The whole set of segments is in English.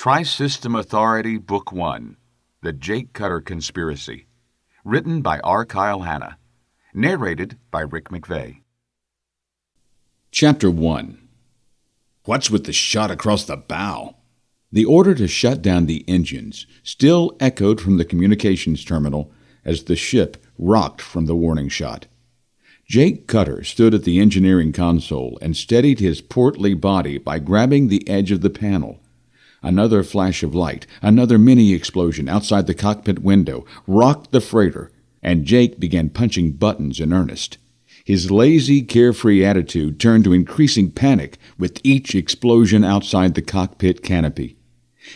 Tri-System Authority, Book 1, The Jake Cutter Conspiracy. Written by R.Kyle. Narrated by Rick McVey. Chapter 1. What's with the shot across the bow? The order to shut down the engines still echoed from the communications terminal as the ship rocked from the warning shot. Jake Cutter stood at the engineering console and steadied his portly body by grabbing the edge of the panel. Another flash of light, another mini-explosion outside the cockpit window rocked the freighter, and Jake began punching buttons in earnest. His lazy, carefree attitude turned to increasing panic with each explosion outside the cockpit canopy.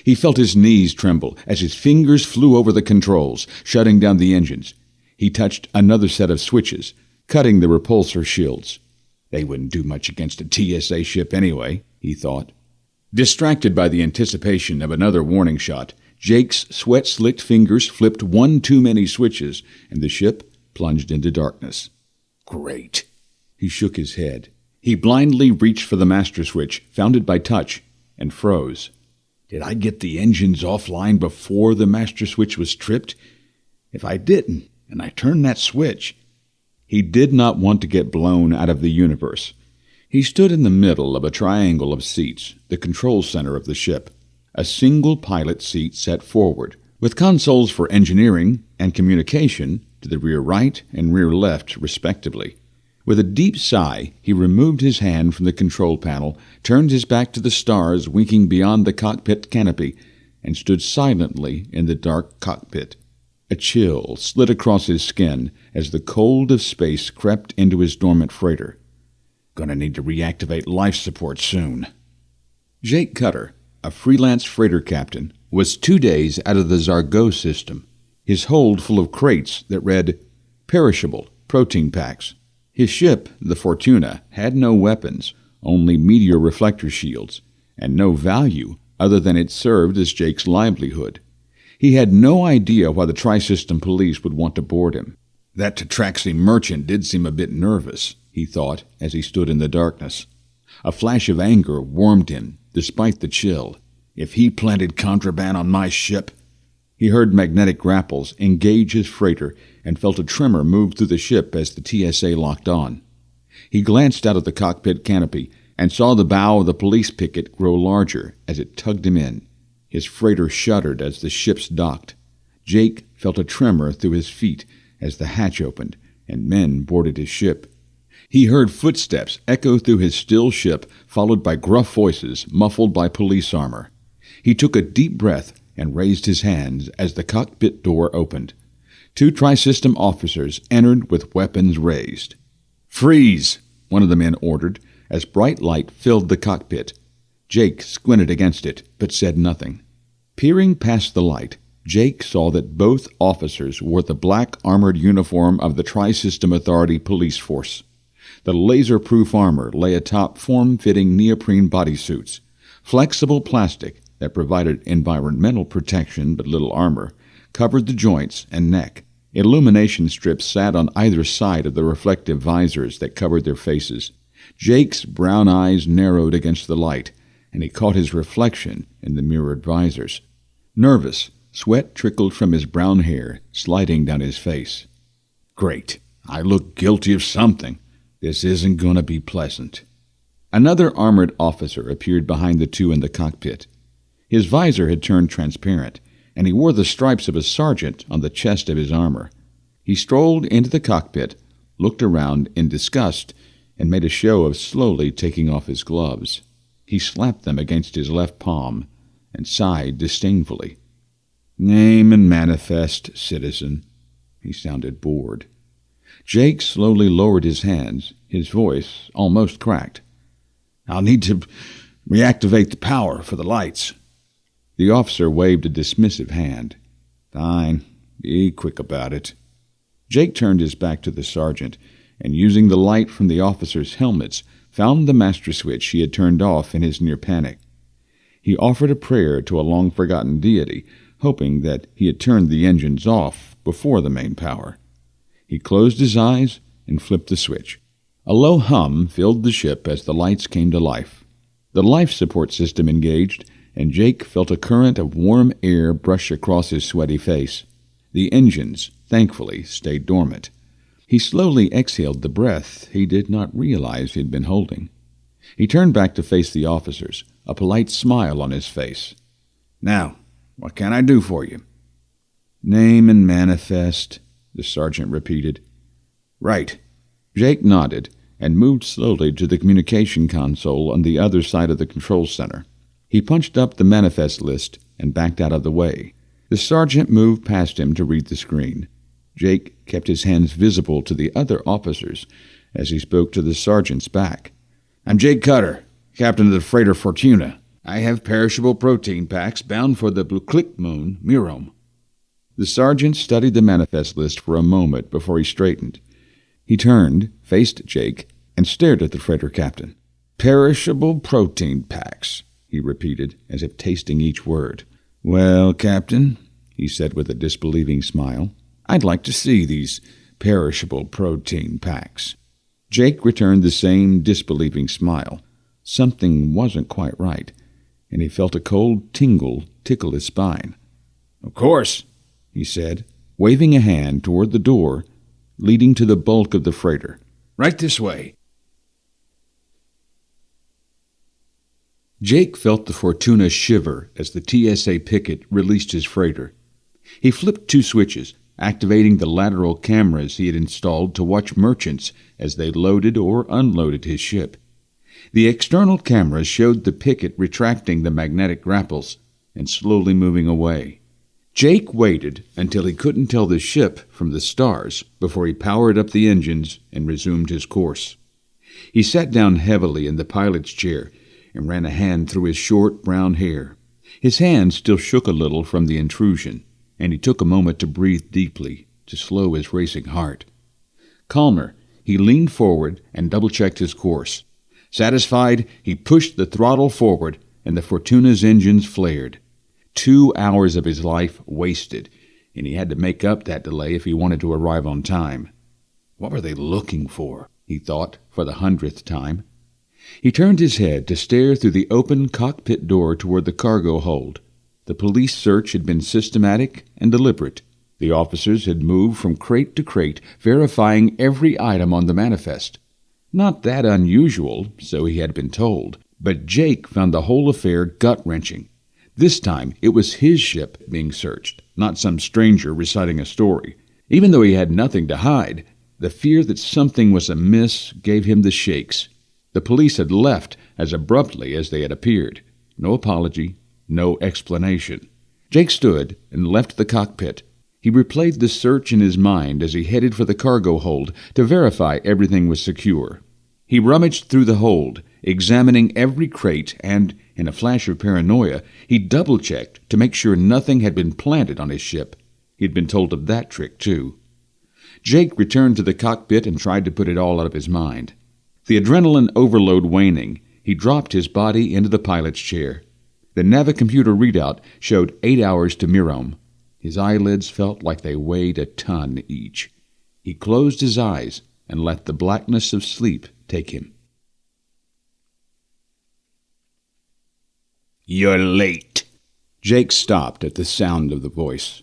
He felt his knees tremble as his fingers flew over the controls, shutting down the engines. He touched another set of switches, cutting the repulsor shields. They wouldn't do much against a TSA ship anyway, he thought. Distracted by the anticipation of another warning shot, Jake's sweat-slicked fingers flipped one too many switches, and the ship plunged into darkness. Great. He shook his head. He blindly reached for the master switch, found it by touch, and froze. Did I get the engines offline before the master switch was tripped? If I didn't, and I turned that switch... He did not want to get blown out of the universe. He stood in the middle of a triangle of seats, the control center of the ship, a single pilot seat set forward, with consoles for engineering and communication to the rear right and rear left, respectively. With a deep sigh, he removed his hand from the control panel, turned his back to the stars winking beyond the cockpit canopy, and stood silently in the dark cockpit. A chill slid across his skin as the cold of space crept into his dormant freighter. Gonna need to reactivate life support soon. Jake Cutter, a freelance freighter captain, was 2 days out of the Zargo system, his hold full of crates that read, "Perishable protein packs." His ship, the Fortuna, had no weapons, only meteor reflector shields, and no value other than it served as Jake's livelihood. He had no idea why the Tri-System police would want to board him. That Tatraxi merchant did seem a bit nervous, he thought, as he stood in the darkness. A flash of anger warmed him, despite the chill. If he planted contraband on my ship... He heard magnetic grapples engage his freighter and felt a tremor move through the ship as the TSA locked on. He glanced out of the cockpit canopy and saw the bow of the police picket grow larger as it tugged him in. His freighter shuddered as the ships docked. Jake felt a tremor through his feet as the hatch opened and men boarded his ship. He heard footsteps echo through his still ship, followed by gruff voices muffled by police armor. He took a deep breath and raised his hands as the cockpit door opened. 2 Tri-System officers entered with weapons raised. "Freeze!" one of the men ordered, as bright light filled the cockpit. Jake squinted against it, but said nothing. Peering past the light, Jake saw that both officers wore the black armored uniform of the Tri-System Authority police force. The laser-proof armor lay atop form-fitting neoprene bodysuits. Flexible plastic that provided environmental protection but little armor covered the joints and neck. Illumination strips sat on either side of the reflective visors that covered their faces. Jake's brown eyes narrowed against the light, and he caught his reflection in the mirrored visors. Nervous, sweat trickled from his brown hair, sliding down his face. Great. I look guilty of something. This isn't going to be pleasant. Another armored officer appeared behind the 2 in the cockpit. His visor had turned transparent, and he wore the stripes of a sergeant on the chest of his armor. He strolled into the cockpit, looked around in disgust, and made a show of slowly taking off his gloves. He slapped them against his left palm and sighed disdainfully. "Name and manifest, citizen." He sounded bored. Jake slowly lowered his hands, his voice almost cracked. "I'll need to reactivate the power for the lights." The officer waved a dismissive hand. "Fine. Be quick about it." Jake turned his back to the sergeant, and using the light from the officers' helmets, found the master switch he had turned off in his near panic. He offered a prayer to a long-forgotten deity, hoping that he had turned the engines off before the main power. He closed his eyes and flipped the switch. A low hum filled the ship as the lights came to life. The life support system engaged, and Jake felt a current of warm air brush across his sweaty face. The engines, thankfully, stayed dormant. He slowly exhaled the breath he did not realize he'd been holding. He turned back to face the officers, a polite smile on his face. "Now, what can I do for you?" "Name and manifest," the sergeant repeated. "Right." Jake nodded and moved slowly to the communication console on the other side of the control center. He punched up the manifest list and backed out of the way. The sergeant moved past him to read the screen. Jake kept his hands visible to the other officers as he spoke to the sergeant's back. "I'm Jake Cutter, captain of the freighter Fortuna. I have perishable protein packs bound for the Blue Click Moon, Mirom." The sergeant studied the manifest list for a moment before he straightened. He turned, faced Jake, and stared at the freighter captain. "Perishable protein packs," he repeated, as if tasting each word. "Well, Captain," he said with a disbelieving smile, "I'd like to see these perishable protein packs." Jake returned the same disbelieving smile. Something wasn't quite right, and he felt a cold tingle tickle his spine. "Of course," he said, waving a hand toward the door leading to the bulk of the freighter. "Right this way." Jake felt the Fortuna shiver as the TSA picket released his freighter. He flipped 2 switches, activating the lateral cameras he had installed to watch merchants as they loaded or unloaded his ship. The external cameras showed the picket retracting the magnetic grapples and slowly moving away. Jake waited until he couldn't tell the ship from the stars before he powered up the engines and resumed his course. He sat down heavily in the pilot's chair and ran a hand through his short brown hair. His hand still shook a little from the intrusion, and he took a moment to breathe deeply, to slow his racing heart. Calmer, he leaned forward and double-checked his course. Satisfied, he pushed the throttle forward, and the Fortuna's engines flared. 2 hours of his life wasted, and he had to make up that delay if he wanted to arrive on time. What were they looking for, he thought, for the 100th time. He turned his head to stare through the open cockpit door toward the cargo hold. The police search had been systematic and deliberate. The officers had moved from crate to crate, verifying every item on the manifest. Not that unusual, so he had been told, but Jake found the whole affair gut-wrenching. This time it was his ship being searched, not some stranger reciting a story. Even though he had nothing to hide, the fear that something was amiss gave him the shakes. The police had left as abruptly as they had appeared. No apology, no explanation. Jake stood and left the cockpit. He replayed the search in his mind as he headed for the cargo hold to verify everything was secure. He rummaged through the hold, examining every crate, and, in a flash of paranoia, he double-checked to make sure nothing had been planted on his ship. He'd been told of that trick, too. Jake returned to the cockpit and tried to put it all out of his mind. The adrenaline overload waning, he dropped his body into the pilot's chair. The Navicomputer readout showed 8 hours to Mirom. His eyelids felt like they weighed a ton each. He closed his eyes and let the blackness of sleep take him. "You're late." Jake stopped at the sound of the voice.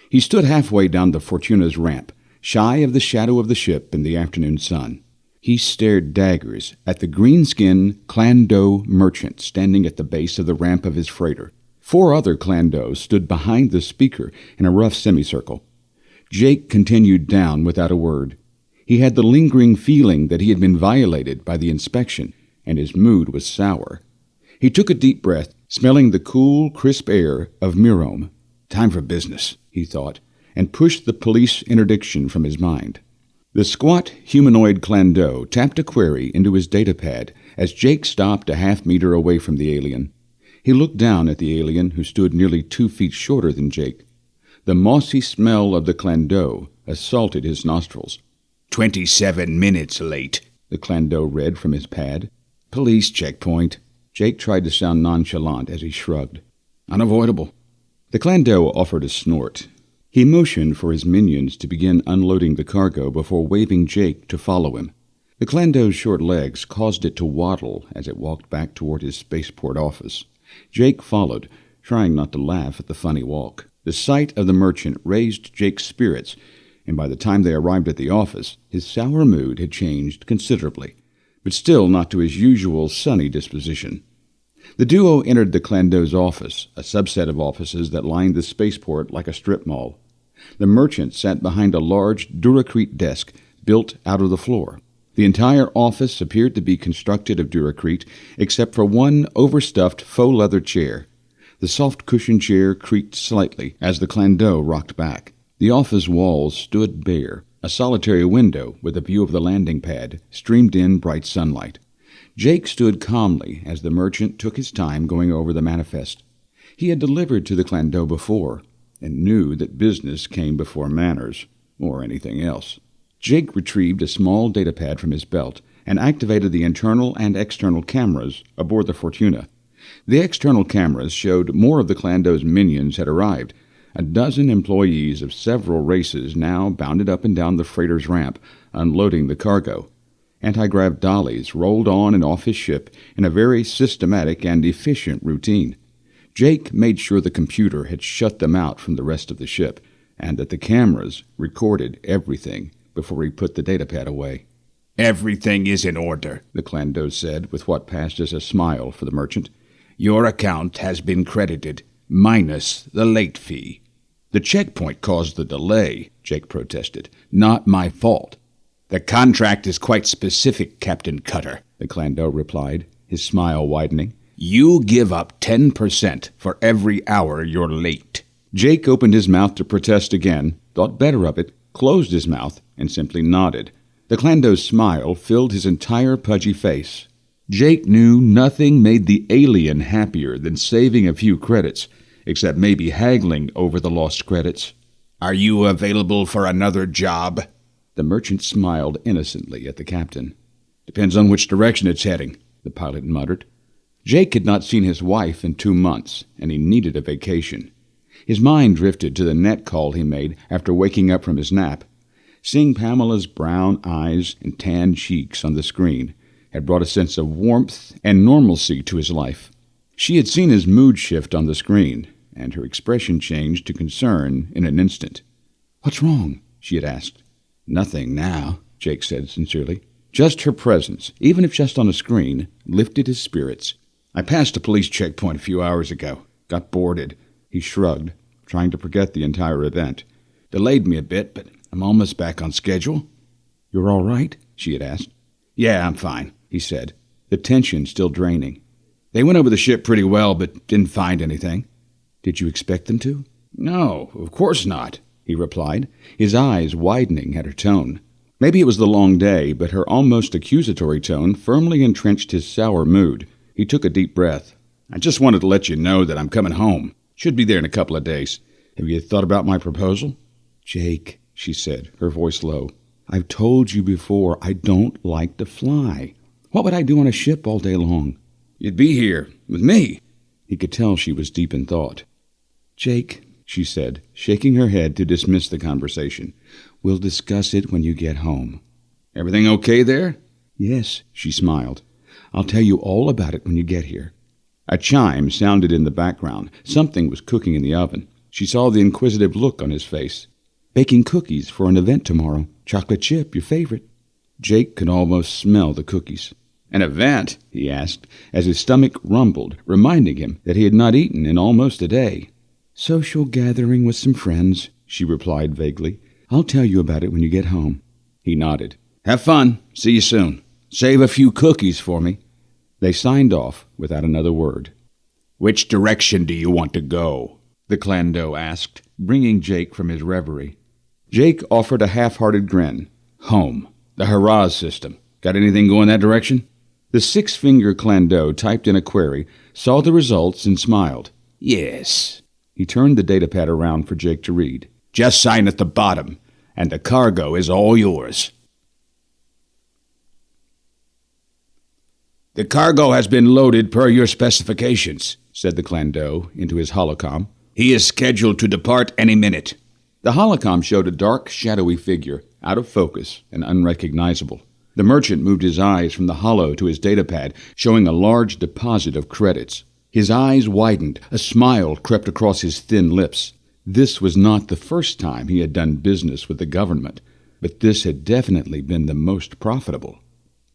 He stood halfway down the Fortuna's ramp, shy of the shadow of the ship in the afternoon sun. He stared daggers at the green-skinned Clando merchant standing at the base of the ramp of his freighter. 4 other Clandos stood behind the speaker in a rough semicircle. Jake continued down without a word. He had the lingering feeling that he had been violated by the inspection, and his mood was sour. He took a deep breath, smelling the cool, crisp air of Mirom. Time for business, he thought, and pushed the police interdiction from his mind. The squat, humanoid Clando tapped a query into his datapad as Jake stopped a half-meter away from the alien. He looked down at the alien, who stood nearly 2 feet shorter than Jake. The mossy smell of the Clando assaulted his nostrils. 27 minutes late, the Clando read from his pad. Police checkpoint. Jake tried to sound nonchalant as he shrugged. Unavoidable. The Clando offered a snort. He motioned for his minions to begin unloading the cargo before waving Jake to follow him. The Clando's short legs caused it to waddle as it walked back toward his spaceport office. Jake followed, trying not to laugh at the funny walk. The sight of the merchant raised Jake's spirits, and by the time they arrived at the office, his sour mood had changed considerably, but still not to his usual sunny disposition. The duo entered the Clandeau's office, a subset of offices that lined the spaceport like a strip mall. The merchant sat behind a large Duracrete desk built out of the floor. The entire office appeared to be constructed of Duracrete, except for one overstuffed faux leather chair. The soft cushioned chair creaked slightly as the Clandeau rocked back. The office walls stood bare. A solitary window with a view of the landing pad streamed in bright sunlight. Jake stood calmly as the merchant took his time going over the manifest. He had delivered to the Clandeau before, and knew that business came before manners, or anything else. Jake retrieved a small datapad from his belt and activated the internal and external cameras aboard the Fortuna. The external cameras showed more of the Clandeau's minions had arrived. A dozen employees of several races now bounded up and down the freighter's ramp, unloading the cargo. Anti-grav dollies rolled on and off his ship in a very systematic and efficient routine. Jake made sure the computer had shut them out from the rest of the ship, and that the cameras recorded everything before he put the datapad away. "Everything is in order," the Clandeau said, with what passed as a smile for the merchant. "Your account has been credited, minus the late fee." "The checkpoint caused the delay," Jake protested. "Not my fault." "The contract is quite specific, Captain Cutter," the Clandeau replied, his smile widening. "You give up 10% for every hour you're late." Jake opened his mouth to protest again, thought better of it, closed his mouth, and simply nodded. The Clandeau's smile filled his entire pudgy face. Jake knew nothing made the alien happier than saving a few credits, except maybe haggling over the lost credits. "Are you available for another job?" The merchant smiled innocently at the captain. "Depends on which direction it's heading," the pilot muttered. Jake had not seen his wife in 2 months, and he needed a vacation. His mind drifted to the net call he made after waking up from his nap. Seeing Pamela's brown eyes and tan cheeks on the screen had brought a sense of warmth and normalcy to his life. She had seen his mood shift on the screen, and her expression changed to concern in an instant. "What's wrong?" she had asked. "Nothing now," Jake said sincerely. Just her presence, even if just on a screen, lifted his spirits. "I passed a police checkpoint a few hours ago. Got boarded." He shrugged, trying to forget the entire event. "Delayed me a bit, but I'm almost back on schedule." "You're all right?" she had asked. "Yeah, I'm fine," he said, the tension still draining. "They went over the ship pretty well, but didn't find anything." "Did you expect them to?" "No, of course not," he replied, his eyes widening at her tone. Maybe it was the long day, but her almost accusatory tone firmly entrenched his sour mood. He took a deep breath. "I just wanted to let you know that I'm coming home. Should be there in a couple of days. Have you thought about my proposal?" "Jake," she said, her voice low, "I've told you before I don't like to fly. What would I do on a ship all day long?" "You'd be here, with me." He could tell she was deep in thought. "Jake," she said, shaking her head to dismiss the conversation, "we'll discuss it when you get home." "Everything okay there?" "Yes," she smiled. "I'll tell you all about it when you get here." A chime sounded in the background. Something was cooking in the oven. She saw the inquisitive look on his face. "Baking cookies for an event tomorrow. Chocolate chip, your favorite." Jake could almost smell the cookies. "An event?" he asked, as his stomach rumbled, reminding him that he had not eaten in almost a day. "Social gathering with some friends," she replied vaguely. "I'll tell you about it when you get home." He nodded. "Have fun. See you soon. Save a few cookies for me." They signed off without another word. "Which direction do you want to go?" the Clandeau asked, bringing Jake from his reverie. Jake offered a half-hearted grin. "Home. The Haraz system. Got anything going that direction?" The six-finger Clandeau typed in a query, saw the results, and smiled. "Yes." He turned the datapad around for Jake to read. "Just sign at the bottom, and the cargo is all yours." "The cargo has been loaded per your specifications," said the Clandeau into his holocom. "He is scheduled to depart any minute." The holocom showed a dark, shadowy figure, out of focus and unrecognizable. The merchant moved his eyes from the holo to his datapad, showing a large deposit of credits. His eyes widened. A smile crept across his thin lips. This was not the first time he had done business with the government, but this had definitely been the most profitable.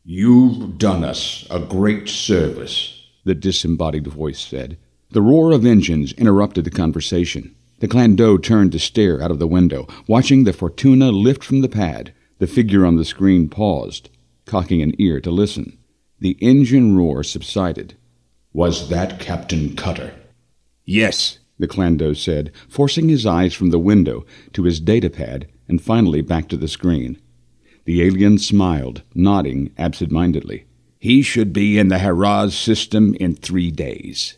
"You've done us a great service," the disembodied voice said. The roar of engines interrupted the conversation. The Cla'nix turned to stare out of the window, watching the Fortuna lift from the pad. The figure on the screen paused, cocking an ear to listen. The engine roar subsided. "Was that Captain Cutter?" "Yes," the Cla'nix said, forcing his eyes from the window to his datapad and finally back to the screen. The alien smiled, nodding absent-mindedly. "He should be in the Haraz system in 3 days."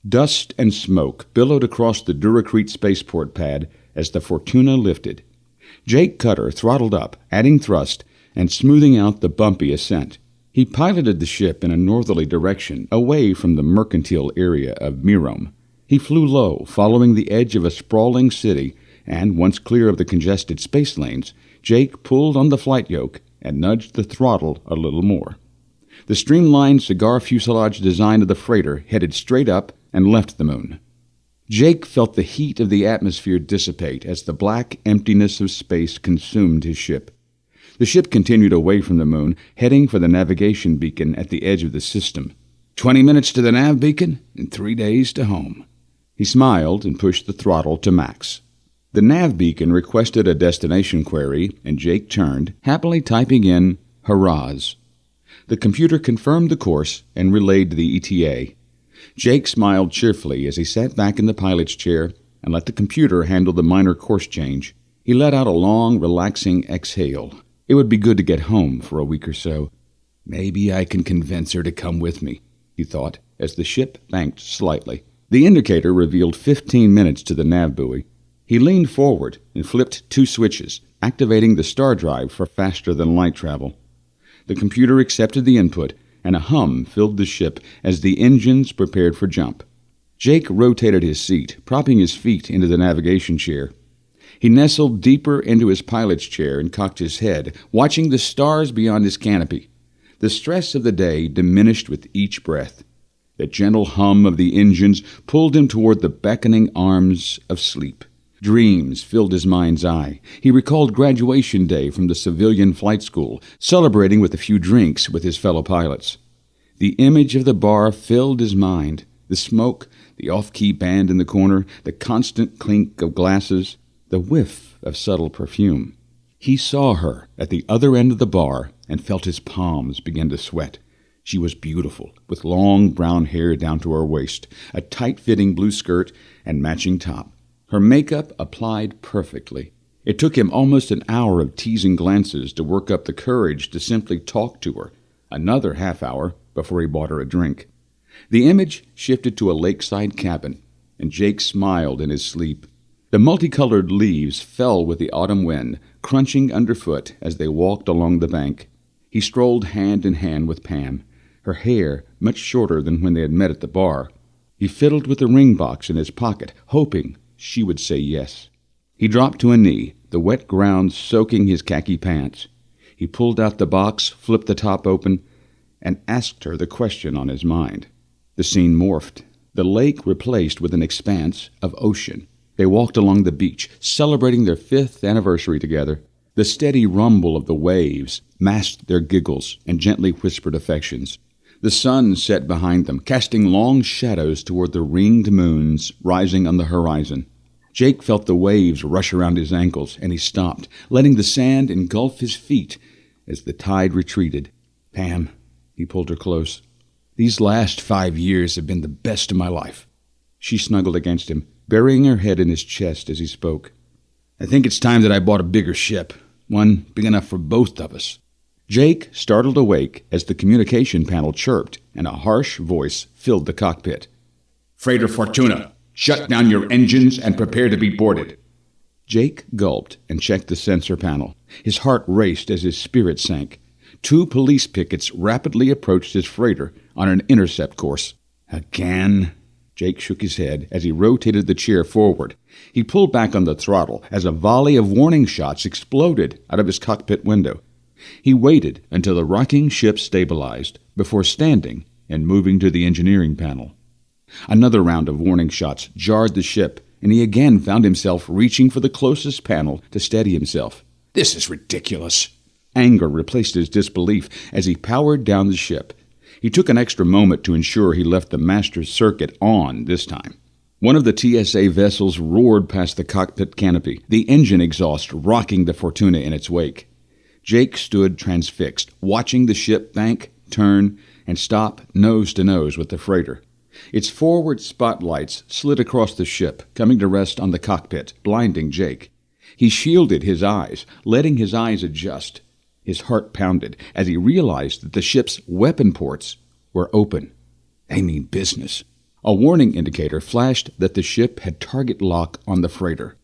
Dust and smoke billowed across the Duracrete spaceport pad as the Fortuna lifted. Jake Cutter throttled up, adding thrust and smoothing out the bumpy ascent. He piloted the ship in a northerly direction, away from the mercantile area of Mirom. He flew low, following the edge of a sprawling city, and once clear of the congested space lanes, Jake pulled on the flight yoke and nudged the throttle a little more. The streamlined cigar fuselage design of the freighter headed straight up and left the moon. Jake felt the heat of the atmosphere dissipate as the black emptiness of space consumed his ship. The ship continued away from the moon, heading for the navigation beacon at the edge of the system. 20 minutes to the nav beacon and 3 days to home. He smiled and pushed the throttle to max. The nav beacon requested a destination query, and Jake turned, happily typing in Haraz. The computer confirmed the course and relayed the ETA. Jake smiled cheerfully as he sat back in the pilot's chair and let the computer handle the minor course change. He let out a long, relaxing exhale. It would be good to get home for a week or so. Maybe I can convince her to come with me, he thought, as the ship banked slightly. The indicator revealed 15 minutes to the nav buoy. He leaned forward and flipped 2 switches, activating the star drive for faster-than-light travel. The computer accepted the input, and a hum filled the ship as the engines prepared for jump. Jake rotated his seat, propping his feet into the navigation chair. He nestled deeper into his pilot's chair and cocked his head, watching the stars beyond his canopy. The stress of the day diminished with each breath. The gentle hum of the engines pulled him toward the beckoning arms of sleep. Dreams filled his mind's eye. He recalled graduation day from the civilian flight school, celebrating with a few drinks with his fellow pilots. The image of the bar filled his mind. The smoke, the off-key band in the corner, the constant clink of glasses, the whiff of subtle perfume. He saw her at the other end of the bar and felt his palms begin to sweat. She was beautiful, with long brown hair down to her waist, a tight-fitting blue skirt, and matching top. Her makeup applied perfectly. It took him almost an hour of teasing glances to work up the courage to simply talk to her. Another half-hour before he bought her a drink. The image shifted to a lakeside cabin, and Jake smiled in his sleep. The multicolored leaves fell with the autumn wind, crunching underfoot as they walked along the bank. He strolled hand in hand with Pam, her hair much shorter than when they had met at the bar. He fiddled with the ring box in his pocket, hoping she would say yes. He dropped to a knee, the wet ground soaking his khaki pants. He pulled out the box, flipped the top open, and asked her the question on his mind. The scene morphed, the lake replaced with an expanse of ocean. They walked along the beach, celebrating their 5th anniversary together. The steady rumble of the waves masked their giggles and gently whispered affections. The sun set behind them, casting long shadows toward the ringed moons rising on the horizon. Jake felt the waves rush around his ankles, and he stopped, letting the sand engulf his feet as the tide retreated. "Pam," he pulled her close. "These last 5 years have been the best of my life." She snuggled against him, burying her head in his chest as he spoke. "I think it's time that I bought a bigger ship, one big enough for both of us." Jake startled awake as the communication panel chirped, and a harsh voice filled the cockpit. "Freighter Fortuna, shut down your engines and prepare to be boarded." Jake gulped and checked the sensor panel. His heart raced as his spirit sank. 2 police pickets rapidly approached his freighter on an intercept course. "Again?" Jake shook his head as he rotated the chair forward. He pulled back on the throttle as a volley of warning shots exploded out of his cockpit window. He waited until the rocking ship stabilized before standing and moving to the engineering panel. Another round of warning shots jarred the ship, and he again found himself reaching for the closest panel to steady himself. This is ridiculous. Anger replaced his disbelief as he powered down the ship. He took an extra moment to ensure he left the master circuit on this time. One of the TSA vessels roared past the cockpit canopy, the engine exhaust rocking the Fortuna in its wake. Jake stood transfixed, watching the ship bank, turn, and stop nose to nose with the freighter. Its forward spotlights slid across the ship, coming to rest on the cockpit, blinding Jake. He shielded his eyes, letting his eyes adjust. His heart pounded as he realized that the ship's weapon ports were open. They mean business. A warning indicator flashed that the ship had target lock on the freighter.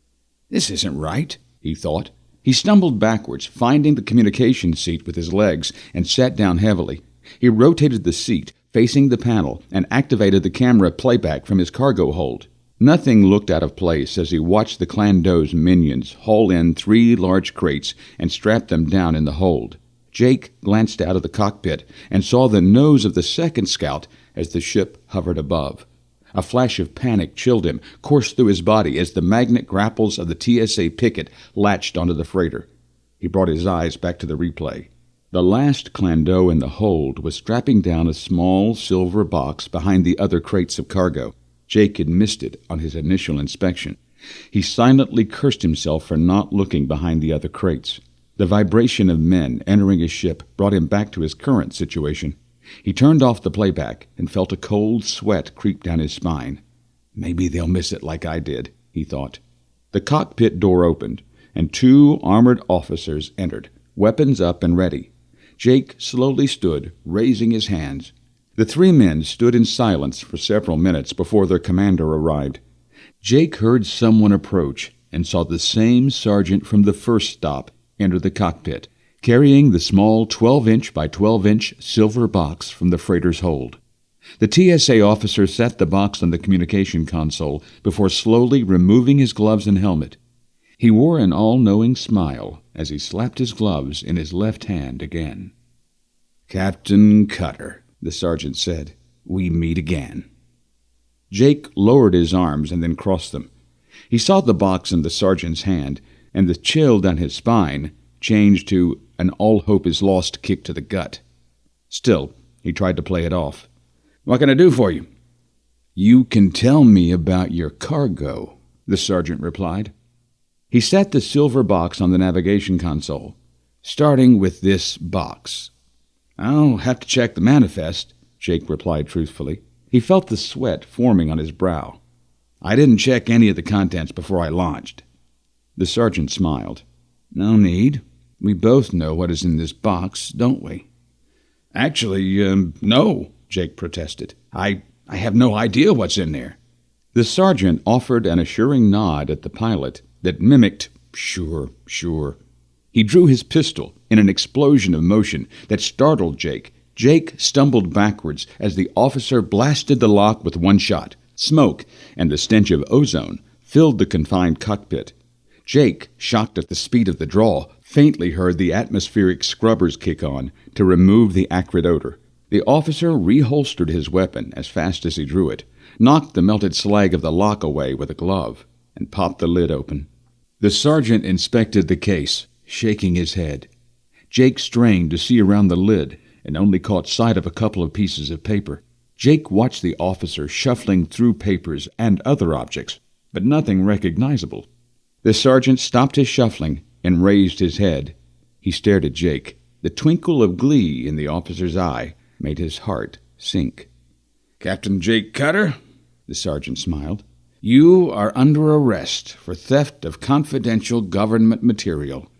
This isn't right, he thought. He stumbled backwards, finding the communication seat with his legs, and sat down heavily. He rotated the seat, facing the panel, and activated the camera playback from his cargo hold. Nothing looked out of place as he watched the Clando's minions haul in 3 large crates and strap them down in the hold. Jake glanced out of the cockpit and saw the nose of the second scout as the ship hovered above. A flash of panic chilled him, coursed through his body as the magnet grapples of the TSA picket latched onto the freighter. He brought his eyes back to the replay. The last Clando in the hold was strapping down a small silver box behind the other crates of cargo. Jake had missed it on his initial inspection. He silently cursed himself for not looking behind the other crates. The vibration of men entering his ship brought him back to his current situation. He turned off the playback and felt a cold sweat creep down his spine. Maybe they'll miss it like I did, he thought. The cockpit door opened, and 2 armored officers entered, weapons up and ready. Jake slowly stood, raising his hands. The 3 men stood in silence for several minutes before their commander arrived. Jake heard someone approach and saw the same sergeant from the first stop enter the cockpit, carrying the small 12-inch by 12-inch silver box from the freighter's hold. The TSA officer set the box on the communication console before slowly removing his gloves and helmet. He wore an all-knowing smile as he slapped his gloves in his left hand again. "Captain Cutter," the sergeant said, "we meet again." Jake lowered his arms and then crossed them. He saw the box in the sergeant's hand, and the chill down his spine changed to an all-hope-is-lost kick to the gut. Still, he tried to play it off. "What can I do for you?" "You can tell me about your cargo," the sergeant replied. He set the silver box on the navigation console, starting with this box. "I'll have to check the manifest," Jake replied truthfully. He felt the sweat forming on his brow. "I didn't check any of the contents before I launched." The sergeant smiled. "No need. We both know what is in this box, don't we?" "Actually, no," Jake protested. I have no idea what's in there." The sergeant offered an assuring nod at the pilot that mimicked, sure. He drew his pistol in an explosion of motion that startled Jake. Jake stumbled backwards as the officer blasted the lock with one shot. Smoke and the stench of ozone filled the confined cockpit. Jake, shocked at the speed of the draw, faintly heard the atmospheric scrubbers kick on to remove the acrid odor. The officer reholstered his weapon as fast as he drew it, knocked the melted slag of the lock away with a glove, and popped the lid open. The sergeant inspected the case, shaking his head. Jake strained to see around the lid and only caught sight of a couple of pieces of paper. Jake watched the officer shuffling through papers and other objects, but nothing recognizable. The sergeant stopped his shuffling and raised his head. He stared at Jake. The twinkle of glee in the officer's eye made his heart sink. "Captain Jake Cutter," the sergeant smiled, "you are under arrest for theft of confidential government material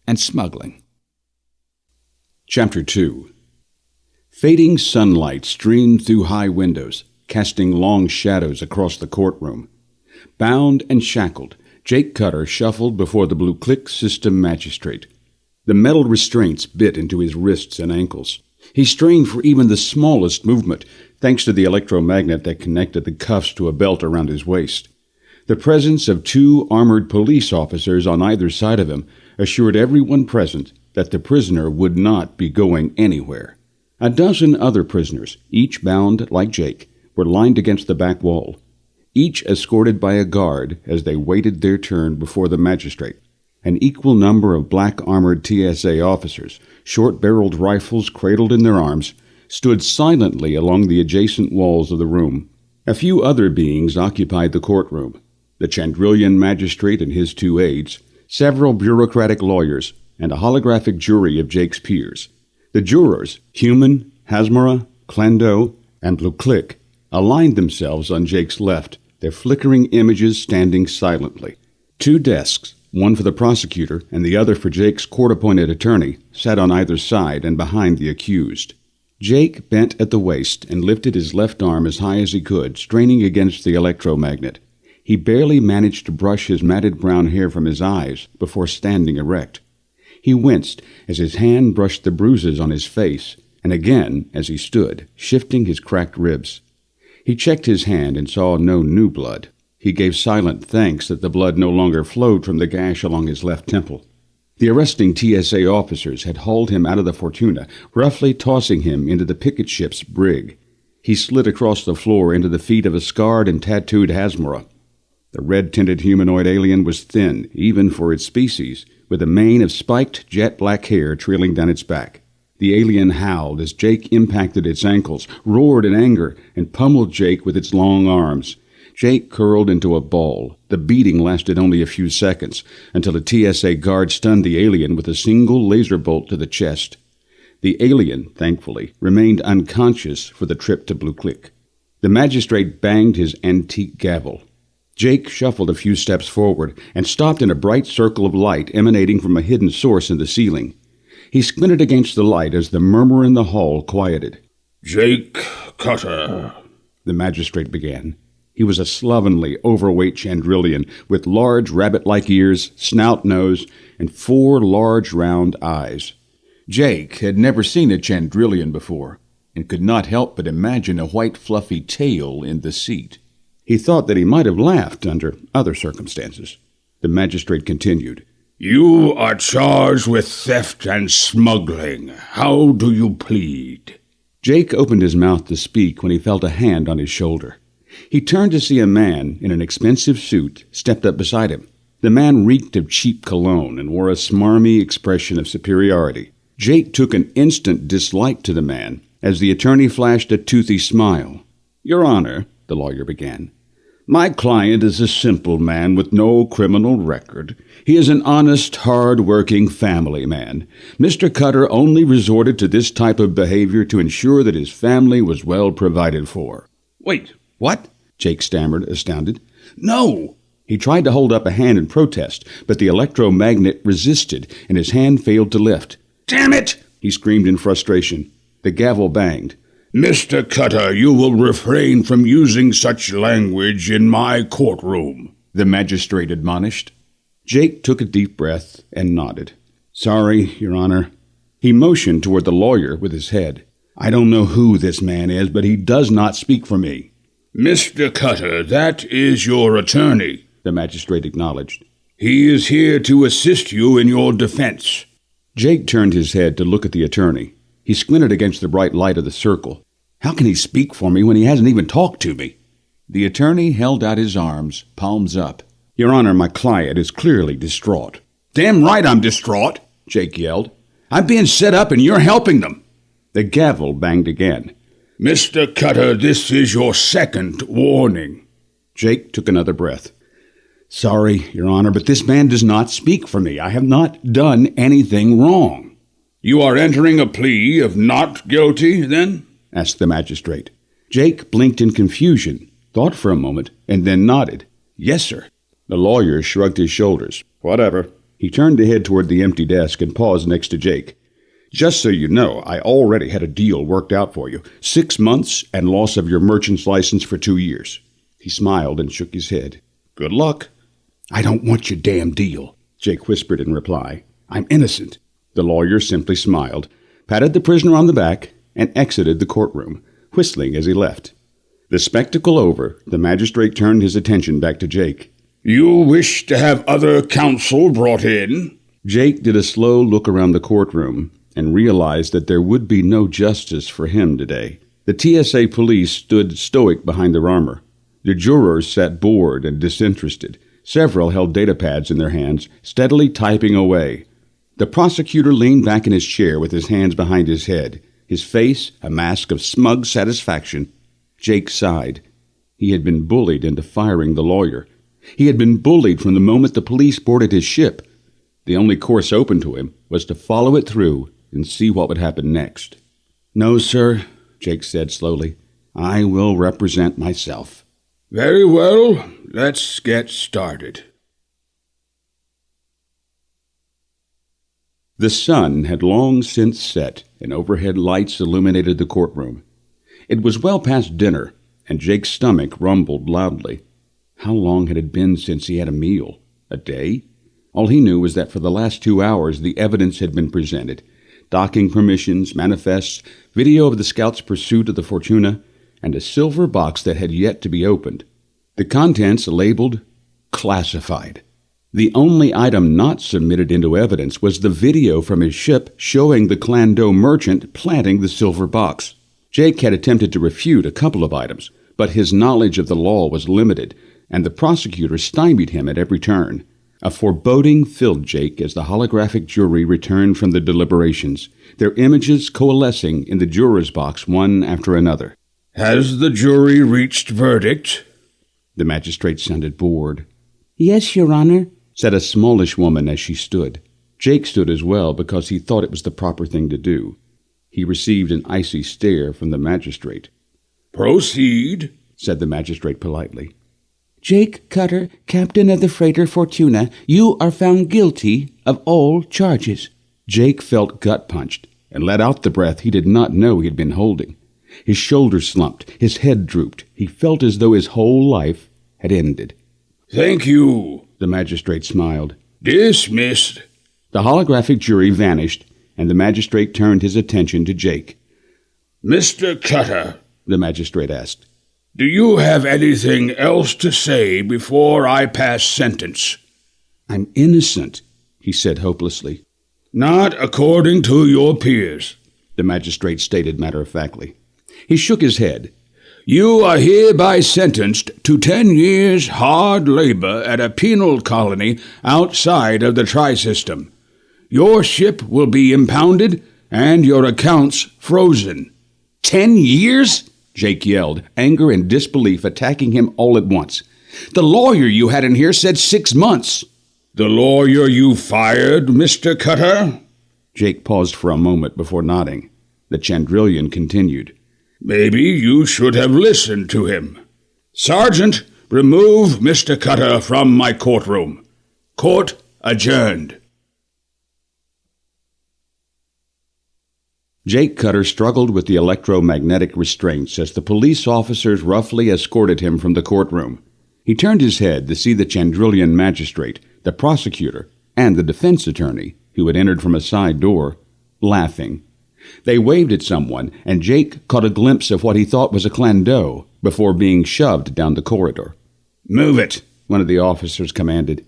and smuggling." Chapter 2. Fading sunlight streamed through high windows, casting long shadows across the courtroom. Bound and shackled, Jake Cutter shuffled before the Blue Click System magistrate. The metal restraints bit into his wrists and ankles. He strained for even the smallest movement, thanks to the electromagnet that connected the cuffs to a belt around his waist. The presence of 2 armored police officers on either side of him assured everyone present that the prisoner would not be going anywhere. A dozen other prisoners, each bound like Jake, were lined against the back wall, each escorted by a guard as they waited their turn before the magistrate. An equal number of black-armored TSA officers, short-barreled rifles cradled in their arms, stood silently along the adjacent walls of the room. A few other beings occupied the courtroom: the Chandrillian magistrate and his 2 aides, several bureaucratic lawyers, and a holographic jury of Jake's peers. The jurors, Human, Hasmara, Clando, and Blueclick, aligned themselves on Jake's left, their flickering images standing silently. 2 desks, one for the prosecutor and the other for Jake's court-appointed attorney, sat on either side and behind the accused. Jake bent at the waist and lifted his left arm as high as he could, straining against the electromagnet. He barely managed to brush his matted brown hair from his eyes before standing erect. He winced as his hand brushed the bruises on his face, and again as he stood, shifting his cracked ribs. He checked his hand and saw no new blood. He gave silent thanks that the blood no longer flowed from the gash along his left temple. The arresting TSA officers had hauled him out of the Fortuna, roughly tossing him into the picket ship's brig. He slid across the floor into the feet of a scarred and tattooed Hasmara. The red-tinted humanoid alien was thin, even for its species, with a mane of spiked jet-black hair trailing down its back. The alien howled as Jake impacted its ankles, roared in anger, and pummeled Jake with its long arms. Jake curled into a ball. The beating lasted only a few seconds, until a TSA guard stunned the alien with a single laser bolt to the chest. The alien, thankfully, remained unconscious for the trip to Blueclick. The magistrate banged his antique gavel. Jake shuffled a few steps forward and stopped in a bright circle of light emanating from a hidden source in the ceiling. He squinted against the light as the murmur in the hall quieted. "Jake Cutter," the magistrate began. He was a slovenly, overweight Chandrillian with large rabbit-like ears, snout nose, and 4 large round eyes. Jake had never seen a Chandrillian before, and could not help but imagine a white fluffy tail in the seat. He thought that he might have laughed under other circumstances. The magistrate continued. "You are charged with theft and smuggling. How do you plead?" Jake opened his mouth to speak when he felt a hand on his shoulder. He turned to see a man in an expensive suit stepped up beside him. The man reeked of cheap cologne and wore a smarmy expression of superiority. Jake took an instant dislike to the man as the attorney flashed a toothy smile. "Your Honor," the lawyer began, "my client is a simple man with no criminal record. He is an honest, hard-working family man. Mr. Cutter only resorted to this type of behavior to ensure that his family was well provided for." "Wait, what?" Jake stammered, astounded. "No!" He tried to hold up a hand in protest, but the electromagnet resisted, and his hand failed to lift. "Damn it!" he screamed in frustration. The gavel banged. "Mr. Cutter, you will refrain from using such language in my courtroom," the magistrate admonished. Jake took a deep breath and nodded. "Sorry, Your Honor." He motioned toward the lawyer with his head. "I don't know who this man is, but he does not speak for me." "Mr. Cutter, that is your attorney," the magistrate acknowledged. "He is here to assist you in your defense." Jake turned his head to look at the attorney. He squinted against the bright light of the circle. How can he speak for me when he hasn't even talked to me? The attorney held out his arms, palms up. "Your Honor, my client is clearly distraught." "Damn right I'm distraught," Jake yelled. "I'm being set up and you're helping them." The gavel banged again. "Mr. Cutter, this is your second warning." Jake took another breath. "Sorry, Your Honor, but this man does not speak for me. I have not done anything wrong." "You are entering a plea of not guilty, then?" asked the magistrate. Jake blinked in confusion, thought for a moment, and then nodded. "Yes, sir." The lawyer shrugged his shoulders. "Whatever." He turned to head toward the empty desk and paused next to Jake. "Just so you know, I already had a deal worked out for you. 6 months and loss of your merchant's license for 2 years. He smiled and shook his head. "Good luck." "I don't want your damn deal," Jake whispered in reply. "I'm innocent." The lawyer simply smiled, patted the prisoner on the back, and exited the courtroom, whistling as he left. The spectacle over, the magistrate turned his attention back to Jake. "You wish to have other counsel brought in?" Jake did a slow look around the courtroom and realized that there would be no justice for him today. The TSA police stood stoic behind their armor. The jurors sat bored and disinterested. Several held data pads in their hands, steadily typing away. The prosecutor leaned back in his chair with his hands behind his head, his face a mask of smug satisfaction. Jake sighed. He had been bullied into firing the lawyer. He had been bullied from the moment the police boarded his ship. The only course open to him was to follow it through and see what would happen next. "No, sir," Jake said slowly. "I will represent myself." "Very well. Let's get started." The sun had long since set, and overhead lights illuminated the courtroom. It was well past dinner, and Jake's stomach rumbled loudly. How long had it been since he had a meal? A day? All he knew was that for the last 2 hours the evidence had been presented. Docking permissions, manifests, video of the scout's pursuit of the Fortuna, and a silver box that had yet to be opened. The contents labeled classified. The only item not submitted into evidence was the video from his ship showing the Clando merchant planting the silver box. Jake had attempted to refute a couple of items, but his knowledge of the law was limited, and the prosecutor stymied him at every turn. A foreboding filled Jake as the holographic jury returned from the deliberations, their images coalescing in the juror's box one after another. "Has the jury reached verdict?" The magistrate sounded bored. "Yes, Your Honor," said a smallish woman as she stood. Jake stood as well because he thought it was the proper thing to do. He received an icy stare from the magistrate. "Proceed," said the magistrate politely. "Jake Cutter, captain of the freighter Fortuna, you are found guilty of all charges." Jake felt gut-punched and let out the breath he did not know he had been holding. His shoulders slumped, his head drooped. He felt as though his whole life had ended. "Thank you," the magistrate smiled. "Dismissed." The holographic jury vanished, and the magistrate turned his attention to Jake. "Mr. Cutter," the magistrate asked, "do you have anything else to say before I pass sentence?" "I'm innocent," he said hopelessly. "Not according to your peers," the magistrate stated matter-of-factly. He shook his head. "You are hereby sentenced to 10 years hard labor at a penal colony outside of the Tri-System. Your ship will be impounded and your accounts frozen." 10 years? Jake yelled, anger and disbelief attacking him all at once. "The lawyer you had in here said 6 months. "The lawyer you fired, Mr. Cutter?" Jake paused for a moment before nodding. The Chandrillian continued. "Maybe you should have listened to him. Sergeant, remove Mr. Cutter from my courtroom. Court adjourned." Jake Cutter struggled with the electromagnetic restraints as the police officers roughly escorted him from the courtroom. He turned his head to see the Chandrillian magistrate, the prosecutor, and the defense attorney, who had entered from a side door, laughing. They waved at someone, and Jake caught a glimpse of what he thought was a Clando before being shoved down the corridor. "Move it," one of the officers commanded.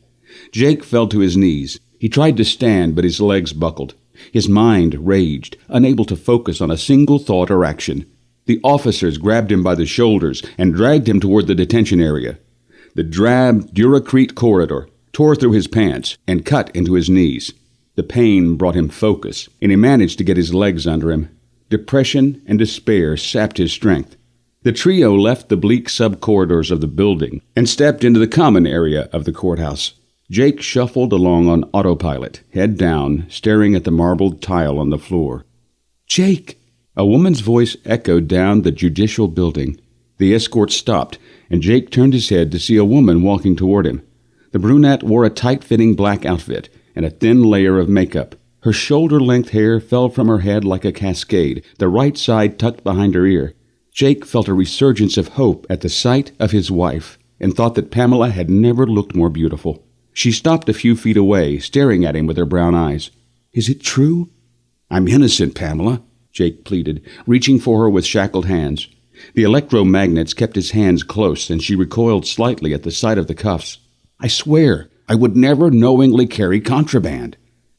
Jake fell to his knees. He tried to stand, but his legs buckled. His mind raged, unable to focus on a single thought or action. The officers grabbed him by the shoulders and dragged him toward the detention area. The drab Duracrete corridor tore through his pants and cut into his knees. The pain brought him focus, and he managed to get his legs under him. Depression and despair sapped his strength. The trio left the bleak sub-corridors of the building and stepped into the common area of the courthouse. Jake shuffled along on autopilot, head down, staring at the marbled tile on the floor. "Jake!" A woman's voice echoed down the judicial building. The escort stopped, and Jake turned his head to see a woman walking toward him. The brunette wore a tight-fitting black outfit and a thin layer of makeup. Her shoulder-length hair fell from her head like a cascade, the right side tucked behind her ear. Jake felt a resurgence of hope at the sight of his wife and thought that Pamela had never looked more beautiful. She stopped a few feet away, staring at him with her brown eyes. "Is it true?" "I'm innocent, Pamela," Jake pleaded, reaching for her with shackled hands. The electromagnets kept his hands close, and she recoiled slightly at the sight of the cuffs. "I swear I would never knowingly carry contraband."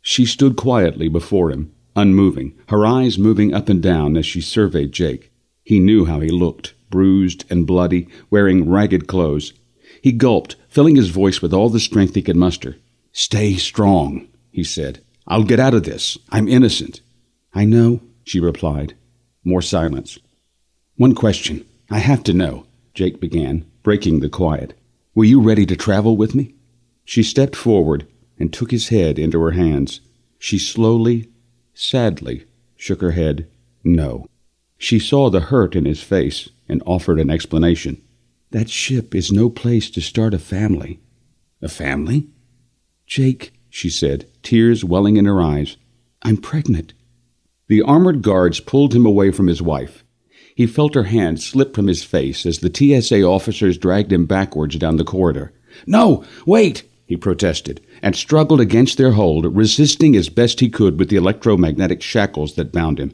She stood quietly before him, unmoving, her eyes moving up and down as she surveyed Jake. He knew how he looked, bruised and bloody, wearing ragged clothes. He gulped, filling his voice with all the strength he could muster. "Stay strong," he said. "I'll get out of this. I'm innocent." "I know," she replied. More silence. "One question. I have to know," Jake began, breaking the quiet. "Were you ready to travel with me?" She stepped forward and took his head into her hands. She slowly, sadly, shook her head no. She saw the hurt in his face and offered an explanation. "That ship is no place to start a family." "A family?" "Jake," she said, tears welling in her eyes, "I'm pregnant." The armored guards pulled him away from his wife. He felt her hand slip from his face as the TSA officers dragged him backwards down the corridor. "No, wait!" he protested, and struggled against their hold, resisting as best he could with the electromagnetic shackles that bound him.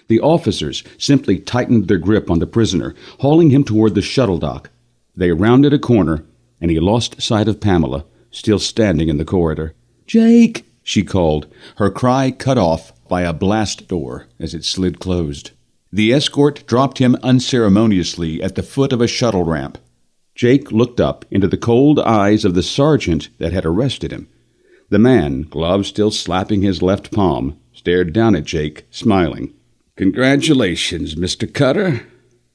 The officers simply tightened their grip on the prisoner, hauling him toward the shuttle dock. They rounded a corner, and he lost sight of Pamela, still standing in the corridor. "Jake!" she called, her cry cut off by a blast door as it slid closed. The escort dropped him unceremoniously at the foot of a shuttle ramp. Jake looked up into the cold eyes of the sergeant that had arrested him. The man, gloves still slapping his left palm, stared down at Jake, smiling. "Congratulations, Mr. Cutter.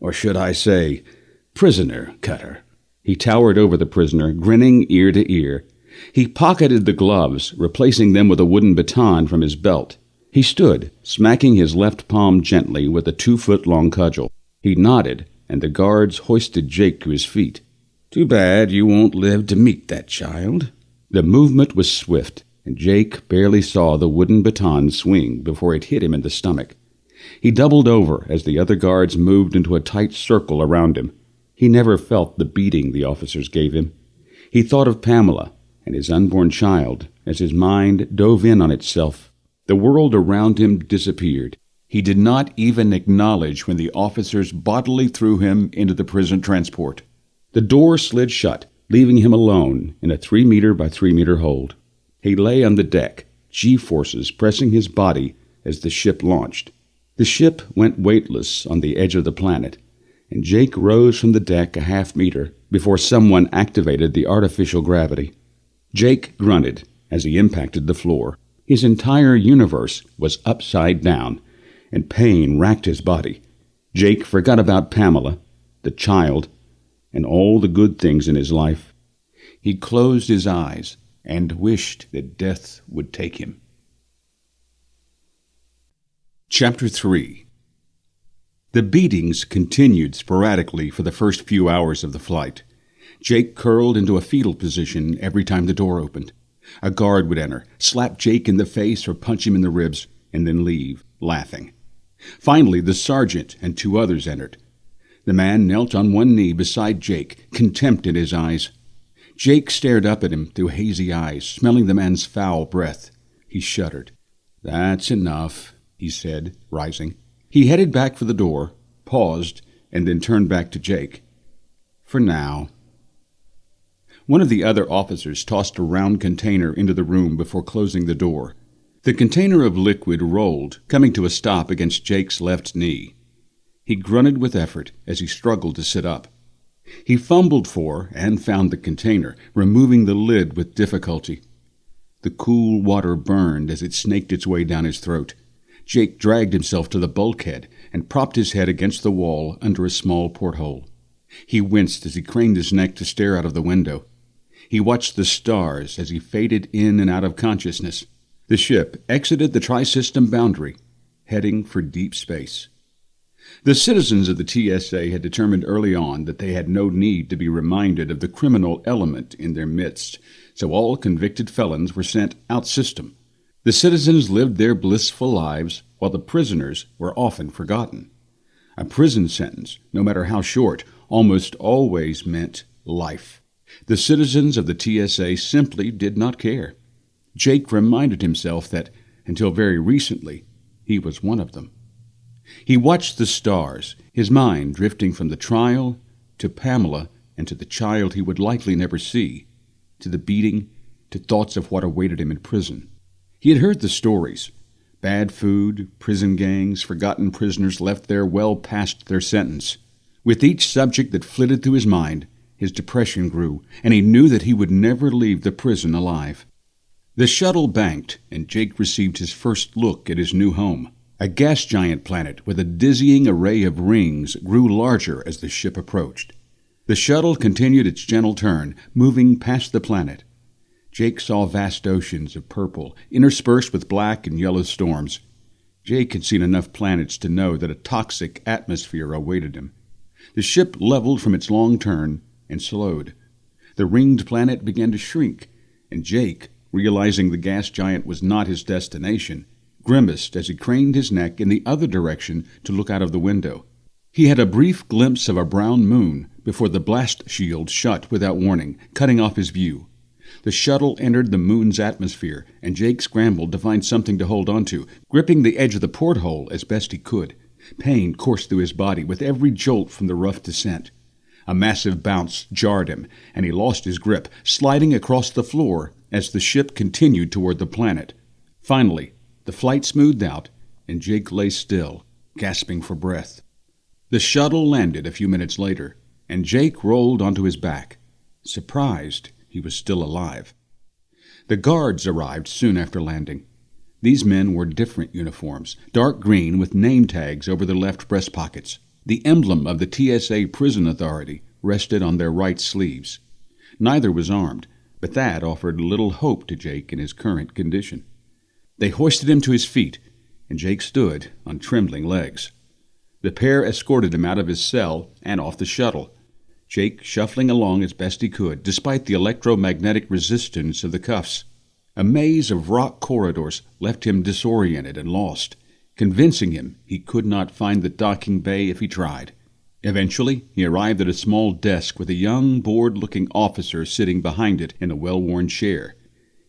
Or should I say, Prisoner Cutter." He towered over the prisoner, grinning ear to ear. He pocketed the gloves, replacing them with a wooden baton from his belt. He stood, smacking his left palm gently with a 2-foot-long cudgel. He nodded, and the guards hoisted Jake to his feet. "Too bad you won't live to meet that child." The movement was swift, and Jake barely saw the wooden baton swing before it hit him in the stomach. He doubled over as the other guards moved into a tight circle around him. He never felt the beating the officers gave him. He thought of Pamela and his unborn child as his mind dove in on itself. The world around him disappeared. He did not even acknowledge when the officers bodily threw him into the prison transport. The door slid shut, leaving him alone in a 3-meter by 3-meter hold. He lay on the deck, G-forces pressing his body as the ship launched. The ship went weightless on the edge of the planet, and Jake rose from the deck a half-meter before someone activated the artificial gravity. Jake grunted as he impacted the floor. His entire universe was upside down, and pain racked his body. Jake forgot about Pamela, the child, and all the good things in his life. He closed his eyes and wished that death would take him. Chapter 3. The beatings continued sporadically for the first few hours of the flight. Jake curled into a fetal position every time the door opened. A guard would enter, slap Jake in the face or punch him in the ribs, and then leave, laughing. Finally, the sergeant and 2 others entered. The man knelt on one knee beside Jake, contempt in his eyes. Jake stared up at him through hazy eyes, smelling the man's foul breath. He shuddered. "That's enough," he said, rising. He headed back for the door, paused, and then turned back to Jake. "For now." One of the other officers tossed a round container into the room before closing the door. The container of liquid rolled, coming to a stop against Jake's left knee. He grunted with effort as he struggled to sit up. He fumbled for and found the container, removing the lid with difficulty. The cool water burned as it snaked its way down his throat. Jake dragged himself to the bulkhead and propped his head against the wall under a small porthole. He winced as he craned his neck to stare out of the window. He watched the stars as he faded in and out of consciousness. The ship exited the tri-system boundary, heading for deep space. The citizens of the TSA had determined early on that they had no need to be reminded of the criminal element in their midst, so all convicted felons were sent out-system. The citizens lived their blissful lives, while the prisoners were often forgotten. A prison sentence, no matter how short, almost always meant life. The citizens of the TSA simply did not care. Jake reminded himself that, until very recently, he was one of them. He watched the stars, his mind drifting from the trial to Pamela and to the child he would likely never see, to the beating, to thoughts of what awaited him in prison. He had heard the stories. Bad food, prison gangs, forgotten prisoners left there well past their sentence. With each subject that flitted through his mind, his depression grew, and he knew that he would never leave the prison alive. The shuttle banked, and Jake received his first look at his new home. A gas giant planet with a dizzying array of rings grew larger as the ship approached. The shuttle continued its gentle turn, moving past the planet. Jake saw vast oceans of purple, interspersed with black and yellow storms. Jake had seen enough planets to know that a toxic atmosphere awaited him. The ship leveled from its long turn and slowed. The ringed planet began to shrink, and Jake, realizing the gas giant was not his destination, grimaced as he craned his neck in the other direction to look out of the window. He had a brief glimpse of a brown moon before the blast shield shut without warning, cutting off his view. The shuttle entered the moon's atmosphere, and Jake scrambled to find something to hold onto, gripping the edge of the porthole as best he could. Pain coursed through his body with every jolt from the rough descent. A massive bounce jarred him, and he lost his grip, sliding across the floor as the ship continued toward the planet. Finally, the flight smoothed out, and Jake lay still, gasping for breath. The shuttle landed a few minutes later, and Jake rolled onto his back, surprised he was still alive. The guards arrived soon after landing. These men wore different uniforms, dark green with name tags over their left breast pockets. The emblem of the TSA Prison Authority rested on their right sleeves. Neither was armed, but that offered little hope to Jake in his current condition. They hoisted him to his feet, and Jake stood on trembling legs. The pair escorted him out of his cell and off the shuttle, Jake shuffling along as best he could, despite the electromagnetic resistance of the cuffs. A maze of rock corridors left him disoriented and lost, convincing him he could not find the docking bay if he tried. Eventually, he arrived at a small desk with a young, bored-looking officer sitting behind it in a well-worn chair.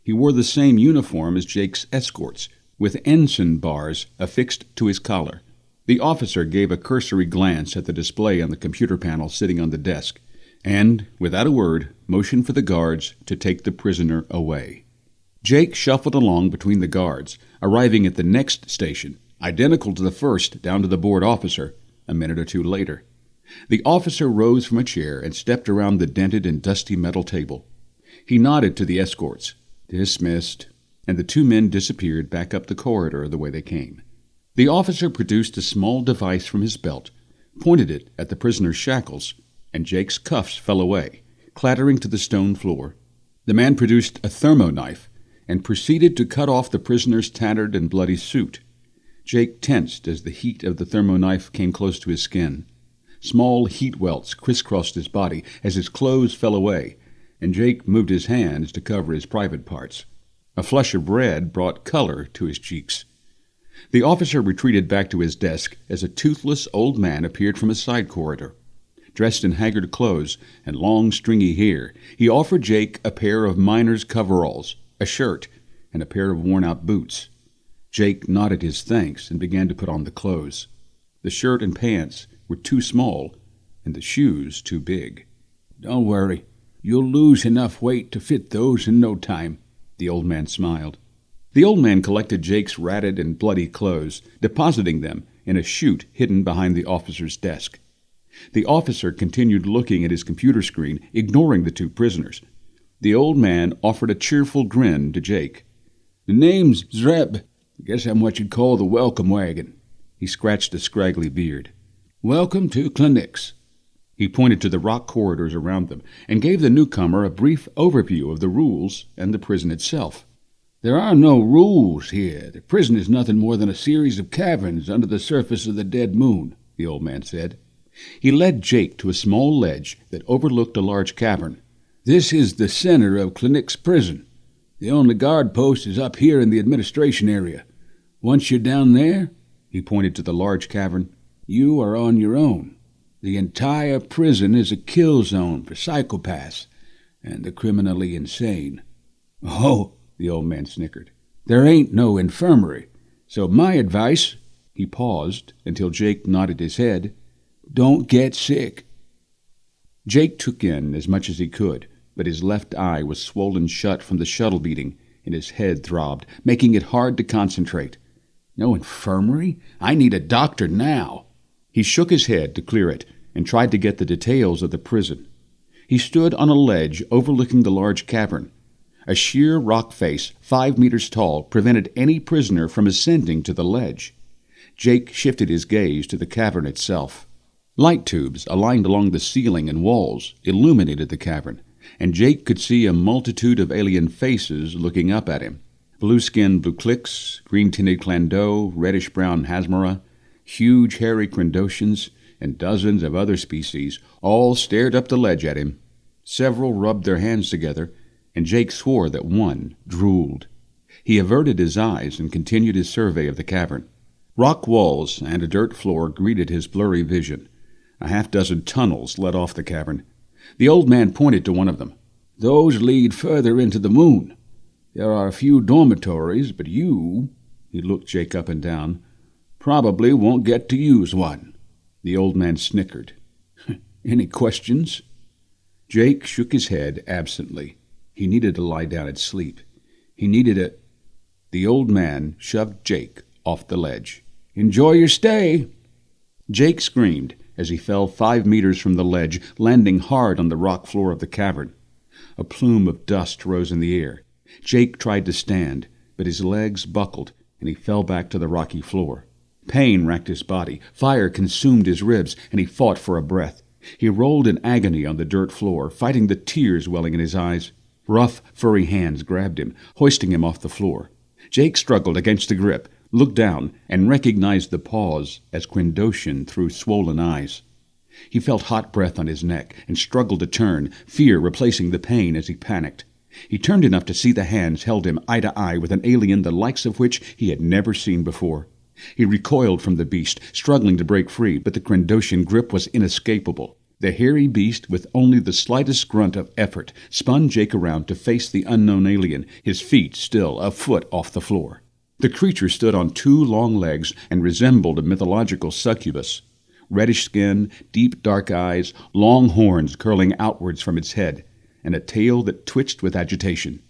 He wore the same uniform as Jake's escorts, with ensign bars affixed to his collar. The officer gave a cursory glance at the display on the computer panel sitting on the desk, and, without a word, motioned for the guards to take the prisoner away. Jake shuffled along between the guards, arriving at the next station, identical to the first down to the board officer, a minute or two later. The officer rose from a chair and stepped around the dented and dusty metal table. He nodded to the escorts, dismissed, and the two men disappeared back up the corridor the way they came. The officer produced a small device from his belt, pointed it at the prisoner's shackles, and Jake's cuffs fell away, clattering to the stone floor. The man produced a thermo-knife and proceeded to cut off the prisoner's tattered and bloody suit. Jake tensed as the heat of the thermo-knife came close to his skin. Small heat welts crisscrossed his body as his clothes fell away, and Jake moved his hands to cover his private parts. A flush of red brought color to his cheeks. The officer retreated back to his desk as a toothless old man appeared from a side corridor. Dressed in haggard clothes and long, stringy hair, he offered Jake a pair of miner's coveralls, a shirt, and a pair of worn-out boots. Jake nodded his thanks and began to put on the clothes. The shirt and pants were too small, and the shoes too big. "Don't worry. You'll lose enough weight to fit those in no time," the old man smiled. The old man collected Jake's ratted and bloody clothes, depositing them in a chute hidden behind the officer's desk. The officer continued looking at his computer screen, ignoring the two prisoners. The old man offered a cheerful grin to Jake. "The name's Zreb. Guess I'm what you'd call the welcome wagon." He scratched a scraggly beard. "Welcome to Cla'nix." He pointed to the rock corridors around them and gave the newcomer a brief overview of the rules and the prison itself. "There are no rules here. The prison is nothing more than a series of caverns under the surface of the dead moon," the old man said. He led Jake to a small ledge that overlooked a large cavern. "This is the center of Cla'nix Prison. The only guard post is up here in the administration area. Once you're down there," he pointed to the large cavern, "you are on your own. The entire prison is a kill zone for psychopaths and the criminally insane." "Oh," the old man snickered, "there ain't no infirmary. So my advice," he paused until Jake nodded his head, "don't get sick." Jake took in as much as he could, but his left eye was swollen shut from the shuttle beating, and his head throbbed, making it hard to concentrate. No infirmary? I need a doctor now. He shook his head to clear it and tried to get the details of the prison. He stood on a ledge overlooking the large cavern. A sheer rock face, 5 meters tall, prevented any prisoner from ascending to the ledge. Jake shifted his gaze to the cavern itself. Light tubes aligned along the ceiling and walls illuminated the cavern, and Jake could see a multitude of alien faces looking up at him. Blue-skinned Cla'nix, green-tinted Clando, reddish-brown Hasmara, huge hairy Crendotians, and dozens of other species all stared up the ledge at him. Several rubbed their hands together, and Jake swore that one drooled. He averted his eyes and continued his survey of the cavern. Rock walls and a dirt floor greeted his blurry vision. A half-dozen tunnels led off the cavern. The old man pointed to one of them. "Those lead further into the moon. There are a few dormitories, but you," he looked Jake up and down, "probably won't get to use one." The old man snickered. "Any questions?" Jake shook his head absently. He needed to lie down and sleep. The old man shoved Jake off the ledge. "Enjoy your stay." Jake screamed as he fell 5 meters from the ledge, landing hard on the rock floor of the cavern. A plume of dust rose in the air. Jake tried to stand, but his legs buckled, and he fell back to the rocky floor. Pain racked his body, fire consumed his ribs, and he fought for a breath. He rolled in agony on the dirt floor, fighting the tears welling in his eyes. Rough, furry hands grabbed him, hoisting him off the floor. Jake struggled against the grip, looked down, and recognized the paws as Crendotian through swollen eyes. He felt hot breath on his neck and struggled to turn, fear replacing the pain as he panicked. He turned enough to see the hands held him eye to eye with an alien the likes of which he had never seen before. He recoiled from the beast, struggling to break free, but the Crendotian grip was inescapable. The hairy beast, with only the slightest grunt of effort, spun Jake around to face the unknown alien, his feet still a foot off the floor. The creature stood on 2 long legs and resembled a mythological succubus. Reddish skin, deep dark eyes, long horns curling outwards from its head, and a tail that twitched with agitation.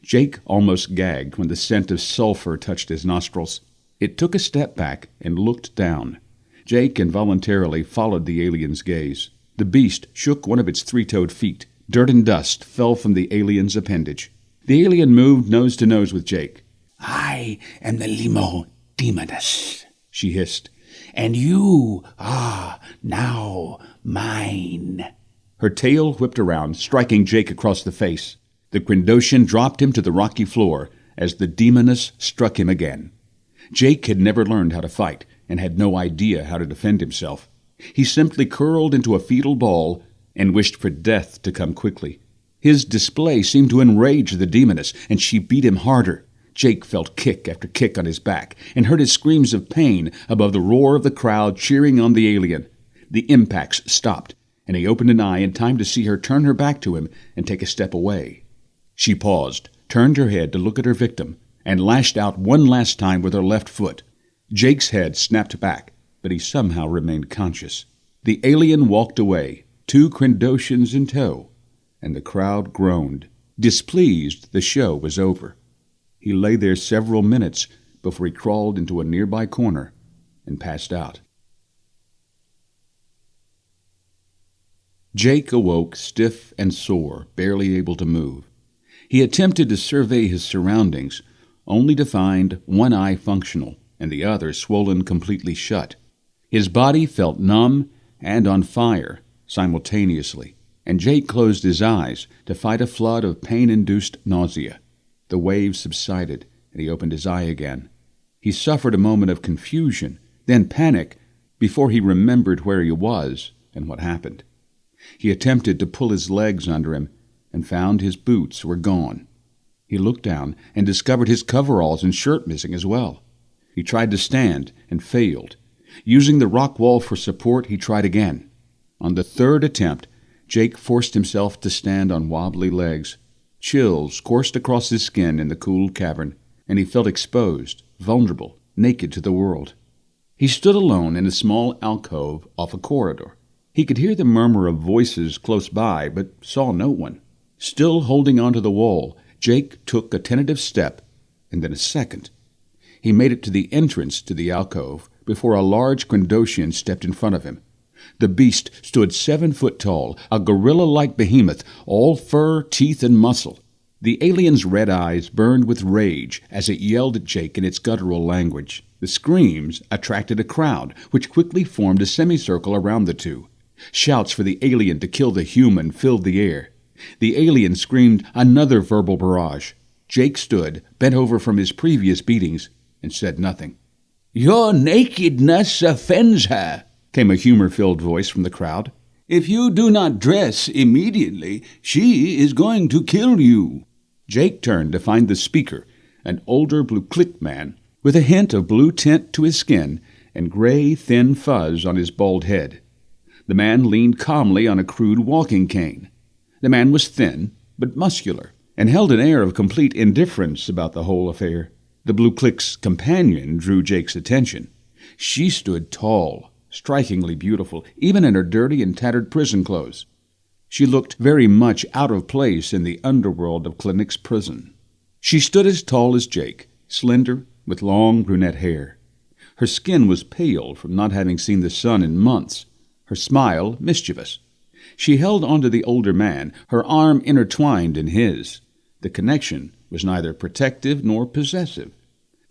Jake almost gagged when the scent of sulfur touched his nostrils. It took a step back and looked down. Jake involuntarily followed the alien's gaze. The beast shook one of its 3-toed feet. Dirt and dust fell from the alien's appendage. The alien moved nose to nose with Jake. "I am the Limo Demoness," she hissed, "and you are now mine." Her tail whipped around, striking Jake across the face. The Crendotian dropped him to the rocky floor as the Demoness struck him again. Jake had never learned how to fight and had no idea how to defend himself. He simply curled into a fetal ball and wished for death to come quickly. His display seemed to enrage the Demoness, and she beat him harder. Jake felt kick after kick on his back and heard his screams of pain above the roar of the crowd cheering on the alien. The impacts stopped, and he opened an eye in time to see her turn her back to him and take a step away. She paused, turned her head to look at her victim, and lashed out one last time with her left foot. Jake's head snapped back, but he somehow remained conscious. The alien walked away, 2 Crendotians in tow, and the crowd groaned. Displeased, the show was over. He lay there several minutes before he crawled into a nearby corner and passed out. Jake awoke stiff and sore, barely able to move. He attempted to survey his surroundings, only to find one eye functional and the other swollen completely shut. His body felt numb and on fire simultaneously, and Jake closed his eyes to fight a flood of pain-induced nausea. The waves subsided, and he opened his eye again. He suffered a moment of confusion, then panic, before he remembered where he was and what happened. He attempted to pull his legs under him and found his boots were gone. He looked down and discovered his coveralls and shirt missing as well. He tried to stand and failed. Using the rock wall for support, he tried again. On the 3rd attempt, Jake forced himself to stand on wobbly legs. Chills coursed across his skin in the cool cavern, and he felt exposed, vulnerable, naked to the world. He stood alone in a small alcove off a corridor. He could hear the murmur of voices close by, but saw no one. Still holding onto the wall, Jake took a tentative step, and then a second. He made it to the entrance to the alcove before a large Quindosian stepped in front of him. The beast stood 7 foot tall, a gorilla-like behemoth, all fur, teeth, and muscle. The alien's red eyes burned with rage as it yelled at Jake in its guttural language. The screams attracted a crowd, which quickly formed a semicircle around the two. Shouts for the alien to kill the human filled the air. The alien screamed another verbal barrage. Jake stood, bent over from his previous beatings, and said nothing. "Your nakedness offends her," came a humor-filled voice from the crowd. "If you do not dress immediately, she is going to kill you." Jake turned to find the speaker, an older blue-clicked man, with a hint of blue tint to his skin and gray, thin fuzz on his bald head. The man leaned calmly on a crude walking cane. The man was thin, but muscular, and held an air of complete indifference about the whole affair. The blue-click's companion drew Jake's attention. She stood tall, strikingly beautiful, even in her dirty and tattered prison clothes. She looked very much out of place in the underworld of Cla'nix Prison. She stood as tall as Jake, slender, with long brunette hair. Her skin was pale from not having seen the sun in months, her smile mischievous. She held onto the older man, her arm intertwined in his. The connection was neither protective nor possessive.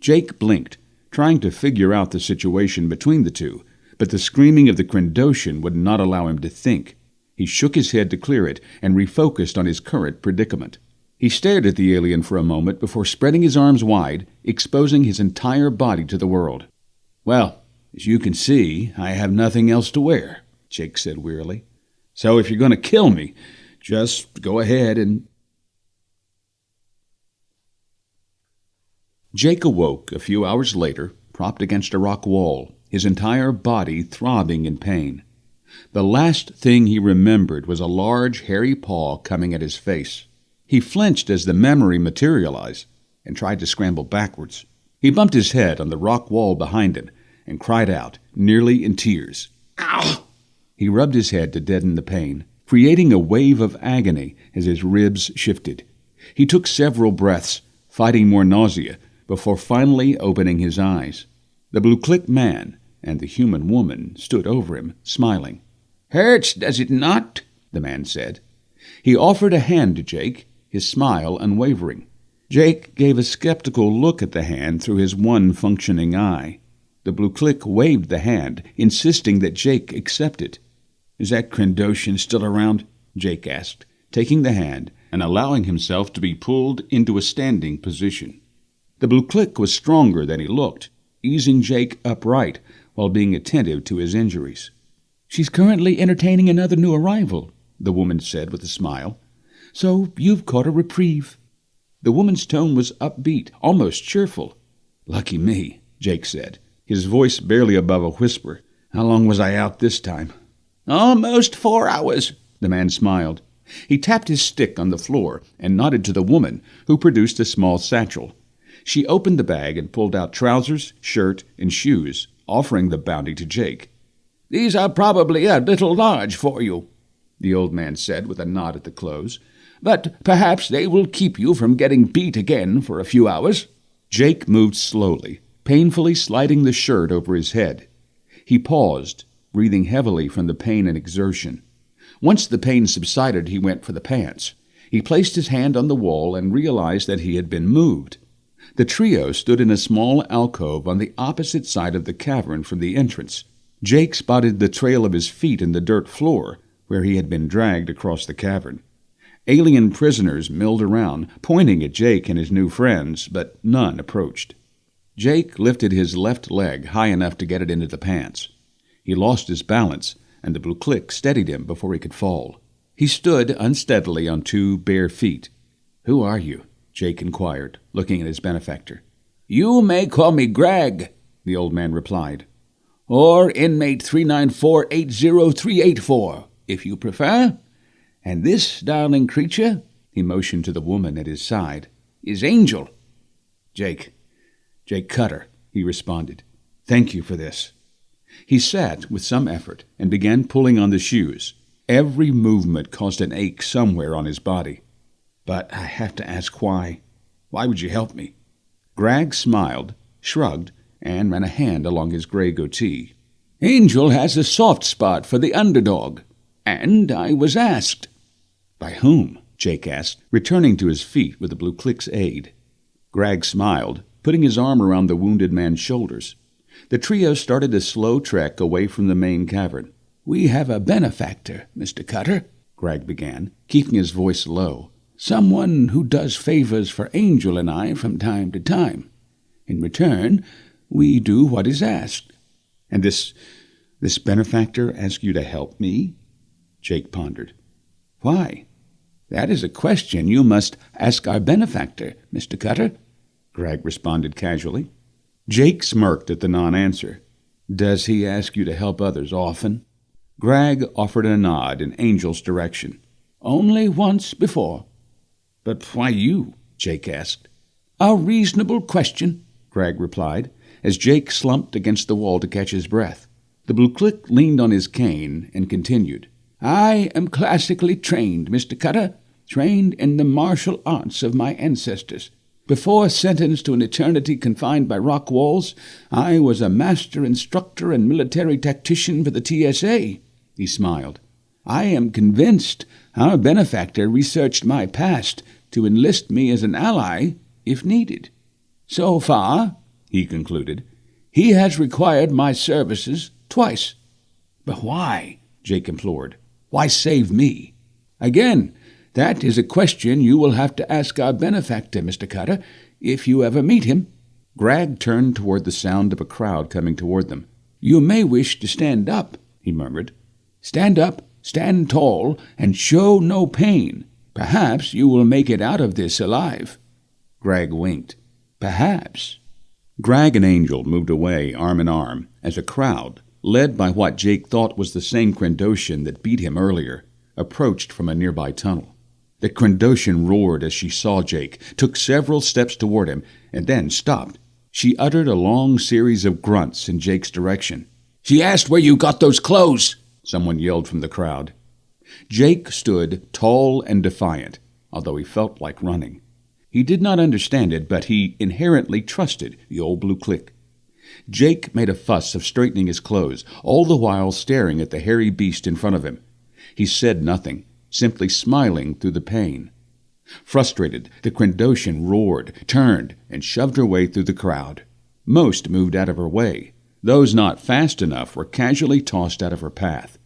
Jake blinked, trying to figure out the situation between the two, but the screaming of the Quindosian would not allow him to think. He shook his head to clear it and refocused on his current predicament. He stared at the alien for a moment before spreading his arms wide, exposing his entire body to the world. "Well, as you can see, I have nothing else to wear," Jake said wearily. "So if you're going to kill me, just go ahead and—" Jake awoke a few hours later, propped against a rock wall, his entire body throbbing in pain. The last thing he remembered was a large, hairy paw coming at his face. He flinched as the memory materialized and tried to scramble backwards. He bumped his head on the rock wall behind him and cried out, nearly in tears. "Ow!" He rubbed his head to deaden the pain, creating a wave of agony as his ribs shifted. He took several breaths, fighting more nausea, before finally opening his eyes. The blue-clicked man and the human woman stood over him, smiling. "Hurts, does it not?" the man said. He offered a hand to Jake, his smile unwavering. Jake gave a skeptical look at the hand through his one functioning eye. The blue-click waved the hand, insisting that Jake accept it. "Is that Quindosian still around?" Jake asked, taking the hand and allowing himself to be pulled into a standing position. The blue-click was stronger than he looked, easing Jake upright while being attentive to his injuries. "She's currently entertaining another new arrival," the woman said with a smile. "So you've caught a reprieve." The woman's tone was upbeat, almost cheerful. "Lucky me," Jake said, his voice barely above a whisper. "How long was I out this time?" "Almost 4 hours," the man smiled. He tapped his stick on the floor and nodded to the woman, who produced a small satchel. She opened the bag and pulled out trousers, shirt, and shoes, offering the bounty to Jake. "These are probably a little large for you," the old man said with a nod at the clothes, "but perhaps they will keep you from getting beat again for a few hours." Jake moved slowly, painfully sliding the shirt over his head. He paused, breathing heavily from the pain and exertion. Once the pain subsided, he went for the pants. He placed his hand on the wall and realized that he had been moved. The trio stood in a small alcove on the opposite side of the cavern from the entrance. Jake spotted the trail of his feet in the dirt floor, where he had been dragged across the cavern. Alien prisoners milled around, pointing at Jake and his new friends, but none approached. Jake lifted his left leg high enough to get it into the pants. He lost his balance, and the blue-click steadied him before he could fall. He stood unsteadily on 2 bare feet. "Who are you?" Jake inquired, looking at his benefactor. "You may call me Greg," the old man replied. "Or inmate 394-80384, if you prefer. And this darling creature," he motioned to the woman at his side, "is Angel." Jake Cutter," he responded. "Thank you for this." He sat with some effort and began pulling on the shoes. Every movement caused an ache somewhere on his body. But I have to ask why. Why would you help me? Greg smiled, shrugged, and ran a hand along his gray goatee. Angel has a soft spot for the underdog, and I was asked. By whom? Jake asked, returning to his feet with the Blue Click's aid. Greg smiled, putting his arm around the wounded man's shoulders. The trio started a slow trek away from the main cavern. We have a benefactor, Mr. Cutter, Greg began, keeping his voice low. Someone who does favors for Angel and I from time to time. In return, we do what is asked. And this benefactor asked you to help me? Jake pondered. Why? That is a question you must ask our benefactor, Mr. Cutter, Greg responded casually. Jake smirked at the non-answer. Does he ask you to help others often? Greg offered a nod in Angel's direction. Only once before. But why you? Jake asked. A reasonable question, Greg replied, as Jake slumped against the wall to catch his breath. The Blue Click leaned on his cane and continued. I am classically trained, Mr. Cutter, trained in the martial arts of my ancestors. Before sentenced to an eternity confined by rock walls, I was a master instructor and military tactician for the TSA. He smiled. I am convinced our benefactor researched my past to enlist me as an ally if needed. So far, he concluded, he has required my services twice. But why? Jake implored. Why save me? Again, that is a question you will have to ask our benefactor, Mr. Cutter, if you ever meet him. Greg turned toward the sound of a crowd coming toward them. You may wish to stand up, he murmured. Stand up, stand tall, and show no pain. Perhaps you will make it out of this alive. Greg winked. Perhaps. Greg and Angel moved away arm in arm as a crowd, led by what Jake thought was the same Crendosian that beat him earlier, approached from a nearby tunnel. The Crendosian roared as she saw Jake, took several steps toward him, and then stopped. She uttered a long series of grunts in Jake's direction. She asked where you got those clothes, someone yelled from the crowd. Jake stood tall and defiant, although he felt like running. He did not understand it, but he inherently trusted the old Blue Click. Jake made a fuss of straightening his clothes, all the while staring at the hairy beast in front of him. He said nothing, simply smiling through the pain. Frustrated, the Crendosian roared, turned, and shoved her way through the crowd. Most moved out of her way. Those not fast enough were casually tossed out of her path.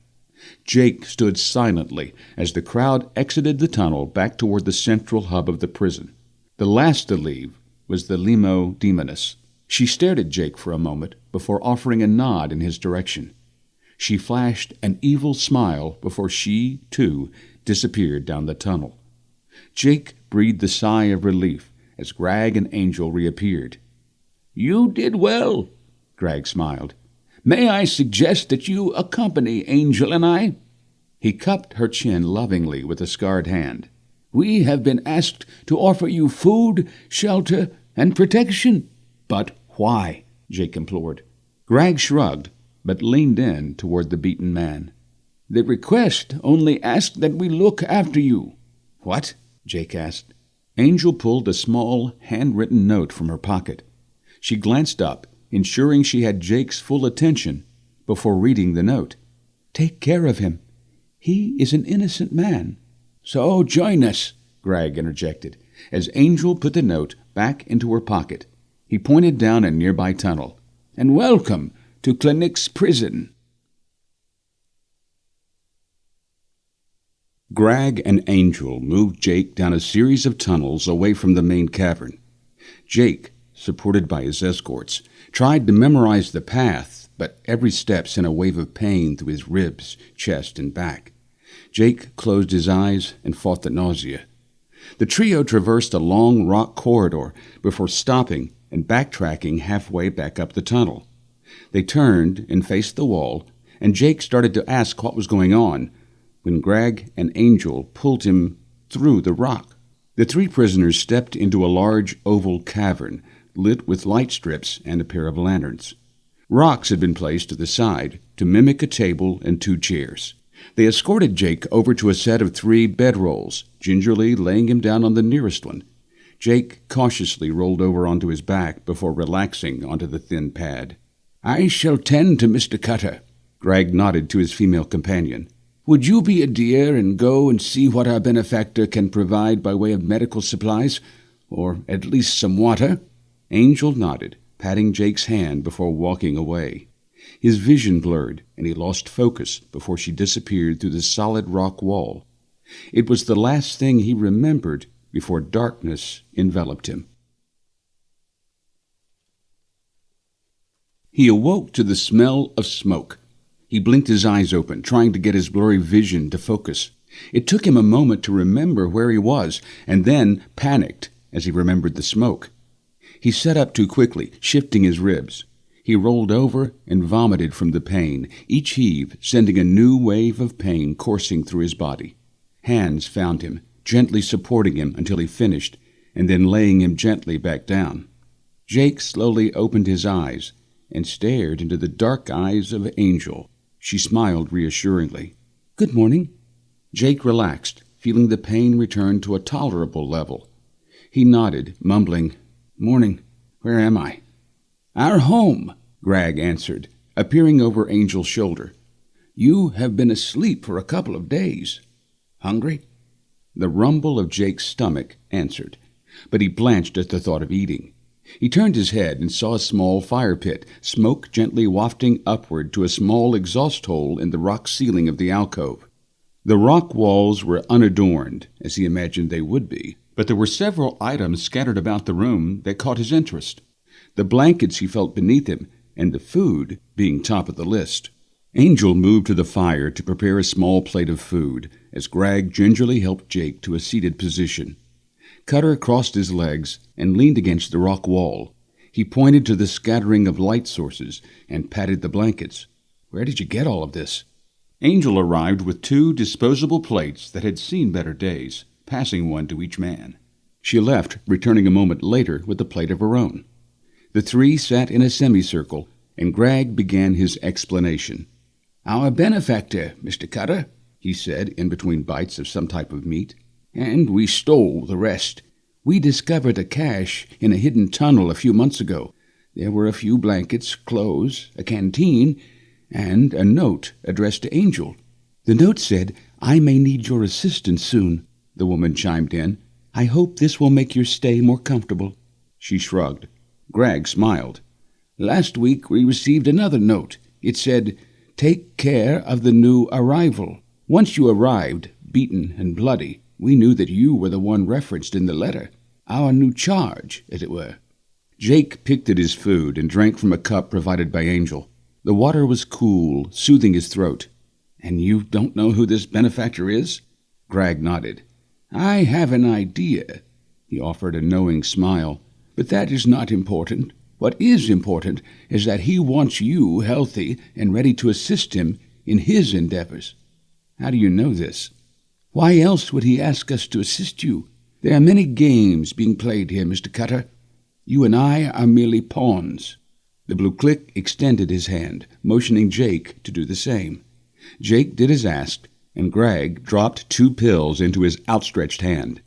Jake stood silently as the crowd exited the tunnel back toward the central hub of the prison. The last to leave was the Limo Demoness. She stared at Jake for a moment before offering a nod in his direction. She flashed an evil smile before she, too, disappeared down the tunnel. Jake breathed a sigh of relief as Greg and Angel reappeared. You did well, Greg smiled. May I suggest that you accompany Angel and I? He cupped her chin lovingly with a scarred hand. We have been asked to offer you food, shelter, and protection. But why? Jake implored. Greg shrugged, but leaned in toward the beaten man. The request only asked that we look after you. What? Jake asked. Angel pulled a small, handwritten note from her pocket. She glanced up, ensuring she had Jake's full attention, before reading the note. Take care of him. He is an innocent man. So join us, Greg interjected, as Angel put the note back into her pocket. He pointed down a nearby tunnel. And welcome to Cla'nix Prison. Greg and Angel moved Jake down a series of tunnels away from the main cavern. Jake, supported by his escorts, tried to memorize the path, but every step sent a wave of pain through his ribs, chest, and back. Jake closed his eyes and fought the nausea. The trio traversed a long rock corridor before stopping and backtracking halfway back up the tunnel. They turned and faced the wall, and Jake started to ask what was going on, when Greg and Angel pulled him through the rock. The three prisoners stepped into a large oval cavern, lit with light strips and a pair of lanterns. Rocks had been placed to the side to mimic a table and two chairs. They escorted Jake over to a set of 3 bedrolls, gingerly laying him down on the nearest one. Jake cautiously rolled over onto his back before relaxing onto the thin pad. "I shall tend to Mr. Cutter." Greg nodded to his female companion. "Would you be a dear and go and see what our benefactor can provide by way of medical supplies, or at least some water?" Angel nodded, patting Jake's hand before walking away. His vision blurred, and he lost focus before she disappeared through the solid rock wall. It was the last thing he remembered before darkness enveloped him. He awoke to the smell of smoke. He blinked his eyes open, trying to get his blurry vision to focus. It took him a moment to remember where he was, and then panicked as he remembered the smoke. He sat up too quickly, shifting his ribs. He rolled over and vomited from the pain, each heave sending a new wave of pain coursing through his body. Hands found him, gently supporting him until he finished, and then laying him gently back down. Jake slowly opened his eyes and stared into the dark eyes of Angel. She smiled reassuringly. "Good morning." Jake relaxed, feeling the pain return to a tolerable level. He nodded, mumbling, "Morning. Where am I?" "Our home," Greg answered, appearing over Angel's shoulder. "You have been asleep for a couple of days. Hungry?" The rumble of Jake's stomach answered, but he blanched at the thought of eating. He turned his head and saw a small fire pit, smoke gently wafting upward to a small exhaust hole in the rock ceiling of the alcove. The rock walls were unadorned, as he imagined they would be, but there were several items scattered about the room that caught his interest. The blankets he felt beneath him, and the food being top of the list. Angel moved to the fire to prepare a small plate of food, as Greg gingerly helped Jake to a seated position. Cutter crossed his legs and leaned against the rock wall. He pointed to the scattering of light sources and patted the blankets. "Where did you get all of this?" Angel arrived with 2 disposable plates that had seen better days, passing one to each man. She left, returning a moment later with a plate of her own. The 3 sat in a semicircle, and Greg began his explanation. "Our benefactor, Mr. Cutter," he said in between bites of some type of meat. "And we stole the rest. We discovered a cache in a hidden tunnel a few months ago. There were a few blankets, clothes, a canteen, and a note addressed to Angel." "The note said, 'I may need your assistance soon,'" the woman chimed in. "I hope this will make your stay more comfortable." She shrugged. Greg smiled. "Last week we received another note. It said, 'Take care of the new arrival.' Once you arrived, beaten and bloody, we knew that you were the one referenced in the letter. Our new charge, as it were." Jake picked at his food and drank from a cup provided by Angel. The water was cool, soothing his throat. "And you don't know who this benefactor is?" Greg nodded. "I have an idea." He offered a knowing smile. "But that is not important. What is important is that he wants you healthy and ready to assist him in his endeavors." "How do you know this?" "Why else would he ask us to assist you? There are many games being played here, Mr. Cutter. You and I are merely pawns." The blue click extended his hand, motioning Jake to do the same. Jake did as asked, and Greg dropped 2 pills into his outstretched hand.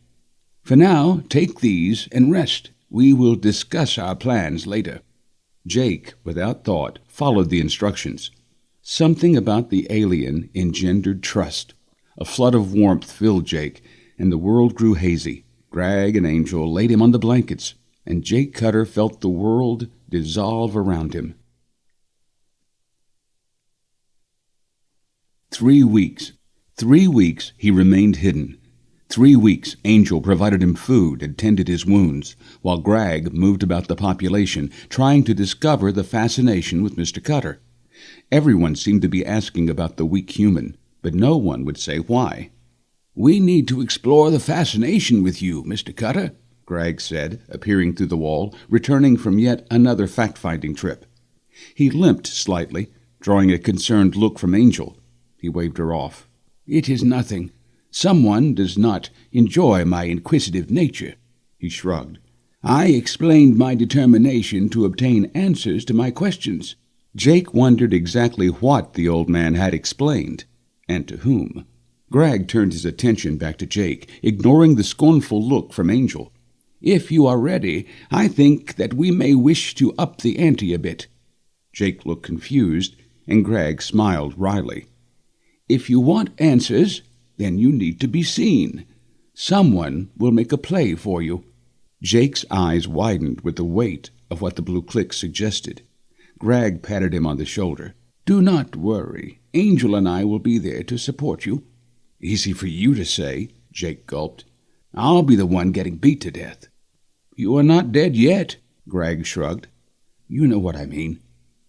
"For now, take these and rest. We will discuss our plans later." Jake, without thought, followed the instructions. Something about the alien engendered trust. A flood of warmth filled Jake, and the world grew hazy. Greg and Angel laid him on the blankets, and Jake Cutter felt the world dissolve around him. 3 weeks. 3 weeks he remained hidden. 3 weeks Angel provided him food and tended his wounds, while Greg moved about the population, trying to discover the fascination with Mr. Cutter. Everyone seemed to be asking about the weak human, but no one would say why. "We need to explore the fascination with you, Mr. Cutter," Greg said, appearing through the wall, returning from yet another fact-finding trip. He limped slightly, drawing a concerned look from Angel. He waved her off. "It is nothing. Someone does not enjoy my inquisitive nature." He shrugged. "I explained my determination to obtain answers to my questions." Jake wondered exactly what the old man had explained. and to whom? Greg turned his attention back to Jake, ignoring the scornful look from Angel. If you are ready, I think that we may wish to up the ante a bit. Jake looked confused, and Greg smiled wryly. If you want answers, then you need to be seen. Someone will make a play for you. Jake's eyes widened with the weight of what the blue click suggested. Greg patted him on the shoulder. Do not worry. Angel and I will be there to support you. Easy for you to say, Jake gulped. I'll be the one getting beat to death. You are not dead yet, Greg shrugged. You know what I mean,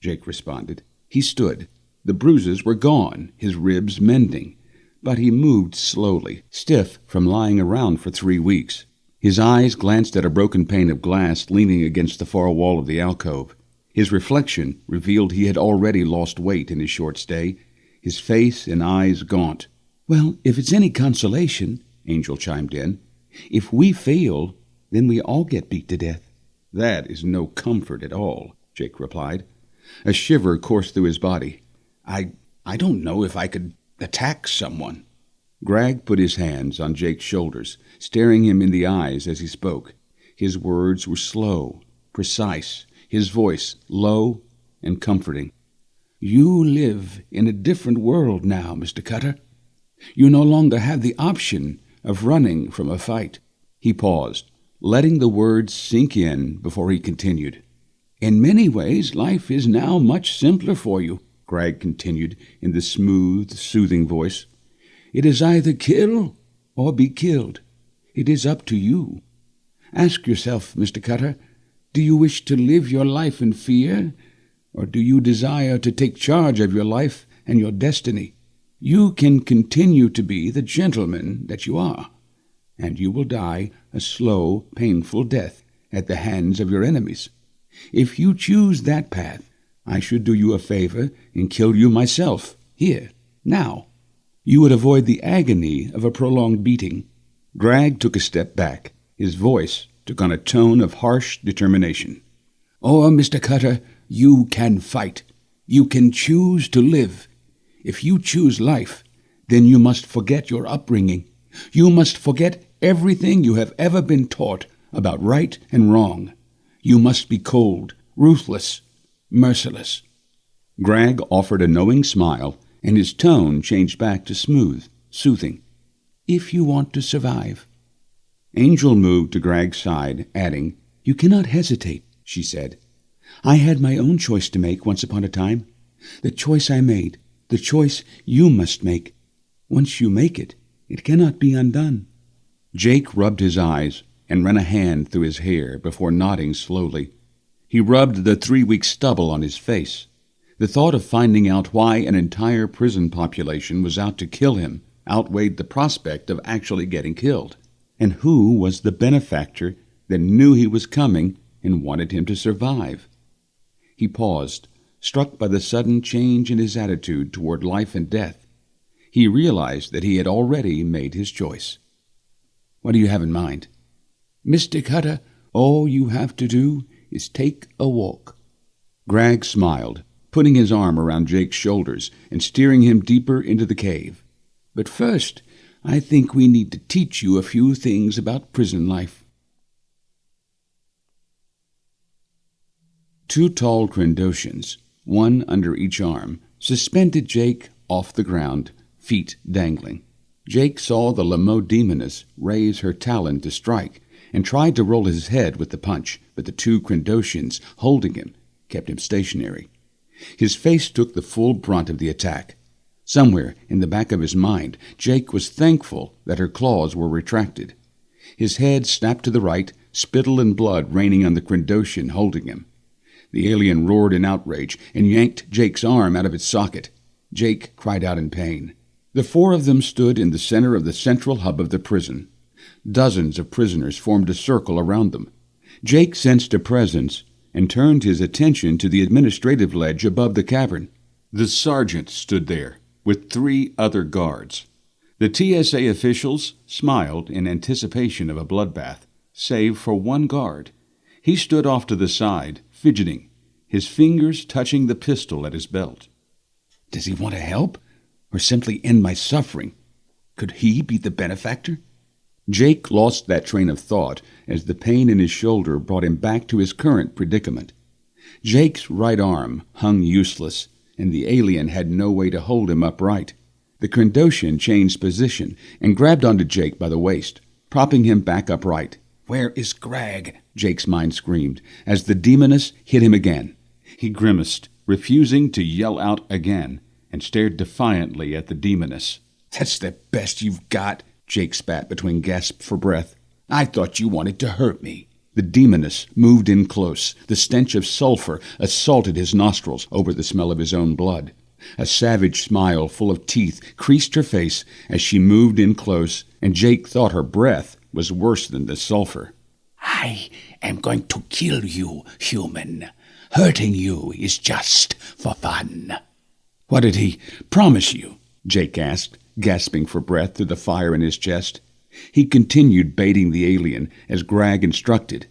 Jake responded. He stood. The bruises were gone, his ribs mending, but he moved slowly, stiff from lying around for 3 weeks. His eyes glanced at a broken pane of glass leaning against the far wall of the alcove. His reflection revealed he had already lost weight in his short stay, his face and eyes gaunt. Well, if it's any consolation, Angel chimed in, if we fail, then we all get beat to death. That is no comfort at all, Jake replied. A shiver coursed through his body. I don't know if I could attack someone. Greg put his hands on Jake's shoulders, staring him in the eyes as he spoke. His words were slow, precise, his voice low and comforting. You live in a different world now, Mr. Cutter. You no longer have the option of running from a fight. He paused, letting the words sink in before he continued. In many ways, life is now much simpler for you, Greg continued in the smooth, soothing voice. It is either kill or be killed. It is up to you. Ask yourself, Mr. Cutter, do you wish to live your life in fear, or do you desire to take charge of your life and your destiny? You can continue to be the gentleman that you are, and you will die a slow, painful death at the hands of your enemies. If you choose that path, I should do you a favor and kill you myself, here, now. You would avoid the agony of a prolonged beating. Greg took a step back. His voice took on a tone of harsh determination. Or, Mr. Cutter, you can fight. You can choose to live. If you choose life, then you must forget your upbringing. You must forget everything you have ever been taught about right and wrong. You must be cold, ruthless, merciless. Greg offered a knowing smile, and his tone changed back to smooth, soothing. If you want to survive. Angel moved to Greg's side, adding, You cannot hesitate, she said. I had my own choice to make once upon a time. The choice I made, the choice you must make. Once you make it, it cannot be undone. Jake rubbed his eyes and ran a hand through his hair before nodding slowly. He rubbed the 3-week stubble on his face. The thought of finding out why an entire prison population was out to kill him outweighed the prospect of actually getting killed. And who was the benefactor that knew he was coming and wanted him to survive? He paused, struck by the sudden change in his attitude toward life and death. He realized that he had already made his choice. What do you have in mind? Mr. Cutter, all you have to do is take a walk. Greg smiled, putting his arm around Jake's shoulders and steering him deeper into the cave. But first, I think we need to teach you a few things about prison life. 2 tall Crendotians, one under each arm, suspended Jake off the ground, feet dangling. Jake saw the Lamo demoness raise her talon to strike and tried to roll his head with the punch, but the 2 Crendotians holding him kept him stationary. His face took the full brunt of the attack. Somewhere in the back of his mind, Jake was thankful that her claws were retracted. His head snapped to the right, spittle and blood raining on the Crendotian holding him. The alien roared in outrage and yanked Jake's arm out of its socket. Jake cried out in pain. The 4 of them stood in the center of the central hub of the prison. Dozens of prisoners formed a circle around them. Jake sensed a presence and turned his attention to the administrative ledge above the cavern. The sergeant stood there, with 3 other guards. The TSA officials smiled in anticipation of a bloodbath, save for 1 guard. He stood off to the side, fidgeting, his fingers touching the pistol at his belt. Does he want to help, or simply end my suffering. Could he be the benefactor? Jake lost that train of thought as the pain in his shoulder brought him back to his current predicament. Jake's right arm hung useless, and the alien had no way to hold him upright. The Krendoshan changed position and grabbed onto Jake by the waist, propping him back upright. "Where is Greg?" Jake's mind screamed as the demoness hit him again. He grimaced, refusing to yell out again, and stared defiantly at the demoness. "That's the best you've got," Jake spat between gasps for breath. "I thought you wanted to hurt me." The demoness moved in close. The stench of sulfur assaulted his nostrils over the smell of his own blood. A savage smile full of teeth creased her face as she moved in close, and Jake thought her breath was worse than the sulfur. "I am going to kill you, human. Hurting you is just for fun." "What did he promise you?" Jake asked, gasping for breath through the fire in his chest. He continued baiting the alien as Greg instructed.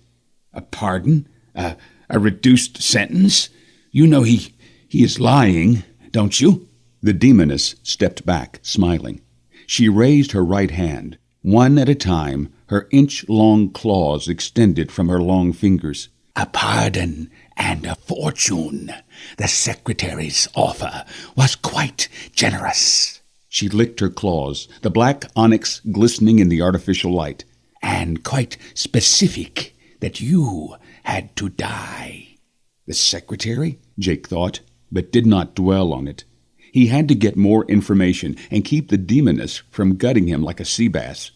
"A pardon? A reduced sentence? You know he is lying, don't you?" The demoness stepped back, smiling. She raised her right hand. One at a time, her inch-long claws extended from her long fingers. "A pardon and a fortune. The secretary's offer was quite generous." She licked her claws, the black onyx glistening in the artificial light. "And quite specific that you had to die." The secretary? Jake thought, but did not dwell on it. He had to get more information and keep the demoness from gutting him like a sea bass.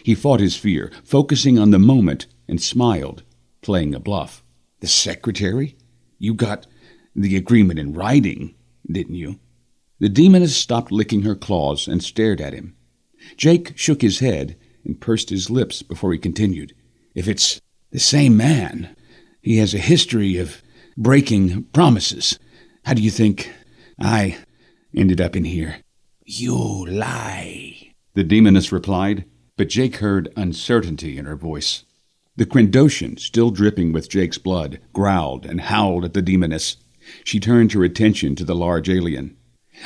He fought his fear, focusing on the moment, and smiled, playing a bluff. "The secretary? You got the agreement in writing, didn't you?" The demoness stopped licking her claws and stared at him. Jake shook his head and pursed his lips before he continued. "If it's the same man, he has a history of breaking promises. How do you think I ended up in here?" "You lie," the demoness replied, but Jake heard uncertainty in her voice. The Krendoshan, still dripping with Jake's blood, growled and howled at the demoness. She turned her attention to the large alien.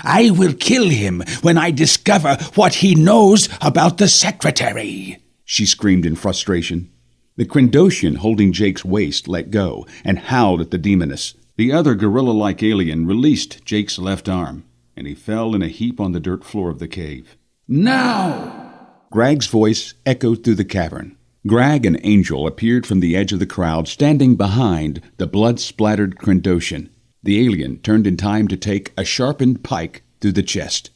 "I will kill him when I discover what he knows about the secretary," she screamed in frustration. The Krendoshan holding Jake's waist let go and howled at the demoness. The other gorilla-like alien released Jake's left arm, and he fell in a heap on the dirt floor of the cave. "Now!" Greg's voice echoed through the cavern. Greg and Angel appeared from the edge of the crowd, standing behind the blood-splattered Krendoshan. The alien turned in time to take a sharpened pike through the chest.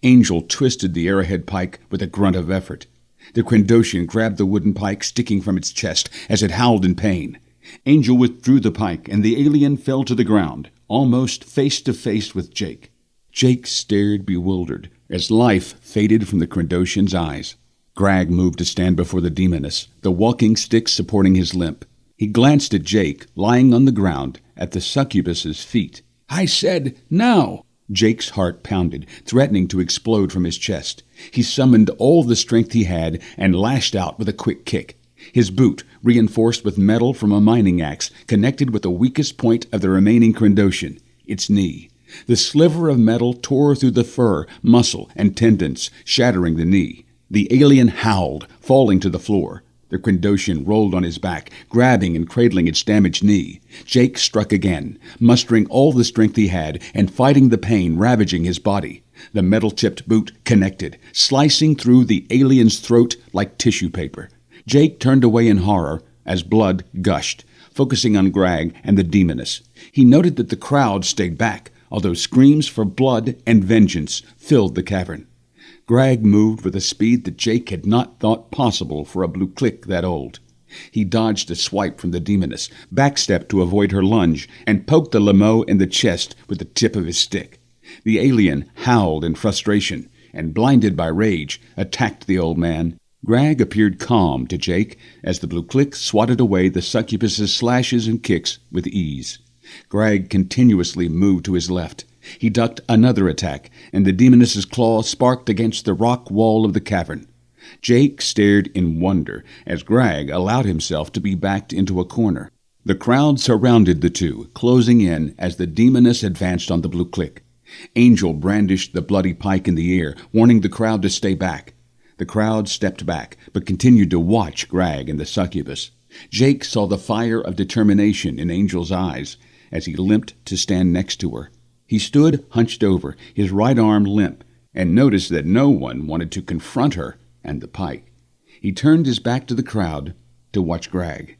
Angel twisted the arrowhead pike with a grunt of effort. The Krendoshan grabbed the wooden pike sticking from its chest as it howled in pain. Angel withdrew the pike, and the alien fell to the ground, almost face to face with Jake. Jake stared bewildered as life faded from the Krendoshan's eyes. Greg moved to stand before the demoness, the walking stick supporting his limp. He glanced at Jake, lying on the ground at the succubus's feet. "I said now!" Jake's heart pounded, threatening to explode from his chest. He summoned all the strength he had and lashed out with a quick kick. His boot, reinforced with metal from a mining axe, connected with the weakest point of the remaining Krendoshan, its knee. The sliver of metal tore through the fur, muscle, and tendons, shattering the knee. The alien howled, falling to the floor. The Krendoshan rolled on his back, grabbing and cradling its damaged knee. Jake struck again, mustering all the strength he had and fighting the pain ravaging his body. The metal-tipped boot connected, slicing through the alien's throat like tissue paper. Jake turned away in horror as blood gushed, focusing on Greg and the demoness. He noted that the crowd stayed back, although screams for blood and vengeance filled the cavern. Greg moved with a speed that Jake had not thought possible for a blue click that old. He dodged a swipe from the demoness, backstepped to avoid her lunge, and poked the lamo in the chest with the tip of his stick. The alien howled in frustration, and blinded by rage, attacked the old man. Greg appeared calm to Jake as the blue click swatted away the succubus's slashes and kicks with ease. Greg continuously moved to his left. He ducked another attack, and the demoness's claw sparked against the rock wall of the cavern. Jake stared in wonder as Greg allowed himself to be backed into a corner. The crowd surrounded the two, closing in as the demoness advanced on the blue click. Angel brandished the bloody pike in the air, warning the crowd to stay back. The crowd stepped back, but continued to watch Greg and the succubus. Jake saw the fire of determination in Angel's eyes as he limped to stand next to her. He stood hunched over, his right arm limp, and noticed that no one wanted to confront her and the pike. He turned his back to the crowd to watch Greg.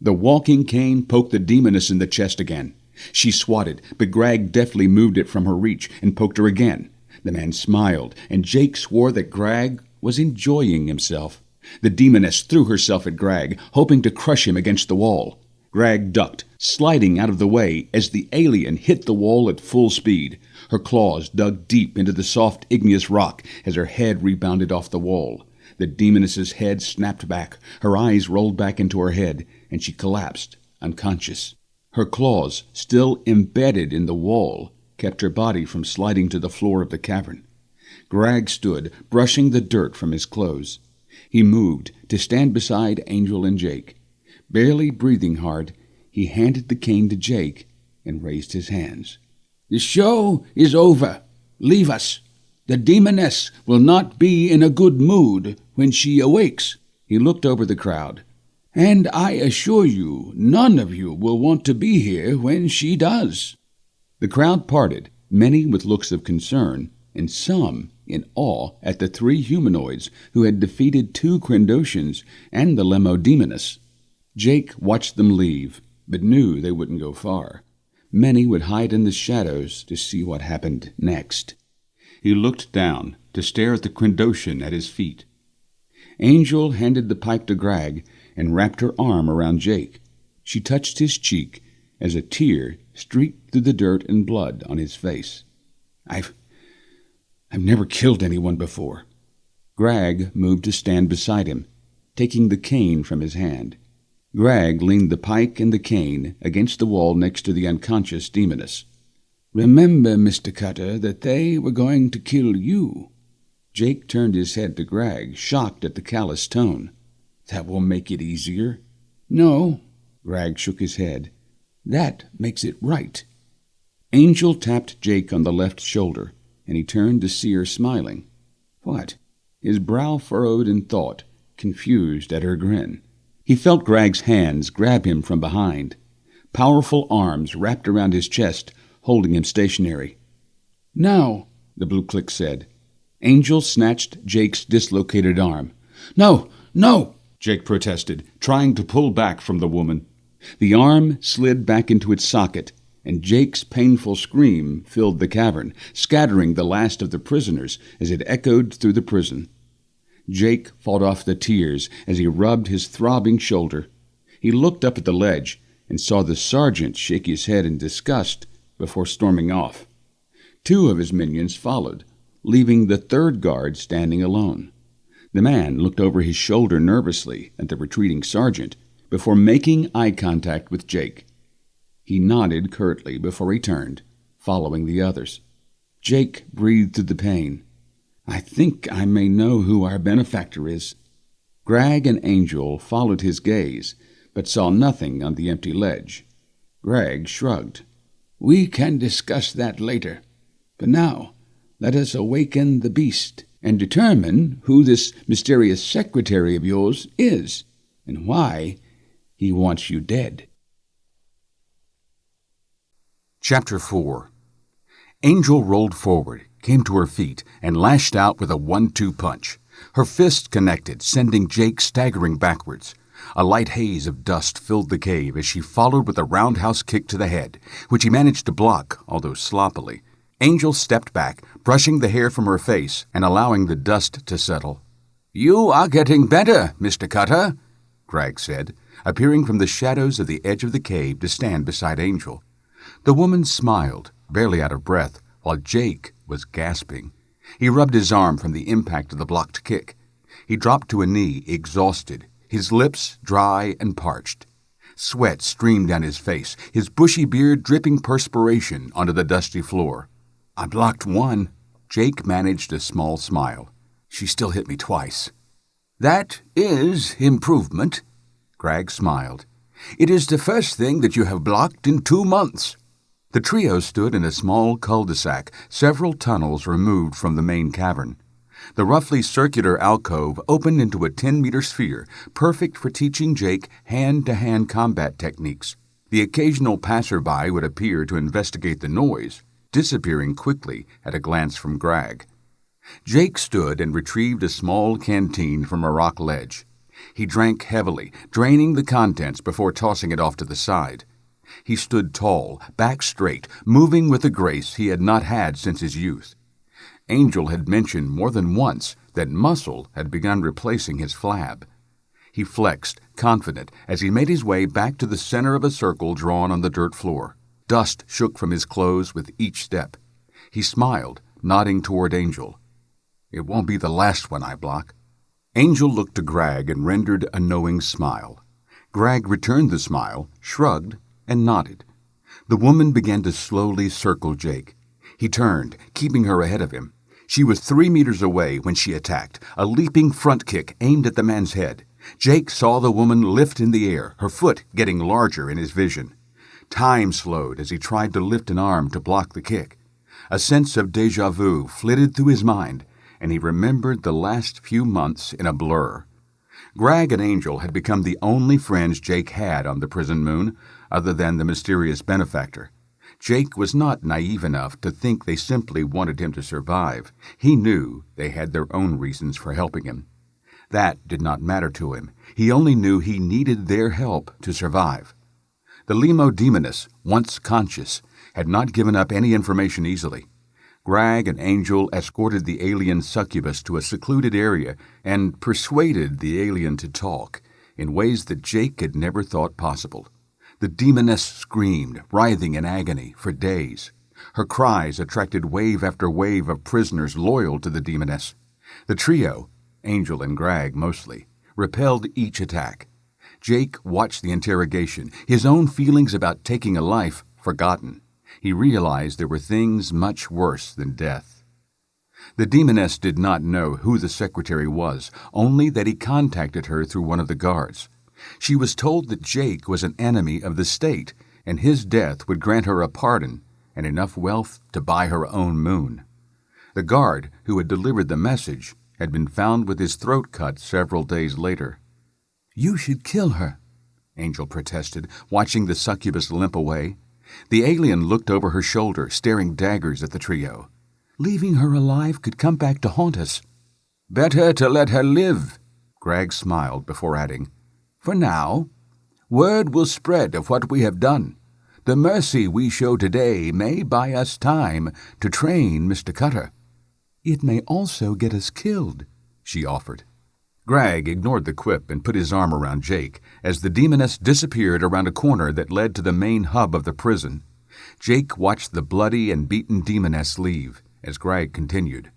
The walking cane poked the demoness in the chest again. She swatted, but Greg deftly moved it from her reach and poked her again. The man smiled, and Jake swore that Greg was enjoying himself. The demoness threw herself at Greg, hoping to crush him against the wall. Greg ducked, sliding out of the way as the alien hit the wall at full speed. Her claws dug deep into the soft igneous rock as her head rebounded off the wall. The demoness's head snapped back, her eyes rolled back into her head, and she collapsed, unconscious. Her claws, still embedded in the wall, kept her body from sliding to the floor of the cavern. Greg stood, brushing the dirt from his clothes. He moved to stand beside Angel and Jake. Barely breathing hard, he handed the cane to Jake and raised his hands. "The show is over. Leave us. The demoness will not be in a good mood when she awakes." He looked over the crowd. "And I assure you, none of you will want to be here when she does." The crowd parted, many with looks of concern, and some in awe at the 3 humanoids who had defeated 2 Crendotians and the Lemodemoness. Jake watched them leave, but knew they wouldn't go far. Many would hide in the shadows to see what happened next. He looked down to stare at the Crendotian at his feet. Angel handed the pipe to Greg and wrapped her arm around Jake. She touched his cheek as a tear streaked through the dirt and blood on his face. I've never killed anyone before." Greg moved to stand beside him, taking the cane from his hand. Greg leaned the pike and the cane against the wall next to the unconscious demoness. "Remember, Mr. Cutter, that they were going to kill you." Jake turned his head to Greg, shocked at the callous tone. "That will make it easier." "No," Greg shook his head. "That makes it right." Angel tapped Jake on the left shoulder, and he turned to see her smiling. "What?" His brow furrowed in thought, confused at her grin. He felt Greg's hands grab him from behind. Powerful arms wrapped around his chest, holding him stationary. "Now," the blue click said. Angel snatched Jake's dislocated arm. "No, no!" Jake protested, trying to pull back from the woman. The arm slid back into its socket, and Jake's painful scream filled the cavern, scattering the last of the prisoners as it echoed through the prison. Jake fought off the tears as he rubbed his throbbing shoulder. He looked up at the ledge and saw the sergeant shake his head in disgust before storming off. 2 of his minions followed, leaving the 3rd guard standing alone. The man looked over his shoulder nervously at the retreating sergeant before making eye contact with Jake. He nodded curtly before he turned, following the others. Jake breathed through the pain. "I think I may know who our benefactor is." Greg and Angel followed his gaze, but saw nothing on the empty ledge. Greg shrugged. "We can discuss that later. But now, let us awaken the beast and determine who this mysterious secretary of yours is, and why he wants you dead." Chapter 4. Angel rolled forward, came to her feet, and lashed out with a 1-2 punch. Her fists connected, sending Jake staggering backwards. A light haze of dust filled the cave as she followed with a roundhouse kick to the head, which he managed to block, although sloppily. Angel stepped back, brushing the hair from her face and allowing the dust to settle. "You are getting better, Mr. Cutter," Greg said, appearing from the shadows of the edge of the cave to stand beside Angel. The woman smiled, barely out of breath, while Jake was gasping. He rubbed his arm from the impact of the blocked kick. He dropped to a knee, exhausted, his lips dry and parched. Sweat streamed down his face, his bushy beard dripping perspiration onto the dusty floor. "I blocked one." Jake managed a small smile. "She still hit me twice." "That is improvement," Greg smiled. "It is the first thing that you have blocked in 2 months." The trio stood in a small cul-de-sac several tunnels removed from the main cavern. The roughly circular alcove opened into a 10-meter sphere, perfect for teaching Jake hand-to-hand combat techniques. The occasional passerby would appear to investigate the noise, disappearing quickly at a glance from Greg. Jake stood and retrieved a small canteen from a rock ledge. He drank heavily, draining the contents before tossing it off to the side. He stood tall, back straight, moving with a grace he had not had since his youth. Angel had mentioned more than once that muscle had begun replacing his flab. He flexed, confident, as he made his way back to the center of a circle drawn on the dirt floor. Dust shook from his clothes with each step. He smiled, nodding toward Angel. "It won't be the last one I block." Angel looked to Greg and rendered a knowing smile. Greg returned the smile, shrugged, and nodded. The woman began to slowly circle Jake. He turned, keeping her ahead of him. She was 3 meters away when she attacked, a leaping front kick aimed at the man's head. Jake saw the woman lift in the air, her foot getting larger in his vision. Time slowed as he tried to lift an arm to block the kick. A sense of déjà vu flitted through his mind, and he remembered the last few months in a blur. Greg and Angel had become the only friends Jake had on the prison moon, other than the mysterious benefactor. Jake was not naive enough to think they simply wanted him to survive. He knew they had their own reasons for helping him. That did not matter to him. He only knew he needed their help to survive. The Limo Demoness, once conscious, had not given up any information easily. Greg and Angel escorted the alien succubus to a secluded area and persuaded the alien to talk in ways that Jake had never thought possible. The demoness screamed, writhing in agony, for days. Her cries attracted wave after wave of prisoners loyal to the demoness. The trio, Angel and Greg mostly, repelled each attack. Jake watched the interrogation, his own feelings about taking a life forgotten. He realized there were things much worse than death. The demoness did not know who the secretary was, only that he contacted her through one of the guards. She was told that Jake was an enemy of the state, and his death would grant her a pardon and enough wealth to buy her own moon. The guard who had delivered the message had been found with his throat cut several days later. "You should kill her," Angel protested, watching the succubus limp away. The alien looked over her shoulder, staring daggers at the trio. "Leaving her alive could come back to haunt us." "Better to let her live," Greg smiled before adding. "For now, word will spread of what we have done. The mercy we show today may buy us time to train Mr. Cutter." "It may also get us killed," she offered. Greg ignored the quip and put his arm around Jake as the demoness disappeared around a corner that led to the main hub of the prison. Jake watched the bloody and beaten demoness leave as Greg continued.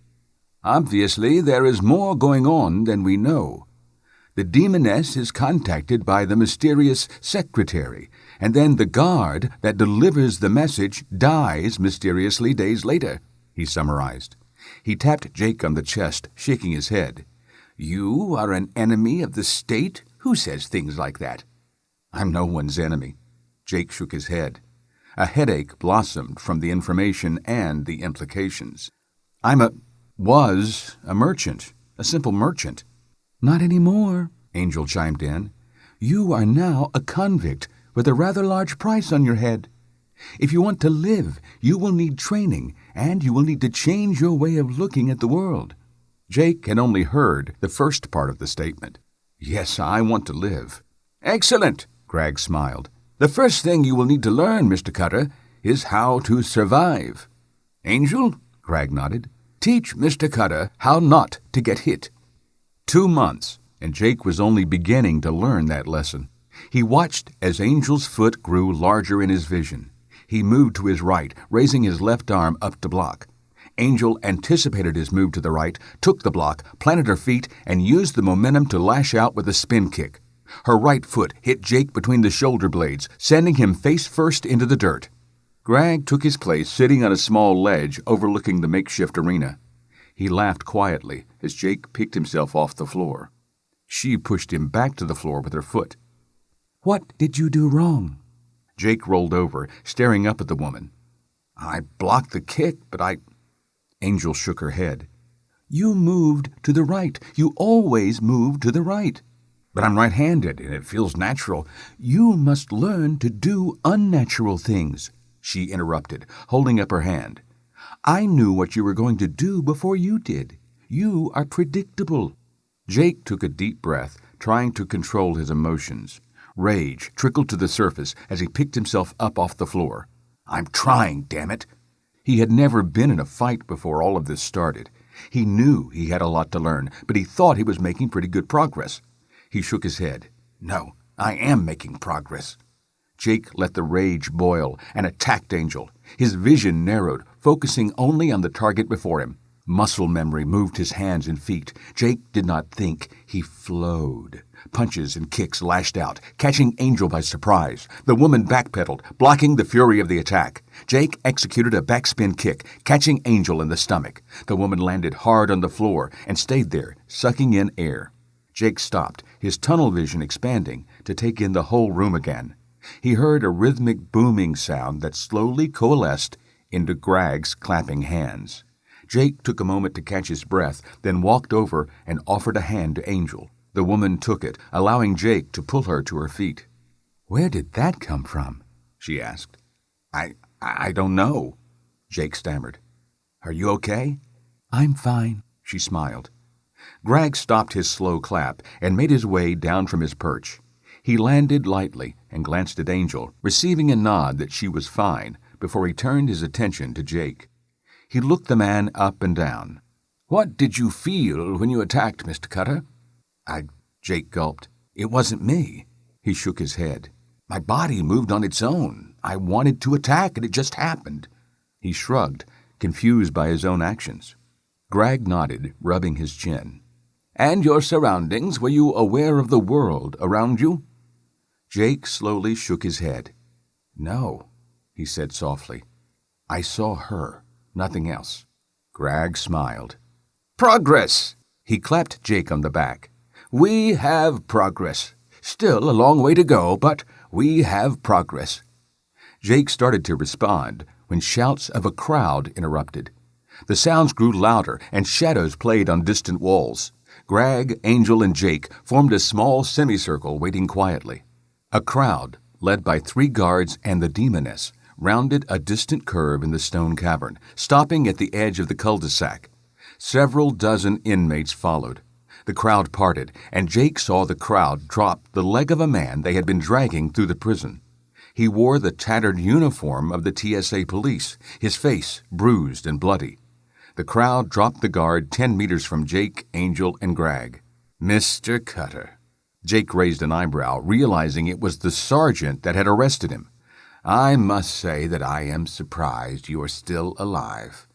"Obviously, there is more going on than we know. The demoness is contacted by the mysterious secretary, and then the guard that delivers the message dies mysteriously days later," he summarized. He tapped Jake on the chest, shaking his head. "You are an enemy of the state? Who says things like that?" "I'm no one's enemy." Jake shook his head. A headache blossomed from the information and the implications. Was a merchant, a simple merchant." "Not anymore," Angel chimed in. "You are now a convict with a rather large price on your head. If you want to live, you will need training, and you will need to change your way of looking at the world." Jake had only heard the first part of the statement. "Yes, I want to live." "Excellent," Greg smiled. "The first thing you will need to learn, Mr. Cutter, is how to survive." "Angel," Greg nodded, "teach Mr. Cutter how not to get hit." 2 months, and Jake was only beginning to learn that lesson. He watched as Angel's foot grew larger in his vision. He moved to his right, raising his left arm up to block. Angel anticipated his move to the right, took the block, planted her feet, and used the momentum to lash out with a spin kick. Her right foot hit Jake between the shoulder blades, sending him face first into the dirt. Greg took his place sitting on a small ledge overlooking the makeshift arena. He laughed quietly as Jake picked himself off the floor. She pushed him back to the floor with her foot. "What did you do wrong?" Jake rolled over, staring up at the woman. I blocked the kick, but I... Angel shook her head. You moved to the right. You always move to the right. But I'm right-handed, and it feels natural. You must learn to do unnatural things, she interrupted, holding up her hand. I knew what you were going to do before you did. You are predictable. Jake took a deep breath, trying to control his emotions. Rage trickled to the surface as he picked himself up off the floor. I'm trying, damn it. He had never been in a fight before all of this started. He knew he had a lot to learn, but he thought he was making pretty good progress. He shook his head. No, I am making progress. Jake let the rage boil and attacked Angel. His vision narrowed, focusing only on the target before him. Muscle memory moved his hands and feet. Jake did not think. He flowed. Punches and kicks lashed out, catching Angel by surprise. The woman backpedaled, blocking the fury of the attack. Jake executed a backspin kick, catching Angel in the stomach. The woman landed hard on the floor and stayed there, sucking in air. Jake stopped, his tunnel vision expanding, to take in the whole room again. He heard a rhythmic booming sound that slowly coalesced into Greg's clapping hands. Jake took a moment to catch his breath, then walked over and offered a hand to Angel. The woman took it, allowing Jake to pull her to her feet. Where did that come from? She asked. I don't know, Jake stammered. Are you okay? I'm fine, she smiled. Greg stopped his slow clap and made his way down from his perch. He landed lightly and glanced at Angel, receiving a nod that she was fine, before he turned his attention to Jake. He looked the man up and down. What did you feel when you attacked, Mr. Cutter? Jake gulped. It wasn't me. He shook his head. My body moved on its own. I wanted to attack, and it just happened. He shrugged, confused by his own actions. Greg nodded, rubbing his chin. And your surroundings? Were you aware of the world around you? Jake slowly shook his head. No, he said softly. I saw her, nothing else. Greg smiled. Progress! He clapped Jake on the back. We have progress. Still a long way to go, but we have progress. Jake started to respond when shouts of a crowd interrupted. The sounds grew louder and shadows played on distant walls. Greg, Angel, and Jake formed a small semicircle waiting quietly. A crowd, led by 3 guards and the demoness, rounded a distant curve in the stone cavern, stopping at the edge of the cul-de-sac. Several dozen inmates followed. The crowd parted, and Jake saw the crowd drop the leg of a man they had been dragging through the prison. He wore the tattered uniform of the TSA police, his face bruised and bloody. The crowd dropped the guard 10 meters from Jake, Angel, and Greg. Mr. Cutter. Jake raised an eyebrow, realizing it was the sergeant that had arrested him. I must say that I am surprised you are still alive.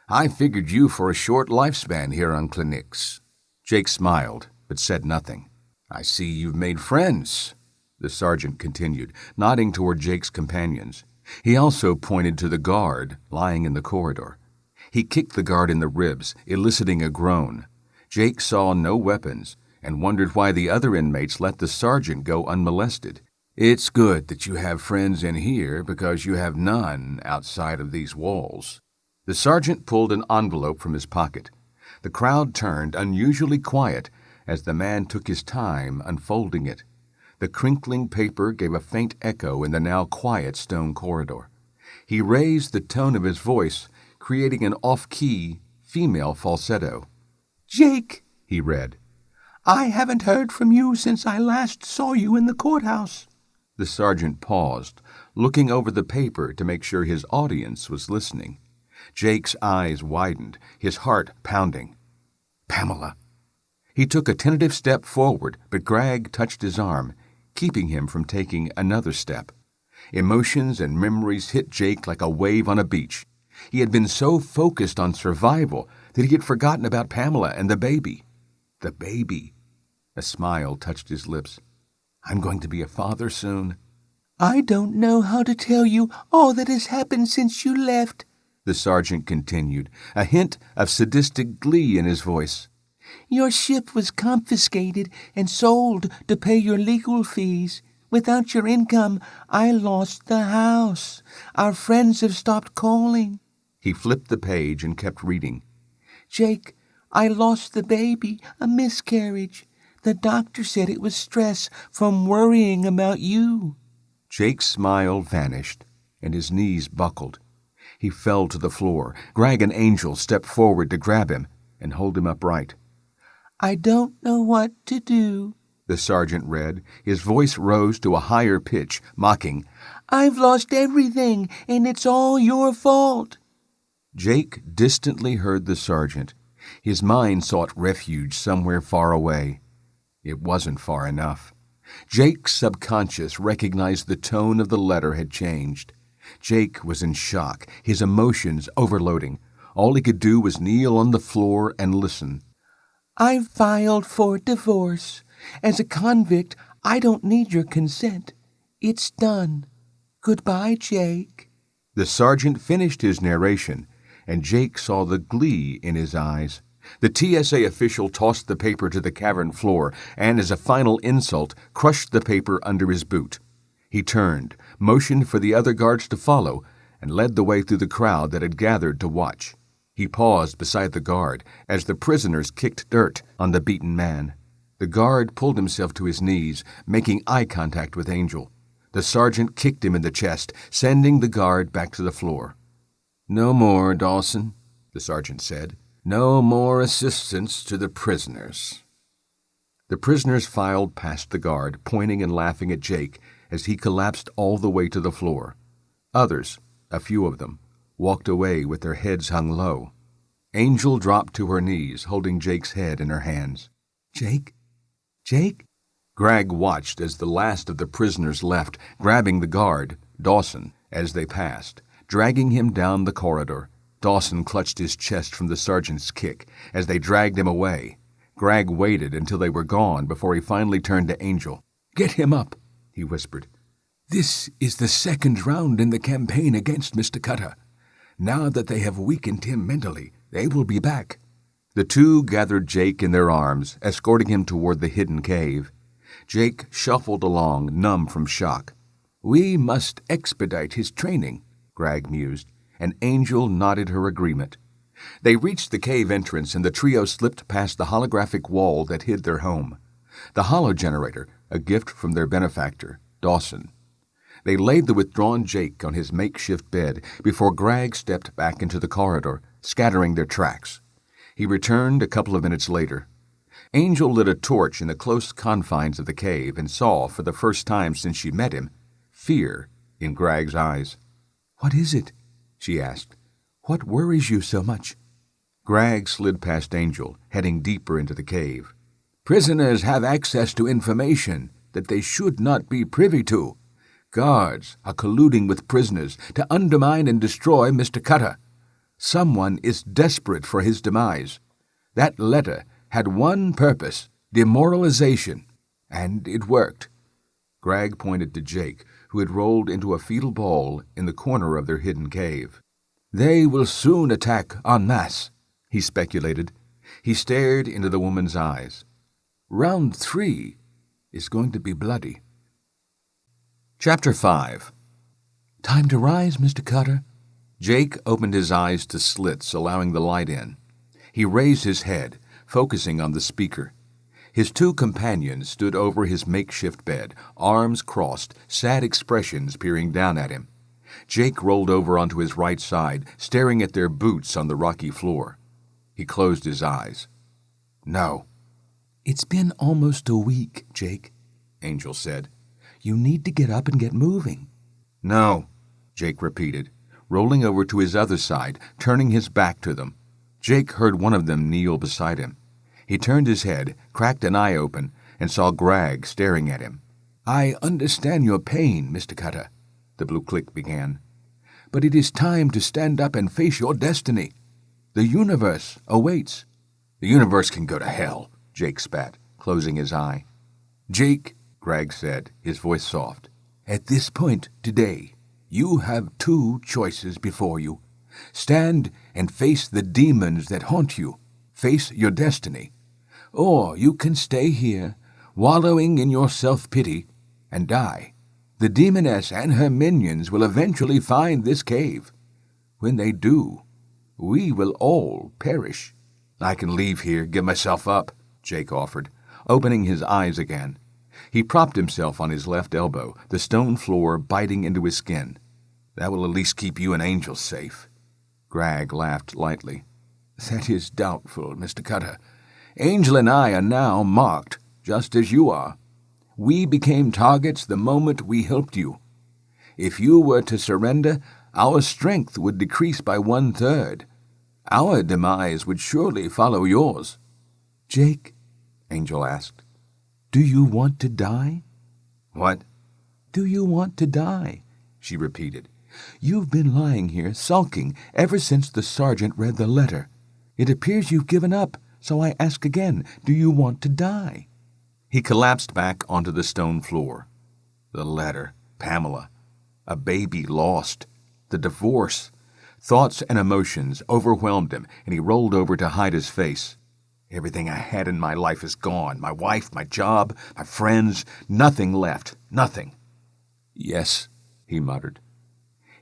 I figured you for a short lifespan here on Cla'nix. Jake smiled, but said nothing. I see you've made friends, the sergeant continued, nodding toward Jake's companions. He also pointed to the guard lying in the corridor. He kicked the guard in the ribs, eliciting a groan. Jake saw no weapons and wondered why the other inmates let the sergeant go unmolested. It's good that you have friends in here because you have none outside of these walls. The sergeant pulled an envelope from his pocket. The crowd turned unusually quiet as the man took his time unfolding it. The crinkling paper gave a faint echo in the now quiet stone corridor. He raised the tone of his voice, creating an off-key female falsetto. Jake, he read, I haven't heard from you since I last saw you in the courthouse. The sergeant paused, looking over the paper to make sure his audience was listening. Jake's eyes widened, his heart pounding. Pamela. He took a tentative step forward, but Greg touched his arm, keeping him from taking another step. Emotions and memories hit Jake like a wave on a beach. He had been so focused on survival that he had forgotten about Pamela and the baby. The baby. A smile touched his lips. I'm going to be a father soon. I don't know how to tell you all that has happened since you left, the sergeant continued, a hint of sadistic glee in his voice. Your ship was confiscated and sold to pay your legal fees. Without your income, I lost the house. Our friends have stopped calling. He flipped the page and kept reading. Jake, I lost the baby, a miscarriage. The doctor said it was stress from worrying about you. Jake's smile vanished, and his knees buckled. He fell to the floor. Greg and Angel stepped forward to grab him and hold him upright. I don't know what to do, the sergeant read. His voice rose to a higher pitch, mocking. I've lost everything, and it's all your fault. Jake distantly heard the sergeant. His mind sought refuge somewhere far away. It wasn't far enough. Jake's subconscious recognized the tone of the letter had changed. Jake was in shock, his emotions overloading. All he could do was kneel on the floor and listen. I've filed for divorce. As a convict, I don't need your consent. It's done. Goodbye, Jake. The sergeant finished his narration, and Jake saw the glee in his eyes. The TSA official tossed the paper to the cavern floor and, as a final insult, crushed the paper under his boot. He turned, motioned for the other guards to follow, and led the way through the crowd that had gathered to watch. He paused beside the guard as the prisoners kicked dirt on the beaten man. The guard pulled himself to his knees, making eye contact with Angel. The sergeant kicked him in the chest, sending the guard back to the floor. "No more, Dawson," the sergeant said. "No more assistance to the prisoners." The prisoners filed past the guard, pointing and laughing at Jake as he collapsed all the way to the floor. Others, a few of them, walked away with their heads hung low. Angel dropped to her knees, holding Jake's head in her hands. Jake? Jake? Greg watched as the last of the prisoners left, grabbing the guard, Dawson, as they passed, dragging him down the corridor. Dawson clutched his chest from the sergeant's kick as they dragged him away. Greg waited until they were gone before he finally turned to Angel. "Get him up," he whispered. "This is the second round in the campaign against Mr. Cutter. Now that they have weakened him mentally, they will be back." The two gathered Jake in their arms, escorting him toward the hidden cave. Jake shuffled along, numb from shock. "We must expedite his training," Greg mused, and Angel nodded her agreement. They reached the cave entrance, and the trio slipped past the holographic wall that hid their home. The holo generator, a gift from their benefactor, Dawson. They laid the withdrawn Jake on his makeshift bed before Greg stepped back into the corridor, scattering their tracks. He returned a couple of minutes later. Angel lit a torch in the close confines of the cave and saw, for the first time since she met him, fear in Greg's eyes. "What is it?" she asked. "What worries you so much?" Greg slid past Angel, heading deeper into the cave. "Prisoners have access to information that they should not be privy to. Guards are colluding with prisoners to undermine and destroy Mr. Cutter. Someone is desperate for his demise. That letter had one purpose, demoralization, and it worked." Greg pointed to Jake, who had rolled into a fetal ball in the corner of their hidden cave. "They will soon attack en masse," he speculated. He stared into the woman's eyes. "Round 3 is going to be bloody." Chapter 5. "Time to rise, Mr. Cutter." Jake opened his eyes to slits, allowing the light in. He raised his head, focusing on the speaker. His two companions stood over his makeshift bed, arms crossed, sad expressions peering down at him. Jake rolled over onto his right side, staring at their boots on the rocky floor. He closed his eyes. "No." "It's been almost a week, Jake," Angel said. "You need to get up and get moving." "No," Jake repeated, rolling over to his other side, turning his back to them. Jake heard one of them kneel beside him. He turned his head, cracked an eye open, and saw Greg staring at him. "I understand your pain, Mr. Cutter," the blue click began. "But it is time to stand up and face your destiny. The universe awaits." "The universe can go to hell," Jake spat, closing his eye. "Jake," Greg said, his voice soft, "at this point today, you have 2 choices before you. Stand and face the demons that haunt you. Face your destiny. Or you can stay here, wallowing in your self-pity, and die. The demoness and her minions will eventually find this cave. When they do, we will all perish." "I can leave here, give myself up," Jake offered, opening his eyes again. He propped himself on his left elbow, the stone floor biting into his skin. "That will at least keep you and Angel safe." Greg laughed lightly. "That is doubtful, Mr. Cutter. Angel and I are now marked, just as you are. We became targets the moment we helped you. If you were to surrender, our strength would decrease by 1/3. Our demise would surely follow yours." "Jake," Angel asked, "do you want to die?" "What?" "Do you want to die?" she repeated. "You've been lying here, sulking, ever since the sergeant read the letter. It appears you've given up, so I ask again, do you want to die?" He collapsed back onto the stone floor. The letter, Pamela, a baby lost, the divorce. Thoughts and emotions overwhelmed him, and he rolled over to hide his face. "Everything I had in my life is gone. My wife, my job, my friends, nothing left, nothing." "Yes," he muttered.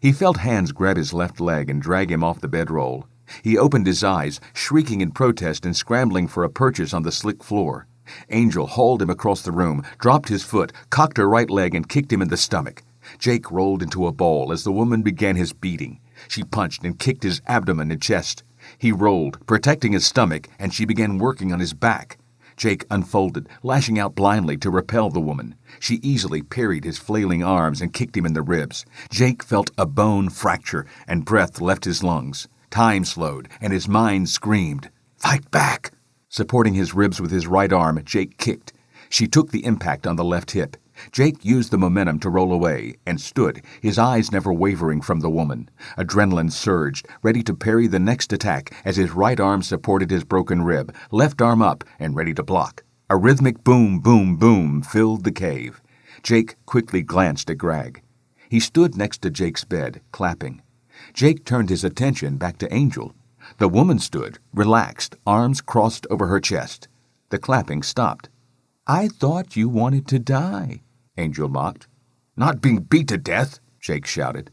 He felt hands grab his left leg and drag him off the bedroll. He opened his eyes, shrieking in protest and scrambling for a purchase on the slick floor. Angel hauled him across the room, dropped his foot, cocked her right leg, and kicked him in the stomach. Jake rolled into a ball as the woman began his beating. She punched and kicked his abdomen and chest. He rolled, protecting his stomach, and she began working on his back. Jake unfolded, lashing out blindly to repel the woman. She easily parried his flailing arms and kicked him in the ribs. Jake felt a bone fracture, and breath left his lungs. Time slowed, and his mind screamed, "Fight back!" Supporting his ribs with his right arm, Jake kicked. She took the impact on the left hip. Jake used the momentum to roll away and stood, his eyes never wavering from the woman. Adrenaline surged, ready to parry the next attack as his right arm supported his broken rib, left arm up and ready to block. A rhythmic boom, boom, boom filled the cave. Jake quickly glanced at Greg. He stood next to Jake's bed, clapping. Jake turned his attention back to Angel. The woman stood, relaxed, arms crossed over her chest. The clapping stopped. "I thought you wanted to die," Angel mocked. "Not being beat to death," Jake shouted.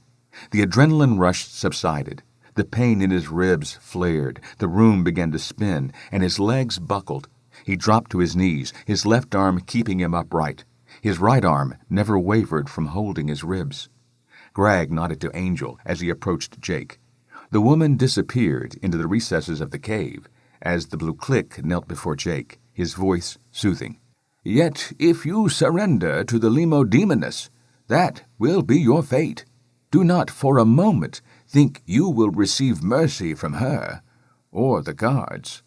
The adrenaline rush subsided. The pain in his ribs flared. The room began to spin, and his legs buckled. He dropped to his knees, his left arm keeping him upright. His right arm never wavered from holding his ribs. Greg nodded to Angel as he approached Jake. The woman disappeared into the recesses of the cave as the blue click knelt before Jake, his voice soothing. "Yet if you surrender to the Limo Demoness, that will be your fate. Do not for a moment think you will receive mercy from her or the guards."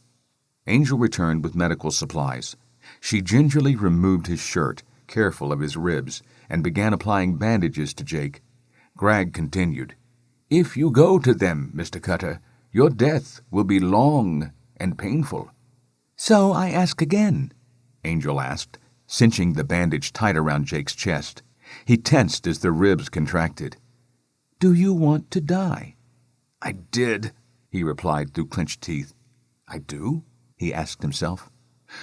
Angel returned with medical supplies. She gingerly removed his shirt, careful of his ribs, and began applying bandages to Jake. Greg continued, "If you go to them, Mr. Cutter, your death will be long and painful." "So I ask again," Angel asked, cinching the bandage tight around Jake's chest. He tensed as the ribs contracted. "Do you want to die?" "I did," he replied through clenched teeth. "I do?" he asked himself.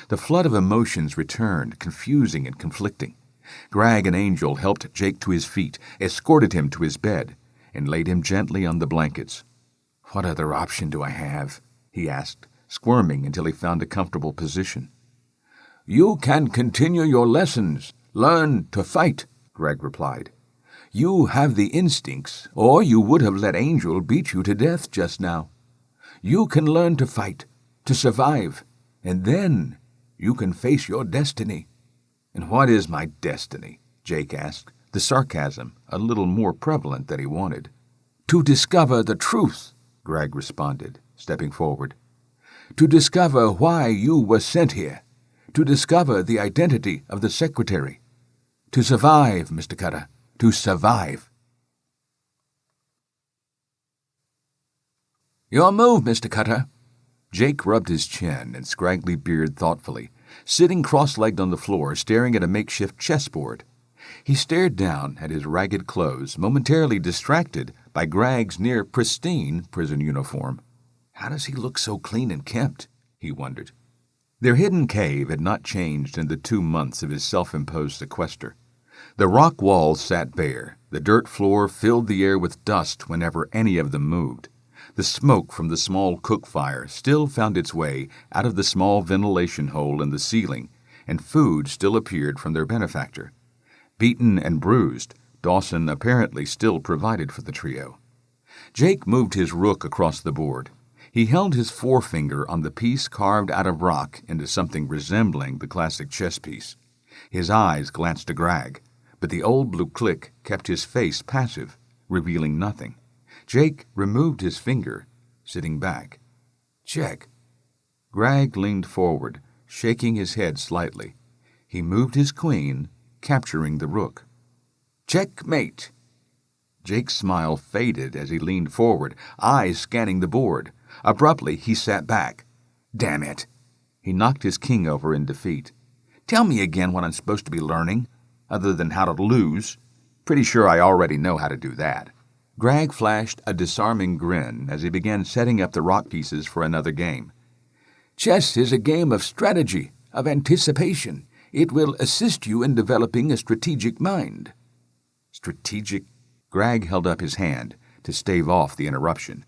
The flood of emotions returned, confusing and conflicting. Greg and Angel helped Jake to his feet, escorted him to his bed, and laid him gently on the blankets. "What other option do I have?" he asked, squirming until he found a comfortable position. "You can continue your lessons, learn to fight," Greg replied. "You have the instincts, or you would have let Angel beat you to death just now. You can learn to fight, to survive, and then you can face your destiny." "And what is my destiny?" Jake asked, the sarcasm a little more prevalent than he wanted. "To discover the truth," Greg responded, stepping forward. "To discover why you were sent here. To discover the identity of the secretary. To survive, Mr. Cutter, to survive." "Your move, Mr. Cutter." Jake rubbed his chin and scraggly beard thoughtfully, sitting cross-legged on the floor, staring at a makeshift chessboard. He stared down at his ragged clothes, momentarily distracted by Greg's near-pristine prison uniform. How does he look so clean and kempt? He wondered. Their hidden cave had not changed in the 2 months of his self-imposed sequester. The rock walls sat bare. The dirt floor filled the air with dust whenever any of them moved. The smoke from the small cook fire still found its way out of the small ventilation hole in the ceiling, and food still appeared from their benefactor. Beaten and bruised, Dawson apparently still provided for the trio. Jake moved his rook across the board. He held his forefinger on the piece carved out of rock into something resembling the classic chess piece. His eyes glanced to Grag, but the old blue click kept his face passive, revealing nothing. Jake removed his finger, sitting back. Check. Grag leaned forward, shaking his head slightly. He moved his queen, capturing the rook. Checkmate. Jake's smile faded as he leaned forward, eyes scanning the board. Abruptly, he sat back. Damn it. He knocked his king over in defeat. Tell me again what I'm supposed to be learning, other than how to lose. Pretty sure I already know how to do that. Grag flashed a disarming grin as he began setting up the rock pieces for another game. Chess is a game of strategy, of anticipation. It will assist you in developing a strategic mind. Strategic? Grag held up his hand to stave off the interruption.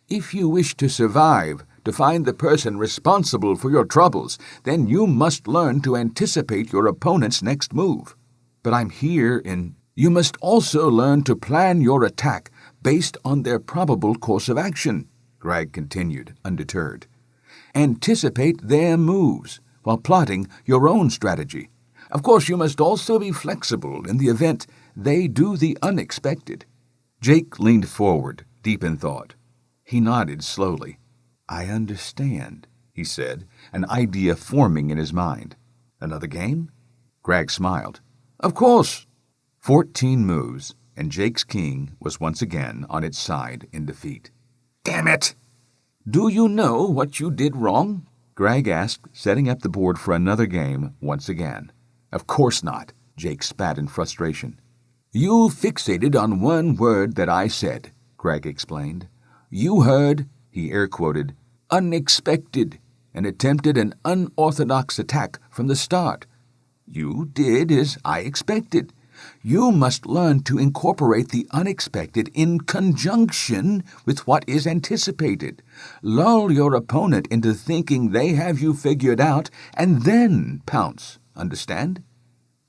If you wish to survive, to find the person responsible for your troubles, then you must learn to anticipate your opponent's next move. But I'm here in... You must also learn to plan your attack based on their probable course of action, Grag continued, undeterred. Anticipate their moves while plotting your own strategy. Of course, you must also be flexible in the event they do the unexpected. Jake leaned forward, deep in thought. He nodded slowly. I understand, he said, an idea forming in his mind. Another game? Grag smiled. Of course. 14 moves, and Jake's king was once again on its side in defeat. Damn it! Do you know what you did wrong? Grag asked, setting up the board for another game once again. Of course not, Jake spat in frustration. You fixated on one word that I said, Grag explained. You heard, he air-quoted, unexpected, and attempted an unorthodox attack from the start. You did as I expected. You must learn to incorporate the unexpected in conjunction with what is anticipated. Lull your opponent into thinking they have you figured out, and then pounce. Understand?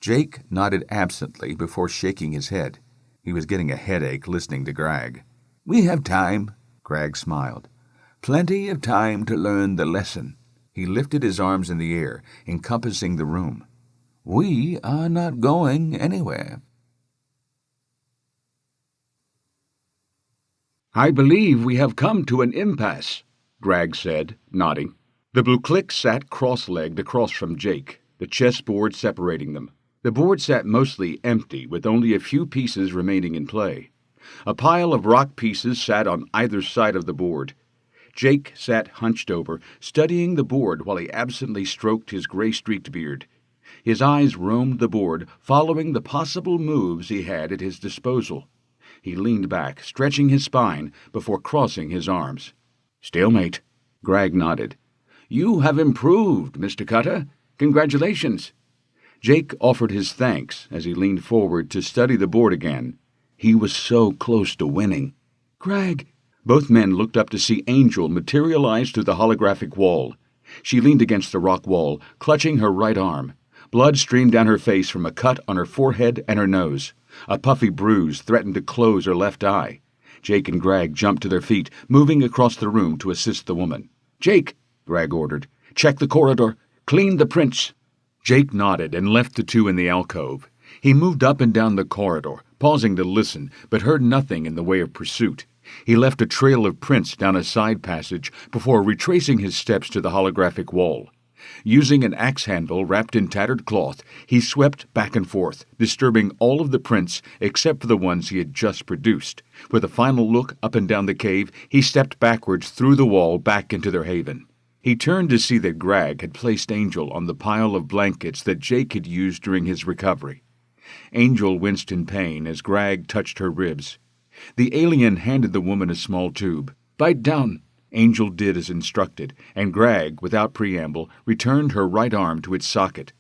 Jake nodded absently before shaking his head. He was getting a headache listening to Grag. We have time, Grag smiled. Plenty of time to learn the lesson. He lifted his arms in the air, encompassing the room. We are not going anywhere. I believe we have come to an impasse, Grag said, nodding. The blue click sat cross-legged across from Jake, the chessboard separating them. The board sat mostly empty, with only a few pieces remaining in play. A pile of rock pieces sat on either side of the board. Jake sat hunched over, studying the board while he absently stroked his gray-streaked beard. His eyes roamed the board, following the possible moves he had at his disposal. He leaned back, stretching his spine, before crossing his arms. Stalemate. Grag nodded. You have improved, Mr. Cutter. Congratulations. Jake offered his thanks as he leaned forward to study the board again. He was so close to winning. Grag. Both men looked up to see Angel materialize through the holographic wall. She leaned against the rock wall, clutching her right arm. Blood streamed down her face from a cut on her forehead and her nose. A puffy bruise threatened to close her left eye. Jake and Grag jumped to their feet, moving across the room to assist the woman. Jake, Grag ordered, check the corridor. Clean the prints. Jake nodded and left the two in the alcove. He moved up and down the corridor, pausing to listen, but heard nothing in the way of pursuit. He left a trail of prints down a side passage before retracing his steps to the holographic wall. Using an axe handle wrapped in tattered cloth, he swept back and forth, disturbing all of the prints except for the ones he had just produced. With a final look up and down the cave, he stepped backwards through the wall back into their haven. He turned to see that Grag had placed Angel on the pile of blankets that Jake had used during his recovery. Angel winced in pain as Grag touched her ribs. The alien handed the woman a small tube. Bite down. Angel did as instructed, and Grag, without preamble, returned her right arm to its socket.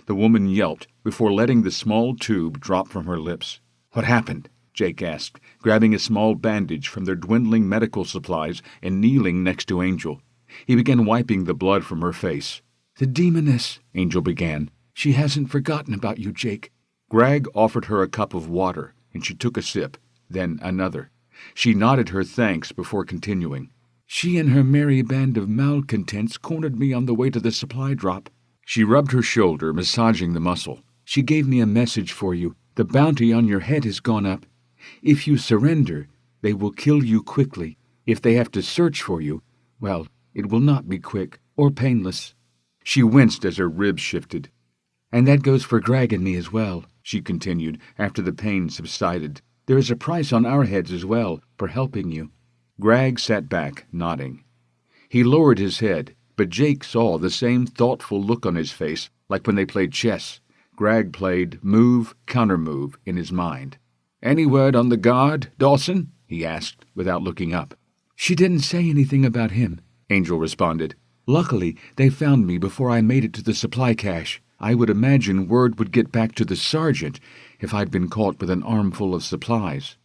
The woman yelped, before letting the small tube drop from her lips. "What happened?" Jake asked, grabbing a small bandage from their dwindling medical supplies and kneeling next to Angel. He began wiping the blood from her face. "The demoness," Angel began. "She hasn't forgotten about you, Jake." Greg offered her a cup of water, and she took a sip, then another. She nodded her thanks before continuing. "She and her merry band of malcontents cornered me on the way to the supply drop." She rubbed her shoulder, massaging the muscle. "She gave me a message for you. The bounty on your head has gone up. If you surrender, they will kill you quickly. If they have to search for you, well, it will not be quick or painless." She winced as her ribs shifted. "And that goes for Greg and me as well," she continued after the pain subsided. "There is a price on our heads as well for helping you." Greg sat back, nodding. He lowered his head, but Jake saw the same thoughtful look on his face like when they played chess. Greg played move, counter-move in his mind. "Any word on the guard, Dawson?" he asked, without looking up. "She didn't say anything about him," Angel responded. "Luckily, they found me before I made it to the supply cache. I would imagine word would get back to the sergeant if I'd been caught with an armful of supplies."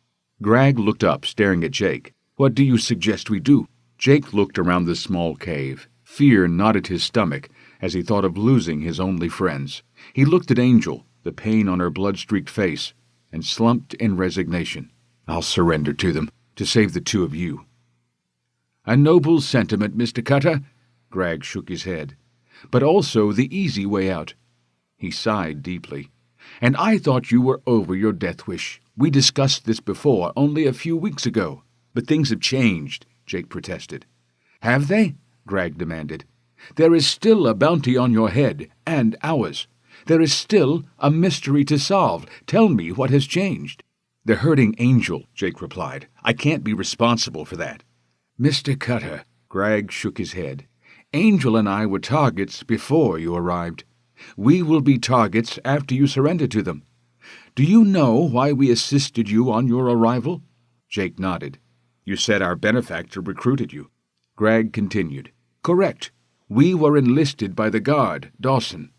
Greg looked up, staring at Jake. "What do you suggest we do?" Jake looked around the small cave. Fear knotted his stomach as he thought of losing his only friends. He looked at Angel, the pain on her blood-streaked face, and slumped in resignation. "I'll surrender to them, to save the two of you." "A noble sentiment, Mr. Cutter." Greg shook his head. "But also the easy way out." He sighed deeply. "And I thought you were over your death wish. We discussed this before, only a few weeks ago." "But things have changed," Jake protested. "Have they?" Greg demanded. "There is still a bounty on your head, and ours. There is still a mystery to solve. Tell me what has changed." "They're hurting Angel," Jake replied. "I can't be responsible for that." "Mr. Cutter," Greg shook his head, "Angel and I were targets before you arrived. We will be targets after you surrender to them. Do you know why we assisted you on your arrival?" Jake nodded. "You said our benefactor recruited you." Greg continued. "Correct. We were enlisted by the guard, Dawson.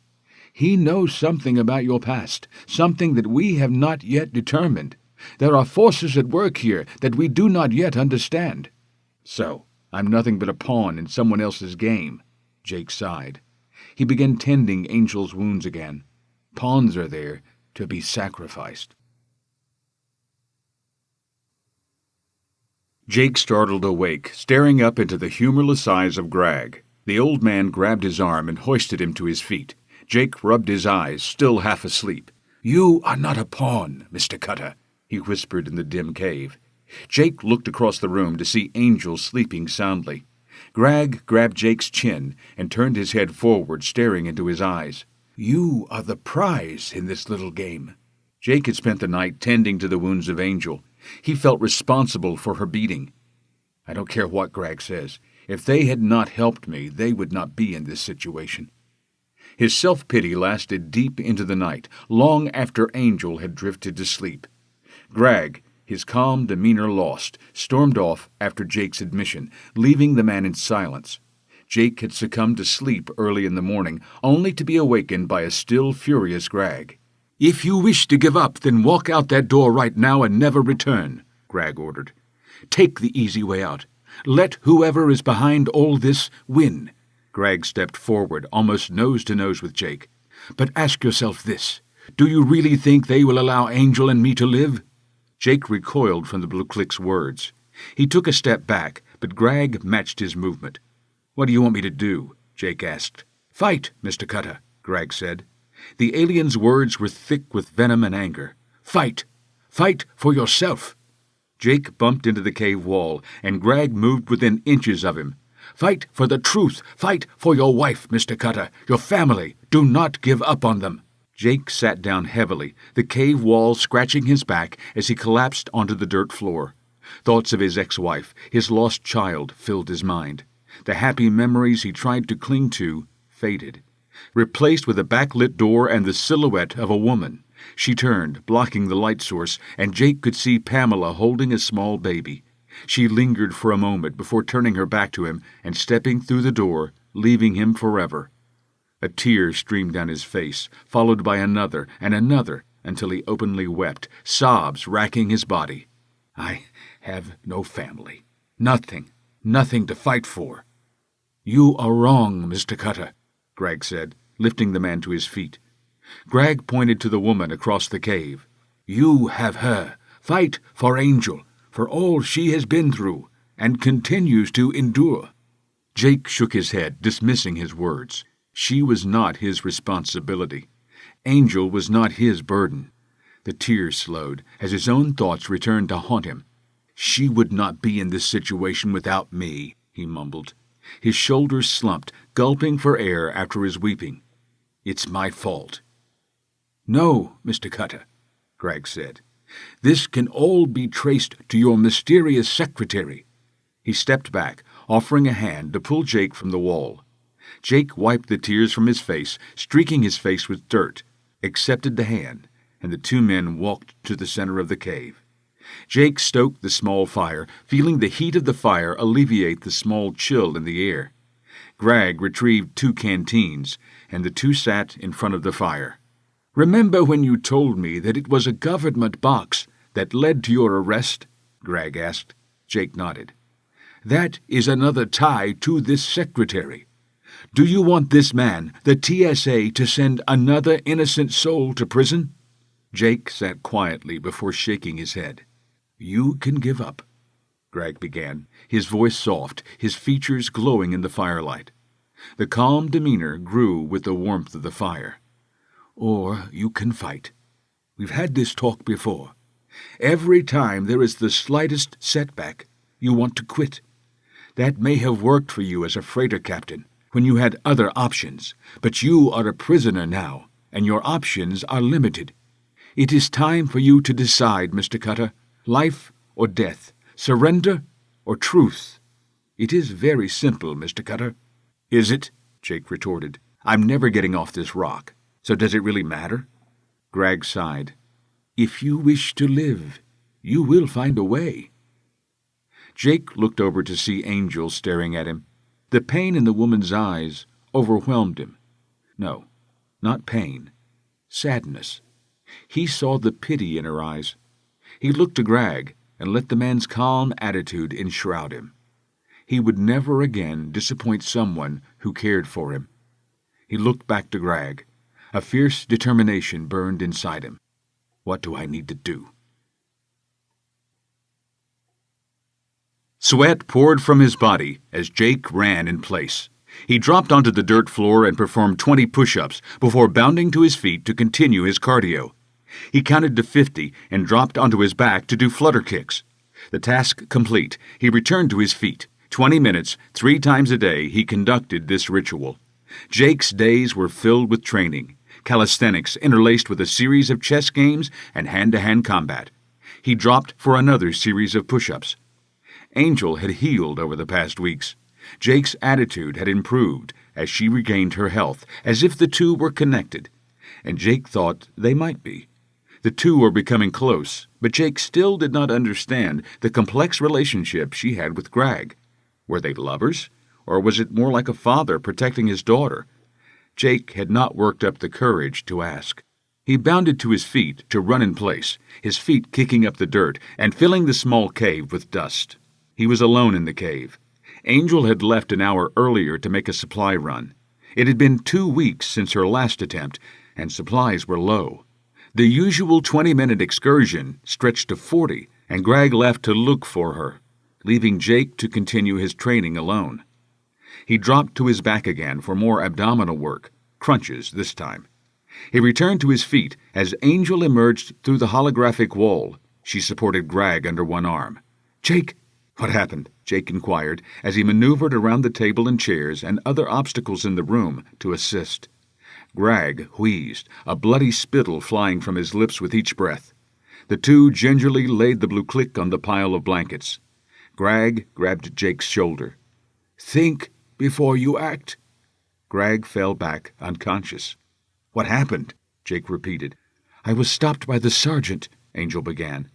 He knows something about your past, something that we have not yet determined. There are forces at work here that we do not yet understand." "So, I'm nothing but a pawn in someone else's game," Jake sighed. He began tending Angel's wounds again. "Pawns are there to be sacrificed." Jake startled awake, staring up into the humorless eyes of Greg. The old man grabbed his arm and hoisted him to his feet. Jake rubbed his eyes, still half asleep. "You are not a pawn, Mr. Cutter," he whispered in the dim cave. Jake looked across the room to see Angel sleeping soundly. Greg grabbed Jake's chin and turned his head forward, staring into his eyes. "You are the prize in this little game." Jake had spent the night tending to the wounds of Angel. He felt responsible for her beating. "I don't care what Greg says. If they had not helped me, they would not be in this situation." His self-pity lasted deep into the night, long after Angel had drifted to sleep. Greg, his calm demeanor lost, stormed off after Jake's admission, leaving the man in silence. Jake had succumbed to sleep early in the morning, only to be awakened by a still furious Greg. "If you wish to give up, then walk out that door right now and never return," Greg ordered. "Take the easy way out. Let whoever is behind all this win." Greg stepped forward, almost nose to nose with Jake. "But ask yourself this. Do you really think they will allow Angel and me to live?" Jake recoiled from the Blue Click's words. He took a step back, but Greg matched his movement. "What do you want me to do?" Jake asked. "Fight, Mr. Cutter," Greg said. The alien's words were thick with venom and anger. "Fight! Fight for yourself!" Jake bumped into the cave wall, and Greg moved within inches of him. "Fight for the truth! Fight for your wife, Mr. Cutter, your family! Do not give up on them!" Jake sat down heavily, the cave wall scratching his back as he collapsed onto the dirt floor. Thoughts of his ex-wife, his lost child, filled his mind. The happy memories he tried to cling to faded, replaced with a backlit door and the silhouette of a woman. She turned, blocking the light source, and Jake could see Pamela holding a small baby. She lingered for a moment before turning her back to him and stepping through the door, leaving him forever. A tear streamed down his face, followed by another and another, until he openly wept, sobs racking his body. "I have no family. Nothing to fight for." "You are wrong, Mr. Cutter," Greg said, lifting the man to his feet. Greg pointed to the woman across the cave. "You have her. Fight for Angel, for all she has been through, and continues to endure." Jake shook his head, dismissing his words. She was not his responsibility. Angel was not his burden. The tears slowed as his own thoughts returned to haunt him. "She would not be in this situation without me," he mumbled. His shoulders slumped, gulping for air after his weeping. "It's my fault." "No, Mr. Cutter," Greg said. "This can all be traced to your mysterious secretary." He stepped back, offering a hand to pull Jake from the wall. Jake wiped the tears from his face, streaking his face with dirt, accepted the hand, and the two men walked to the center of the cave. Jake stoked the small fire, feeling the heat of the fire alleviate the small chill in the air. Greg retrieved 2 canteens, and the two sat in front of the fire. "Remember when you told me that it was a government box that led to your arrest?" Greg asked. Jake nodded. "That is another tie to this secretary. Do you want this man, the TSA, to send another innocent soul to prison?" Jake sat quietly before shaking his head. "You can give up," Greg began, his voice soft, his features glowing in the firelight. The calm demeanor grew with the warmth of the fire. "Or you can fight. We've had this talk before. Every time there is the slightest setback, you want to quit. That may have worked for you as a freighter captain, when you had other options, but you are a prisoner now, and your options are limited. It is time for you to decide, Mr. Cutter, life or death, surrender or truth. It is very simple, Mr. Cutter." "Is it?" Jake retorted. "I'm never getting off this rock, so does it really matter?" Greg sighed. "If you wish to live, you will find a way." Jake looked over to see Angel staring at him. The pain in the woman's eyes overwhelmed him. No, not pain. Sadness. He saw the pity in her eyes. He looked to Greg and let the man's calm attitude enshroud him. He would never again disappoint someone who cared for him. He looked back to Greg. A fierce determination burned inside him. "What do I need to do?" Sweat poured from his body as Jake ran in place. He dropped onto the dirt floor and performed 20 push-ups before bounding to his feet to continue his cardio. He counted to 50 and dropped onto his back to do flutter kicks. The task complete, he returned to his feet. 20 minutes, 3 times a day, he conducted this ritual. Jake's days were filled with training, calisthenics interlaced with a series of chess games and hand-to-hand combat. He dropped for another series of push-ups. Angel had healed over the past weeks. Jake's attitude had improved as she regained her health, as if the two were connected, and Jake thought they might be. The two were becoming close, but Jake still did not understand the complex relationship she had with Greg. Were they lovers, or was it more like a father protecting his daughter? Jake had not worked up the courage to ask. He bounded to his feet to run in place, his feet kicking up the dirt and filling the small cave with dust. He was alone in the cave. Angel had left an hour earlier to make a supply run. It had been 2 weeks since her last attempt, and supplies were low. The usual 20-minute excursion stretched to 40, and Greg left to look for her, leaving Jake to continue his training alone. He dropped to his back again for more abdominal work, crunches this time. He returned to his feet as Angel emerged through the holographic wall. She supported Greg under one arm. "Jake!" "What happened?" Jake inquired as he maneuvered around the table and chairs and other obstacles in the room to assist. Greg wheezed, a bloody spittle flying from his lips with each breath. The two gingerly laid the blue click on the pile of blankets. Greg grabbed Jake's shoulder. "Think before you act." Greg fell back, unconscious. "What happened?" Jake repeated. "I was stopped by the sergeant," Angel began.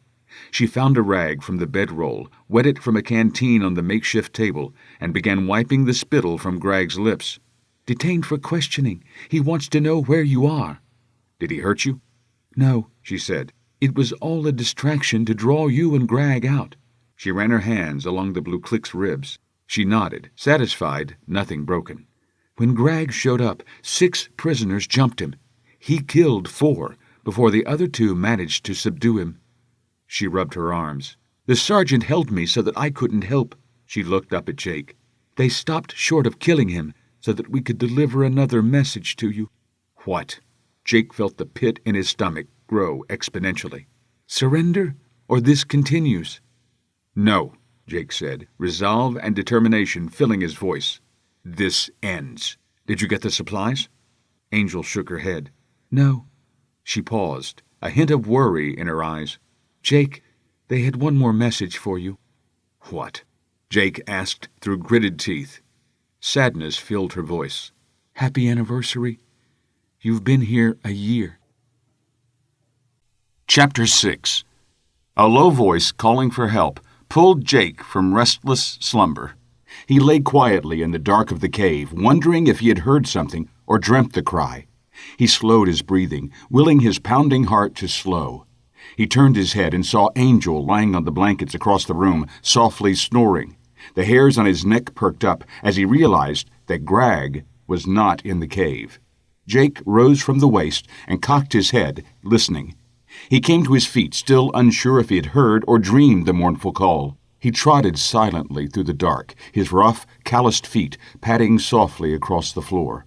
She found a rag from the bedroll, wet it from a canteen on the makeshift table, and began wiping the spittle from Greg's lips. Detained for questioning. He wants to know where you are." "Did he hurt you?" "No," she said. "It was all a distraction to draw you and Greg out." She ran her hands along the Blue Click's ribs. She nodded, satisfied, nothing broken. "When Greg showed up, 6 prisoners jumped him. He killed 4 before the other 2 managed to subdue him." She rubbed her arms. "The sergeant held me so that I couldn't help." She looked up at Jake. "They stopped short of killing him so that we could deliver another message to you." "What?" Jake felt the pit in his stomach grow exponentially. "Surrender, or this continues." "No," Jake said, resolve and determination filling his voice. "This ends. Did you get the supplies?" Angel shook her head. "No." She paused, a hint of worry in her eyes. "Jake, they had one more message for you." "What?" Jake asked through gritted teeth. Sadness filled her voice. "Happy anniversary. You've been here a year." Chapter 6. A low voice calling for help pulled Jake from restless slumber. He lay quietly in the dark of the cave, wondering if he had heard something or dreamt the cry. He slowed his breathing, willing his pounding heart to slow. He turned his head and saw Angel lying on the blankets across the room, softly snoring. The hairs on his neck perked up as he realized that Greg was not in the cave. Jake rose from the waist and cocked his head, listening. He came to his feet, still unsure if he had heard or dreamed the mournful call. He trotted silently through the dark, his rough, calloused feet padding softly across the floor.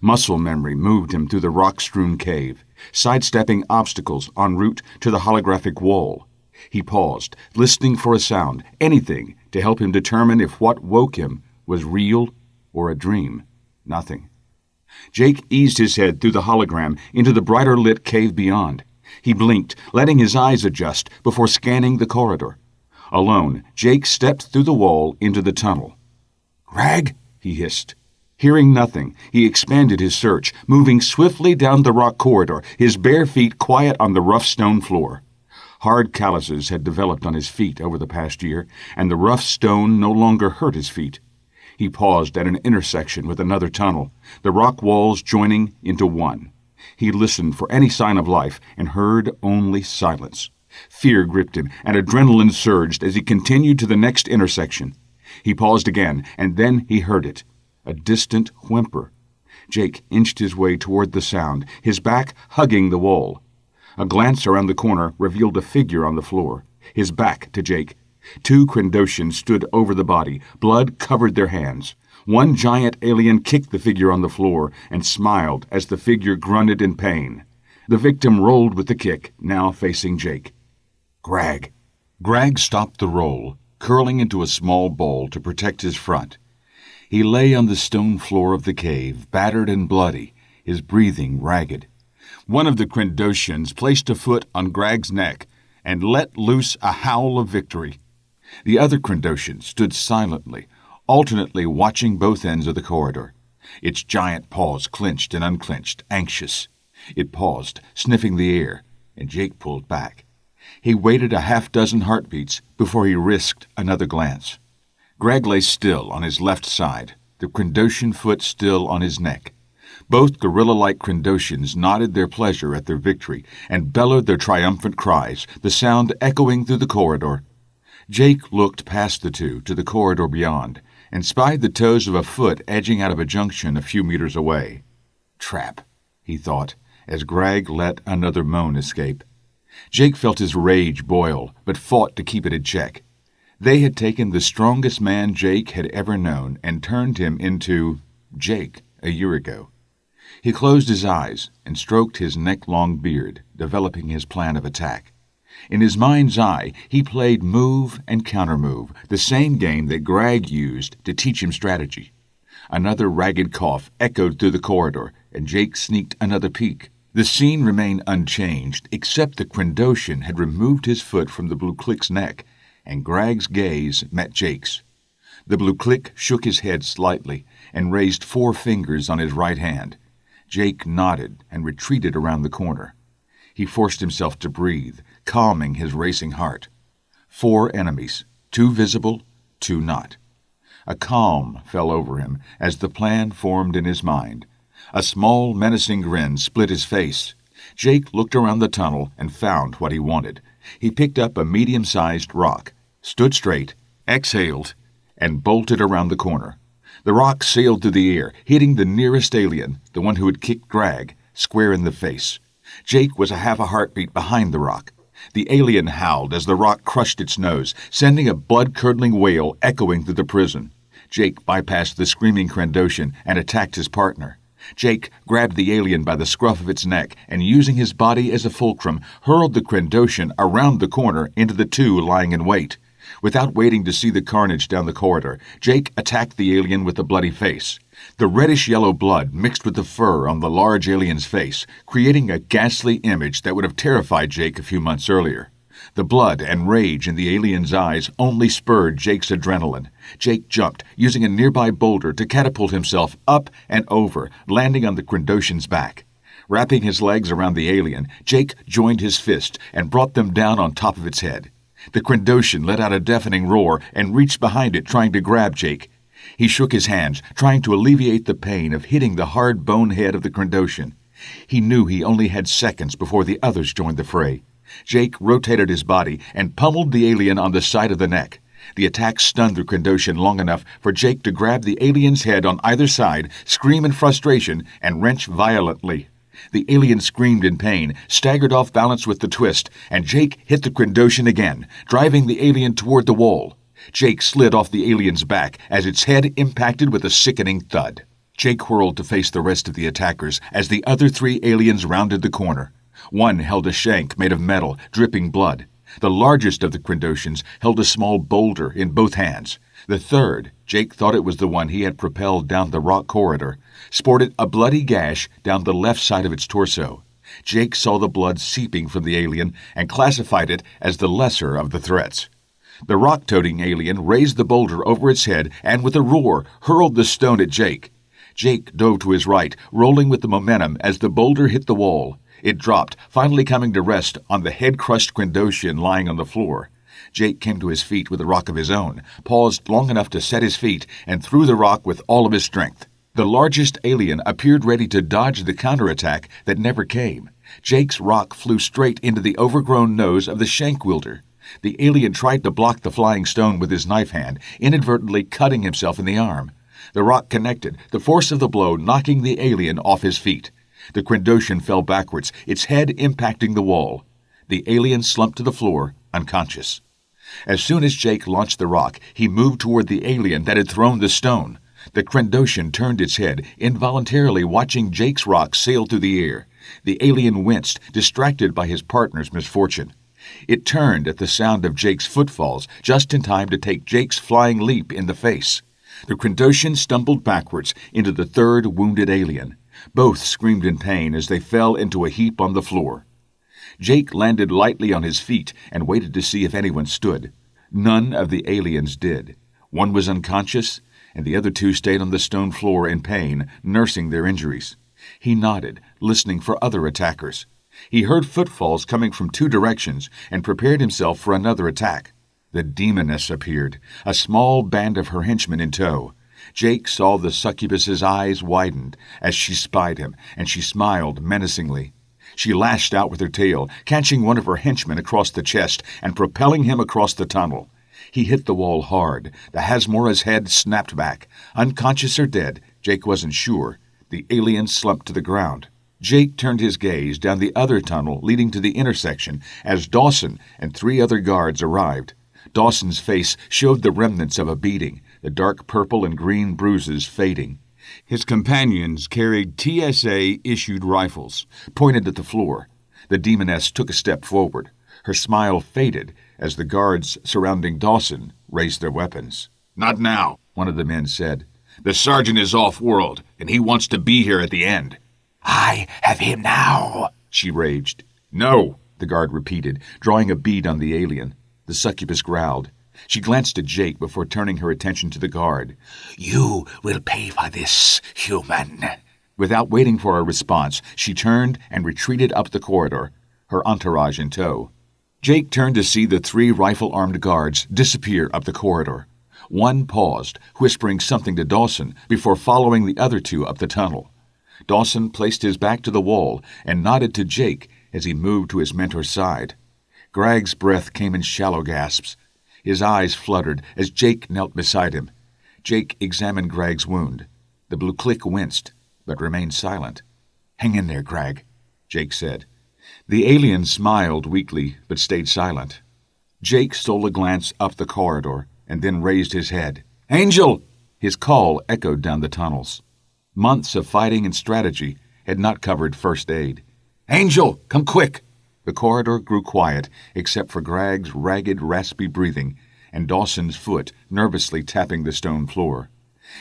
Muscle memory moved him through the rock-strewn cave, sidestepping obstacles en route to the holographic wall. He paused, listening for a sound, anything, to help him determine if what woke him was real or a dream. Nothing. Jake eased his head through the hologram into the brighter-lit cave beyond. He blinked, letting his eyes adjust before scanning the corridor. Alone, Jake stepped through the wall into the tunnel. "Greg?" he hissed. Hearing nothing, he expanded his search, moving swiftly down the rock corridor, his bare feet quiet on the rough stone floor. Hard calluses had developed on his feet over the past year, and the rough stone no longer hurt his feet. He paused at an intersection with another tunnel, the rock walls joining into one. He listened for any sign of life and heard only silence. Fear gripped him, and adrenaline surged as he continued to the next intersection. He paused again, and then he heard it, a distant whimper. Jake inched his way toward the sound, his back hugging the wall. A glance around the corner revealed a figure on the floor, his back to Jake. 2 Crendotians stood over the body, blood covered their hands. One giant alien kicked the figure on the floor and smiled as the figure grunted in pain. The victim rolled with the kick, now facing Jake. "Greg." Greg stopped the roll, curling into a small ball to protect his front. He lay on the stone floor of the cave, battered and bloody, his breathing ragged. One of the Crendotians placed a foot on Greg's neck and let loose a howl of victory. The other Crendotian stood silently, alternately watching both ends of the corridor. Its giant paws clenched and unclenched, anxious. It paused, sniffing the air, and Jake pulled back. He waited a half-dozen heartbeats before he risked another glance. Greg lay still on his left side, the Crendotian foot still on his neck. Both gorilla-like Crendotians nodded their pleasure at their victory and bellowed their triumphant cries, the sound echoing through the corridor. Jake looked past the 2 to the corridor beyond and spied the toes of a foot edging out of a junction a few meters away. Trap, he thought, as Greg let another moan escape. Jake felt his rage boil, but fought to keep it in check. They had taken the strongest man Jake had ever known and turned him into Jake a year ago. He closed his eyes and stroked his neck-long beard, developing his plan of attack. In his mind's eye, he played move and countermove, the same game that Greg used to teach him strategy. Another ragged cough echoed through the corridor, and Jake sneaked another peek. The scene remained unchanged, except the Crendotian had removed his foot from the Blue Click's neck, and Greg's gaze met Jake's. The Blue Click shook his head slightly and raised 4 fingers on his right hand. Jake nodded and retreated around the corner. He forced himself to breathe, calming his racing heart. 4 enemies, 2 visible, 2 not. A calm fell over him as the plan formed in his mind. A small, menacing grin split his face. Jake looked around the tunnel and found what he wanted. He picked up a medium-sized rock, stood straight, exhaled, and bolted around the corner. The rock sailed through the air, hitting the nearest alien, the one who had kicked Greg, square in the face. Jake was a half a heartbeat behind the rock. The alien howled as the rock crushed its nose, sending a blood-curdling wail echoing through the prison. Jake bypassed the screaming Krendoshan and attacked his partner. Jake grabbed the alien by the scruff of its neck and, using his body as a fulcrum, hurled the Krendoshan around the corner into the two lying in wait. Without waiting to see the carnage down the corridor, Jake attacked the alien with the bloody face. The reddish-yellow blood mixed with the fur on the large alien's face, creating a ghastly image that would have terrified Jake a few months earlier. The blood and rage in the alien's eyes only spurred Jake's adrenaline. Jake jumped, using a nearby boulder to catapult himself up and over, landing on the Krendoshan's back. Wrapping his legs around the alien, Jake joined his fists and brought them down on top of its head. The Krendoshan let out a deafening roar and reached behind it, trying to grab Jake. He shook his hands, trying to alleviate the pain of hitting the hard bone head of the Krendoshan. He knew he only had seconds before the others joined the fray. Jake rotated his body and pummeled the alien on the side of the neck. The attack stunned the Krendoshan long enough for Jake to grab the alien's head on either side, scream in frustration, and wrench violently. The alien screamed in pain, staggered off balance with the twist, and Jake hit the Krendoshan again, driving the alien toward the wall. Jake slid off the alien's back as its head impacted with a sickening thud. Jake whirled to face the rest of the attackers as the other three aliens rounded the corner. One held a shank made of metal, dripping blood. The largest of the Krendoshans held a small boulder in both hands. The third, Jake thought it was the one he had propelled down the rock corridor, sported a bloody gash down the left side of its torso. Jake saw the blood seeping from the alien and classified it as the lesser of the threats. The rock-toting alien raised the boulder over its head and, with a roar, hurled the stone at Jake. Jake dove to his right, rolling with the momentum as the boulder hit the wall. It dropped, finally coming to rest on the head-crushed Krendoshan lying on the floor. Jake came to his feet with a rock of his own, paused long enough to set his feet, and threw the rock with all of his strength. The largest alien appeared ready to dodge the counterattack that never came. Jake's rock flew straight into the overgrown nose of the shank wielder. The alien tried to block the flying stone with his knife hand, inadvertently cutting himself in the arm. The rock connected, the force of the blow knocking the alien off his feet. The Krendoshan fell backwards, its head impacting the wall. The alien slumped to the floor, unconscious. As soon as Jake launched the rock, he moved toward the alien that had thrown the stone. The Krendoshan turned its head, involuntarily watching Jake's rock sail through the air. The alien winced, distracted by his partner's misfortune. It turned at the sound of Jake's footfalls, just in time to take Jake's flying leap in the face. The Krendoshan stumbled backwards into the third wounded alien. Both screamed in pain as they fell into a heap on the floor. Jake landed lightly on his feet and waited to see if anyone stood. None of the aliens did. One was unconscious, and the other two stayed on the stone floor in pain, nursing their injuries. He nodded, listening for other attackers. He heard footfalls coming from two directions and prepared himself for another attack. The demoness appeared, a small band of her henchmen in tow. Jake saw the succubus's eyes widened as she spied him, and she smiled menacingly. She lashed out with her tail, catching one of her henchmen across the chest and propelling him across the tunnel. He hit the wall hard. The Hasmora's head snapped back. Unconscious or dead, Jake wasn't sure. The alien slumped to the ground. Jake turned his gaze down the other tunnel leading to the intersection as Dawson and 3 other guards arrived. Dawson's face showed the remnants of a beating, the dark purple and green bruises fading. His companions carried TSA-issued rifles, pointed at the floor. The demoness took a step forward. Her smile faded as the guards surrounding Dawson raised their weapons. "Not now," one of the men said. "The sergeant is off-world, and he wants to be here at the end." "I have him now," she raged. "No," the guard repeated, drawing a bead on the alien. The succubus growled. She glanced at Jake before turning her attention to the guard. "You will pay for this, human." Without waiting for a response, she turned and retreated up the corridor, her entourage in tow. Jake turned to see the 3 rifle-armed guards disappear up the corridor. One paused, whispering something to Dawson before following the other two up the tunnel. Dawson placed his back to the wall and nodded to Jake as he moved to his mentor's side. Greg's breath came in shallow gasps. His eyes fluttered as Jake knelt beside him. Jake examined Greg's wound. The blue click winced, but remained silent. "Hang in there, Greg," Jake said. The alien smiled weakly, but stayed silent. Jake stole a glance up the corridor and then raised his head. "Angel!" His call echoed down the tunnels. Months of fighting and strategy had not covered first aid. "Angel, come quick!" The corridor grew quiet, except for Greg's ragged, raspy breathing and Dawson's foot nervously tapping the stone floor.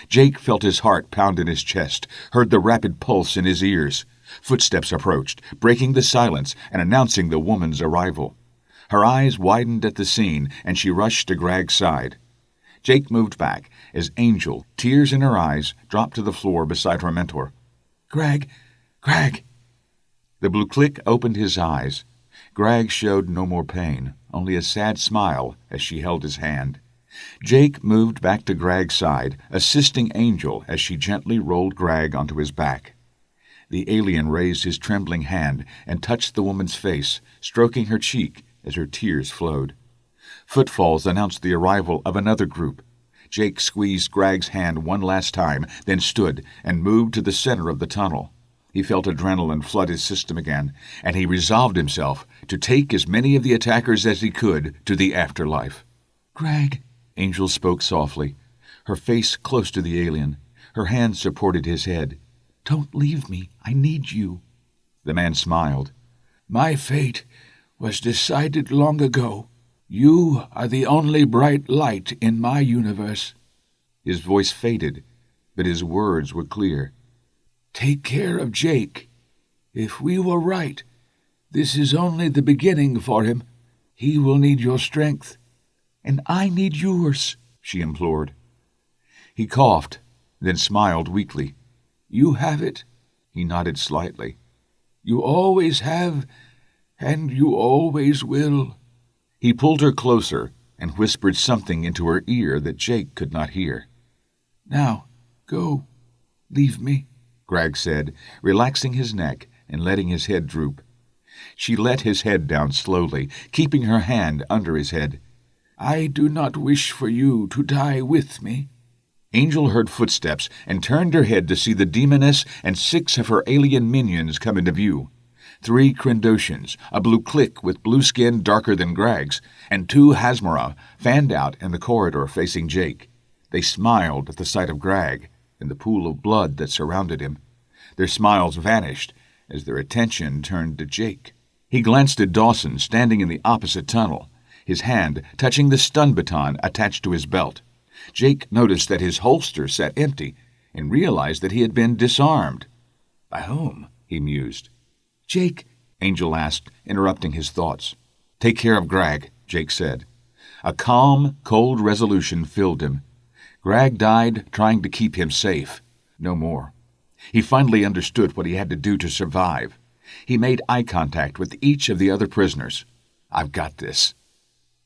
Jake felt his heart pound in his chest, heard the rapid pulse in his ears. Footsteps approached, breaking the silence and announcing the woman's arrival. Her eyes widened at the scene, and she rushed to Greg's side. Jake moved back as Angel, tears in her eyes, dropped to the floor beside her mentor. "Greg! Greg!" The blue click opened his eyes. Greg showed no more pain, only a sad smile as she held his hand. Jake moved back to Greg's side, assisting Angel as she gently rolled Greg onto his back. The alien raised his trembling hand and touched the woman's face, stroking her cheek as her tears flowed. Footfalls announced the arrival of another group. Jake squeezed Greg's hand one last time, then stood and moved to the center of the tunnel. He felt adrenaline flood his system again, and he resolved himself to take as many of the attackers as he could to the afterlife. "Greg," Angel spoke softly, her face close to the alien. Her hand supported his head. "Don't leave me. I need you." The man smiled. "My fate was decided long ago. You are the only bright light in my universe." His voice faded, but his words were clear. "Take care of Jake. If we were right, this is only the beginning for him. He will need your strength. And I need yours," she implored. He coughed, then smiled weakly. "You have it." He nodded slightly. "You always have, and you always will." He pulled her closer and whispered something into her ear that Jake could not hear. "Now, go. Leave me," Greg said, relaxing his neck and letting his head droop. She let his head down slowly, keeping her hand under his head. "I do not wish for you to die with me." Angel heard footsteps and turned her head to see the demoness and 6 of her alien minions come into view. 3 Crendotians, a blue click with blue skin darker than Greg's, and 2 Hasmara fanned out in the corridor facing Jake. They smiled at the sight of Greg and the pool of blood that surrounded him. Their smiles vanished as their attention turned to Jake. He glanced at Dawson standing in the opposite tunnel, his hand touching the stun baton attached to his belt. Jake noticed that his holster sat empty and realized that he had been disarmed. "By whom?" he mused. "Jake," Angel asked, interrupting his thoughts. "Take care of Greg," Jake said. A calm, cold resolution filled him. Greg died trying to keep him safe. No more. He finally understood what he had to do to survive. He made eye contact with each of the other prisoners. "I've got this."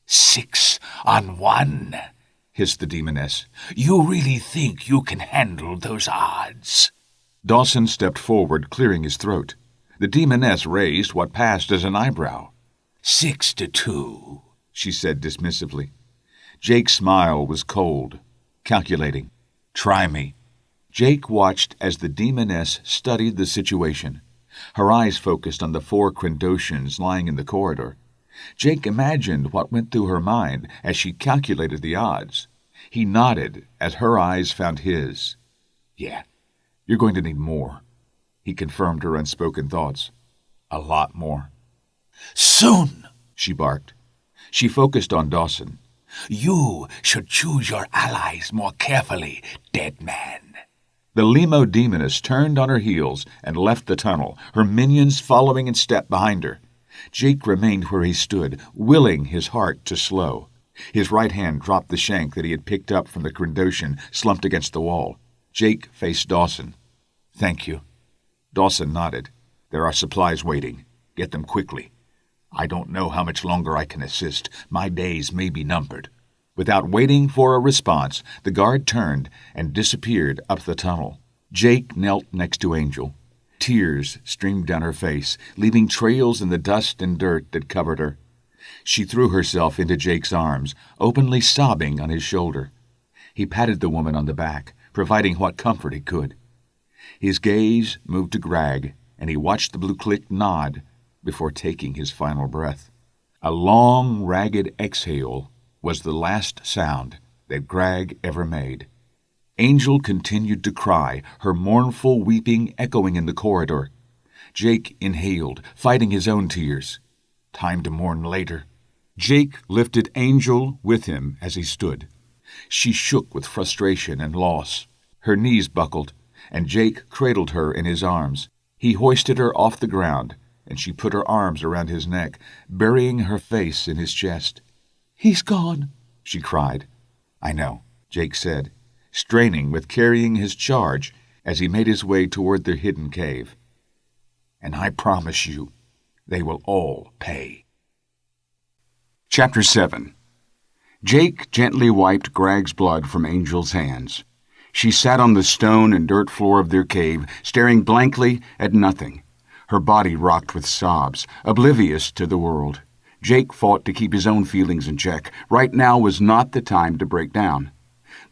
6 on 1, hissed the demoness. "You really think you can handle those odds?" Dawson stepped forward, clearing his throat. The demoness raised what passed as an eyebrow. 6 to 2, she said dismissively. Jake's smile was cold, calculating. "Try me." Jake watched as the demoness studied the situation. Her eyes focused on the 4 Crendotians lying in the corridor. Jake imagined what went through her mind as she calculated the odds. He nodded as her eyes found his. "Yeah, you're going to need more," he confirmed her unspoken thoughts. "A lot more." "Soon," she barked. She focused on Dawson. "You should choose your allies more carefully, dead man." The limo demoness turned on her heels and left the tunnel, her minions following in step behind her. Jake remained where he stood, willing his heart to slow. His right hand dropped the shank that he had picked up from the Crendotian slumped against the wall. Jake faced Dawson. "Thank you." Dawson nodded. "There are supplies waiting. Get them quickly. I don't know how much longer I can assist. My days may be numbered." Without waiting for a response, the guard turned and disappeared up the tunnel. Jake knelt next to Angel. Tears streamed down her face, leaving trails in the dust and dirt that covered her. She threw herself into Jake's arms, openly sobbing on his shoulder. He patted the woman on the back, providing what comfort he could. His gaze moved to Greg, and he watched the blue click nod before taking his final breath. A long, ragged exhale was the last sound that Greg ever made. Angel continued to cry, her mournful weeping echoing in the corridor. Jake inhaled, fighting his own tears. Time to mourn later. Jake lifted Angel with him as he stood. She shook with frustration and loss. Her knees buckled, and Jake cradled her in his arms. He hoisted her off the ground, and she put her arms around his neck, burying her face in his chest. "He's gone," she cried. "I know," Jake said, straining with carrying his charge as he made his way toward their hidden cave. "And I promise you, they will all pay." Chapter 7. Jake gently wiped Greg's blood from Angel's hands. She sat on the stone and dirt floor of their cave, staring blankly at nothing. Her body rocked with sobs, oblivious to the world. Jake fought to keep his own feelings in check. Right now was not the time to break down.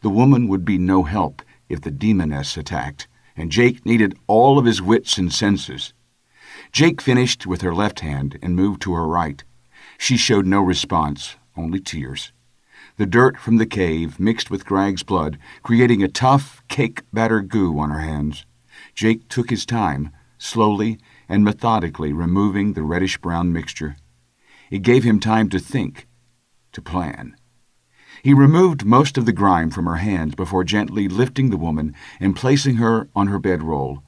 The woman would be no help if the demoness attacked, and Jake needed all of his wits and senses. Jake finished with her left hand and moved to her right. She showed no response, only tears. The dirt from the cave mixed with Greg's blood, creating a tough, cake-batter goo on her hands. Jake took his time, slowly and methodically removing the reddish-brown mixture. It gave him time to think, to plan. He removed most of the grime from her hands before gently lifting the woman and placing her on her bedroll.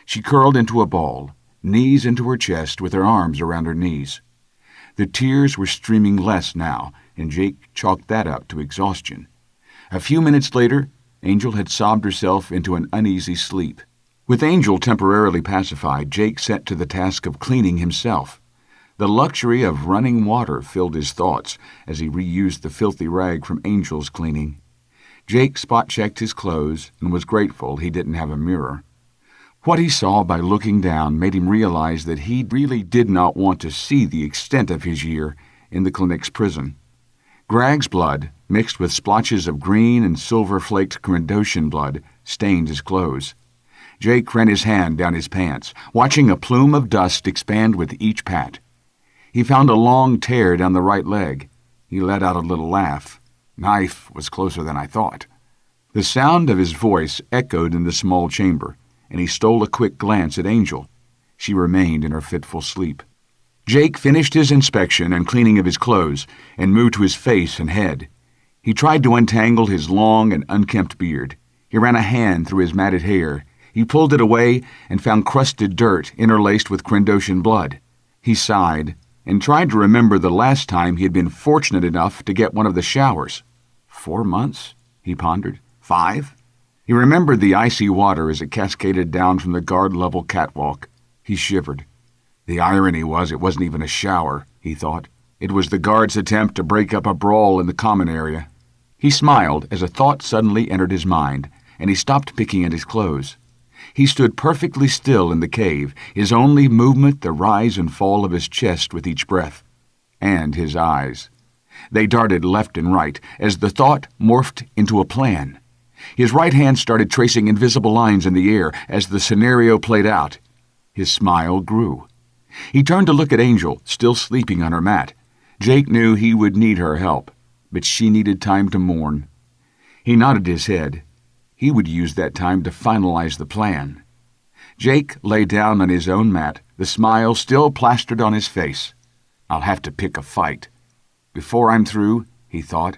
She curled into a ball, knees into her chest with her arms around her knees. The tears were streaming less now, and Jake chalked that up to exhaustion. A few minutes later, Angel had sobbed herself into an uneasy sleep. With Angel temporarily pacified, Jake set to the task of cleaning himself. The luxury of running water filled his thoughts as he reused the filthy rag from Angel's cleaning. Jake spot-checked his clothes and was grateful he didn't have a mirror. What he saw by looking down made him realize that he really did not want to see the extent of his year in the Cla'nix Prison. Greg's blood, mixed with splotches of green and silver-flaked Contraband blood, stained his clothes. Jake ran his hand down his pants, watching a plume of dust expand with each pat. He found a long tear down the right leg. He let out a little laugh. "Knife was closer than I thought." The sound of his voice echoed in the small chamber, and he stole a quick glance at Angel. She remained in her fitful sleep. Jake finished his inspection and cleaning of his clothes and moved to his face and head. He tried to untangle his long and unkempt beard. He ran a hand through his matted hair. He pulled it away and found crusted dirt interlaced with Contraband blood. He sighed and tried to remember the last time he had been fortunate enough to get one of the showers. 4 months, he pondered. 5? He remembered the icy water as it cascaded down from the guard-level catwalk. He shivered. The irony was it wasn't even a shower, he thought. It was the guard's attempt to break up a brawl in the common area. He smiled as a thought suddenly entered his mind, and he stopped picking at his clothes. He stood perfectly still in the cave, his only movement the rise and fall of his chest with each breath. And his eyes. They darted left and right as the thought morphed into a plan. His right hand started tracing invisible lines in the air as the scenario played out. His smile grew. He turned to look at Angel, still sleeping on her mat. Jake knew he would need her help, but she needed time to mourn. He nodded his head. He would use that time to finalize the plan. Jake lay down on his own mat, the smile still plastered on his face. "I'll have to pick a fight. Before I'm through," he thought,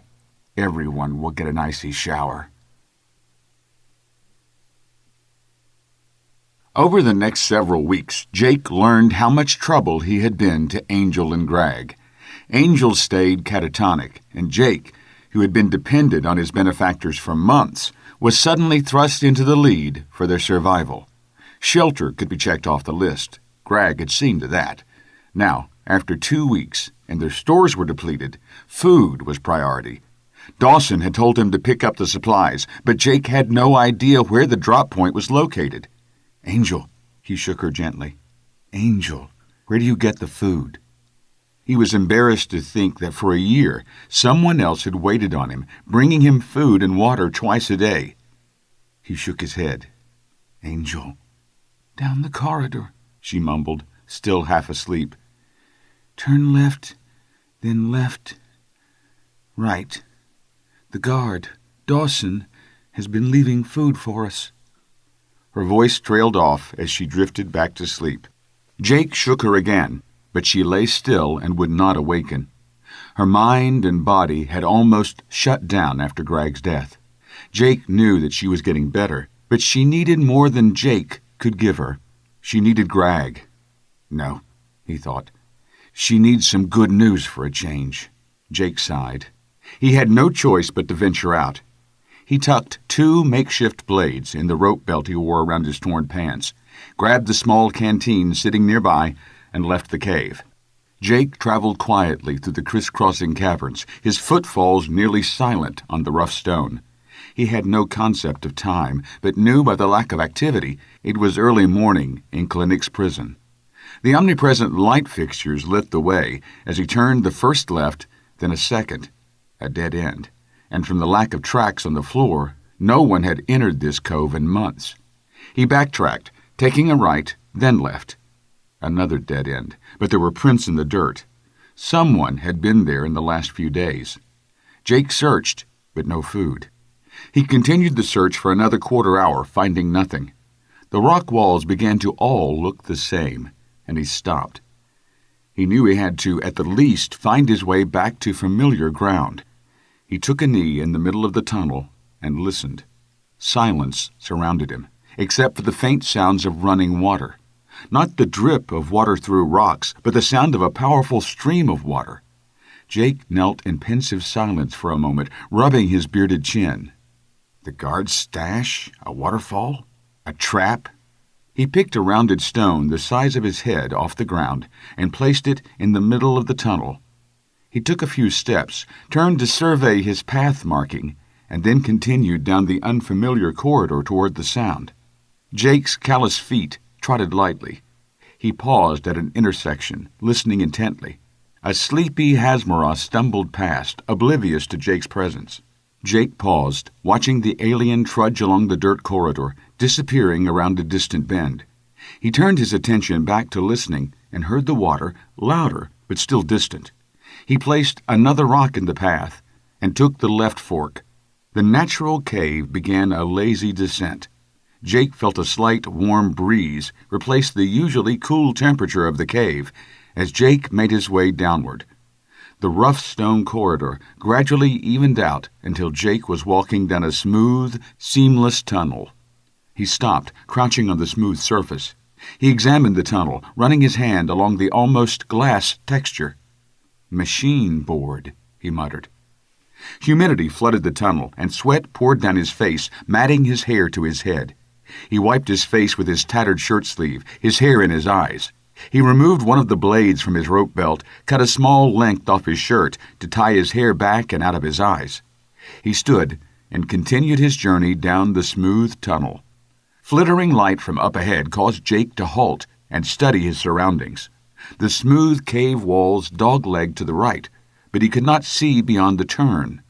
"everyone will get an icy shower." Over the next several weeks, Jake learned how much trouble he had been to Angel and Greg. Angel stayed catatonic, and Jake, who had been dependent on his benefactors for months, was suddenly thrust into the lead for their survival. Shelter could be checked off the list. Greg had seen to that. Now, after 2 weeks, and their stores were depleted, food was priority. Dawson had told him to pick up the supplies, but Jake had no idea where the drop point was located. "Angel," he shook her gently. "Angel, where do you get the food?" He was embarrassed to think that for a year someone else had waited on him, bringing him food and water twice a day. He shook his head. "Angel." "Down the corridor," she mumbled, still half asleep. "Turn left, then left, right. The guard, Dawson, has been leaving food for us." Her voice trailed off as she drifted back to sleep. Jake shook her again, but she lay still and would not awaken. Her mind and body had almost shut down after Greg's death. Jake knew that she was getting better, but she needed more than Jake could give her. She needed Greg. No, he thought. She needs some good news for a change. Jake sighed. He had no choice but to venture out. He tucked 2 makeshift blades in the rope belt he wore around his torn pants, grabbed the small canteen sitting nearby, and left the cave. Jake traveled quietly through the crisscrossing caverns, his footfalls nearly silent on the rough stone. He had no concept of time, but knew by the lack of activity it was early morning in Cla'nix Prison. The omnipresent light fixtures lit the way as he turned the first left, then a second, a dead end, and from the lack of tracks on the floor, no one had entered this cove in months. He backtracked, taking a right, then left. Another dead end, but there were prints in the dirt. Someone had been there in the last few days. Jake searched, but no food. He continued the search for another quarter hour, finding nothing. The rock walls began to all look the same, and he stopped. He knew he had to, at the least, find his way back to familiar ground. He took a knee in the middle of the tunnel and listened. Silence surrounded him, except for the faint sounds of running water. Not the drip of water through rocks, but the sound of a powerful stream of water. Jake knelt in pensive silence for a moment, rubbing his bearded chin. The guard's stash? A waterfall? A trap? He picked a rounded stone the size of his head off the ground and placed it in the middle of the tunnel. He took a few steps, turned to survey his path marking, and then continued down the unfamiliar corridor toward the sound. Jake's callous feet trotted lightly. He paused at an intersection, listening intently. A sleepy Hasmara stumbled past, oblivious to Jake's presence. Jake paused, watching the alien trudge along the dirt corridor, disappearing around a distant bend. He turned his attention back to listening and heard the water, louder but still distant. He placed another rock in the path and took the left fork. The natural cave began a lazy descent. Jake felt a slight warm breeze replace the usually cool temperature of the cave as Jake made his way downward. The rough stone corridor gradually evened out until Jake was walking down a smooth, seamless tunnel. He stopped, crouching on the smooth surface. He examined the tunnel, running his hand along the almost glass texture. "Machine board," he muttered. Humidity flooded the tunnel, and sweat poured down his face, matting his hair to his head. He wiped his face with his tattered shirt sleeve, his hair in his eyes. He removed one of the blades from his rope belt, cut a small length off his shirt to tie his hair back and out of his eyes. He stood and continued his journey down the smooth tunnel. Flittering light from up ahead caused Jake to halt and study his surroundings. The smooth cave walls dog-legged to the right, but he could not see beyond the turn.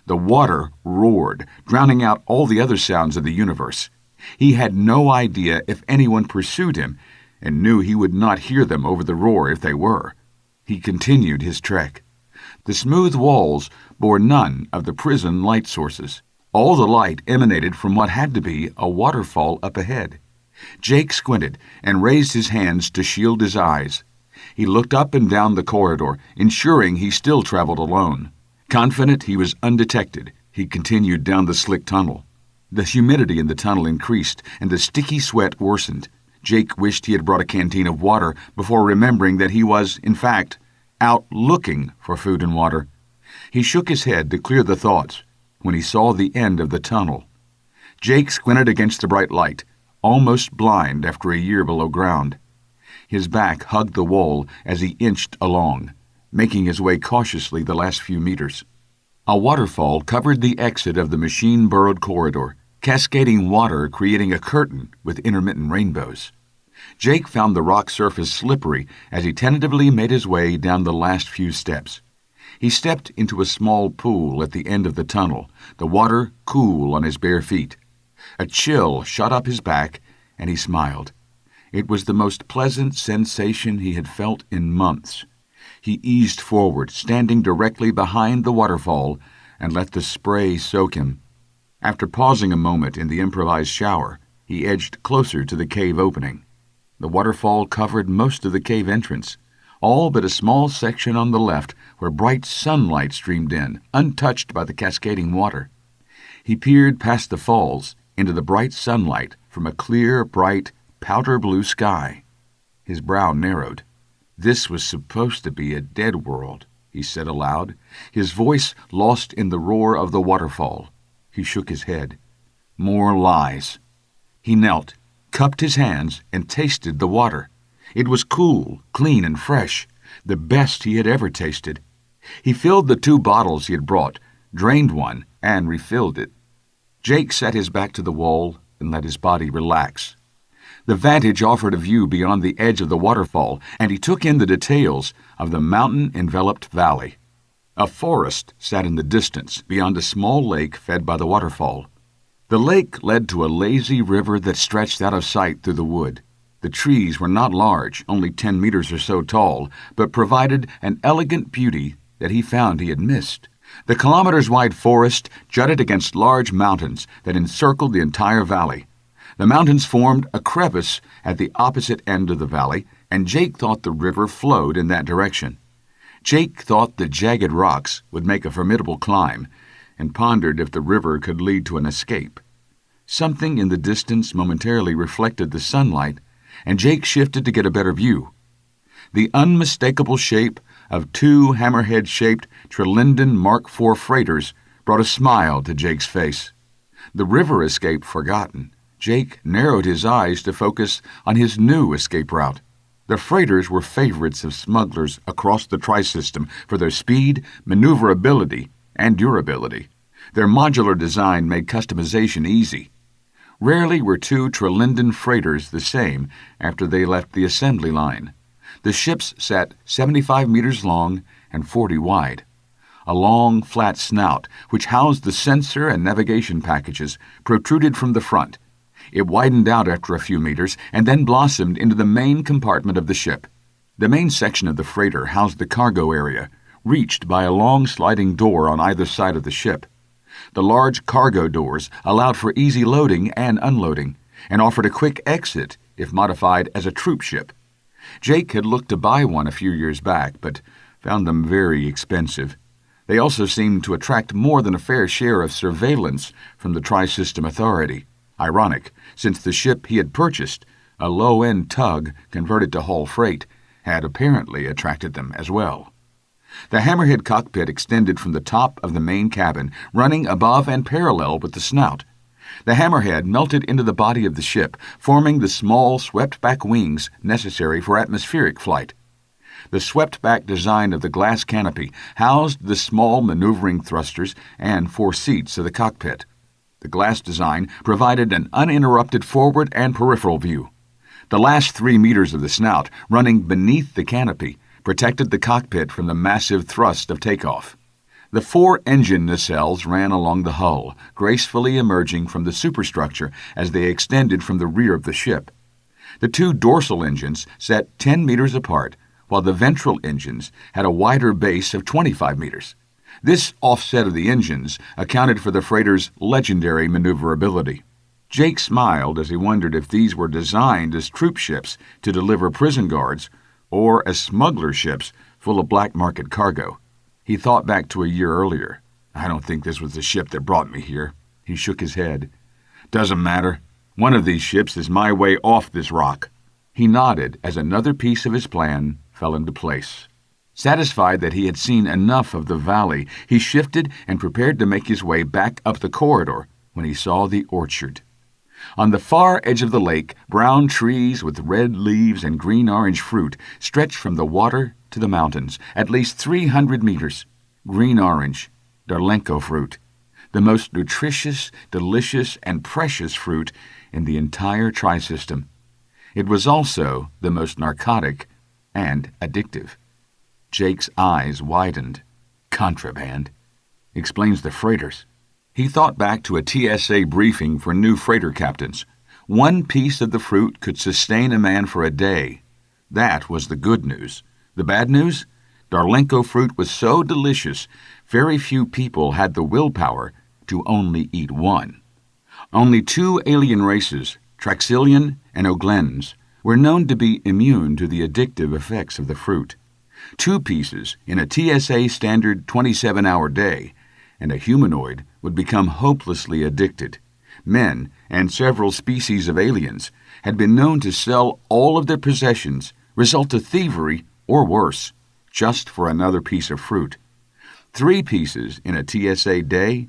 The water roared, drowning out all the other sounds of the universe. He had no idea if anyone pursued him, and knew he would not hear them over the roar if they were. He continued his trek. The smooth walls bore none of the prison light sources. All the light emanated from what had to be a waterfall up ahead. Jake squinted and raised his hands to shield his eyes. He looked up and down the corridor, ensuring he still traveled alone. Confident he was undetected, he continued down the slick tunnel. The humidity in the tunnel increased, and the sticky sweat worsened. Jake wished he had brought a canteen of water before remembering that he was, in fact, out looking for food and water. He shook his head to clear the thoughts when he saw the end of the tunnel. Jake squinted against the bright light, almost blind after a year below ground. His back hugged the wall as he inched along, making his way cautiously the last few meters. A waterfall covered the exit of the machine-burrowed corridor, cascading water creating a curtain with intermittent rainbows. Jake found the rock surface slippery as he tentatively made his way down the last few steps. He stepped into a small pool at the end of the tunnel, the water cool on his bare feet. A chill shot up his back, and he smiled. It was the most pleasant sensation he had felt in months. He eased forward, standing directly behind the waterfall, and let the spray soak him. After pausing a moment in the improvised shower, he edged closer to the cave opening. The waterfall covered most of the cave entrance, all but a small section on the left where bright sunlight streamed in, untouched by the cascading water. He peered past the falls into the bright sunlight from a clear, bright, powder-blue sky. His brow narrowed. This was supposed to be a dead world, he said aloud, his voice lost in the roar of the waterfall. He shook his head. More lies. He knelt, cupped his hands, and tasted the water. It was cool, clean, and fresh, the best he had ever tasted. He filled the 2 bottles he had brought, drained one, and refilled it. Jake set his back to the wall and let his body relax. The vantage offered a view beyond the edge of the waterfall, and he took in the details of the mountain-enveloped valley. A forest sat in the distance, beyond a small lake fed by the waterfall. The lake led to a lazy river that stretched out of sight through the wood. The trees were not large, only 10 meters or so tall, but provided an elegant beauty that he found he had missed. The kilometers-wide forest jutted against large mountains that encircled the entire valley. The mountains formed a crevice at the opposite end of the valley, and Jake thought the river flowed in that direction. Jake thought the jagged rocks would make a formidable climb, and pondered if the river could lead to an escape. Something in the distance momentarily reflected the sunlight, and Jake shifted to get a better view. The unmistakable shape of 2 hammerhead-shaped Trilinden Mark IV freighters brought a smile to Jake's face. The river escape forgotten, Jake narrowed his eyes to focus on his new escape route. The freighters were favorites of smugglers across the tri-system for their speed, maneuverability, and durability. Their modular design made customization easy. Rarely were 2 Trilinden freighters the same after they left the assembly line. The ships sat 75 meters long and 40 wide. A long, flat snout, which housed the sensor and navigation packages, protruded from the front. It widened out after a few meters and then blossomed into the main compartment of the ship. The main section of the freighter housed the cargo area, reached by a long sliding door on either side of the ship. The large cargo doors allowed for easy loading and unloading, and offered a quick exit if modified as a troop ship. Jake had looked to buy one a few years back, but found them very expensive. They also seemed to attract more than a fair share of surveillance from the Tri-System Authority. Ironic, since the ship he had purchased, a low-end tug converted to haul freight, had apparently attracted them as well. The hammerhead cockpit extended from the top of the main cabin, running above and parallel with the snout. The hammerhead melted into the body of the ship, forming the small, swept-back wings necessary for atmospheric flight. The swept-back design of the glass canopy housed the small maneuvering thrusters and 4 seats of the cockpit. The glass design provided an uninterrupted forward and peripheral view. The last 3 meters of the snout, running beneath the canopy, protected the cockpit from the massive thrust of takeoff. The 4 engine nacelles ran along the hull, gracefully emerging from the superstructure as they extended from the rear of the ship. The 2 dorsal engines sat 10 meters apart, while the ventral engines had a wider base of 25 meters. This offset of the engines accounted for the freighter's legendary maneuverability. Jake smiled as he wondered if these were designed as troop ships to deliver prison guards or as smuggler ships full of black market cargo. He thought back to a year earlier. I don't think this was the ship that brought me here. He shook his head. Doesn't matter. One of these ships is my way off this rock. He nodded as another piece of his plan fell into place. Satisfied that he had seen enough of the valley, he shifted and prepared to make his way back up the corridor when he saw the orchard. On the far edge of the lake, brown trees with red leaves and green-orange fruit stretched from the water to the mountains, at least 300 meters. Green-orange, Darlenko fruit, the most nutritious, delicious, and precious fruit in the entire Tri-System. It was also the most narcotic and addictive. Jake's eyes widened. Contraband. Explains the freighters. He thought back to a TSA briefing for new freighter captains. One piece of the fruit could sustain a man for a day. That was the good news. The bad news? Darlenko fruit was so delicious, very few people had the willpower to only eat one. Only 2 alien races, Traxilian and Oglens, were known to be immune to the addictive effects of the fruit. 2 pieces in a TSA standard 27-hour day, and a humanoid would become hopelessly addicted. Men and several species of aliens had been known to sell all of their possessions, result to thievery or worse, just for another piece of fruit. 3 pieces in a TSA day,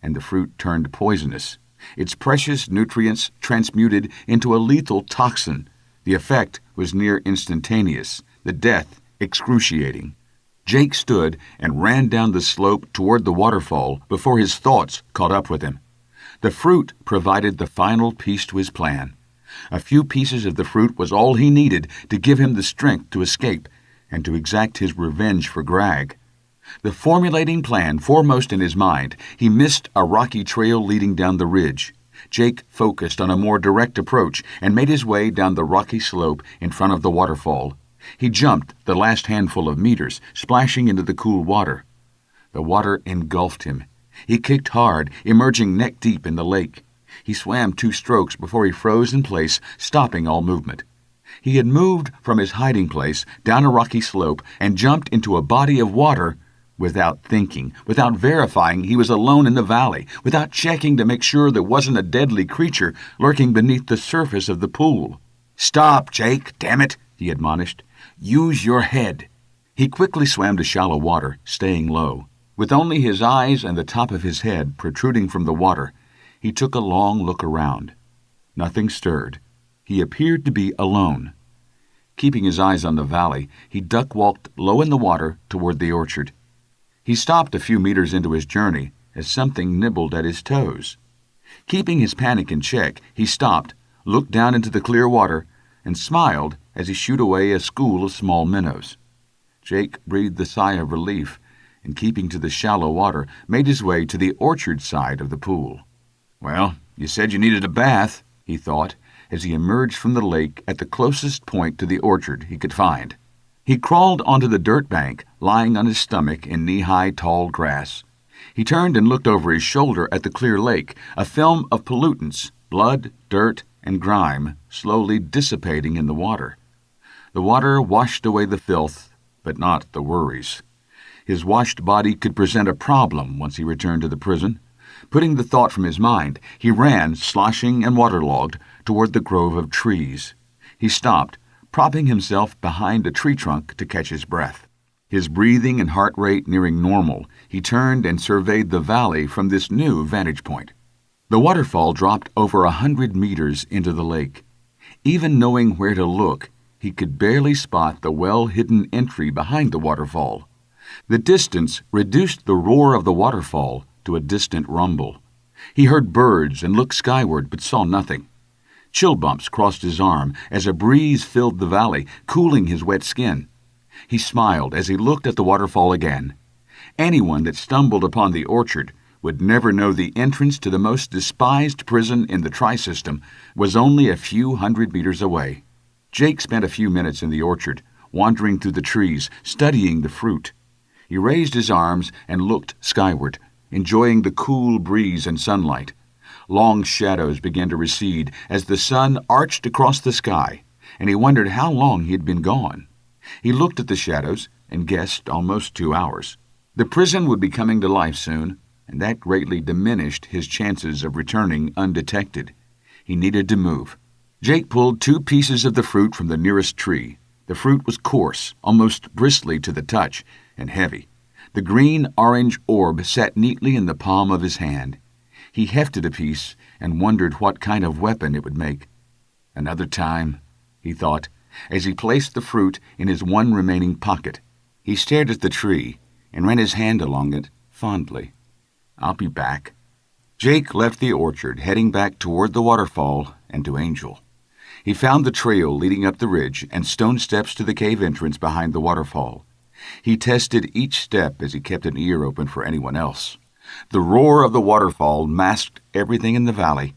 and the fruit turned poisonous. Its precious nutrients transmuted into a lethal toxin. The effect was near instantaneous, the death excruciating. Jake stood and ran down the slope toward the waterfall before his thoughts caught up with him. The fruit provided the final piece to his plan. A few pieces of the fruit was all he needed to give him the strength to escape and to exact his revenge for Grag. The formulating plan foremost in his mind, he missed a rocky trail leading down the ridge. Jake focused on a more direct approach and made his way down the rocky slope in front of the waterfall. He jumped the last handful of meters, splashing into the cool water. The water engulfed him. He kicked hard, emerging neck-deep in the lake. He swam 2 strokes before he froze in place, stopping all movement. He had moved from his hiding place down a rocky slope and jumped into a body of water without thinking, without verifying he was alone in the valley, without checking to make sure there wasn't a deadly creature lurking beneath the surface of the pool. "Stop, Jake, damn it," he admonished. "Use your head." He quickly swam to shallow water, staying low. With only his eyes and the top of his head protruding from the water, he took a long look around. Nothing stirred. He appeared to be alone. Keeping his eyes on the valley, he duck-walked low in the water toward the orchard. He stopped a few meters into his journey as something nibbled at his toes. Keeping his panic in check, he stopped, looked down into the clear water, and smiled as he shooed away a school of small minnows. Jake breathed a sigh of relief, and keeping to the shallow water, made his way to the orchard side of the pool. "Well, you said you needed a bath," he thought, as he emerged from the lake at the closest point to the orchard he could find. He crawled onto the dirt bank, lying on his stomach in knee-high tall grass. He turned and looked over his shoulder at the clear lake, a film of pollutants, blood, dirt, and grime, slowly dissipating in the water. The water washed away the filth, but not the worries. His washed body could present a problem once he returned to the prison. Putting the thought from his mind, he ran, sloshing and waterlogged, toward the grove of trees. He stopped, propping himself behind a tree trunk to catch his breath. His breathing and heart rate nearing normal, he turned and surveyed the valley from this new vantage point. The waterfall dropped over 100 meters into the lake. Even knowing where to look, he could barely spot the well-hidden entry behind the waterfall. The distance reduced the roar of the waterfall to a distant rumble. He heard birds and looked skyward but saw nothing. Chill bumps crossed his arm as a breeze filled the valley, cooling his wet skin. He smiled as he looked at the waterfall again. Anyone that stumbled upon the orchard would never know the entrance to the most despised prison in the Tri-System was only a few hundred meters away. Jake spent a few minutes in the orchard, wandering through the trees, studying the fruit. He raised his arms and looked skyward, enjoying the cool breeze and sunlight. Long shadows began to recede as the sun arched across the sky, and he wondered how long he had been gone. He looked at the shadows and guessed almost 2 hours. The prison would be coming to life soon, and that greatly diminished his chances of returning undetected. He needed to move. Jake pulled 2 pieces of the fruit from the nearest tree. The fruit was coarse, almost bristly to the touch, and heavy. The green-orange orb sat neatly in the palm of his hand. He hefted a piece and wondered what kind of weapon it would make. Another time, he thought, as he placed the fruit in his one remaining pocket. He stared at the tree and ran his hand along it fondly. I'll be back." Jake left the orchard, heading back toward the waterfall and to Angel. He found the trail leading up the ridge and stone steps to the cave entrance behind the waterfall. He tested each step as he kept an ear open for anyone else. The roar of the waterfall masked everything in the valley.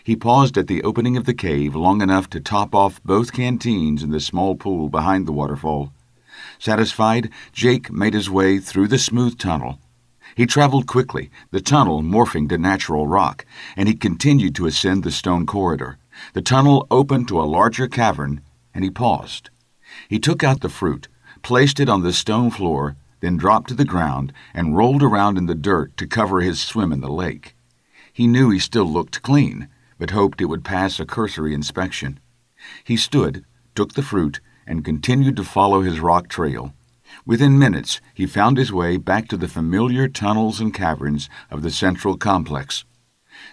He paused at the opening of the cave long enough to top off both canteens in the small pool behind the waterfall. Satisfied, Jake made his way through the smooth tunnel. He traveled quickly, the tunnel morphing to natural rock, and he continued to ascend the stone corridor. The tunnel opened to a larger cavern, and he paused. He took out the fruit, placed it on the stone floor, then dropped to the ground and rolled around in the dirt to cover his swim in the lake. He knew he still looked clean, but hoped it would pass a cursory inspection. He stood, took the fruit, and continued to follow his rock trail. Within minutes, he found his way back to the familiar tunnels and caverns of the central complex.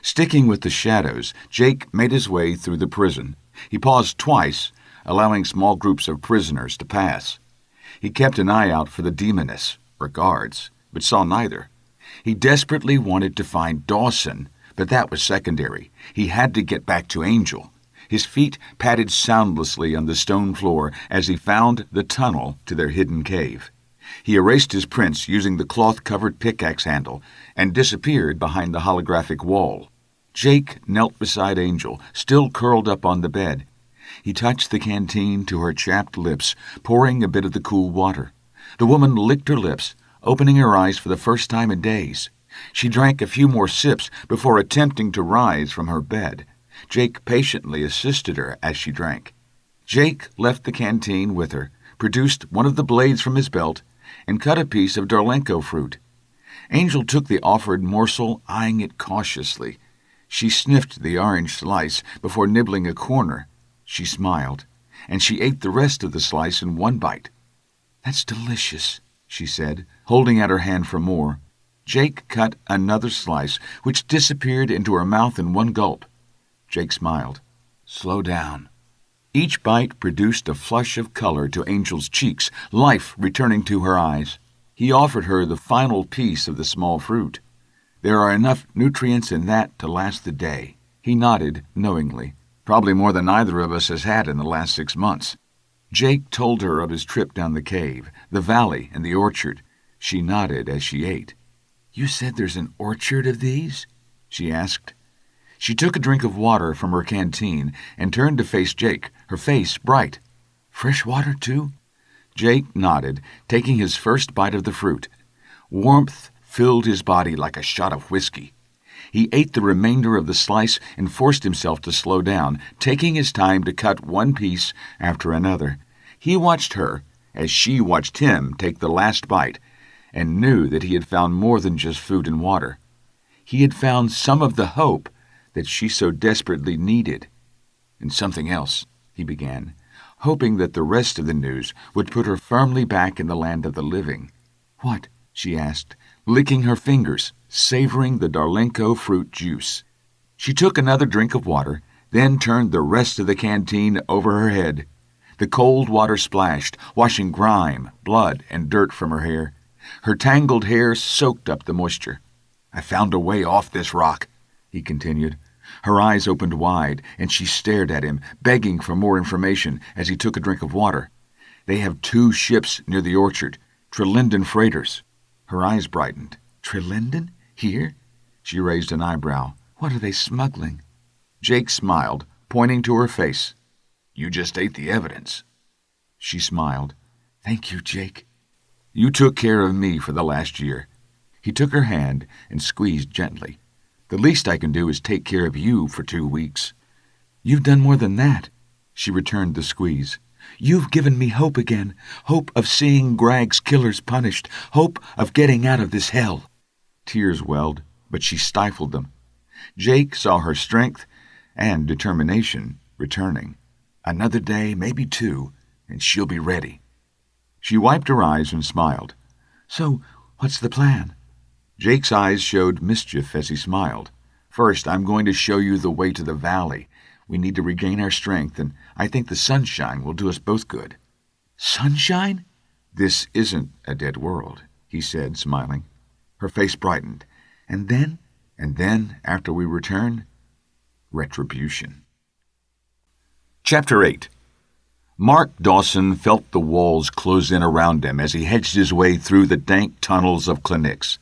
Sticking with the shadows, Jake made his way through the prison. He paused twice, allowing small groups of prisoners to pass. He kept an eye out for the demoness, or guards, but saw neither. He desperately wanted to find Dawson, but that was secondary. He had to get back to Angel. His feet padded soundlessly on the stone floor as he found the tunnel to their hidden cave. He erased his prints using the cloth-covered pickaxe handle and disappeared behind the holographic wall. Jake knelt beside Angel, still curled up on the bed. He touched the canteen to her chapped lips, pouring a bit of the cool water. The woman licked her lips, opening her eyes for the first time in days. She drank a few more sips before attempting to rise from her bed. Jake patiently assisted her as she drank. Jake left the canteen with her, produced one of the blades from his belt, and cut a piece of Darlenko fruit. Angel took the offered morsel, eyeing it cautiously. She sniffed the orange slice before nibbling a corner. She smiled, and she ate the rest of the slice in one bite. "That's delicious," she said, holding out her hand for more. Jake cut another slice, which disappeared into her mouth in one gulp. Jake smiled. "Slow down." Each bite produced a flush of color to Angel's cheeks, life returning to her eyes. He offered her the final piece of the small fruit. "There are enough nutrients in that to last the day." He nodded knowingly. "Probably more than either of us has had in the last 6 months." Jake told her of his trip down the cave, the valley, and the orchard. She nodded as she ate. "You said there's an orchard of these?" she asked. She took a drink of water from her canteen and turned to face Jake, her face bright. "Fresh water, too?" Jake nodded, taking his first bite of the fruit. Warmth filled his body like a shot of whiskey. He ate the remainder of the slice and forced himself to slow down, taking his time to cut one piece after another. He watched her as she watched him take the last bite and knew that he had found more than just food and water. He had found some of the hope that she so desperately needed. "And something else," he began, hoping that the rest of the news would put her firmly back in the land of the living. "What?" she asked, licking her fingers, savoring the Darlenko fruit juice. She took another drink of water, then turned the rest of the canteen over her head. The cold water splashed, washing grime, blood, and dirt from her hair. Her tangled hair soaked up the moisture. "I found a way off this rock," he continued. Her eyes opened wide, and she stared at him, begging for more information as he took a drink of water. "They have 2 ships near the orchard, Trelinden freighters." Her eyes brightened. "Trelinden? Here?" She raised an eyebrow. "What are they smuggling?" Jake smiled, pointing to her face. "You just ate the evidence." She smiled. "Thank you, Jake. You took care of me for the last year." He took her hand and squeezed gently. "The least I can do is take care of you for 2 weeks." "You've done more than that." She returned the squeeze. "You've given me hope again, hope of seeing Greg's killers punished, hope of getting out of this hell." Tears welled, but she stifled them. Jake saw her strength and determination returning. "Another day, maybe 2, and she'll be ready." She wiped her eyes and smiled. "So, what's the plan?" Jake's eyes showed mischief as he smiled. "First, I'm going to show you the way to the valley. We need to regain our strength, and I think the sunshine will do us both good." "Sunshine?" "This isn't a dead world," he said, smiling. Her face brightened. And then, after we return, Retribution. Chapter 8. Mark Dawson felt the walls close in around him as he hedged his way through the dank tunnels of Cla'nix.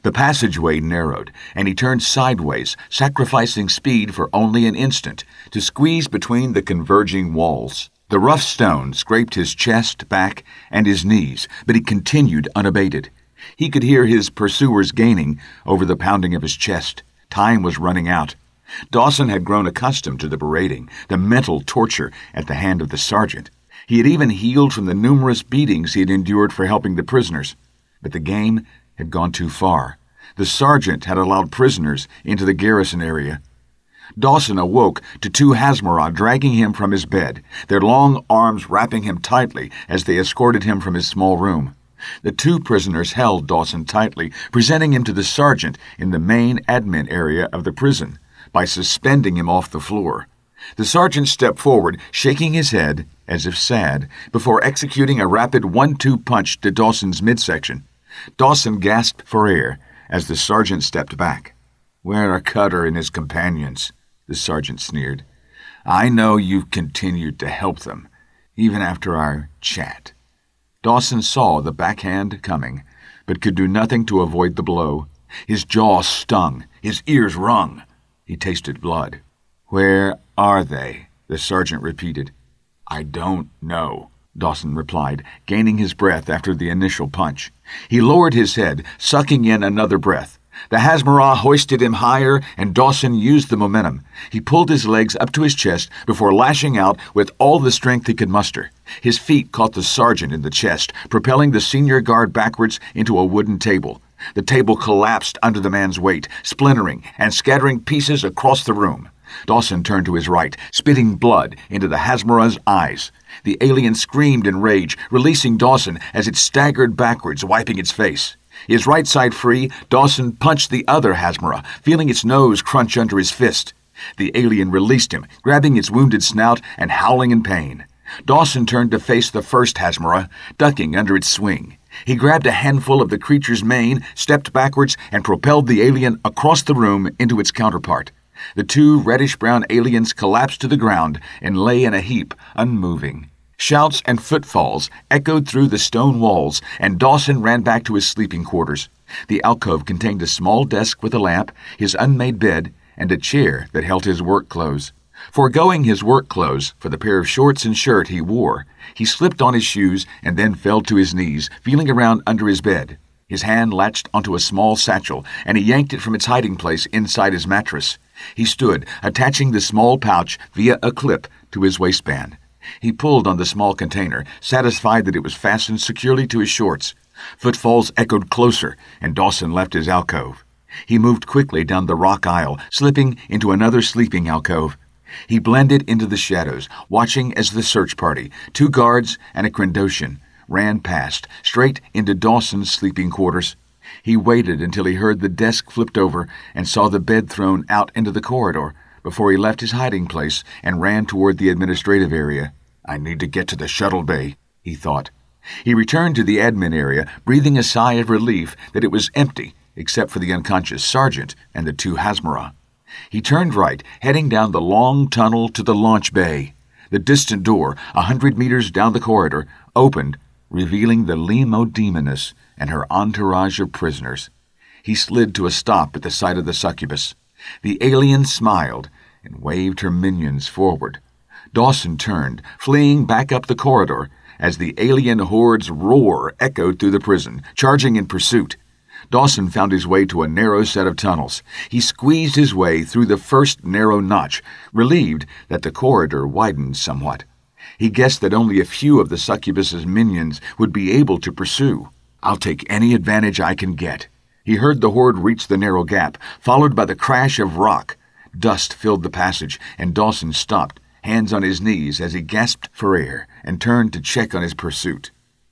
The passageway narrowed, and he turned sideways, sacrificing speed for only an instant, to squeeze between the converging walls. The rough stone scraped his chest, back, and his knees, but he continued unabated. He could hear his pursuers gaining over the pounding of his chest. Time was running out. Dawson had grown accustomed to the berating, the mental torture at the hand of the sergeant. He had even healed from the numerous beatings he had endured for helping the prisoners. But the game had gone too far. The sergeant had allowed prisoners into the garrison area. Dawson awoke to two Hasmara dragging him from his bed, their long arms wrapping him tightly as they escorted him from his small room. The two prisoners held Dawson tightly, presenting him to the sergeant in the main admin area of the prison by suspending him off the floor. The sergeant stepped forward, shaking his head, as if sad, before executing a rapid 1-2 punch to Dawson's midsection. Dawson gasped for air as the sergeant stepped back. "Where are Cutter and his companions?" the sergeant sneered. "I know you've continued to help them, even after our chat." Dawson saw the backhand coming, but could do nothing to avoid the blow. His jaw stung, his ears rung. He tasted blood. "Where are they?" the sergeant repeated. "I don't know," Dawson replied, gaining his breath after the initial punch. He lowered his head, sucking in another breath. The Hasmara hoisted him higher, and Dawson used the momentum. He pulled his legs up to his chest before lashing out with all the strength he could muster. His feet caught the sergeant in the chest, propelling the senior guard backwards into a wooden table. The table collapsed under the man's weight, splintering and scattering pieces across the room. Dawson turned to his right, spitting blood into the Hasmara's eyes. The alien screamed in rage, releasing Dawson as it staggered backwards, wiping its face. His right side free, Dawson punched the other Hasmara, feeling its nose crunch under his fist. The alien released him, grabbing its wounded snout and howling in pain. Dawson turned to face the first Hasmara, ducking under its swing. He grabbed a handful of the creature's mane, stepped backwards, and propelled the alien across the room into its counterpart. The two reddish-brown aliens collapsed to the ground and lay in a heap, unmoving. Shouts and footfalls echoed through the stone walls, and Dawson ran back to his sleeping quarters. The alcove contained a small desk with a lamp, his unmade bed, and a chair that held his work clothes. Foregoing his work clothes for the pair of shorts and shirt he wore, he slipped on his shoes and then fell to his knees, feeling around under his bed. His hand latched onto a small satchel, and he yanked it from its hiding place inside his mattress. He stood, attaching the small pouch via a clip to his waistband. He pulled on the small container, satisfied that it was fastened securely to his shorts. Footfalls echoed closer, and Dawson left his alcove. He moved quickly down the rock aisle, slipping into another sleeping alcove. He blended into the shadows, watching as the search party, 2 guards and a Crendosian, ran past, straight into Dawson's sleeping quarters. He waited until he heard the desk flipped over and saw the bed thrown out into the corridor before he left his hiding place and ran toward the administrative area. "I need to get to the shuttle bay," he thought. He returned to the admin area, breathing a sigh of relief that it was empty, except for the unconscious sergeant and the 2 Hasmara. He turned right, heading down the long tunnel to the launch bay. The distant door, 100 meters down the corridor, opened, revealing the Lemo-demoness and her entourage of prisoners. He slid to a stop at the sight of the succubus. The alien smiled and waved her minions forward. Dawson turned, fleeing back up the corridor as the alien horde's roar echoed through the prison, charging in pursuit. Dawson found his way to a narrow set of tunnels. He squeezed his way through the first narrow notch, relieved that the corridor widened somewhat. He guessed that only a few of the succubus's minions would be able to pursue. "I'll take any advantage I can get." He heard the horde reach the narrow gap, followed by the crash of rock. Dust filled the passage, and Dawson stopped, hands on his knees as he gasped for air and turned to check on his pursuit.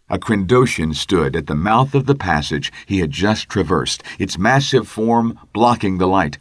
A Crendosian stood at the mouth of the passage he had just traversed, its massive form blocking the light.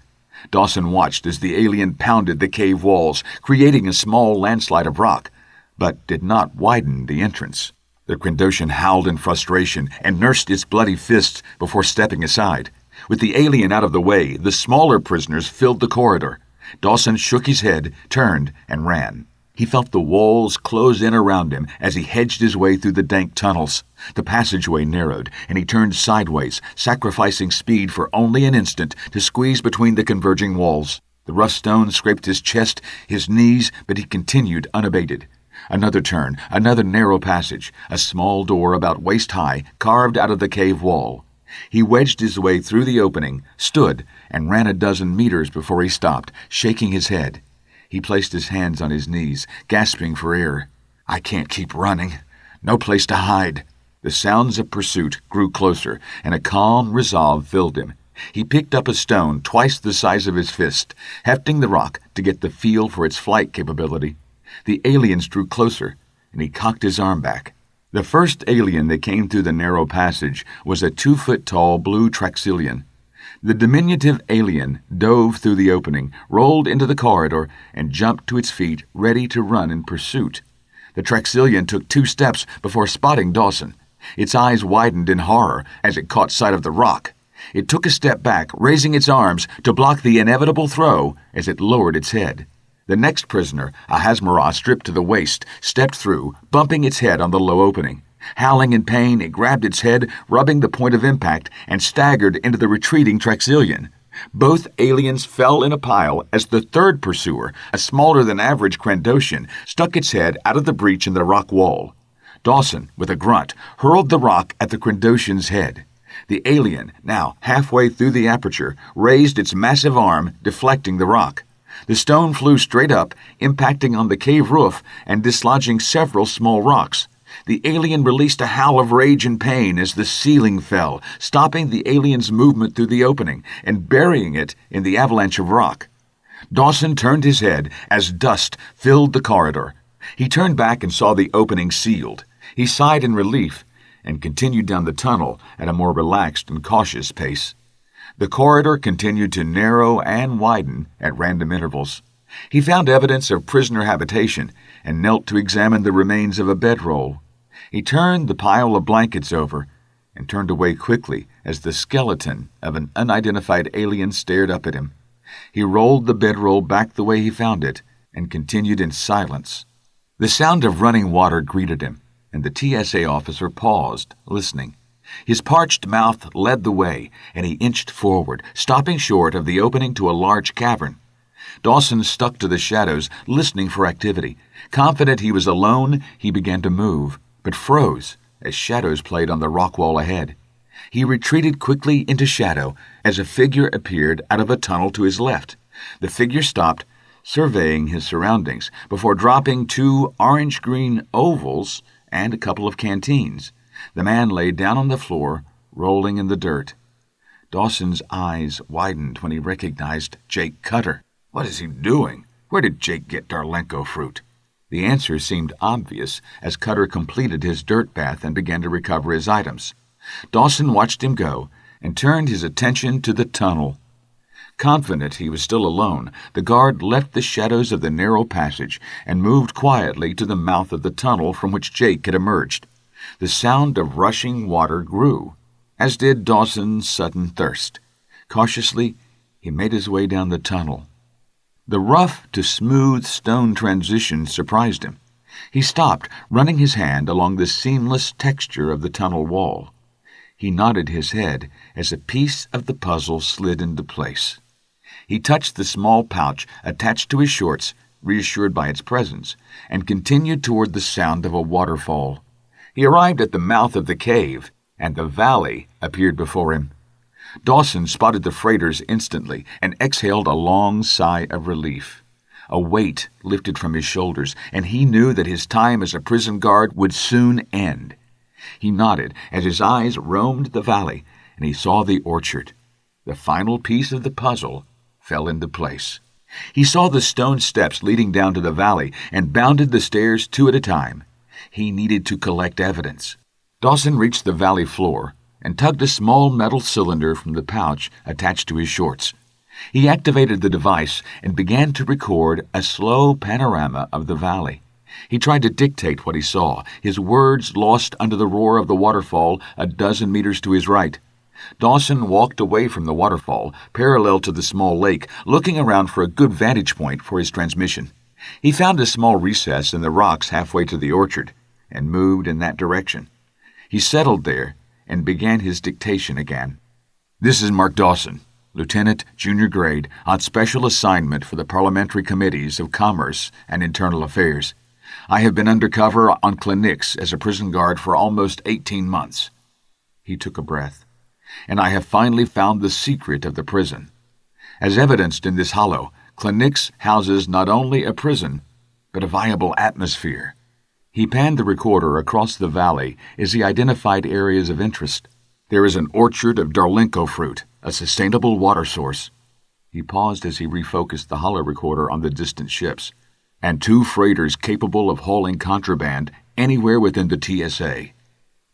Dawson watched as the alien pounded the cave walls, creating a small landslide of rock, but did not widen the entrance. The Crendosian howled in frustration and nursed its bloody fists before stepping aside. With the alien out of the way, the smaller prisoners filled the corridor. Dawson shook his head, turned, and ran. He felt the walls close in around him as he hedged his way through the dank tunnels. The passageway narrowed, and he turned sideways, sacrificing speed for only an instant to squeeze between the converging walls. The rough stone scraped his chest, his knees, but he continued unabated. Another turn, another narrow passage, a small door about waist-high, carved out of the cave wall. He wedged his way through the opening, stood, and ran a dozen meters before he stopped, shaking his head. He placed his hands on his knees, gasping for air. "I can't keep running. No place to hide." The sounds of pursuit grew closer, and a calm resolve filled him. He picked up a stone twice the size of his fist, hefting the rock to get the feel for its flight capability. The aliens drew closer, and he cocked his arm back. The first alien that came through the narrow passage was a 2-foot-tall blue Traxilian. The diminutive alien dove through the opening, rolled into the corridor, and jumped to its feet, ready to run in pursuit. The Traxilian took 2 steps before spotting Dawson. Its eyes widened in horror as it caught sight of the rock. It took a step back, raising its arms to block the inevitable throw as it lowered its head. The next prisoner, a Hazmarah stripped to the waist, stepped through, bumping its head on the low opening. Howling in pain, it grabbed its head, rubbing the point of impact, and staggered into the retreating Traxilian. Both aliens fell in a pile as the third pursuer, a smaller-than-average Krandoshan, stuck its head out of the breach in the rock wall. Dawson, with a grunt, hurled the rock at the Krandoshan's head. The alien, now halfway through the aperture, raised its massive arm, deflecting the rock. The stone flew straight up, impacting on the cave roof and dislodging several small rocks. The alien released a howl of rage and pain as the ceiling fell, stopping the alien's movement through the opening and burying it in the avalanche of rock. Dawson turned his head as dust filled the corridor. He turned back and saw the opening sealed. He sighed in relief and continued down the tunnel at a more relaxed and cautious pace. The corridor continued to narrow and widen at random intervals. He found evidence of prisoner habitation and knelt to examine the remains of a bedroll. He turned the pile of blankets over and turned away quickly as the skeleton of an unidentified alien stared up at him. He rolled the bedroll back the way he found it and continued in silence. The sound of running water greeted him, and the TSA officer paused, listening. His parched mouth led the way, and he inched forward, stopping short of the opening to a large cavern. Dawson stuck to the shadows, listening for activity. Confident he was alone, he began to move, but froze as shadows played on the rock wall ahead. He retreated quickly into shadow as a figure appeared out of a tunnel to his left. The figure stopped, surveying his surroundings, before dropping 2 orange-green ovals and a couple of canteens. The man lay down on the floor, rolling in the dirt. Dawson's eyes widened when he recognized Jake Cutter. What is he doing? Where did Jake get Darlenko fruit? The answer seemed obvious as Cutter completed his dirt bath and began to recover his items. Dawson watched him go and turned his attention to the tunnel. Confident he was still alone, the guard left the shadows of the narrow passage and moved quietly to the mouth of the tunnel from which Jake had emerged. The sound of rushing water grew, as did Dawson's sudden thirst. Cautiously, he made his way down the tunnel. The rough to smooth stone transition surprised him. He stopped, running his hand along the seamless texture of the tunnel wall. He nodded his head as a piece of the puzzle slid into place. He touched the small pouch attached to his shorts, reassured by its presence, and continued toward the sound of a waterfall. He arrived at the mouth of the cave, and the valley appeared before him. Dawson spotted the freighters instantly and exhaled a long sigh of relief. A weight lifted from his shoulders, and he knew that his time as a prison guard would soon end. He nodded as his eyes roamed the valley, and he saw the orchard. The final piece of the puzzle fell into place. He saw the stone steps leading down to the valley and bounded the stairs 2 at a time. He needed to collect evidence. Dawson reached the valley floor and tugged a small metal cylinder from the pouch attached to his shorts. He activated the device and began to record a slow panorama of the valley. He tried to dictate what he saw, his words lost under the roar of the waterfall a dozen meters to his right. Dawson walked away from the waterfall, parallel to the small lake, looking around for a good vantage point for his transmission. He found a small recess in the rocks halfway to the orchard, and moved in that direction. He settled there and began his dictation again. This is Mark Dawson, Lieutenant, Junior Grade, on special assignment for the Parliamentary Committees of Commerce and Internal Affairs. I have been undercover on Cla'nix as a prison guard for almost 18 months. He took a breath. And I have finally found the secret of the prison. As evidenced in this hollow, Cla'nix houses not only a prison, but a viable atmosphere. He panned the recorder across the valley as he identified areas of interest. There is an orchard of Darlinko fruit, a sustainable water source. He paused as he refocused the hollow recorder on the distant ships, and 2 freighters capable of hauling contraband anywhere within the TSA.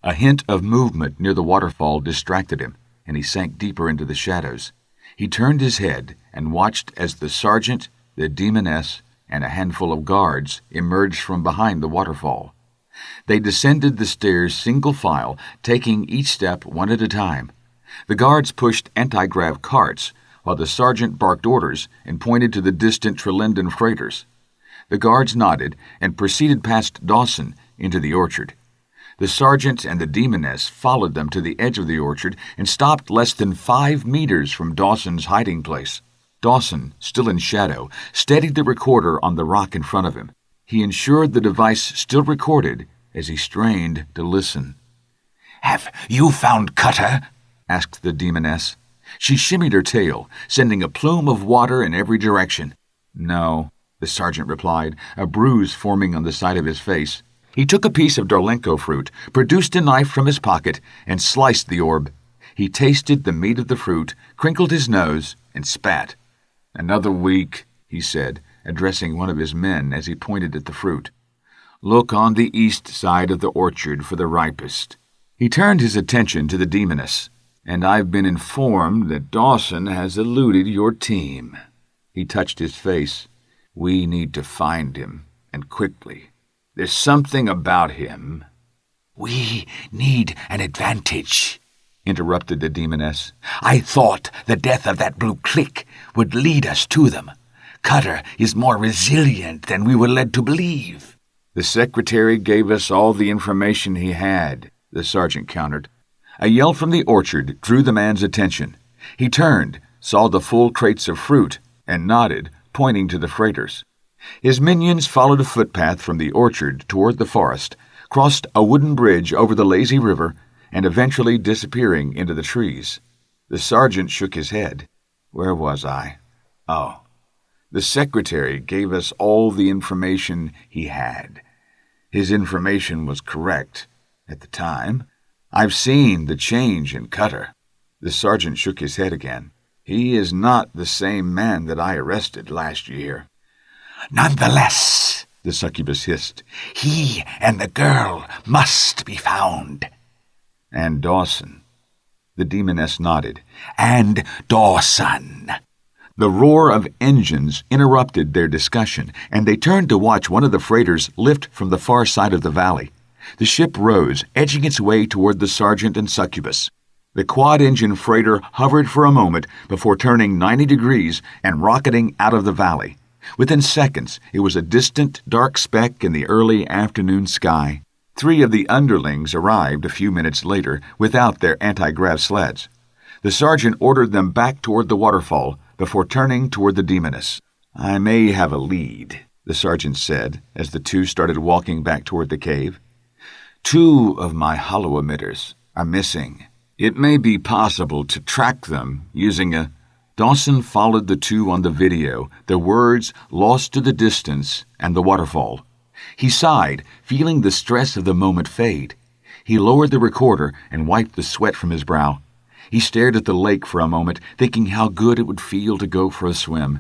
A hint of movement near the waterfall distracted him, and he sank deeper into the shadows. He turned his head and watched as the sergeant, the demoness, and a handful of guards emerged from behind the waterfall. They descended the stairs single file, taking each step one at a time. The guards pushed anti-grav carts, while the sergeant barked orders and pointed to the distant Trelinden freighters. The guards nodded and proceeded past Dawson into the orchard. The sergeant and the demoness followed them to the edge of the orchard and stopped less than 5 meters from Dawson's hiding place. Dawson, still in shadow, steadied the recorder on the rock in front of him. He ensured the device still recorded as he strained to listen. "Have you found Cutter?" asked the demoness. She shimmied her tail, sending a plume of water in every direction. "No," the sergeant replied, a bruise forming on the side of his face. He took a piece of Darlinko fruit, produced a knife from his pocket, and sliced the orb. He tasted the meat of the fruit, crinkled his nose, and spat. "Another week," he said, addressing one of his men as he pointed at the fruit. "Look on the east side of the orchard for the ripest." He turned his attention to the demoness. "And I've been informed that Dawson has eluded your team." He touched his face. "We need to find him, and quickly. There's something about him." "We need an advantage," interrupted the demoness. "I thought the death of that blue clique would lead us to them. Cutter is more resilient than we were led to believe." "The secretary gave us all the information he had," the sergeant countered. A yell from the orchard drew the man's attention. He turned, saw the full crates of fruit, and nodded, pointing to the freighters. His minions followed a footpath from the orchard toward the forest, crossed a wooden bridge over the lazy river, and eventually disappearing into the trees. The sergeant shook his head. "Where was I? Oh. The secretary gave us all the information he had. His information was correct at the time. I've seen the change in Cutter." The sergeant shook his head again. "He is not the same man that I arrested last year." "Nonetheless," the succubus hissed, "he and the girl must be found." "And Dawson." The demoness nodded. "And Dawson." The roar of engines interrupted their discussion, and they turned to watch one of the freighters lift from the far side of the valley. The ship rose, edging its way toward the sergeant and succubus. The quad-engine freighter hovered for a moment before turning 90 degrees and rocketing out of the valley. Within seconds, it was a distant, dark speck in the early afternoon sky. 3 of the underlings arrived a few minutes later without their anti-grav sleds. The sergeant ordered them back toward the waterfall before turning toward the demoness. "I may have a lead," the sergeant said as the 2 started walking back toward the cave. 2 of my hollow emitters are missing. It may be possible to track them using a... Dawson followed the 2 on the video, their words lost to the distance and the waterfall. He sighed, feeling the stress of the moment fade. He lowered the recorder and wiped the sweat from his brow. He stared at the lake for a moment, thinking how good it would feel to go for a swim.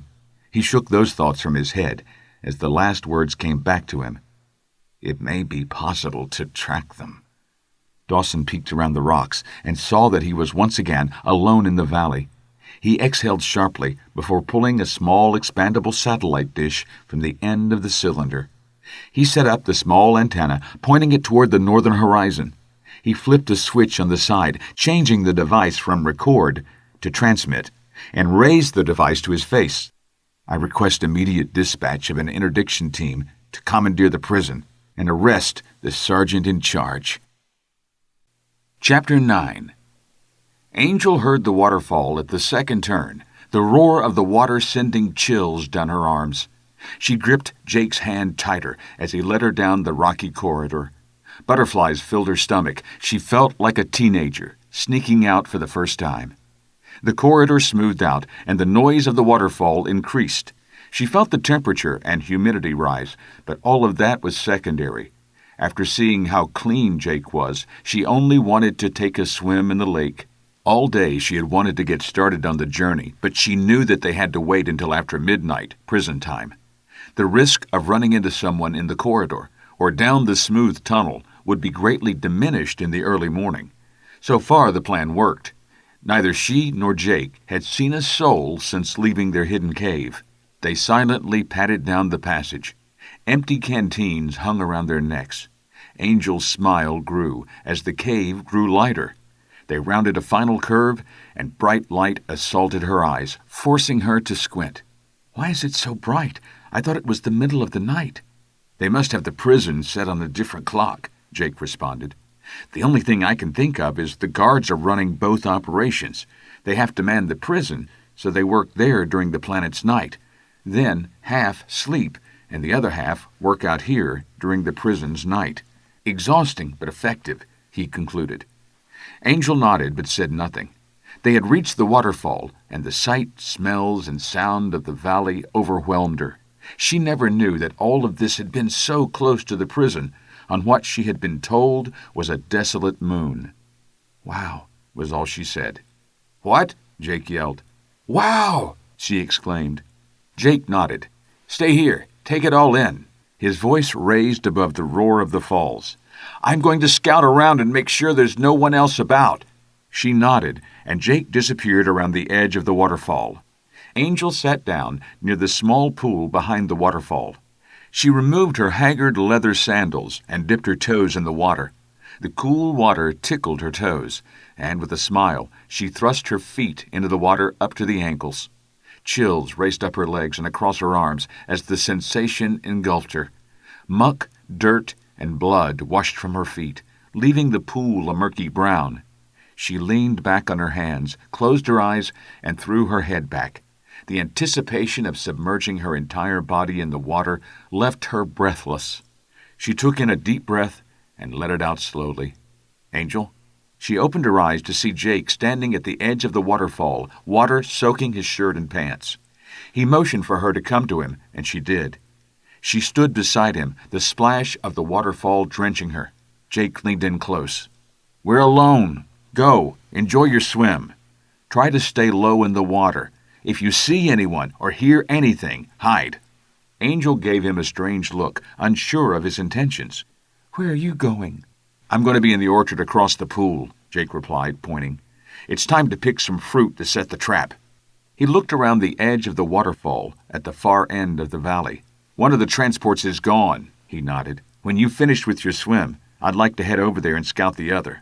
He shook those thoughts from his head as the last words came back to him. It may be possible to track them. Dawson peeked around the rocks and saw that he was once again alone in the valley. He exhaled sharply before pulling a small expandable satellite dish from the end of the cylinder. He set up the small antenna, pointing it toward the northern horizon. He flipped a switch on the side, changing the device from record to transmit, and raised the device to his face. I request immediate dispatch of an interdiction team to commandeer the prison and arrest the sergeant in charge. Chapter 9. Angel heard the waterfall at the second turn, the roar of the water sending chills down her arms. She gripped Jake's hand tighter as he led her down the rocky corridor. Butterflies filled her stomach. She felt like a teenager, sneaking out for the first time. The corridor smoothed out, and the noise of the waterfall increased. She felt the temperature and humidity rise, but all of that was secondary. After seeing how clean Jake was, she only wanted to take a swim in the lake. All day she had wanted to get started on the journey, but she knew that they had to wait until after midnight, prison time. The risk of running into someone in the corridor or down the smooth tunnel would be greatly diminished in the early morning. So far the plan worked. Neither she nor Jake had seen a soul since leaving their hidden cave. They silently padded down the passage. Empty canteens hung around their necks. Angel's smile grew as the cave grew lighter. They rounded a final curve, and bright light assaulted her eyes, forcing her to squint. "Why is it so bright? I thought it was the middle of the night." "They must have the prison set on a different clock," Jake responded. "The only thing I can think of is the guards are running both operations. They have to man the prison, so they work there during the planet's night. Then half sleep, and the other half work out here during the prison's night. Exhausting, but effective," he concluded. Angel nodded but said nothing. They had reached the waterfall, and the sight, smells, and sound of the valley overwhelmed her. She never knew that all of this had been so close to the prison, on what she had been told was a desolate moon. "Wow," was all she said. "What?" Jake yelled. "Wow!" she exclaimed. Jake nodded. "Stay here. Take it all in." His voice raised above the roar of the falls. "I'm going to scout around and make sure there's no one else about." She nodded, and Jake disappeared around the edge of the waterfall. Angel sat down near the small pool behind the waterfall. She removed her haggard leather sandals and dipped her toes in the water. The cool water tickled her toes, and with a smile, she thrust her feet into the water up to the ankles. Chills raced up her legs and across her arms as the sensation engulfed her. Muck, dirt, and blood washed from her feet, leaving the pool a murky brown. She leaned back on her hands, closed her eyes, and threw her head back. The anticipation of submerging her entire body in the water left her breathless. She took in a deep breath and let it out slowly. "Angel?" She opened her eyes to see Jake standing at the edge of the waterfall, water soaking his shirt and pants. He motioned for her to come to him, and she did. She stood beside him, the splash of the waterfall drenching her. Jake leaned in close. "We're alone. Go. Enjoy your swim. Try to stay low in the water. If you see anyone or hear anything, hide." Angel gave him a strange look, unsure of his intentions. "Where are you going?" "I'm going to be in the orchard across the pool," Jake replied, pointing. "It's time to pick some fruit to set the trap." He looked around the edge of the waterfall at the far end of the valley. "One of the transports is gone," he nodded. "When you've finished with your swim, I'd like to head over there and scout the other."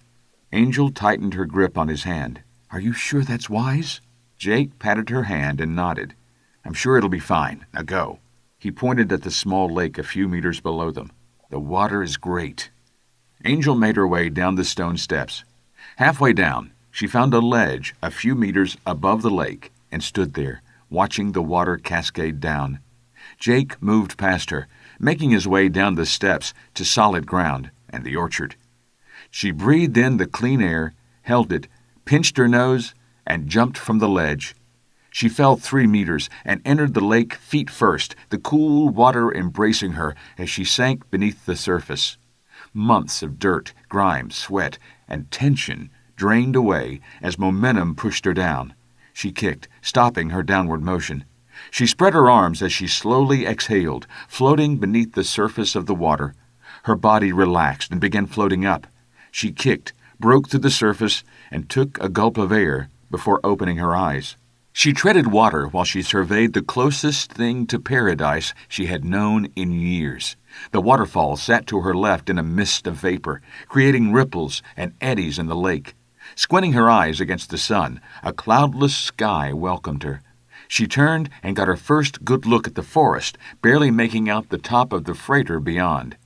Angel tightened her grip on his hand. "Are you sure that's wise?" Jake patted her hand and nodded. "I'm sure it'll be fine. Now go." He pointed at the small lake a few meters below them. "The water is great." Angel made her way down the stone steps. Halfway down, she found a ledge a few meters above the lake and stood there, watching the water cascade down. Jake moved past her, making his way down the steps to solid ground and the orchard. She breathed in the clean air, held it, pinched her nose, and jumped from the ledge. She fell 3 meters and entered the lake feet first, the cool water embracing her as she sank beneath the surface. Months of dirt, grime, sweat, and tension drained away as momentum pushed her down. She kicked, stopping her downward motion. She spread her arms as she slowly exhaled, floating beneath the surface of the water. Her body relaxed and began floating up. She kicked, broke through the surface, and took a gulp of air before opening her eyes. She treaded water while she surveyed the closest thing to paradise she had known in years. The waterfall sat to her left in a mist of vapor, creating ripples and eddies in the lake. Squinting her eyes against the sun, a cloudless sky welcomed her. She turned and got her first good look at the forest, barely making out the top of the freighter beyond.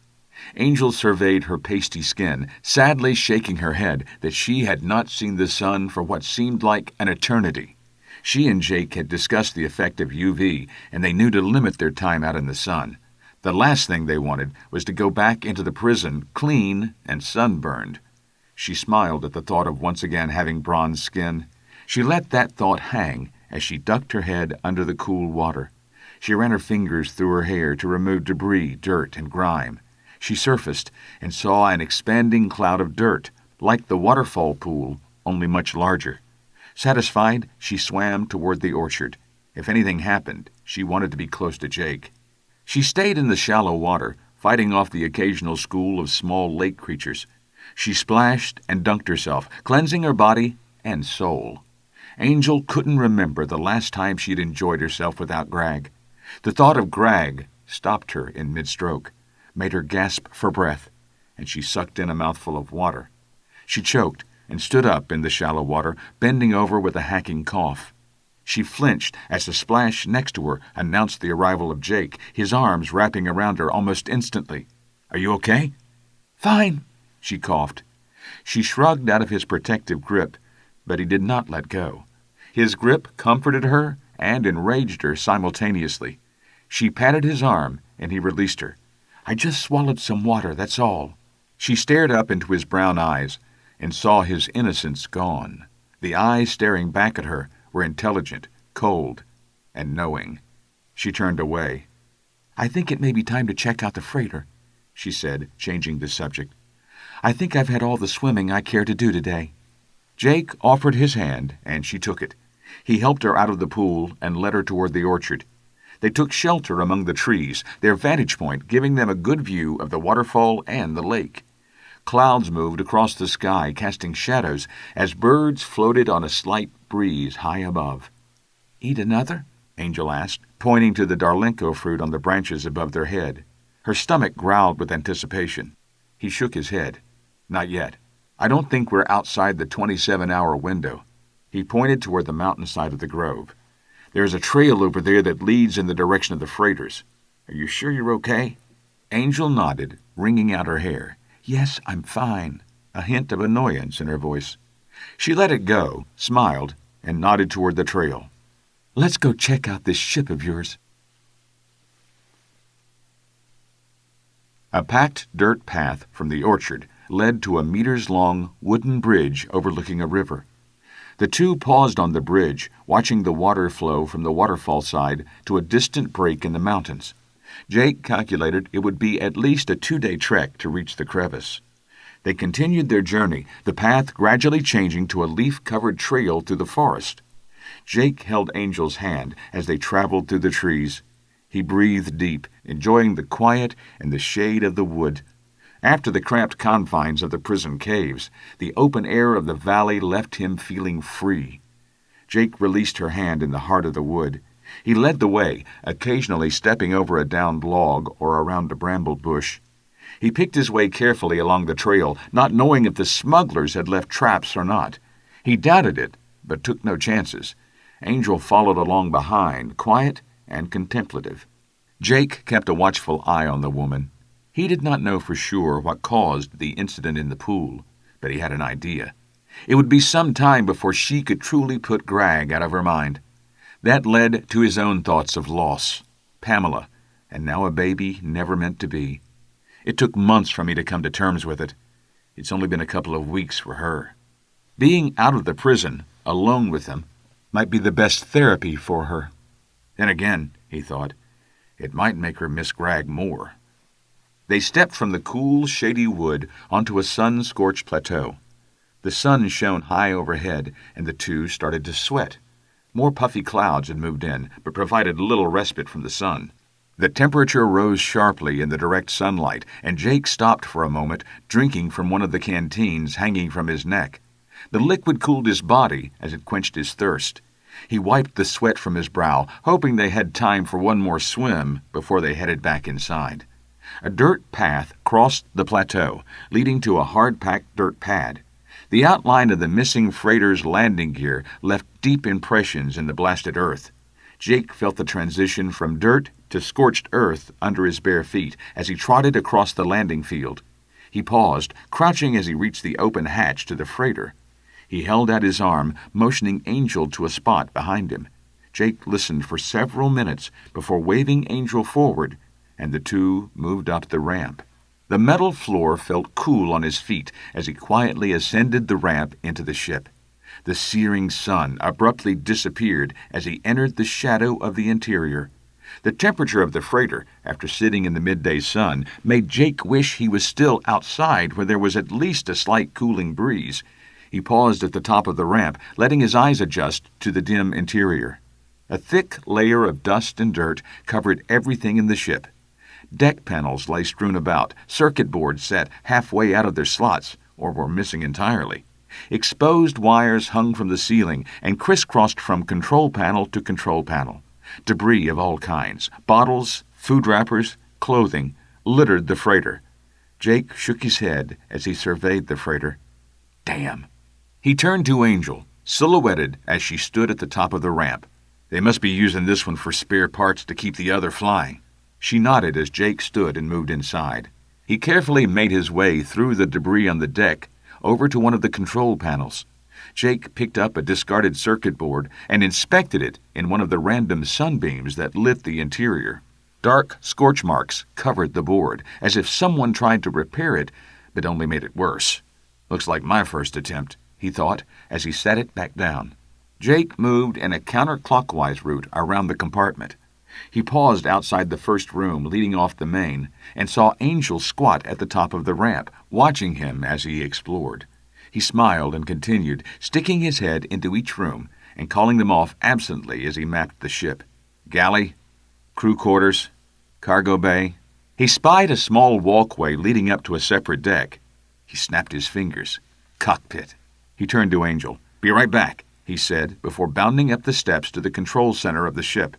Angel surveyed her pasty skin, sadly shaking her head that she had not seen the sun for what seemed like an eternity. She and Jake had discussed the effect of UV, and they knew to limit their time out in the sun. The last thing they wanted was to go back into the prison clean and sunburned. She smiled at the thought of once again having bronze skin. She let that thought hang as she ducked her head under the cool water. She ran her fingers through her hair to remove debris, dirt, and grime. She surfaced and saw an expanding cloud of dirt, like the waterfall pool, only much larger. Satisfied, she swam toward the orchard. If anything happened, she wanted to be close to Jake. She stayed in the shallow water, fighting off the occasional school of small lake creatures. She splashed and dunked herself, cleansing her body and soul. Angel couldn't remember the last time she'd enjoyed herself without Greg. The thought of Greg stopped her in mid-stroke, made her gasp for breath, and she sucked in a mouthful of water. She choked and stood up in the shallow water, bending over with a hacking cough. She flinched as the splash next to her announced the arrival of Jake, his arms wrapping around her almost instantly. "Are you okay?" "Fine," she coughed. She shrugged out of his protective grip, but he did not let go. His grip comforted her and enraged her simultaneously. She patted his arm, and he released her. "I just swallowed some water, that's all." She stared up into his brown eyes and saw his innocence gone. The eyes staring back at her were intelligent, cold, and knowing. She turned away. "I think it may be time to check out the freighter," she said, changing the subject. "I think I've had all the swimming I care to do today." Jake offered his hand, and she took it. He helped her out of the pool and led her toward the orchard. They took shelter among the trees, their vantage point giving them a good view of the waterfall and the lake. Clouds moved across the sky, casting shadows as birds floated on a slight breeze high above. "Eat another?" Angel asked, pointing to the darlinko fruit on the branches above their head. Her stomach growled with anticipation. He shook his head. "Not yet. I don't think we're outside the 27-hour window." He pointed toward the mountainside of the grove. "There's a trail over there that leads in the direction of the freighters. Are you sure you're okay?" Angel nodded, wringing out her hair. "Yes, I'm fine," a hint of annoyance in her voice. She let it go, smiled, and nodded toward the trail. "Let's go check out this ship of yours." A packed dirt path from the orchard led to a meters-long wooden bridge overlooking a river. The two paused on the bridge, watching the water flow from the waterfall side to a distant break in the mountains. Jake calculated it would be at least a 2-day trek to reach the crevice. They continued their journey, the path gradually changing to a leaf-covered trail through the forest. Jake held Angel's hand as they traveled through the trees. He breathed deep, enjoying the quiet and the shade of the wood. After the cramped confines of the prison caves, the open air of the valley left him feeling free. Jake released her hand in the heart of the wood. He led the way, occasionally stepping over a downed log or around a bramble bush. He picked his way carefully along the trail, not knowing if the smugglers had left traps or not. He doubted it, but took no chances. Angel followed along behind, quiet and contemplative. Jake kept a watchful eye on the woman. He did not know for sure what caused the incident in the pool, but he had an idea. It would be some time before she could truly put Greg out of her mind. That led to his own thoughts of loss, Pamela, and now a baby never meant to be. It took months for me to come to terms with it. It's only been a couple of weeks for her. Being out of the prison, alone with him, might be the best therapy for her. Then again, he thought, it might make her miss Greg more. They stepped from the cool, shady wood onto a sun-scorched plateau. The sun shone high overhead, and the two started to sweat. More puffy clouds had moved in, but provided little respite from the sun. The temperature rose sharply in the direct sunlight, and Jake stopped for a moment, drinking from one of the canteens hanging from his neck. The liquid cooled his body as it quenched his thirst. He wiped the sweat from his brow, hoping they had time for one more swim before they headed back inside. A dirt path crossed the plateau, leading to a hard-packed dirt pad. The outline of the missing freighter's landing gear left deep impressions in the blasted earth. Jake felt the transition from dirt to scorched earth under his bare feet as he trotted across the landing field. He paused, crouching as he reached the open hatch to the freighter. He held out his arm, motioning Angel to a spot behind him. Jake listened for several minutes before waving Angel forward, and the two moved up the ramp. The metal floor felt cool on his feet as he quietly ascended the ramp into the ship. The searing sun abruptly disappeared as he entered the shadow of the interior. The temperature of the freighter, after sitting in the midday sun, made Jake wish he was still outside where there was at least a slight cooling breeze. He paused at the top of the ramp, letting his eyes adjust to the dim interior. A thick layer of dust and dirt covered everything in the ship. Deck panels lay strewn about, circuit boards sat halfway out of their slots, or were missing entirely. Exposed wires hung from the ceiling and crisscrossed from control panel to control panel. Debris of all kinds, bottles, food wrappers, clothing, littered the freighter. Jake shook his head as he surveyed the freighter. Damn. He turned to Angel, silhouetted as she stood at the top of the ramp. They must be using this one for spare parts to keep the other flying. She nodded as Jake stood and moved inside. He carefully made his way through the debris on the deck, over to one of the control panels. Jake picked up a discarded circuit board and inspected it in one of the random sunbeams that lit the interior. Dark scorch marks covered the board, as if someone tried to repair it, but only made it worse. Looks like my first attempt, he thought, as he set it back down. Jake moved in a counterclockwise route around the compartment. He paused outside the first room leading off the main and saw Angel squat at the top of the ramp, watching him as he explored. He smiled and continued, sticking his head into each room and calling them off absently as he mapped the ship. Galley, crew quarters, cargo bay. He spied a small walkway leading up to a separate deck. He snapped his fingers. Cockpit. He turned to Angel. Be right back, he said, before bounding up the steps to the control center of the ship.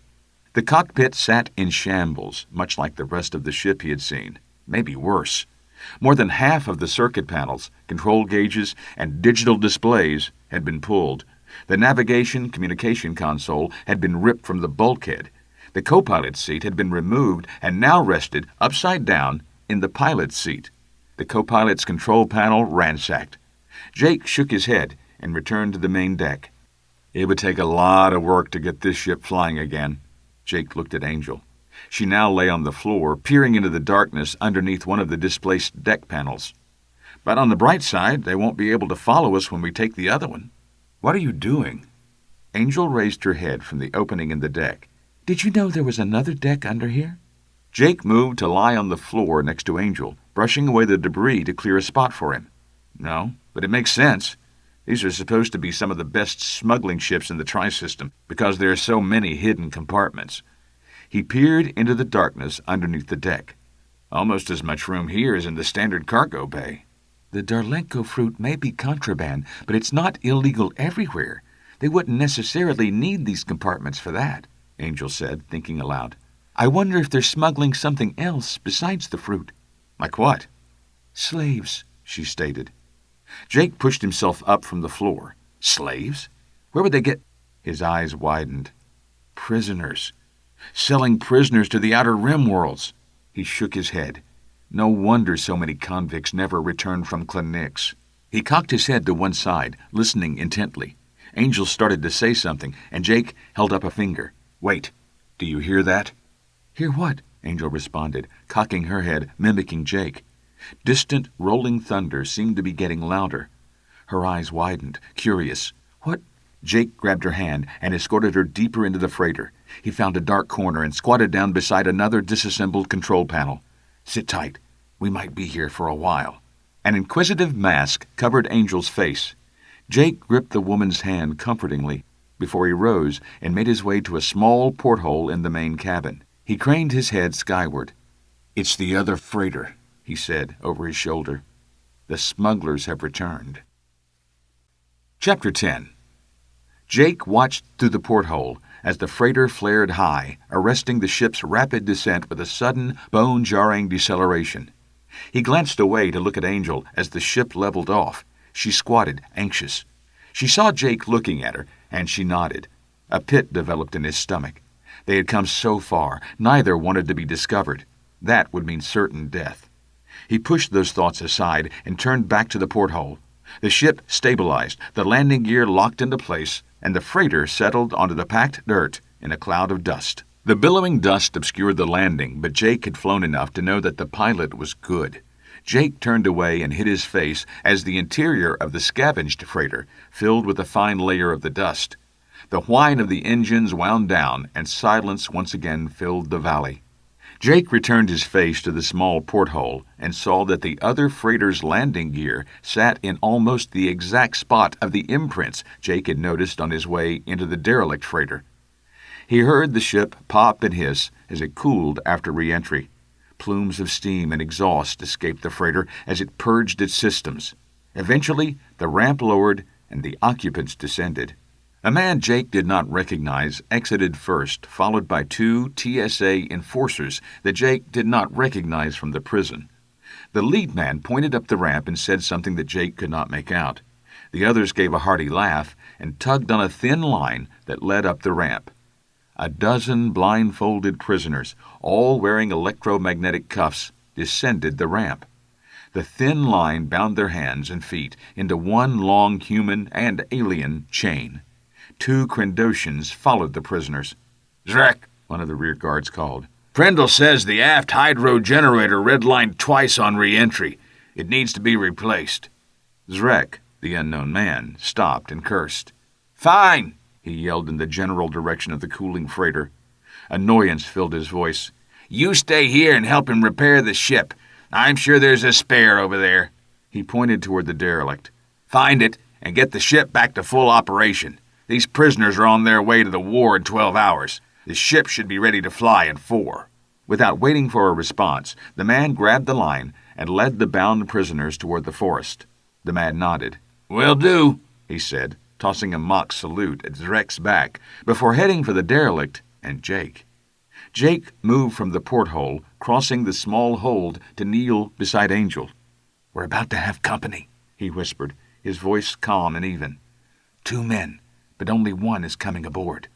The cockpit sat in shambles, much like the rest of the ship he had seen, maybe worse. More than half of the circuit panels, control gauges, and digital displays had been pulled. The navigation communication console had been ripped from the bulkhead. The co-pilot's seat had been removed and now rested, upside down, in the pilot's seat. The co-pilot's control panel ransacked. Jake shook his head and returned to the main deck. It would take a lot of work to get this ship flying again. Jake looked at Angel. She now lay on the floor, peering into the darkness underneath one of the displaced deck panels. But on the bright side, they won't be able to follow us when we take the other one. What are you doing? Angel raised her head from the opening in the deck. Did you know there was another deck under here? Jake moved to lie on the floor next to Angel, brushing away the debris to clear a spot for him. No, but it makes sense. These are supposed to be some of the best smuggling ships in the Tri-System because there are so many hidden compartments. He peered into the darkness underneath the deck. Almost as much room here as in the standard cargo bay. The Darlenko fruit may be contraband, but it's not illegal everywhere. They wouldn't necessarily need these compartments for that, Angel said, thinking aloud. I wonder if they're smuggling something else besides the fruit. Like what? Slaves, she stated. Jake pushed himself up from the floor. Slaves? Where would they get? His eyes widened. Prisoners. Selling prisoners to the Outer Rim worlds. He shook his head. No wonder so many convicts never returned from Cla'nix. He cocked his head to one side, listening intently. Angel started to say something, and Jake held up a finger. Wait, do you hear that? Hear what? Angel responded, cocking her head, mimicking Jake. Distant, rolling thunder seemed to be getting louder. Her eyes widened, curious. What? Jake grabbed her hand and escorted her deeper into the freighter. He found a dark corner and squatted down beside another disassembled control panel. Sit tight. We might be here for a while. An inquisitive mask covered Angel's face. Jake gripped the woman's hand comfortingly before he rose and made his way to a small porthole in the main cabin. He craned his head skyward. It's the other freighter, he said over his shoulder. The smugglers have returned. Chapter 10. Jake watched through the porthole as the freighter flared high, arresting the ship's rapid descent with a sudden, bone-jarring deceleration. He glanced away to look at Angel as the ship leveled off. She squatted, anxious. She saw Jake looking at her, and she nodded. A pit developed in his stomach. They had come so far, neither wanted to be discovered. That would mean certain death. He pushed those thoughts aside and turned back to the porthole. The ship stabilized, the landing gear locked into place, and the freighter settled onto the packed dirt in a cloud of dust. The billowing dust obscured the landing, but Jake had flown enough to know that the pilot was good. Jake turned away and hid his face as the interior of the scavenged freighter filled with a fine layer of the dust. The whine of the engines wound down, and silence once again filled the valley. Jake returned his face to the small porthole and saw that the other freighter's landing gear sat in almost the exact spot of the imprints Jake had noticed on his way into the derelict freighter. He heard the ship pop and hiss as it cooled after re-entry. Plumes of steam and exhaust escaped the freighter as it purged its systems. Eventually, the ramp lowered and the occupants descended. A man Jake did not recognize exited first, followed by 2 TSA enforcers that Jake did not recognize from the prison. The lead man pointed up the ramp and said something that Jake could not make out. The others gave a hearty laugh and tugged on a thin line that led up the ramp. A dozen blindfolded prisoners, all wearing electromagnetic cuffs, descended the ramp. The thin line bound their hands and feet into one long human and alien chain. 2 Crendotians followed the prisoners. "Zrek," one of the rear guards called. "Prindle says the aft hydro generator redlined twice on re-entry. It needs to be replaced." Zrek, the unknown man, stopped and cursed. "Fine," he yelled in the general direction of the cooling freighter. Annoyance filled his voice. "You stay here and help him repair the ship. I'm sure there's a spare over there." He pointed toward the derelict. "Find it and get the ship back to full operation. These prisoners are on their way to the war in 12 hours. The ship should be ready to fly in 4. Without waiting for a response, the man grabbed the line and led the bound prisoners toward the forest. The man nodded. "Will do," he said, tossing a mock salute at Zrek's back before heading for the derelict and Jake. Jake moved from the porthole, crossing the small hold to kneel beside Angel. "We're about to have company," he whispered, his voice calm and even. 2 men, but only 1 is coming aboard."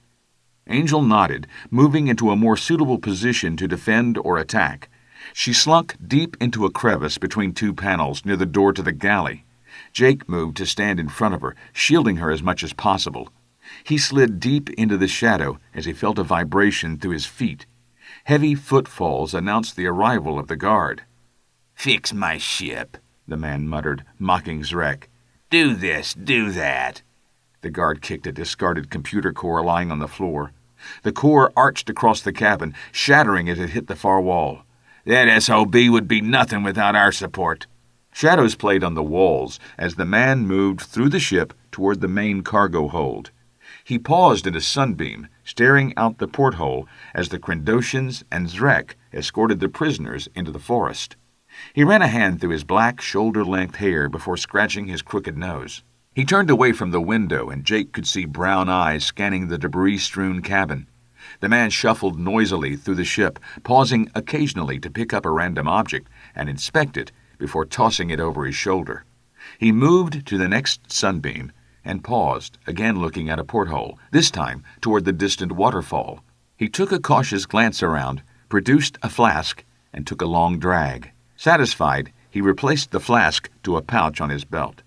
Angel nodded, moving into a more suitable position to defend or attack. She slunk deep into a crevice between 2 panels near the door to the galley. Jake moved to stand in front of her, shielding her as much as possible. He slid deep into the shadow as he felt a vibration through his feet. Heavy footfalls announced the arrival of the guard. "Fix my ship," the man muttered, mocking Zrek. "Do this, do that." The guard kicked a discarded computer core lying on the floor. The core arched across the cabin, shattering as it hit the far wall. "That SOB would be nothing without our support." Shadows played on the walls as the man moved through the ship toward the main cargo hold. He paused in a sunbeam, staring out the porthole as the Crendotians and Zrek escorted the prisoners into the forest. He ran a hand through his black, shoulder-length hair before scratching his crooked nose. He turned away from the window, and Jake could see brown eyes scanning the debris-strewn cabin. The man shuffled noisily through the ship, pausing occasionally to pick up a random object and inspect it before tossing it over his shoulder. He moved to the next sunbeam and paused, again looking at a porthole, this time toward the distant waterfall. He took a cautious glance around, produced a flask, and took a long drag. Satisfied, he replaced the flask to a pouch on his belt.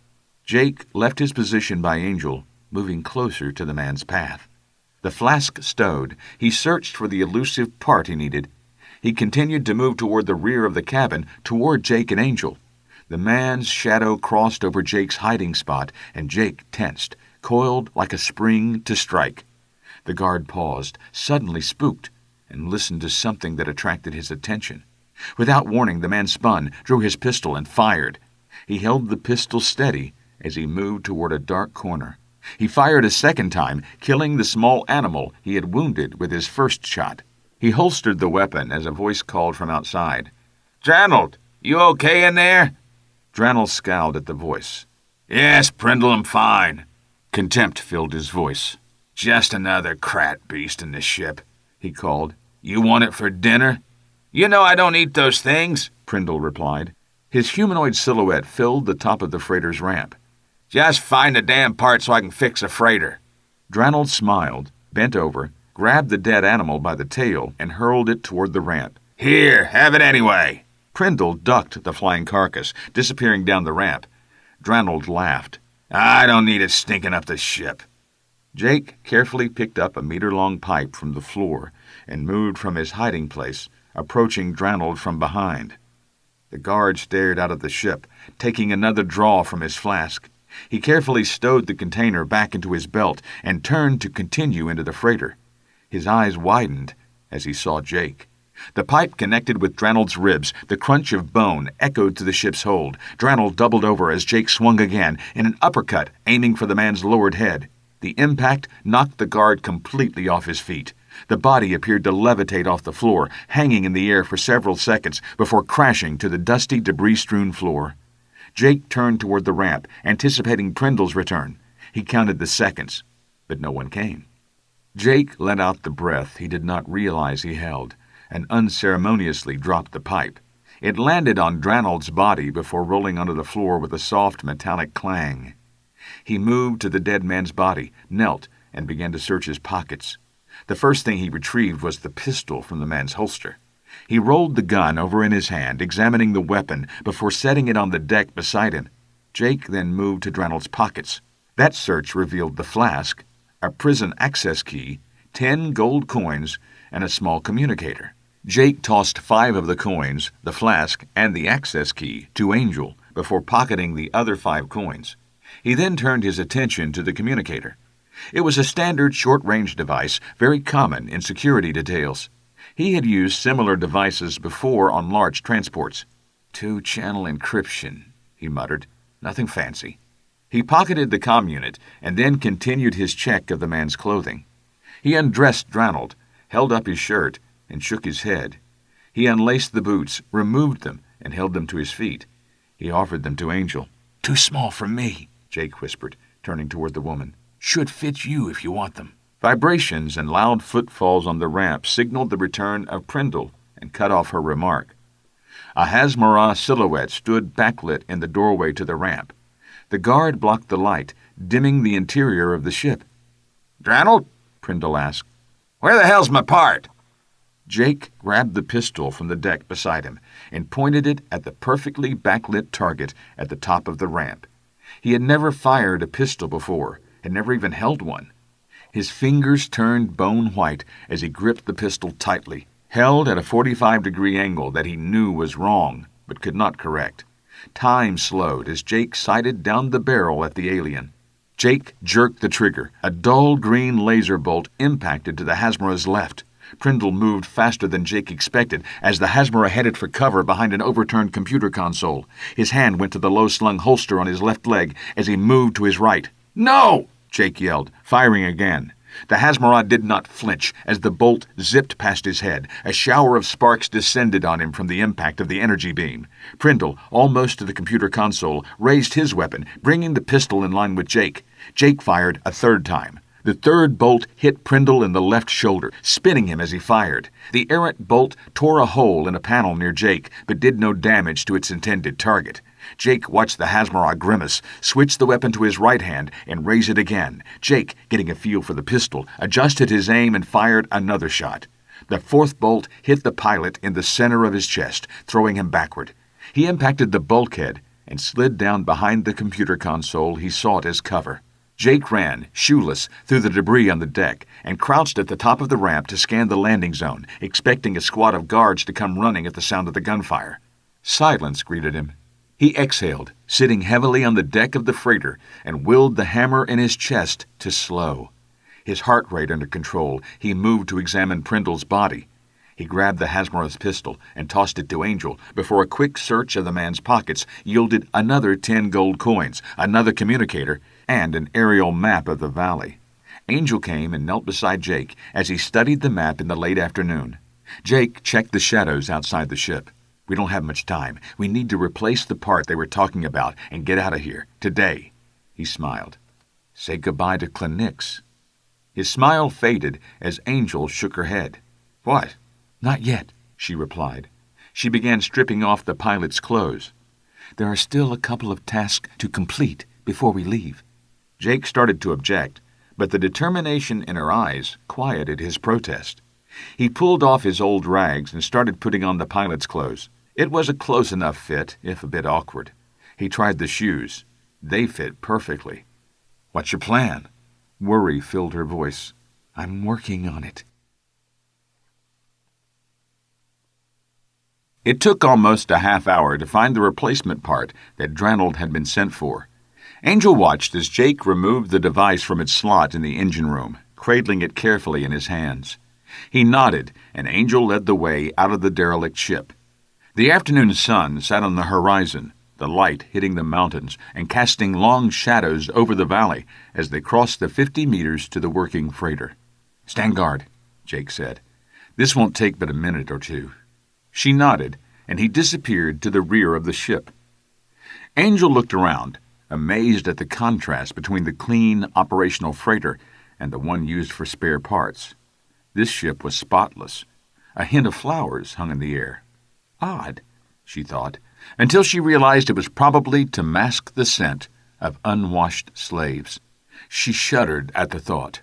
Jake left his position by Angel, moving closer to the man's path. The flask stowed, he searched for the elusive part he needed. He continued to move toward the rear of the cabin, toward Jake and Angel. The man's shadow crossed over Jake's hiding spot, and Jake tensed, coiled like a spring to strike. The guard paused, suddenly spooked, and listened to something that attracted his attention. Without warning, the man spun, drew his pistol, and fired. He held the pistol steady as he moved toward a dark corner. He fired a second time, killing the small animal he had wounded with his first shot. He holstered the weapon as a voice called from outside. "Dranold, you okay in there?" Dranold scowled at the voice. "Yes, Prindle, I'm fine." Contempt filled his voice. "Just another crat beast in the ship," he called. "You want it for dinner?" "You know I don't eat those things," Prindle replied. His humanoid silhouette filled the top of the freighter's ramp. "Just find the damn part so I can fix a freighter." Dranold smiled, bent over, grabbed the dead animal by the tail, and hurled it toward the ramp. "Here, have it anyway." Prindle ducked the flying carcass, disappearing down the ramp. Dranold laughed. "I don't need it stinking up the ship." Jake carefully picked up a meter-long pipe from the floor and moved from his hiding place, approaching Dranold from behind. The guard stared out of the ship, taking another draw from his flask. He carefully stowed the container back into his belt and turned to continue into the freighter. His eyes widened as he saw Jake. The pipe connected with Dranold's ribs. The crunch of bone echoed through the ship's hold. Dranold doubled over as Jake swung again, in an uppercut, aiming for the man's lowered head. The impact knocked the guard completely off his feet. The body appeared to levitate off the floor, hanging in the air for several seconds before crashing to the dusty, debris-strewn floor. Jake turned toward the ramp, anticipating Prindle's return. He counted the seconds, but no one came. Jake let out the breath he did not realize he held, and unceremoniously dropped the pipe. It landed on Dranold's body before rolling onto the floor with a soft metallic clang. He moved to the dead man's body, knelt, and began to search his pockets. The first thing he retrieved was the pistol from the man's holster. He rolled the gun over in his hand, examining the weapon before setting it on the deck beside him. Jake then moved to Dranold's pockets. That search revealed the flask, a prison access key, 10 gold coins, and a small communicator. Jake tossed 5 of the coins, the flask, and the access key to Angel before pocketing the other 5 coins. He then turned his attention to the communicator. It was a standard short-range device, very common in security details. He had used similar devices before on large transports. 2-channel encryption, he muttered. Nothing fancy. He pocketed the comm unit and then continued his check of the man's clothing. He undressed Dranold, held up his shirt, and shook his head. He unlaced the boots, removed them, and held them to his feet. He offered them to Angel. "Too small for me," Jake whispered, turning toward the woman. "Should fit you if you want them." Vibrations and loud footfalls on the ramp signaled the return of Prindle and cut off her remark. A Hasmara silhouette stood backlit in the doorway to the ramp. The guard blocked the light, dimming the interior of the ship. "Dranold?" Prindle asked. "Where the hell's my part?" Jake grabbed the pistol from the deck beside him and pointed it at the perfectly backlit target at the top of the ramp. He had never fired a pistol before, had never even held one. His fingers turned bone white as he gripped the pistol tightly, held at a 45-degree angle that he knew was wrong, but could not correct. Time slowed as Jake sighted down the barrel at the alien. Jake jerked the trigger. A dull green laser bolt impacted to the Hasmara's left. Prindle moved faster than Jake expected as the Hasmara headed for cover behind an overturned computer console. His hand went to the low-slung holster on his left leg as he moved to his right. "No!" Jake yelled, firing again. The Hasmara did not flinch as the bolt zipped past his head. A shower of sparks descended on him from the impact of the energy beam. Prindle, almost to the computer console, raised his weapon, bringing the pistol in line with Jake. Jake fired a third time. The third bolt hit Prindle in the left shoulder, spinning him as he fired. The errant bolt tore a hole in a panel near Jake, but did no damage to its intended target. Jake watched the Hasmara grimace, switch the weapon to his right hand, and raise it again. Jake, getting a feel for the pistol, adjusted his aim and fired another shot. The fourth bolt hit the pilot in the center of his chest, throwing him backward. He impacted the bulkhead and slid down behind the computer console he sought as cover. Jake ran, shoeless, through the debris on the deck and crouched at the top of the ramp to scan the landing zone, expecting a squad of guards to come running at the sound of the gunfire. Silence greeted him. He exhaled, sitting heavily on the deck of the freighter, and willed the hammer in his chest to slow. His heart rate under control, he moved to examine Prindle's body. He grabbed the Hasmara's pistol and tossed it to Angel before a quick search of the man's pockets yielded another 10 gold coins, another communicator, and an aerial map of the valley. Angel came and knelt beside Jake as he studied the map in the late afternoon. Jake checked the shadows outside the ship. "We don't have much time. We need to replace the part they were talking about and get out of here, today." He smiled. Say goodbye to Cla'nix." His smile faded as Angel shook her head. "What?" "Not yet," she replied. She began stripping off the pilot's clothes. "There are still a couple of tasks to complete before we leave." Jake started to object, but the determination in her eyes quieted his protest. He pulled off his old rags and started putting on the pilot's clothes. It was a close enough fit, if a bit awkward. He tried the shoes. They fit perfectly. "What's your plan?" Worry filled her voice. "I'm working on it." It took almost a half hour to find the replacement part that Dranold had been sent for. Angel watched as Jake removed the device from its slot in the engine room, cradling it carefully in his hands. He nodded, and Angel led the way out of the derelict ship. The afternoon sun sat on the horizon, the light hitting the mountains and casting long shadows over the valley as they crossed the 50 meters to the working freighter. "Stand guard," Jake said. "This won't take but a minute or two." She nodded, and he disappeared to the rear of the ship. Angel looked around, amazed at the contrast between the clean, operational freighter and the one used for spare parts. This ship was spotless. A hint of flowers hung in the air. Odd, she thought, until she realized it was probably to mask the scent of unwashed slaves. She shuddered at the thought.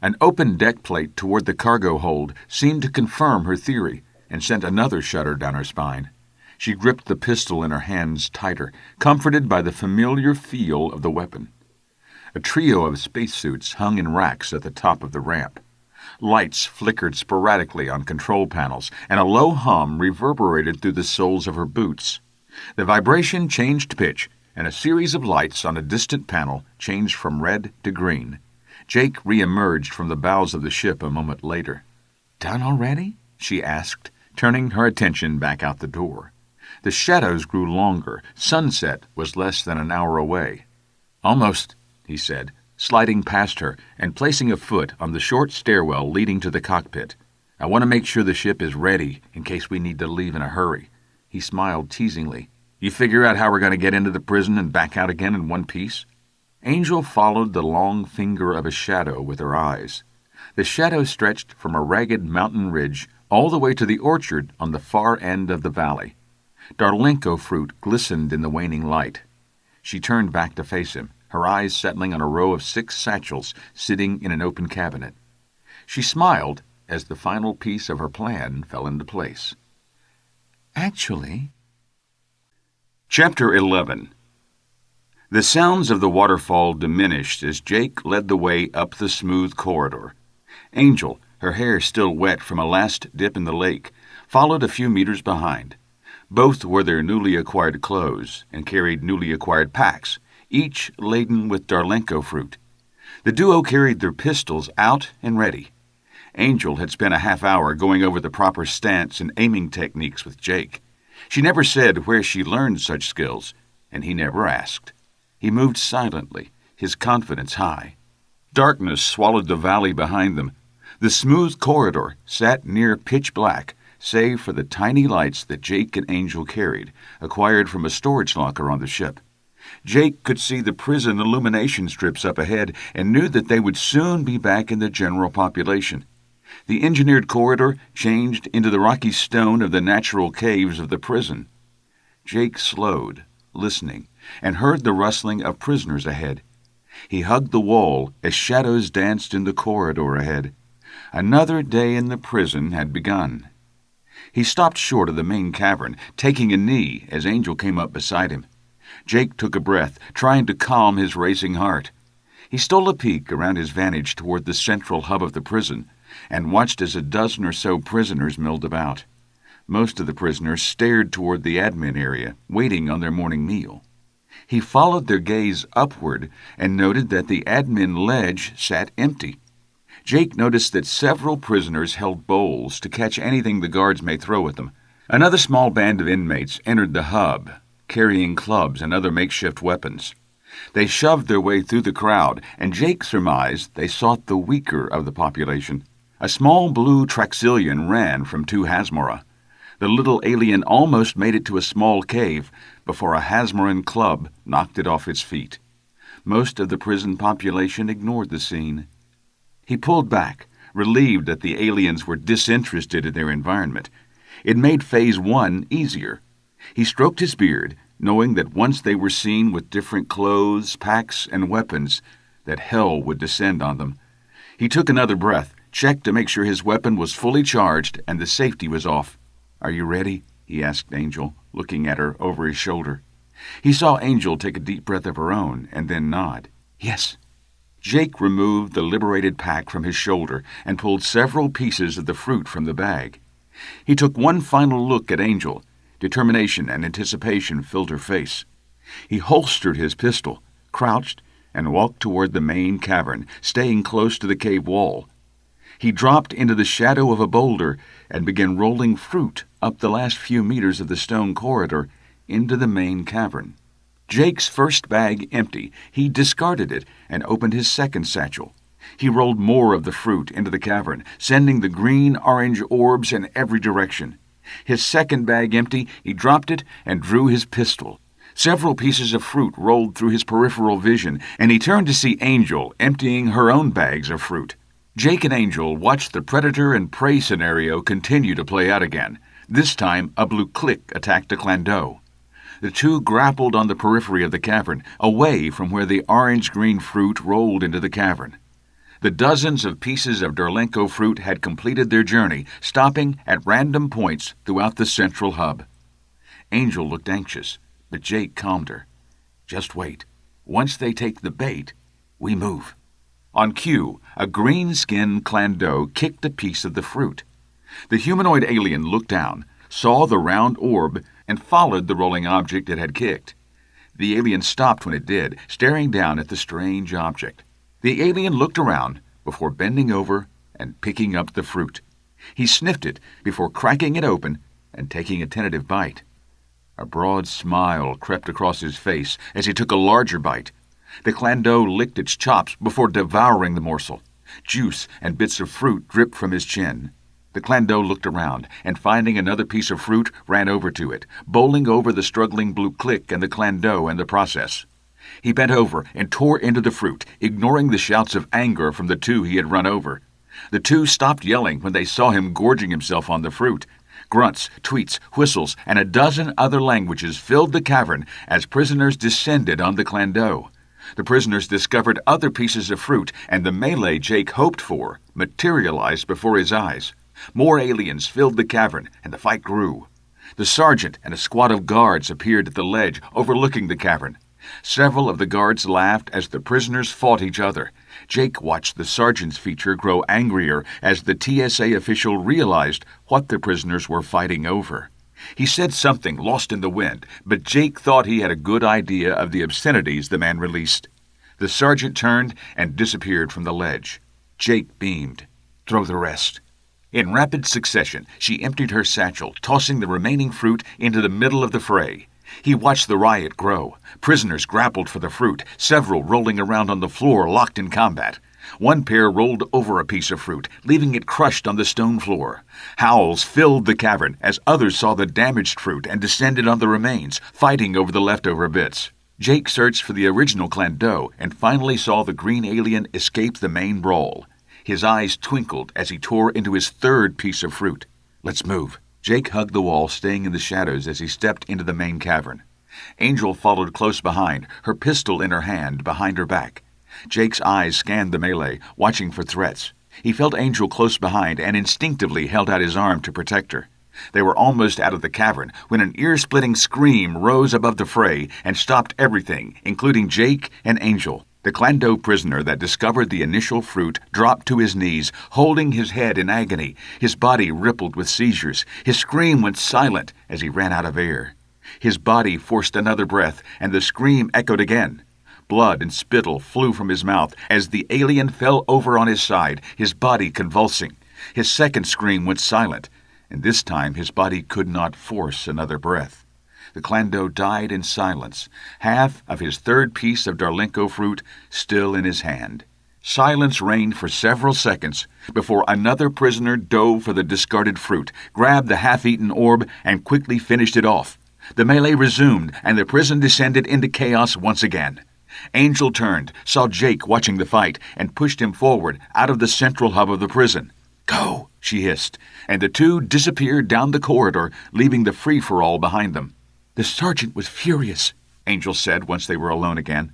An open deck plate toward the cargo hold seemed to confirm her theory and sent another shudder down her spine. She gripped the pistol in her hands tighter, comforted by the familiar feel of the weapon. A trio of spacesuits hung in racks at the top of the ramp. Lights flickered sporadically on control panels, and a low hum reverberated through the soles of her boots. The vibration changed pitch, and a series of lights on a distant panel changed from red to green. Jake re-emerged from the bows of the ship a moment later. "Done already?" she asked, turning her attention back out the door. The shadows grew longer. Sunset was less than an hour away. "Almost," he said, sliding past her and placing a foot on the short stairwell leading to the cockpit. "I want to make sure the ship is ready in case we need to leave in a hurry." He smiled teasingly. "You figure out how we're going to get into the prison and back out again in one piece?" Angel followed the long finger of a shadow with her eyes. The shadow stretched from a ragged mountain ridge all the way to the orchard on the far end of the valley. Darlenko fruit glistened in the waning light. She turned back to face him, her eyes settling on a row of 6 satchels sitting in an open cabinet. She smiled as the final piece of her plan fell into place. "Actually—" Chapter 11. The sounds of the waterfall diminished as Jake led the way up the smooth corridor. Angel, her hair still wet from a last dip in the lake, followed a few meters behind. Both wore their newly acquired clothes and carried newly acquired packs, each laden with Darlenko fruit. The duo carried their pistols out and ready. Angel had spent a half hour going over the proper stance and aiming techniques with Jake. She never said where she learned such skills, and he never asked. He moved silently, his confidence high. Darkness swallowed the valley behind them. The smooth corridor sat near pitch black, save for the tiny lights that Jake and Angel carried, acquired from a storage locker on the ship. Jake could see the prison illumination strips up ahead and knew that they would soon be back in the general population. The engineered corridor changed into the rocky stone of the natural caves of the prison. Jake slowed, listening, and heard the rustling of prisoners ahead. He hugged the wall as shadows danced in the corridor ahead. Another day in the prison had begun. He stopped short of the main cavern, taking a knee as Angel came up beside him. Jake took a breath, trying to calm his racing heart. He stole a peek around his vantage toward the central hub of the prison and watched as a dozen or so prisoners milled about. Most of the prisoners stared toward the admin area, waiting on their morning meal. He followed their gaze upward and noted that the admin ledge sat empty. Jake noticed that several prisoners held bowls to catch anything the guards may throw at them. Another small band of inmates entered the hub, carrying clubs and other makeshift weapons. They shoved their way through the crowd, and Jake surmised they sought the weaker of the population. A small blue Traxilian ran from 2 Hasmora. The little alien almost made it to a small cave before a Hasmoran club knocked it off its feet. Most of the prison population ignored the scene. He pulled back, relieved that the aliens were disinterested in their environment. It made Phase 1 easier. He stroked his beard, knowing that once they were seen with different clothes, packs, and weapons, that hell would descend on them. He took another breath, checked to make sure his weapon was fully charged and the safety was off. "Are you ready?" he asked Angel, looking at her over his shoulder. He saw Angel take a deep breath of her own and then nod. "Yes." Jake removed the liberated pack from his shoulder and pulled several pieces of the fruit from the bag. He took one final look at Angel. Determination and anticipation filled her face. He holstered his pistol, crouched, and walked toward the main cavern, staying close to the cave wall. He dropped into the shadow of a boulder and began rolling fruit up the last few meters of the stone corridor into the main cavern. Jake's first bag empty, he discarded it and opened his second satchel. He rolled more of the fruit into the cavern, sending the green-orange orbs in every direction. His second bag empty, he dropped it and drew his pistol. Several pieces of fruit rolled through his peripheral vision, and he turned to see Angel emptying her own bags of fruit. Jake and Angel watched the predator and prey scenario continue to play out again. This time, a blue click attacked a Cla'nix. The two grappled on the periphery of the cavern, away from where the orange-green fruit rolled into the cavern. The dozens of pieces of Darlenko fruit had completed their journey, stopping at random points throughout the central hub. Angel looked anxious, but Jake calmed her. "Just wait. Once they take the bait, we move." On cue, a green-skinned Cla'nix kicked a piece of the fruit. The humanoid alien looked down, saw the round orb, and followed the rolling object it had kicked. The alien stopped when it did, staring down at the strange object. The alien looked around before bending over and picking up the fruit. He sniffed it before cracking it open and taking a tentative bite. A broad smile crept across his face as he took a larger bite. The Cla'nix licked its chops before devouring the morsel. Juice and bits of fruit dripped from his chin. The Cla'nix looked around, and finding another piece of fruit, ran over to it, bowling over the struggling blue click and the Cla'nix in the process. He bent over and tore into the fruit, ignoring the shouts of anger from the two he had run over. The two stopped yelling when they saw him gorging himself on the fruit. Grunts, tweets, whistles, and a dozen other languages filled the cavern as prisoners descended on the Cla'nix. The prisoners discovered other pieces of fruit, and the melee Jake hoped for materialized before his eyes. More aliens filled the cavern, and the fight grew. The sergeant and a squad of guards appeared at the ledge overlooking the cavern. Several of the guards laughed as the prisoners fought each other. Jake watched the sergeant's feature grow angrier as the TSA official realized what the prisoners were fighting over. He said something lost in the wind, but Jake thought he had a good idea of the obscenities the man released. The sergeant turned and disappeared from the ledge. Jake beamed. "Throw the rest." In rapid succession, she emptied her satchel, tossing the remaining fruit into the middle of the fray. He watched the riot grow. Prisoners grappled for the fruit, several rolling around on the floor locked in combat. One pair rolled over a piece of fruit, leaving it crushed on the stone floor. Howls filled the cavern as others saw the damaged fruit and descended on the remains, fighting over the leftover bits. Jake searched for the original Cla'nix and finally saw the green alien escape the main brawl. His eyes twinkled as he tore into his third piece of fruit. "Let's move." Jake hugged the wall, staying in the shadows as he stepped into the main cavern. Angel followed close behind, her pistol in her hand behind her back. Jake's eyes scanned the melee, watching for threats. He felt Angel close behind and instinctively held out his arm to protect her. They were almost out of the cavern when an ear-splitting scream rose above the fray and stopped everything, including Jake and Angel. The Cla'nix prisoner that discovered the initial fruit dropped to his knees, holding his head in agony. His body rippled with seizures. His scream went silent as he ran out of air. His body forced another breath, and the scream echoed again. Blood and spittle flew from his mouth as the alien fell over on his side, his body convulsing. His second scream went silent, and this time his body could not force another breath. The Cla'nix died in silence, half of his third piece of Darlenko fruit still in his hand. Silence reigned for several seconds before another prisoner dove for the discarded fruit, grabbed the half-eaten orb, and quickly finished it off. The melee resumed, and the prison descended into chaos once again. Angel turned, saw Jake watching the fight, and pushed him forward out of the central hub of the prison. "Go," she hissed, and the two disappeared down the corridor, leaving the free-for-all behind them. "The sergeant was furious," Angel said once they were alone again.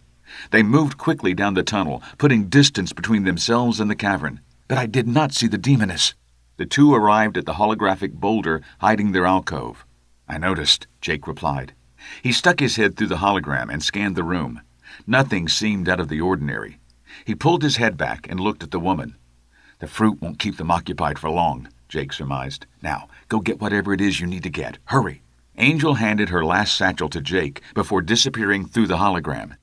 They moved quickly down the tunnel, putting distance between themselves and the cavern. "But I did not see the demoness." The two arrived at the holographic boulder hiding their alcove. "I noticed," Jake replied. He stuck his head through the hologram and scanned the room. Nothing seemed out of the ordinary. He pulled his head back and looked at the woman. "The fruit won't keep them occupied for long," Jake surmised. "Now, go get whatever it is you need to get. Hurry." Angel handed her last satchel to Jake before disappearing through the hologram.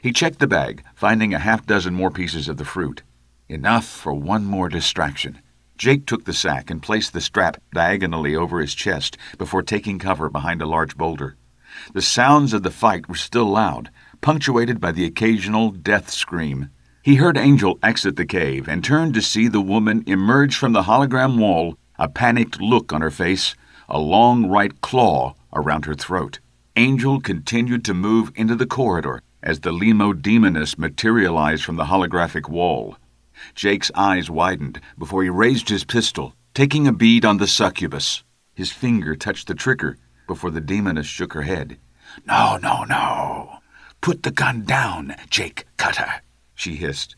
He checked the bag, finding a half-dozen more pieces of the fruit. Enough for one more distraction. Jake took the sack and placed the strap diagonally over his chest before taking cover behind a large boulder. The sounds of the fight were still loud, punctuated by the occasional death scream. He heard Angel exit the cave and turned to see the woman emerge from the hologram wall, a panicked look on her face, a long right claw around her throat. Angel continued to move into the corridor as the limo demoness materialized from the holographic wall. Jake's eyes widened before he raised his pistol, taking a bead on the succubus. His finger touched the trigger before the demoness shook her head. "No, no, no. Put the gun down, Jake Cutter," she hissed.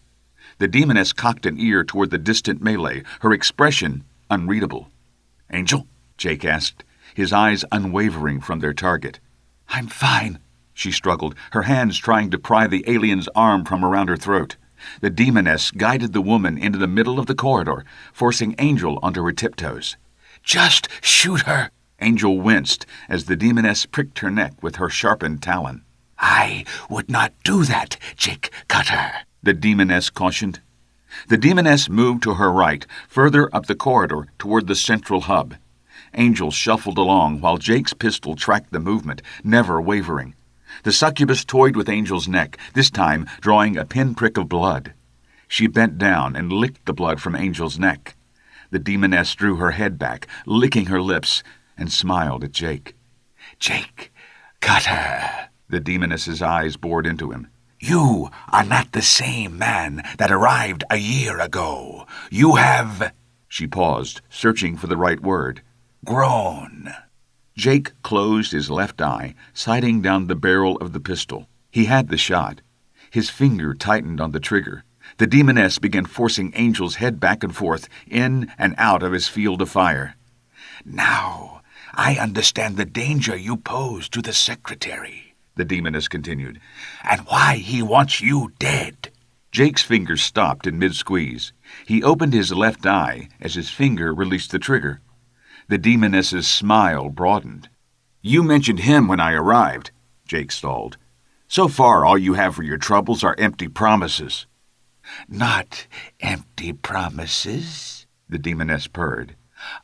The demoness cocked an ear toward the distant melee, her expression unreadable. "Angel?" Jake asked, his eyes unwavering from their target. "I'm fine," she struggled, her hands trying to pry the alien's arm from around her throat. The demoness guided the woman into the middle of the corridor, forcing Angel onto her tiptoes. "Just shoot her." Angel winced as the demoness pricked her neck with her sharpened talon. "I would not do that, Jake Cutter," the demoness cautioned. The demoness moved to her right, further up the corridor toward the central hub. Angel shuffled along while Jake's pistol tracked the movement, never wavering. The succubus toyed with Angel's neck, this time drawing a pinprick of blood. She bent down and licked the blood from Angel's neck. The demoness drew her head back, licking her lips, and smiled at Jake. "Jake Cutter," the demoness's eyes bored into him. "You are not the same man that arrived a year ago. You have—" She paused, searching for the right word. "Grown." Jake closed his left eye, sighting down the barrel of the pistol. He had the shot. His finger tightened on the trigger. The demoness began forcing Angel's head back and forth, in and out of his field of fire. "Now I understand the danger you pose to the secretary," the demoness continued, "and why he wants you dead." Jake's fingers stopped in mid-squeeze. He opened his left eye as his finger released the trigger. The demoness's smile broadened. "You mentioned him when I arrived," Jake stalled. "So far, all you have for your troubles are empty promises." "Not empty promises," the demoness purred.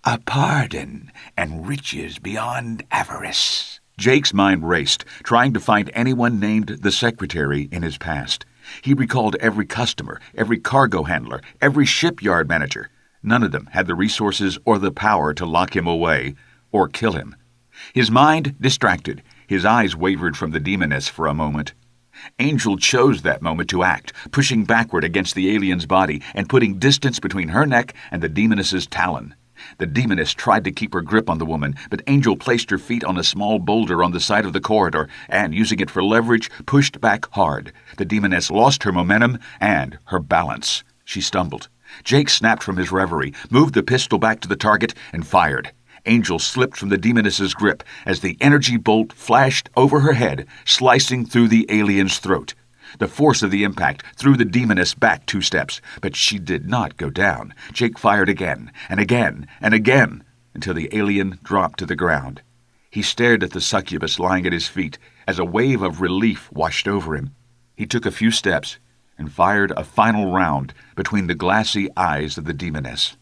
"A pardon and riches beyond avarice." Jake's mind raced, trying to find anyone named the secretary in his past. He recalled every customer, every cargo handler, every shipyard manager. None of them had the resources or the power to lock him away or kill him. His mind distracted. His eyes wavered from the demoness for a moment. Angel chose that moment to act, pushing backward against the alien's body and putting distance between her neck and the demoness's talon. The demoness tried to keep her grip on the woman, but Angel placed her feet on a small boulder on the side of the corridor and, using it for leverage, pushed back hard. The demoness lost her momentum and her balance. She stumbled. Jake snapped from his reverie, moved the pistol back to the target, and fired. Angel slipped from the demoness's grip as the energy bolt flashed over her head, slicing through the alien's throat. The force of the impact threw the demoness back 2 steps, but she did not go down. Jake fired again, and again, and again, until the alien dropped to the ground. He stared at the succubus lying at his feet as a wave of relief washed over him. He took a few steps and fired a final round between the glassy eyes of the demoness.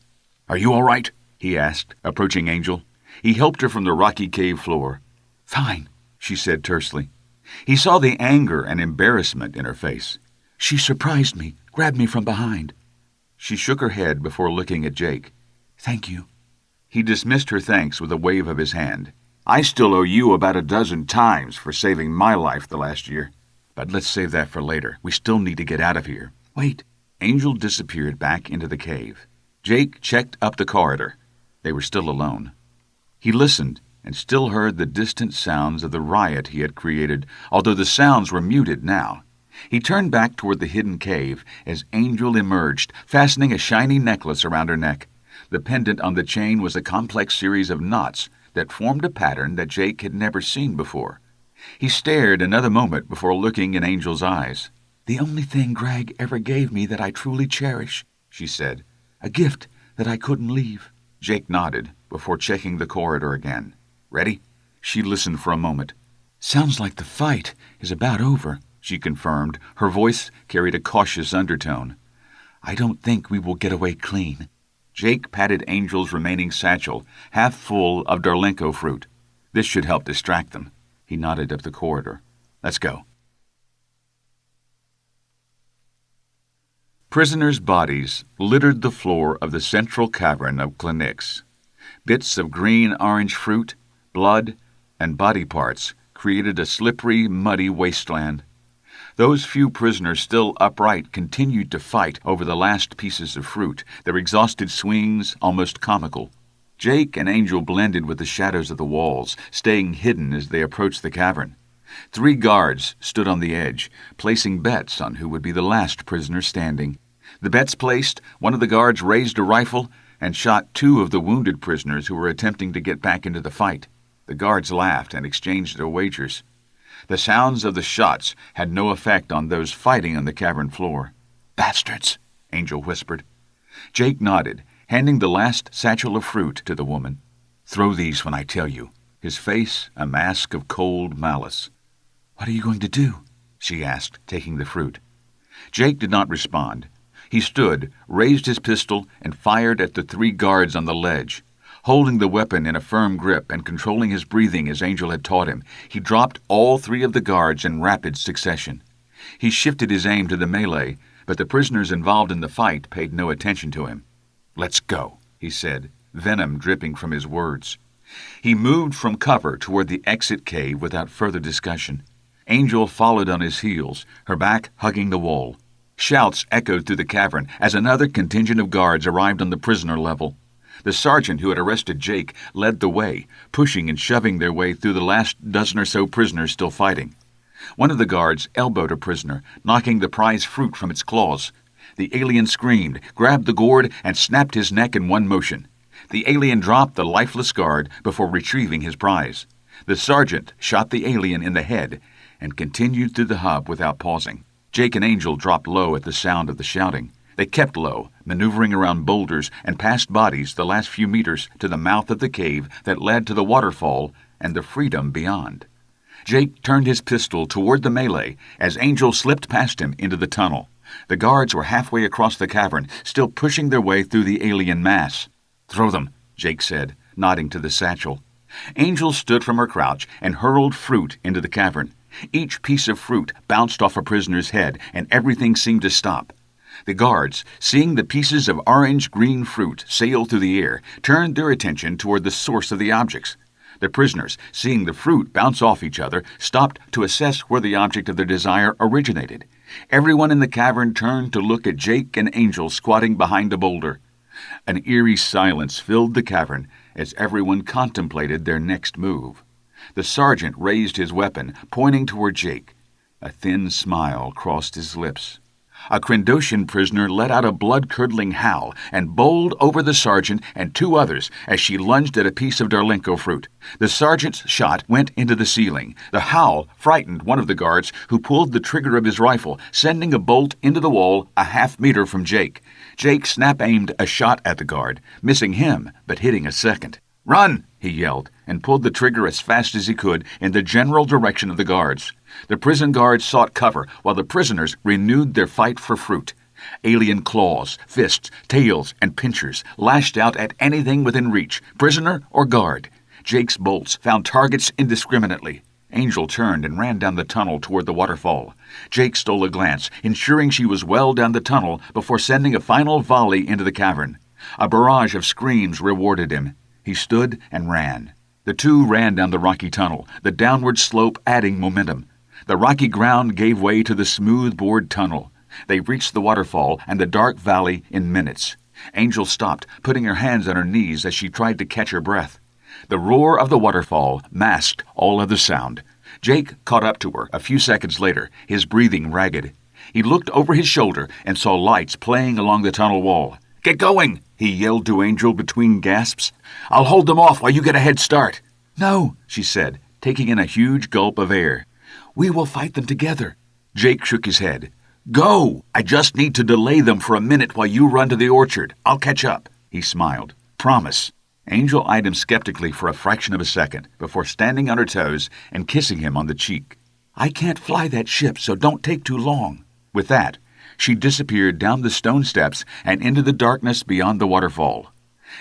"Are you all right?" he asked, approaching Angel. He helped her from the rocky cave floor. "Fine," she said tersely. He saw the anger and embarrassment in her face. "She surprised me, grabbed me from behind." She shook her head before looking at Jake. "Thank you." He dismissed her thanks with a wave of his hand. "I still owe you about 12 times for saving my life the last year. But let's save that for later. We still need to get out of here. Wait. Angel disappeared back into the cave. Jake checked up the corridor. They were still alone. He listened and still heard the distant sounds of the riot he had created, although the sounds were muted now. He turned back toward the hidden cave as Angel emerged, fastening a shiny necklace around her neck. The pendant on the chain was a complex series of knots that formed a pattern that Jake had never seen before. He stared another moment before looking in Angel's eyes. "The only thing Greg ever gave me that I truly cherish," she said. "A gift that I couldn't leave." Jake nodded before checking the corridor again. "Ready?" She listened for a moment. "Sounds like the fight is about over," she confirmed. Her voice carried a cautious undertone. "I don't think we will get away clean." Jake patted Angel's remaining satchel, half full of Darlenko fruit. "This should help distract them." He nodded up the corridor. "Let's go." Prisoners' bodies littered the floor of the central cavern of Cla'nix. Bits of green-orange fruit, blood, and body parts created a slippery, muddy wasteland. Those few prisoners still upright continued to fight over the last pieces of fruit, their exhausted swings almost comical. Jake and Angel blended with the shadows of the walls, staying hidden as they approached the cavern. 3 guards stood on the edge, placing bets on who would be the last prisoner standing. The bets placed, one of the guards raised a rifle and shot 2 of the wounded prisoners who were attempting to get back into the fight. The guards laughed and exchanged their wagers. The sounds of the shots had no effect on those fighting on the cavern floor. "Bastards," Angel whispered. Jake nodded, handing the last satchel of fruit to the woman. "Throw these when I tell you," his face a mask of cold malice. "What are you going to do?" she asked, taking the fruit. Jake did not respond. He stood, raised his pistol, and fired at the 3 guards on the ledge. Holding the weapon in a firm grip and controlling his breathing as Angel had taught him, he dropped all 3 of the guards in rapid succession. He shifted his aim to the melee, but the prisoners involved in the fight paid no attention to him. "Let's go," he said, venom dripping from his words. He moved from cover toward the exit cave without further discussion. Angel followed on his heels, her back hugging the wall. Shouts echoed through the cavern as another contingent of guards arrived on the prisoner level. The sergeant who had arrested Jake led the way, pushing and shoving their way through the last dozen or so prisoners still fighting. One of the guards elbowed a prisoner, knocking the prize fruit from its claws. The alien screamed, grabbed the gourd, and snapped his neck in one motion. The alien dropped the lifeless guard before retrieving his prize. The sergeant shot the alien in the head and continued through the hub without pausing. Jake and Angel dropped low at the sound of the shouting. They kept low, maneuvering around boulders and past bodies the last few meters to the mouth of the cave that led to the waterfall and the freedom beyond. Jake turned his pistol toward the melee as Angel slipped past him into the tunnel. The guards were halfway across the cavern, still pushing their way through the alien mass. "Throw them," Jake said, nodding to the satchel. Angel stood from her crouch and hurled fruit into the cavern. Each piece of fruit bounced off a prisoner's head, and everything seemed to stop. The guards, seeing the pieces of orange-green fruit sail through the air, turned their attention toward the source of the objects. The prisoners, seeing the fruit bounce off each other, stopped to assess where the object of their desire originated. Everyone in the cavern turned to look at Jake and Angel squatting behind a boulder. An eerie silence filled the cavern as everyone contemplated their next move. The sergeant raised his weapon, pointing toward Jake. A thin smile crossed his lips. A Krendoshan prisoner let out a blood-curdling howl and bowled over the sergeant and 2 others as she lunged at a piece of Darlenko fruit. The sergeant's shot went into the ceiling. The howl frightened one of the guards, who pulled the trigger of his rifle, sending a bolt into the wall a half-meter from Jake. Jake snap-aimed a shot at the guard, missing him but hitting a second. "Run!" he yelled, and pulled the trigger as fast as he could in the general direction of the guards. The prison guards sought cover while the prisoners renewed their fight for fruit. Alien claws, fists, tails, and pinchers lashed out at anything within reach, prisoner or guard. Jake's bolts found targets indiscriminately. Angel turned and ran down the tunnel toward the waterfall. Jake stole a glance, ensuring she was well down the tunnel before sending a final volley into the cavern. A barrage of screams rewarded him. He stood and ran. The 2 ran down the rocky tunnel, the downward slope adding momentum. The rocky ground gave way to the smooth-bored tunnel. They reached the waterfall and the dark valley in minutes. Angel stopped, putting her hands on her knees as she tried to catch her breath. The roar of the waterfall masked all other sound. Jake caught up to her a few seconds later, his breathing ragged. He looked over his shoulder and saw lights playing along the tunnel wall. "Get going!" he yelled to Angel between gasps. "I'll hold them off while you get a head start." "No," she said, taking in a huge gulp of air. "We will fight them together." Jake shook his head. "Go! I just need to delay them for a minute while you run to the orchard. I'll catch up." He smiled. "Promise." Angel eyed him skeptically for a fraction of a second before standing on her toes and kissing him on the cheek. "I can't fly that ship, so don't take too long." With that, she disappeared down the stone steps and into the darkness beyond the waterfall.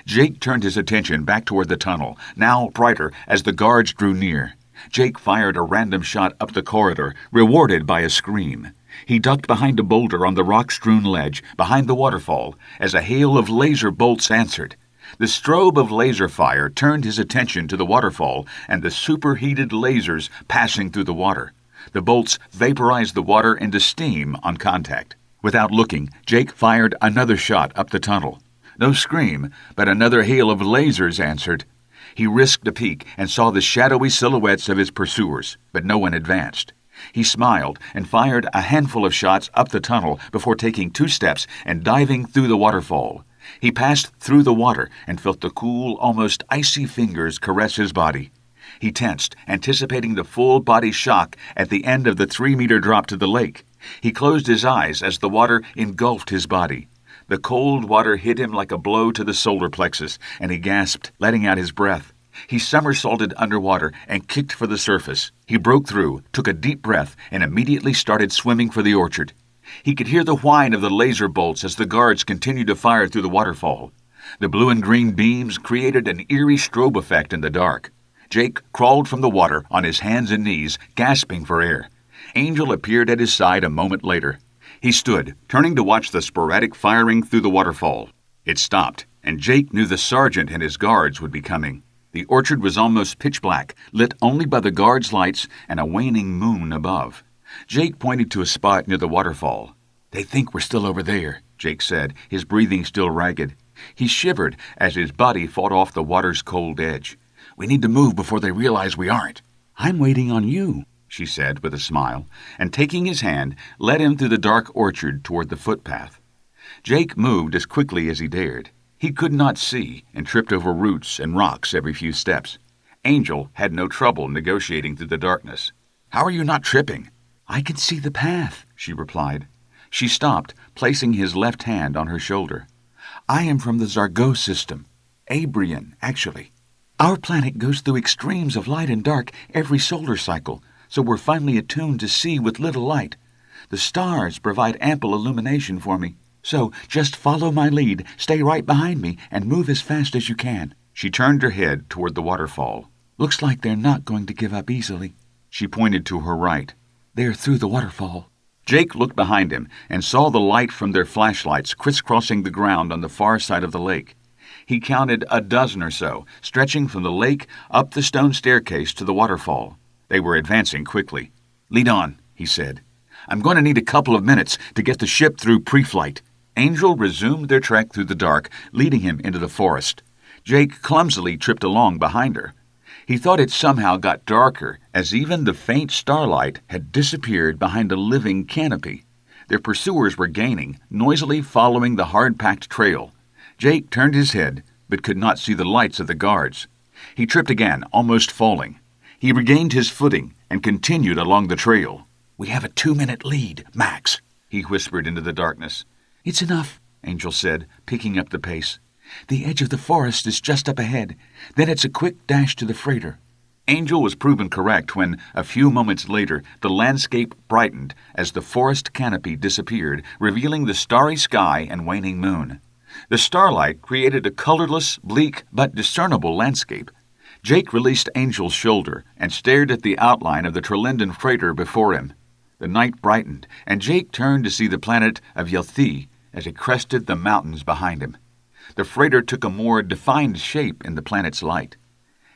Jake turned his attention back toward the tunnel, now brighter as the guards drew near. Jake fired a random shot up the corridor, rewarded by a scream. He ducked behind a boulder on the rock-strewn ledge behind the waterfall as a hail of laser bolts answered. The strobe of laser fire turned his attention to the waterfall and the superheated lasers passing through the water. The bolts vaporized the water into steam on contact. Without looking, Jake fired another shot up the tunnel. No scream, but another hail of lasers answered. He risked a peek and saw the shadowy silhouettes of his pursuers, but no one advanced. He smiled and fired a handful of shots up the tunnel before taking 2 steps and diving through the waterfall. He passed through the water and felt the cool, almost icy fingers caress his body. He tensed, anticipating the full-body shock at the end of the 3-meter drop to the lake. He closed his eyes as the water engulfed his body. The cold water hit him like a blow to the solar plexus, and he gasped, letting out his breath. He somersaulted underwater and kicked for the surface. He broke through, took a deep breath, and immediately started swimming for the orchard. He could hear the whine of the laser bolts as the guards continued to fire through the waterfall. The blue and green beams created an eerie strobe effect in the dark. Jake crawled from the water on his hands and knees, gasping for air. Angel appeared at his side a moment later. He stood, turning to watch the sporadic firing through the waterfall. It stopped, and Jake knew the sergeant and his guards would be coming. The orchard was almost pitch black, lit only by the guards' lights and a waning moon above. Jake pointed to a spot near the waterfall. "They think we're still over there," Jake said, his breathing still ragged. He shivered as his body fought off the water's cold edge. "We need to move before they realize we aren't." "I'm waiting on you," she said with a smile, and taking his hand, led him through the dark orchard toward the footpath. Jake moved as quickly as he dared. He could not see and tripped over roots and rocks every few steps. Angel had no trouble negotiating through the darkness. "How are you not tripping?" "I can see the path," she replied. She stopped, placing his left hand on her shoulder. "I am from the Zargo system. Abrian, actually. Our planet goes through extremes of light and dark every solar cycle, so we're finally attuned to see with little light. The stars provide ample illumination for me. So just follow my lead, stay right behind me, and move as fast as you can." She turned her head toward the waterfall. "Looks like they're not going to give up easily." She pointed to her right. "They're through the waterfall." Jake looked behind him and saw the light from their flashlights crisscrossing the ground on the far side of the lake. He counted a dozen or so, stretching from the lake up the stone staircase to the waterfall. They were advancing quickly. "Lead on," he said. "I'm going to need a couple of minutes to get the ship through pre-flight." Angel resumed their trek through the dark, leading him into the forest. Jake clumsily tripped along behind her. He thought it somehow got darker, as even the faint starlight had disappeared behind a living canopy. Their pursuers were gaining, noisily following the hard-packed trail. Jake turned his head, but could not see the lights of the guards. He tripped again, almost falling. He regained his footing and continued along the trail. "We have a 2-minute lead, max," he whispered into the darkness. "It's enough," Angel said, picking up the pace. "The edge of the forest is just up ahead. Then it's a quick dash to the freighter." Angel was proven correct when, a few moments later, the landscape brightened as the forest canopy disappeared, revealing the starry sky and waning moon. The starlight created a colorless, bleak, but discernible landscape. Jake released Angel's shoulder and stared at the outline of the Trelinden freighter before him. The night brightened, and Jake turned to see the planet of Yelthi as it crested the mountains behind him. The freighter took a more defined shape in the planet's light.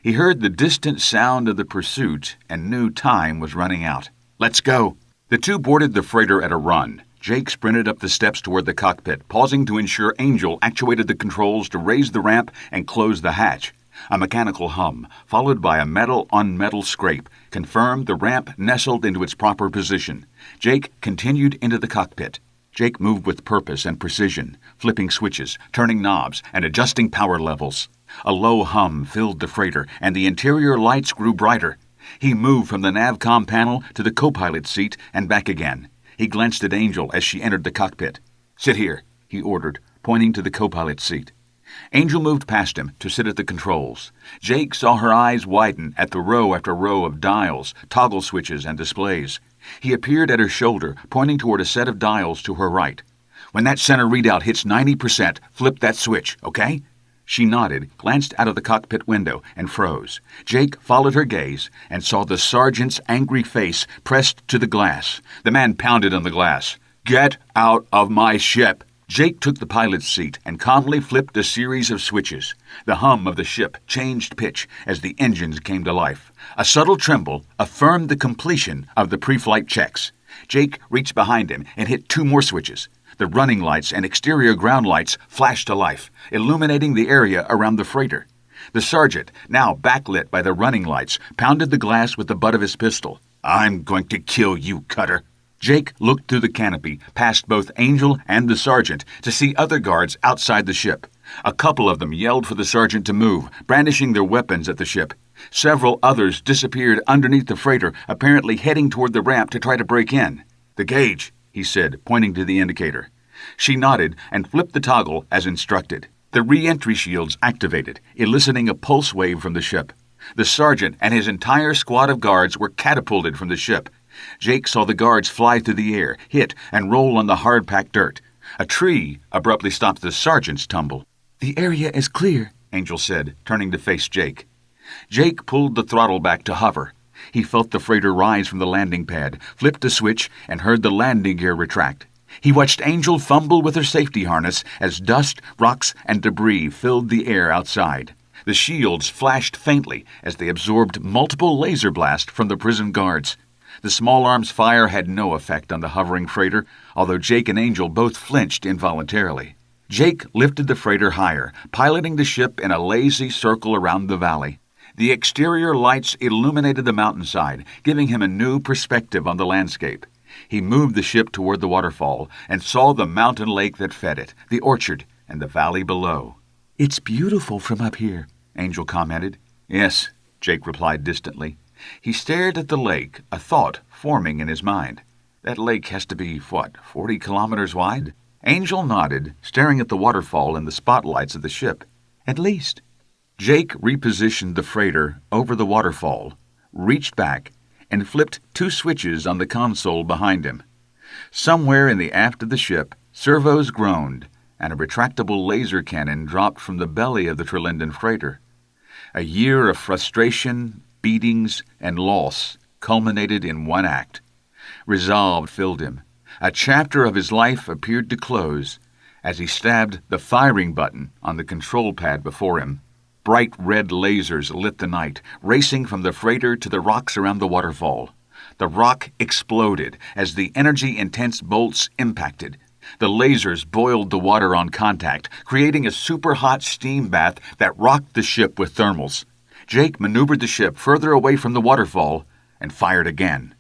He heard the distant sound of the pursuit and knew time was running out. Let's go." The two boarded the freighter at a run. Jake sprinted up the steps toward the cockpit, pausing to ensure Angel actuated the controls to raise the ramp and close the hatch. A mechanical hum, followed by a metal-on-metal scrape, confirmed the ramp nestled into its proper position. Jake continued into the cockpit. Jake moved with purpose and precision, flipping switches, turning knobs, and adjusting power levels. A low hum filled the freighter, and the interior lights grew brighter. He moved from the navcom panel to the co-pilot seat and back again. He glanced at Angel as she entered the cockpit. "Sit here," he ordered, pointing to the co-pilot seat. Angel moved past him to sit at the controls. Jake saw her eyes widen at the row after row of dials, toggle switches, and displays. He appeared at her shoulder, pointing toward a set of dials to her right. "When that center readout hits 90%, flip that switch, okay?" She nodded, glanced out of the cockpit window, and froze. Jake followed her gaze and saw the sergeant's angry face pressed to the glass. The man pounded on the glass. "Get out of my ship!" Jake took the pilot's seat and calmly flipped a series of switches. The hum of the ship changed pitch as the engines came to life. A subtle tremble affirmed the completion of the pre-flight checks. Jake reached behind him and hit 2 more switches. The running lights and exterior ground lights flashed to life, illuminating the area around the freighter. The sergeant, now backlit by the running lights, pounded the glass with the butt of his pistol. "I'm going to kill you, Cutter." Jake looked through the canopy, past both Angel and the sergeant, to see other guards outside the ship. A couple of them yelled for the sergeant to move, brandishing their weapons at the ship. Several others disappeared underneath the freighter, apparently heading toward the ramp to try to break in. "The gauge," he said, pointing to the indicator. She nodded and flipped the toggle as instructed. The re-entry shields activated, eliciting a pulse wave from the ship. The sergeant and his entire squad of guards were catapulted from the ship. Jake saw the guards fly through the air, hit, and roll on the hard-packed dirt. A tree abruptly stopped the sergeant's tumble. "The area is clear," Angel said, turning to face Jake. Jake pulled the throttle back to hover. He felt the freighter rise from the landing pad, flipped a switch, and heard the landing gear retract. He watched Angel fumble with her safety harness as dust, rocks, and debris filled the air outside. The shields flashed faintly as they absorbed multiple laser blasts from the prison guards. The small arms fire had no effect on the hovering freighter, although Jake and Angel both flinched involuntarily. Jake lifted the freighter higher, piloting the ship in a lazy circle around the valley. The exterior lights illuminated the mountainside, giving him a new perspective on the landscape. He moved the ship toward the waterfall and saw the mountain lake that fed it, the orchard, and the valley below. "It's beautiful from up here," Angel commented. "Yes," Jake replied distantly. He stared at the lake, a thought forming in his mind. "That lake has to be, 40 kilometers wide?" Angel nodded, staring at the waterfall and the spotlights of the ship. "At least." Jake repositioned the freighter over the waterfall, reached back, and flipped 2 switches on the console behind him. Somewhere in the aft of the ship, servos groaned, and a retractable laser cannon dropped from the belly of the Trelinden freighter. A year of frustration, beatings, and loss culminated in one act. Resolve filled him. A chapter of his life appeared to close as he stabbed the firing button on the control pad before him. Bright red lasers lit the night, racing from the freighter to the rocks around the waterfall. The rock exploded as the energy-intense bolts impacted. The lasers boiled the water on contact, creating a super-hot steam bath that rocked the ship with thermals. Jake maneuvered the ship further away from the waterfall and fired again.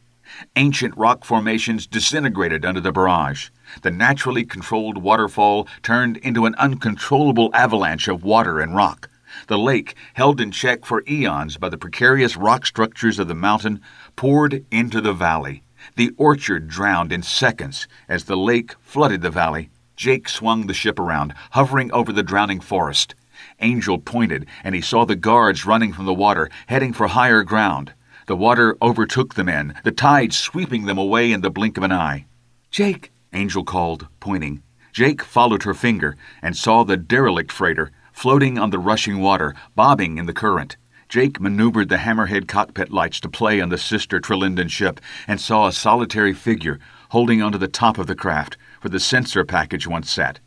Ancient rock formations disintegrated under the barrage. The naturally controlled waterfall turned into an uncontrollable avalanche of water and rock. The lake, held in check for eons by the precarious rock structures of the mountain, poured into the valley. The orchard drowned in seconds as the lake flooded the valley. Jake swung the ship around, hovering over the drowning forest. Angel pointed, and he saw the guards running from the water, heading for higher ground. The water overtook the men, the tide sweeping them away in the blink of an eye. "Jake," Angel called, pointing. Jake followed her finger and saw the derelict freighter floating on the rushing water, bobbing in the current. Jake maneuvered the hammerhead cockpit lights to play on the sister Trelinden ship and saw a solitary figure holding onto the top of the craft, where the sensor package once sat.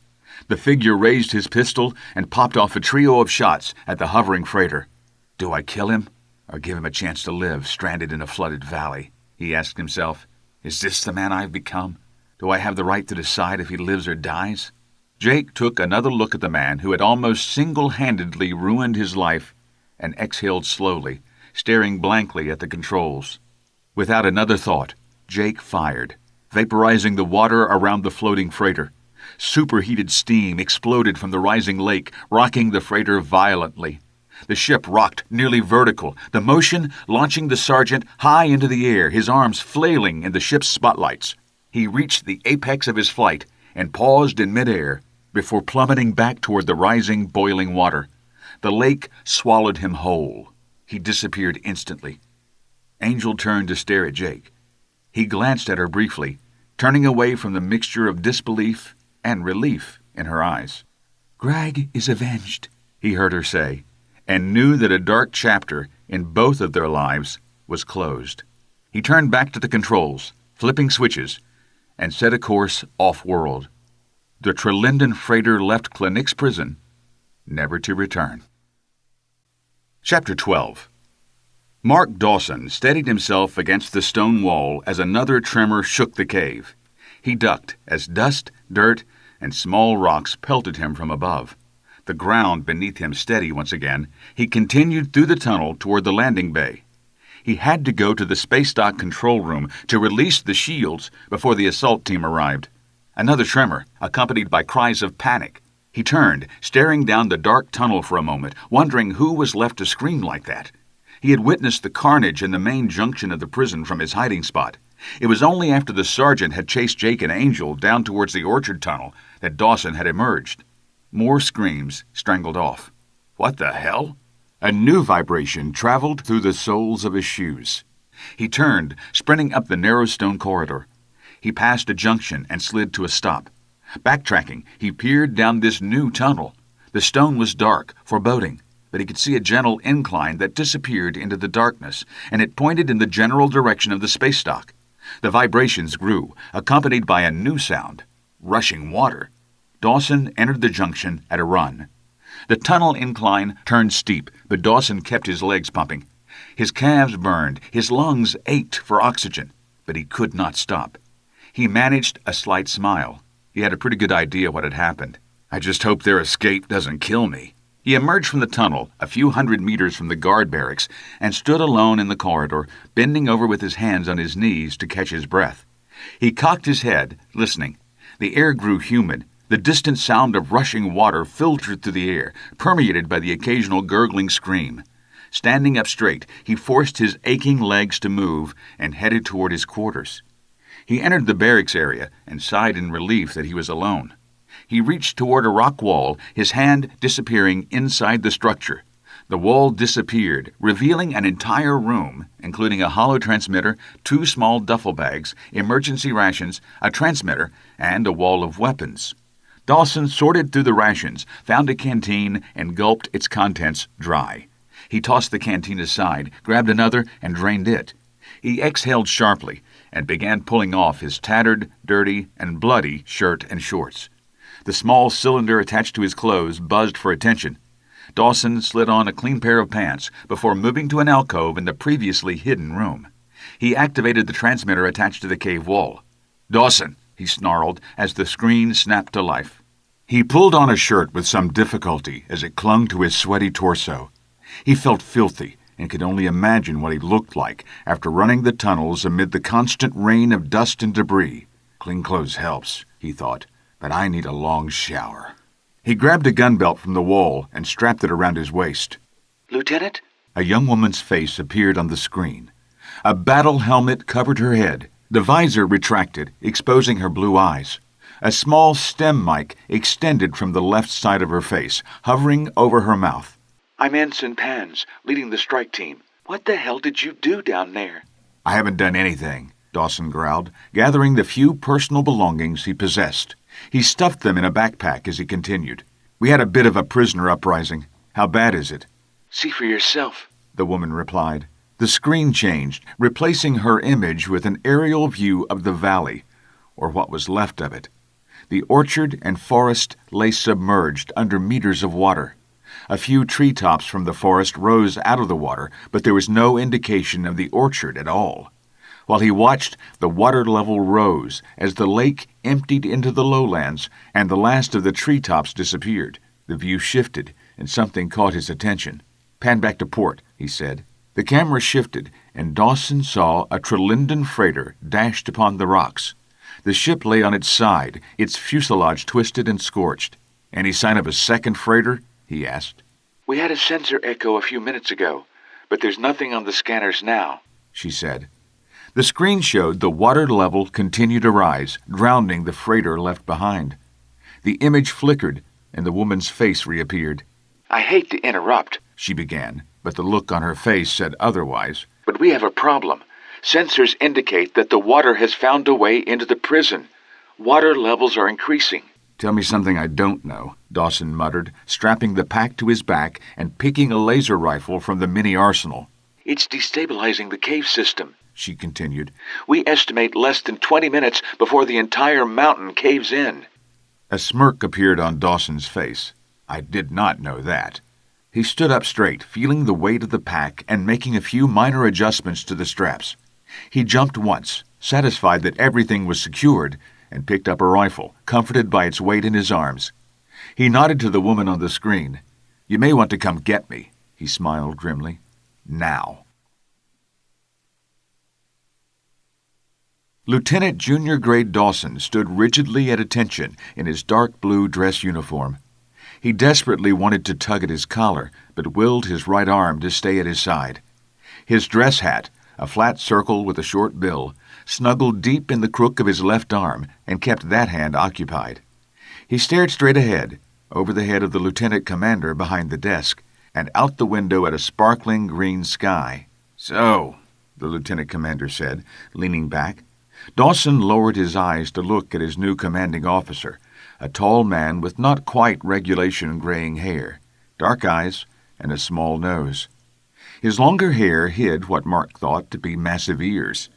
The figure raised his pistol and popped off a trio of shots at the hovering freighter. Do I kill him, or give him a chance to live stranded in a flooded valley? he asked himself. Is this the man I've become? Do I have the right to decide if he lives or dies? Jake took another look at the man who had almost single-handedly ruined his life and exhaled slowly, staring blankly at the controls. Without another thought, Jake fired, vaporizing the water around the floating freighter. Superheated steam exploded from the rising lake, rocking the freighter violently. The ship rocked nearly vertical, the motion launching the sergeant high into the air, his arms flailing in the ship's spotlights. He reached the apex of his flight and paused in midair before plummeting back toward the rising, boiling water. The lake swallowed him whole. He disappeared instantly. Angel turned to stare at Jake. He glanced at her briefly, turning away from the mixture of disbelief and relief in her eyes. "Greg is avenged," he heard her say, and knew that a dark chapter in both of their lives was closed. He turned back to the controls, flipping switches, and set a course off-world. The Trelinden freighter left Cla'nix Prison, never to return. Chapter 12. Mark Dawson steadied himself against the stone wall as another tremor shook the cave. He ducked as dust, dirt, and small rocks pelted him from above. The ground beneath him steady once again, he continued through the tunnel toward the landing bay. He had to go to the space dock control room to release the shields before the assault team arrived. Another tremor, accompanied by cries of panic. He turned, staring down the dark tunnel for a moment, wondering who was left to scream like that. He had witnessed the carnage in the main junction of the prison from his hiding spot. It was only after the sergeant had chased Jake and Angel down towards the orchard tunnel that Dawson had emerged. More screams strangled off. What the hell? A new vibration traveled through the soles of his shoes. He turned, sprinting up the narrow stone corridor. He passed a junction and slid to a stop. Backtracking, he peered down this new tunnel. The stone was dark, foreboding, but he could see a gentle incline that disappeared into the darkness, and it pointed in the general direction of the space dock. The vibrations grew, accompanied by a new sound, rushing water. Dawson entered the junction at a run. The tunnel incline turned steep, but Dawson kept his legs pumping. His calves burned, his lungs ached for oxygen, but he could not stop. He managed a slight smile. He had a pretty good idea what had happened. I just hope their escape doesn't kill me. He emerged from the tunnel, a few hundred meters from the guard barracks, and stood alone in the corridor, bending over with his hands on his knees to catch his breath. He cocked his head, listening. The air grew humid. The distant sound of rushing water filtered through the air, permeated by the occasional gurgling scream. Standing up straight, he forced his aching legs to move and headed toward his quarters. He entered the barracks area and sighed in relief that he was alone. He reached toward a rock wall, his hand disappearing inside the structure. The wall disappeared, revealing an entire room, including a hollow transmitter, 2 small duffel bags, emergency rations, a transmitter, and a wall of weapons. Dawson sorted through the rations, found a canteen, and gulped its contents dry. He tossed the canteen aside, grabbed another, and drained it. He exhaled sharply and began pulling off his tattered, dirty, and bloody shirt and shorts. The small cylinder attached to his clothes buzzed for attention. Dawson slid on a clean pair of pants before moving to an alcove in the previously hidden room. He activated the transmitter attached to the cave wall. "Dawson," he snarled as the screen snapped to life. He pulled on a shirt with some difficulty as it clung to his sweaty torso. He felt filthy and could only imagine what he looked like after running the tunnels amid the constant rain of dust and debris. Clean clothes helps, he thought, but I need a long shower. He grabbed a gun belt from the wall and strapped it around his waist. "Lieutenant?" A young woman's face appeared on the screen. A battle helmet covered her head. The visor retracted, exposing her blue eyes. A small stem mic extended from the left side of her face, hovering over her mouth. "I'm Ensign Pans, leading the strike team. What the hell did you do down there?" "I haven't done anything," Dawson growled, gathering the few personal belongings he possessed. He stuffed them in a backpack as he continued. "We had a bit of a prisoner uprising. How bad is it?" "See for yourself," the woman replied. The screen changed, replacing her image with an aerial view of the valley, or what was left of it. The orchard and forest lay submerged under meters of water. A few treetops from the forest rose out of the water, but there was no indication of the orchard at all. While he watched, the water level rose as the lake emptied into the lowlands and the last of the treetops disappeared. The view shifted, and something caught his attention. "Pan back to port," he said. The camera shifted, and Dawson saw a Trelinden freighter dashed upon the rocks. The ship lay on its side, its fuselage twisted and scorched. "Any sign of a second freighter?" he asked. "We had a sensor echo a few minutes ago, but there's nothing on the scanners now," she said. The screen showed the water level continue to rise, drowning the freighter left behind. The image flickered, and the woman's face reappeared. "I hate to interrupt," she began, but the look on her face said otherwise. "But we have a problem. Sensors indicate that the water has found a way into the prison. Water levels are increasing." "Tell me something I don't know," Dawson muttered, strapping the pack to his back and picking a laser rifle from the mini arsenal. "It's destabilizing the cave system," she continued. "We estimate less than 20 minutes before the entire mountain caves in." A smirk appeared on Dawson's face. I did not know that. He stood up straight, feeling the weight of the pack and making a few minor adjustments to the straps. He jumped once, satisfied that everything was secured, and picked up a rifle, comforted by its weight in his arms. He nodded to the woman on the screen. "You may want to come get me," he smiled grimly. "Now." Lieutenant Junior Grade Dawson stood rigidly at attention in his dark blue dress uniform. He desperately wanted to tug at his collar, but willed his right arm to stay at his side. His dress hat, a flat circle with a short bill, snuggled deep in the crook of his left arm and kept that hand occupied. He stared straight ahead, over the head of the lieutenant commander behind the desk, and out the window at a sparkling green sky. "So," the lieutenant commander said, leaning back. Dawson lowered his eyes to look at his new commanding officer, a tall man with not quite regulation graying hair, dark eyes, and a small nose. His longer hair hid what Mark thought to be massive ears.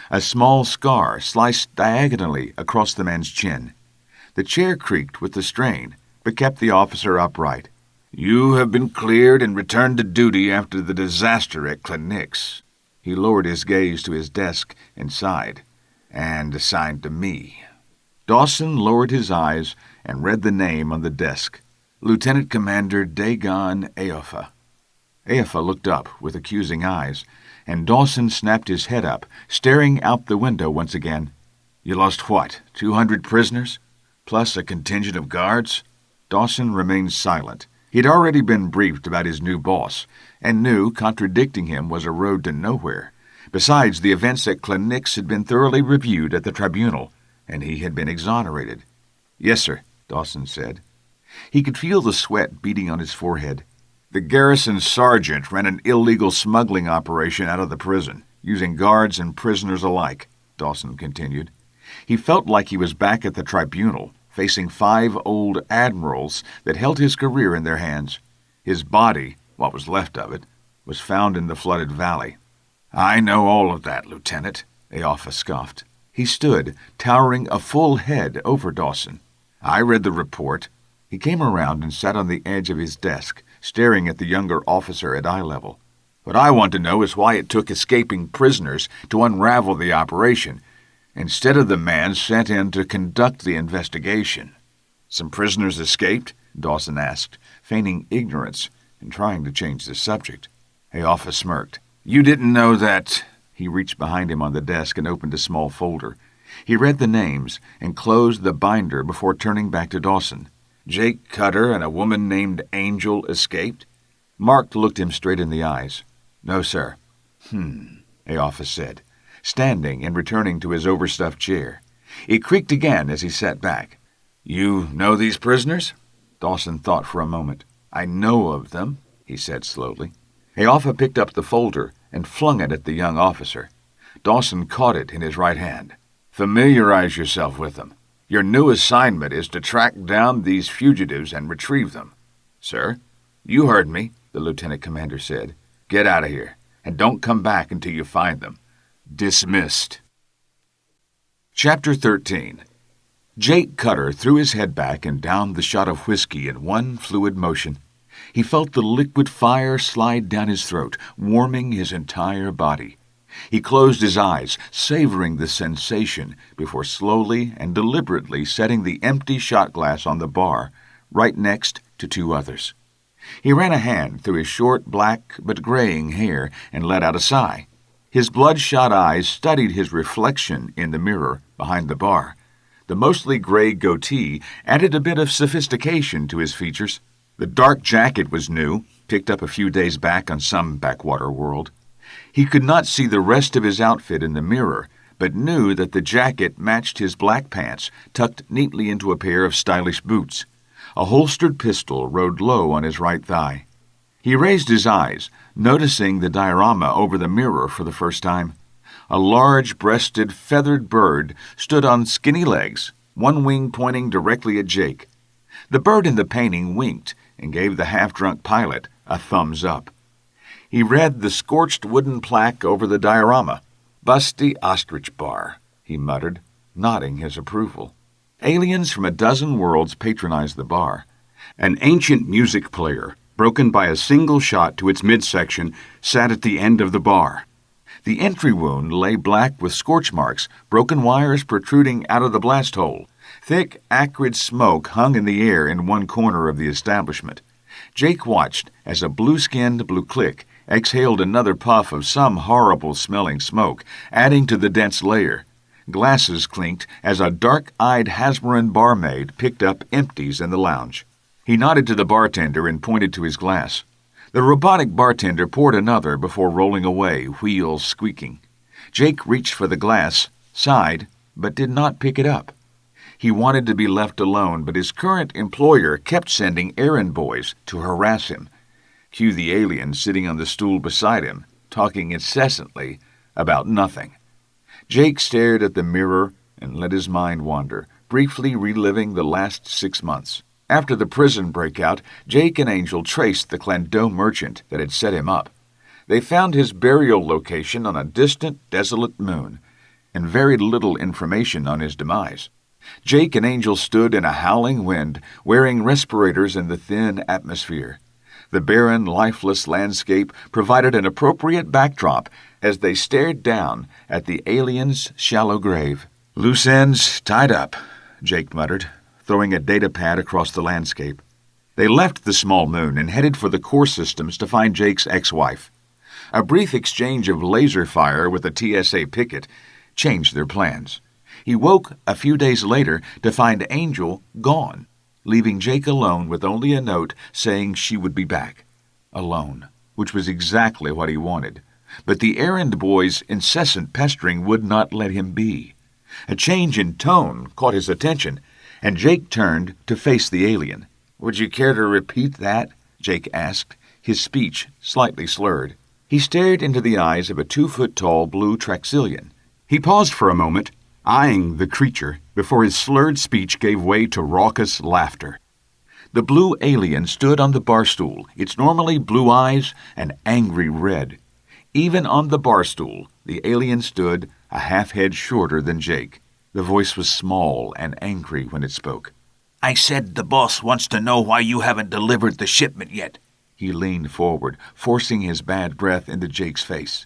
A small scar sliced diagonally across the man's chin. The chair creaked with the strain, but kept the officer upright. "You have been cleared and returned to duty after the disaster at Cla'nix." He lowered his gaze to his desk and sighed. "And assigned to me." Dawson lowered his eyes and read the name on the desk. Lieutenant Commander Dagon Aofa. Aofa looked up with accusing eyes, and Dawson snapped his head up, staring out the window once again. "You lost what, 200 prisoners? Plus a contingent of guards?" Dawson remained silent. He'd already been briefed about his new boss, and knew contradicting him was a road to nowhere. Besides, the events at Cla'nix had been thoroughly reviewed at the tribunal, and he had been exonerated. "Yes, sir," Dawson said. He could feel the sweat beating on his forehead. "The garrison sergeant ran an illegal smuggling operation out of the prison, using guards and prisoners alike," Dawson continued. He felt like he was back at the tribunal, facing 5 old admirals that held his career in their hands. His body, what was left of it, was found in the flooded valley. "I know all of that, Lieutenant," Aofa scoffed. He stood, towering a full head over Dawson. "I read the report." He came around and sat on the edge of his desk, staring at the younger officer at eye level. "What I want to know is why it took escaping prisoners to unravel the operation, instead of the man sent in to conduct the investigation." "Some prisoners escaped?" Dawson asked, feigning ignorance and trying to change the subject. Aofa smirked. "You didn't know that—" He reached behind him on the desk and opened a small folder. He read the names and closed the binder before turning back to Dawson. "Jake Cutter and a woman named Angel escaped?" Mark looked him straight in the eyes. "No, sir." Aofa said, standing and returning to his overstuffed chair. It creaked again as he sat back. "You know these prisoners?" Dawson thought for a moment. "I know of them," he said slowly. Aofa picked up the folder and flung it at the young officer. Dawson caught it in his right hand. "Familiarize yourself with them. Your new assignment is to track down these fugitives and retrieve them." "Sir?" "You heard me," the lieutenant commander said. "Get out of here, and don't come back until you find them." Dismissed. Chapter 13. Jake Cutter threw his head back and downed the shot of whiskey in one fluid motion. He felt the liquid fire slide down his throat, warming his entire body. He closed his eyes, savoring the sensation, before slowly and deliberately setting the empty shot glass on the bar, right next to two others. He ran a hand through his short, black but graying hair and let out a sigh. His bloodshot eyes studied his reflection in the mirror behind the bar. The mostly gray goatee added a bit of sophistication to his features. The dark jacket was new, picked up a few days back on some backwater world. He could not see the rest of his outfit in the mirror, but knew that the jacket matched his black pants, tucked neatly into a pair of stylish boots. A holstered pistol rode low on his right thigh. He raised his eyes, noticing the diorama over the mirror for the first time. A large-breasted, feathered bird stood on skinny legs, one wing pointing directly at Jake. The bird in the painting winked and gave the half-drunk pilot a thumbs up. He read the scorched wooden plaque over the diorama. "Busty Ostrich Bar," he muttered, nodding his approval. Aliens from a dozen worlds patronized the bar. An ancient music player, broken by a single shot to its midsection, sat at the end of the bar. The entry wound lay black with scorch marks, broken wires protruding out of the blast hole. Thick, acrid smoke hung in the air in one corner of the establishment. Jake watched as a blue-skinned blue click exhaled another puff of some horrible-smelling smoke, adding to the dense layer. Glasses clinked as a dark-eyed Hasmoran barmaid picked up empties in the lounge. He nodded to the bartender and pointed to his glass. The robotic bartender poured another before rolling away, wheels squeaking. Jake reached for the glass, sighed, but did not pick it up. He wanted to be left alone, but his current employer kept sending errand boys to harass him. Cue the alien sitting on the stool beside him, talking incessantly about nothing. Jake stared at the mirror and let his mind wander, briefly reliving the last 6 months. After the prison breakout, Jake and Angel traced the Clandeau merchant that had set him up. They found his burial location on a distant, desolate moon, and very little information on his demise. Jake and Angel stood in a howling wind, wearing respirators in the thin atmosphere. The barren, lifeless landscape provided an appropriate backdrop as they stared down at the alien's shallow grave. "Loose ends tied up," Jake muttered, throwing a data pad across the landscape. They left the small moon and headed for the core systems to find Jake's ex-wife. A brief exchange of laser fire with a TSA picket changed their plans. He woke a few days later to find Angel gone, leaving Jake alone with only a note saying she would be back. Alone, which was exactly what he wanted. But the errand boy's incessant pestering would not let him be. A change in tone caught his attention, and Jake turned to face the alien. "Would you care to repeat that?" Jake asked, his speech slightly slurred. He stared into the eyes of a 2-foot-tall blue Traxilian. He paused for a moment, eyeing the creature, before his slurred speech gave way to raucous laughter. The blue alien stood on the bar stool, its normally blue eyes an angry red. Even on the bar stool, the alien stood a half-head shorter than Jake. The voice was small and angry when it spoke. "I said the boss wants to know why you haven't delivered the shipment yet." He leaned forward, forcing his bad breath into Jake's face.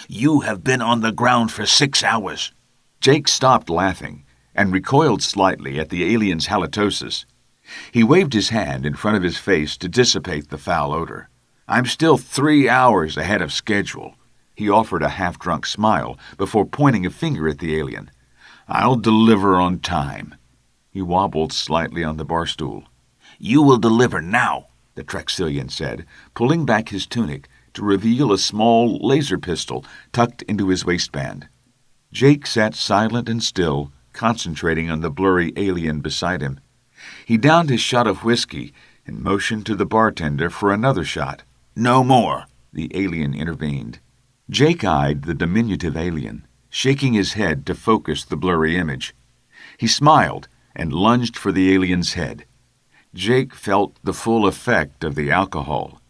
"You have been on the ground for 6 hours." Jake stopped laughing and recoiled slightly at the alien's halitosis. He waved his hand in front of his face to dissipate the foul odor. "I'm still 3 hours ahead of schedule." He offered a half-drunk smile before pointing a finger at the alien. "I'll deliver on time." He wobbled slightly on the bar stool. "You will deliver now," the Traxilian said, pulling back his tunic to reveal a small laser pistol tucked into his waistband. Jake sat silent and still, concentrating on the blurry alien beside him. He downed his shot of whiskey and motioned to the bartender for another shot. "No more," the alien intervened. Jake eyed the diminutive alien, shaking his head to focus the blurry image. He smiled and lunged for the alien's head. Jake felt the full effect of the alcohol.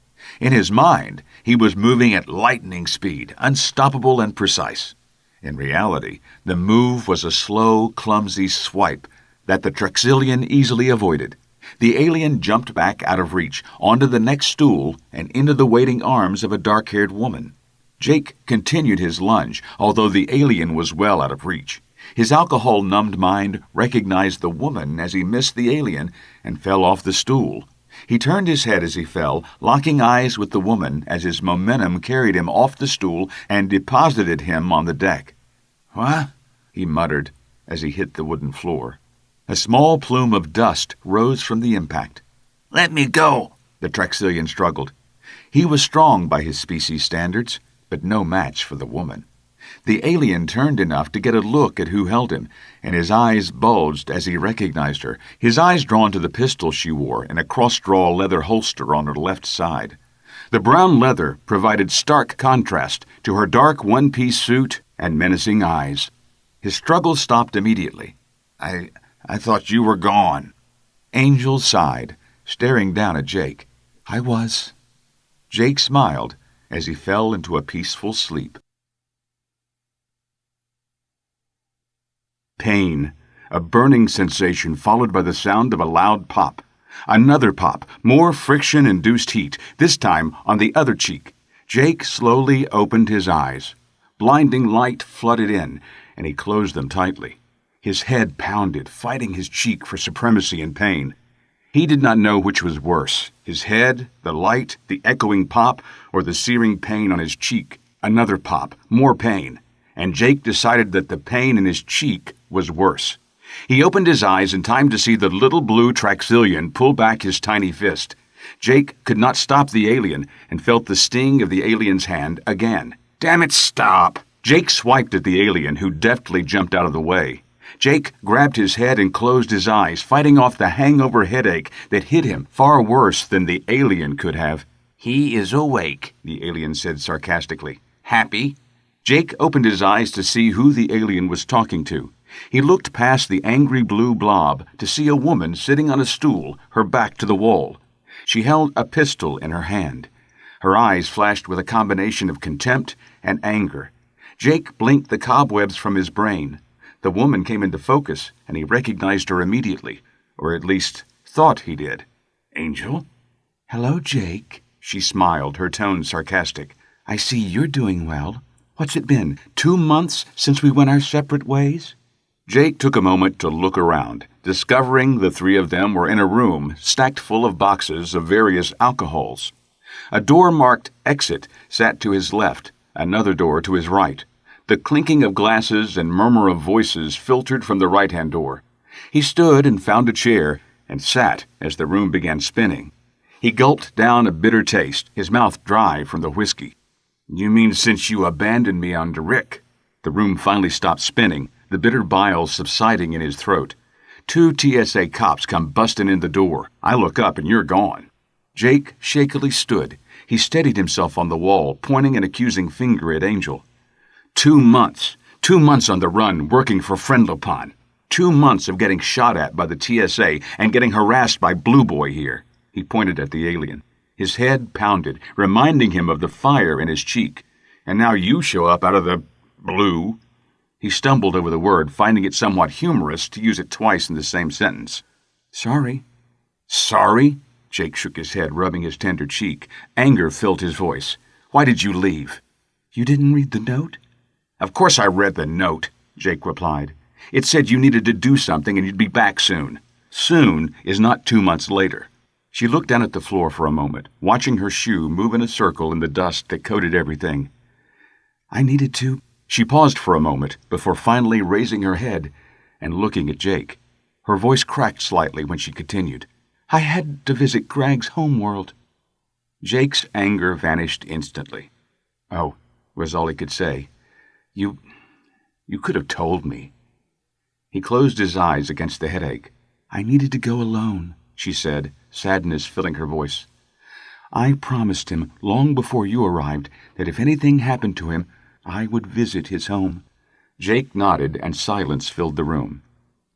In his mind, he was moving at lightning speed, unstoppable and precise. In reality, the move was a slow, clumsy swipe that the Traxilian easily avoided. The alien jumped back out of reach, onto the next stool, and into the waiting arms of a dark-haired woman. Jake continued his lunge, although the alien was well out of reach. His alcohol-numbed mind recognized the woman as he missed the alien and fell off the stool. He turned his head as he fell, locking eyes with the woman as his momentum carried him off the stool and deposited him on the deck. "What?" he muttered as he hit the wooden floor. A small plume of dust rose from the impact. "Let me go," the Traxilian struggled. He was strong by his species standards, but no match for the woman. The alien turned enough to get a look at who held him, and his eyes bulged as he recognized her, his eyes drawn to the pistol she wore in a cross-draw leather holster on her left side. The brown leather provided stark contrast to her dark one-piece suit and menacing eyes. His struggle stopped immediately. I thought you were gone." Angel sighed, staring down at Jake. "I was." Jake smiled as he fell into a peaceful sleep. Pain, a burning sensation followed by the sound of a loud pop. Another pop, more friction-induced heat, this time on the other cheek. Jake slowly opened his eyes. Blinding light flooded in, and he closed them tightly. His head pounded, fighting his cheek for supremacy and pain. He did not know which was worse, his head, the light, the echoing pop, or the searing pain on his cheek. Another pop, more pain. And Jake decided that the pain in his cheek was worse. He opened his eyes in time to see the little blue Traxilian pull back his tiny fist. Jake could not stop the alien and felt the sting of the alien's hand again. "Damn it, stop!" Jake swiped at the alien, who deftly jumped out of the way. Jake grabbed his head and closed his eyes, fighting off the hangover headache that hit him far worse than the alien could have. "He is awake," the alien said sarcastically. "Happy?" Jake opened his eyes to see who the alien was talking to. He looked past the angry blue blob to see a woman sitting on a stool, her back to the wall. She held a pistol in her hand. Her eyes flashed with a combination of contempt and anger. Jake blinked the cobwebs from his brain. The woman came into focus, and he recognized her immediately, or at least thought he did. "Angel?" "Hello, Jake," she smiled, her tone sarcastic. "I see you're doing well. What's it been, 2 months since we went our separate ways?" Jake took a moment to look around, discovering the three of them were in a room stacked full of boxes of various alcohols. A door marked Exit sat to his left, another door to his right. The clinking of glasses and murmur of voices filtered from the right-hand door. He stood and found a chair and sat as the room began spinning. He gulped down a bitter taste, his mouth dry from the whiskey. "You mean since you abandoned me on Rick?" The room finally stopped spinning, the bitter bile subsiding in his throat. 2 TSA cops come busting in the door. I look up and you're gone. Jake shakily stood. He steadied himself on the wall, pointing an accusing finger at Angel. 2 months. 2 months on the run, working for Friendlopon. 2 months of getting shot at by the TSA and getting harassed by Blue Boy here. He pointed at the alien. His head pounded, reminding him of the fire in his cheek. And now you show up out of the blue. He stumbled over the word, finding it somewhat humorous to use it twice in the same sentence. "Sorry." "Sorry?" Jake shook his head, rubbing his tender cheek. Anger filled his voice. "Why did you leave?" "You didn't read the note?" "Of course I read the note," Jake replied. "It said you needed to do something and you'd be back soon. Soon is not 2 months later." She looked down at the floor for a moment, watching her shoe move in a circle in the dust that coated everything. "I needed to—" She paused for a moment before finally raising her head and looking at Jake. Her voice cracked slightly when she continued. "I had to visit Greg's homeworld." Jake's anger vanished instantly. "Oh," was all he could say. You could have told me." He closed his eyes against the headache. "I needed to go alone," she said, sadness filling her voice. "I promised him long before you arrived that if anything happened to him, I would visit his home." Jake nodded, and silence filled the room.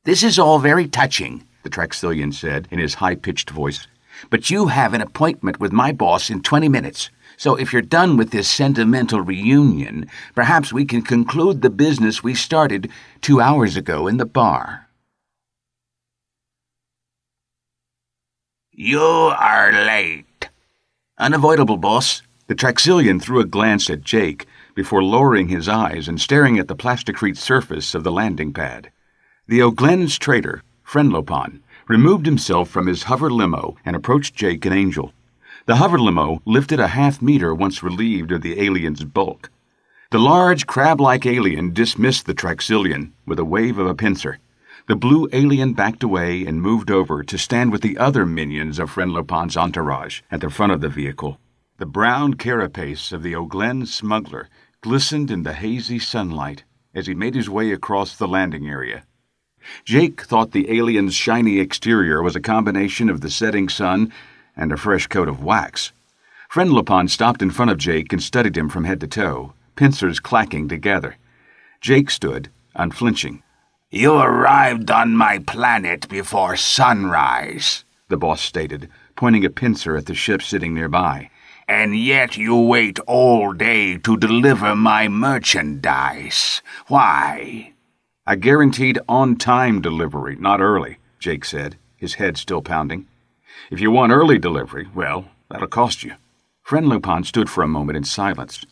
"This is all very touching," the Traxilian said in his high-pitched voice. "But you have an appointment with my boss in 20 minutes. So if you're done with this sentimental reunion, perhaps we can conclude the business we started 2 hours ago in the bar." "You are late." "Unavoidable, boss." The Traxilian threw a glance at Jake before lowering his eyes and staring at the plasticrete surface of the landing pad. The O'Glenn's traitor, Frenlopan, removed himself from his hover limo and approached Jake and Angel. The hover limo lifted a half-meter once relieved of the alien's bulk. The large, crab-like alien dismissed the Traxilian with a wave of a pincer. The blue alien backed away and moved over to stand with the other minions of Frenlopan's entourage at the front of the vehicle. The brown carapace of the O'Glenn smuggler glistened in the hazy sunlight as he made his way across the landing area. Jake thought the alien's shiny exterior was a combination of the setting sun and a fresh coat of wax. Frenlopan stopped in front of Jake and studied him from head to toe, pincers clacking together. Jake stood, unflinching. "You arrived on my planet before sunrise," the boss stated, pointing a pincer at the ship sitting nearby. "And yet you wait all day to deliver my merchandise. Why?" "I guaranteed on-time delivery, not early," Jake said, his head still pounding. "If you want early delivery, well, that'll cost you." Frenlopan stood for a moment in silence.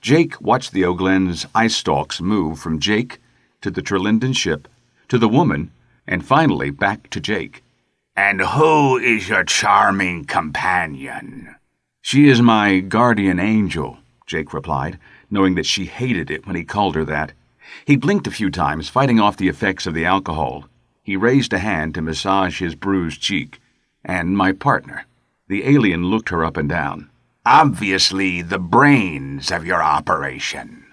Jake watched the O'Glenn's ice stalks move from Jake to the Trelinden ship, to the woman, and finally back to Jake. "And who is your charming companion?" "She is my guardian angel," Jake replied, knowing that she hated it when he called her that. He blinked a few times, fighting off the effects of the alcohol. He raised a hand to massage his bruised cheek. "And my partner." The alien looked her up and down. "Obviously the brains of your operation."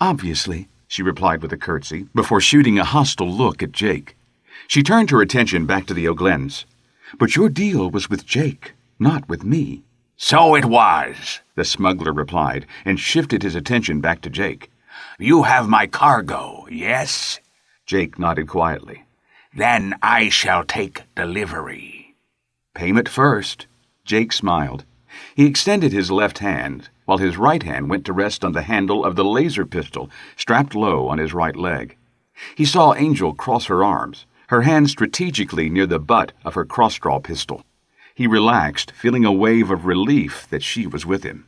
"Obviously," she replied with a curtsy, before shooting a hostile look at Jake. She turned her attention back to the O'Glenns. "But your deal was with Jake, not with me." "So it was," the smuggler replied, and shifted his attention back to Jake. "You have my cargo, yes?" Jake nodded quietly. "Then I shall take delivery." "Payment first." Jake smiled. He extended his left hand, while his right hand went to rest on the handle of the laser pistol strapped low on his right leg. He saw Angel cross her arms, her hand strategically near the butt of her cross-draw pistol. He relaxed, feeling a wave of relief that she was with him.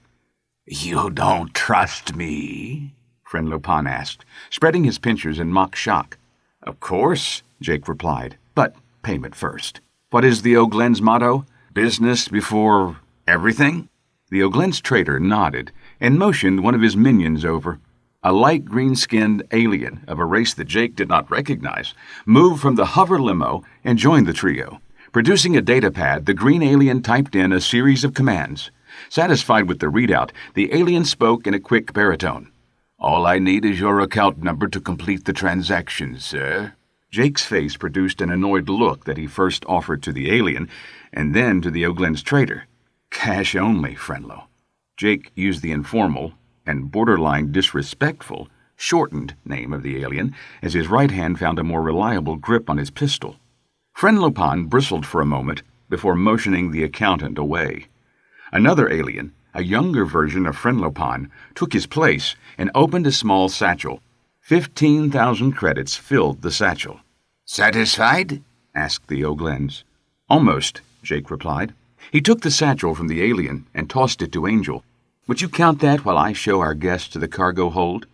"You don't trust me?" Frenlopan asked, spreading his pincers in mock shock. "Of course," Jake replied, "but payment first. What is the O'Glenn's motto? Business before everything?" The O'Glenn's traitor nodded and motioned one of his minions over. A light green-skinned alien of a race that Jake did not recognize moved from the hover limo and joined the trio. Producing a datapad, the green alien typed in a series of commands. Satisfied with the readout, the alien spoke in a quick baritone. "All I need is your account number to complete the transaction, sir." Jake's face produced an annoyed look that he first offered to the alien and then to the O'Glenn's traitor. "Cash only, Frenlo." Jake used the informal and borderline disrespectful shortened name of the alien as his right hand found a more reliable grip on his pistol. Frenlopan bristled for a moment before motioning the accountant away. Another alien, a younger version of Frenlopan, took his place and opened a small satchel. 15,000 credits filled the satchel. "Satisfied?" asked the O'Glenns. "Almost," Jake replied. He took the satchel from the alien and tossed it to Angel. "Would you count that while I show our guest to the cargo hold?"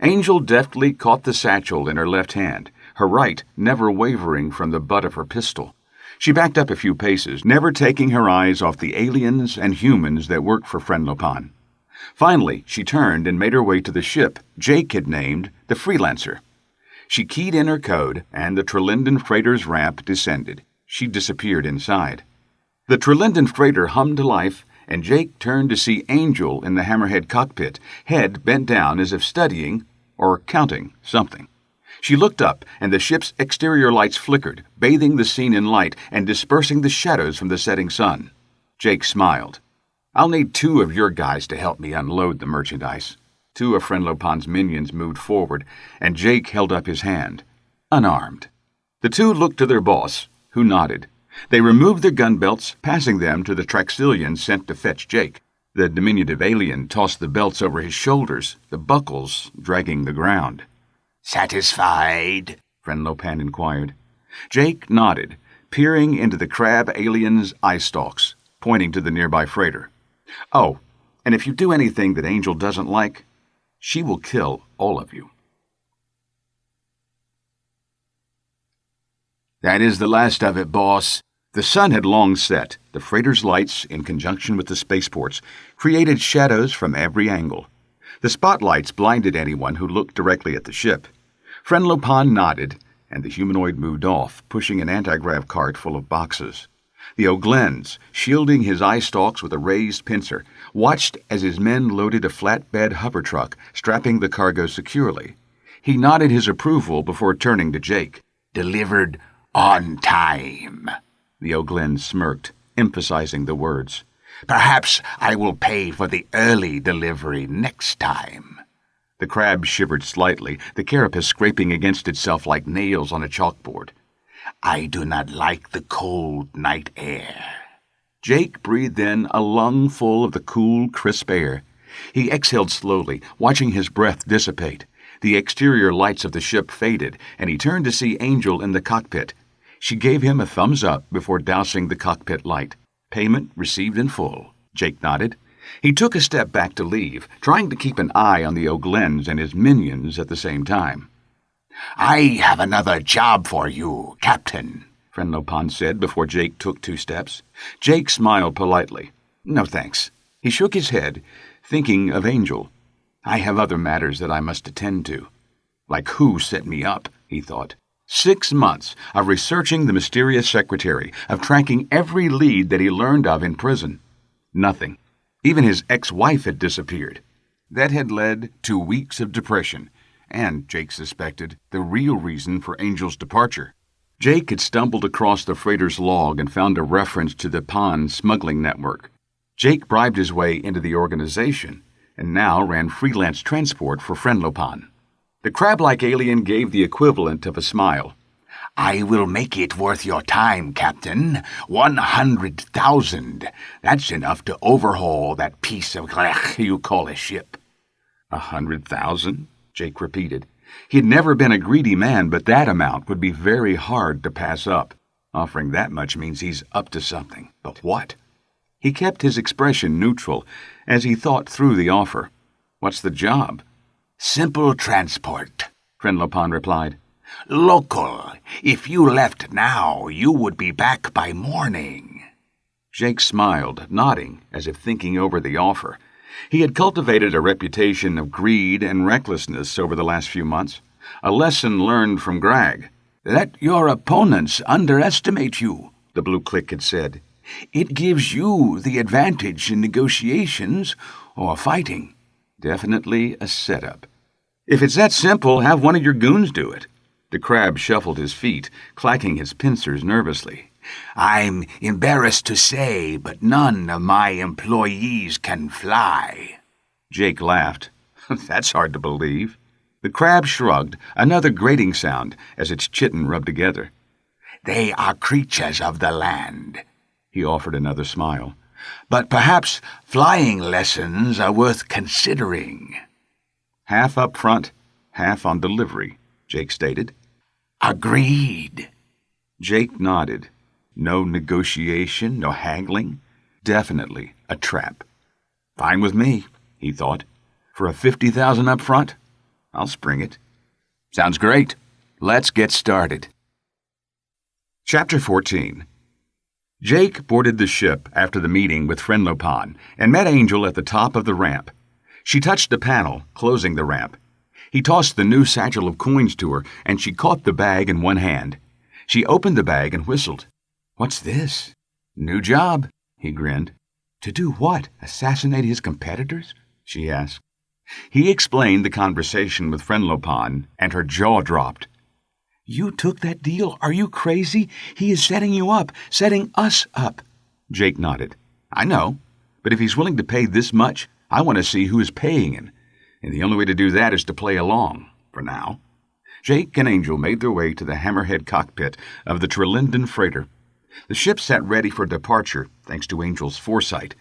Angel deftly caught the satchel in her left hand, her right never wavering from the butt of her pistol. She backed up a few paces, never taking her eyes off the aliens and humans that worked for Frenlopan. Finally, she turned and made her way to the ship Jake had named the Freelancer. She keyed in her code, and the Trelinden freighter's ramp descended. She disappeared inside. The Trelinden freighter hummed to life, and Jake turned to see Angel in the Hammerhead cockpit, head bent down as if studying or counting something. She looked up, and the ship's exterior lights flickered, bathing the scene in light and dispersing the shadows from the setting sun. Jake smiled. "I'll need 2 of your guys to help me unload the merchandise." 2 of Frenlopan's minions moved forward, and Jake held up his hand, unarmed. The 2 looked to their boss, who nodded. They removed their gun belts, passing them to the Traxilian sent to fetch Jake. The diminutive alien tossed the belts over his shoulders, the buckles dragging the ground. "Satisfied?" Frenlopan inquired. Jake nodded, peering into the crab alien's eye stalks, pointing to the nearby freighter. "Oh, And if you do anything that Angel doesn't like, she will kill all of you. That is the last of it, boss. The sun had long set. The freighter's lights, in conjunction with the spaceports, created shadows from every angle. The spotlights blinded anyone who looked directly at the ship. Friend Lopin nodded, and the humanoid moved off, pushing an anti-grav cart full of boxes. The O'Glens, shielding his eye stalks with a raised pincer, watched as his men loaded a flatbed hover truck, strapping the cargo securely. He nodded his approval before turning to Jake. Delivered on time. The O'Glens smirked, emphasizing the words. Perhaps I will pay for the early delivery next time. The crab shivered slightly, the carapace scraping against itself like nails on a chalkboard. I do not like the cold night air. Jake breathed in a lungful of the cool, crisp air. He exhaled slowly, watching his breath dissipate. The exterior lights of the ship faded, and he turned to see Angel in the cockpit. She gave him a thumbs up before dousing the cockpit light. Payment received in full. Jake nodded. He took a step back to leave, trying to keep an eye on the O'Glens and his minions at the same time. I have another job for you, Captain, Friend Lopin said before Jake took 2 steps. Jake smiled politely. No thanks. He shook his head, thinking of Angel. I have other matters that I must attend to. Like who set me up, he thought. 6 months of researching the mysterious secretary, of tracking every lead that he learned of in prison. Nothing. Even his ex-wife had disappeared. That had led to weeks of depression, and, Jake suspected, the real reason for Angel's departure. Jake had stumbled across the freighter's log and found a reference to the Pan smuggling network. Jake bribed his way into the organization, and now ran freelance transport for Friend Lopin. The crab-like alien gave the equivalent of a smile. I will make it worth your time, Captain. 100,000. That's enough to overhaul that piece of glech you call a ship. 100,000? Jake repeated. He had never been a greedy man, but that amount would be very hard to pass up. Offering that much means he's up to something. But what? He kept his expression neutral as he thought through the offer. What's the job? Simple transport, Friend Lopin replied. Local. If you left now, you would be back by morning. Jake smiled, nodding, as if thinking over the offer. He had cultivated a reputation of greed and recklessness over the last few months, a lesson learned from Greg. Let your opponents underestimate you, the blue click had said. It gives you the advantage in negotiations or fighting. Definitely a setup. If it's that simple, have one of your goons do it. The crab shuffled his feet, clacking his pincers nervously. I'm embarrassed to say, but none of my employees can fly. Jake laughed. That's hard to believe. The crab shrugged, another grating sound as its chitin rubbed together. They are creatures of the land. He offered another smile. But perhaps flying lessons are worth considering. Half up front, half on delivery, Jake stated. Agreed. Jake nodded. No negotiation, no haggling. Definitely a trap. Fine with me, he thought. For a 50,000 up front, I'll spring it. Sounds great. Let's get started. Chapter 14. Jake boarded the ship after the meeting with Friend Lopin and met Angel at the top of the ramp. She touched a panel, closing the ramp. He tossed the new satchel of coins to her, and she caught the bag in one hand. She opened the bag and whistled. What's this? New job, he grinned. To do what? Assassinate his competitors? She asked. He explained the conversation with Friend Lopin, and her jaw dropped. You took that deal? Are you crazy? He is setting you up, setting us up. Jake nodded. I know, but if he's willing to pay this much, I want to see who is paying him, and the only way to do that is to play along, for now. Jake and Angel made their way to the hammerhead cockpit of the Trelinden freighter. The ship sat ready for departure, thanks to Angel's foresight.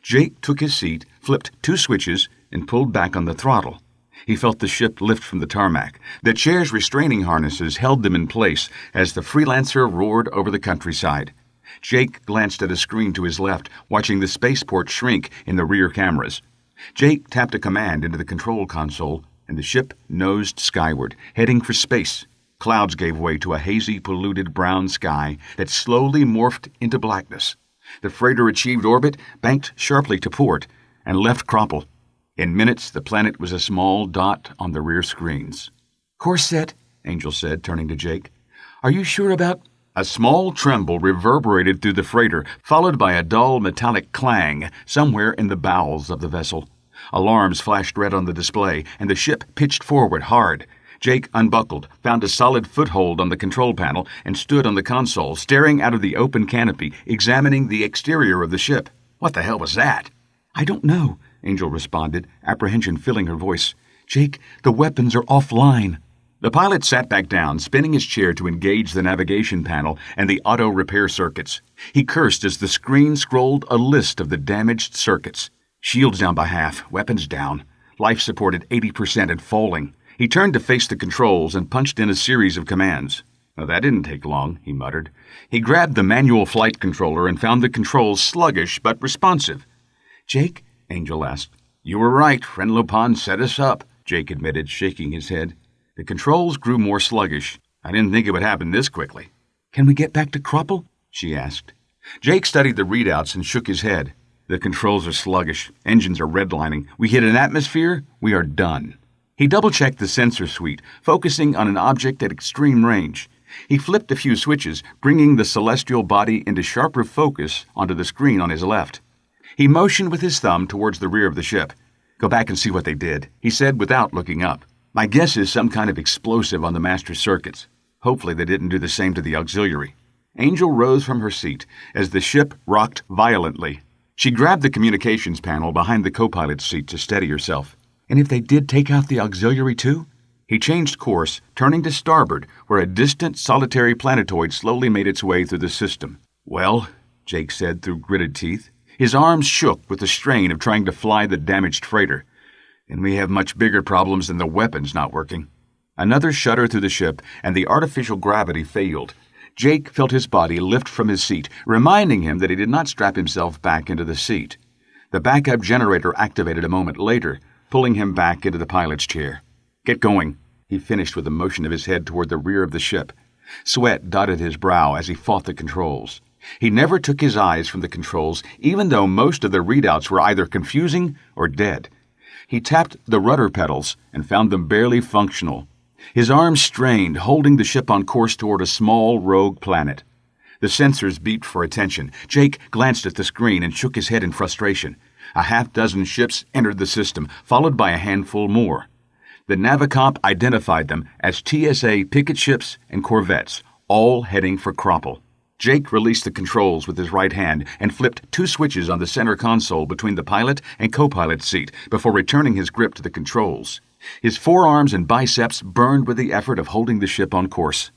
Jake took his seat, flipped 2 switches, and pulled back on the throttle. He felt the ship lift from the tarmac. The chair's restraining harnesses held them in place as the freelancer roared over the countryside. Jake glanced at a screen to his left, watching the spaceport shrink in the rear cameras. Jake tapped a command into the control console, and the ship nosed skyward, heading for space. Clouds gave way to a hazy, polluted brown sky that slowly morphed into blackness. The freighter achieved orbit, banked sharply to port, and left Cropple. In minutes, the planet was a small dot on the rear screens. "Course set," Angel said, turning to Jake. "Are you sure about—" A small tremble reverberated through the freighter, followed by a dull metallic clang somewhere in the bowels of the vessel. Alarms flashed red on the display, and the ship pitched forward hard. Jake unbuckled, found a solid foothold on the control panel, and stood on the console, staring out of the open canopy, examining the exterior of the ship. "What the hell was that?" "I don't know," Angel responded, apprehension filling her voice. "Jake, the weapons are offline." The pilot sat back down, spinning his chair to engage the navigation panel and the auto repair circuits. He cursed as the screen scrolled a list of the damaged circuits. Shields down by half, weapons down, life support at 80% and falling. He turned to face the controls and punched in a series of commands. "Well, that didn't take long," he muttered. He grabbed the manual flight controller and found the controls sluggish but responsive. "Jake?" Angel asked. "You were right. Friend Lupin set us up," Jake admitted, shaking his head. The controls grew more sluggish. "I didn't think it would happen this quickly." "Can we get back to Cropple?" she asked. Jake studied the readouts and shook his head. "The controls are sluggish. Engines are redlining. We hit an atmosphere, we are done." He double-checked the sensor suite, focusing on an object at extreme range. He flipped a few switches, bringing the celestial body into sharper focus onto the screen on his left. He motioned with his thumb towards the rear of the ship. "Go back and see what they did," he said without looking up. "My guess is some kind of explosive on the master circuits. Hopefully they didn't do the same to the auxiliary." Angel rose from her seat as the ship rocked violently. She grabbed the communications panel behind the co-pilot's seat to steady herself. "And if they did take out the auxiliary too?" He changed course, turning to starboard, where a distant solitary planetoid slowly made its way through the system. "Well," Jake said through gritted teeth. His arms shook with the strain of trying to fly the damaged freighter. "And we have much bigger problems than the weapons not working." Another shudder through the ship, and the artificial gravity failed. Jake felt his body lift from his seat, reminding him that he did not strap himself back into the seat. The backup generator activated a moment later, pulling him back into the pilot's chair. "Get going," he finished with a motion of his head toward the rear of the ship. Sweat dotted his brow as he fought the controls. He never took his eyes from the controls, even though most of the readouts were either confusing or dead. He tapped the rudder pedals and found them barely functional. His arms strained, holding the ship on course toward a small rogue planet. The sensors beeped for attention. Jake glanced at the screen and shook his head in frustration. A half-dozen ships entered the system, followed by a handful more. The Navicomp identified them as TSA picket ships and corvettes, all heading for Cropple. Jake released the controls with his right hand and flipped two switches on the center console between the pilot and co-pilot's seat before returning his grip to the controls. His forearms and biceps burned with the effort of holding the ship on course.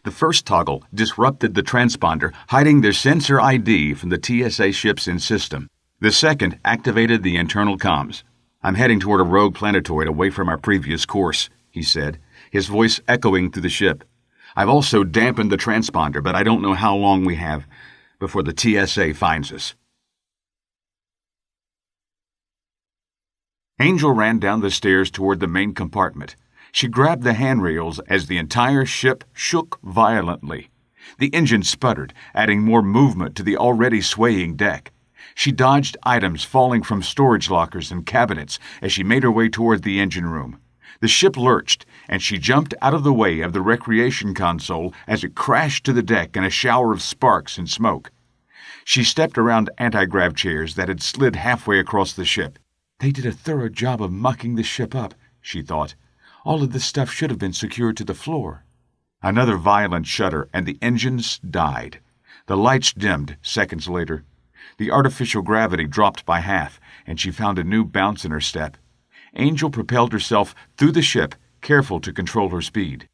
The first toggle disrupted the transponder, hiding their sensor ID from the TSA ships in system. The second activated the internal comms. "I'm heading toward a rogue planetoid away from our previous course," he said, his voice echoing through the ship. "I've also dampened the transponder, but I don't know how long we have before the TSA finds us." Angel ran down the stairs toward the main compartment. She grabbed the handrails as the entire ship shook violently. The engine sputtered, adding more movement to the already swaying deck. She dodged items falling from storage lockers and cabinets as she made her way toward the engine room. The ship lurched, and she jumped out of the way of the recreation console as it crashed to the deck in a shower of sparks and smoke. She stepped around anti-grav chairs that had slid halfway across the ship. "They did a thorough job of mucking the ship up," she thought. "All of this stuff should have been secured to the floor." Another violent shudder, and the engines died. The lights dimmed seconds later. The artificial gravity dropped by half, and she found a new bounce in her step. Angel propelled herself through the ship, careful to control her speed.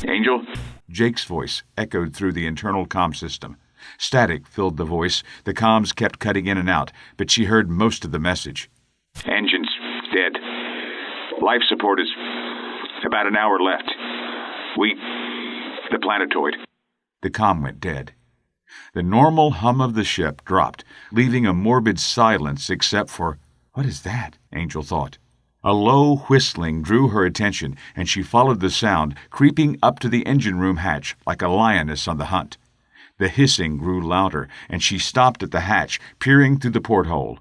"Angel?" Jake's voice echoed through the internal comm system. Static filled the voice. The comms kept cutting in and out, but she heard most of the message. "Engines dead. Life support is about an hour left. The planetoid." The comm went dead. The normal hum of the ship dropped, leaving a morbid silence except for What is that? Angel thought. A low whistling drew her attention, and she followed the sound, creeping up to the engine room hatch like a lioness on the hunt. The hissing grew louder, and she stopped at the hatch, peering through the porthole.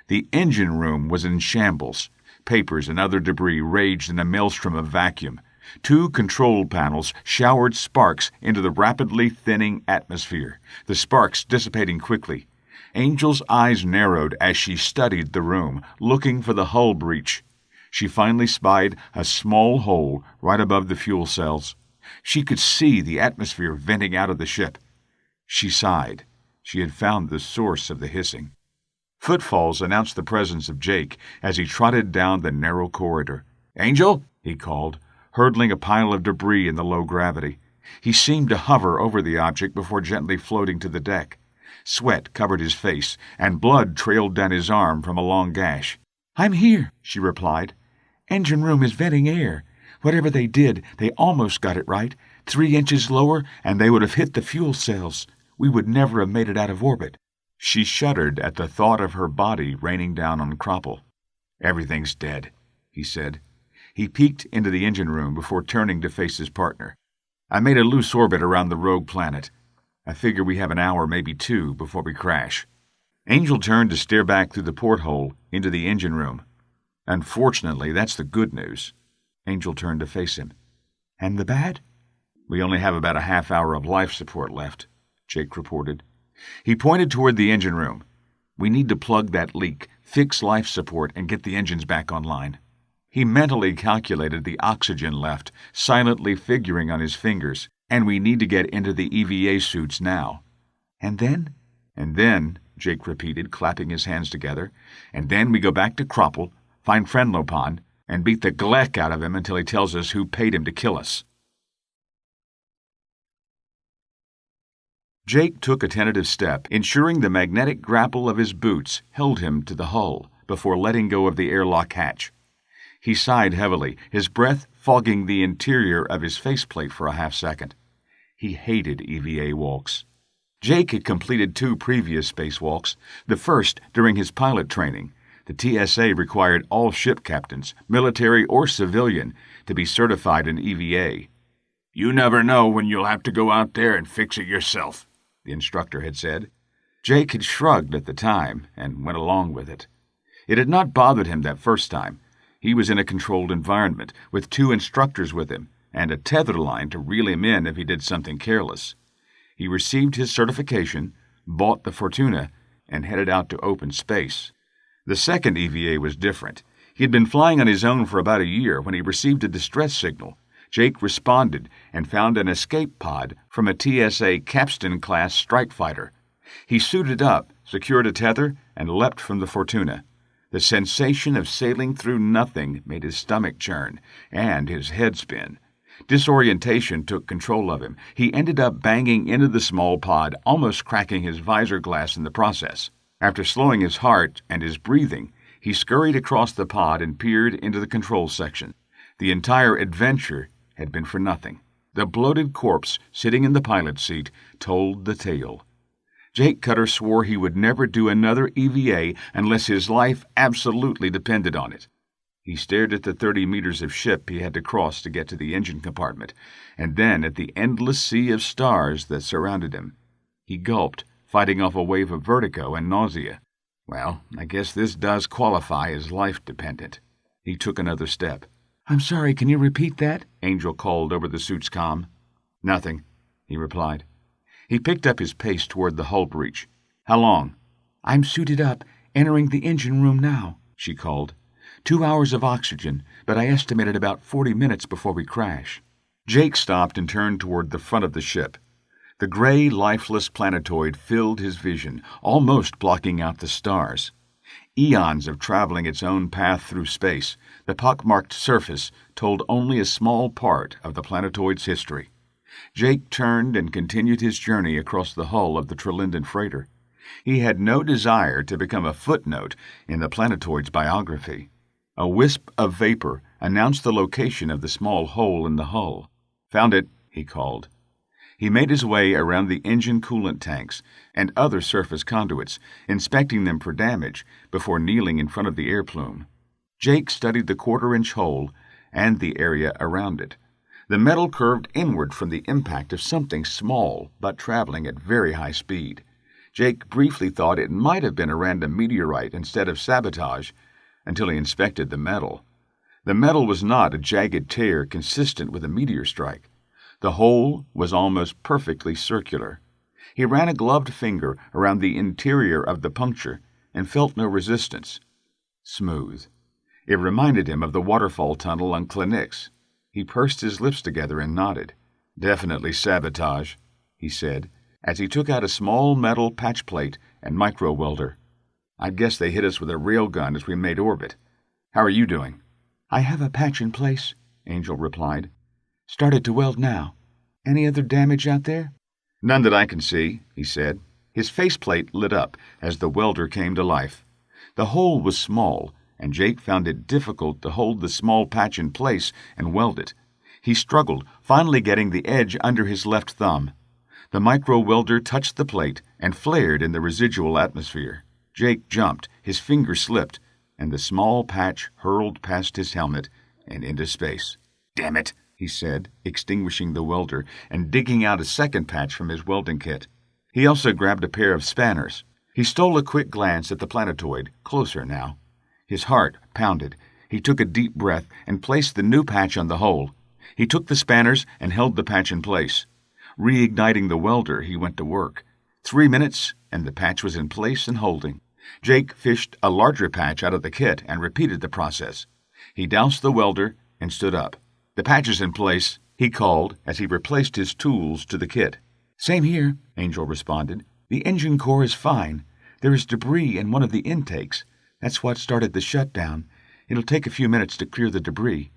The engine room was in shambles. Papers and other debris raged in a maelstrom of vacuum. 2 control panels showered sparks into the rapidly thinning atmosphere, the sparks dissipating quickly. Angel's eyes narrowed as she studied the room, looking for the hull breach. She finally spied a small hole right above the fuel cells. She could see the atmosphere venting out of the ship. She sighed. She had found the source of the hissing. Footfalls announced the presence of Jake as he trotted down the narrow corridor. "Angel," he called, hurdling a pile of debris in the low gravity. He seemed to hover over the object before gently floating to the deck. Sweat covered his face, and blood trailed down his arm from a long gash. "I'm here," she replied. "Engine room is venting air. Whatever they did, they almost got it right. 3 inches lower, and they would have hit the fuel cells. We would never have made it out of orbit." She shuddered at the thought of her body raining down on Cropple. "Everything's dead," he said. He peeked into the engine room before turning to face his partner. "I made a loose orbit around the rogue planet. I figure we have an hour, maybe 2, before we crash." Angel turned to stare back through the porthole into the engine room. "Unfortunately, that's the good news." Angel turned to face him. "And the bad?" "We only have about a half hour of life support left," Jake reported. He pointed toward the engine room. "We need to plug that leak, fix life support, and get the engines back online." He mentally calculated the oxygen left, silently figuring on his fingers, "and we need to get into the EVA suits now." "And then?" "And then," Jake repeated, clapping his hands together, "and then we go back to Cropple, find Frenlopan, and beat the gleck out of him until he tells us who paid him to kill us." Jake took a tentative step, ensuring the magnetic grapple of his boots held him to the hull before letting go of the airlock hatch. He sighed heavily, his breath fogging the interior of his faceplate for a half-second. He hated EVA walks. Jake had completed 2 previous spacewalks, the first during his pilot training. The TSA required all ship captains, military or civilian, to be certified in EVA. "You never know when you'll have to go out there and fix it yourself," the instructor had said. Jake had shrugged at the time and went along with it. It had not bothered him that first time. He was in a controlled environment, with 2 instructors with him, and a tether line to reel him in if he did something careless. He received his certification, bought the Fortuna, and headed out to open space. The second EVA was different. He had been flying on his own for about a year when he received a distress signal. Jake responded and found an escape pod from a TSA Capstan-class strike fighter. He suited up, secured a tether, and leapt from the Fortuna. The sensation of sailing through nothing made his stomach churn, and his head spin. Disorientation took control of him. He ended up banging into the small pod, almost cracking his visor glass in the process. After slowing his heart and his breathing, he scurried across the pod and peered into the control section. The entire adventure had been for nothing. The bloated corpse sitting in the pilot's seat told the tale. Jake Cutter swore he would never do another EVA unless his life absolutely depended on it. He stared at the 30 meters of ship he had to cross to get to the engine compartment, and then at the endless sea of stars that surrounded him. He gulped, fighting off a wave of vertigo and nausea. "Well, I guess this does qualify as life-dependent." He took another step. "I'm sorry, can you repeat that?" Angel called over the suit's comm. "Nothing," he replied. He picked up his pace toward the hull breach. "How long?" "I'm suited up, entering the engine room now," she called. 2 hours of oxygen, but I estimated about 40 minutes before we crash." Jake stopped and turned toward the front of the ship. The gray, lifeless planetoid filled his vision, almost blocking out the stars. Eons of traveling its own path through space, the pockmarked surface told only a small part of the planetoid's history. Jake turned and continued his journey across the hull of the Trelinden freighter. He had no desire to become a footnote in the planetoid's biography. A wisp of vapor announced the location of the small hole in the hull. "Found it," he called. He made his way around the engine coolant tanks and other surface conduits, inspecting them for damage before kneeling in front of the air plume. Jake studied the quarter-inch hole and the area around it. The metal curved inward from the impact of something small but traveling at very high speed. Jake briefly thought it might have been a random meteorite instead of sabotage until he inspected the metal. The metal was not a jagged tear consistent with a meteor strike. The hole was almost perfectly circular. He ran a gloved finger around the interior of the puncture and felt no resistance. Smooth. It reminded him of the waterfall tunnel on Cla'nix. He pursed his lips together and nodded. "Definitely sabotage," he said, as he took out a small metal patch plate and micro-welder. "I guess they hit us with a railgun as we made orbit. How are you doing?" "I have a patch in place," Angel replied. "Started to weld now. Any other damage out there?" "None that I can see," he said. His faceplate lit up as the welder came to life. The hole was small, and Jake found it difficult to hold the small patch in place and weld it. He struggled, finally getting the edge under his left thumb. The micro-welder touched the plate and flared in the residual atmosphere. Jake jumped, his finger slipped, and the small patch hurled past his helmet and into space. "Damn it," he said, extinguishing the welder and digging out a second patch from his welding kit. He also grabbed a pair of spanners. He stole a quick glance at the planetoid, closer now. His heart pounded. He took a deep breath and placed the new patch on the hole. He took the spanners and held the patch in place. Reigniting the welder, he went to work. 3 minutes, and the patch was in place and holding. Jake fished a larger patch out of the kit and repeated the process. He doused the welder and stood up. "The patch is in place," he called as he replaced his tools to the kit. "Same here," Angel responded. "The engine core is fine. There is debris in one of the intakes. That's what started the shutdown. It'll take a few minutes to clear the debris."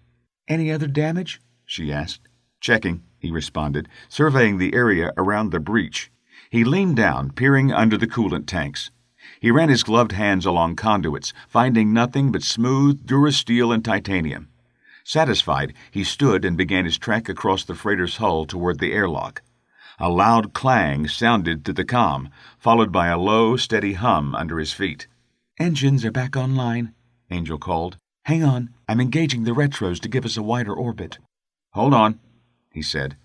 "Any other damage?" she asked. "Checking," he responded, surveying the area around the breach. He leaned down, peering under the coolant tanks. He ran his gloved hands along conduits, finding nothing but smooth durasteel and titanium. Satisfied, he stood and began his trek across the freighter's hull toward the airlock. A loud clang sounded through the comm, followed by a low, steady hum under his feet. "Engines are back online," Angel called. "Hang on, I'm engaging the retros to give us a wider orbit." "Hold on," he said.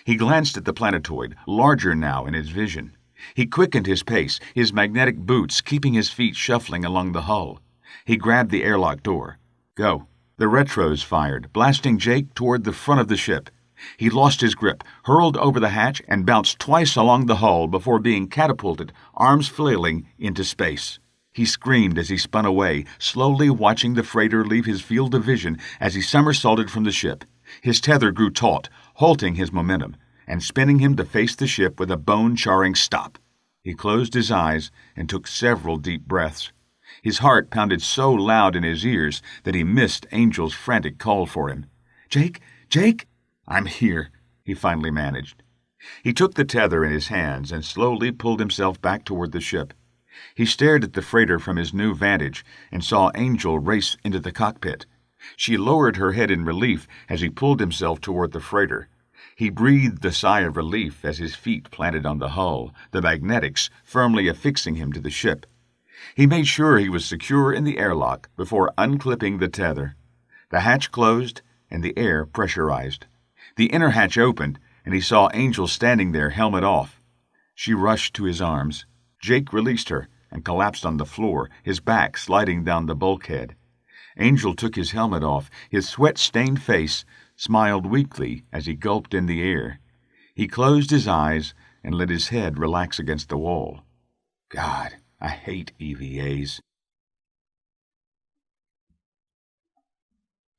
He glanced at the planetoid, larger now in his vision. He quickened his pace, his magnetic boots keeping his feet shuffling along the hull. He grabbed the airlock door. "Go." The retros fired, blasting Jake toward the front of the ship. He lost his grip, hurled over the hatch, and bounced twice along the hull before being catapulted, arms flailing, into space. He screamed as he spun away, slowly watching the freighter leave his field of vision as he somersaulted from the ship. His tether grew taut, halting his momentum, and spinning him to face the ship with a bone-charring stop. He closed his eyes and took several deep breaths. His heart pounded so loud in his ears that he missed Angel's frantic call for him. "Jake? Jake?" "I'm here," he finally managed. He took the tether in his hands and slowly pulled himself back toward the ship. He stared at the freighter from his new vantage and saw Angel race into the cockpit. She lowered her head in relief as he pulled himself toward the freighter. He breathed a sigh of relief as his feet planted on the hull, the magnetics firmly affixing him to the ship. He made sure he was secure in the airlock before unclipping the tether. The hatch closed and the air pressurized. The inner hatch opened, and he saw Angel standing there, helmet off. She rushed to his arms. Jake released her and collapsed on the floor, his back sliding down the bulkhead. Angel took his helmet off. His sweat-stained face smiled weakly as he gulped in the air. He closed his eyes and let his head relax against the wall. God, I hate EVAs.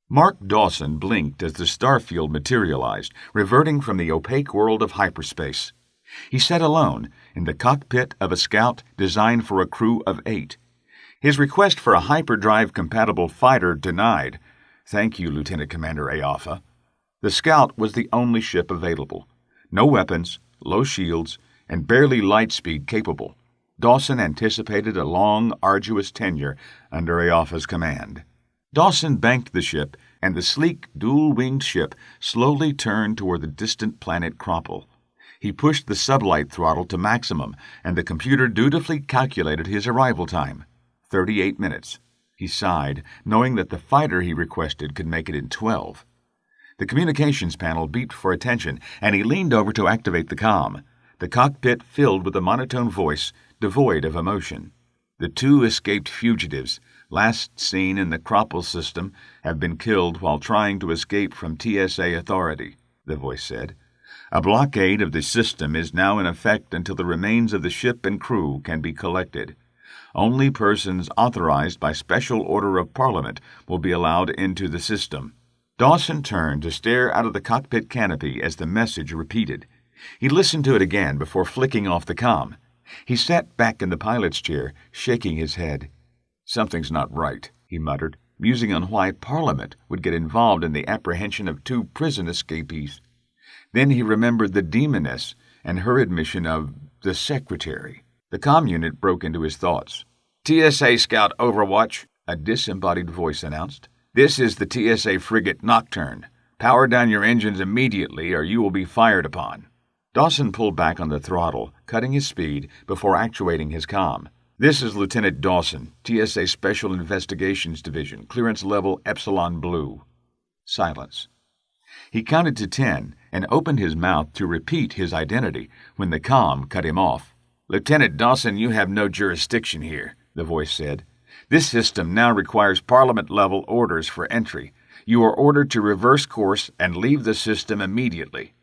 Mark Dawson blinked as the starfield materialized, reverting from the opaque world of hyperspace. He sat alone in the cockpit of a Scout designed for a crew of 8. His request for a hyperdrive-compatible fighter denied. Thank you, Lieutenant Commander Aofa. The Scout was the only ship available. No weapons, low shields, and barely light speed capable. Dawson anticipated a long, arduous tenure under Aofa's command. Dawson banked the ship, and the sleek, dual-winged ship slowly turned toward the distant planet Cropple. He pushed the sublight throttle to maximum, and the computer dutifully calculated his arrival time, 38 minutes. He sighed, knowing that the fighter he requested could make it in 12. The communications panel beeped for attention, and he leaned over to activate the comm, the cockpit filled with a monotone voice, devoid of emotion. The 2 escaped fugitives, last seen in the Cropple system, have been killed while trying to escape from TSA authority, the voice said. A blockade of the system is now in effect until the remains of the ship and crew can be collected. Only persons authorized by special order of Parliament will be allowed into the system. Dawson turned to stare out of the cockpit canopy as the message repeated. He listened to it again before flicking off the comm. He sat back in the pilot's chair, shaking his head. "Something's not right," he muttered, musing on why Parliament would get involved in the apprehension of 2 prison escapees. Then he remembered the demoness and her admission of the secretary. The comm unit broke into his thoughts. "TSA Scout Overwatch," a disembodied voice announced. "This is the TSA frigate Nocturne. Power down your engines immediately or you will be fired upon." Dawson pulled back on the throttle, cutting his speed before actuating his comm. "This is Lieutenant Dawson, TSA Special Investigations Division, clearance level Epsilon Blue." Silence. He counted to 10 and opened his mouth to repeat his identity when the comm cut him off. "Lieutenant Dawson, you have no jurisdiction here," the voice said. "This system now requires Parliament-level orders for entry. You are ordered to reverse course and leave the system immediately."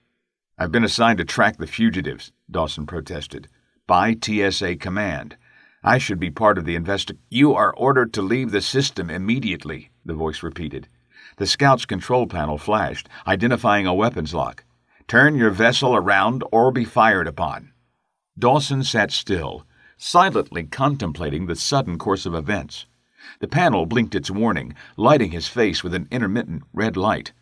"I've been assigned to track the fugitives," Dawson protested, "by TSA command. I should be part of the "You are ordered to leave the system immediately," the voice repeated. The scout's control panel flashed, identifying a weapons lock. "Turn your vessel around or be fired upon." Dawson sat still, silently contemplating the sudden course of events. The panel blinked its warning, lighting his face with an intermittent red light.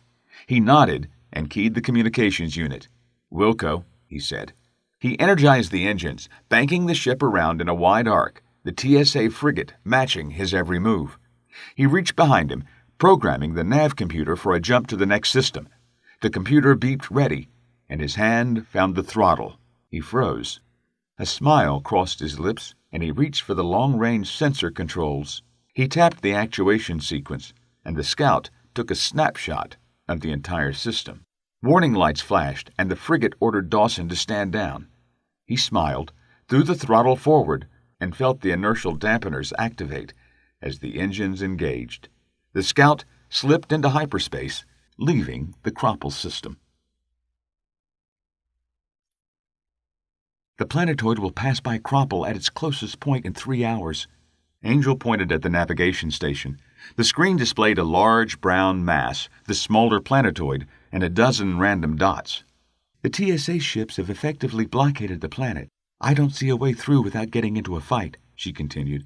He nodded and keyed the communications unit. "Wilco," he said. He energized the engines, banking the ship around in a wide arc, the TSA frigate matching his every move. He reached behind him, programming the nav computer for a jump to the next system. The computer beeped ready, and his hand found the throttle. He froze. A smile crossed his lips, and he reached for the long-range sensor controls. He tapped the actuation sequence, and the scout took a snapshot of the entire system. Warning lights flashed, and the frigate ordered Dawson to stand down. He smiled, threw the throttle forward, and felt the inertial dampeners activate as the engines engaged. The scout slipped into hyperspace, leaving the Cropple system. "The planetoid will pass by Cropple at its closest point in 3 hours." Angel pointed at the navigation station. The screen displayed a large brown mass, the smaller planetoid, and a dozen random dots. "The TSA ships have effectively blockaded the planet. I don't see a way through without getting into a fight," she continued.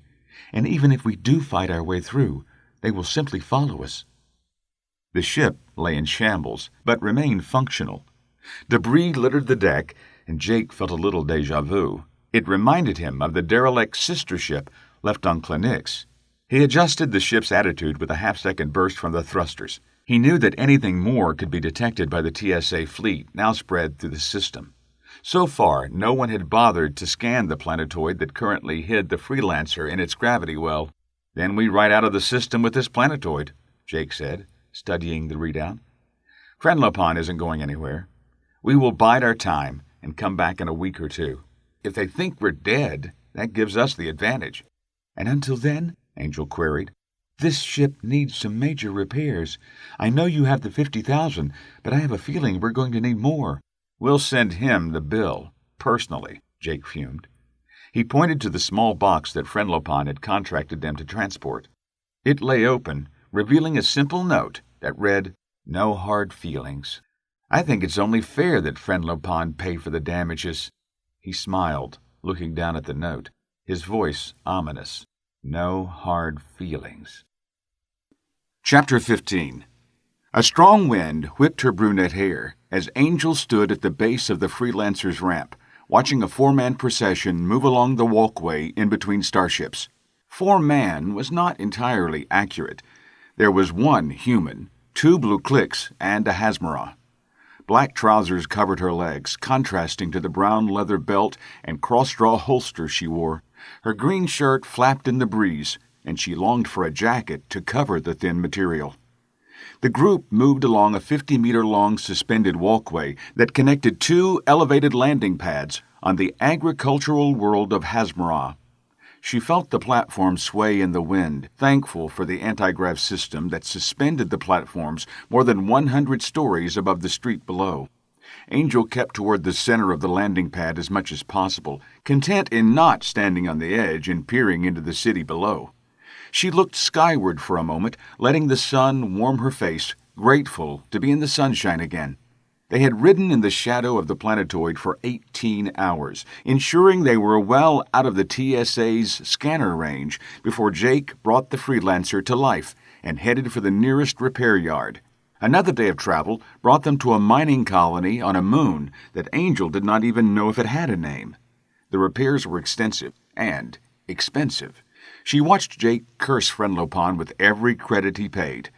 "And even if we do fight our way through, they will simply follow us." The ship lay in shambles, but remained functional. Debris littered the deck, and Jake felt a little déjà vu. It reminded him of the derelict sister ship left on Cla'nix. He adjusted the ship's attitude with a half-second burst from the thrusters. He knew that anything more could be detected by the TSA fleet, now spread through the system. So far, no one had bothered to scan the planetoid that currently hid the Freelancer in its gravity well. "Then we ride out of the system with this planetoid," Jake said, studying the readout. "Frenlopon isn't going anywhere. We will bide our time and come back in a week or 2. If they think we're dead, that gives us the advantage." "And until then?" Angel queried. "This ship needs some major repairs. I know you have the 50,000, but I have a feeling we're going to need more." "We'll send him the bill, personally," Jake fumed. He pointed to the small box that Frenlopon had contracted them to transport. It lay open, revealing a simple note that read, "No hard feelings. I think it's only fair that Frenlopon pay for the damages." He smiled, looking down at the note, his voice ominous. No hard feelings. Chapter 15. A strong wind whipped her brunette hair as Angel stood at the base of the Freelancer's ramp, watching a 4-man procession move along the walkway in between starships. 4-man was not entirely accurate. There was 1 human, 2 blue clicks, and a Hasmara. Black trousers covered her legs, contrasting to the brown leather belt and cross-draw holster she wore. Her green shirt flapped in the breeze, and she longed for a jacket to cover the thin material. The group moved along a 50-meter-long suspended walkway that connected two elevated landing pads on the agricultural world of Hasmara. She felt the platform sway in the wind, thankful for the anti-grav system that suspended the platforms more than 100 stories above the street below. Angel kept toward the center of the landing pad as much as possible, content in not standing on the edge and peering into the city below. She looked skyward for a moment, letting the sun warm her face, grateful to be in the sunshine again. They had ridden in the shadow of the planetoid for 18 hours, ensuring they were well out of the TSA's scanner range before Jake brought the freelancer to life and headed for the nearest repair yard. Another day of travel brought them to a mining colony on a moon that Angel did not even know if it had a name. The repairs were extensive and expensive. She watched Jake curse Frenlopon with every credit he paid.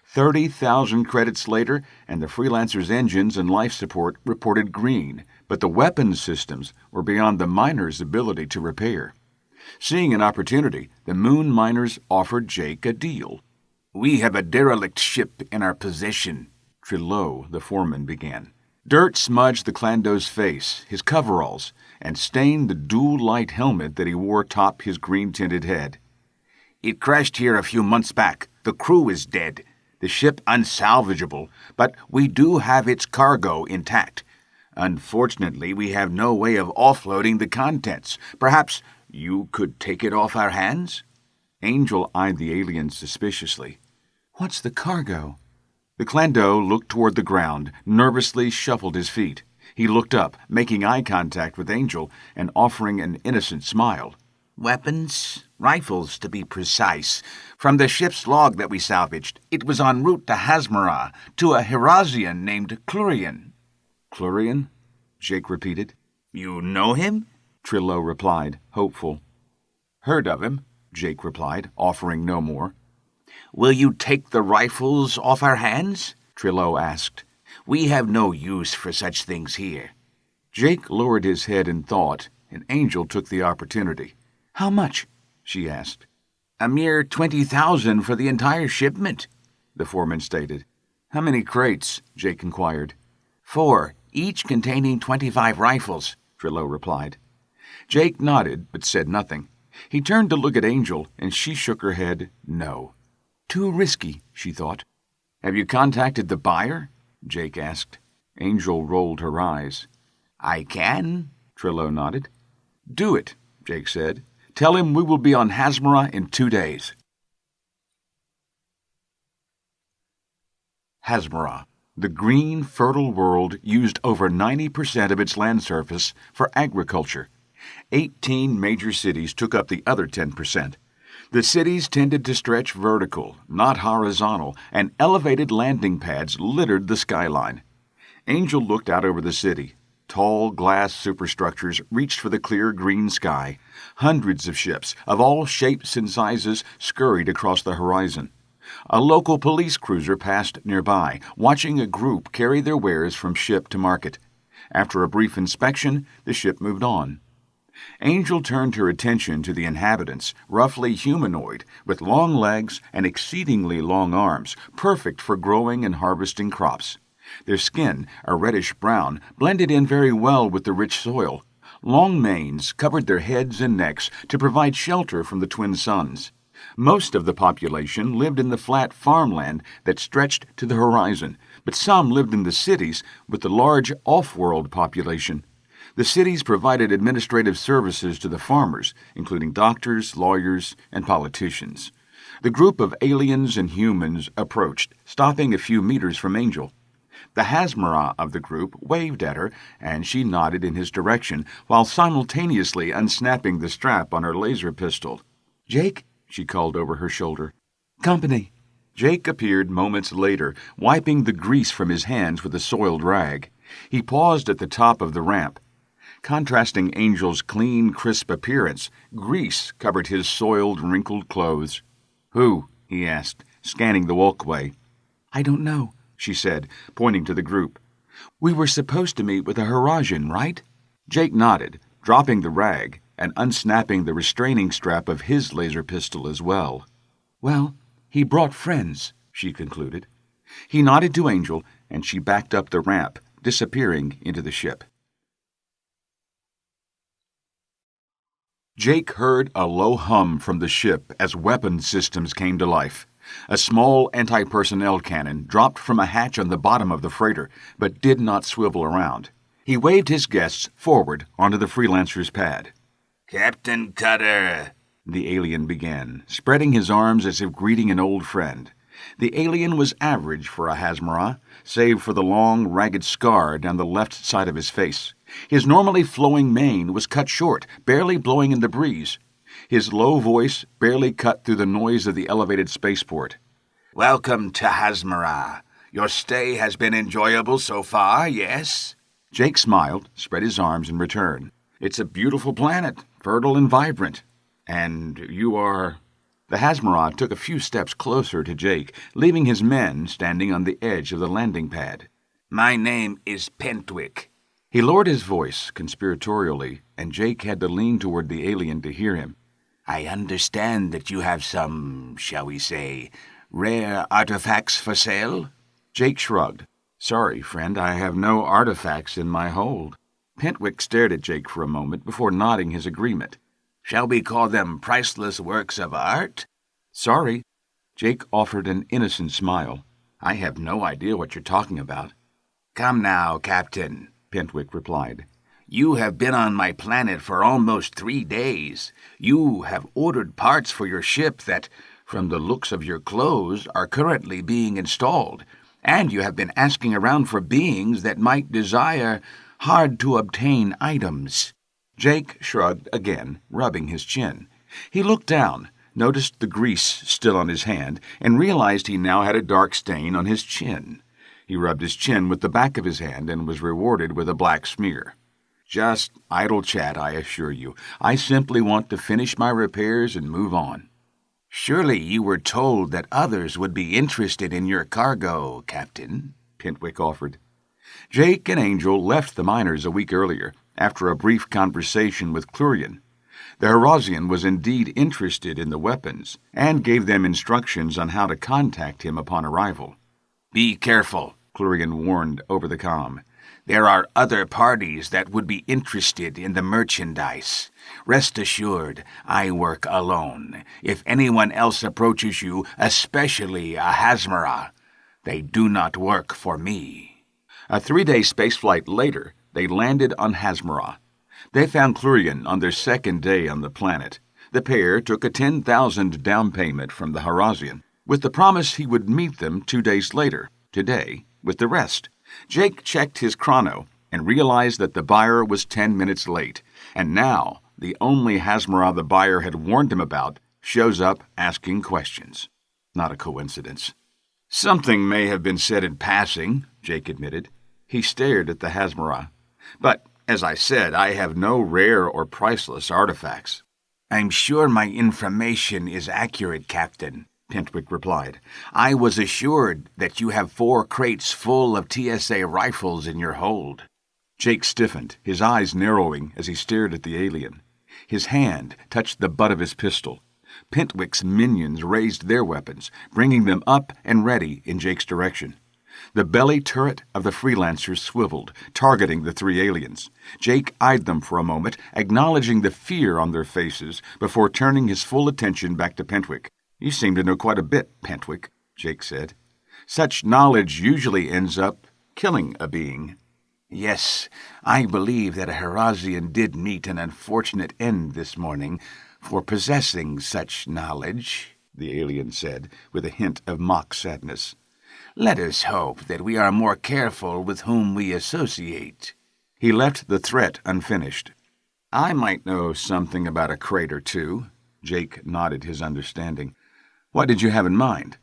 30,000 credits later, and the freelancer's engines and life support reported green, but the weapons systems were beyond the miners' ability to repair. Seeing an opportunity, the moon miners offered Jake a deal. "We have a derelict ship in our possession," Trillo, the foreman, began. Dirt smudged the Clando's face, his coveralls, and stained the dual-light helmet that he wore atop his green-tinted head. "It crashed here a few months back. The crew is dead. The ship unsalvageable, but we do have its cargo intact. Unfortunately, we have no way of offloading the contents. Perhaps you could take it off our hands?" Angel eyed the alien suspiciously. "What's the cargo?" The Clando looked toward the ground, nervously shuffled his feet. He looked up, making eye contact with Angel and offering an innocent smile. "Weapons, rifles to be precise. From the ship's log that we salvaged, it was en route to Hasmara, to a Herazian named Clurian." "Clurian?" Jake repeated. "You know him?" Trillo replied, hopeful. "Heard of him," Jake replied, offering no more. "Will you take the rifles off our hands?" Trillo asked. "We have no use for such things here." Jake lowered his head in thought, and Angel took the opportunity. "How much?" she asked. "A mere 20,000 for the entire shipment," the foreman stated. "How many crates?" Jake inquired. 4, each containing 25 rifles, Trillo replied. Jake nodded, but said nothing. He turned to look at Angel, and she shook her head no. Too risky, she thought. "Have you contacted the buyer?" Jake asked. Angel rolled her eyes. "I can," Trillo nodded. "Do it," Jake said. "Tell him we will be on Hasmara in 2 days." Hasmara, the green, fertile world, used over 90% of its land surface for agriculture. 18 major cities took up the other 10%. The cities tended to stretch vertical, not horizontal, and elevated landing pads littered the skyline. Angel looked out over the city. Tall glass superstructures reached for the clear green sky. Hundreds of ships, of all shapes and sizes, scurried across the horizon. A local police cruiser passed nearby, watching a group carry their wares from ship to market. After a brief inspection, the ship moved on. Angel turned her attention to the inhabitants, roughly humanoid, with long legs and exceedingly long arms, perfect for growing and harvesting crops. Their skin, a reddish-brown, blended in very well with the rich soil. Long manes covered their heads and necks to provide shelter from the twin suns. Most of the population lived in the flat farmland that stretched to the horizon, but some lived in the cities with the large off-world population. The cities provided administrative services to the farmers, including doctors, lawyers, and politicians. The group of aliens and humans approached, stopping a few meters from Angel. The Hasmara of the group waved at her, and she nodded in his direction, while simultaneously unsnapping the strap on her laser pistol. "Jake," she called over her shoulder. "Company." Jake appeared moments later, wiping the grease from his hands with a soiled rag. He paused at the top of the ramp. Contrasting Angel's clean, crisp appearance, grease covered his soiled, wrinkled clothes. "Who?" he asked, scanning the walkway. "I don't know," she said, pointing to the group. We were supposed to meet with a Harajian, right? Jake nodded, dropping the rag and unsnapping the restraining strap of his laser pistol as well. Well, he brought friends, she concluded. He nodded to Angel, and she backed up the ramp, disappearing into the ship. Jake heard a low hum from the ship as weapon systems came to life. A small anti-personnel cannon dropped from a hatch on the bottom of the freighter, but did not swivel around. He waved his guests forward onto the freelancer's pad. Captain Cutter, the alien began, spreading his arms as if greeting an old friend. The alien was average for a Hazmara, save for the long, ragged scar down the left side of his face. His normally flowing mane was cut short, barely blowing in the breeze. His low voice barely cut through the noise of the elevated spaceport. Welcome to Hazmara. Your stay has been enjoyable so far, yes? Jake smiled, spread his arms in return. It's a beautiful planet, fertile and vibrant. And you are... The Hazmara took a few steps closer to Jake, leaving his men standing on the edge of the landing pad. My name is Pentwick. He lowered his voice conspiratorially, and Jake had to lean toward the alien to hear him. I understand that you have some, shall we say, rare artifacts for sale? Jake shrugged. Sorry, friend, I have no artifacts in my hold. Pentwick stared at Jake for a moment before nodding his agreement. Shall we call them priceless works of art? Sorry. Jake offered an innocent smile. I have no idea what you're talking about. Come now, Captain, Pentwick replied. You have been on my planet for almost 3 days. You have ordered parts for your ship that, from the looks of your clothes, are currently being installed, and you have been asking around for beings that might desire hard-to-obtain items. Jake shrugged again, rubbing his chin. He looked down, noticed the grease still on his hand, and realized he now had a dark stain on his chin. He rubbed his chin with the back of his hand and was rewarded with a black smear. Just idle chat, I assure you. I simply want to finish my repairs and move on. Surely you were told that others would be interested in your cargo, Captain, Pentwick offered. Jake and Angel left the miners a week earlier, after a brief conversation with Clurian. The Harazian was indeed interested in the weapons, and gave them instructions on how to contact him upon arrival. Be careful, Clurian warned over the comm. There are other parties that would be interested in the merchandise. Rest assured, I work alone. If anyone else approaches you, especially a Hazmara, they do not work for me. A 3-day spaceflight later, they landed on Hazmara. They found Clurian on their second day on the planet. The pair took a 10,000 down payment from the Harazian, with the promise he would meet them 2 days later, today, with the rest. Jake checked his chrono and realized that the buyer was 10 minutes late, and now the only Hazmara the buyer had warned him about shows up asking questions. Not a coincidence. Something may have been said in passing, Jake admitted. He stared at the Hazmara. But, as I said, I have no rare or priceless artifacts. I'm sure my information is accurate, Captain, Pentwick replied. I was assured that you have 4 crates full of TSA rifles in your hold. Jake stiffened, his eyes narrowing as he stared at the alien. His hand touched the butt of his pistol. Pentwick's minions raised their weapons, bringing them up and ready in Jake's direction. The belly turret of the freelancer swiveled, targeting the 3 aliens. Jake eyed them for a moment, acknowledging the fear on their faces, before turning his full attention back to Pentwick. You seem to know quite a bit, Pentwick, Jake said. Such knowledge usually ends up killing a being. Yes, I believe that a Harazian did meet an unfortunate end this morning for possessing such knowledge, the alien said, with a hint of mock sadness. Let us hope that we are more careful with whom we associate. He left the threat unfinished. I might know something about a crate or two. Jake nodded his understanding. What did you have in mind?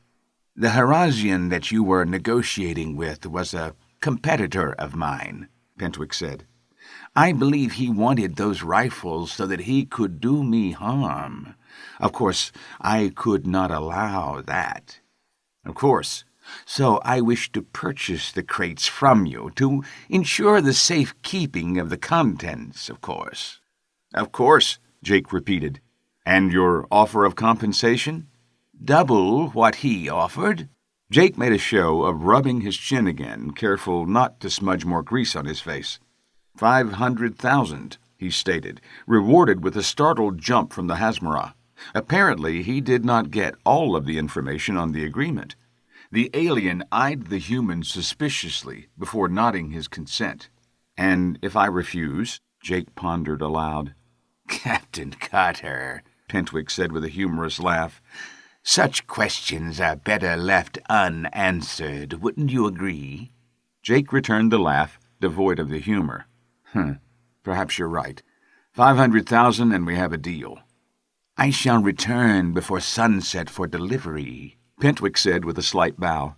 The Harazian that you were negotiating with was a competitor of mine, Pentwick said. I believe he wanted those rifles so that he could do me harm. Of course, I could not allow that. Of course. So I wish to purchase the crates from you to ensure the safe keeping of the contents, of course. Of course, Jake repeated. And your offer of compensation? Double what he offered. Jake made a show of rubbing his chin again, careful not to smudge more grease on his face. 500,000, he stated, rewarded with a startled jump from the Hasmara. Apparently, he did not get all of the information on the agreement. The alien eyed the human suspiciously before nodding his consent. And if I refuse? Jake pondered aloud. Captain Cutter, Pentwick said with a humorous laugh, such questions are better left unanswered, wouldn't you agree? Jake returned the laugh, devoid of the humor. Perhaps you're right. 500,000 and we have a deal. I shall return before sunset for delivery, Pentwick said with a slight bow.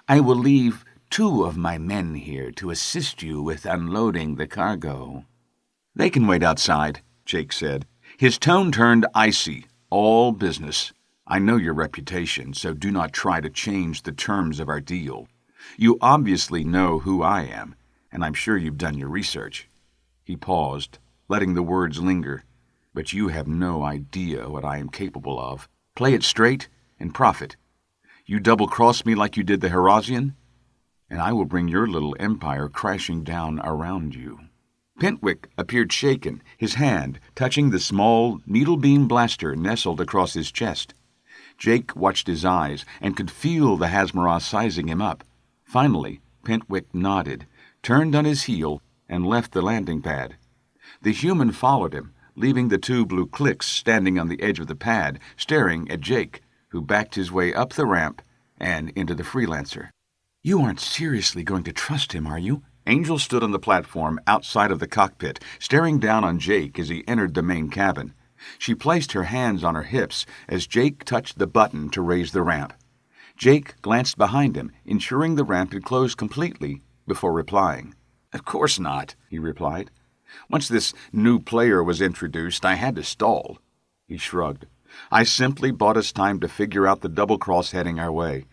I will leave 2 of my men here to assist you with unloading the cargo. They can wait outside, Jake said. His tone turned icy. All business. I know your reputation, so do not try to change the terms of our deal. You obviously know who I am, and I'm sure you've done your research. He paused, letting the words linger. But you have no idea what I am capable of. Play it straight and profit. You double-cross me like you did the Herosian, and I will bring your little empire crashing down around you. Pentwick appeared shaken, his hand touching the small needle-beam blaster nestled across his chest. Jake watched his eyes and could feel the Hasmara sizing him up. Finally, Pentwick nodded, turned on his heel, and left the landing pad. The human followed him, leaving the 2 blue clicks standing on the edge of the pad, staring at Jake, who backed his way up the ramp and into the freelancer. You aren't seriously going to trust him, are you? Angel stood on the platform outside of the cockpit, staring down on Jake as he entered the main cabin. She placed her hands on her hips as Jake touched the button to raise the ramp. Jake glanced behind him, ensuring the ramp had closed completely, before replying. Of course not, he replied. Once this new player was introduced, I had to stall. He shrugged. I simply bought us time to figure out the double-cross heading our way.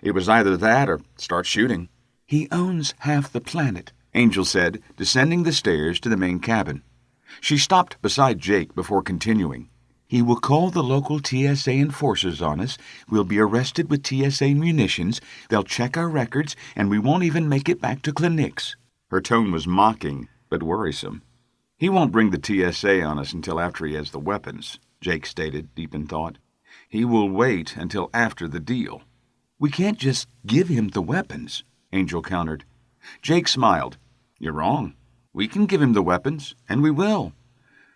It was either that or start shooting. He owns half the planet, Angel said, descending the stairs to the main cabin. She stopped beside Jake before continuing. He will call the local TSA enforcers on us. We'll be arrested with TSA munitions. They'll check our records, and we won't even make it back to Cla'nix. Her tone was mocking, but worrisome. He won't bring the TSA on us until after he has the weapons, Jake stated, deep in thought. He will wait until after the deal. We can't just give him the weapons, Angel countered. Jake smiled. You're wrong. We can give him the weapons, and we will.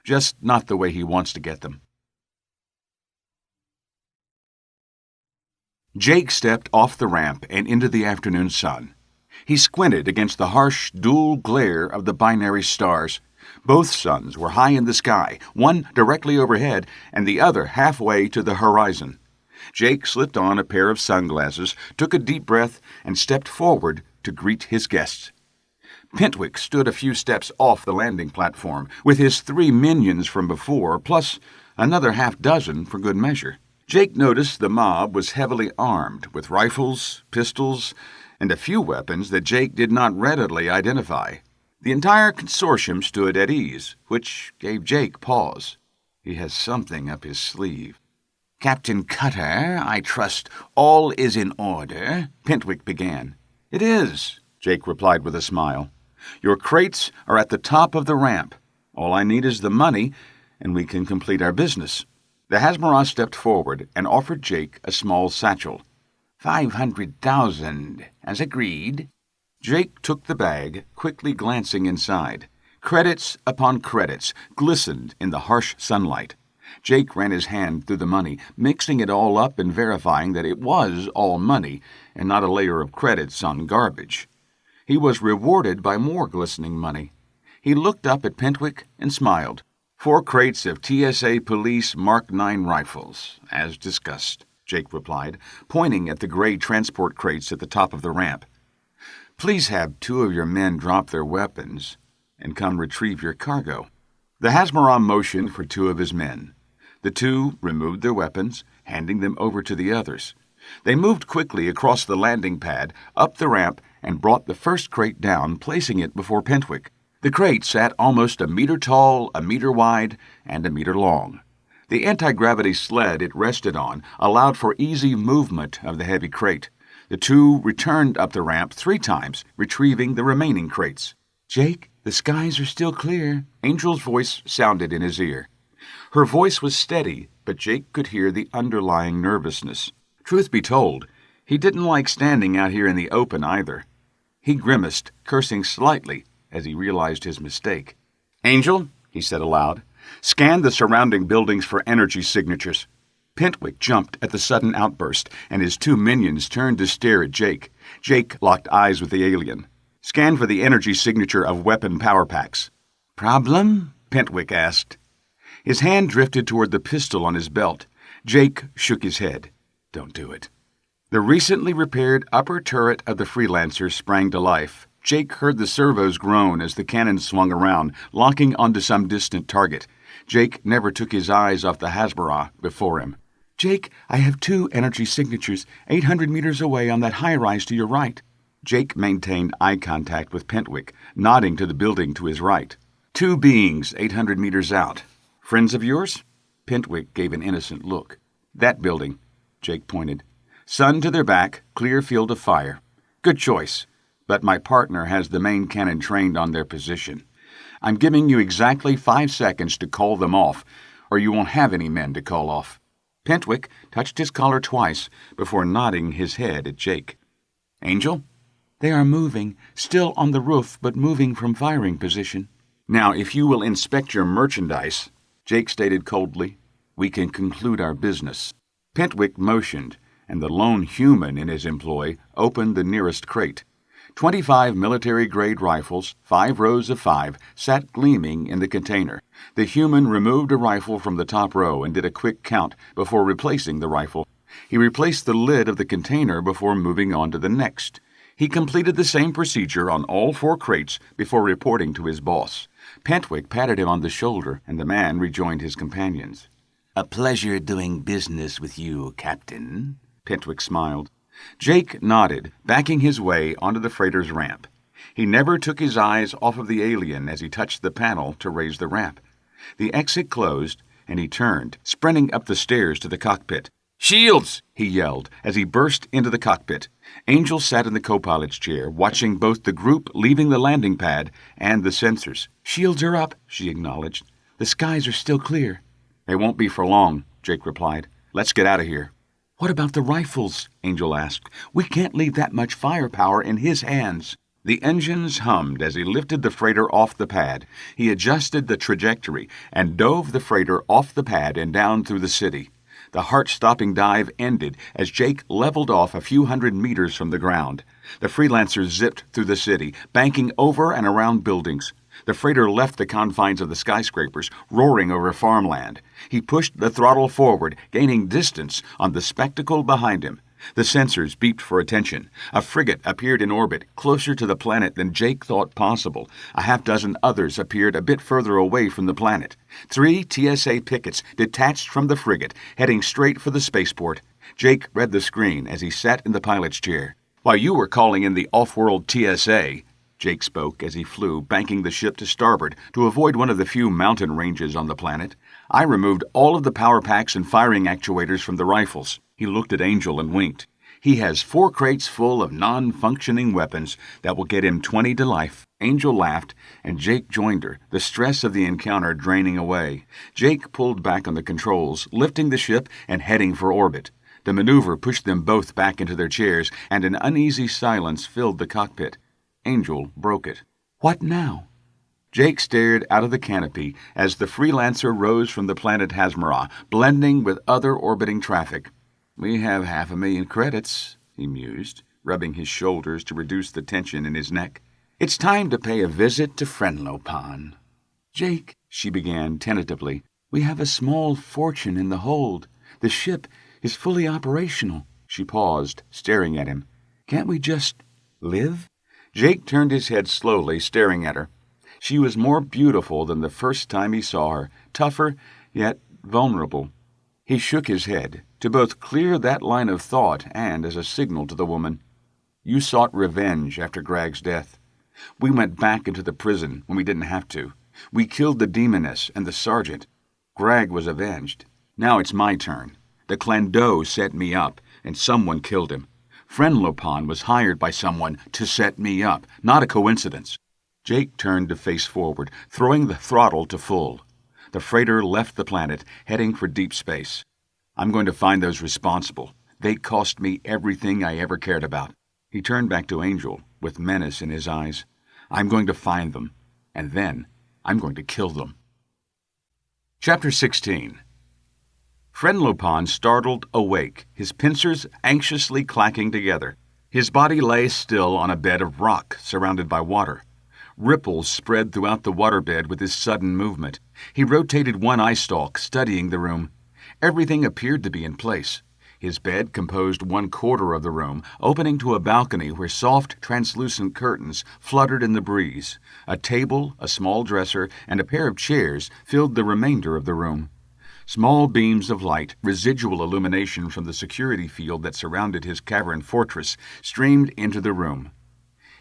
Just not the way he wants to get them. Jake stepped off the ramp and into the afternoon sun. He squinted against the harsh, dual glare of the binary stars. Both suns were high in the sky, one directly overhead and the other halfway to the horizon. Jake slipped on a pair of sunglasses, took a deep breath, and stepped forward to greet his guests. Pentwick stood a few steps off the landing platform, with his 3 minions from before, plus another half-dozen for good measure. Jake noticed the mob was heavily armed, with rifles, pistols, and a few weapons that Jake did not readily identify. The entire consortium stood at ease, which gave Jake pause. He has something up his sleeve. Captain Cutter, I trust all is in order, Pentwick began. It is, Jake replied with a smile. Your crates are at the top of the ramp. All I need is the money, and we can complete our business. The Hasmara stepped forward and offered Jake a small satchel. 500,000, as agreed. Jake took the bag, quickly glancing inside. Credits upon credits glistened in the harsh sunlight. Jake ran his hand through the money, mixing it all up and verifying that it was all money and not a layer of credits on garbage. He was rewarded by more glistening money. He looked up at Pentwick and smiled. 4 crates of TSA Police Mark 9 rifles, as discussed, Jake replied, pointing at the gray transport crates at the top of the ramp. Please have 2 of your men drop their weapons and come retrieve your cargo. The Hasmara motioned for 2 of his men. The 2 removed their weapons, handing them over to the others. They moved quickly across the landing pad, up the ramp, and brought the first crate down, placing it before Pentwick. The crate sat almost a meter tall, a meter wide, and a meter long. The anti-gravity sled it rested on allowed for easy movement of the heavy crate. The two returned up the ramp 3 times, retrieving the remaining crates. "Jake, the skies are still clear," Angel's voice sounded in his ear. Her voice was steady, but Jake could hear the underlying nervousness. Truth be told, he didn't like standing out here in the open either. He grimaced, cursing slightly as he realized his mistake. "Angel," he said aloud, "scan the surrounding buildings for energy signatures." Pentwick jumped at the sudden outburst, and his 2 minions turned to stare at Jake. Jake locked eyes with the alien. "Scan for the energy signature of weapon power packs." "Problem?" Pentwick asked. His hand drifted toward the pistol on his belt. Jake shook his head. "Don't do it." The recently repaired upper turret of the Freelancer sprang to life. Jake heard the servos groan as the cannon swung around, locking onto some distant target. Jake never took his eyes off the Hasbara before him. "Jake, I have 2 energy signatures, 800 meters away on that high-rise to your right." Jake maintained eye contact with Pentwick, nodding to the building to his right. 2 beings 800 meters out. "Friends of yours?" Pentwick gave an innocent look. "That building," Jake pointed. "Sun to their back, clear field of fire. Good choice. But my partner has the main cannon trained on their position. I'm giving you exactly 5 seconds to call them off, or you won't have any men to call off." Pentwick touched his collar twice before nodding his head at Jake. "Angel?" "They are moving, still on the roof, but moving from firing position." "Now, if you will inspect your merchandise," Jake stated coldly, "we can conclude our business." Pentwick motioned, and the lone human in his employ opened the nearest crate. 25 military-grade rifles, 5 rows of 5, sat gleaming in the container. The human removed a rifle from the top row and did a quick count before replacing the rifle. He replaced the lid of the container before moving on to the next. He completed the same procedure on all 4 crates before reporting to his boss. Pentwick patted him on the shoulder, and the man rejoined his companions. "A pleasure doing business with you, Captain," Pentwick smiled. Jake nodded, backing his way onto the freighter's ramp. He never took his eyes off of the alien as he touched the panel to raise the ramp. The exit closed, and he turned, sprinting up the stairs to the cockpit. "Shields!" he yelled as he burst into the cockpit. Angel sat in the co-pilot's chair, watching both the group leaving the landing pad and the sensors. "Shields are up," she acknowledged. "The skies are still clear." "They won't be for long," Jake replied. "Let's get out of here." "What about the rifles?" Angel asked. "We can't leave that much firepower in his hands." The engines hummed as he lifted the freighter off the pad. He adjusted the trajectory and dove the freighter off the pad and down through the city. The heart-stopping dive ended as Jake leveled off a few hundred meters from the ground. The Freelancer zipped through the city, banking over and around buildings. The freighter left the confines of the skyscrapers, roaring over farmland. He pushed the throttle forward, gaining distance on the spectacle behind him. The sensors beeped for attention. A frigate appeared in orbit, closer to the planet than Jake thought possible. A half-dozen others appeared a bit further away from the planet. 3 TSA pickets detached from the frigate, heading straight for the spaceport. Jake read the screen as he sat in the pilot's chair. "While you were calling in the off-world TSA," Jake spoke as he flew, banking the ship to starboard to avoid one of the few mountain ranges on the planet, "I removed all of the power packs and firing actuators from the rifles." He looked at Angel and winked. "He has 4 crates full of non-functioning weapons that will get him 20 to life." Angel laughed, and Jake joined her, the stress of the encounter draining away. Jake pulled back on the controls, lifting the ship and heading for orbit. The maneuver pushed them both back into their chairs, and an uneasy silence filled the cockpit. Angel broke it. "What now?" Jake stared out of the canopy as the Freelancer rose from the planet Hasmara, blending with other orbiting traffic. "We have 500,000 credits," he mused, rubbing his shoulders to reduce the tension in his neck. "It's time to pay a visit to Frenlopan." "Jake," she began tentatively, "we have a small fortune in the hold. The ship is fully operational." She paused, staring at him. "Can't we just live?" Jake turned his head slowly, staring at her. She was more beautiful than the first time he saw her, tougher, yet vulnerable. He shook his head. to both clear that line of thought and as a signal to the woman. You sought revenge after Gragg's death. We went back into the prison when we didn't have to. We killed the demoness and the sergeant. Gragg was avenged. Now it's my turn. The Clandeau set me up, and someone killed him. Frenlopon was hired by someone to set me up, not a coincidence. Jake turned to face forward, throwing the throttle to full. The freighter left the planet, heading for deep space. I'm going to find those responsible. They cost me everything I ever cared about. He turned back to Angel, with menace in his eyes. I'm going to find them, and then I'm going to kill them. Chapter 16. Frenlopon startled awake, his pincers anxiously clacking together. His body lay still on a bed of rock, surrounded by water. Ripples spread throughout the waterbed with his sudden movement. He rotated one eye stalk, studying the room. Everything appeared to be in place. His bed composed 1/4 of the room, opening to a balcony where soft, translucent curtains fluttered in the breeze. A table, a small dresser, and a pair of chairs filled the remainder of the room. Small beams of light, residual illumination from the security field that surrounded his cavern fortress, streamed into the room.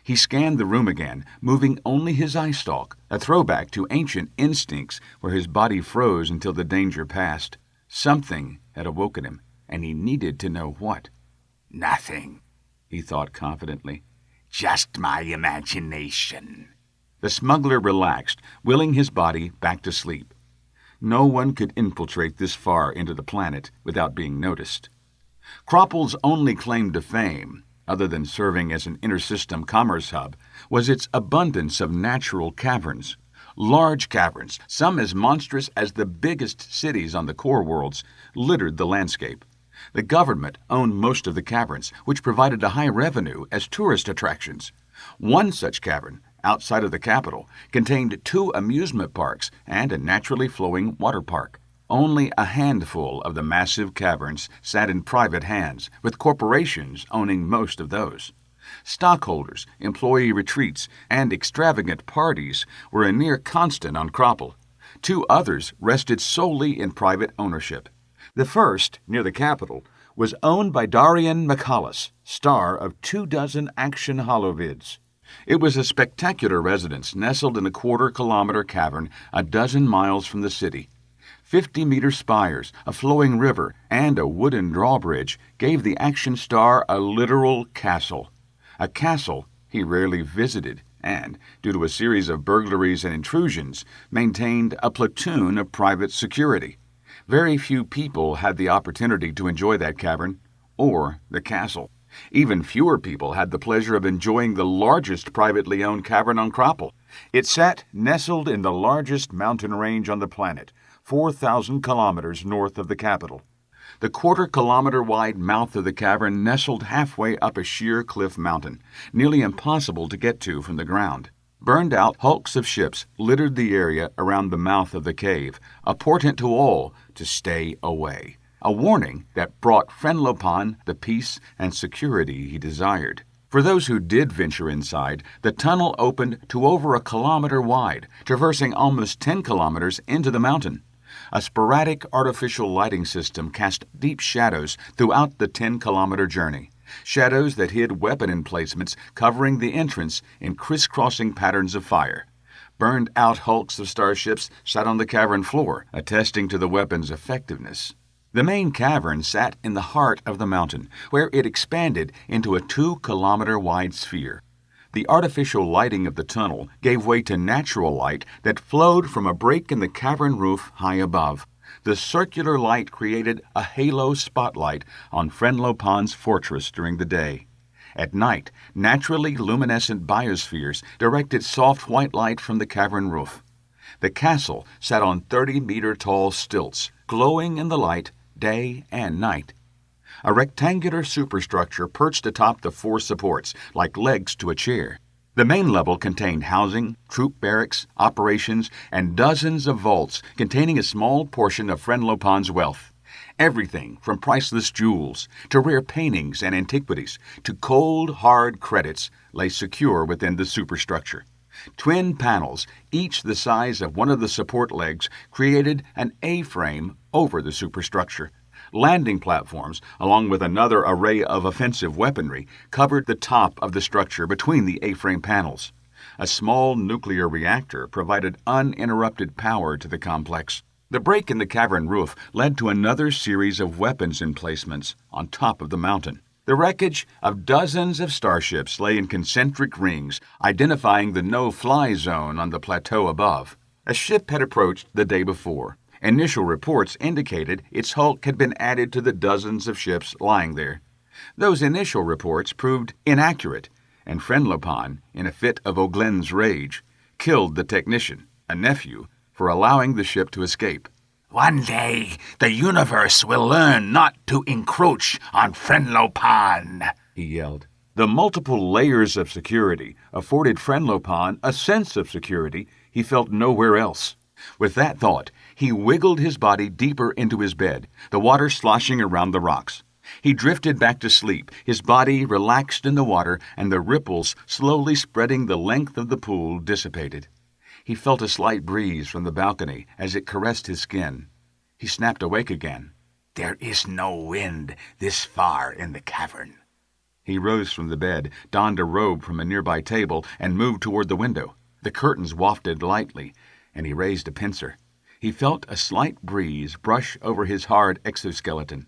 He scanned the room again, moving only his eye stalk, a throwback to ancient instincts where his body froze until the danger passed. Something had awoken him, and he needed to know what. Nothing, he thought confidently. Just my imagination. The smuggler relaxed, willing his body back to sleep. No one could infiltrate this far into the planet without being noticed. Cropel's only claim to fame, other than serving as an inter-system commerce hub, was its abundance of natural caverns. Large caverns, some as monstrous as the biggest cities on the core worlds, littered the landscape. The government owned most of the caverns, which provided a high revenue as tourist attractions. One such cavern, outside of the capital, contained 2 amusement parks and a naturally flowing water park. Only a handful of the massive caverns sat in private hands, with corporations owning most of those. Stockholders, employee retreats, and extravagant parties were a near constant on Cropel. 2 others rested solely in private ownership. The first, near the capital, was owned by Darian McCallus, star of 24 action holovids. It was a spectacular residence nestled in a 1/4-kilometer cavern a dozen miles from the city. 50-meter spires, a flowing river, and a wooden drawbridge gave the action star a literal castle. A castle he rarely visited and, due to a series of burglaries and intrusions, maintained a platoon of private security. Very few people had the opportunity to enjoy that cavern or the castle. Even fewer people had the pleasure of enjoying the largest privately owned cavern on Cropel. It sat nestled in the largest mountain range on the planet, 4,000 kilometers north of the capital. The 1/4-kilometer wide mouth of the cavern nestled halfway up a sheer cliff mountain, nearly impossible to get to from the ground. Burned-out hulks of ships littered the area around the mouth of the cave, a portent to all to stay away. A warning that brought Frenlopon the peace and security he desired. For those who did venture inside, the tunnel opened to over 1 kilometer wide, traversing almost 10 kilometers into the mountain. A sporadic artificial lighting system cast deep shadows throughout the 10-kilometer journey, shadows that hid weapon emplacements covering the entrance in crisscrossing patterns of fire. Burned-out hulks of starships sat on the cavern floor, attesting to the weapon's effectiveness. The main cavern sat in the heart of the mountain, where it expanded into a 2-kilometer-wide sphere. The artificial lighting of the tunnel gave way to natural light that flowed from a break in the cavern roof high above. The circular light created a halo spotlight on Frenlopon's fortress during the day. At night, naturally luminescent biospheres directed soft white light from the cavern roof. The castle sat on 30-meter-tall stilts, glowing in the light day and night. A rectangular superstructure perched atop the 4 supports, like legs to a chair. The main level contained housing, troop barracks, operations, and dozens of vaults containing a small portion of Frenlopon's wealth. Everything from priceless jewels to rare paintings and antiquities to cold, hard credits lay secure within the superstructure. Twin panels, each the size of one of the support legs, created an A-frame over the superstructure. Landing platforms, along with another array of offensive weaponry, covered the top of the structure between the A-frame panels. A small nuclear reactor provided uninterrupted power to the complex. The break in the cavern roof led to another series of weapons emplacements on top of the mountain. The wreckage of dozens of starships lay in concentric rings, identifying the no-fly zone on the plateau above. A ship had approached the day before. Initial reports indicated its hulk had been added to the dozens of ships lying there. Those initial reports proved inaccurate, and Frenlopan, in a fit of Oglen's rage, killed the technician, a nephew, for allowing the ship to escape. One day, the universe will learn not to encroach on Frenlopan, he yelled. The multiple layers of security afforded Frenlopan a sense of security he felt nowhere else. With that thought, he wiggled his body deeper into his bed, the water sloshing around the rocks. He drifted back to sleep, his body relaxed in the water, and the ripples slowly spreading the length of the pool dissipated. He felt a slight breeze from the balcony as it caressed his skin. He snapped awake again. There is no wind this far in the cavern. He rose from the bed, donned a robe from a nearby table, and moved toward the window. The curtains wafted lightly, and he raised a pincer. He felt a slight breeze brush over his hard exoskeleton.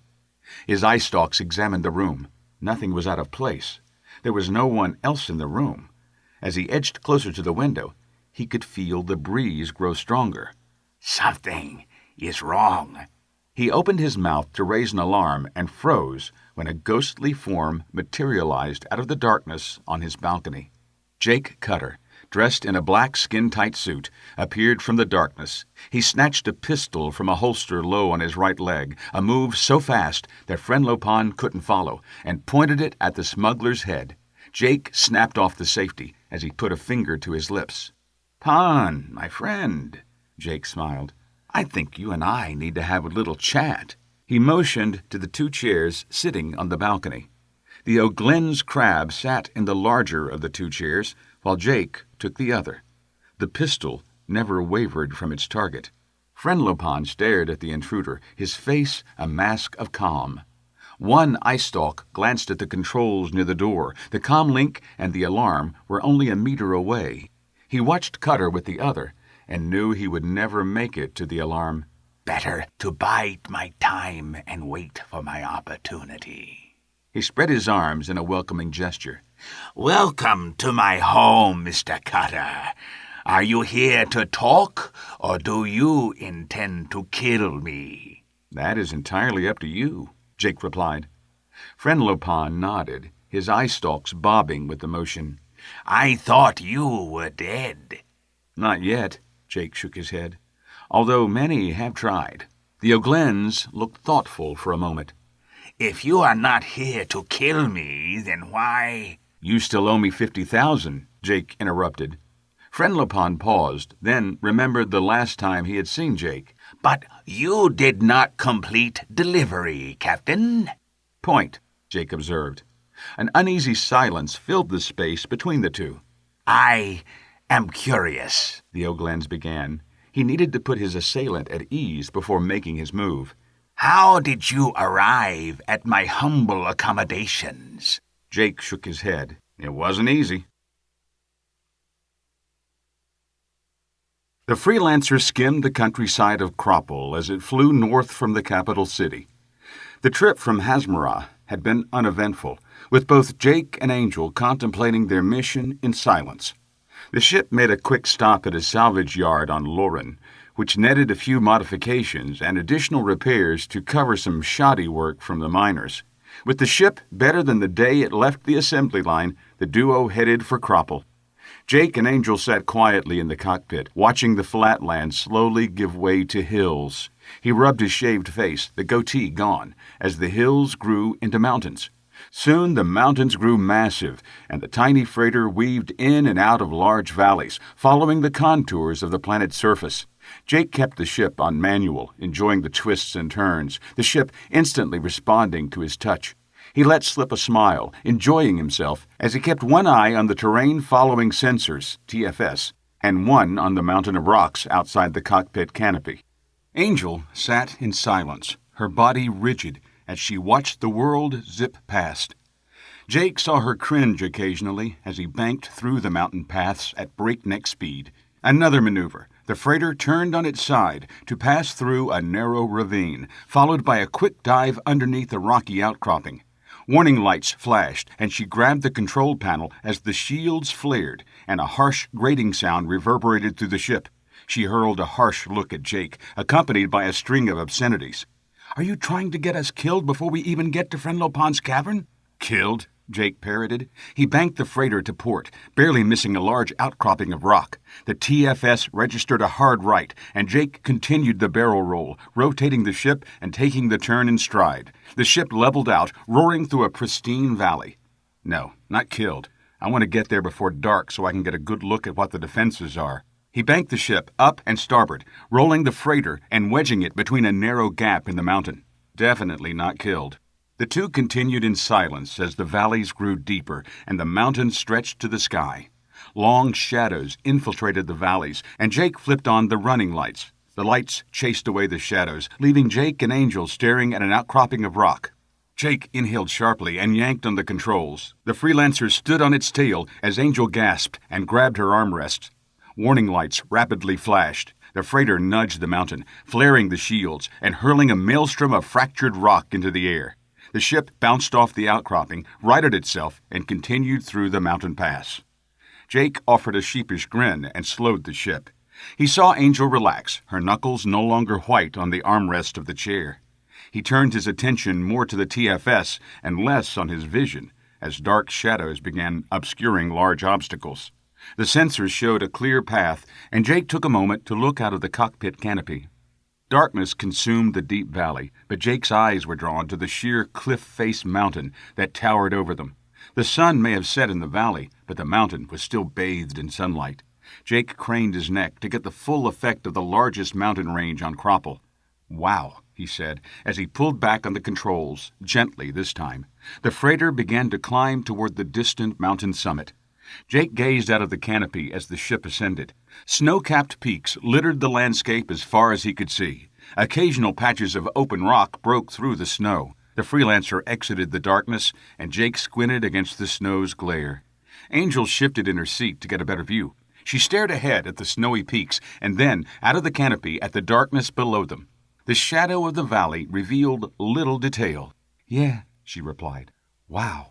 His eye stalks examined the room. Nothing was out of place. There was no one else in the room. As he edged closer to the window, he could feel the breeze grow stronger. Something is wrong. He opened his mouth to raise an alarm and froze when a ghostly form materialized out of the darkness on his balcony. Jake Cutter, dressed in a black skin-tight suit, appeared from the darkness. He snatched a pistol from a holster low on his right leg, a move so fast that Frenlopan couldn't follow, and pointed it at the smuggler's head. Jake snapped off the safety as he put a finger to his lips. "Pan, my friend," Jake smiled. "I think you and I need to have a little chat." He motioned to the two chairs sitting on the balcony. The Oglen's crab sat in the larger of the two chairs, while Jake took the other. The pistol never wavered from its target. Frenlopan stared at the intruder, his face a mask of calm. One eye stalk glanced at the controls near the door. The comm link and the alarm were only a meter away. He watched Cutter with the other and knew he would never make it to the alarm. Better to bide my time and wait for my opportunity. He spread his arms in a welcoming gesture. Welcome to my home, Mr. Cutter. Are you here to talk, or do you intend to kill me? That is entirely up to you, Jake replied. Frenlopan nodded, his eye stalks bobbing with emotion. I thought you were dead. Not yet, Jake shook his head, although many have tried. The Oglen's looked thoughtful for a moment. If you are not here to kill me, then why— You still owe me 50,000, Jake interrupted. Frenlopan paused, then remembered the last time he had seen Jake. But you did not complete delivery, Captain. Point, Jake observed. An uneasy silence filled the space between the two. I am curious, the Oglen's began. He needed to put his assailant at ease before making his move. How did you arrive at my humble accommodations? Jake shook his head. It wasn't easy. The Freelancer skimmed the countryside of Cropple as it flew north from the capital city. The trip from Hasmara had been uneventful, with both Jake and Angel contemplating their mission in silence. The ship made a quick stop at a salvage yard on Loren, which netted a few modifications and additional repairs to cover some shoddy work from the miners. With the ship better than the day it left the assembly line, the duo headed for Cropple. Jake and Angel sat quietly in the cockpit, watching the flatland slowly give way to hills. He rubbed his shaved face, the goatee gone, as the hills grew into mountains. Soon the mountains grew massive, and the tiny freighter weaved in and out of large valleys, following the contours of the planet's surface. Jake kept the ship on manual, enjoying the twists and turns, the ship instantly responding to his touch. He let slip a smile, enjoying himself, as he kept one eye on the terrain-following sensors, TFS, and one on the mountain of rocks outside the cockpit canopy. Angel sat in silence, her body rigid as she watched the world zip past. Jake saw her cringe occasionally as he banked through the mountain paths at breakneck speed. Another maneuver. The freighter turned on its side to pass through a narrow ravine, followed by a quick dive underneath a rocky outcropping. Warning lights flashed, and she grabbed the control panel as the shields flared, and a harsh grating sound reverberated through the ship. She hurled a harsh look at Jake, accompanied by a string of obscenities. "Are you trying to get us killed before we even get to Frenlo Pond's cavern?" "Killed?" Jake parroted. He banked the freighter to port, barely missing a large outcropping of rock. The TFS registered a hard right, and Jake continued the barrel roll, rotating the ship and taking the turn in stride. The ship leveled out, roaring through a pristine valley. "No, not killed. I want to get there before dark so I can get a good look at what the defenses are." He banked the ship up and starboard, rolling the freighter and wedging it between a narrow gap in the mountain. Definitely not killed. The two continued in silence as the valleys grew deeper and the mountains stretched to the sky. Long shadows infiltrated the valleys, and Jake flipped on the running lights. The lights chased away the shadows, leaving Jake and Angel staring at an outcropping of rock. Jake inhaled sharply and yanked on the controls. The freelancer stood on its tail as Angel gasped and grabbed her armrests. Warning lights rapidly flashed. The freighter nudged the mountain, flaring the shields and hurling a maelstrom of fractured rock into the air. The ship bounced off the outcropping, righted itself, and continued through the mountain pass. Jake offered a sheepish grin and slowed the ship. He saw Angel relax, her knuckles no longer white on the armrest of the chair. He turned his attention more to the TFS and less on his vision, as dark shadows began obscuring large obstacles. The sensors showed a clear path, and Jake took a moment to look out of the cockpit canopy. Darkness consumed the deep valley, but Jake's eyes were drawn to the sheer cliff-face mountain that towered over them. The sun may have set in the valley, but the mountain was still bathed in sunlight. Jake craned his neck to get the full effect of the largest mountain range on Cropple. "Wow," he said, as he pulled back on the controls, gently this time. The freighter began to climb toward the distant mountain summit. Jake gazed out of the canopy as the ship ascended. Snow-capped peaks littered the landscape as far as he could see. Occasional patches of open rock broke through the snow. The freelancer exited the darkness, and Jake squinted against the snow's glare. Angel shifted in her seat to get a better view. She stared ahead at the snowy peaks, and then out of the canopy at the darkness below them. The shadow of the valley revealed little detail. "Yeah," she replied. "Wow."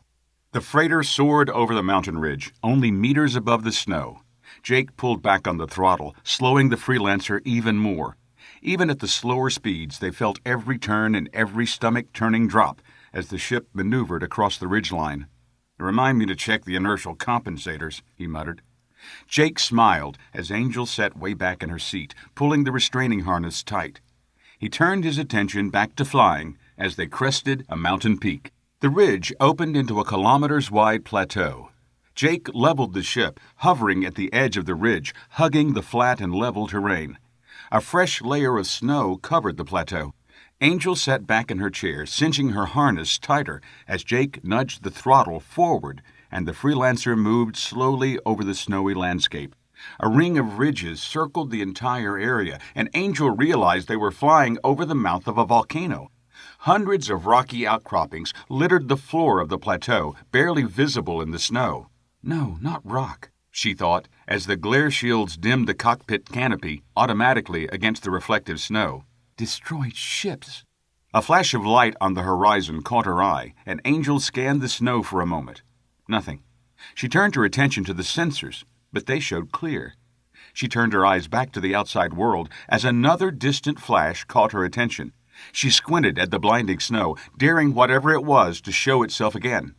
The freighter soared over the mountain ridge, only meters above the snow. Jake pulled back on the throttle, slowing the freelancer even more. Even at the slower speeds, they felt every turn and every stomach-turning drop as the ship maneuvered across the ridgeline. "Remind me to check the inertial compensators," he muttered. Jake smiled as Angel sat way back in her seat, pulling the restraining harness tight. He turned his attention back to flying as they crested a mountain peak. The ridge opened into a kilometers-wide plateau. Jake leveled the ship, hovering at the edge of the ridge, hugging the flat and level terrain. A fresh layer of snow covered the plateau. Angel sat back in her chair, cinching her harness tighter as Jake nudged the throttle forward, and the freelancer moved slowly over the snowy landscape. A ring of ridges circled the entire area, and Angel realized they were flying over the mouth of a volcano. Hundreds of rocky outcroppings littered the floor of the plateau, barely visible in the snow. "No, not rock," she thought, as the glare shields dimmed the cockpit canopy automatically against the reflective snow. "Destroyed ships." A flash of light on the horizon caught her eye, and Angel scanned the snow for a moment. Nothing. She turned her attention to the sensors, but they showed clear. She turned her eyes back to the outside world as another distant flash caught her attention. She squinted at the blinding snow, daring whatever it was to show itself again.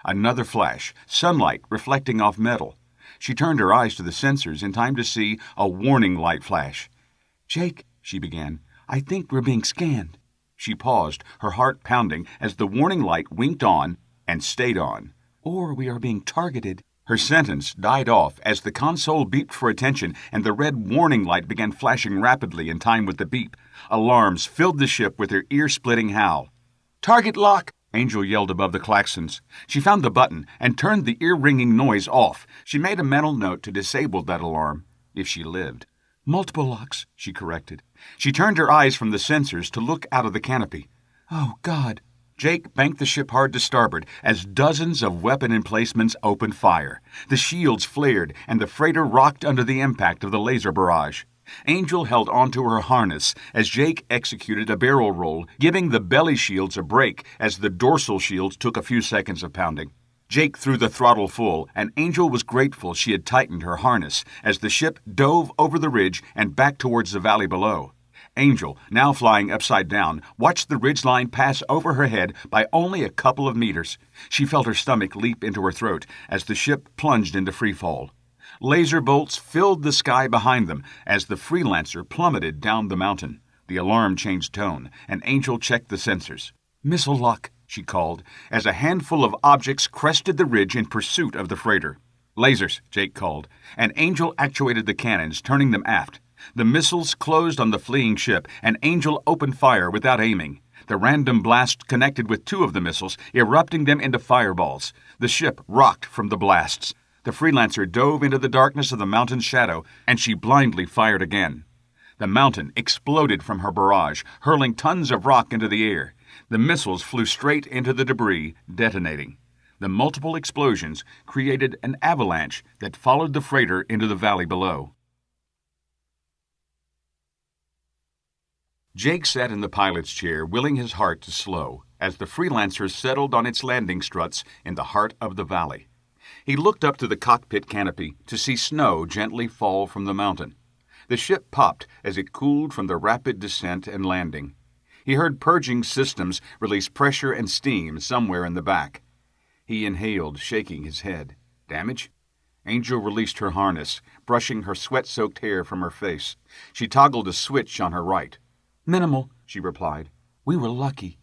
Another flash, sunlight reflecting off metal. She turned her eyes to the sensors in time to see a warning light flash. "Jake," she began, "I think we're being scanned." She paused, her heart pounding, as the warning light winked on and stayed on. "Or we are being targeted." Her sentence died off as the console beeped for attention and the red warning light began flashing rapidly in time with the beep. Alarms filled the ship with their ear-splitting howl. "Target lock!" Angel yelled above the klaxons. She found the button and turned the ear-ringing noise off. She made a mental note to disable that alarm, if she lived. "Multiple locks," she corrected. She turned her eyes from the sensors to look out of the canopy. Oh, God! Jake banked the ship hard to starboard as dozens of weapon emplacements opened fire. The shields flared, and the freighter rocked under the impact of the laser barrage. Angel held onto her harness as Jake executed a barrel roll, giving the belly shields a break as the dorsal shields took a few seconds of pounding. Jake threw the throttle full, and Angel was grateful she had tightened her harness as the ship dove over the ridge and back towards the valley below. Angel, now flying upside down, watched the ridgeline pass over her head by only a couple of meters. She felt her stomach leap into her throat as the ship plunged into freefall. Laser bolts filled the sky behind them as the Freelancer plummeted down the mountain. The alarm changed tone, and Angel checked the sensors. "Missile lock," she called, as a handful of objects crested the ridge in pursuit of the freighter. "Lasers," Jake called, and Angel actuated the cannons, turning them aft. The missiles closed on the fleeing ship, and Angel opened fire without aiming. The random blast connected with two of the missiles, erupting them into fireballs. The ship rocked from the blasts. The Freelancer dove into the darkness of the mountain's shadow, and she blindly fired again. The mountain exploded from her barrage, hurling tons of rock into the air. The missiles flew straight into the debris, detonating. The multiple explosions created an avalanche that followed the freighter into the valley below. Jake sat in the pilot's chair, willing his heart to slow, as the Freelancer settled on its landing struts in the heart of the valley. He looked up to the cockpit canopy to see snow gently fall from the mountain. The ship popped as it cooled from the rapid descent and landing. He heard purging systems release pressure and steam somewhere in the back. He inhaled, shaking his head. Damage? Angel released her harness, brushing her sweat-soaked hair from her face. She toggled a switch on her right. "Minimal," she replied. "We were lucky."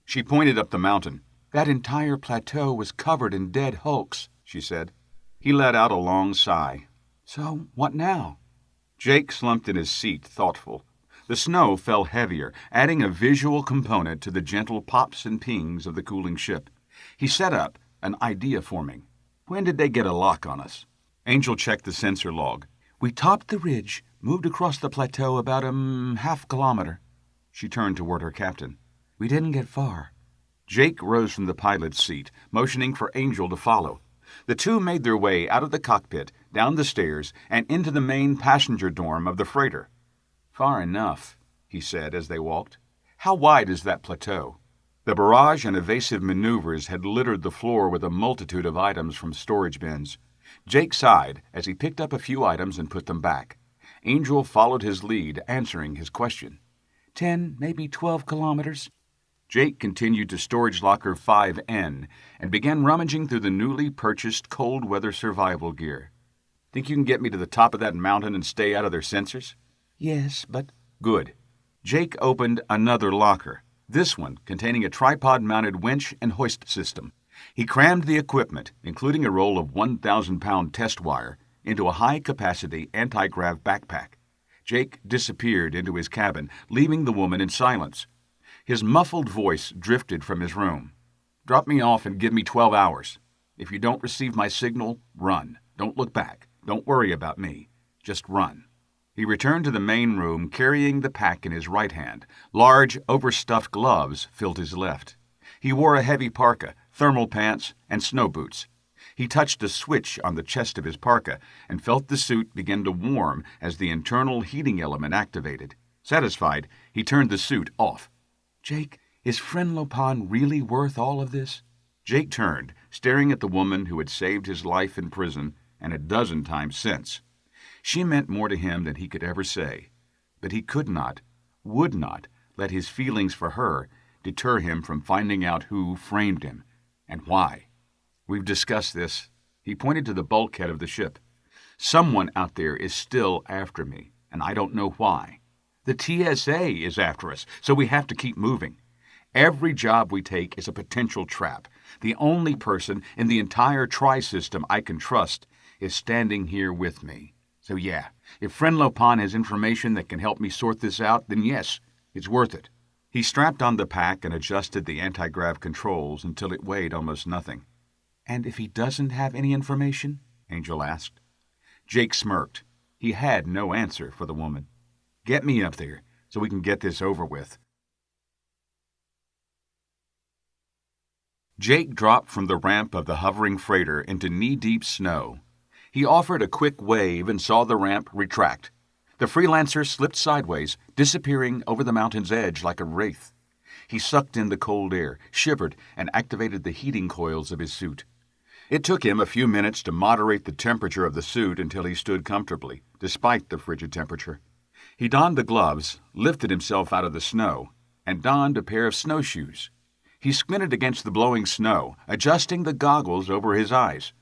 She pointed up the mountain. "That entire plateau was covered in dead hulks," she said. He let out a long sigh. "So, what now?" Jake slumped in his seat, thoughtful. The snow fell heavier, adding a visual component to the gentle pops and pings of the cooling ship. He sat up, an idea forming. "When did they get a lock on us?" Angel checked the sensor log. "We topped the ridge, moved across the plateau about half kilometer." She turned toward her captain. "We didn't get far." Jake rose from the pilot's seat, motioning for Angel to follow. The two made their way out of the cockpit, down the stairs, and into the main passenger dorm of the freighter. "Far enough," he said as they walked. "How wide is that plateau?" The barrage and evasive maneuvers had littered the floor with a multitude of items from storage bins. Jake sighed as he picked up a few items and put them back. Angel followed his lead, answering his question. 10, maybe 12 kilometers. Jake continued to storage locker 5N and began rummaging through the newly purchased cold weather survival gear. "Think you can get me to the top of that mountain and stay out of their sensors?" "Yes, but—" "Good." Jake opened another locker, this one containing a tripod-mounted winch and hoist system. He crammed the equipment, including a roll of 1,000-pound test wire, into a high-capacity anti-grav backpack. Jake disappeared into his cabin, leaving the woman in silence. His muffled voice drifted from his room. "Drop me off and give me 12 hours. If you don't receive my signal, run. Don't look back. Don't worry about me. Just run." He returned to the main room, carrying the pack in his right hand. Large, overstuffed gloves filled his left. He wore a heavy parka, thermal pants, and snow boots. He touched a switch on the chest of his parka and felt the suit begin to warm as the internal heating element activated. Satisfied, he turned the suit off. "Jake, is friend Lopan really worth all of this?" Jake turned, staring at the woman who had saved his life in prison and a dozen times since. She meant more to him than he could ever say, but he could not, would not, let his feelings for her deter him from finding out who framed him and why. "We've discussed this." He pointed to the bulkhead of the ship. "Someone out there is still after me, and I don't know why. The TSA is after us, so we have to keep moving. Every job we take is a potential trap. The only person in the entire tri-system I can trust is standing here with me. So yeah, if friend Lopan has information that can help me sort this out, then yes, it's worth it." He strapped on the pack and adjusted the anti-grav controls until it weighed almost nothing. "And if he doesn't have any information?" Angel asked. Jake smirked. He had no answer for the woman. "Get me up there so we can get this over with." Jake dropped from the ramp of the hovering freighter into knee-deep snow. He offered a quick wave and saw the ramp retract. The freelancer slipped sideways, disappearing over the mountain's edge like a wraith. He sucked in the cold air, shivered, and activated the heating coils of his suit. It took him a few minutes to moderate the temperature of the suit until he stood comfortably, despite the frigid temperature. He donned the gloves, lifted himself out of the snow, and donned a pair of snowshoes. He squinted against the blowing snow, adjusting the goggles over his eyes.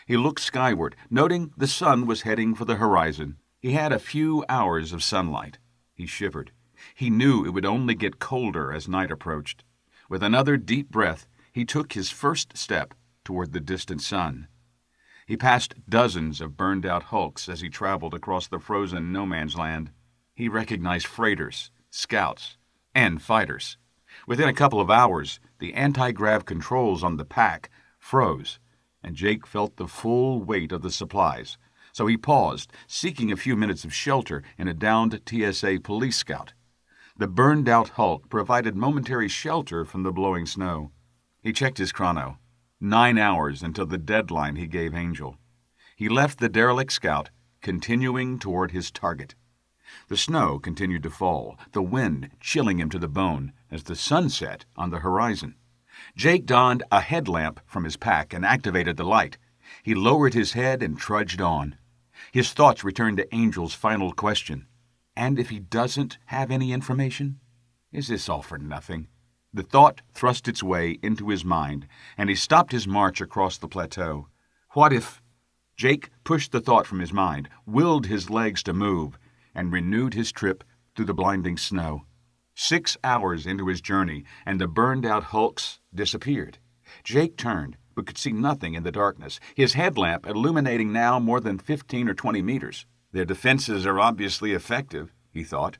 He looked skyward, noting the sun was heading for the horizon. He had a few hours of sunlight. He shivered. He knew it would only get colder as night approached. With another deep breath, he took his first step toward the distant sun. He passed dozens of burned-out hulks as he traveled across the frozen no-man's land. He recognized freighters, scouts, and fighters. Within a couple of hours, the anti-grav controls on the pack froze, and Jake felt the full weight of the supplies. So he paused, seeking a few minutes of shelter in a downed TSA police scout. The burned-out hulk provided momentary shelter from the blowing snow. He checked his chrono. 9 hours until the deadline he gave Angel. He left the derelict scout, continuing toward his target. The snow continued to fall, the wind chilling him to the bone as the sun set on the horizon. Jake donned a headlamp from his pack and activated the light. He lowered his head and trudged on. His thoughts returned to Angel's final question. And if he doesn't have any information? Is this all for nothing? The thought thrust its way into his mind, and he stopped his march across the plateau. What if... Jake pushed the thought from his mind, willed his legs to move, and renewed his trip through the blinding snow. 6 hours into his journey, and the burned-out hulks disappeared. Jake turned, but could see nothing in the darkness, his headlamp illuminating now more than 15 or 20 meters. Their defenses are obviously effective, he thought.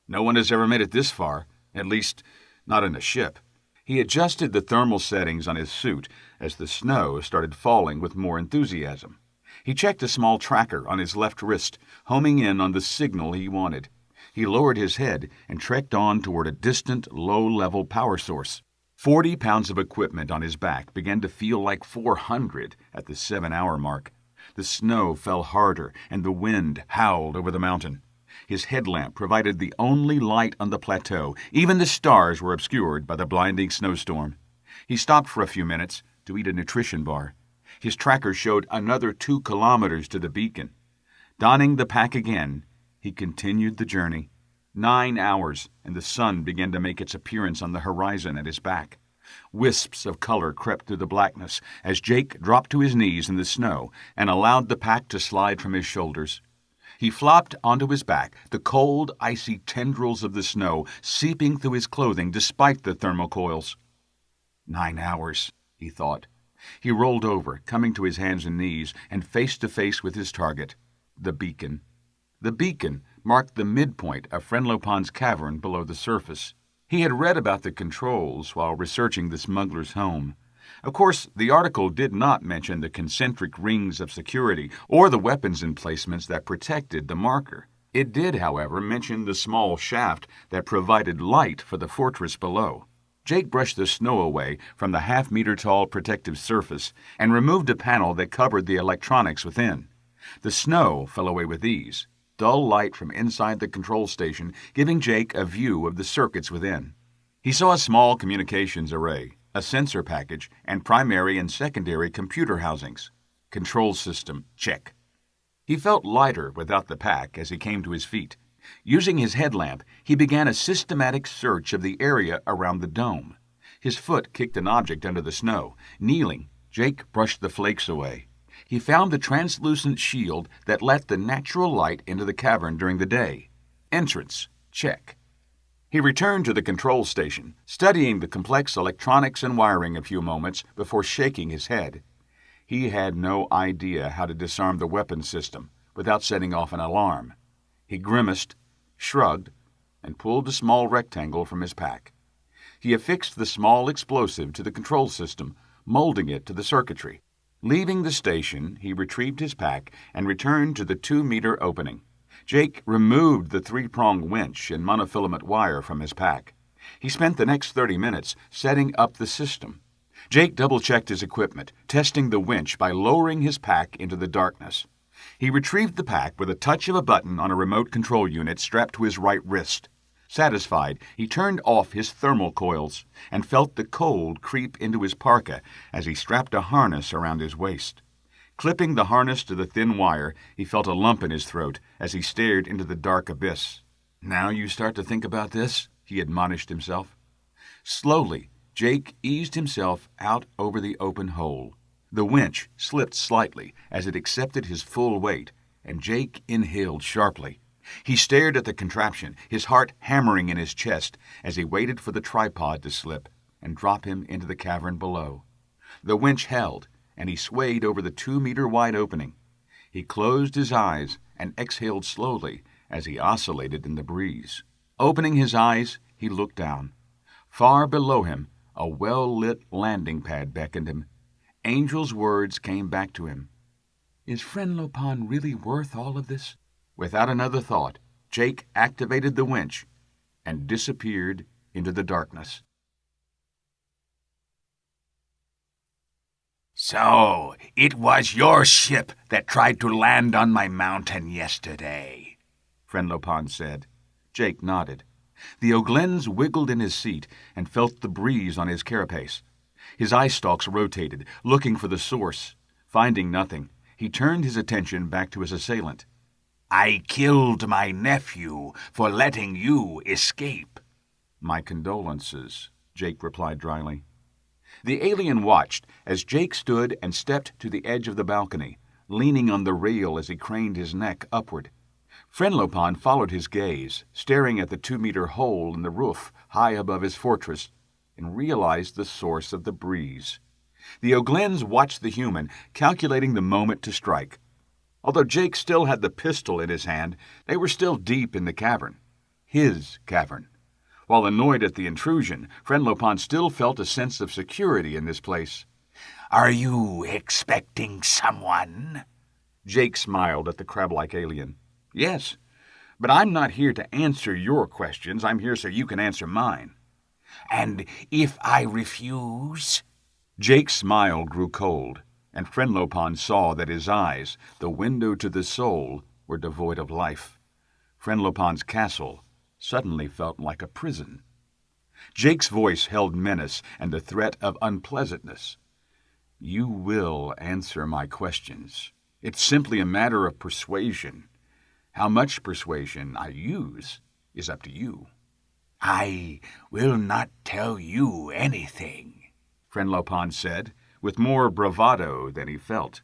No one has ever made it this far, at least not in a ship. He adjusted the thermal settings on his suit as the snow started falling with more enthusiasm. He checked a small tracker on his left wrist, homing in on the signal he wanted. He lowered his head and trekked on toward a distant, low-level power source. 40 pounds of equipment on his back began to feel like 400 at the 7-hour mark. The snow fell harder, and the wind howled over the mountain. His headlamp provided the only light on the plateau. Even the stars were obscured by the blinding snowstorm. He stopped for a few minutes to eat a nutrition bar. His tracker showed another 2 kilometers to the beacon. Donning the pack again, he continued the journey. 9 hours, and the sun began to make its appearance on the horizon at his back. Wisps of color crept through the blackness as Jake dropped to his knees in the snow and allowed the pack to slide from his shoulders. He flopped onto his back, the cold, icy tendrils of the snow seeping through his clothing despite the thermal coils. 9 hours, he thought. He rolled over, coming to his hands and knees, and face to face with his target, the beacon. The beacon marked the midpoint of Frenlopan's cavern below the surface. He had read about the controls while researching the smuggler's home. Of course, the article did not mention the concentric rings of security or the weapons emplacements that protected the marker. It did, however, mention the small shaft that provided light for the fortress below. Jake brushed the snow away from the half-meter-tall protective surface and removed a panel that covered the electronics within. The snow fell away with ease, dull light from inside the control station giving Jake a view of the circuits within. He saw a small communications array, a sensor package, and primary and secondary computer housings. Control system, check. He felt lighter without the pack as he came to his feet. Using his headlamp, he began a systematic search of the area around the dome. His foot kicked an object under the snow. Kneeling, Jake brushed the flakes away. He found the translucent shield that let the natural light into the cavern during the day. Entrance, check. He returned to the control station, studying the complex electronics and wiring a few moments before shaking his head. He had no idea how to disarm the weapons system without setting off an alarm. He grimaced, shrugged, and pulled a small rectangle from his pack. He affixed the small explosive to the control system, molding it to the circuitry. Leaving the station, he retrieved his pack and returned to the 2-meter opening. Jake removed the 3-prong winch and monofilament wire from his pack. He spent the next 30 minutes setting up the system. Jake double-checked his equipment, testing the winch by lowering his pack into the darkness. He retrieved the pack with a touch of a button on a remote control unit strapped to his right wrist. Satisfied, he turned off his thermal coils and felt the cold creep into his parka as he strapped a harness around his waist. Clipping the harness to the thin wire, he felt a lump in his throat as he stared into the dark abyss. "Now you start to think about this," he admonished himself. Slowly, Jake eased himself out over the open hole. The winch slipped slightly as it accepted his full weight, and Jake inhaled sharply. He stared at the contraption, his heart hammering in his chest as he waited for the tripod to slip and drop him into the cavern below. The winch held, and he swayed over the 2-meter-wide opening. He closed his eyes and exhaled slowly as he oscillated in the breeze. Opening his eyes, he looked down. Far below him, a well-lit landing pad beckoned him. Angel's words came back to him. "Is Friend Lopin really worth all of this?" Without another thought, Jake activated the winch and disappeared into the darkness. "So, it was your ship that tried to land on my mountain yesterday," Friend Lopin said. Jake nodded. The O'Glens wiggled in his seat and felt the breeze on his carapace. His eye stalks rotated, looking for the source. Finding nothing, he turned his attention back to his assailant. "I killed my nephew for letting you escape." "My condolences," Jake replied dryly. The alien watched as Jake stood and stepped to the edge of the balcony, leaning on the rail as he craned his neck upward. Friend Lopin followed his gaze, staring at the 2-meter hole in the roof high above his fortress, and realized the source of the breeze. The O'Glens watched the human, calculating the moment to strike. Although Jake still had the pistol in his hand, they were still deep in the cavern. His cavern. While annoyed at the intrusion, Friend Lopin still felt a sense of security in this place. "Are you expecting someone?" Jake smiled at the crab-like alien. "Yes, but I'm not here to answer your questions. I'm here so you can answer mine." "And if I refuse?" Jake's smile grew cold, and Friend Lopin saw that his eyes, the window to the soul, were devoid of life. Friend Lopin's castle suddenly felt like a prison. Jake's voice held menace and the threat of unpleasantness. "You will answer my questions. It's simply a matter of persuasion. How much persuasion I use is up to you." "I will not tell you anything," Friend Lopin said, with more bravado than he felt.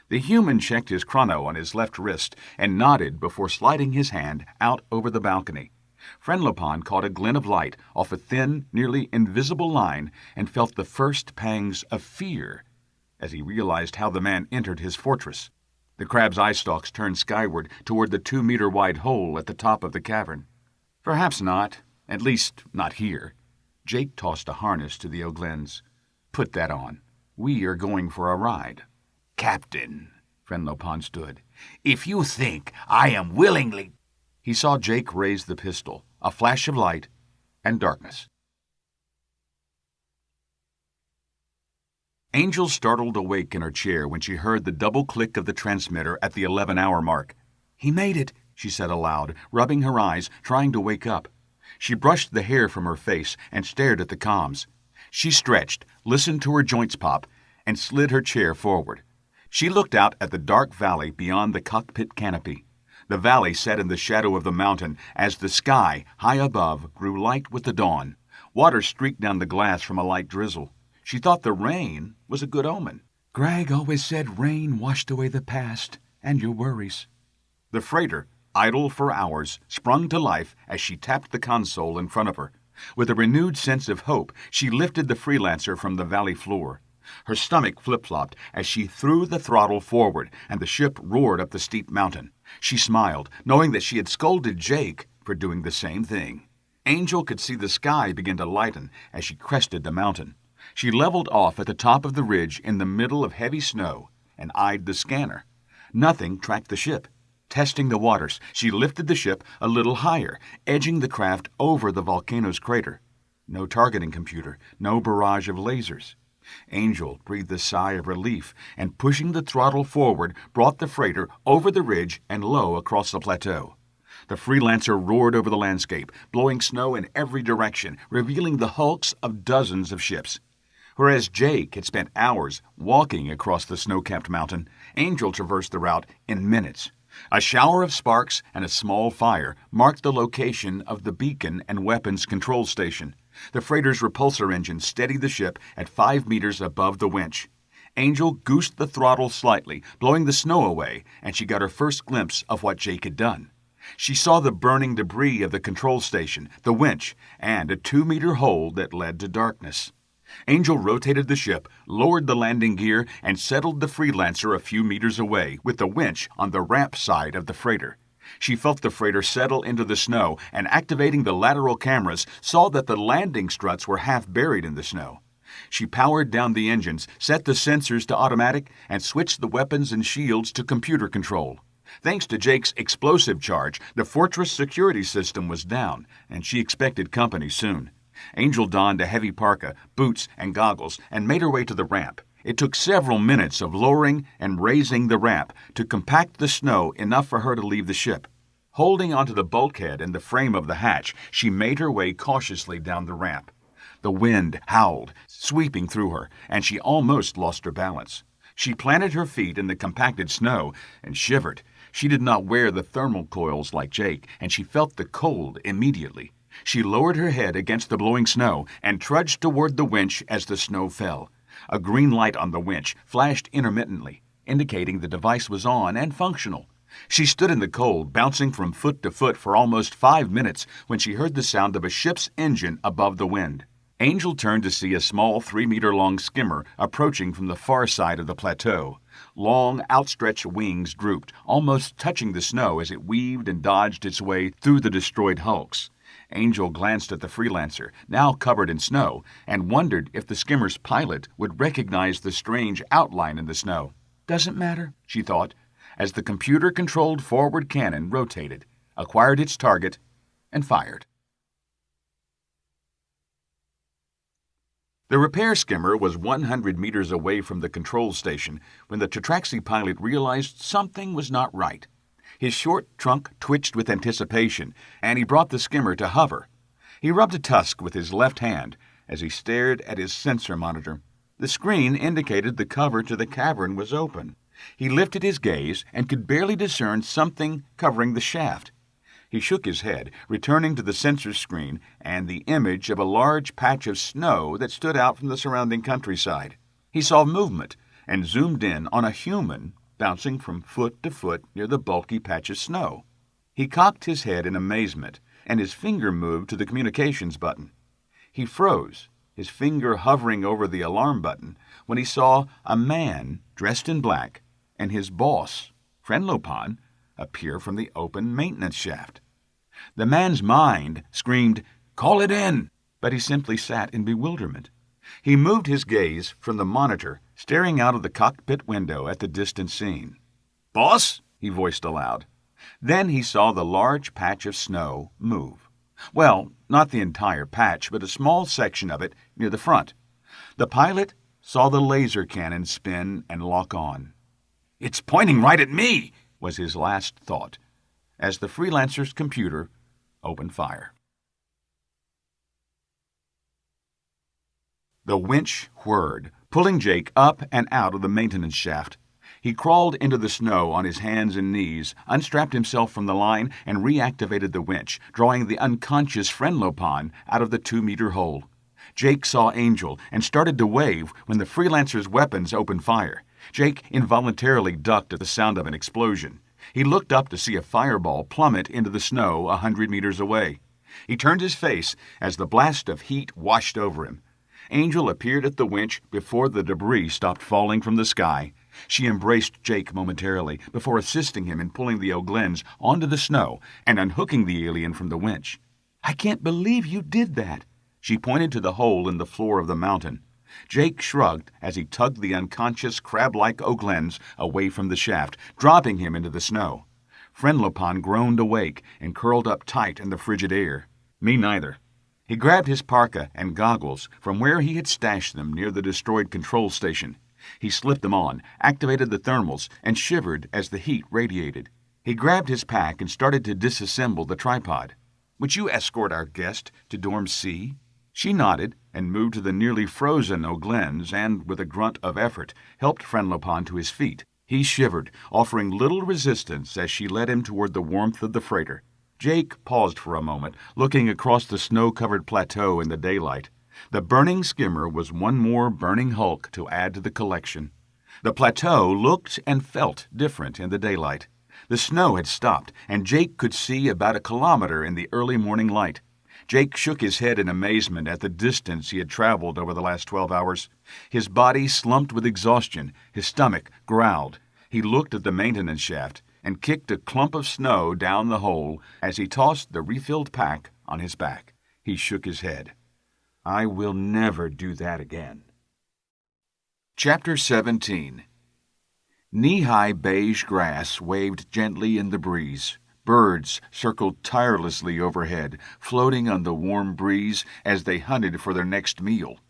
The human checked his chrono on his left wrist and nodded before sliding his hand out over the balcony. Friend Lopin caught a glint of light off a thin, nearly invisible line and felt the first pangs of fear as he realized how the man entered his fortress. The crab's eye stalks turned skyward toward the 2-meter-wide hole at the top of the cavern. "Perhaps not, at least not here." Jake tossed a harness to the O'Glens. "Put that on. We are going for a ride." "Captain," Friend Lopin stood, "if you think I am willingly—" He saw Jake raise the pistol, a flash of light, and darkness. Angel startled awake in her chair when she heard the double click of the transmitter at the 11-hour mark. "He made it," she said aloud, rubbing her eyes, trying to wake up. She brushed the hair from her face and stared at the comms. She stretched, listened to her joints pop, and slid her chair forward. She looked out at the dark valley beyond the cockpit canopy. The valley sat in the shadow of the mountain as the sky, high above, grew light with the dawn. Water streaked down the glass from a light drizzle. She thought the rain was a good omen. Greg always said rain washed away the past and your worries. The freighter, idle for hours, sprung to life as she tapped the console in front of her. With a renewed sense of hope, she lifted the freelancer from the valley floor. Her stomach flip-flopped as she threw the throttle forward, and the ship roared up the steep mountain. She smiled, knowing that she had scolded Jake for doing the same thing. Angel could see the sky begin to lighten as she crested the mountain. She leveled off at the top of the ridge in the middle of heavy snow and eyed the scanner. Nothing tracked the ship. Testing the waters, she lifted the ship a little higher, edging the craft over the volcano's crater. No targeting computer, no barrage of lasers. Angel breathed a sigh of relief and, pushing the throttle forward, brought the freighter over the ridge and low across the plateau. The freelancer roared over the landscape, blowing snow in every direction, revealing the hulks of dozens of ships. Whereas Jake had spent hours walking across the snow-capped mountain, Angel traversed the route in minutes. A shower of sparks and a small fire marked the location of the beacon and weapons control station. The freighter's repulsor engine steadied the ship at 5 meters above the winch. Angel goosed the throttle slightly, blowing the snow away, and she got her first glimpse of what Jake had done. She saw the burning debris of the control station, the winch, and a 2-meter hole that led to darkness. Angel rotated the ship, lowered the landing gear, and settled the freelancer a few meters away, with the winch on the ramp side of the freighter. She felt the freighter settle into the snow, and activating the lateral cameras, saw that the landing struts were half buried in the snow. She powered down the engines, set the sensors to automatic, and switched the weapons and shields to computer control. Thanks to Jake's explosive charge, the fortress security system was down, and she expected company soon. Angel donned a heavy parka, boots, and goggles, and made her way to the ramp. It took several minutes of lowering and raising the ramp to compact the snow enough for her to leave the ship. Holding onto the bulkhead and the frame of the hatch, she made her way cautiously down the ramp. The wind howled, sweeping through her, and she almost lost her balance. She planted her feet in the compacted snow and shivered. She did not wear the thermal coils like Jake, and she felt the cold immediately. She lowered her head against the blowing snow and trudged toward the winch as the snow fell. A green light on the winch flashed intermittently, indicating the device was on and functional. She stood in the cold, bouncing from foot to foot for almost 5 minutes when she heard the sound of a ship's engine above the wind. Angel turned to see a small 3-meter-long skimmer approaching from the far side of the plateau. Long, outstretched wings drooped, almost touching the snow as it weaved and dodged its way through the destroyed hulks. Angel glanced at the freelancer, now covered in snow, and wondered if the skimmer's pilot would recognize the strange outline in the snow. "Doesn't matter," she thought, as the computer-controlled forward cannon rotated, acquired its target, and fired. The repair skimmer was 100 meters away from the control station when the Tetraxi pilot realized something was not right. His short trunk twitched with anticipation, and he brought the skimmer to hover. He rubbed a tusk with his left hand as he stared at his sensor monitor. The screen indicated the cover to the cavern was open. He lifted his gaze and could barely discern something covering the shaft. He shook his head, returning to the sensor screen and the image of a large patch of snow that stood out from the surrounding countryside. He saw movement and zoomed in on a human bouncing from foot to foot near the bulky patch of snow. He cocked his head in amazement, and his finger moved to the communications button. He froze, his finger hovering over the alarm button, when he saw a man dressed in black and his boss, Frenlopan, appear from the open maintenance shaft. The man's mind screamed, "Call it in!" but he simply sat in bewilderment. He moved his gaze from the monitor, staring out of the cockpit window at the distant scene. "Boss?" he voiced aloud. Then he saw the large patch of snow move. Well, not the entire patch, but a small section of it near the front. The pilot saw the laser cannon spin and lock on. "It's pointing right at me," was his last thought, as the freelancer's computer opened fire. The winch whirred, pulling Jake up and out of the maintenance shaft. He crawled into the snow on his hands and knees, unstrapped himself from the line, and reactivated the winch, drawing the unconscious Frenlopan out of the 2-meter hole. Jake saw Angel and started to wave when the freelancer's weapons opened fire. Jake involuntarily ducked at the sound of an explosion. He looked up to see a fireball plummet into the snow 100 meters away. He turned his face as the blast of heat washed over him. Angel appeared at the winch before the debris stopped falling from the sky. She embraced Jake momentarily before assisting him in pulling the O'Glens onto the snow and unhooking the alien from the winch. "I can't believe you did that." She pointed to the hole in the floor of the mountain. Jake shrugged as he tugged the unconscious crab-like O'Glens away from the shaft, dropping him into the snow. Frenlopan groaned awake and curled up tight in the frigid air. "Me neither." He grabbed his parka and goggles from where he had stashed them near the destroyed control station. He slipped them on, activated the thermals, and shivered as the heat radiated. He grabbed his pack and started to disassemble the tripod. "Would you escort our guest to Dorm C?" She nodded and moved to the nearly frozen O'Glens and, with a grunt of effort, helped Frenlopon to his feet. He shivered, offering little resistance as she led him toward the warmth of the freighter. Jake paused for a moment, looking across the snow-covered plateau in the daylight. The burning skimmer was one more burning hulk to add to the collection. The plateau looked and felt different in the daylight. The snow had stopped, and Jake could see about a kilometer in the early morning light. Jake shook his head in amazement at the distance he had traveled over the last 12 hours. His body slumped with exhaustion. His stomach growled. He looked at the maintenance shaft and kicked a clump of snow down the hole as he tossed the refilled pack on his back. He shook his head. "I will never do that again." Chapter 17. Knee-high beige grass waved gently in the breeze. Birds circled tirelessly overhead, floating on the warm breeze as they hunted for their next meal.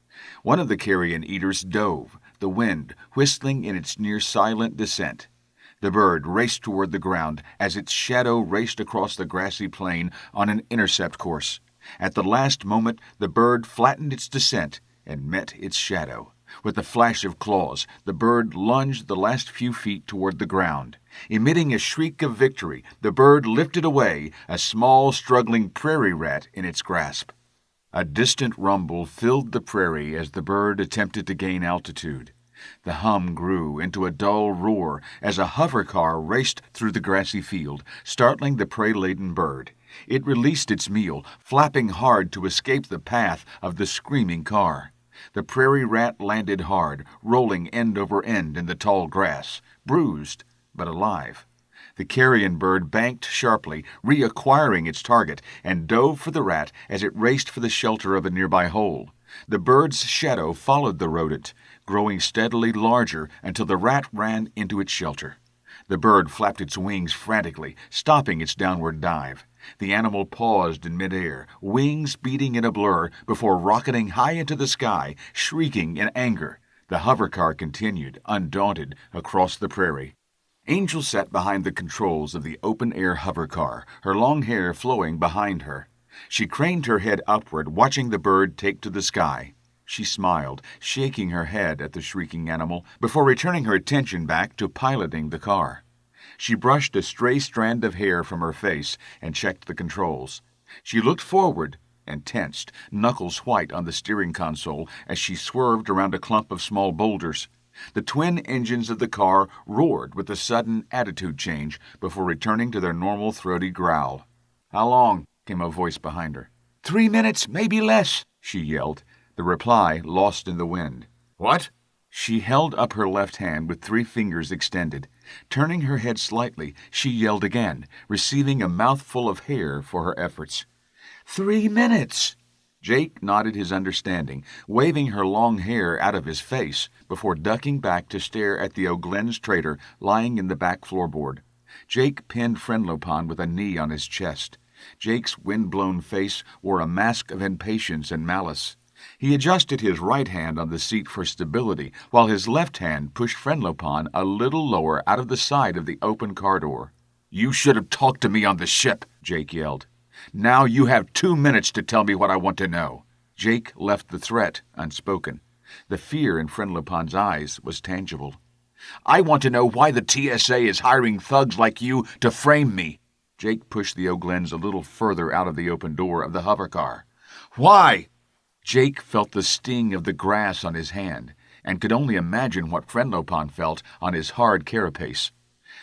One of the carrion eaters dove, the wind whistling in its near-silent descent. The bird raced toward the ground as its shadow raced across the grassy plain on an intercept course. At the last moment, the bird flattened its descent and met its shadow. With a flash of claws, the bird lunged the last few feet toward the ground. Emitting a shriek of victory, the bird lifted away a small, struggling prairie rat in its grasp. A distant rumble filled the prairie as the bird attempted to gain altitude. The hum grew into a dull roar as a hover car raced through the grassy field, startling the prey-laden bird. It released its meal, flapping hard to escape the path of the screaming car. The prairie rat landed hard, rolling end over end in the tall grass, bruised but alive. The carrion bird banked sharply, reacquiring its target, and dove for the rat as it raced for the shelter of a nearby hole. The bird's shadow followed the rodent, growing steadily larger until the rat ran into its shelter. The bird flapped its wings frantically, stopping its downward dive. The animal paused in midair, wings beating in a blur, before rocketing high into the sky, shrieking in anger. The hovercar continued, undaunted, across the prairie. Angel sat behind the controls of the open-air hovercar, her long hair flowing behind her. She craned her head upward, watching the bird take to the sky. She smiled, shaking her head at the shrieking animal, before returning her attention back to piloting the car. She brushed a stray strand of hair from her face and checked the controls. She looked forward and tensed, knuckles white on the steering console as she swerved around a clump of small boulders. The twin engines of the car roared with a sudden attitude change before returning to their normal throaty growl. "How long?" came a voice behind her. 3 minutes, maybe less," she yelled, the reply lost in the wind. "What?" She held up her left hand with 3 fingers extended. Turning her head slightly, she yelled again, receiving a mouthful of hair for her efforts. 3 minutes! Jake nodded his understanding, waving her long hair out of his face before ducking back to stare at the O'Glens trader lying in the back floorboard. Jake pinned Frenlopon with a knee on his chest. Jake's wind-blown face wore a mask of impatience and malice. He adjusted his right hand on the seat for stability, while his left hand pushed Frenlopon a little lower out of the side of the open car door. "You should have talked to me on the ship," Jake yelled. "Now you have 2 minutes to tell me what I want to know." Jake left the threat unspoken. The fear in Frenlopon's eyes was tangible. "I want to know why the TSA is hiring thugs like you to frame me." Jake pushed the O'Glens a little further out of the open door of the hovercar. "Why?" Jake felt the sting of the grass on his hand, and could only imagine what Frenlopon felt on his hard carapace.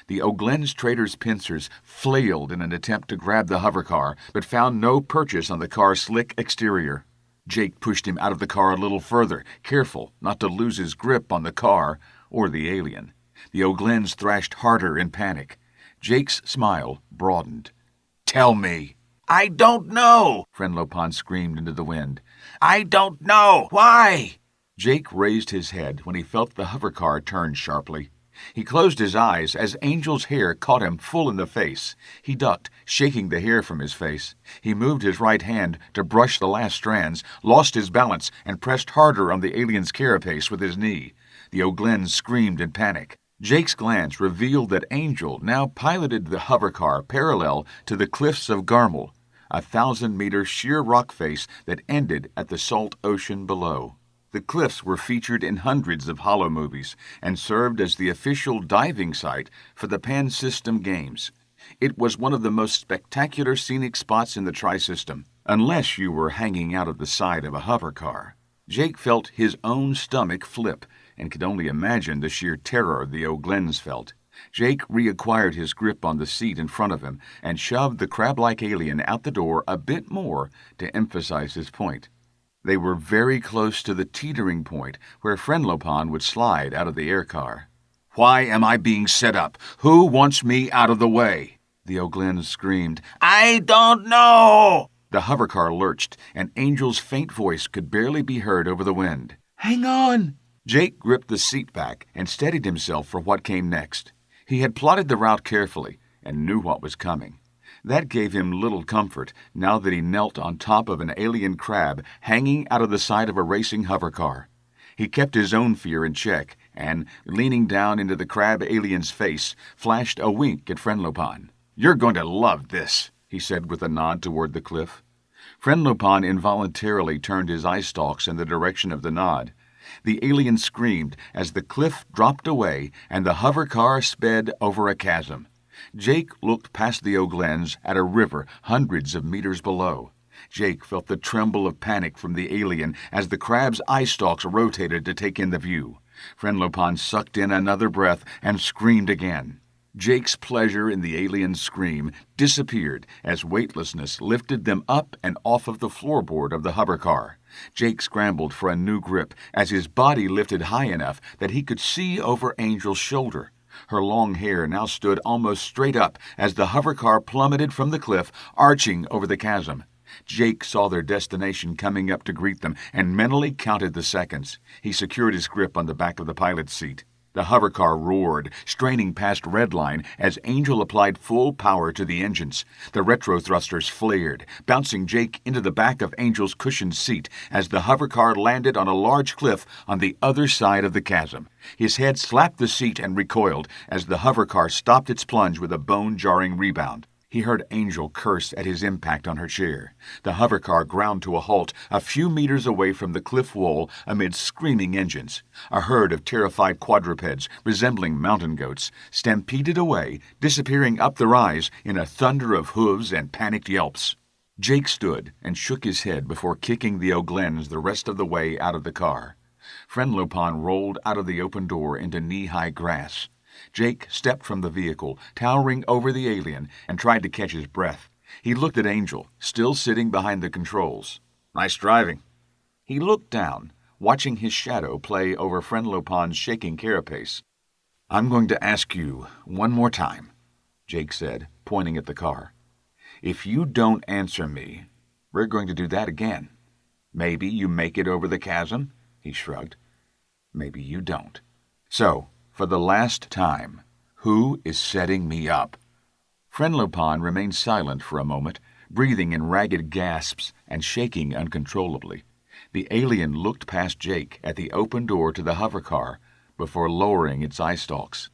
The O'Glens trader's pincers flailed in an attempt to grab the hovercar, but found no purchase on the car's slick exterior. Jake pushed him out of the car a little further, careful not to lose his grip on the car or the alien. The O'Glens thrashed harder in panic. Jake's smile broadened. "Tell me." "I don't know," Frenlopon screamed into the wind. "I don't know. Why?" Jake raised his head when he felt the hovercar turn sharply. He closed his eyes as Angel's hair caught him full in the face. He ducked, shaking the hair from his face. He moved his right hand to brush the last strands, lost his balance, and pressed harder on the alien's carapace with his knee. The O'Glenns screamed in panic. Jake's glance revealed that Angel now piloted the hovercar parallel to the cliffs of Garmel, a 1,000-meter sheer rock face that ended at the salt ocean below. The cliffs were featured in hundreds of Hollow movies and served as the official diving site for the Pan System games. It was one of the most spectacular scenic spots in the Tri-System, unless you were hanging out of the side of a hovercar. Jake felt his own stomach flip and could only imagine the sheer terror the O'Glenns felt. Jake reacquired his grip on the seat in front of him and shoved the crab-like alien out the door a bit more to emphasize his point. They were very close to the teetering point where Frenlopan would slide out of the aircar. "Why am I being set up? Who wants me out of the way?" The O'Glenns screamed. "I don't know!" The hovercar lurched, and Angel's faint voice could barely be heard over the wind. "Hang on!" Jake gripped the seat back and steadied himself for what came next. He had plotted the route carefully and knew what was coming. That gave him little comfort now that he knelt on top of an alien crab hanging out of the side of a racing hovercar. He kept his own fear in check and, leaning down into the crab alien's face, flashed a wink at Frenlopan. "You're going to love this," he said with a nod toward the cliff. Frenlopan involuntarily turned his eye stalks in the direction of the nod. The alien screamed as the cliff dropped away and the hovercar sped over a chasm. Jake looked past the O'Glenns at a river hundreds of meters below. Jake felt the tremble of panic from the alien as the crab's eye stalks rotated to take in the view. Frenlopan sucked in another breath and screamed again. Jake's pleasure in the alien's scream disappeared as weightlessness lifted them up and off of the floorboard of the hovercar. Jake scrambled for a new grip as his body lifted high enough that he could see over Angel's shoulder. Her long hair now stood almost straight up as the hovercar plummeted from the cliff, arching over the chasm. Jake saw their destination coming up to greet them and mentally counted the seconds. He secured his grip on the back of the pilot's seat. The hovercar roared, straining past redline as Angel applied full power to the engines. The retro thrusters flared, bouncing Jake into the back of Angel's cushioned seat as the hovercar landed on a large cliff on the other side of the chasm. His head slapped the seat and recoiled as the hovercar stopped its plunge with a bone-jarring rebound. He heard Angel curse at his impact on her chair. The hovercar ground to a halt a few meters away from the cliff wall amid screaming engines. A herd of terrified quadrupeds, resembling mountain goats, stampeded away, disappearing up the rise in a thunder of hooves and panicked yelps. Jake stood and shook his head before kicking the O'Glenns the rest of the way out of the car. Frenlopan rolled out of the open door into knee-high grass. Jake stepped from the vehicle, towering over the alien, and tried to catch his breath. He looked at Angel, still sitting behind the controls. "Nice driving." He looked down, watching his shadow play over Frenlopan's shaking carapace. "I'm going to ask you one more time," Jake said, pointing at the car. "If you don't answer me, we're going to do that again. Maybe you make it over the chasm," he shrugged. "Maybe you don't. So, for the last time, who is setting me up?" Frenlopan remained silent for a moment, breathing in ragged gasps and shaking uncontrollably. The alien looked past Jake at the open door to the hovercar before lowering its eye stalks.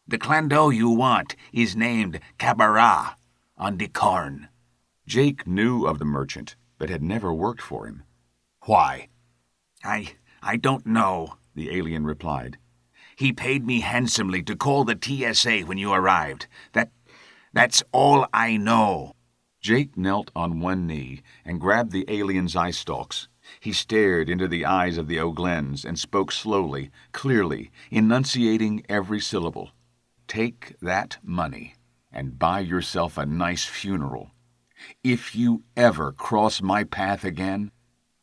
"The clando you want is named Cabara on the Corn." Jake knew of the merchant, but had never worked for him. "Why?" I don't know," the alien replied. "He paid me handsomely to call the TSA when you arrived. That's all I know." Jake knelt on one knee and grabbed the alien's eye stalks. He stared into the eyes of the O'Glenns and spoke slowly, clearly, enunciating every syllable. "Take that money and buy yourself a nice funeral. If you ever cross my path again,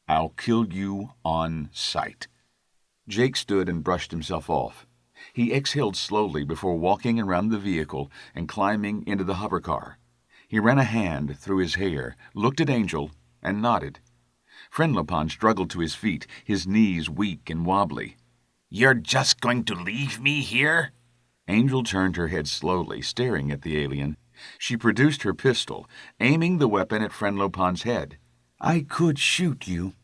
I'll kill you on sight." Jake stood and brushed himself off. He exhaled slowly before walking around the vehicle and climbing into the hovercar. He ran a hand through his hair, looked at Angel, and nodded. Frenlopan struggled to his feet, his knees weak and wobbly. "You're just going to leave me here?" Angel turned her head slowly, staring at the alien. She produced her pistol, aiming the weapon at friend Lopan's head. "I could shoot you."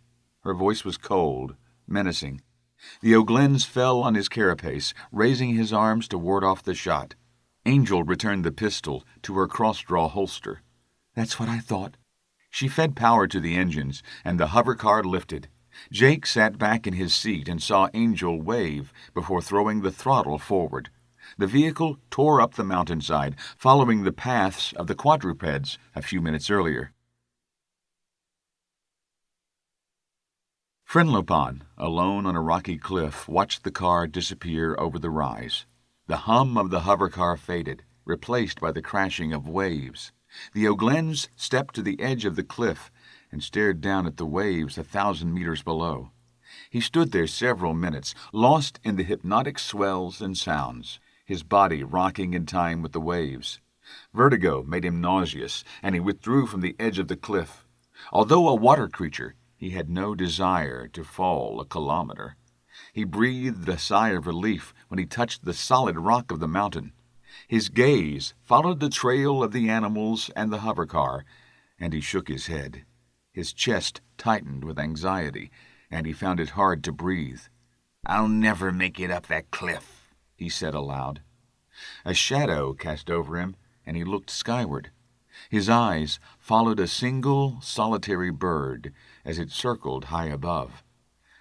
Her voice was cold, menacing. The O'Glens fell on his carapace, raising his arms to ward off the shot. Angel returned the pistol to her cross-draw holster. "That's what I thought." She fed power to the engines, and the hover car lifted. Jake sat back in his seat and saw Angel wave before throwing the throttle forward. The vehicle tore up the mountainside, following the paths of the quadrupeds a few minutes earlier. Friend Lopan, alone on a rocky cliff, watched the car disappear over the rise. The hum of the hover car faded, replaced by the crashing of waves. The O'Glens stepped to the edge of the cliff and stared down at the waves 1,000 meters below. He stood there several minutes, lost in the hypnotic swells and sounds, his body rocking in time with the waves. Vertigo made him nauseous, and he withdrew from the edge of the cliff. Although a water creature, he had no desire to fall a kilometer. He breathed a sigh of relief when he touched the solid rock of the mountain. His gaze followed the trail of the animals and the hover car, and he shook his head. His chest tightened with anxiety, and he found it hard to breathe. "I'll never make it up that cliff," he said aloud. A shadow cast over him, and he looked skyward. His eyes followed a single, solitary bird as it circled high above.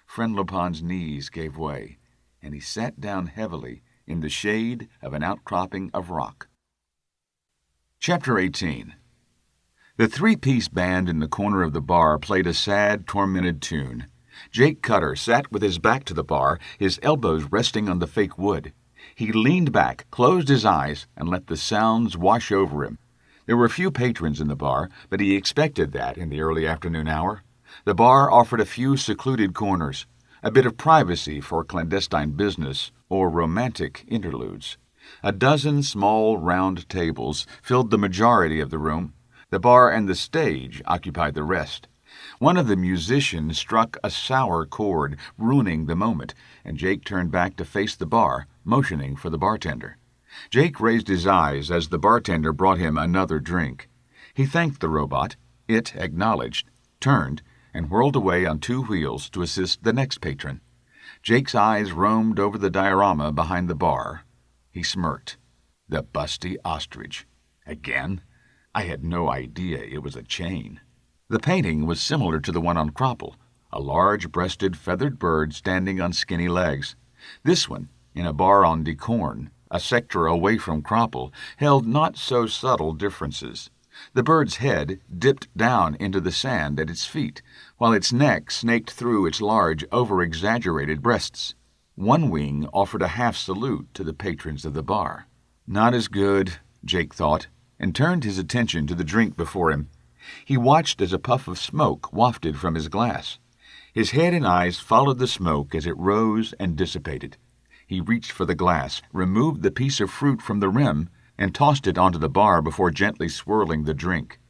Friend Lopan's knees gave way, and he sat down heavily in the shade of an outcropping of rock. Chapter 18. The three-piece band in the corner of the bar played a sad, tormented tune. Jake Cutter sat with his back to the bar, his elbows resting on the fake wood. He leaned back, closed his eyes, and let the sounds wash over him. There were few patrons in the bar, but he expected that in the early afternoon hour. The bar offered a few secluded corners, a bit of privacy for clandestine business or romantic interludes. A dozen small, round tables filled the majority of the room. The bar and the stage occupied the rest. One of the musicians struck a sour chord, ruining the moment, and Jake turned back to face the bar, motioning for the bartender. Jake raised his eyes as the bartender brought him another drink. He thanked the robot. It acknowledged, turned, and whirled away on two wheels to assist the next patron. Jake's eyes roamed over the diorama behind the bar. He smirked. The busty ostrich. Again? I had no idea it was a chain. The painting was similar to the one on Cropple, a large-breasted feathered bird standing on skinny legs. This one, in a bar on Decorn, a sector away from Cropple, held not-so-subtle differences. The bird's head dipped down into the sand at its feet, while its neck snaked through its large, over-exaggerated breasts. One wing offered a half-salute to the patrons of the bar. Not as good, Jake thought, and turned his attention to the drink before him. He watched as a puff of smoke wafted from his glass. His head and eyes followed the smoke as it rose and dissipated. He reached for the glass, removed the piece of fruit from the rim, and tossed it onto the bar before gently swirling the drink.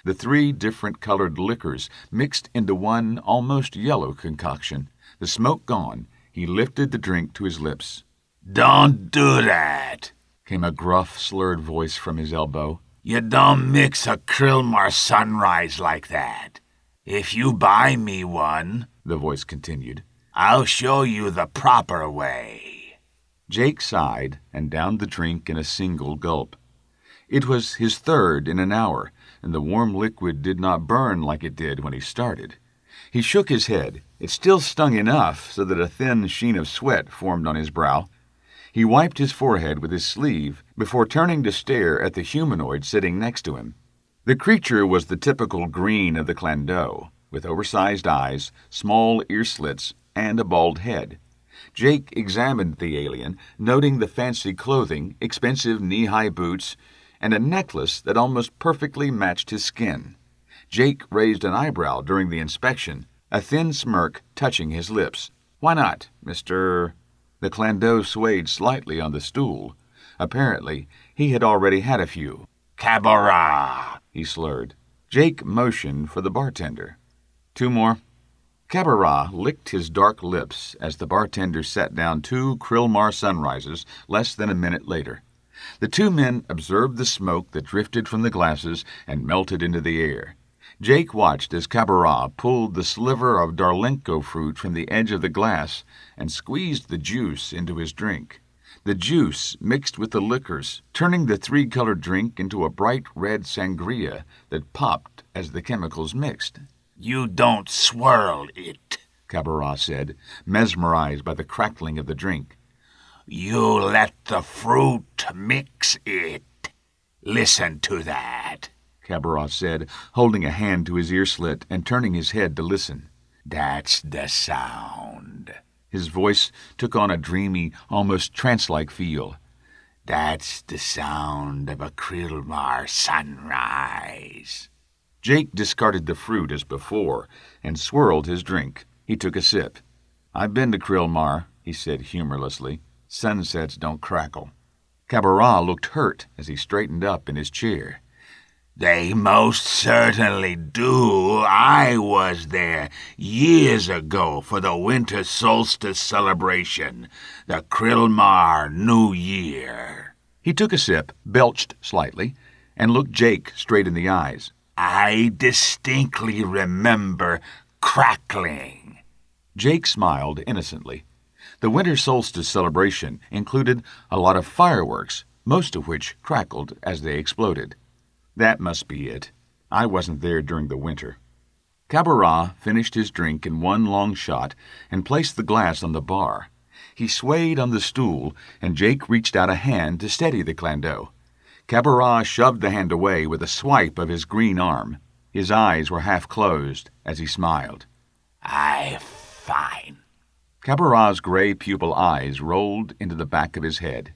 The three different colored liquors mixed into one almost yellow concoction. The smoke gone, he lifted the drink to his lips. "Don't do that," came a gruff, slurred voice from his elbow. "You don't mix a Krillmar sunrise like that. If you buy me one," the voice continued, "I'll show you the proper way." Jake sighed and downed the drink in a single gulp. It was his third in an hour, and the warm liquid did not burn like it did when he started. He shook his head. It still stung enough so that a thin sheen of sweat formed on his brow. He wiped his forehead with his sleeve before turning to stare at the humanoid sitting next to him. The creature was the typical green of the Clandeau, with oversized eyes, small ear slits, and a bald head. Jake examined the alien, noting the fancy clothing, expensive knee-high boots, and a necklace that almost perfectly matched his skin. Jake raised an eyebrow during the inspection, a thin smirk touching his lips. "Why not, Mr.?" The Clandeau swayed slightly on the stool. Apparently, he had already had a few. "Cabaret," he slurred. Jake motioned for the bartender. "Two more." Cabaret licked his dark lips as the bartender set down 2 Krillmar sunrises less than a minute later. The 2 men observed the smoke that drifted from the glasses and melted into the air. Jake watched as Cabaret pulled the sliver of Darlenko fruit from the edge of the glass and squeezed the juice into his drink. The juice mixed with the liquors, turning the 3-colored drink into a bright red sangria that popped as the chemicals mixed. "You don't swirl it," Cabaret said, mesmerized by the crackling of the drink. "You let the fruit mix it. Listen to that," Cabaret said, holding a hand to his ear slit and turning his head to listen. "That's the sound." His voice took on a dreamy, almost trance-like feel. "That's the sound of a Krillmar sunrise." Jake discarded the fruit as before and swirled his drink. He took a sip. "I've been to Krillmar," he said humorlessly. "Sunsets don't crackle." Cabaret looked hurt as he straightened up in his chair. "They most certainly do. I was there years ago for the winter solstice celebration, the Krillmar New Year." He took a sip, belched slightly, and looked Jake straight in the eyes. "I distinctly remember crackling." Jake smiled innocently. The winter solstice celebration included a lot of fireworks, most of which crackled as they exploded. That must be it. I wasn't there during the winter. Cabaret finished his drink in one long shot and placed the glass on the bar. He swayed on the stool, and Jake reached out a hand to steady the Clando. Cabaret shoved the hand away with a swipe of his green arm. His eyes were half closed as he smiled. Fine." Cabaret's gray pupil eyes rolled into the back of his head.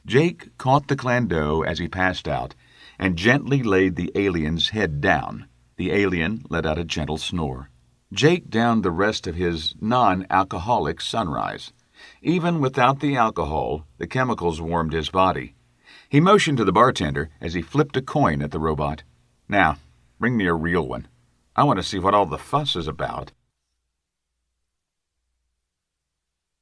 Jake caught the Clando as he passed out and gently laid the alien's head down. The alien let out a gentle snore. Jake downed the rest of his non-alcoholic sunrise. Even without the alcohol, the chemicals warmed his body. He motioned to the bartender as he flipped a coin at the robot. "Now, bring me a real one. I want to see what all the fuss is about."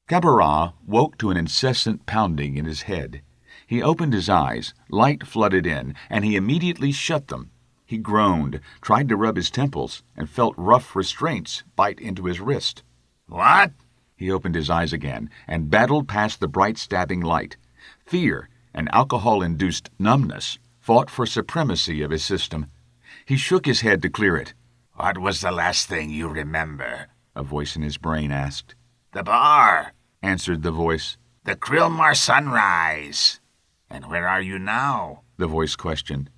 Cabaret woke to an incessant pounding in his head. He opened his eyes, light flooded in, and he immediately shut them. He groaned, tried to rub his temples, and felt rough restraints bite into his wrist. "What?" He opened his eyes again and battled past the bright stabbing light. Fear and alcohol-induced numbness fought for supremacy of his system. He shook his head to clear it. "What was the last thing you remember?" a voice in his brain asked. "The bar," answered the voice. "The Krillmar sunrise." "And where are you now?" the voice questioned.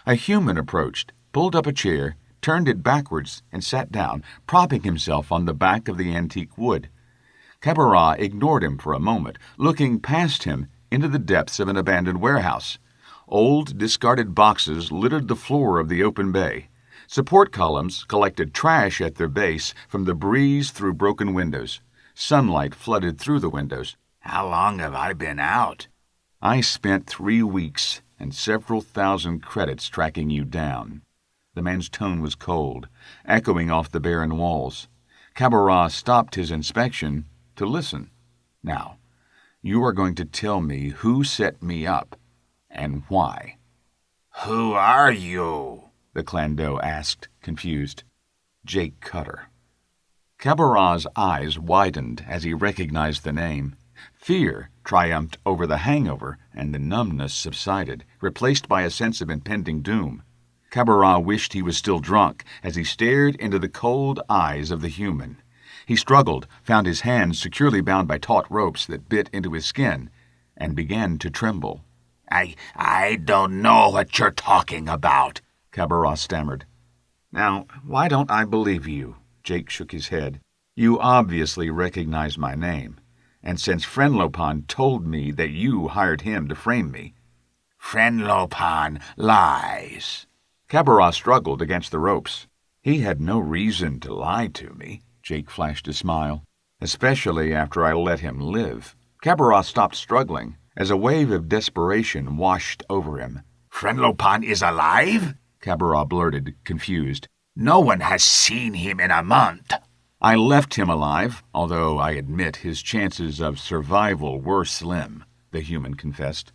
A human approached, pulled up a chair, turned it backwards, and sat down, propping himself on the back of the antique wood. Cabaret ignored him for a moment, looking past him into the depths of an abandoned warehouse. Old, discarded boxes littered the floor of the open bay. Support columns collected trash at their base from the breeze through broken windows. Sunlight flooded through the windows. "How long have I been out?" "I spent 3 weeks and several thousand credits tracking you down." The man's tone was cold, echoing off the barren walls. Cabaret stopped his inspection to listen. "Now, you are going to tell me who set me up and why." "Who are you?" the Clando asked, confused. "Jake Cutter." Cabaret's eyes widened as he recognized the name. Fear triumphed over the hangover, and the numbness subsided, replaced by a sense of impending doom. Cabaret wished he was still drunk as he stared into the cold eyes of the human. He struggled, found his hands securely bound by taut ropes that bit into his skin, and began to tremble. I don't know what you're talking about," Cabaret stammered. "Now, why don't I believe you?" Jake shook his head. "You obviously recognize my name. And since Frenlopan told me that you hired him to frame me..." "Frenlopan lies." Cabaret struggled against the ropes. "He had no reason to lie to me," Jake flashed a smile, "especially after I let him live." Cabaret stopped struggling as a wave of desperation washed over him. "Frenlopan is alive?" Cabaret blurted, confused. "No one has seen him in a month." I left him alive, although I admit his chances of survival were slim, the human confessed.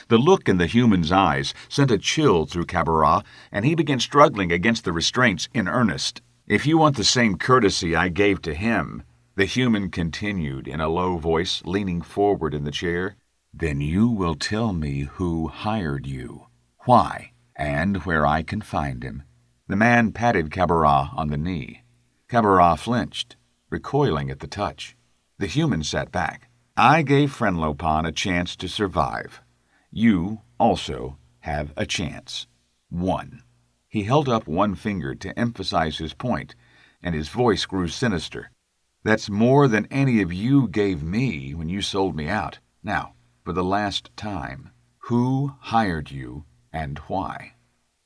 The look in the human's eyes sent a chill through Cabaret, and he began struggling against the restraints in earnest. If you want the same courtesy I gave to him, the human continued in a low voice, leaning forward in the chair, then you will tell me who hired you, why, and where I can find him. The man patted Cabaret on the knee. Cabaret flinched, recoiling at the touch. The human sat back. I gave Frenlopan a chance to survive. You also have a chance. 1. He held up one finger to emphasize his point, and his voice grew sinister. That's more than any of you gave me when you sold me out. Now, for the last time, who hired you and why?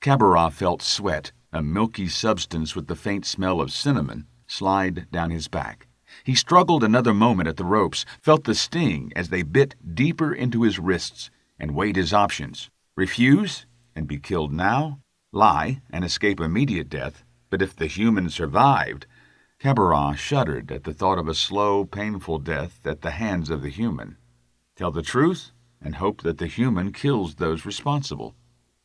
Cabaret felt sweat, a milky substance with the faint smell of cinnamon, slide down his back. He struggled another moment at the ropes, felt the sting as they bit deeper into his wrists, and weighed his options. Refuse and be killed now? Lie and escape immediate death? But if the human survived, Cabaret shuddered at the thought of a slow, painful death at the hands of the human. Tell the truth and hope that the human kills those responsible.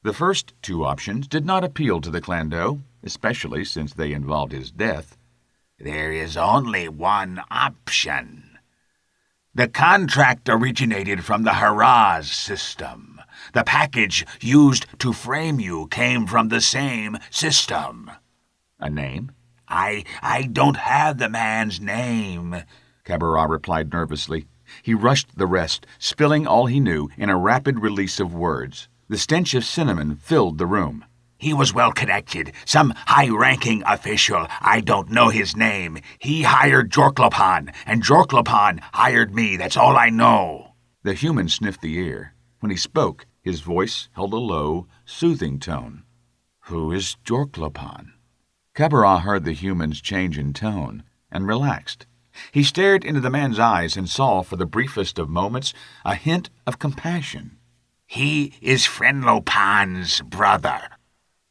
The first two options did not appeal to the Clando, especially since they involved his death. There is only one option. The contract originated from the Haraz system. The package used to frame you came from the same system. A name? I don't have the man's name, Cabaret replied nervously. He rushed the rest, spilling all he knew in a rapid release of words. The stench of cinnamon filled the room. He was well connected, some high-ranking official. I don't know his name. He hired Jorklopan, and Jorklopan hired me. That's all I know. The human sniffed the air. When he spoke, his voice held a low, soothing tone. Who is Jorklopan? Cabaret heard the human's change in tone and relaxed. He stared into the man's eyes and saw, for the briefest of moments, a hint of compassion. He is Frenlopan's brother.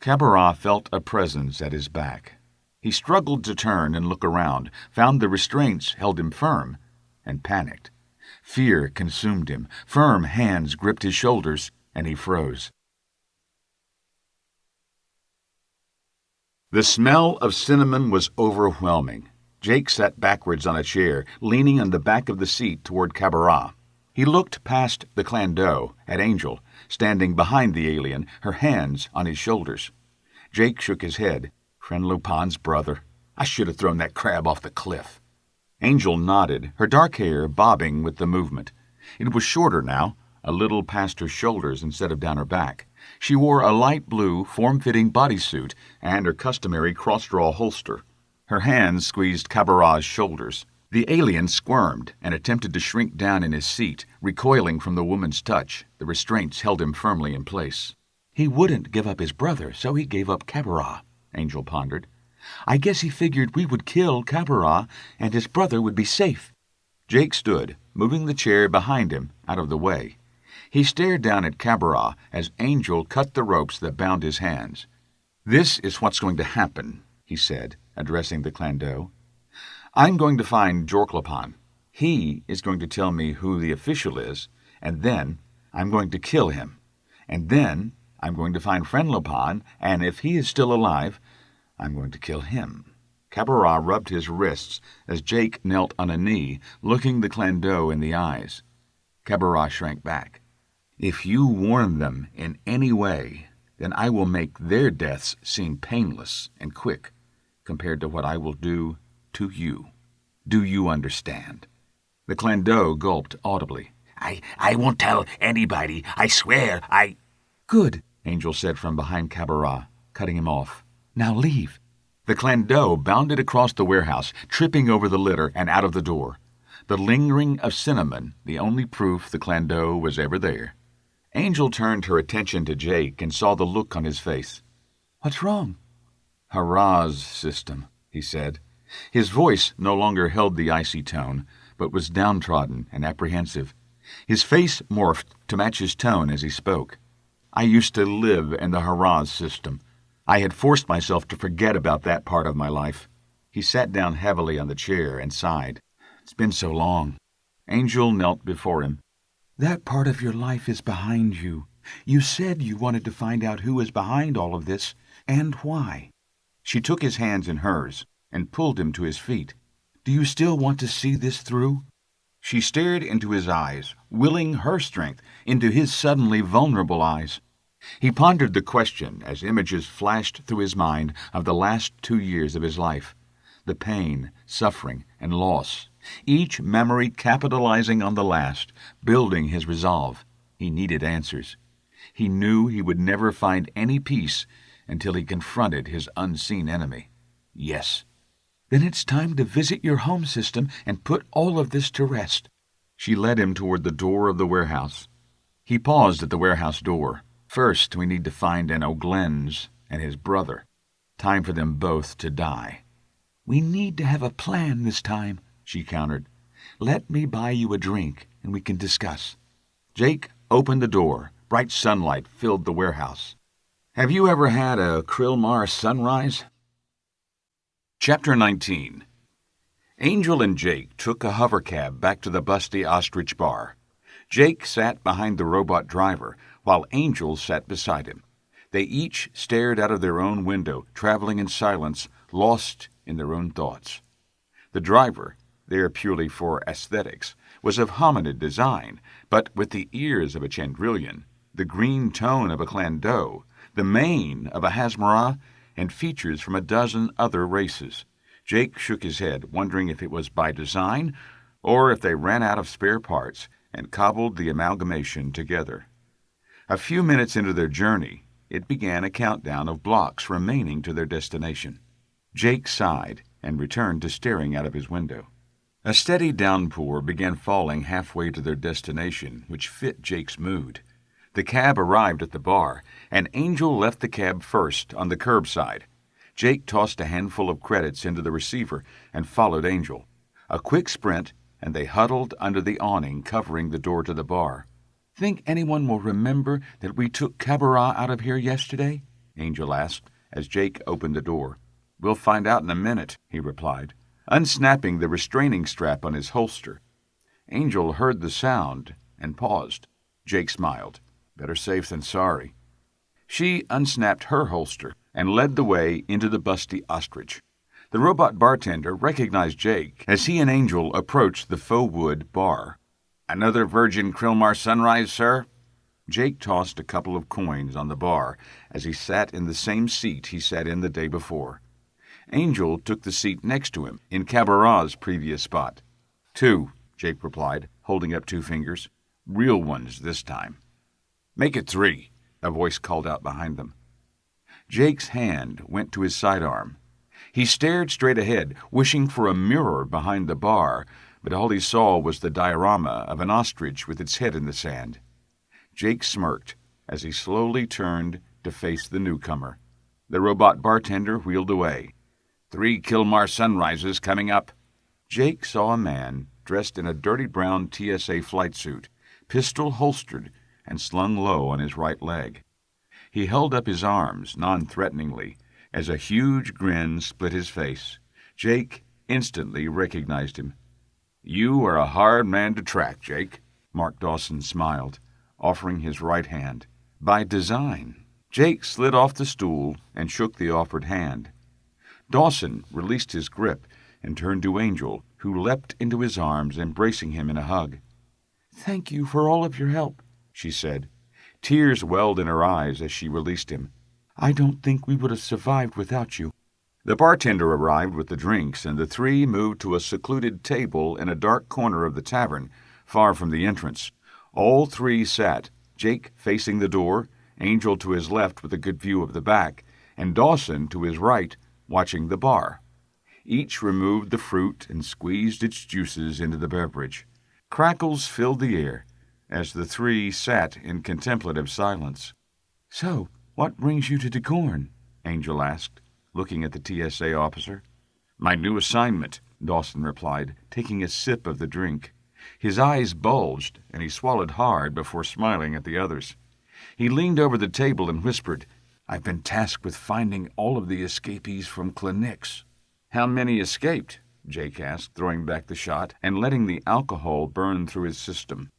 Cabaret felt a presence at his back. He struggled to turn and look around, found the restraints held him firm, and panicked. Fear consumed him. Firm hands gripped his shoulders, and he froze. The smell of cinnamon was overwhelming. Jake sat backwards on a chair, leaning on the back of the seat toward Cabaret. He looked past the Clando at Angel, standing behind the alien, her hands on his shoulders. Jake shook his head. Frenlopan's brother. I should have thrown that crab off the cliff. Angel nodded, her dark hair bobbing with the movement. It was shorter now, a little past her shoulders instead of down her back. She wore a light blue, form-fitting bodysuit and her customary cross-draw holster. Her hands squeezed Cabaret's shoulders. The alien squirmed and attempted to shrink down in his seat, recoiling from the woman's touch. The restraints held him firmly in place. He wouldn't give up his brother, so he gave up Cabaret, Angel pondered. I guess he figured we would kill Cabaret and his brother would be safe. Jake stood, moving the chair behind him out of the way. He stared down at Cabaret as Angel cut the ropes that bound his hands. This is what's going to happen, he said, addressing the Clando. I'm going to find Jorklopan. He is going to tell me who the official is, and then I'm going to kill him. And then I'm going to find Frenlopan, and if he is still alive, I'm going to kill him. Cabaret rubbed his wrists as Jake knelt on a knee, looking the Clando in the eyes. Cabaret shrank back. If you warn them in any way, then I will make their deaths seem painless and quick compared to what I will do to you. Do you understand? The Clando gulped audibly. I won't tell anybody. I swear, Good, Angel said from behind Cabaret, cutting him off. Now leave. The Clando bounded across the warehouse, tripping over the litter and out of the door. The lingering of cinnamon, the only proof the Clando was ever there. Angel turned her attention to Jake and saw the look on his face. What's wrong? Haraz system, he said. His voice no longer held the icy tone, but was downtrodden and apprehensive. His face morphed to match his tone as he spoke. I used to live in the Haraz system. I had forced myself to forget about that part of my life. He sat down heavily on the chair and sighed. It's been so long. Angel knelt before him. That part of your life is behind you. You said you wanted to find out who is behind all of this, and why. She took his hands in hers and pulled him to his feet. Do you still want to see this through? She stared into his eyes, willing her strength into his suddenly vulnerable eyes. He pondered the question as images flashed through his mind of the last 2 years of his life. The pain, suffering, and loss, each memory capitalizing on the last, building his resolve. He needed answers. He knew he would never find any peace until he confronted his unseen enemy. Yes. Then it's time to visit your home system and put all of this to rest. She led him toward the door of the warehouse. He paused at the warehouse door. First, we need to find an O'Glenn's and his brother. Time for them both to die. We need to have a plan this time, she countered. Let me buy you a drink, and we can discuss. Jake opened the door. Bright sunlight filled the warehouse. Have you ever had a Krillmar sunrise? Chapter 19. Angel and Jake took a hovercab back to the Busty Ostrich bar. Jake sat behind the robot driver, while Angel sat beside him. They each stared out of their own window, traveling in silence, lost in their own thoughts. The driver, there purely for aesthetics, was of hominid design, but with the ears of a Chandrillian, the green tone of a Clandeau, the mane of a Hasmara, and features from a dozen other races. Jake shook his head, wondering if it was by design, or if they ran out of spare parts and cobbled the amalgamation together. A few minutes into their journey, it began a countdown of blocks remaining to their destination. Jake sighed and returned to staring out of his window. A steady downpour began falling halfway to their destination, which fit Jake's mood. The cab arrived at the bar, and Angel left the cab first on the curbside. Jake tossed a handful of credits into the receiver and followed Angel. A quick sprint, and they huddled under the awning covering the door to the bar. Think anyone will remember that we took Cabaret out of here yesterday? Angel asked, as Jake opened the door. We'll find out in a minute, he replied, unsnapping the restraining strap on his holster. Angel heard the sound and paused. Jake smiled. Better safe than sorry. She unsnapped her holster and led the way into the Busty Ostrich. The robot bartender recognized Jake as he and Angel approached the faux wood bar. Another Virgin Krillmar sunrise, sir? Jake tossed a couple of coins on the bar as he sat in the same seat he sat in the day before. Angel took the seat next to him, in Cabaret's previous spot. 2, Jake replied, holding up 2 fingers. Real ones this time. Make it 3, a voice called out behind them. Jake's hand went to his sidearm. He stared straight ahead, wishing for a mirror behind the bar, but all he saw was the diorama of an ostrich with its head in the sand. Jake smirked as he slowly turned to face the newcomer. The robot bartender wheeled away. 3 Krillmar sunrises coming up. Jake saw a man dressed in a dirty brown TSA flight suit, pistol holstered and slung low on his right leg. He held up his arms non-threateningly as a huge grin split his face. Jake instantly recognized him. You are a hard man to track, Jake. Mark Dawson smiled, offering his right hand. By design. Jake slid off the stool and shook the offered hand. Dawson released his grip and turned to Angel, who leapt into his arms, embracing him in a hug. Thank you for all of your help, she said. Tears welled in her eyes as she released him. I don't think we would have survived without you. The bartender arrived with the drinks, and the 3 moved to a secluded table in a dark corner of the tavern, far from the entrance. All 3 sat, Jake facing the door, Angel to his left with a good view of the back, and Dawson to his right, watching the bar. Each removed the fruit and squeezed its juices into the beverage. Crackles filled the air as the 3 sat in contemplative silence. So, what brings you to Decorn? Angel asked, looking at the TSA officer. My new assignment, Dawson replied, taking a sip of the drink. His eyes bulged, and he swallowed hard before smiling at the others. He leaned over the table and whispered, I've been tasked with finding all of the escapees from Cla'nix. How many escaped? Jake asked, throwing back the shot and letting the alcohol burn through his system.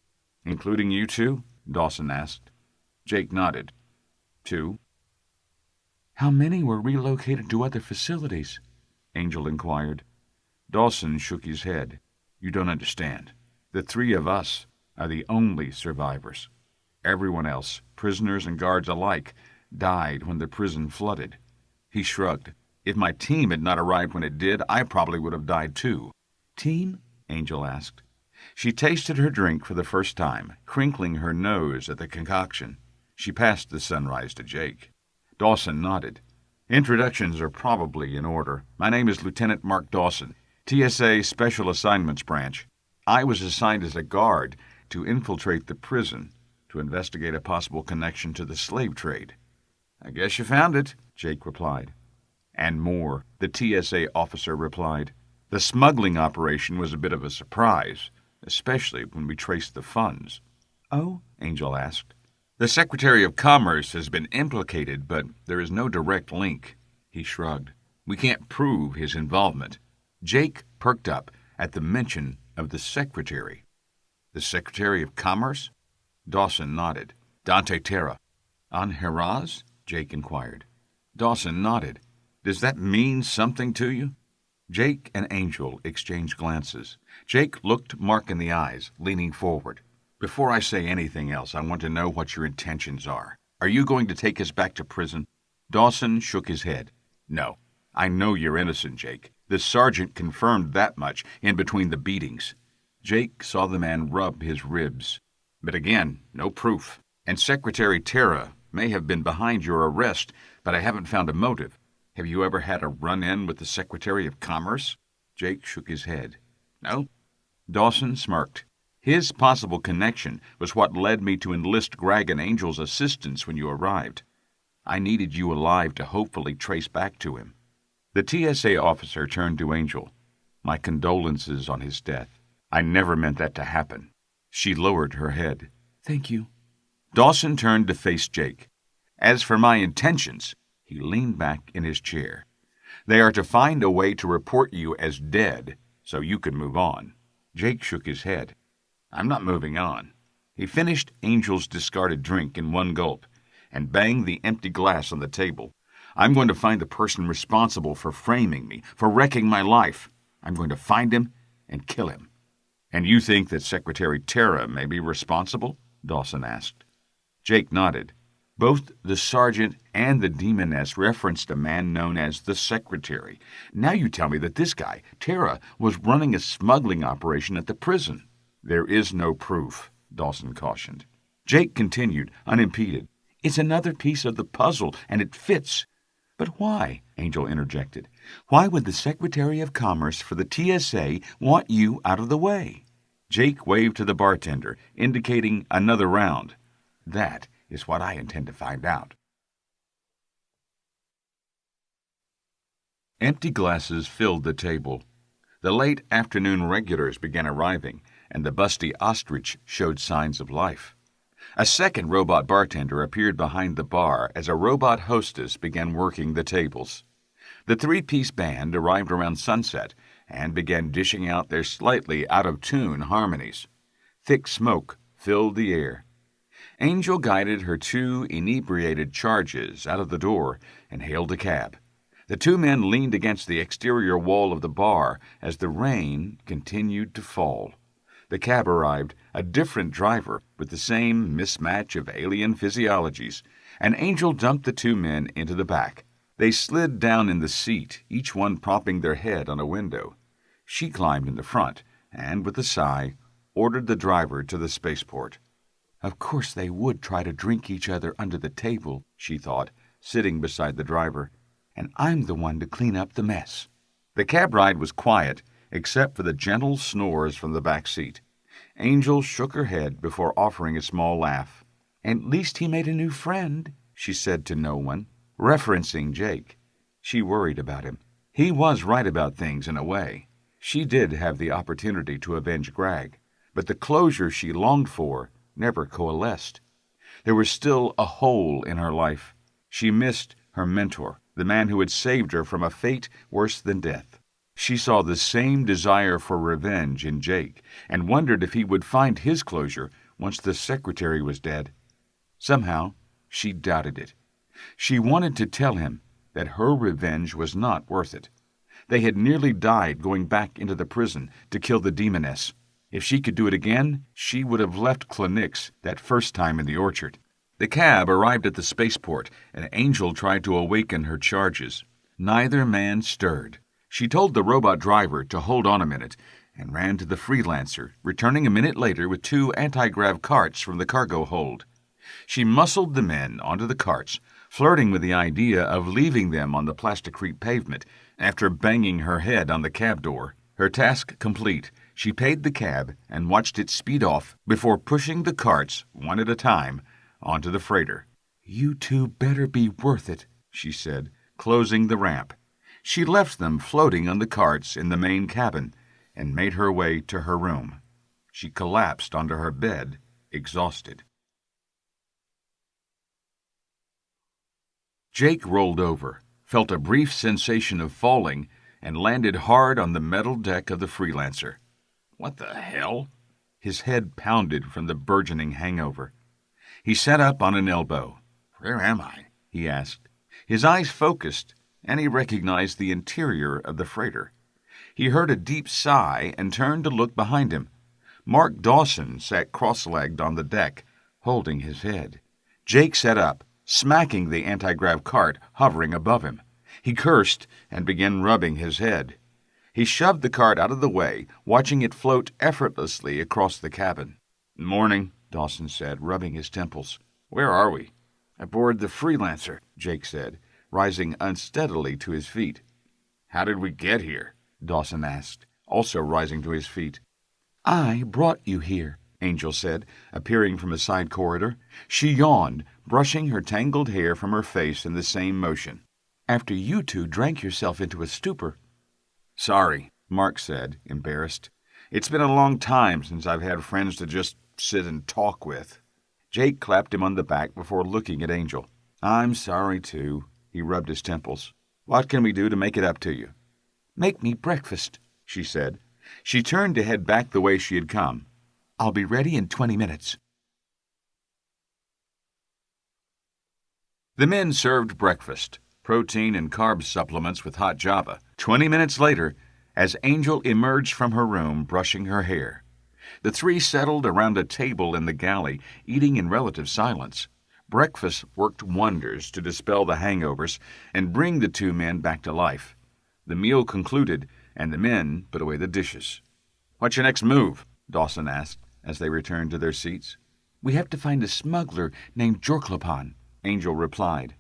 Including you two? Dawson asked. Jake nodded. 2. How many were relocated to other facilities? Angel inquired. Dawson shook his head. You don't understand. The 3 of us are the only survivors. Everyone else, prisoners and guards alike, died when the prison flooded. He shrugged. If my team had not arrived when it did, I probably would have died too. Team? Angel asked. She tasted her drink for the first time, crinkling her nose at the concoction. She passed the sunrise to Jake. Dawson nodded. Introductions are probably in order. My name is Lieutenant Mark Dawson, TSA Special Assignments Branch. I was assigned as a guard to infiltrate the prison to investigate a possible connection to the slave trade. I guess you found it, Jake replied. And more, the TSA officer replied. The smuggling operation was a bit of a surprise, especially when we traced the funds. Oh? Angel asked. The Secretary of Commerce has been implicated, but there is no direct link. He shrugged. We can't prove his involvement. Jake perked up at the mention of the Secretary. The Secretary of Commerce? Dawson nodded. Dante Terra. On Heraz? Jake inquired. Dawson nodded. Does that mean something to you? Jake and Angel exchanged glances. Jake looked Mark in the eyes, leaning forward. Before I say anything else, I want to know what your intentions are. Are you going to take us back to prison? Dawson shook his head. No. I know you're innocent, Jake. The sergeant confirmed that much in between the beatings. Jake saw the man rub his ribs. But again, no proof. And Secretary Terra may have been behind your arrest, but I haven't found a motive. Have you ever had a run-in with the Secretary of Commerce? Jake shook his head. No. Dawson smirked. His possible connection was what led me to enlist Greg and Angel's assistance when you arrived. I needed you alive to hopefully trace back to him. The TSA officer turned to Angel. My condolences on his death. I never meant that to happen. She lowered her head. Thank you. Dawson turned to face Jake. As for my intentions, he leaned back in his chair. They are to find a way to report you as dead so you can move on. Jake shook his head. I'm not moving on. He finished Angel's discarded drink in one gulp and banged the empty glass on the table. I'm going to find the person responsible for framing me, for wrecking my life. I'm going to find him and kill him. And you think that Secretary Terra may be responsible? Dawson asked. Jake nodded. Both the sergeant and the demoness referenced a man known as the Secretary. Now you tell me that this guy, Terra, was running a smuggling operation at the prison. There is no proof, Dawson cautioned. Jake continued, unimpeded. It's another piece of the puzzle, and it fits. But why? Angel interjected. Why would the Secretary of Commerce for the TSA want you out of the way? Jake waved to the bartender, indicating another round. That is what I intend to find out. Empty glasses filled the table. The late afternoon regulars began arriving, and the busty ostrich showed signs of life. A second robot bartender appeared behind the bar as a robot hostess began working the tables. The three-piece band arrived around sunset and began dishing out their slightly out-of-tune harmonies. Thick smoke filled the air. Angel guided her two inebriated charges out of the door and hailed a cab. The two men leaned against the exterior wall of the bar as the rain continued to fall. The cab arrived, a different driver with the same mismatch of alien physiologies, and Angel dumped the two men into the back. They slid down in the seat, each one propping their head on a window. She climbed in the front and, with a sigh, ordered the driver to the spaceport. Of course they would try to drink each other under the table, she thought, sitting beside the driver, and I'm the one to clean up the mess. The cab ride was quiet, except for the gentle snores from the back seat. Angel shook her head before offering a small laugh. At least he made a new friend, she said to no one, referencing Jake. She worried about him. He was right about things in a way. She did have the opportunity to avenge Greg, but the closure she longed for never coalesced. There was still a hole in her life. She missed her mentor, the man who had saved her from a fate worse than death. She saw the same desire for revenge in Jake and wondered if he would find his closure once the secretary was dead. Somehow, she doubted it. She wanted to tell him that her revenge was not worth it. They had nearly died going back into the prison to kill the demoness. If she could do it again, she would have left Cla'nix that first time in the orchard. The cab arrived at the spaceport, and Angel tried to awaken her charges. Neither man stirred. She told the robot driver to hold on a minute and ran to the freelancer, returning a minute later with 2 anti-grav carts from the cargo hold. She muscled the men onto the carts, flirting with the idea of leaving them on the plasticrete pavement after banging her head on the cab door. Her task complete, she paid the cab and watched it speed off before pushing the carts, one at a time, onto the freighter. "You two better be worth it," she said, closing the ramp. She left them floating on the carts in the main cabin and made her way to her room. She collapsed onto her bed, exhausted. Jake rolled over, felt a brief sensation of falling, and landed hard on the metal deck of the freelancer. What the hell? His head pounded from the burgeoning hangover. He sat up on an elbow. "Where am I?" he asked. His eyes focused, and he recognized the interior of the freighter. He heard a deep sigh and turned to look behind him. Mark Dawson sat cross-legged on the deck, holding his head. Jake sat up, smacking the anti-grav cart hovering above him. He cursed and began rubbing his head. He shoved the cart out of the way, watching it float effortlessly across the cabin. "Morning," Dawson said, rubbing his temples. "Where are we?" "Aboard the freelancer," Jake said, rising unsteadily to his feet. "How did we get here?" Dawson asked, also rising to his feet. "I brought you here," Angel said, appearing from a side corridor. She yawned, brushing her tangled hair from her face in the same motion. "After you two drank yourself into a stupor." "Sorry," Mark said, embarrassed. "It's been a long time since I've had friends to just sit and talk with." Jake clapped him on the back before looking at Angel. "I'm sorry, too." He rubbed his temples. "What can we do to make it up to you?" "Make me breakfast," she said. She turned to head back the way she had come. "I'll be ready in 20 minutes. The men served breakfast, protein and carb supplements with hot java. 20 minutes later, as Angel emerged from her room brushing her hair, the three settled around a table in the galley, eating in relative silence. Breakfast worked wonders to dispel the hangovers and bring the 2 men back to life. The meal concluded, and the men put away the dishes. "What's your next move?" Dawson asked as they returned to their seats. "We have to find a smuggler named Jorklapan," Angel replied.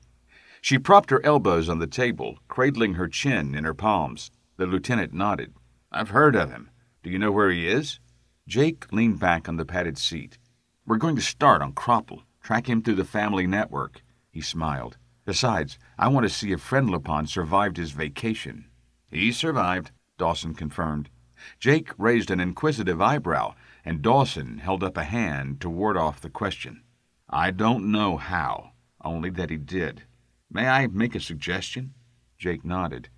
She propped her elbows on the table, cradling her chin in her palms. The lieutenant nodded. "I've heard of him. Do you know where he is?" Jake leaned back on the padded seat. "We're going to start on Cropple, track him through the family network." He smiled. "Besides, I want to see if Friendlapon survived his vacation." "He survived," Dawson confirmed. Jake raised an inquisitive eyebrow, and Dawson held up a hand to ward off the question. "I don't know how, only that he did. May I make a suggestion?" Jake nodded.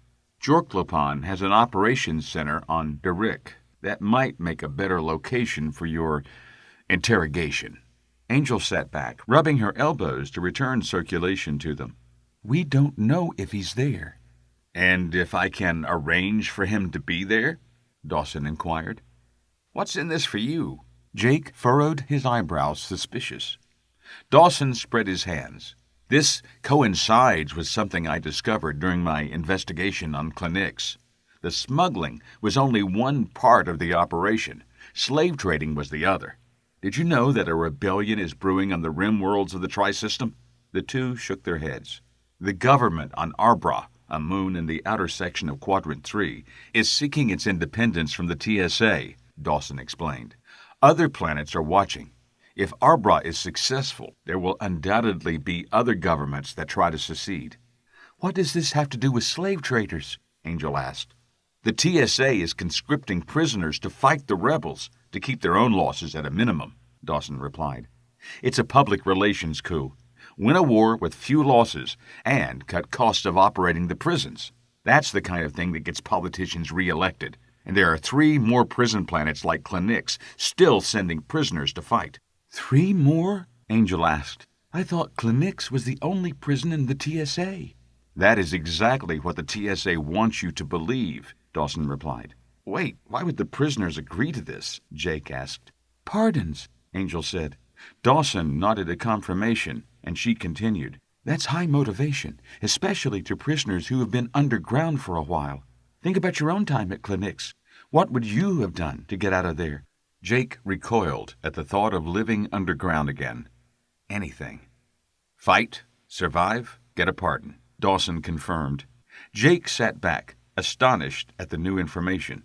"Jorklapan has an operations center on Darik. That might make a better location for your interrogation." Angel sat back, rubbing her elbows to return circulation to them. "We don't know if he's there." "And if I can arrange for him to be there?" Dawson inquired. "What's in this for you?" Jake furrowed his eyebrows, suspicious. Dawson spread his hands. "This coincides with something I discovered during my investigation on Cla'nix. The smuggling was only one part of the operation. Slave trading was the other. Did you know that a rebellion is brewing on the rim worlds of the Tri-System?" The 2 shook their heads. "The government on Arbra, a moon in the outer section of Quadrant 3, is seeking its independence from the TSA," Dawson explained. "Other planets are watching. If Arbra is successful, there will undoubtedly be other governments that try to secede." "What does this have to do with slave traders?" Angel asked. "The TSA is conscripting prisoners to fight the rebels to keep their own losses at a minimum," Dawson replied. "It's a public relations coup. Win a war with few losses and cut costs of operating the prisons. That's the kind of thing that gets politicians re-elected. And there are 3 more prison planets like Cla'nix still sending prisoners to fight. 3 more? Angel asked. I thought Cla'nix was the only prison in the TSA. That is exactly what the TSA wants you to believe, Dawson replied. Wait, why would the prisoners agree to this? Jake asked. Pardons, Angel said. Dawson nodded a confirmation, and she continued. That's high motivation, especially to prisoners who have been underground for a while. Think about your own time at Cla'nix. What would you have done to get out of there? Jake recoiled at the thought of living underground again. Anything. Fight, survive, get a pardon, Dawson confirmed. Jake sat back, astonished at the new information.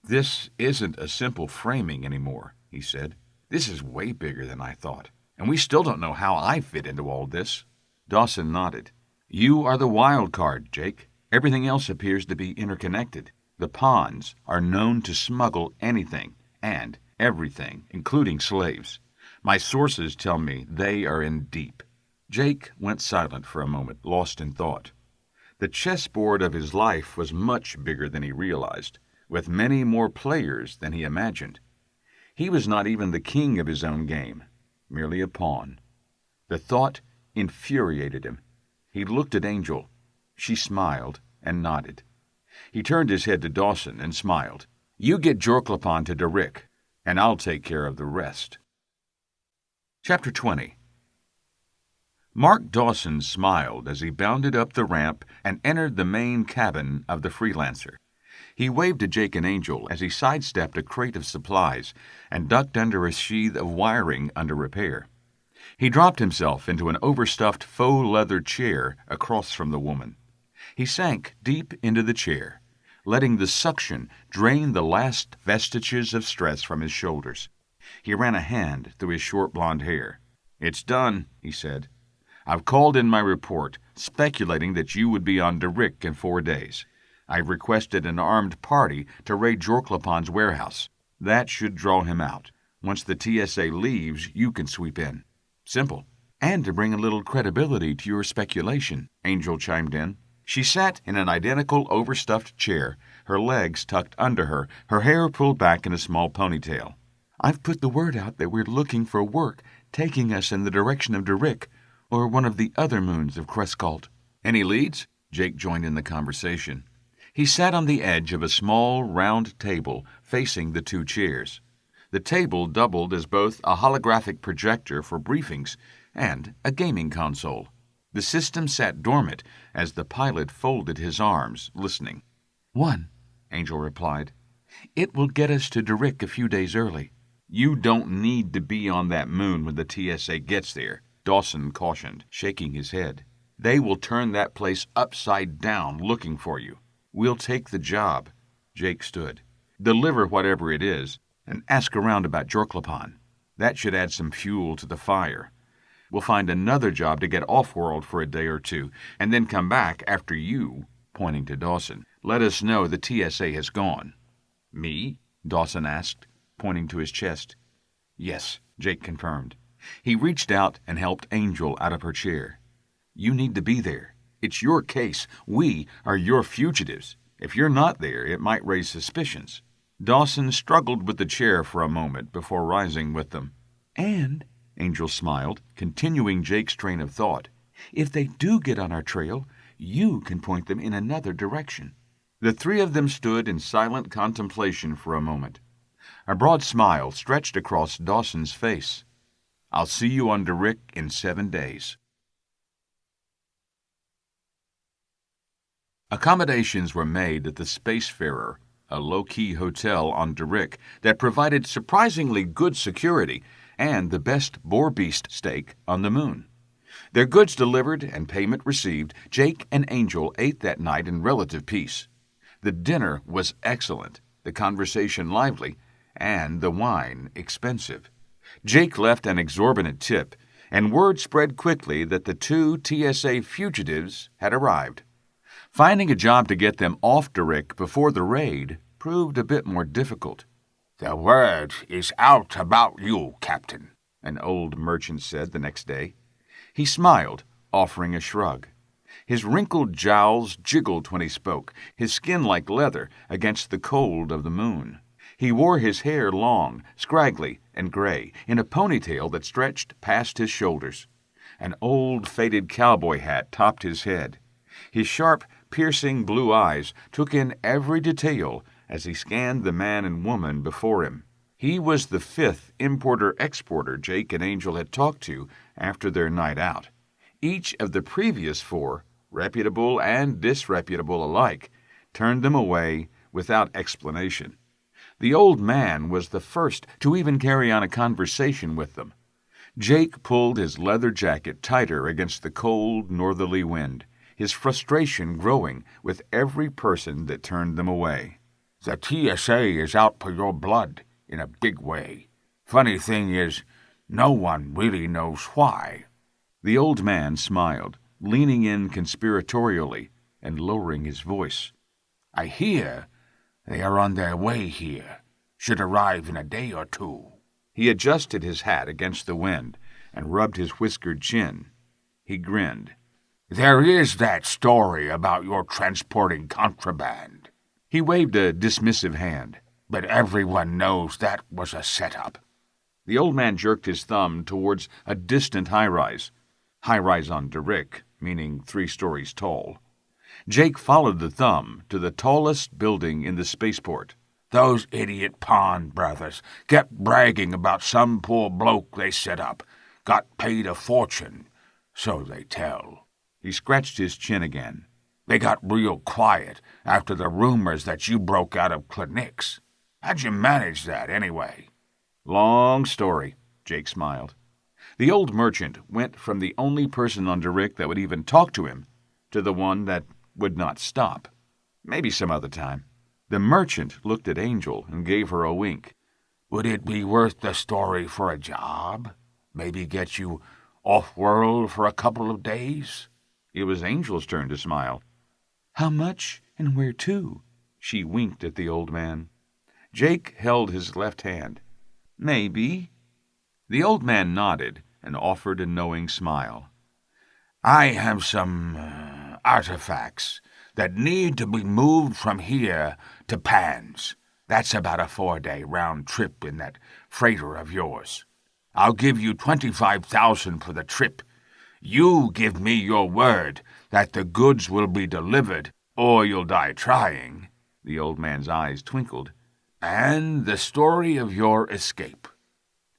This isn't a simple framing anymore, he said. This is way bigger than I thought, and we still don't know how I fit into all this. Dawson nodded. You are the wild card, Jake. Everything else appears to be interconnected. The pawns are known to smuggle anything and everything, including slaves. My sources tell me they are in deep. Jake went silent for a moment, lost in thought. The chessboard of his life was much bigger than he realized, with many more players than he imagined. He was not even the king of his own game, merely a pawn. The thought infuriated him. He looked at Angel. She smiled and nodded. He turned his head to Dawson and smiled. You get Jorklapan to Derrick, and I'll take care of the rest. Chapter 20. Mark Dawson smiled as he bounded up the ramp and entered the main cabin of the Freelancer. He waved to Jake and Angel as he sidestepped a crate of supplies and ducked under a sheath of wiring under repair. He dropped himself into an overstuffed faux leather chair across from the woman. He sank deep into the chair, letting the suction drain the last vestiges of stress from his shoulders. He ran a hand through his short blonde hair. It's done, he said. I've called in my report, speculating that you would be on Derrick in 4 days. I've requested an armed party to raid Jorklapan's warehouse. That should draw him out. Once the TSA leaves, you can sweep in. Simple. And to bring a little credibility to your speculation, Angel chimed in. She sat in an identical overstuffed chair, her legs tucked under her, her hair pulled back in a small ponytail. I've put the word out that we're looking for work taking us in the direction of Derrick, or one of the other moons of Crescalt. Any leads? Jake joined in the conversation. He sat on the edge of a small, round table facing the 2 chairs. The table doubled as both a holographic projector for briefings and a gaming console. The system sat dormant as the pilot folded his arms, listening. 1, Angel replied. It will get us to Derrick a few days early. You don't need to be on that moon when the TSA gets there, Dawson cautioned, shaking his head. They will turn that place upside down looking for you. We'll take the job. Jake stood. Deliver whatever it is, and ask around about Jorklapan. That should add some fuel to the fire. We'll find another job to get off-world for a day or 2, and then come back after you, pointing to Dawson. Let us know the TSA has gone. Me? Dawson asked, pointing to his chest. Yes, Jake confirmed. He reached out and helped Angel out of her chair. You need to be there. It's your case. We are your fugitives. If you're not there, it might raise suspicions. Dawson struggled with the chair for a moment before rising with them. And, Angel smiled, continuing Jake's train of thought, if they do get on our trail, you can point them in another direction. The 3 of them stood in silent contemplation for a moment. A broad smile stretched across Dawson's face. I'll see you on Derrick in 7 days. Accommodations were made at the Spacefarer, a low-key hotel on Derrick that provided surprisingly good security and the best boar-beast steak on the moon. Their goods delivered and payment received, Jake and Angel ate that night in relative peace. The dinner was excellent, the conversation lively, and the wine expensive. Jake left an exorbitant tip, and word spread quickly that the 2 TSA fugitives had arrived. Finding a job to get them off Derrick before the raid proved a bit more difficult. The word is out about you, Captain, an old merchant said the next day. He smiled, offering a shrug. His wrinkled jowls jiggled when he spoke, his skin like leather against the cold of the moon. He wore his hair long, scraggly, and gray, in a ponytail that stretched past his shoulders. An old, faded cowboy hat topped his head. His sharp, piercing blue eyes took in every detail as he scanned the man and woman before him. He was the fifth importer-exporter Jake and Angel had talked to after their night out. Each of the previous four, reputable and disreputable alike, turned them away without explanation. The old man was the first to even carry on a conversation with them. Jake pulled his leather jacket tighter against the cold northerly wind, his frustration growing with every person that turned them away. The TSA is out for your blood in a big way. Funny thing is, no one really knows why. The old man smiled, leaning in conspiratorially and lowering his voice. I hear they are on their way here. Should arrive in a day or two. He adjusted his hat against the wind and rubbed his whiskered chin. He grinned. There is that story about your transporting contraband. He waved a dismissive hand. But everyone knows that was a setup. The old man jerked his thumb towards a distant high-rise. High-rise on Derrick, meaning 3 stories tall. Jake followed the thumb to the tallest building in the spaceport. Those idiot Pond brothers kept bragging about some poor bloke they set up. Got paid a fortune, so they tell. He scratched his chin again. They got real quiet after the rumors that you broke out of Cla'nix. How'd you manage that, anyway? Long story, Jake smiled. The old merchant went from the only person on Derrick that would even talk to him to the one that would not stop. Maybe some other time. The merchant looked at Angel and gave her a wink. Would it be worth the story for a job? Maybe get you off-world for a couple of days? It was Angel's turn to smile. How much and where to? She winked at the old man. Jake held his left hand. Maybe. The old man nodded and offered a knowing smile. I have some artifacts that need to be moved from here to Pan's. That's about a 4-day round trip in that freighter of yours. I'll give you $25,000 for the trip. You give me your word that the goods will be delivered, or you'll die trying. The old man's eyes twinkled. And the story of your escape.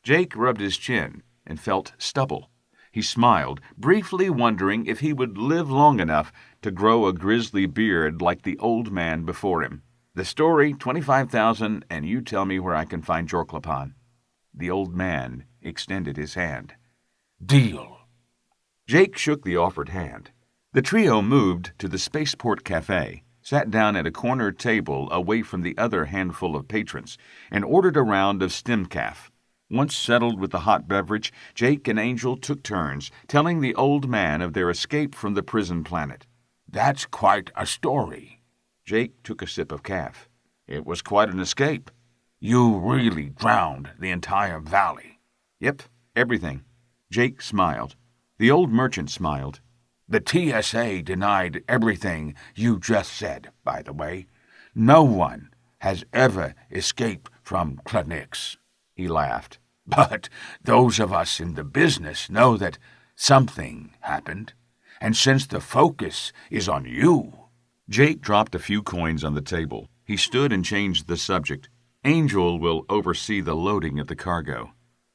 Jake rubbed his chin and felt stubble. He smiled, briefly wondering if he would live long enough to grow a grizzly beard like the old man before him. The story, $25,000, and you tell me where I can find Jorklapan. The old man extended his hand. Deal. Jake shook the offered hand. The trio moved to the Spaceport Cafe, sat down at a corner table away from the other handful of patrons, and ordered a round of stemcaf. Once settled with the hot beverage, Jake and Angel took turns telling the old man of their escape from the prison planet. That's quite a story. Jake took a sip of caf. It was quite an escape. You really drowned the entire valley. Yep, everything. Jake smiled. The old merchant smiled. The TSA denied everything you just said, by the way. No one has ever escaped from Cla'nix. He laughed. But those of us in the business know that something happened. And since the focus is on you... Jake dropped a few coins on the table. He stood and changed the subject. Angel will oversee the loading of the cargo.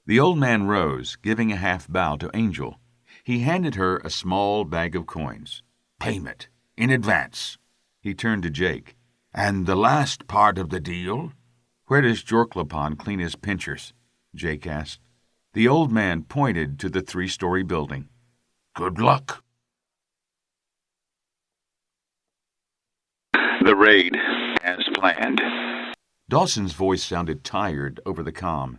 The old man rose, giving a half bow to Angel. He handed her a small bag of coins. Payment, in advance. He turned to Jake. And the last part of the deal? Where does Jorklapan clean his pinchers? Jake asked. The old man pointed to the 3-story building. Good luck. The raid, as planned. Dawson's voice sounded tired over the comm.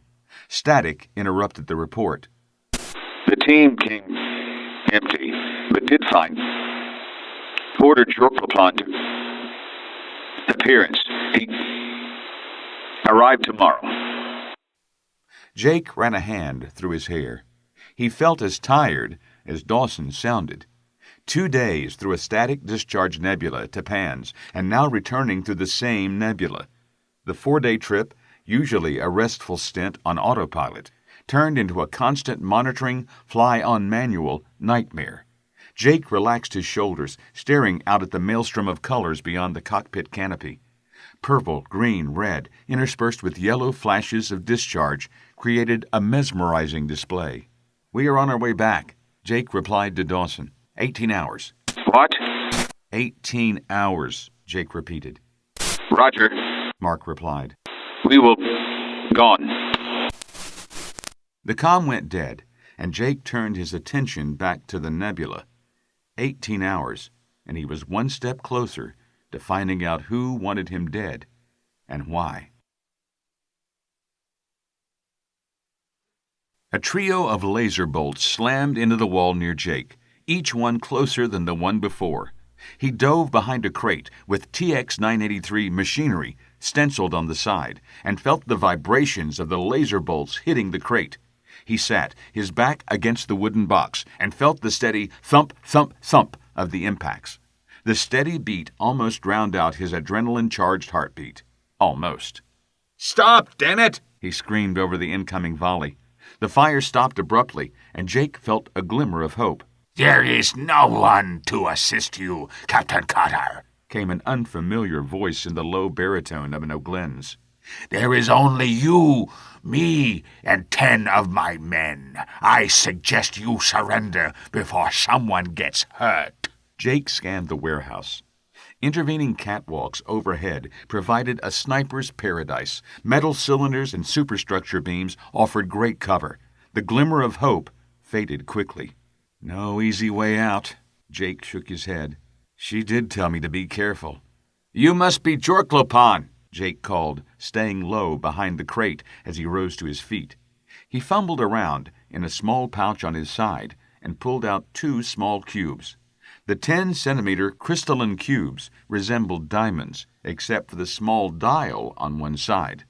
Static interrupted the report. The team came empty, but did find. Ordered Jorklapan to appearance. He arrived tomorrow. Jake ran a hand through his hair. He felt as tired as Dawson sounded. 2 days through a static discharge nebula to Pan's, and now returning through the same nebula. The 4-day trip, usually a restful stint on autopilot, turned into a constant monitoring, fly-on manual nightmare. Jake relaxed his shoulders, staring out at the maelstrom of colors beyond the cockpit canopy. Purple, green, red, interspersed with yellow flashes of discharge, created a mesmerizing display. "We are on our way back," Jake replied to Dawson. 18 hours. What? 18 hours, Jake repeated. Roger. Mark replied. We will... gone. The comm went dead, and Jake turned his attention back to the nebula. 18 hours, and he was one step closer to finding out who wanted him dead and why. A trio of laser bolts slammed into the wall near Jake, each one closer than the one before. He dove behind a crate with TX-983 machinery stenciled on the side and felt the vibrations of the laser bolts hitting the crate. He sat, his back against the wooden box, and felt the steady thump, thump, thump of the impacts. The steady beat almost drowned out his adrenaline-charged heartbeat. Almost. "Stop, damn it!" he screamed over the incoming volley. The fire stopped abruptly, and Jake felt a glimmer of hope. "There is no one to assist you, Captain Carter," came an unfamiliar voice in the low baritone of an O'Glenn's. "There is only you, me, and 10 of my men. I suggest you surrender before someone gets hurt." Jake scanned the warehouse. Intervening catwalks overhead provided a sniper's paradise. Metal cylinders and superstructure beams offered great cover. The glimmer of hope faded quickly. "No easy way out." Jake shook his head. "She did tell me to be careful." "You must be Jorklopan," Jake called, staying low behind the crate as he rose to his feet. He fumbled around in a small pouch on his side and pulled out 2 small cubes. The 10-centimeter crystalline cubes resembled diamonds, except for the small dial on one side.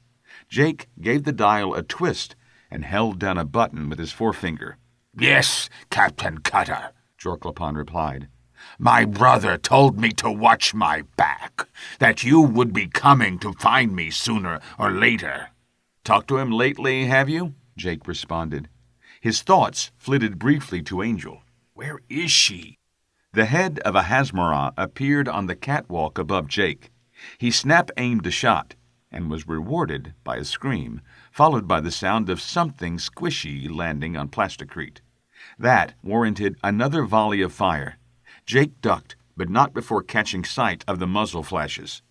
Jake gave the dial a twist and held down a button with his forefinger. "Yes, Captain Cutter," Jorklopan replied. "My brother told me to watch my back, that you would be coming to find me sooner or later." "Talked to him lately, have you?" Jake responded. His thoughts flitted briefly to Angel. Where is she? The head of a Hazmara appeared on the catwalk above Jake. He snap-aimed a shot and was rewarded by a scream, followed by the sound of something squishy landing on plasticrete. That warranted another volley of fire. Jake ducked, but not before catching sight of the muzzle flashes.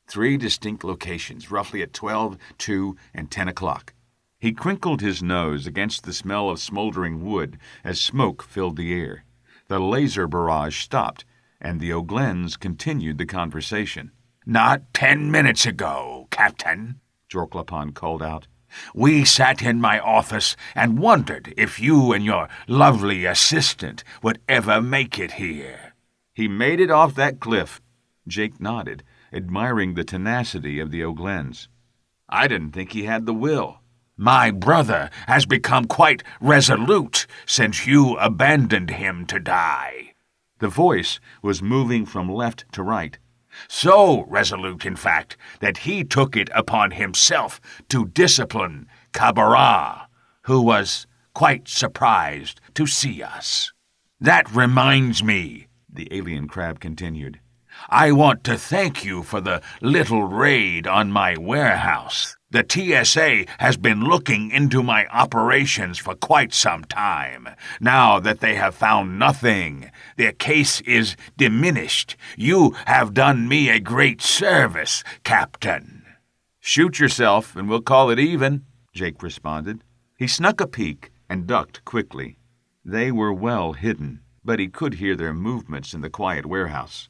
3 distinct locations, roughly at 12, 2, and 10 o'clock. He crinkled his nose against the smell of smoldering wood as smoke filled the air. The laser barrage stopped, and the O'Glenns continued the conversation. "Not 10 minutes ago, Captain," Jorklopan called out. "We sat in my office and wondered if you and your lovely assistant would ever make it here." "He made it off that cliff." Jake nodded, admiring the tenacity of the O'Glenns. "I didn't think he had the will." "My brother has become quite resolute since you abandoned him to die." The voice was moving from left to right. "So resolute, in fact, that he took it upon himself to discipline Kabara, who was quite surprised to see us. That reminds me," the alien crab continued, "I want to thank you for the little raid on my warehouse. The TSA has been looking into my operations for quite some time. Now that they have found nothing, their case is diminished. You have done me a great service, Captain." "Shoot yourself and we'll call it even," Jake responded. He snuck a peek and ducked quickly. They were well hidden, but he could hear their movements in the quiet warehouse.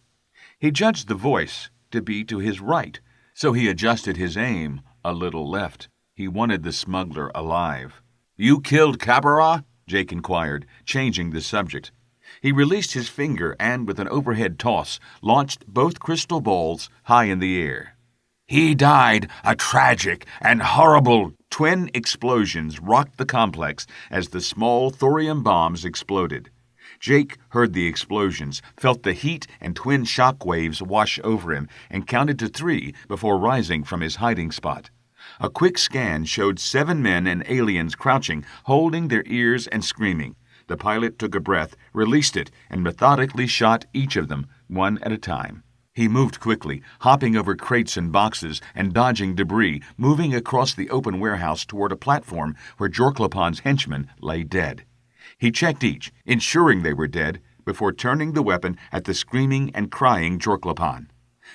He judged the voice to be to his right, so he adjusted his aim a little left. He wanted the smuggler alive. "You killed Kabara?" Jake inquired, changing the subject. He released his finger and, with an overhead toss, launched both crystal balls high in the air. "He died a tragic and horrible..." Twin explosions rocked the complex as the small thorium bombs exploded. Jake heard the explosions, felt the heat and twin shock waves wash over him, and counted to 3 before rising from his hiding spot. A quick scan showed 7 men and aliens crouching, holding their ears and screaming. The pilot took a breath, released it, and methodically shot each of them, one at a time. He moved quickly, hopping over crates and boxes and dodging debris, moving across the open warehouse toward a platform where Jorklapan's henchmen lay dead. He checked each, ensuring they were dead, before turning the weapon at the screaming and crying Jorklapan.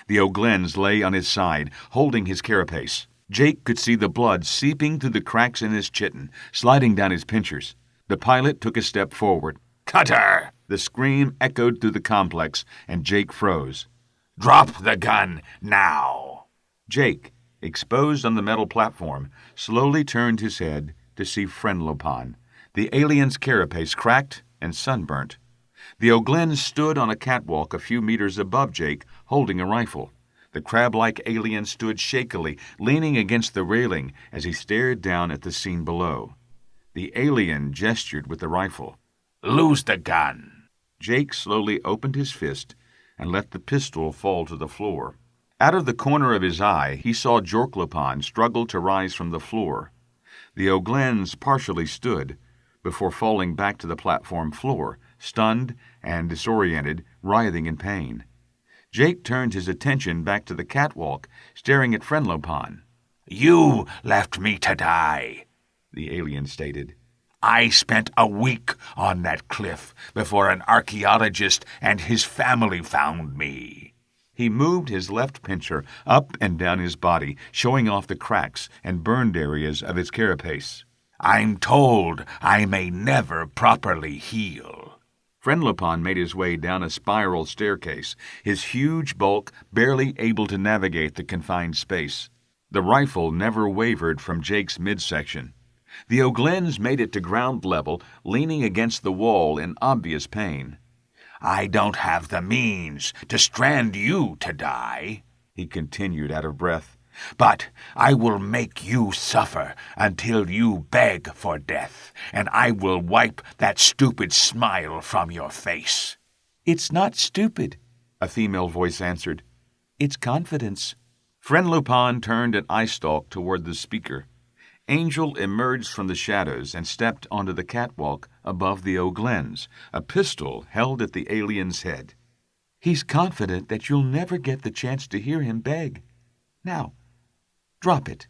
The O'Glens lay on his side, holding his carapace. Jake could see the blood seeping through the cracks in his chitin, sliding down his pinchers. The pilot took a step forward. "Cutter!" The scream echoed through the complex, and Jake froze. "Drop the gun, now!" Jake, exposed on the metal platform, slowly turned his head to see Frenlopan, the alien's carapace cracked and sunburnt. The O'Glens stood on a catwalk a few meters above Jake, holding a rifle. The crab-like alien stood shakily, leaning against the railing as he stared down at the scene below. The alien gestured with the rifle. "Lose the gun!" Jake slowly opened his fist and let the pistol fall to the floor. Out of the corner of his eye, he saw Jorklapan struggle to rise from the floor. The O'Glens partially stood, before falling back to the platform floor, stunned and disoriented, writhing in pain. Jake turned his attention back to the catwalk, staring at Frenlopan. "You left me to die," the alien stated. "I spent a week on that cliff before an archaeologist and his family found me." He moved his left pincher up and down his body, showing off the cracks and burned areas of his carapace. "I'm told I may never properly heal." Frenlopan made his way down a spiral staircase, his huge bulk barely able to navigate the confined space. The rifle never wavered from Jake's midsection. The O'Glens made it to ground level, leaning against the wall in obvious pain. "I don't have the means to strand you to die," he continued out of breath, "but I will make you suffer until you beg for death, and I will wipe that stupid smile from your face." "It's not stupid," a female voice answered. "It's confidence." Frenlopan turned an eye stalk toward the speaker. Angel emerged from the shadows and stepped onto the catwalk above the O'Glens, a pistol held at the alien's head. "He's confident that you'll never get the chance to hear him beg. Now, drop it."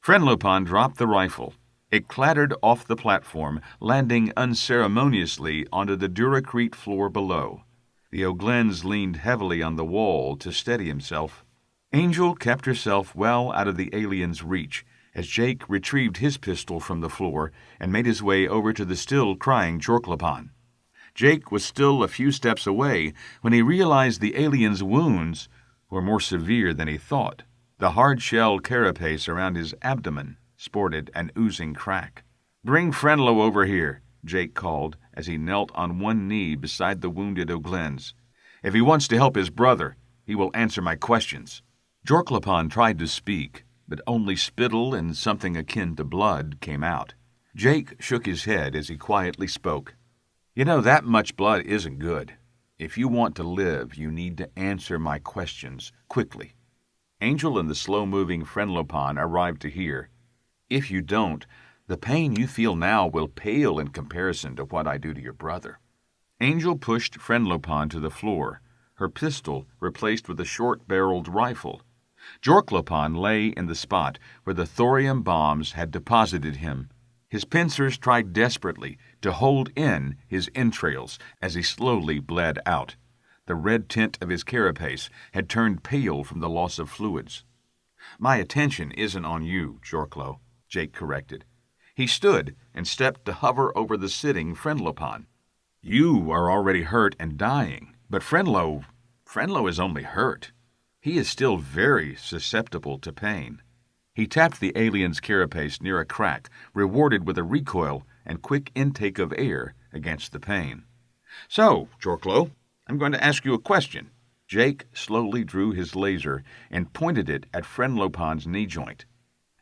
Frenlopan dropped the rifle. It clattered off the platform, landing unceremoniously onto the duracrete floor below. The O'Glens leaned heavily on the wall to steady himself. Angel kept herself well out of the alien's reach, as Jake retrieved his pistol from the floor and made his way over to the still crying Jorklapan. Jake was still a few steps away when he realized the alien's wounds were more severe than he thought. The hard-shell carapace around his abdomen sported an oozing crack. "Bring Frenlo over here," Jake called as he knelt on one knee beside the wounded O'Glens. "If he wants to help his brother, he will answer my questions." Jorklapan tried to speak, but only spittle and something akin to blood came out. Jake shook his head as he quietly spoke. "You know, that much blood isn't good. If you want to live, you need to answer my questions quickly." Angel and the slow-moving Frenlopan arrived to hear. "If you don't, the pain you feel now will pale in comparison to what I do to your brother." Angel pushed Frenlopan to the floor, her pistol replaced with a short-barreled rifle. Jorklapan lay in the spot where the thorium bombs had deposited him. His pincers tried desperately to hold in his entrails as he slowly bled out. The red tint of his carapace had turned pale from the loss of fluids. "My attention isn't on you, Jorklo," Jake corrected. He stood and stepped to hover over the sitting Frenlopan. "You are already hurt and dying, but Frenlo is only hurt. He is still very susceptible to pain." He tapped the alien's carapace near a crack, rewarded with a recoil and quick intake of air against the pain. "So, Jorklo, I'm going to ask you a question." Jake slowly drew his laser and pointed it at Frenlopan's knee joint.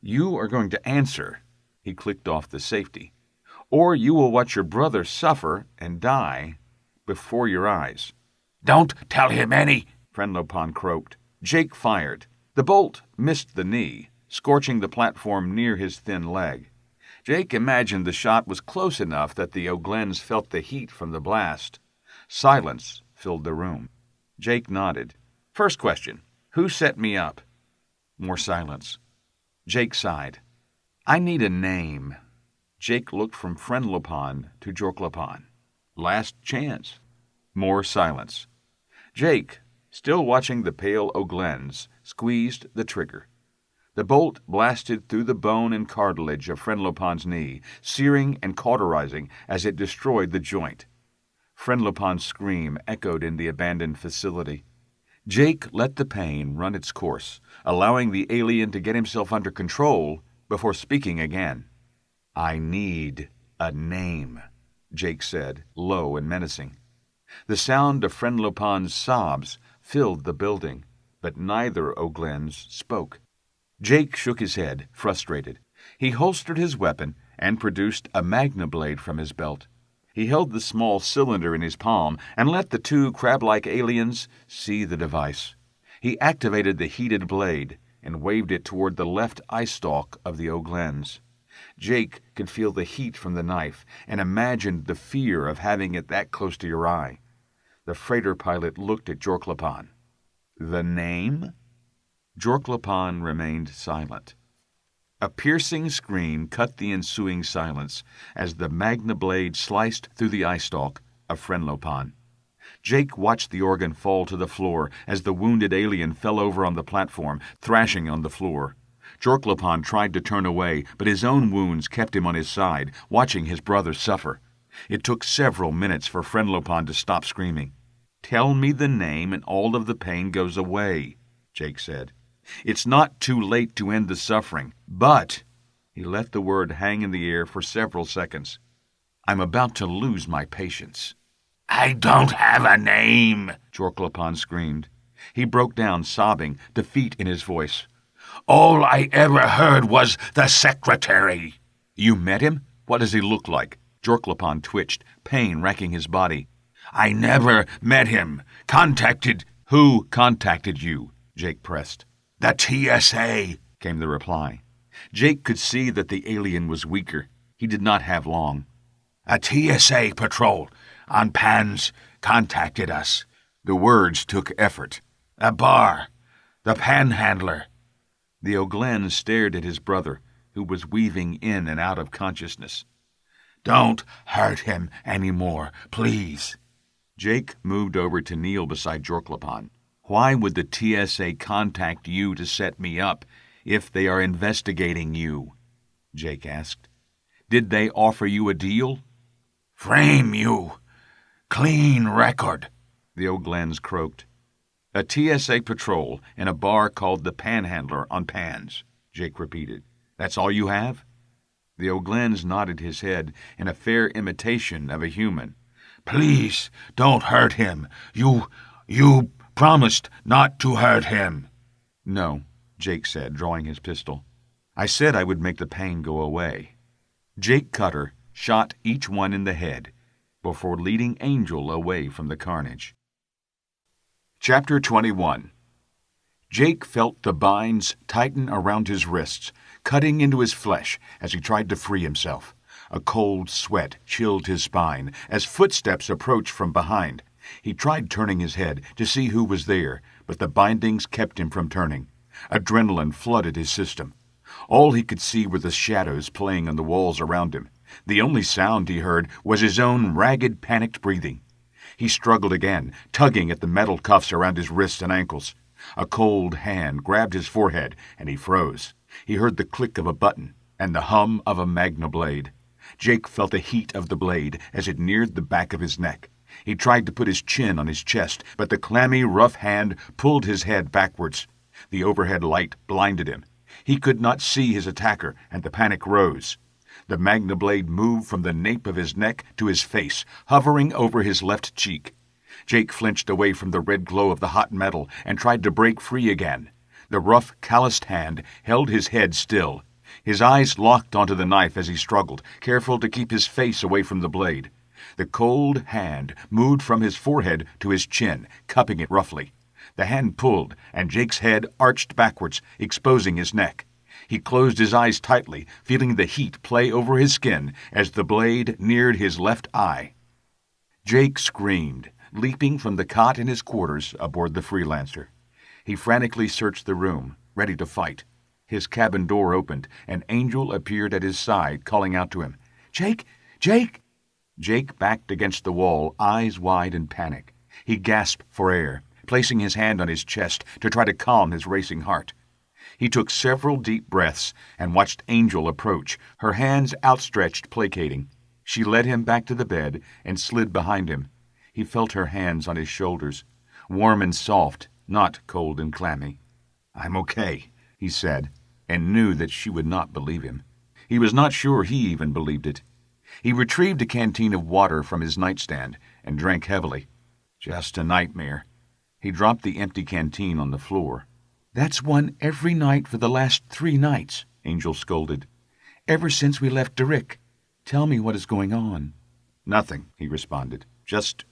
"You are going to answer," he clicked off the safety, "or you will watch your brother suffer and die before your eyes. Don't tell him any, Frenlopon croaked. Jake fired. The bolt missed the knee, scorching the platform near his thin leg. Jake imagined the shot was close enough that the O'Glens felt the heat from the blast. Silence filled the room. Jake nodded. First question, who set me up? More silence. Jake sighed. I need a name. Jake looked from Frenlopon to Jorklopon. Last chance. More silence. Jake, still watching the pale O'Glens, squeezed the trigger. The bolt blasted through the bone and cartilage of Frenlopon's knee, searing and cauterizing as it destroyed the joint. Frenlopon's scream echoed in the abandoned facility. Jake let the pain run its course, allowing the alien to get himself under control before speaking again. I need a name, Jake said, low and menacing. The sound of Frenlopon's sobs filled the building, but neither O'Glens spoke. Jake shook his head, frustrated. He holstered his weapon and produced a magna blade from his belt. He held the small cylinder in his palm and let the two crab-like aliens see the device. He activated the heated blade and waved it toward the left eye stalk of the O'Glens. Jake could feel the heat from the knife and imagined the fear of having it that close to your eye. The freighter pilot looked at Jorklopon. The name? Jorklopon remained silent. A piercing scream cut the ensuing silence as the magna blade sliced through the eye stalk of Frenlopon. Jake watched the organ fall to the floor as the wounded alien fell over on the platform, thrashing on the floor. Jorklopon tried to turn away, but his own wounds kept him on his side, watching his brother suffer. It took several minutes for Frenlopon to stop screaming. Tell me the name and all of the pain goes away, Jake said. It's not too late to end the suffering, but... He let the word hang in the air for several seconds. I'm about to lose my patience. I don't have a name, Jorklopon screamed. He broke down, sobbing, defeat in his voice. All I ever heard was the secretary. You met him? What does he look like? Jorklopon twitched, pain racking his body. I never met him. Contacted... Who contacted you? Jake pressed. The TSA, came the reply. Jake could see that the alien was weaker. He did not have long. A TSA patrol on Pans contacted us. The words took effort. A bar. The panhandler. The O'Glen stared at his brother, who was weaving in and out of consciousness. Don't hurt him anymore, please. Jake moved over to kneel beside Jorklopon. Why would the TSA contact you to set me up if they are investigating you? Jake asked. Did they offer you a deal? Frame you. Clean record, the O'Glens croaked. A TSA patrol in a bar called the Panhandler on Pans, Jake repeated. That's all you have? The O'Glens nodded his head in a fair imitation of a human. Please, don't hurt him. You promised not to hurt him. No, Jake said, drawing his pistol. I said I would make the pain go away. Jake Cutter shot each one in the head before leading Angel away from the carnage. Chapter 21. Jake felt the binds tighten around his wrists, cutting into his flesh as he tried to free himself. A cold sweat chilled his spine as footsteps approached from behind. He tried turning his head to see who was there, but the bindings kept him from turning. Adrenaline flooded his system. All he could see were the shadows playing on the walls around him. The only sound he heard was his own ragged, panicked breathing. He struggled again, tugging at the metal cuffs around his wrists and ankles. A cold hand grabbed his forehead, and he froze. He heard the click of a button and the hum of a magna blade. Jake felt the heat of the blade as it neared the back of his neck. He tried to put his chin on his chest, but the clammy, rough hand pulled his head backwards. The overhead light blinded him. He could not see his attacker, and the panic rose. The magna blade moved from the nape of his neck to his face, hovering over his left cheek. Jake flinched away from the red glow of the hot metal and tried to break free again. The rough, calloused hand held his head still. His eyes locked onto the knife as he struggled, careful to keep his face away from the blade. The cold hand moved from his forehead to his chin, cupping it roughly. The hand pulled, and Jake's head arched backwards, exposing his neck. He closed his eyes tightly, feeling the heat play over his skin as the blade neared his left eye. Jake screamed, leaping from the cot in his quarters aboard the Freelancer. He frantically searched the room, ready to fight. His cabin door opened, and Angel appeared at his side, calling out to him, "Jake! Jake!" Jake backed against the wall, eyes wide in panic. He gasped for air, placing his hand on his chest to try to calm his racing heart. He took several deep breaths and watched Angel approach, her hands outstretched, placating. She led him back to the bed and slid behind him. He felt her hands on his shoulders, warm and soft, not cold and clammy. "I'm okay," he said, and knew that she would not believe him. He was not sure he even believed it. He retrieved a canteen of water from his nightstand and drank heavily. "Just a nightmare." He dropped the empty canteen on the floor. "That's one every night for the last 3 nights," Angel scolded. "Ever since we left Derrick. Tell me what is going on." "Nothing," he responded. Just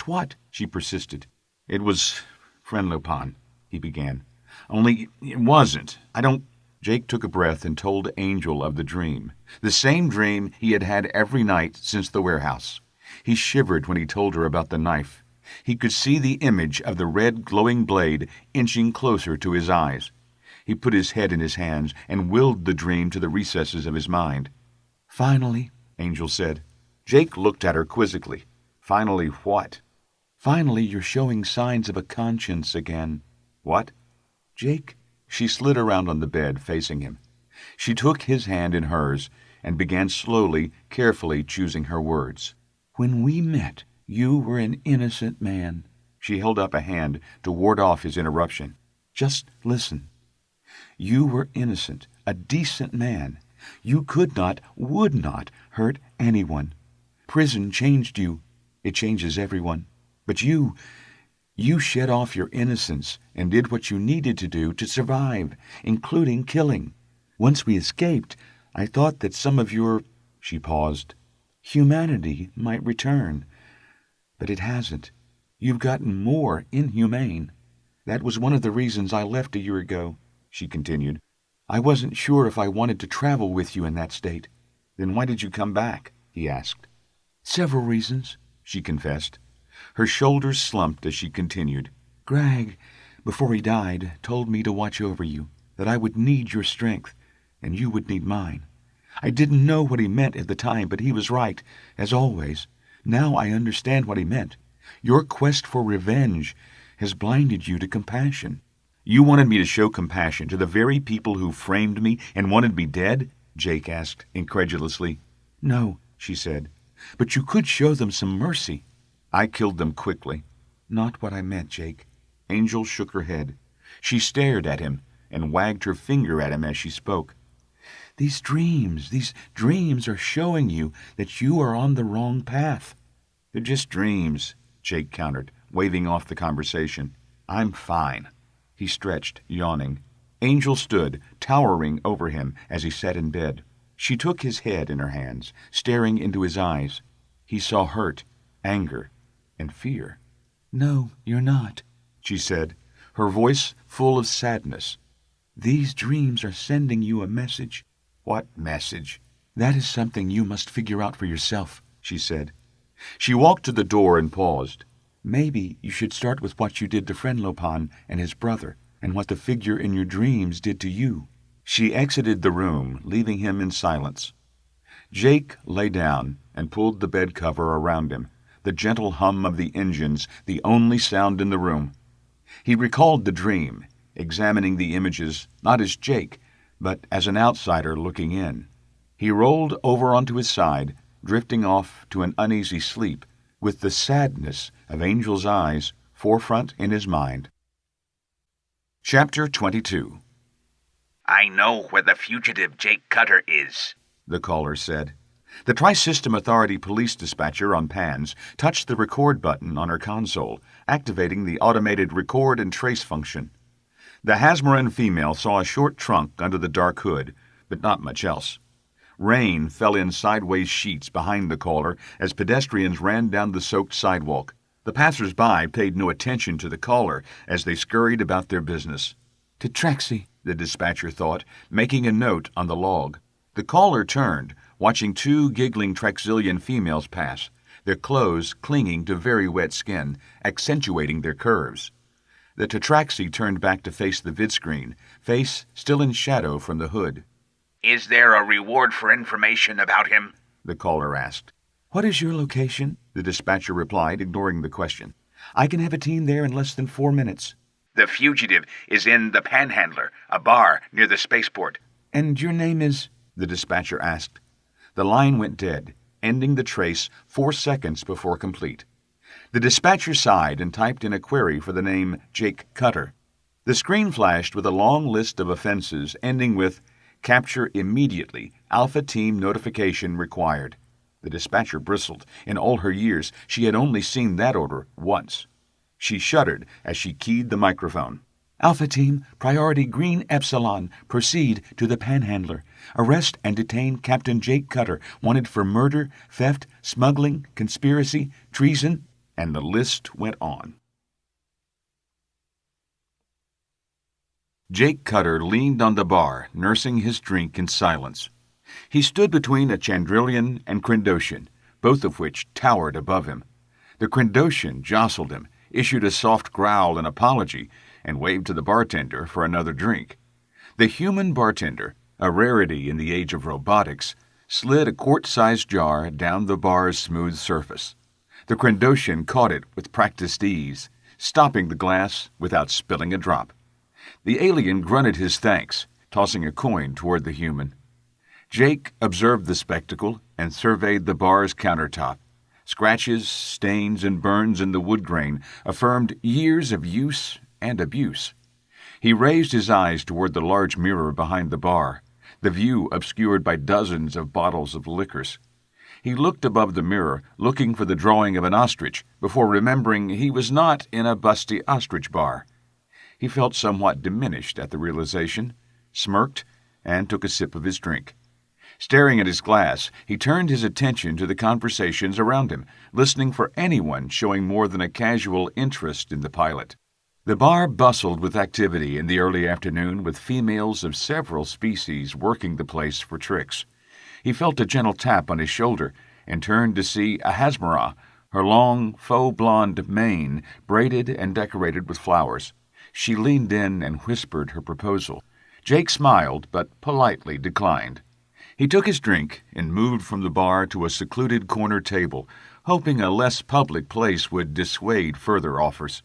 what?" she persisted. "It was Frenlopan," he began. "Only it wasn't. I don't—" Jake took a breath and told Angel of the dream. The same dream he had had every night since the warehouse. He shivered when he told her about the knife. He could see the image of the red glowing blade inching closer to his eyes. He put his head in his hands and willed the dream to the recesses of his mind. "Finally," Angel said. Jake looked at her quizzically. "Finally what?" "Finally you're showing signs of a conscience again." "What?" "Jake." She slid around on the bed, facing him. She took his hand in hers and began slowly, carefully choosing her words. "When we met, you were an innocent man." She held up a hand to ward off his interruption. "Just listen. You were innocent, a decent man. You could not, would not hurt anyone. Prison changed you. It changes everyone. But you shed off your innocence and did what you needed to do to survive, including killing. Once we escaped, I thought that some of your—" she paused, "humanity might return. But it hasn't. You've gotten more inhumane. That was one of the reasons I left a year ago," she continued. "I wasn't sure if I wanted to travel with you in that state." "Then why did you come back?" he asked. "Several reasons," she confessed. Her shoulders slumped as she continued. "Greg, before he died, told me to watch over you, that I would need your strength, and you would need mine. I didn't know what he meant at the time, but he was right, as always. Now I understand what he meant. Your quest for revenge has blinded you to compassion." "You wanted me to show compassion to the very people who framed me and wanted me dead?" Jake asked incredulously. "No," she said, "but you could show them some mercy." "I killed them quickly." "Not what I meant, Jake." Angel shook her head. She stared at him and wagged her finger at him as she spoke. These dreams are showing you that you are on the wrong path." "They're just dreams," Jake countered, waving off the conversation. "I'm fine." He stretched, yawning. Angel stood, towering over him as he sat in bed. She took his head in her hands, staring into his eyes. He saw hurt, anger, and fear. "No, you're not," she said, her voice full of sadness. "These dreams are sending you a message." "What message?" "That is something you must figure out for yourself," she said. She walked to the door and paused. "Maybe you should start with what you did to Frenlopan and his brother, and what the figure in your dreams did to you." She exited the room, leaving him in silence. Jake lay down and pulled the bed cover around him, the gentle hum of the engines the only sound in the room. He recalled the dream, examining the images not as Jake, but as an outsider looking in. He rolled over onto his side, drifting off to an uneasy sleep, with the sadness of Angel's eyes forefront in his mind. Chapter 22. "I know where the fugitive Jake Cutter is," the caller said. The Tri-System Authority police dispatcher on PANS touched the record button on her console, activating the automated record and trace function. The Hasmoran female saw a short trunk under the dark hood, but not much else. Rain fell in sideways sheets behind the caller as pedestrians ran down the soaked sidewalk. The passers-by paid no attention to the caller as they scurried about their business. "Tatraxi," the dispatcher thought, making a note on the log. The caller turned, watching 2 giggling Traxilian females pass, their clothes clinging to very wet skin, accentuating their curves. The Tatraxi turned back to face the vidscreen, face still in shadow from the hood. "Is there a reward for information about him?" the caller asked. "What is your location?" The dispatcher replied, ignoring the question. "I can have a team there in less than 4 minutes." "The fugitive is in the Panhandler, a bar near the spaceport." "And your name is?" the dispatcher asked. The line went dead, ending the trace 4 seconds before complete. The dispatcher sighed and typed in a query for the name Jake Cutter. The screen flashed with a long list of offenses ending with "Capture immediately. Alpha team notification required." The dispatcher bristled. In all her years, she had only seen that order once. She shuddered as she keyed the microphone. "Alpha team, priority Green Epsilon. Proceed to the Panhandler. Arrest and detain Captain Jake Cutter, wanted for murder, theft, smuggling, conspiracy, treason," and the list went on. Jake Cutter leaned on the bar, nursing his drink in silence. He stood between a Chandrilian and Crindosian, both of which towered above him. The Crindosian jostled him, issued a soft growl in apology, and waved to the bartender for another drink. The human bartender, a rarity in the age of robotics, slid a quart-sized jar down the bar's smooth surface. The Crindosian caught it with practiced ease, stopping the glass without spilling a drop. The alien grunted his thanks, tossing a coin toward the human. Jake observed the spectacle and surveyed the bar's countertop. Scratches, stains, and burns in the wood grain affirmed years of use and abuse. He raised his eyes toward the large mirror behind the bar, the view obscured by dozens of bottles of liquors. He looked above the mirror, looking for the drawing of an ostrich, before remembering he was not in a busty ostrich bar. He felt somewhat diminished at the realization, smirked, and took a sip of his drink. Staring at his glass, he turned his attention to the conversations around him, listening for anyone showing more than a casual interest in the pilot. The bar bustled with activity in the early afternoon, with females of several species working the place for tricks. He felt a gentle tap on his shoulder and turned to see Ahasmara, her long, faux blonde mane braided and decorated with flowers. She leaned in and whispered her proposal. Jake smiled, but politely declined. He took his drink and moved from the bar to a secluded corner table, hoping a less public place would dissuade further offers.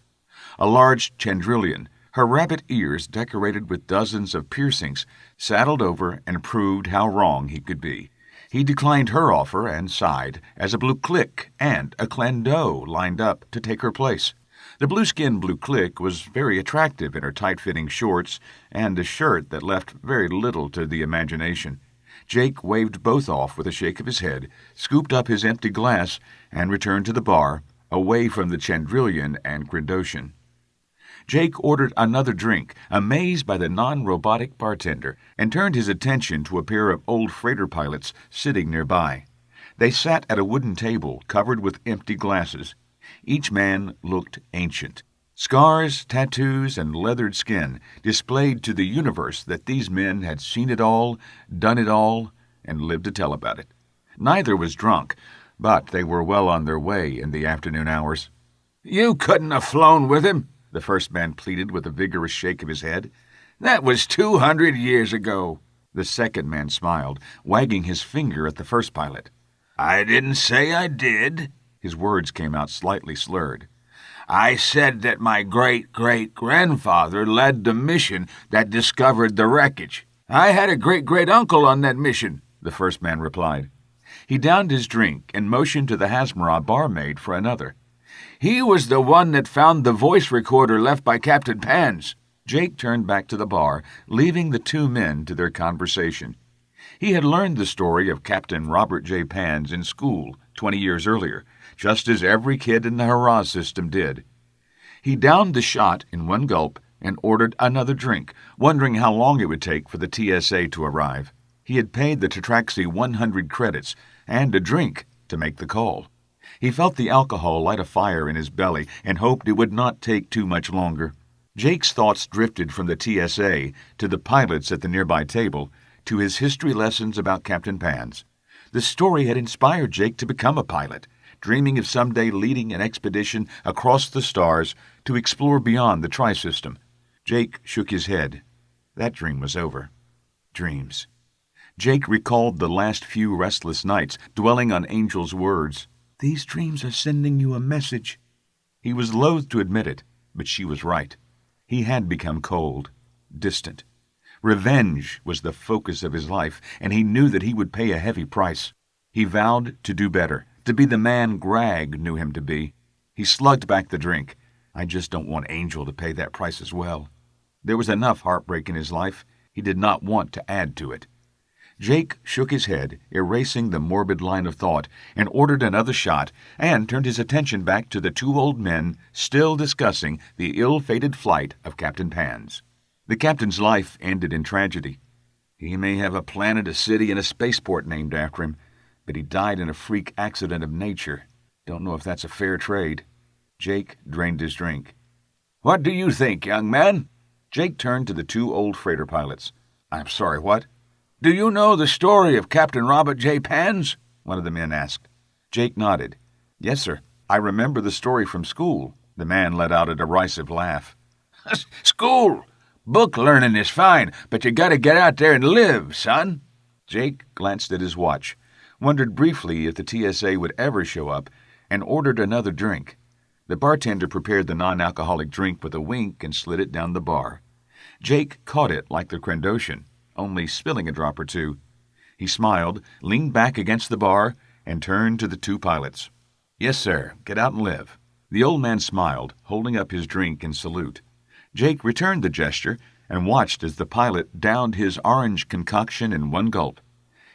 A large Chandrilian, her rabbit ears decorated with dozens of piercings, saddled over and proved how wrong he could be. He declined her offer and sighed as a blue click and a Clando lined up to take her place. The blue-skinned blue click was very attractive in her tight-fitting shorts and a shirt that left very little to the imagination. Jake waved both off with a shake of his head, scooped up his empty glass, and returned to the bar, away from the Chandrilian and Crindosian. Jake ordered another drink, amazed by the non-robotic bartender, and turned his attention to a pair of old freighter pilots sitting nearby. They sat at a wooden table covered with empty glasses. Each man looked ancient. Scars, tattoos, and leathered skin displayed to the universe that these men had seen it all, done it all, and lived to tell about it. Neither was drunk, but they were well on their way in the afternoon hours. "You couldn't have flown with him," the first man pleaded with a vigorous shake of his head. "That was 200 years ago." The second man smiled, wagging his finger at the first pilot. "I didn't say I did." His words came out slightly slurred. "I said that my great-great-grandfather led the mission that discovered the wreckage. I had a great-great-uncle on that mission," the first man replied. He downed his drink and motioned to the Hasmara barmaid for another. "He was the one that found the voice recorder left by Captain Pans." Jake turned back to the bar, leaving the two men to their conversation. He had learned the story of Captain Robert J. Pans in school 20 years earlier, just as every kid in the Haraz system did. He downed the shot in one gulp and ordered another drink, wondering how long it would take for the TSA to arrive. He had paid the Tetraxi 100 credits and a drink to make the call. He felt the alcohol light a fire in his belly and hoped it would not take too much longer. Jake's thoughts drifted from the TSA to the pilots at the nearby table to his history lessons about Captain Pans. The story had inspired Jake to become a pilot, dreaming of someday leading an expedition across the stars to explore beyond the Tri-System. Jake shook his head. That dream was over. Dreams. Jake recalled the last few restless nights, dwelling on Angel's words. These dreams are sending you a message. He was loath to admit it, but she was right. He had become cold, distant. Revenge was the focus of his life, and he knew that he would pay a heavy price. He vowed to do better, to be the man Greg knew him to be. He slugged back the drink. I just don't want Angel to pay that price as well. There was enough heartbreak in his life. He did not want to add to it. Jake shook his head, erasing the morbid line of thought, and ordered another shot, and turned his attention back to the two old men still discussing the ill-fated flight of Captain Pans. The captain's life ended in tragedy. He may have a planet, a city, and a spaceport named after him, but he died in a freak accident of nature. Don't know if that's a fair trade. Jake drained his drink. What do you think, young man? Jake turned to the two old freighter pilots. I'm sorry, what? Do you know the story of Captain Robert J. Pans? One of the men asked. Jake nodded. Yes, sir. I remember the story from school. The man let out a derisive laugh. School! Book learning is fine, but you gotta get out there and live, son. Jake glanced at his watch, wondered briefly if the TSA would ever show up, and ordered another drink. The bartender prepared the non-alcoholic drink with a wink and slid it down the bar. Jake caught it like the Crendoshan, only spilling a drop or two. He smiled, leaned back against the bar, and turned to the two pilots. Yes, sir. Get out and live. The old man smiled, holding up his drink in salute. Jake returned the gesture and watched as the pilot downed his orange concoction in one gulp.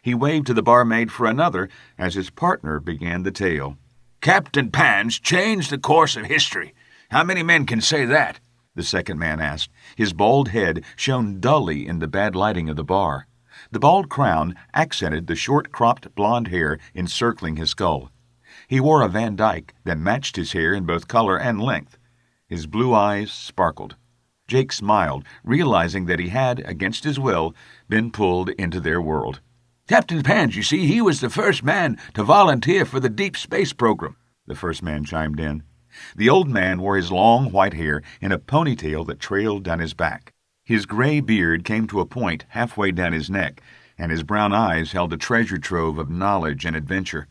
He waved to the barmaid for another as his partner began the tale. Captain Pans changed the course of history. How many men can say that? The second man asked. His bald head shone dully in the bad lighting of the bar. The bald crown accented the short-cropped blond hair encircling his skull. He wore a Van Dyke that matched his hair in both color and length. His blue eyes sparkled. Jake smiled, realizing that he had, against his will, been pulled into their world. Captain Pans, you see, he was the first man to volunteer for the deep space program, the first man chimed in. The old man wore his long white hair in a ponytail that trailed down his back. His gray beard came to a point halfway down his neck, and his brown eyes held a treasure trove of knowledge and adventure.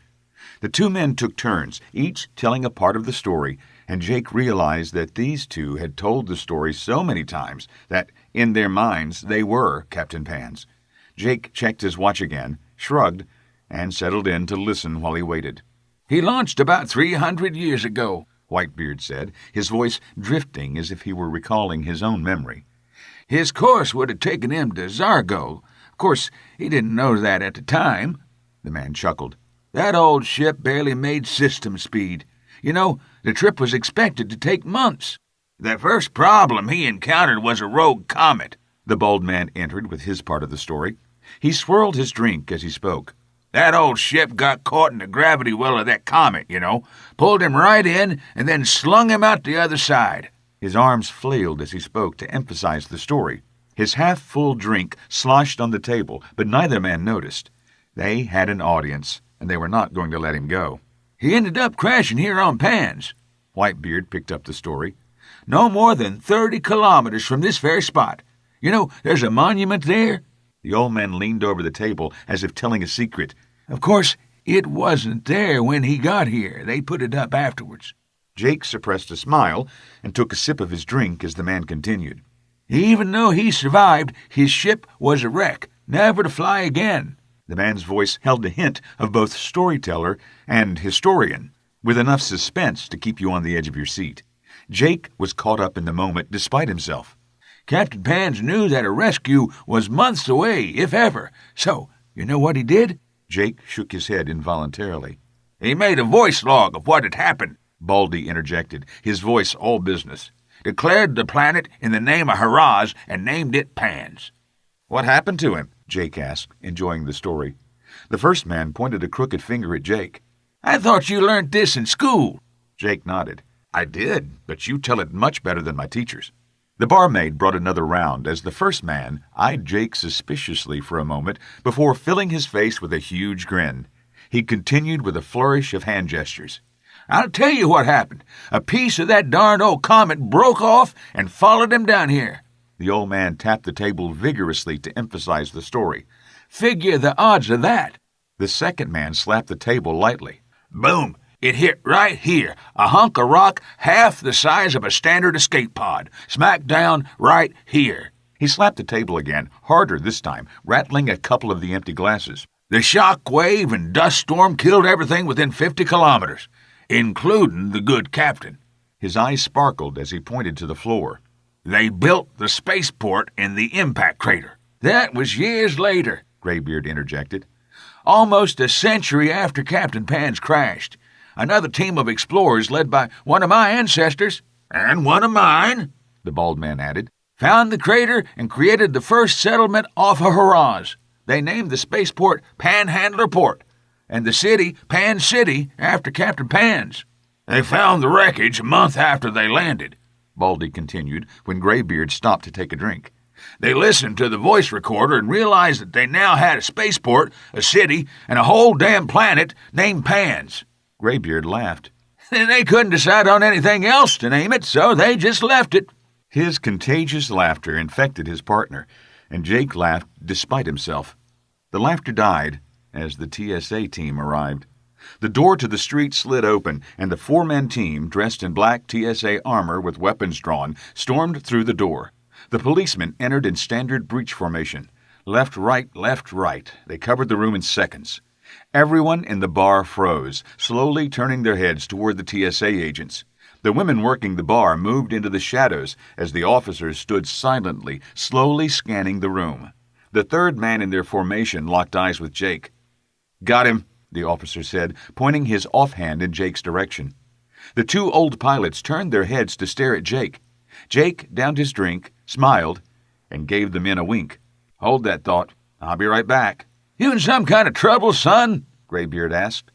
The two men took turns, each telling a part of the story, and Jake realized that these two had told the story so many times that, in their minds, they were Captain Pans. Jake checked his watch again, shrugged, and settled in to listen while he waited. He launched about 300 years ago, Whitebeard said, his voice drifting as if he were recalling his own memory. His course would have taken him to Zargo. Of course, he didn't know that at the time. The man chuckled. That old ship barely made system speed. You know, the trip was expected to take months. The first problem he encountered was a rogue comet. The bald man entered with his part of the story. He swirled his drink as he spoke. That old ship got caught in the gravity well of that comet, you know, pulled him right in, and then slung him out the other side. His arms flailed as he spoke to emphasize the story. His half-full drink sloshed on the table, but neither man noticed. They had an audience, and they were not going to let him go. He ended up crashing here on Pans. Whitebeard picked up the story. No more than 30 kilometers from this very spot. You know, there's a monument there. The old man leaned over the table as if telling a secret. Of course, it wasn't there when he got here. They put it up afterwards. Jake suppressed a smile and took a sip of his drink as the man continued. Even though he survived, his ship was a wreck, never to fly again. The man's voice held a hint of both storyteller and historian, with enough suspense to keep you on the edge of your seat. Jake was caught up in the moment despite himself. Captain Pans knew that a rescue was months away, if ever. So, you know what he did? Jake shook his head involuntarily. He made a voice log of what had happened, Baldy interjected, his voice all business. Declared the planet in the name of Haraz and named it Pans. What happened to him? Jake asked, enjoying the story. The first man pointed a crooked finger at Jake. I thought you learned this in school. Jake nodded. I did, but you tell it much better than my teachers. The barmaid brought another round as the first man eyed Jake suspiciously for a moment before filling his face with a huge grin. He continued with a flourish of hand gestures. I'll tell you what happened. A piece of that darn old comet broke off and followed him down here. The old man tapped the table vigorously to emphasize the story. Figure the odds of that. The second man slapped the table lightly. Boom! It hit right here, a hunk of rock half the size of a standard escape pod. Smack down right here. He slapped the table again, harder this time, rattling a couple of the empty glasses. The shock wave and dust storm killed everything within 50 kilometers, including the good captain. His eyes sparkled as he pointed to the floor. They built the spaceport in the impact crater. That was years later, Graybeard interjected. Almost a century after Captain Pan's crashed. Another team of explorers led by one of my ancestors, and one of mine, the bald man added, found the crater and created the first settlement off of Haraz. They named the spaceport Panhandler Port, and the city Pan City after Captain Pan's. They found the wreckage a month after they landed, Baldy continued when Graybeard stopped to take a drink. They listened to the voice recorder and realized that they now had a spaceport, a city, and a whole damn planet named Pan's. Graybeard laughed. They couldn't decide on anything else to name it, so they just left it. His contagious laughter infected his partner, and Jake laughed despite himself. The laughter died as the TSA team arrived. The door to the street slid open, and the four-man team, dressed in black TSA armor with weapons drawn, stormed through the door. The policemen entered in standard breach formation. Left, right. They covered the room in seconds. Everyone in the bar froze, slowly turning their heads toward the TSA agents. The women working the bar moved into the shadows as the officers stood silently, slowly scanning the room. The third man in their formation locked eyes with Jake. "Got him," the officer said, pointing his offhand in Jake's direction. The two old pilots turned their heads to stare at Jake. Jake downed his drink, smiled, and gave the men a wink. "Hold that thought. I'll be right back." "You in some kind of trouble, son?" Graybeard asked.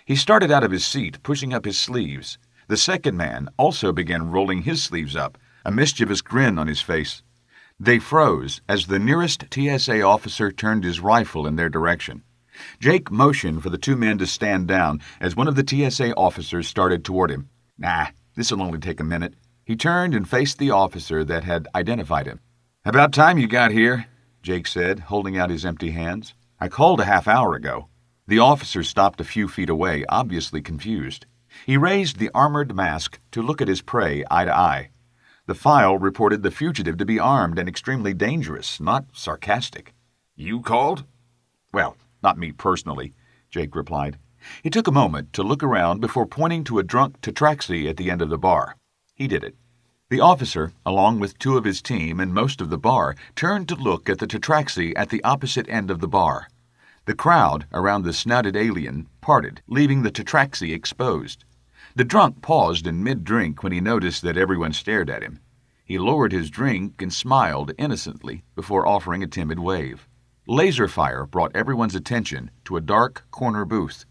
He started out of his seat, pushing up his sleeves. The second man also began rolling his sleeves up, a mischievous grin on his face. They froze as the nearest TSA officer turned his rifle in their direction. Jake motioned for the two men to stand down as one of the TSA officers started toward him. "Nah, this'll only take a minute." He turned and faced the officer that had identified him. "About time you got here," Jake said, holding out his empty hands. "I called a half hour ago." The officer stopped a few feet away, obviously confused. He raised the armored mask to look at his prey eye to eye. The file reported the fugitive to be armed and extremely dangerous, not sarcastic. "You called?" "Well, not me personally," Jake replied. He took a moment to look around before pointing to a drunk Tatraxi at the end of the bar. He did it. The officer, along with two of his team and most of the bar, turned to look at the Tatraxi at the opposite end of the bar. The crowd around the snouted alien parted, leaving the Tatraxi exposed. The drunk paused in mid-drink when he noticed that everyone stared at him. He lowered his drink and smiled innocently before offering a timid wave. Laser fire brought everyone's attention to a dark corner booth.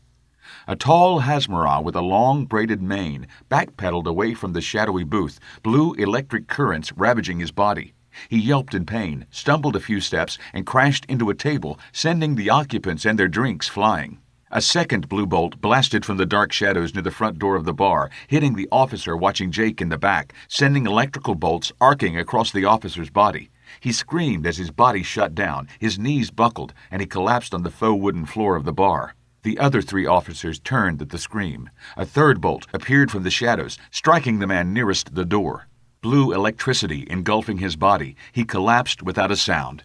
A tall Hazmara with a long braided mane backpedaled away from the shadowy booth, blue electric currents ravaging his body. He yelped in pain, stumbled a few steps, and crashed into a table, sending the occupants and their drinks flying. A second blue bolt blasted from the dark shadows near the front door of the bar, hitting the officer watching Jake in the back, sending electrical bolts arcing across the officer's body. He screamed as his body shut down, his knees buckled, and he collapsed on the faux wooden floor of the bar. The other three officers turned at the scream. A third bolt appeared from the shadows, striking the man nearest the door. Blue electricity engulfing his body, he collapsed without a sound.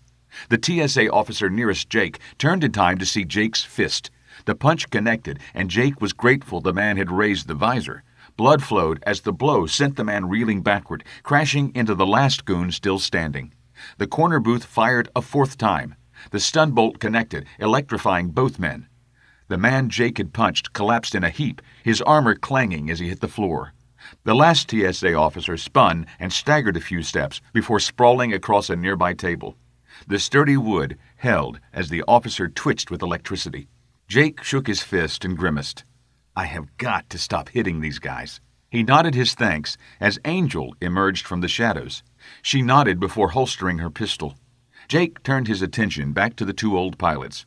The TSA officer nearest Jake turned in time to see Jake's fist. The punch connected, and Jake was grateful the man had raised the visor. Blood flowed as the blow sent the man reeling backward, crashing into the last goon still standing. The corner booth fired a fourth time. The stun bolt connected, electrifying both men. The man Jake had punched collapsed in a heap, his armor clanging as he hit the floor. The last TSA officer spun and staggered a few steps before sprawling across a nearby table. The sturdy wood held as the officer twitched with electricity. Jake shook his fist and grimaced. I have got to stop hitting these guys. He nodded his thanks as Angel emerged from the shadows. She nodded before holstering her pistol. Jake turned his attention back to the two old pilots.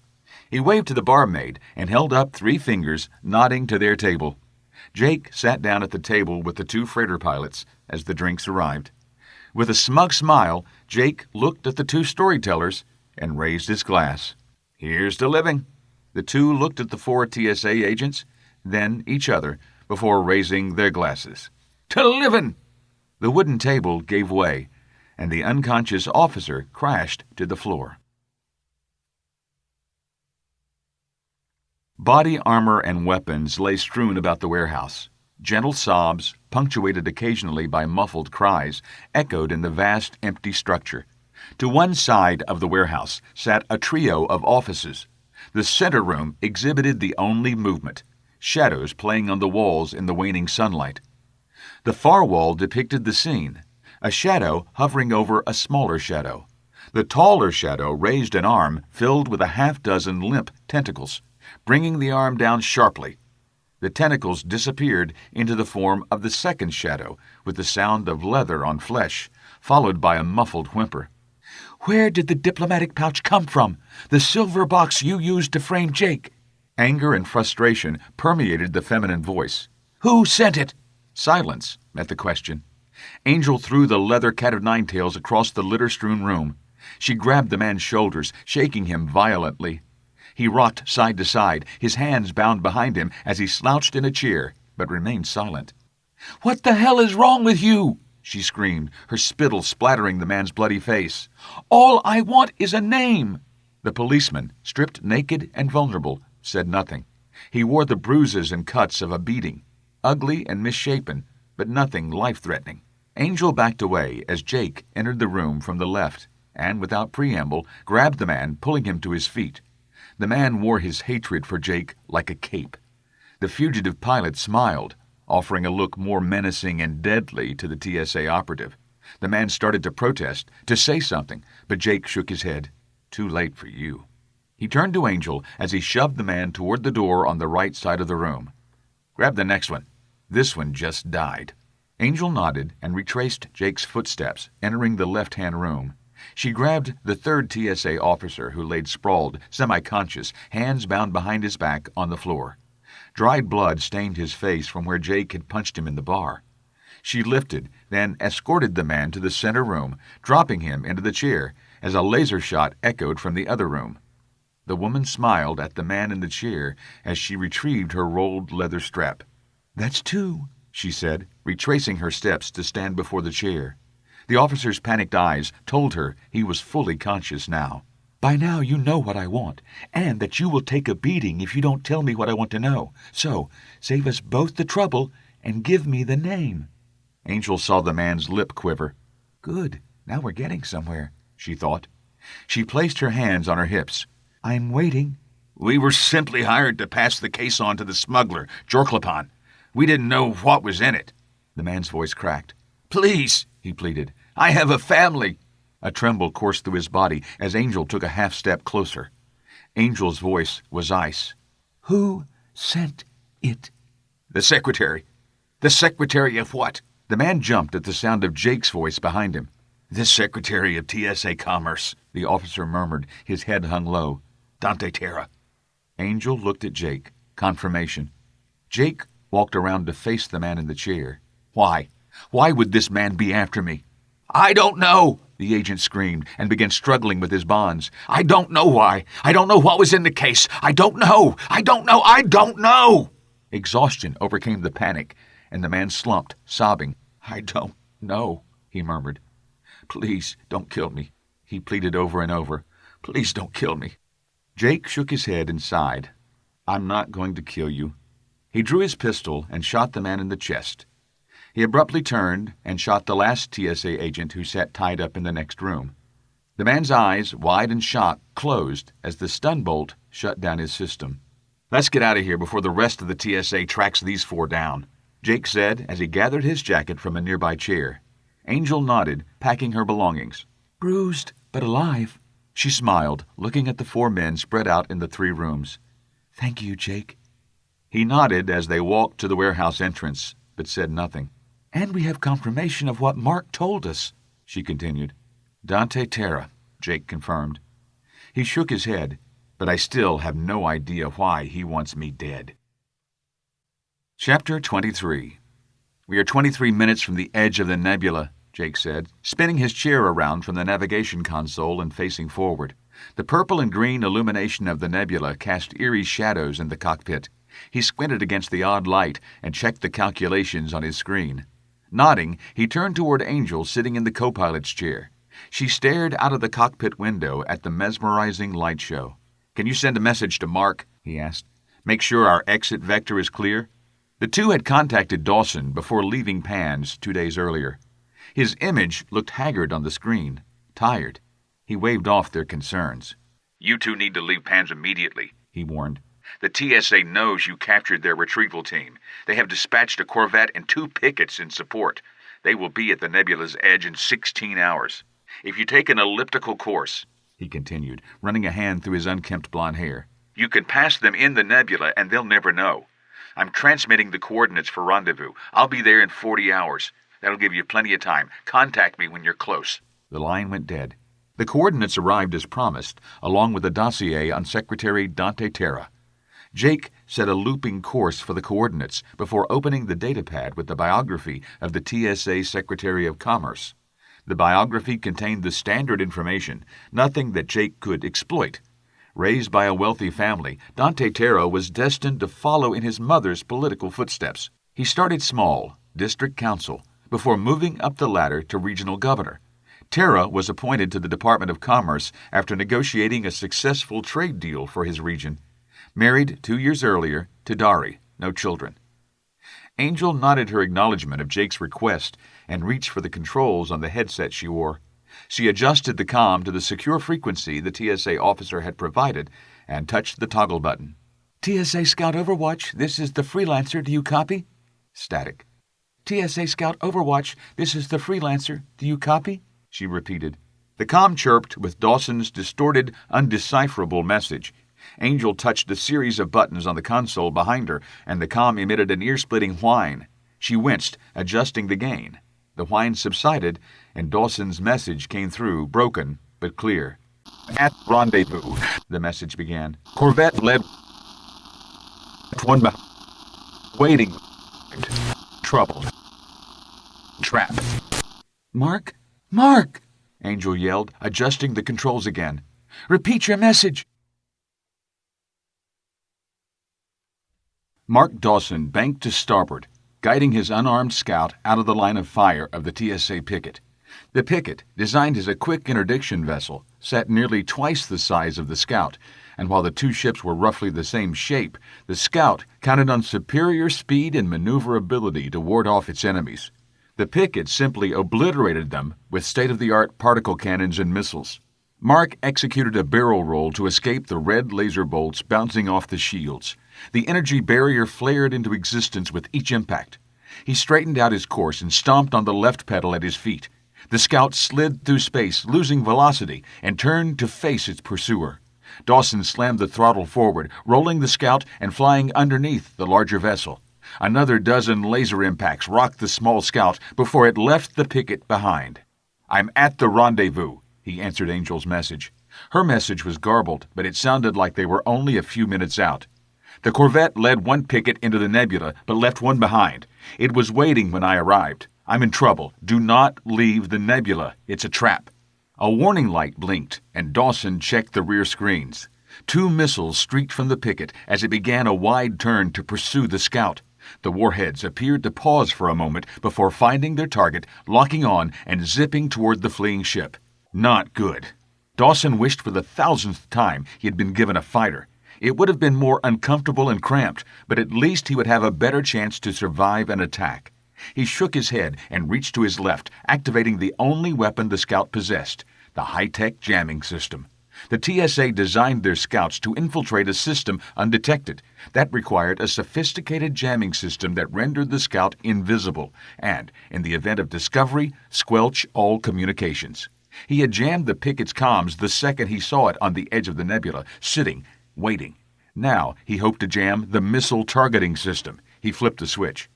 He waved to the barmaid and held up 3 fingers, nodding to their table. Jake sat down at the table with the 2 freighter pilots as the drinks arrived. With a smug smile, Jake looked at the 2 storytellers and raised his glass. Here's to living. The 2 looked at the 4 TSA agents, then each other, before raising their glasses. To livin'! The wooden table gave way, and the unconscious officer crashed to the floor. Body armor and weapons lay strewn about the warehouse. Gentle sobs, punctuated occasionally by muffled cries, echoed in the vast, empty structure. To one side of the warehouse sat a trio of offices. The center room exhibited the only movement, shadows playing on the walls in the waning sunlight. The far wall depicted the scene, a shadow hovering over a smaller shadow. The taller shadow raised an arm filled with a half-dozen limp tentacles, bringing the arm down sharply. The tentacles disappeared into the form of the second shadow, with the sound of leather on flesh, followed by a muffled whimper. Where did the diplomatic pouch come from? The silver box you used to frame Jake? Anger and frustration permeated the feminine voice. Who sent it? Silence met the question. Angel threw the leather cat-o'-nine-tails across the litter-strewn room. She grabbed the man's shoulders, shaking him violently. He rocked side to side, his hands bound behind him as he slouched in a chair, but remained silent. What the hell is wrong with you? She screamed, her spittle splattering the man's bloody face. All I want is a name. The policeman, stripped naked and vulnerable, said nothing. He wore the bruises and cuts of a beating, ugly and misshapen, but nothing life-threatening. Angel backed away as Jake entered the room from the left and, without preamble, grabbed the man, pulling him to his feet. The man wore his hatred for Jake like a cape. The fugitive pilot smiled, offering a look more menacing and deadly to the TSA operative. The man started to protest, to say something, but Jake shook his head. Too late for you. He turned to Angel as he shoved the man toward the door on the right side of the room. Grab the next one. This one just died. Angel nodded and retraced Jake's footsteps, entering the left-hand room. She grabbed the 3rd TSA officer who laid sprawled, semi-conscious, hands bound behind his back on the floor. Dried blood stained his face from where Jake had punched him in the bar. She lifted, then escorted the man to the center room, dropping him into the chair as a laser shot echoed from the other room. The woman smiled at the man in the chair as she retrieved her rolled leather strap. That's 2, she said, retracing her steps to stand before the chair. The officer's panicked eyes told her he was fully conscious now. By now you know what I want, and that you will take a beating if you don't tell me what I want to know. So, save us both the trouble and give me the name. Angel saw the man's lip quiver. Good, now we're getting somewhere, she thought. She placed her hands on her hips. I'm waiting. We were simply hired to pass the case on to the smuggler, Jorklapan. We didn't know what was in it. The man's voice cracked. Please, he pleaded. I have a family. A tremble coursed through his body as Angel took a half-step closer. Angel's voice was ice. Who sent it? The secretary. The secretary of what? The man jumped at the sound of Jake's voice behind him. The secretary of TSA Commerce, the officer murmured, his head hung low. Dante Terra. Angel looked at Jake. Confirmation. Jake walked around to face the man in the chair. Why? Why would this man be after me? I don't know, the agent screamed and began struggling with his bonds. I don't know why. I don't know what was in the case. I don't know. I don't know. I don't know. Exhaustion overcame the panic, and the man slumped, sobbing. I don't know, he murmured. Please don't kill me, he pleaded over and over. Please don't kill me. Jake shook his head and sighed. I'm not going to kill you. He drew his pistol and shot the man in the chest. He abruptly turned and shot the last TSA agent who sat tied up in the next room. The man's eyes, wide and shocked, closed as the stun bolt shut down his system. Let's get out of here before the rest of the TSA tracks these 4 down, Jake said as he gathered his jacket from a nearby chair. Angel nodded, packing her belongings. Bruised, but alive. She smiled, looking at the 4 men spread out in the 3 rooms. "Thank you, Jake." He nodded as they walked to the warehouse entrance, but said nothing. "And we have confirmation of what Mark told us," she continued. "Dante Terra," Jake confirmed. He shook his head, "but I still have no idea why he wants me dead." Chapter 23. "We are 23 minutes from the edge of the nebula," Jake said, spinning his chair around from the navigation console and facing forward. The purple and green illumination of the nebula cast eerie shadows in the cockpit. He squinted against the odd light and checked the calculations on his screen. Nodding, he turned toward Angel sitting in the co-pilot's chair. She stared out of the cockpit window at the mesmerizing light show. "Can you send a message to Mark?" he asked. "Make sure our exit vector is clear?" The 2 had contacted Dawson before leaving Pan's 2 days earlier. His image looked haggard on the screen, tired. He waved off their concerns. "You 2 need to leave Pan's immediately," he warned. "The TSA knows you captured their retrieval team. They have dispatched a corvette and 2 pickets in support. They will be at the nebula's edge in 16 hours. If you take an elliptical course," he continued, running a hand through his unkempt blond hair, "you can pass them in the nebula and they'll never know. I'm transmitting the coordinates for rendezvous. I'll be there in 40 hours. That'll give you plenty of time. Contact me when you're close." The line went dead. The coordinates arrived as promised, along with a dossier on Secretary Dante Terra. Jake set a looping course for the coordinates before opening the datapad with the biography of the TSA Secretary of Commerce. The biography contained the standard information, nothing that Jake could exploit. Raised by a wealthy family, Dante Terra was destined to follow in his mother's political footsteps. He started small, district council, before moving up the ladder to regional governor. Terra was appointed to the Department of Commerce after negotiating a successful trade deal for his region. Married 2 years earlier to Dari, no children. Angel nodded her acknowledgement of Jake's request and reached for the controls on the headset she wore. She adjusted the comm to the secure frequency the TSA officer had provided and touched the toggle button. "TSA Scout Overwatch, this is the Freelancer, do you copy?" Static. "TSA Scout Overwatch, this is the Freelancer, do you copy?" she repeated. The comm chirped with Dawson's distorted, undecipherable message. Angel touched a series of buttons on the console behind her, and the comm emitted an ear-splitting whine. She winced, adjusting the gain. The whine subsided, and Dawson's message came through, broken but clear. "At rendezvous," the message began. "Corvette led one waiting. Trouble. Trap." "Mark? Mark!" Angel yelled, adjusting the controls again. "Repeat your message." Mark Dawson banked to starboard, guiding his unarmed scout out of the line of fire of the TSA picket. The picket, designed as a quick interdiction vessel, sat nearly twice the size of the scout, and while the 2 ships were roughly the same shape, the scout counted on superior speed and maneuverability to ward off its enemies. The picket simply obliterated them with state-of-the-art particle cannons and missiles. Mark executed a barrel roll to escape the red laser bolts bouncing off the shields. The energy barrier flared into existence with each impact. He straightened out his course and stomped on the left pedal at his feet. The scout slid through space, losing velocity, and turned to face its pursuer. Dawson slammed the throttle forward, rolling the scout and flying underneath the larger vessel. Another dozen laser impacts rocked the small scout before it left the picket behind. "I'm at the rendezvous," he answered Angel's message. Her message was garbled, but it sounded like they were only a few minutes out. "The corvette led 1 picket into the nebula, but left 1 behind. It was waiting when I arrived. I'm in trouble. Do not leave the nebula. It's a trap." A warning light blinked, and Dawson checked the rear screens. 2 missiles streaked from the picket as it began a wide turn to pursue the scout. The warheads appeared to pause for a moment before finding their target, locking on, and zipping toward the fleeing ship. Not good. Dawson wished for the 1,000th time he had been given a fighter. It would have been more uncomfortable and cramped, but at least he would have a better chance to survive an attack. He shook his head and reached to his left, activating the only weapon the scout possessed, the high-tech jamming system. The TSA designed their scouts to infiltrate a system undetected. That required a sophisticated jamming system that rendered the scout invisible and, in the event of discovery, squelch all communications. He had jammed the Pickett's comms the second he saw it on the edge of the nebula, sitting, waiting. Now he hoped to jam the missile targeting system. He flipped the switch.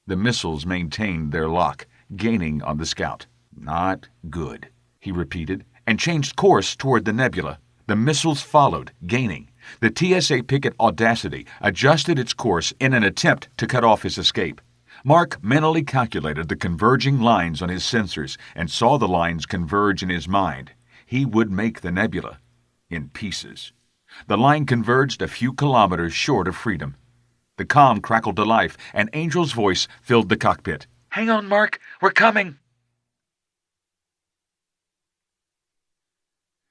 The missiles maintained their lock, gaining on the scout. Not good, he repeated, and changed course toward the nebula. The missiles followed, gaining. The TSA Pickett Audacity adjusted its course in an attempt to cut off his escape. Mark mentally calculated the converging lines on his sensors and saw the lines converge in his mind. He would make the nebula in pieces. The line converged a few kilometers short of freedom. The comm crackled to life, and Angel's voice filled the cockpit. Hang on, Mark. We're coming.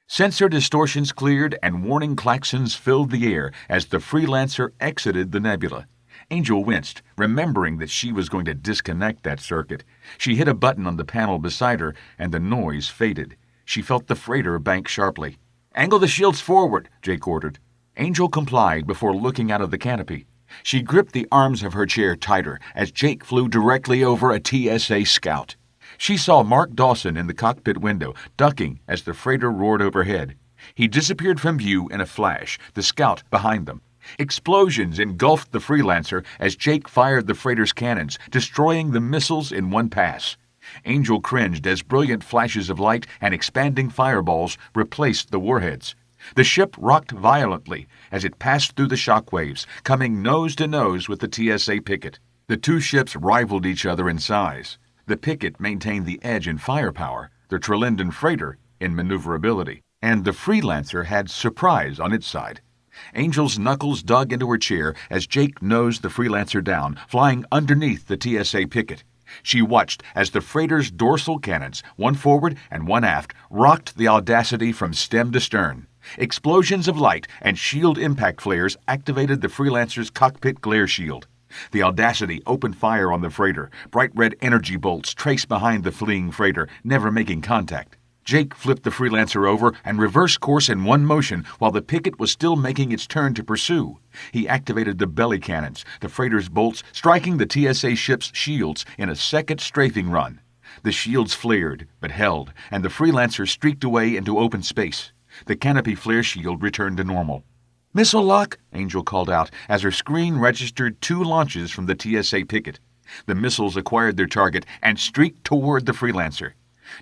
Sensor distortions cleared and warning klaxons filled the air as the freelancer exited the nebula. Angel winced, remembering that she was going to disconnect that circuit. She hit a button on the panel beside her, and the noise faded. She felt the freighter bank sharply. "Angle the shields forward," Jake ordered. Angel complied before looking out of the canopy. She gripped the arms of her chair tighter as Jake flew directly over a TSA scout. She saw Mark Dawson in the cockpit window, ducking as the freighter roared overhead. He disappeared from view in a flash, the scout behind them. Explosions engulfed the freelancer as Jake fired the freighter's cannons, destroying the missiles in one pass. Angel cringed as brilliant flashes of light and expanding fireballs replaced the warheads. The ship rocked violently as it passed through the shock waves, coming nose to nose with the TSA Pickett. The two ships rivaled each other in size. The Pickett maintained the edge in firepower, the Trelinden freighter in maneuverability, and the freelancer had surprise on its side. Angel's knuckles dug into her chair as Jake nosed the freelancer down, flying underneath the TSA Pickett. She watched as the freighter's dorsal cannons, one forward and one aft, rocked the Audacity from stem to stern. Explosions of light and shield impact flares activated the freelancer's cockpit glare shield. The Audacity opened fire on the freighter. Bright red energy bolts traced behind the fleeing freighter, never making contact. Jake flipped the freelancer over and reversed course in one motion while the Pickett was still making its turn to pursue. He activated the belly cannons, the freighter's bolts striking the TSA ship's shields in a second strafing run. The shields flared, but held, and the freelancer streaked away into open space. The canopy flare shield returned to normal. "Missile lock," Angel called out as her screen registered 2 launches from the TSA Pickett. The missiles acquired their target and streaked toward the freelancer.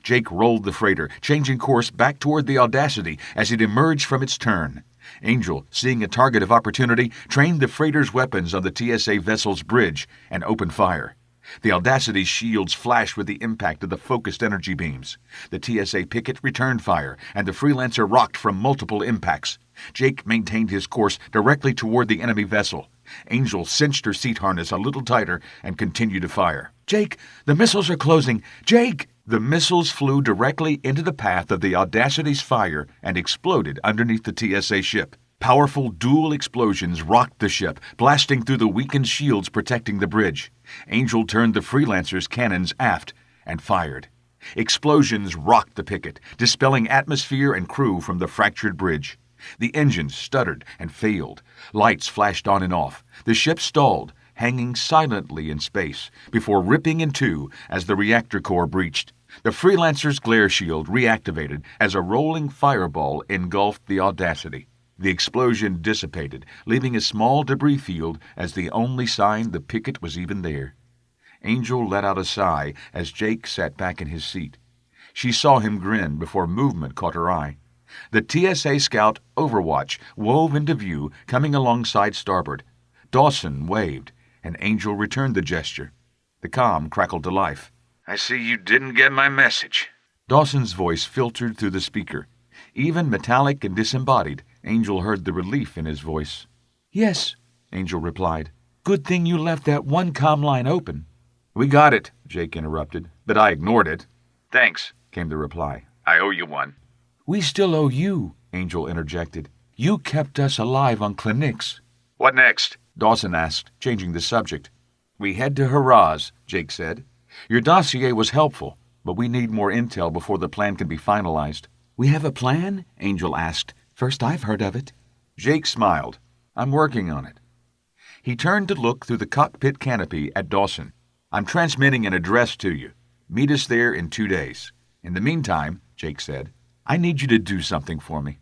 Jake rolled the freighter, changing course back toward the Audacity as it emerged from its turn. Angel, seeing a target of opportunity, trained the freighter's weapons on the TSA vessel's bridge and opened fire. The Audacity's shields flashed with the impact of the focused energy beams. The TSA Pickett returned fire, and the freelancer rocked from multiple impacts. Jake maintained his course directly toward the enemy vessel. Angel cinched her seat harness a little tighter and continued to fire. "Jake, the missiles are closing! Jake!" The missiles flew directly into the path of the Audacity's fire and exploded underneath the TSA ship. Powerful dual explosions rocked the ship, blasting through the weakened shields protecting the bridge. Angel turned the freelancer's cannons aft and fired. Explosions rocked the Pickett, dispelling atmosphere and crew from the fractured bridge. The engines stuttered and failed. Lights flashed on and off. The ship stalled, hanging silently in space, before ripping in two as the reactor core breached. The freelancer's glare shield reactivated as a rolling fireball engulfed the Audacity. The explosion dissipated, leaving a small debris field as the only sign the Pickett was even there. Angel let out a sigh as Jake sat back in his seat. She saw him grin before movement caught her eye. The TSA Scout Overwatch wove into view, coming alongside starboard. Dawson waved, and Angel returned the gesture. The comm crackled to life. "I see you didn't get my message." Dawson's voice filtered through the speaker. Even metallic and disembodied, Angel heard the relief in his voice. "Yes," Angel replied. "Good thing you left that one comm line open." "We got it," Jake interrupted, "but I ignored it." "Thanks," came the reply. "I owe you one." "We still owe you," Angel interjected. "You kept us alive on Cla'nix." "What next?" Dawson asked, changing the subject. "We head to Haraz," Jake said. "Your dossier was helpful, but we need more intel before the plan can be finalized." "We have a plan?" Angel asked. "First I've heard of it." Jake smiled. "I'm working on it." He turned to look through the cockpit canopy at Dawson. "I'm transmitting an address to you. Meet us there in 2 days. In the meantime, Jake said. "I need you to do something for me."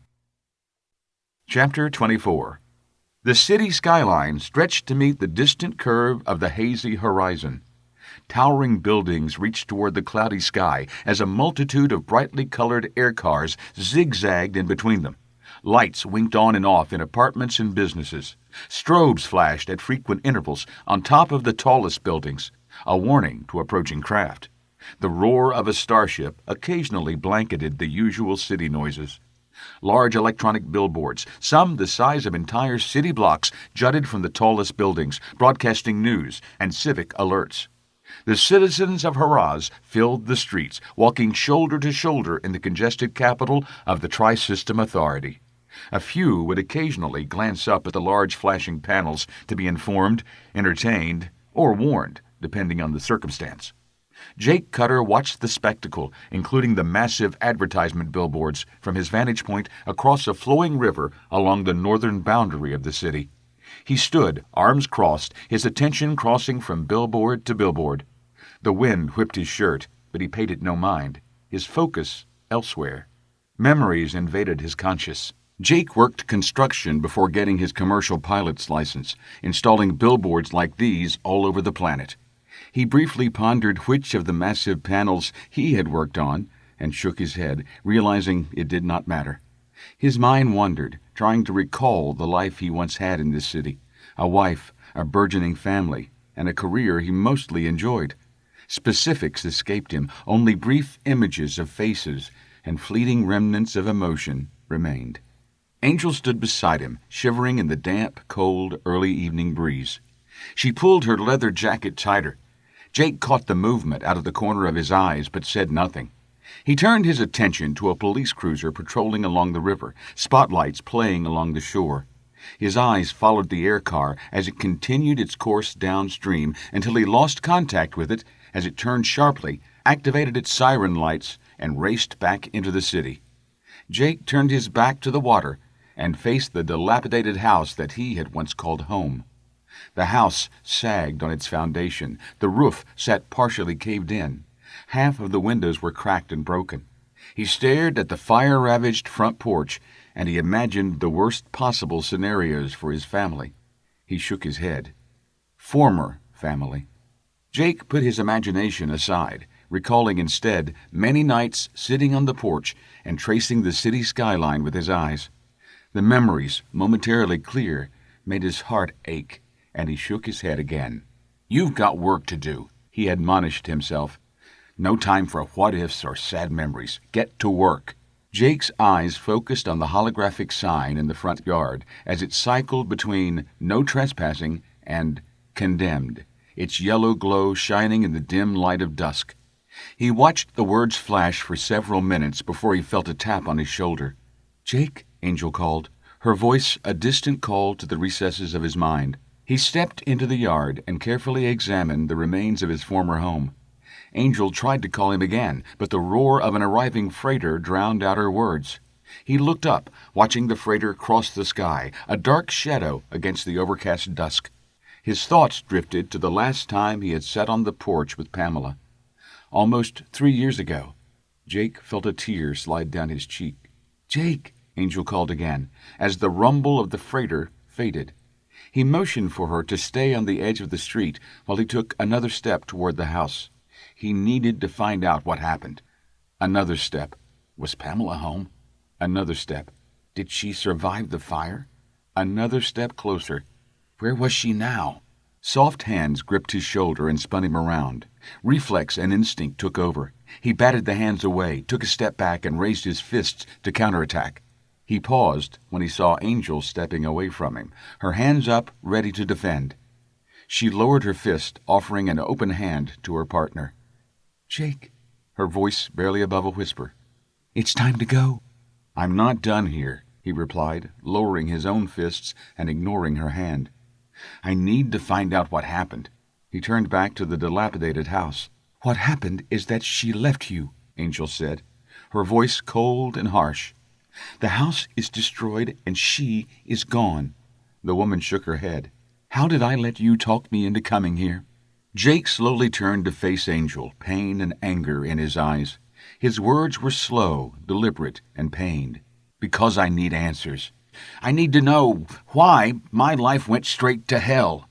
Chapter 24. The city skyline stretched to meet the distant curve of the hazy horizon. Towering buildings reached toward the cloudy sky as a multitude of brightly colored air cars zigzagged in between them. Lights winked on and off in apartments and businesses. Strobes flashed at frequent intervals on top of the tallest buildings, a warning to approaching craft. The roar of a starship occasionally blanketed the usual city noises. Large electronic billboards, some the size of entire city blocks, jutted from the tallest buildings, broadcasting news and civic alerts. The citizens of Haraz filled the streets, walking shoulder to shoulder in the congested capital of the Tri-System Authority. A few would occasionally glance up at the large flashing panels to be informed, entertained, or warned, depending on the circumstance. Jake Cutter watched the spectacle, including the massive advertisement billboards, from his vantage point across a flowing river along the northern boundary of the city. He stood, arms crossed, his attention crossing from billboard to billboard. The wind whipped his shirt, but he paid it no mind, his focus elsewhere. Memories invaded his conscience. Jake worked construction before getting his commercial pilot's license, installing billboards like these all over the planet. He briefly pondered which of the massive panels he had worked on, and shook his head, realizing it did not matter. His mind wandered, trying to recall the life he once had in this city, a wife, a burgeoning family, and a career he mostly enjoyed. Specifics escaped him, only brief images of faces and fleeting remnants of emotion remained. Angel stood beside him, shivering in the damp, cold, early evening breeze. She pulled her leather jacket tighter. Jake caught the movement out of the corner of his eyes, but said nothing. He turned his attention to a police cruiser patrolling along the river, spotlights playing along the shore. His eyes followed the air car as it continued its course downstream until he lost contact with it as it turned sharply, activated its siren lights, and raced back into the city. Jake turned his back to the water and faced the dilapidated house that he had once called home. The house sagged on its foundation. The roof sat partially caved in. Half of the windows were cracked and broken. He stared at the fire-ravaged front porch, and he imagined the worst possible scenarios for his family. He shook his head. Former family. Jake put his imagination aside, recalling instead many nights sitting on the porch and tracing the city skyline with his eyes. The memories, momentarily clear, made his heart ache, and he shook his head again. "You've got work to do," he admonished himself. "No time for what-ifs or sad memories. Get to work." Jake's eyes focused on the holographic sign in the front yard as it cycled between "No Trespassing" and "Condemned," its yellow glow shining in the dim light of dusk. He watched the words flash for several minutes before he felt a tap on his shoulder. "Jake," Angel called, her voice a distant call to the recesses of his mind. He stepped into the yard and carefully examined the remains of his former home. Angel tried to call him again, but the roar of an arriving freighter drowned out her words. He looked up, watching the freighter cross the sky, a dark shadow against the overcast dusk. His thoughts drifted to the last time he had sat on the porch with Pamela. Almost 3 years ago. Jake felt a tear slide down his cheek. "Jake," Angel called again, as the rumble of the freighter faded. He motioned for her to stay on the edge of the street while he took another step toward the house. He needed to find out what happened. Another step. Was Pamela home? Another step. Did she survive the fire? Another step closer. Where was she now? Soft hands gripped his shoulder and spun him around. Reflex and instinct took over. He batted the hands away, took a step back, and raised his fists to counterattack. He paused when he saw Angel stepping away from him, her hands up, ready to defend. She lowered her fist, offering an open hand to her partner. "Jake," her voice barely above a whisper. "It's time to go." "I'm not done here," he replied, lowering his own fists and ignoring her hand. "I need to find out what happened." He turned back to the dilapidated house. "What happened is that she left you," Angel said, her voice cold and harsh. "The house is destroyed and she is gone." The woman shook her head. "How did I let you talk me into coming here?" Jake slowly turned to face Angel, pain and anger in his eyes. His words were slow, deliberate, and pained. Because I need answers. I need to know why my life went straight to hell.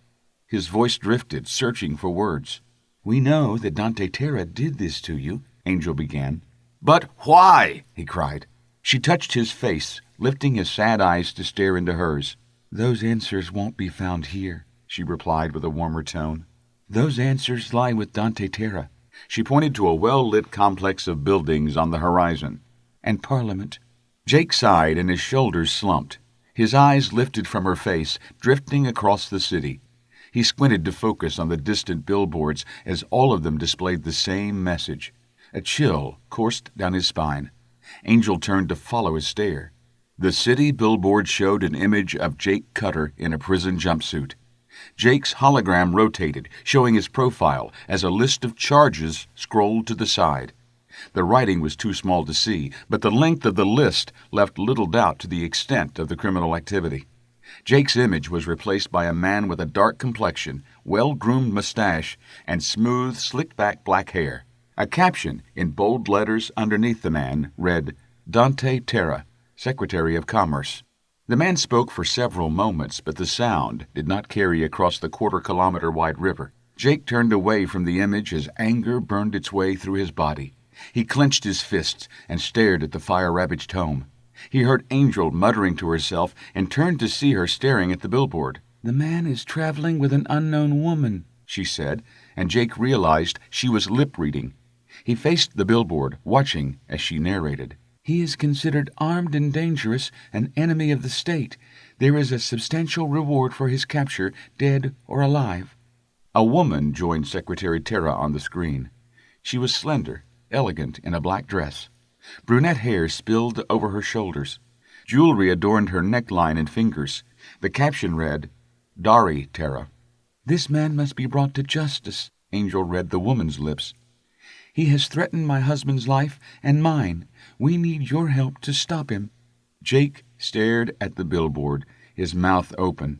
His voice drifted, searching for words. We know that Dante Terra did this to you, Angel began. But why? He cried. She touched his face, lifting his sad eyes to stare into hers. Those answers won't be found here, she replied with a warmer tone. Those answers lie with Dante Terra. She pointed to a well-lit complex of buildings on the horizon. And Parliament. Jake sighed and his shoulders slumped. His eyes lifted from her face, drifting across the city. He squinted to focus on the distant billboards as all of them displayed the same message. A chill coursed down his spine. Angel turned to follow his stare. The city billboard showed an image of Jake Cutter in a prison jumpsuit. Jake's hologram rotated, showing his profile as a list of charges scrolled to the side. The writing was too small to see, but the length of the list left little doubt to the extent of the criminal activity. Jake's image was replaced by a man with a dark complexion, well-groomed mustache, and smooth, slicked-back black hair. A caption in bold letters underneath the man read, Dante Terra, Secretary of Commerce. The man spoke for several moments, but the sound did not carry across the quarter-kilometer-wide river. Jake turned away from the image as anger burned its way through his body. He clenched his fists and stared at the fire-ravaged home. He heard Angel muttering to herself and turned to see her staring at the billboard. The man is traveling with an unknown woman, she said, and Jake realized she was lip-reading. He faced the billboard, watching as she narrated. He is considered armed and dangerous, an enemy of the state. There is a substantial reward for his capture, dead or alive. A woman joined Secretary Terra on the screen. She was slender, elegant in a black dress. Brunette hair spilled over her shoulders. Jewelry adorned her neckline and fingers. The caption read, Dari Terra. This man must be brought to justice, Angel read the woman's lips. He has threatened my husband's life and mine. We need your help to stop him. Jake stared at the billboard, his mouth open.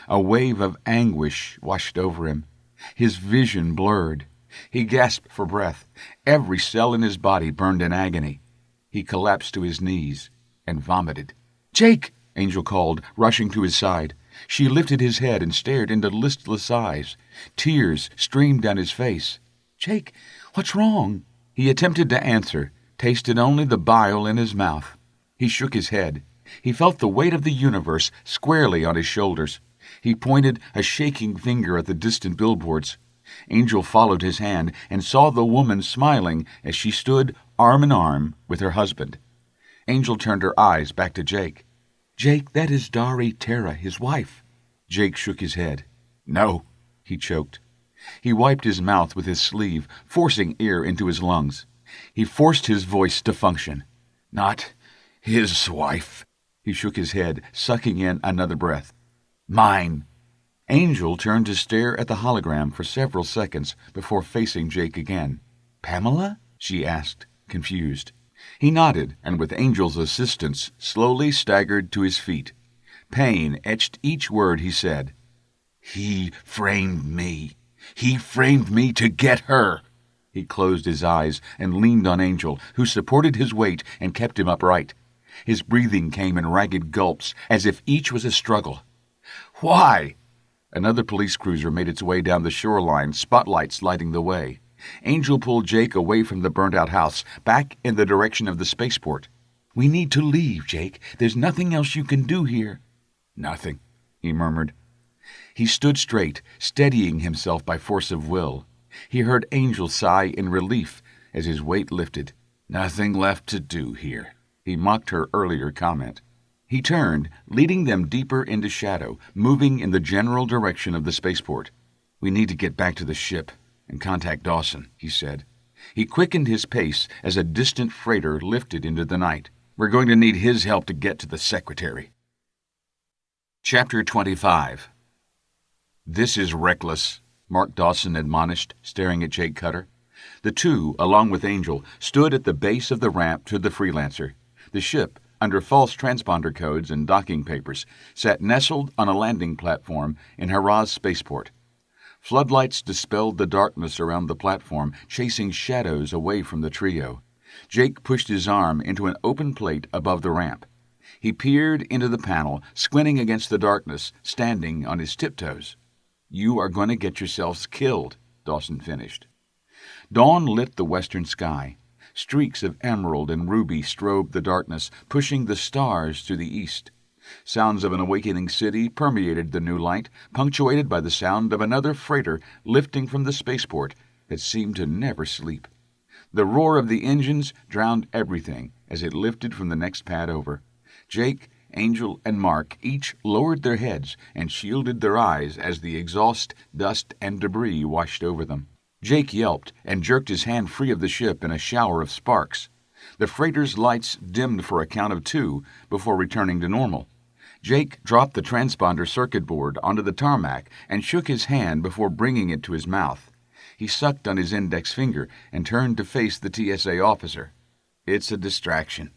A wave of anguish washed over him. His vision blurred. He gasped for breath. Every cell in his body burned in agony. He collapsed to his knees and vomited. Jake! Angel called, rushing to his side. She lifted his head and stared into listless eyes. Tears streamed down his face. Jake, what's wrong? He attempted to answer, tasted only the bile in his mouth. He shook his head. He felt the weight of the universe squarely on his shoulders. He pointed a shaking finger at the distant billboards. Angel followed his hand and saw the woman smiling as she stood arm in arm with her husband. Angel turned her eyes back to Jake. Jake, that is Dari Terra, his wife. Jake shook his head. No, he choked. He wiped his mouth with his sleeve, forcing air into his lungs. He forced his voice to function. Not his wife. He shook his head, sucking in another breath. Mine. Angel turned to stare at the hologram for several seconds before facing Jake again. Pamela? She asked, confused. He nodded, and with Angel's assistance, slowly staggered to his feet. Pain etched each word he said. He framed me. He framed me to get her. He closed his eyes and leaned on Angel, who supported his weight and kept him upright. His breathing came in ragged gulps, as if each was a struggle. Why? Another police cruiser made its way down the shoreline, spotlights lighting the way. Angel pulled Jake away from the burnt-out house, back in the direction of the spaceport. We need to leave, Jake. There's nothing else you can do here. Nothing, he murmured. He stood straight, steadying himself by force of will. He heard Angel sigh in relief as his weight lifted. Nothing left to do here. He mocked her earlier comment. He turned, leading them deeper into shadow, moving in the general direction of the spaceport. We need to get back to the ship and contact Dawson, he said. He quickened his pace as a distant freighter lifted into the night. We're going to need his help to get to the Secretary. Chapter 25. This is reckless, Mark Dawson admonished, staring at Jake Cutter. The two, along with Angel, stood at the base of the ramp to the Freelancer. The ship, under false transponder codes and docking papers, sat nestled on a landing platform in Haraz spaceport. Floodlights dispelled the darkness around the platform, chasing shadows away from the trio. Jake pushed his arm into an open plate above the ramp. He peered into the panel, squinting against the darkness, standing on his tiptoes. "You are going to get yourselves killed," Dawson finished. Dawn lit the western sky. Streaks of emerald and ruby strobed the darkness, pushing the stars to the east. Sounds of an awakening city permeated the new light, punctuated by the sound of another freighter lifting from the spaceport that seemed to never sleep. The roar of the engines drowned everything as it lifted from the next pad over. Jake, Angel, and Mark each lowered their heads and shielded their eyes as the exhaust, dust, and debris washed over them. Jake yelped and jerked his hand free of the ship in a shower of sparks. The freighter's lights dimmed for a count of 2 before returning to normal. Jake dropped the transponder circuit board onto the tarmac and shook his hand before bringing it to his mouth. He sucked on his index finger and turned to face the TSA officer. "It's a distraction."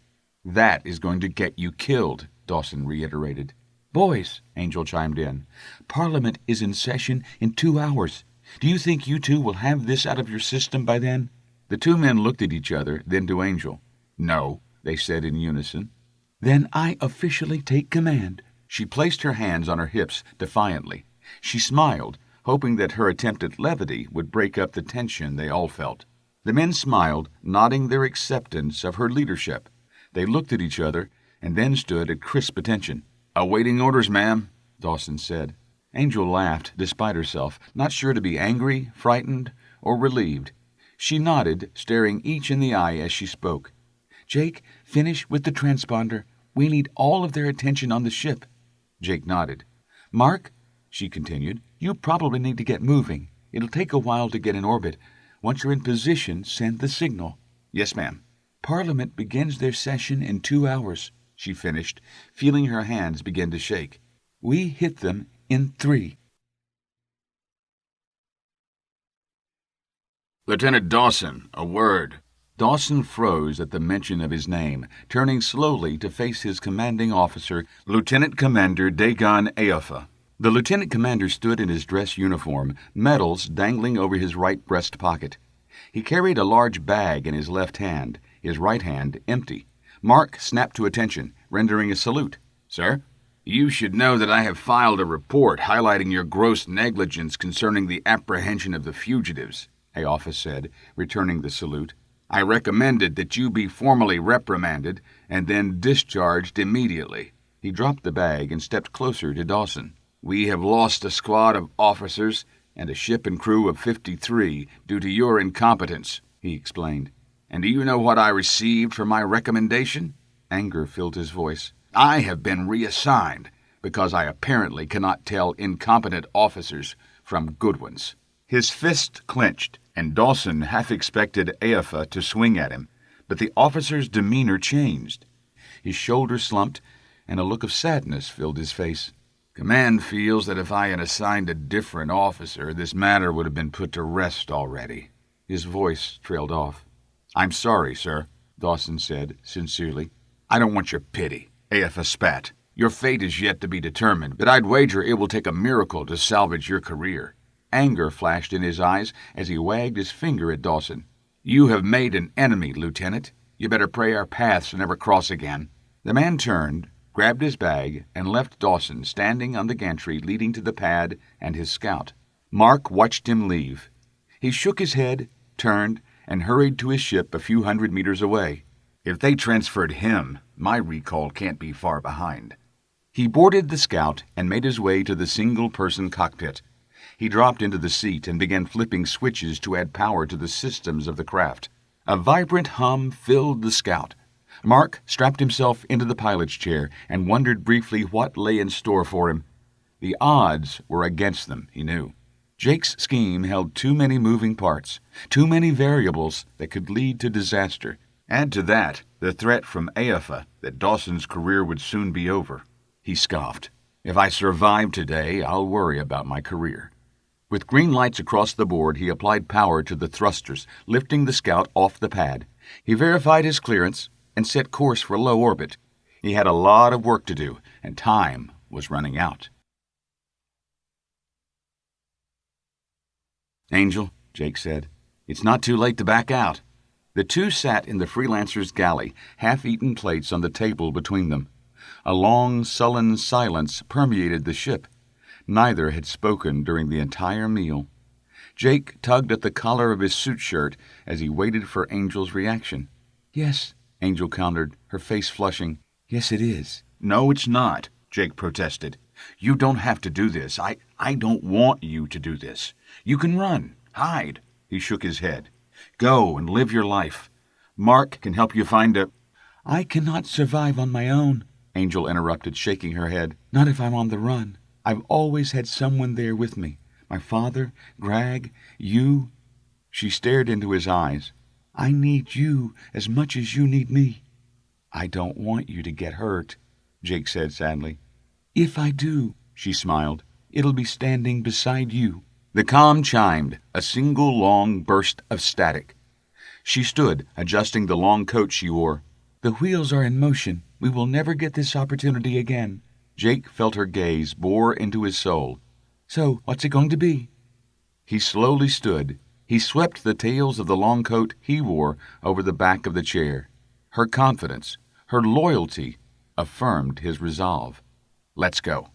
"That is going to get you killed," Dawson reiterated. "Boys," Angel chimed in, "Parliament is in session in 2 hours. Do you think you two will have this out of your system by then?" The two men looked at each other, then to Angel. "No," they said in unison. "Then I officially take command." She placed her hands on her hips defiantly. She smiled, hoping that her attempt at levity would break up the tension they all felt. The men smiled, nodding their acceptance of her leadership. They looked at each other and then stood at crisp attention. "Awaiting orders, ma'am," Dawson said. Angel laughed despite herself, not sure to be angry, frightened, or relieved. She nodded, staring each in the eye as she spoke. "Jake, finish with the transponder. We need all of their attention on the ship." Jake nodded. "Mark," she continued, "you probably need to get moving. It'll take a while to get in orbit. Once you're in position, send the signal." "Yes, ma'am." "Parliament begins their session in 2 hours," she finished, feeling her hands begin to shake. "We hit them in 3. "Lieutenant Dawson, a word." Dawson froze at the mention of his name, turning slowly to face his commanding officer, Lieutenant Commander Dagon Aofa. The lieutenant commander stood in his dress uniform, medals dangling over his right breast pocket. He carried a large bag in his left hand, his right hand empty. Mark snapped to attention, rendering a salute. "Sir?" "You should know that I have filed a report highlighting your gross negligence concerning the apprehension of the fugitives," Aofa said, returning the salute. "I recommended that you be formally reprimanded and then discharged immediately." He dropped the bag and stepped closer to Dawson. "We have lost a squad of officers and a ship and crew of 53 due to your incompetence," he explained. "And do you know what I received for my recommendation?" Anger filled his voice. "I have been reassigned because I apparently cannot tell incompetent officers from good ones." His fist clenched, and Dawson half expected Aofa to swing at him, but the officer's demeanor changed. His shoulders slumped, and a look of sadness filled his face. "Command feels that if I had assigned a different officer, this matter would have been put to rest already." His voice trailed off. "I'm sorry, sir," Dawson said sincerely. "I don't want your pity," Aofa spat. "Your fate is yet to be determined, but I'd wager it will take a miracle to salvage your career." Anger flashed in his eyes as he wagged his finger at Dawson. "You have made an enemy, Lieutenant. You better pray our paths never cross again." The man turned, grabbed his bag, and left Dawson standing on the gantry leading to the pad and his scout. Mark watched him leave. He shook his head, turned, and hurried to his ship a few hundred meters away. If they transferred him, my recall can't be far behind. He boarded the scout and made his way to the single-person cockpit. He dropped into the seat and began flipping switches to add power to the systems of the craft. A vibrant hum filled the scout. Mark strapped himself into the pilot's chair and wondered briefly what lay in store for him. The odds were against them, he knew. Jake's scheme held too many moving parts, too many variables that could lead to disaster. Add to that the threat from Aofa that Dawson's career would soon be over. He scoffed. "If I survive today, I'll worry about my career." With green lights across the board, he applied power to the thrusters, lifting the scout off the pad. He verified his clearance and set course for low orbit. He had a lot of work to do, and time was running out. "Angel," Jake said, "it's not too late to back out." The two sat in the freelancer's galley, half-eaten plates on the table between them. A long, sullen silence permeated the ship. Neither had spoken during the entire meal. Jake tugged at the collar of his suit shirt as he waited for Angel's reaction. "Yes," Angel countered, her face flushing. "Yes, it is." "No, it's not," Jake protested. "You don't have to do this. I don't want you to do this. You can run, hide." He shook his head. "Go and live your life. Mark can help you find a—" "I cannot survive on my own," Angel interrupted, shaking her head. "Not if I'm on the run. I've always had someone there with me. My father, Greg, you." She stared into his eyes. "I need you as much as you need me." "I don't want you to get hurt," Jake said sadly. "If I do," she smiled, "it'll be standing beside you." The comm chimed, a single long burst of static. She stood, adjusting the long coat she wore. "The wheels are in motion. We will never get this opportunity again." Jake felt her gaze bore into his soul. "So, what's it going to be?" He slowly stood. He swept the tails of the long coat he wore over the back of the chair. Her confidence, her loyalty, affirmed his resolve. "Let's go."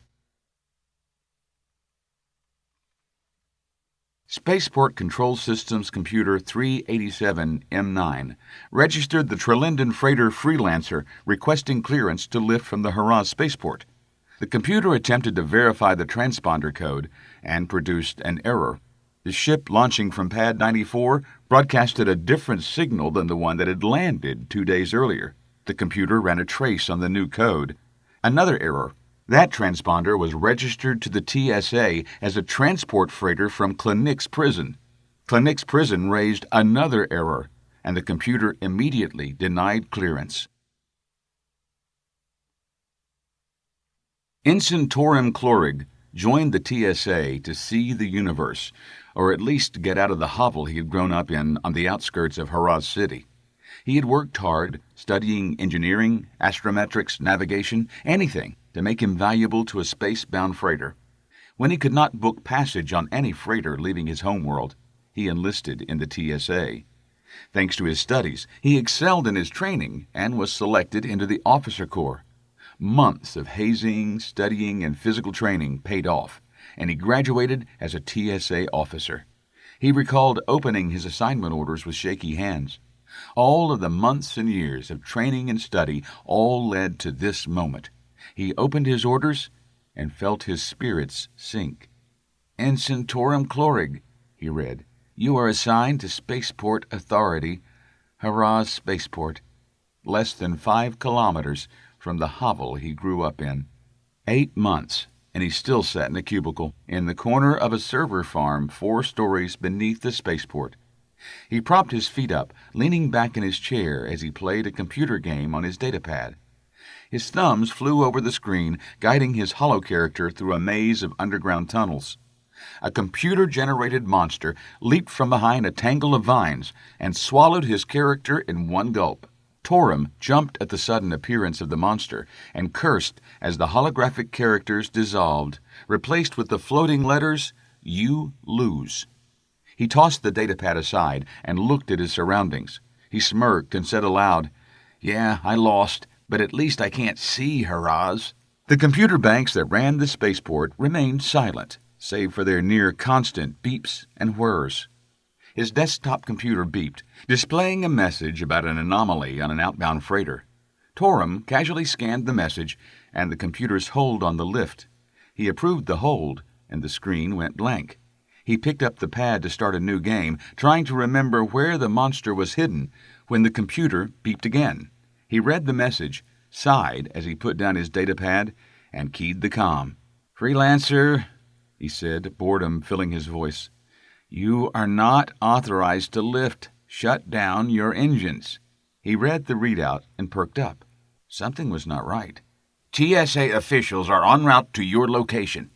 Spaceport Control Systems Computer 387M9 registered the Trelinden freighter Freelancer requesting clearance to lift from the Haraz spaceport. The computer attempted to verify the transponder code and produced an error. The ship launching from Pad 94 broadcasted a different signal than the one that had landed 2 days earlier. The computer ran a trace on the new code. Another error. That transponder was registered to the TSA as a transport freighter from Cla'nix Prison. Cla'nix Prison raised another error, and the computer immediately denied clearance. Ensign Torem Clorig joined the TSA to see the universe, or at least get out of the hovel he had grown up in on the outskirts of Haraz City. He had worked hard, studying engineering, astrometrics, navigation, anything to make him valuable to a space-bound freighter. When he could not book passage on any freighter leaving his homeworld, he enlisted in the TSA. Thanks to his studies, he excelled in his training and was selected into the officer corps. Months of hazing, studying, and physical training paid off, and he graduated as a TSA officer. He recalled opening his assignment orders with shaky hands. All of the months and years of training and study all led to this moment. He opened his orders and felt his spirits sink. "Ensign Torem Clorig," he read, "you are assigned to Spaceport Authority, Haraz Spaceport, less than 5 kilometers from the hovel he grew up in." 8 months, and he still sat in a cubicle in the corner of a server farm 4 stories beneath the spaceport. He propped his feet up, leaning back in his chair as he played a computer game on his datapad. His thumbs flew over the screen, guiding his hollow character through a maze of underground tunnels. A computer-generated monster leaped from behind a tangle of vines and swallowed his character in one gulp. Torem jumped at the sudden appearance of the monster and cursed as the holographic characters dissolved, replaced with the floating letters, "You lose." He tossed the datapad aside and looked at his surroundings. He smirked and said aloud, "Yeah, I lost, but at least I can't see Haraz." The computer banks that ran the spaceport remained silent, save for their near-constant beeps and whirs. His desktop computer beeped, displaying a message about an anomaly on an outbound freighter. Torem casually scanned the message and the computer's hold on the lift. He approved the hold, and the screen went blank. He picked up the pad to start a new game, trying to remember where the monster was hidden, when the computer beeped again. He read the message, sighed as he put down his datapad, and keyed the comm. "Freelancer," he said, boredom filling his voice. "You are not authorized to lift. Shut down your engines." He read the readout and perked up. Something was not right. "TSA officials are en route to your location."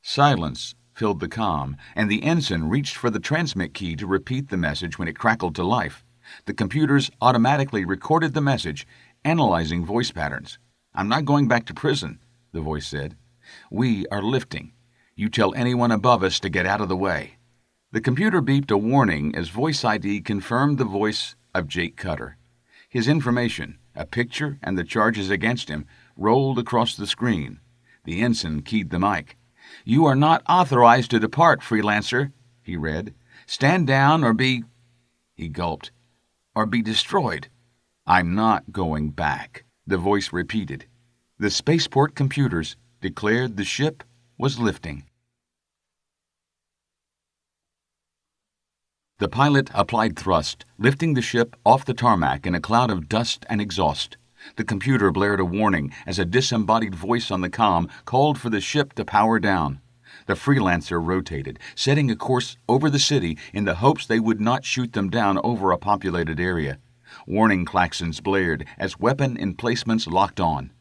Silence filled the comm, and the ensign reached for the transmit key to repeat the message when it crackled to life. The computers automatically recorded the message, analyzing voice patterns. "I'm not going back to prison," the voice said. "We are lifting. You tell anyone above us to get out of the way." The computer beeped a warning as Voice ID confirmed the voice of Jake Cutter. His information, a picture and the charges against him, rolled across the screen. The ensign keyed the mic. "You are not authorized to depart, freelancer," he read. "Stand down or be—" He gulped. "Or be destroyed." "I'm not going back," the voice repeated. The spaceport computers declared the ship was lifting. The pilot applied thrust, lifting the ship off the tarmac in a cloud of dust and exhaust. The computer blared a warning as a disembodied voice on the comm called for the ship to power down. The freelancer rotated, setting a course over the city in the hopes they would not shoot them down over a populated area. Warning klaxons blared as weapon emplacements locked on.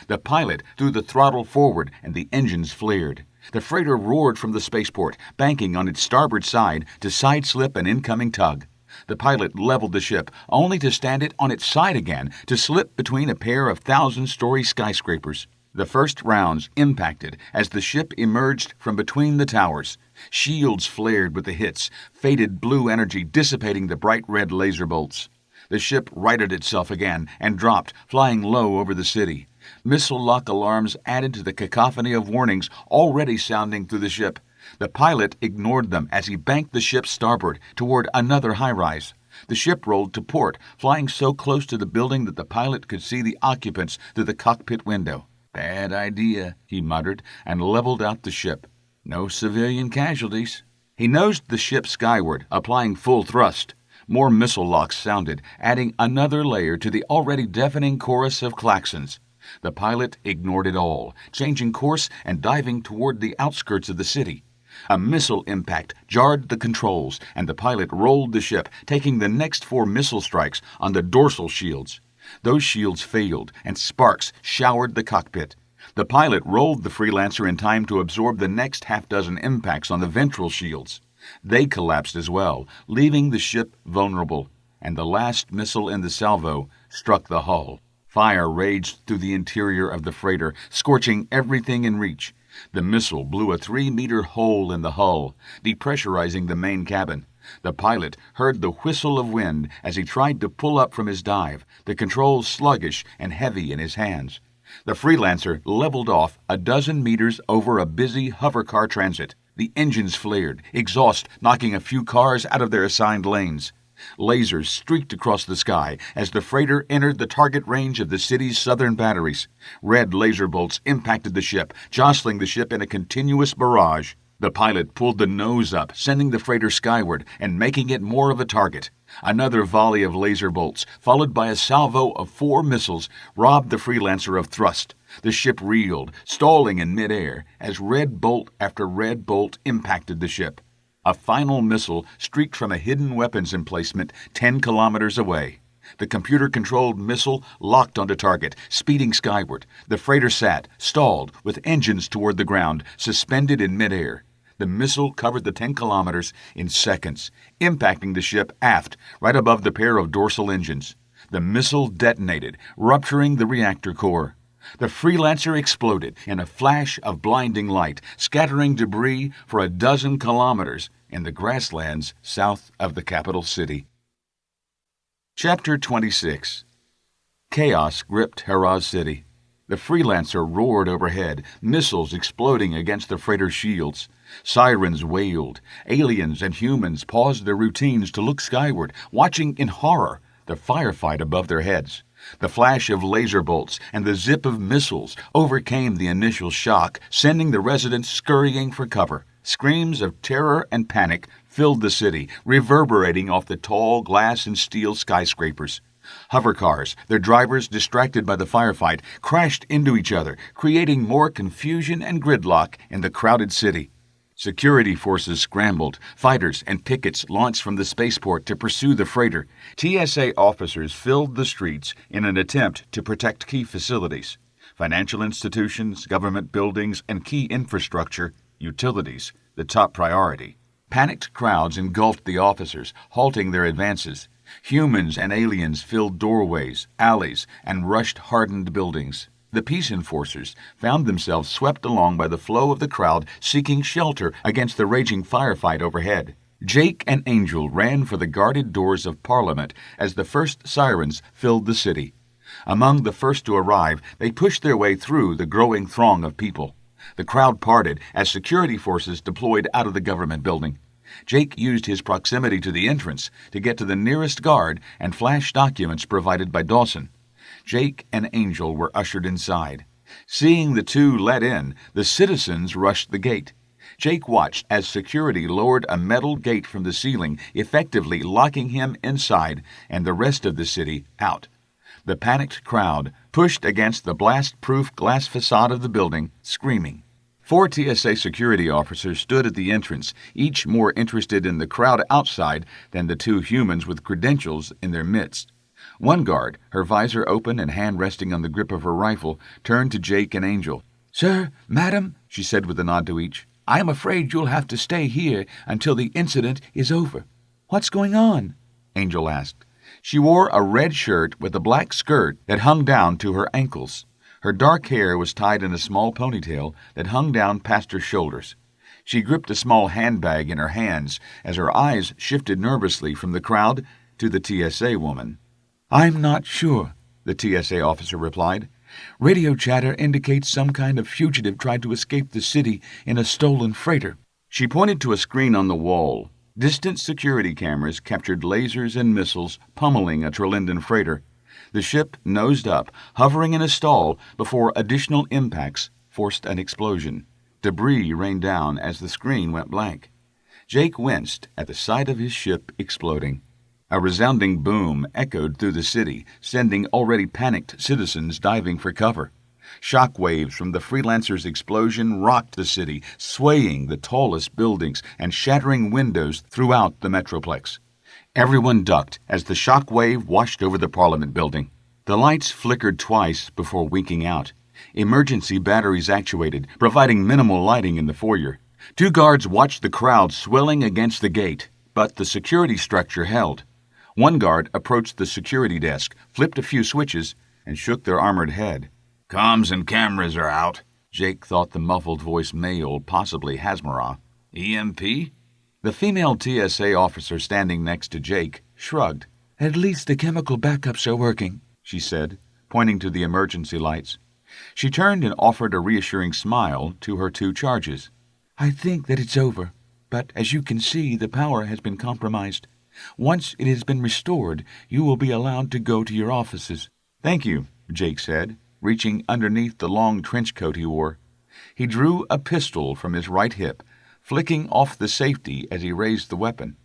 The pilot threw the throttle forward and the engines flared. The freighter roared from the spaceport, banking on its starboard side to sideslip an incoming tug. The pilot leveled the ship, only to stand it on its side again to slip between a pair of 1,000-story skyscrapers. The first rounds impacted as the ship emerged from between the towers. Shields flared with the hits, faded blue energy dissipating the bright red laser bolts. The ship righted itself again and dropped, flying low over the city. Missile lock alarms added to the cacophony of warnings already sounding through the ship. The pilot ignored them as he banked the ship starboard toward another high-rise. The ship rolled to port, flying so close to the building that the pilot could see the occupants through the cockpit window. "Bad idea," he muttered, and leveled out the ship. "No civilian casualties." He nosed the ship skyward, applying full thrust. More missile locks sounded, adding another layer to the already deafening chorus of klaxons. The pilot ignored it all, changing course and diving toward the outskirts of the city. A missile impact jarred the controls, and the pilot rolled the ship, taking the next 4 missile strikes on the dorsal shields. Those shields failed, and sparks showered the cockpit. The pilot rolled the freelancer in time to absorb the next half-dozen impacts on the ventral shields. They collapsed as well, leaving the ship vulnerable, and the last missile in the salvo struck the hull. Fire raged through the interior of the freighter, scorching everything in reach. The missile blew a 3-meter hole in the hull, depressurizing the main cabin. The pilot heard the whistle of wind as he tried to pull up from his dive, the controls sluggish and heavy in his hands. The freelancer leveled off a dozen meters over a busy hovercar transit. The engines flared, exhaust knocking a few cars out of their assigned lanes. Lasers streaked across the sky as the freighter entered the target range of the city's southern batteries. Red laser bolts impacted the ship, jostling the ship in a continuous barrage. The pilot pulled the nose up, sending the freighter skyward and making it more of a target. Another volley of laser bolts, followed by a salvo of 4 missiles, robbed the freelancer of thrust. The ship reeled, stalling in midair, as red bolt after red bolt impacted the ship. A final missile streaked from a hidden weapons emplacement 10 kilometers away. The computer-controlled missile locked onto target, speeding skyward. The freighter sat, stalled, with engines toward the ground, suspended in midair. The missile covered the 10 kilometers in seconds, impacting the ship aft, right above the pair of dorsal engines. The missile detonated, rupturing the reactor core. The freelancer exploded in a flash of blinding light, scattering debris for a dozen kilometers in the grasslands south of the capital city. Chapter 26. Chaos gripped Haraz City. The freelancer roared overhead, missiles exploding against the freighter's shields. Sirens wailed. Aliens and humans paused their routines to look skyward, watching in horror the firefight above their heads. The flash of laser bolts and the zip of missiles overcame the initial shock, sending the residents scurrying for cover. Screams of terror and panic filled the city, reverberating off the tall glass and steel skyscrapers. Hovercars, their drivers distracted by the firefight, crashed into each other, creating more confusion and gridlock in the crowded city. Security forces scrambled. Fighters and pickets launched from the spaceport to pursue the freighter. TSA officers filled the streets in an attempt to protect key facilities. Financial institutions, government buildings, and key infrastructure, utilities, the top priority. Panicked crowds engulfed the officers, halting their advances. Humans and aliens filled doorways, alleys, and rushed hardened buildings. The peace enforcers found themselves swept along by the flow of the crowd seeking shelter against the raging firefight overhead. Jake and Angel ran for the guarded doors of Parliament as the first sirens filled the city. Among the first to arrive, they pushed their way through the growing throng of people. The crowd parted as security forces deployed out of the government building. Jake used his proximity to the entrance to get to the nearest guard and flash documents provided by Dawson. Jake and Angel were ushered inside. Seeing the two let in, the citizens rushed the gate. Jake watched as security lowered a metal gate from the ceiling, effectively locking him inside and the rest of the city out. The panicked crowd pushed against the blast-proof glass facade of the building, screaming. 4 TSA security officers stood at the entrance, each more interested in the crowd outside than the 2 humans with credentials in their midst. One guard, her visor open and hand resting on the grip of her rifle, turned to Jake and Angel. "Sir, madam," she said with a nod to each, "I am afraid you'll have to stay here until the incident is over." "What's going on?" Angel asked. She wore a red shirt with a black skirt that hung down to her ankles. Her dark hair was tied in a small ponytail that hung down past her shoulders. She gripped a small handbag in her hands as her eyes shifted nervously from the crowd to the TSA woman. "I'm not sure," the TSA officer replied. "Radio chatter indicates some kind of fugitive tried to escape the city in a stolen freighter." She pointed to a screen on the wall. Distant security cameras captured lasers and missiles pummeling a Trelinden freighter. The ship nosed up, hovering in a stall before additional impacts forced an explosion. Debris rained down as the screen went blank. Jake winced at the sight of his ship exploding. A resounding boom echoed through the city, sending already panicked citizens diving for cover. Shock waves from the Freelancer's explosion rocked the city, swaying the tallest buildings and shattering windows throughout the Metroplex. Everyone ducked as the shock wave washed over the Parliament building. The lights flickered twice before winking out. Emergency batteries actuated, providing minimal lighting in the foyer. 2 guards watched the crowd swelling against the gate, but the security structure held. One guard approached the security desk, flipped a few switches, and shook their armored head. "Comms and cameras are out," Jake thought the muffled voice male, possibly Hazmarah. "EMP?" The female TSA officer standing next to Jake shrugged. "At least the chemical backups are working," she said, pointing to the emergency lights. She turned and offered a reassuring smile to her 2 charges. "I think that it's over, but as you can see, the power has been compromised. Once it has been restored, you will be allowed to go to your offices." "Thank you," Jake said, reaching underneath the long trench coat he wore. He drew a pistol from his right hip, flicking off the safety as he raised the weapon.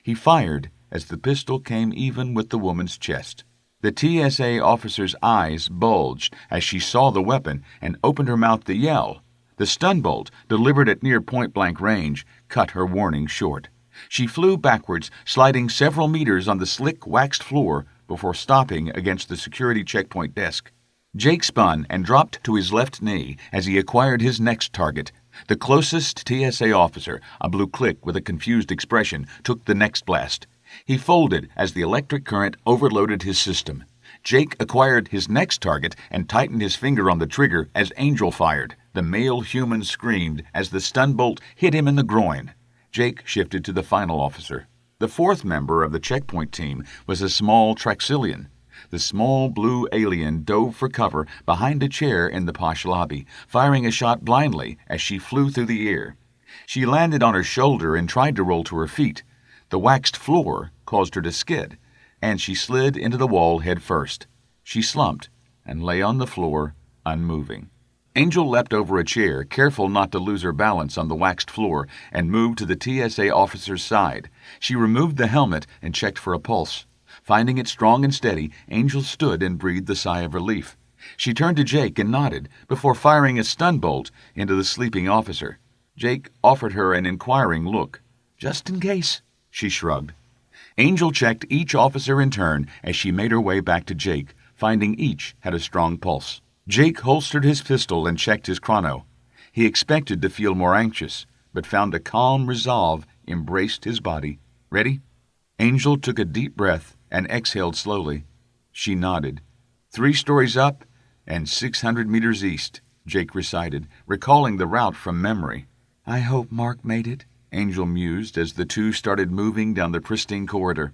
He fired as the pistol came even with the woman's chest. The TSA officer's eyes bulged as she saw the weapon and opened her mouth to yell. The stun bolt, delivered at near point-blank range, cut her warning short. She flew backwards, sliding several meters on the slick, waxed floor before stopping against the security checkpoint desk. Jake spun and dropped to his left knee as he acquired his next target. The closest TSA officer, a blue click with a confused expression, took the next blast. He folded as the electric current overloaded his system. Jake acquired his next target and tightened his finger on the trigger as Angel fired. The male human screamed as the stun bolt hit him in the groin. Jake shifted to the final officer. The 4th member of the checkpoint team was a small Traxilian. The small blue alien dove for cover behind a chair in the posh lobby, firing a shot blindly as she flew through the air. She landed on her shoulder and tried to roll to her feet. The waxed floor caused her to skid, and she slid into the wall head first. She slumped and lay on the floor, unmoving. Angel leapt over a chair, careful not to lose her balance on the waxed floor, and moved to the TSA officer's side. She removed the helmet and checked for a pulse. Finding it strong and steady, Angel stood and breathed a sigh of relief. She turned to Jake and nodded before firing a stun bolt into the sleeping officer. Jake offered her an inquiring look. "Just in case," she shrugged. Angel checked each officer in turn as she made her way back to Jake, finding each had a strong pulse. Jake holstered his pistol and checked his chrono. He expected to feel more anxious, but found a calm resolve embraced his body. "Ready?" Angel took a deep breath and exhaled slowly. She nodded. 3 stories up and 600 meters east, Jake recited, recalling the route from memory. "I hope Mark made it," Angel mused as the two started moving down the pristine corridor.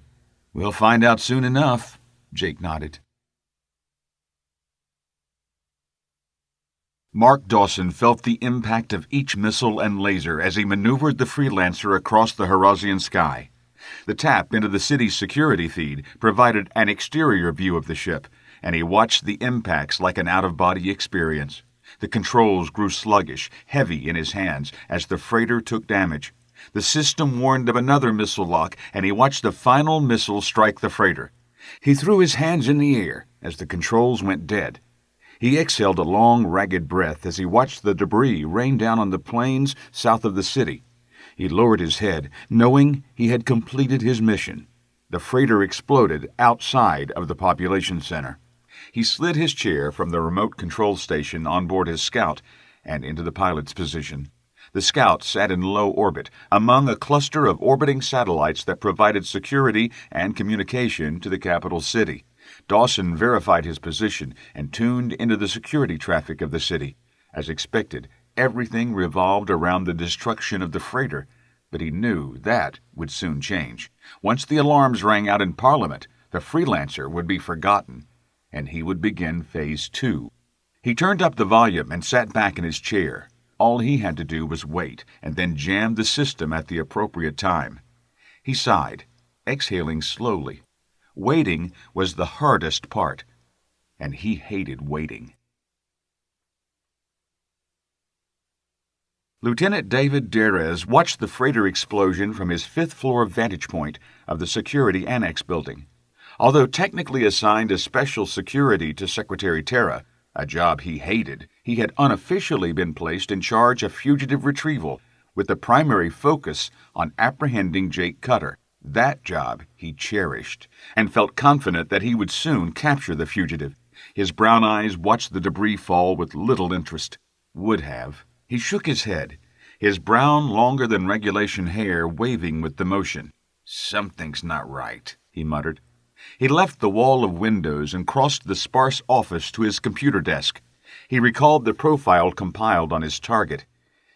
"We'll find out soon enough," Jake nodded. Mark Dawson felt the impact of each missile and laser as he maneuvered the Freelancer across the Horazian sky. The tap into the city's security feed provided an exterior view of the ship, and he watched the impacts like an out-of-body experience. The controls grew sluggish, heavy in his hands as the freighter took damage. The system warned of another missile lock, and he watched the final missile strike the freighter. He threw his hands in the air as the controls went dead. He exhaled a long, ragged breath as he watched the debris rain down on the plains south of the city. He lowered his head, knowing he had completed his mission. The freighter exploded outside of the population center. He slid his chair from the remote control station on board his Scout and into the pilot's position. The Scout sat in low orbit, among a cluster of orbiting satellites that provided security and communication to the capital city. Dawson verified his position and tuned into the security traffic of the city. As expected, everything revolved around the destruction of the freighter, but he knew that would soon change. Once the alarms rang out in Parliament, the Freelancer would be forgotten, and he would begin Phase 2. He turned up the volume and sat back in his chair. All he had to do was wait, and then jam the system at the appropriate time. He sighed, exhaling slowly. Waiting was the hardest part, and he hated waiting. Lieutenant David Derez watched the freighter explosion from his fifth-floor vantage point of the Security Annex building. Although technically assigned as special security to Secretary Terra, a job he hated, he had unofficially been placed in charge of fugitive retrieval, with the primary focus on apprehending Jake Cutter. That job he cherished, and felt confident that he would soon capture the fugitive. His brown eyes watched the debris fall with little interest. Would have. He shook his head, his brown, longer-than-regulation hair waving with the motion. "Something's not right," he muttered. He left the wall of windows and crossed the sparse office to his computer desk. He recalled the profile compiled on his target.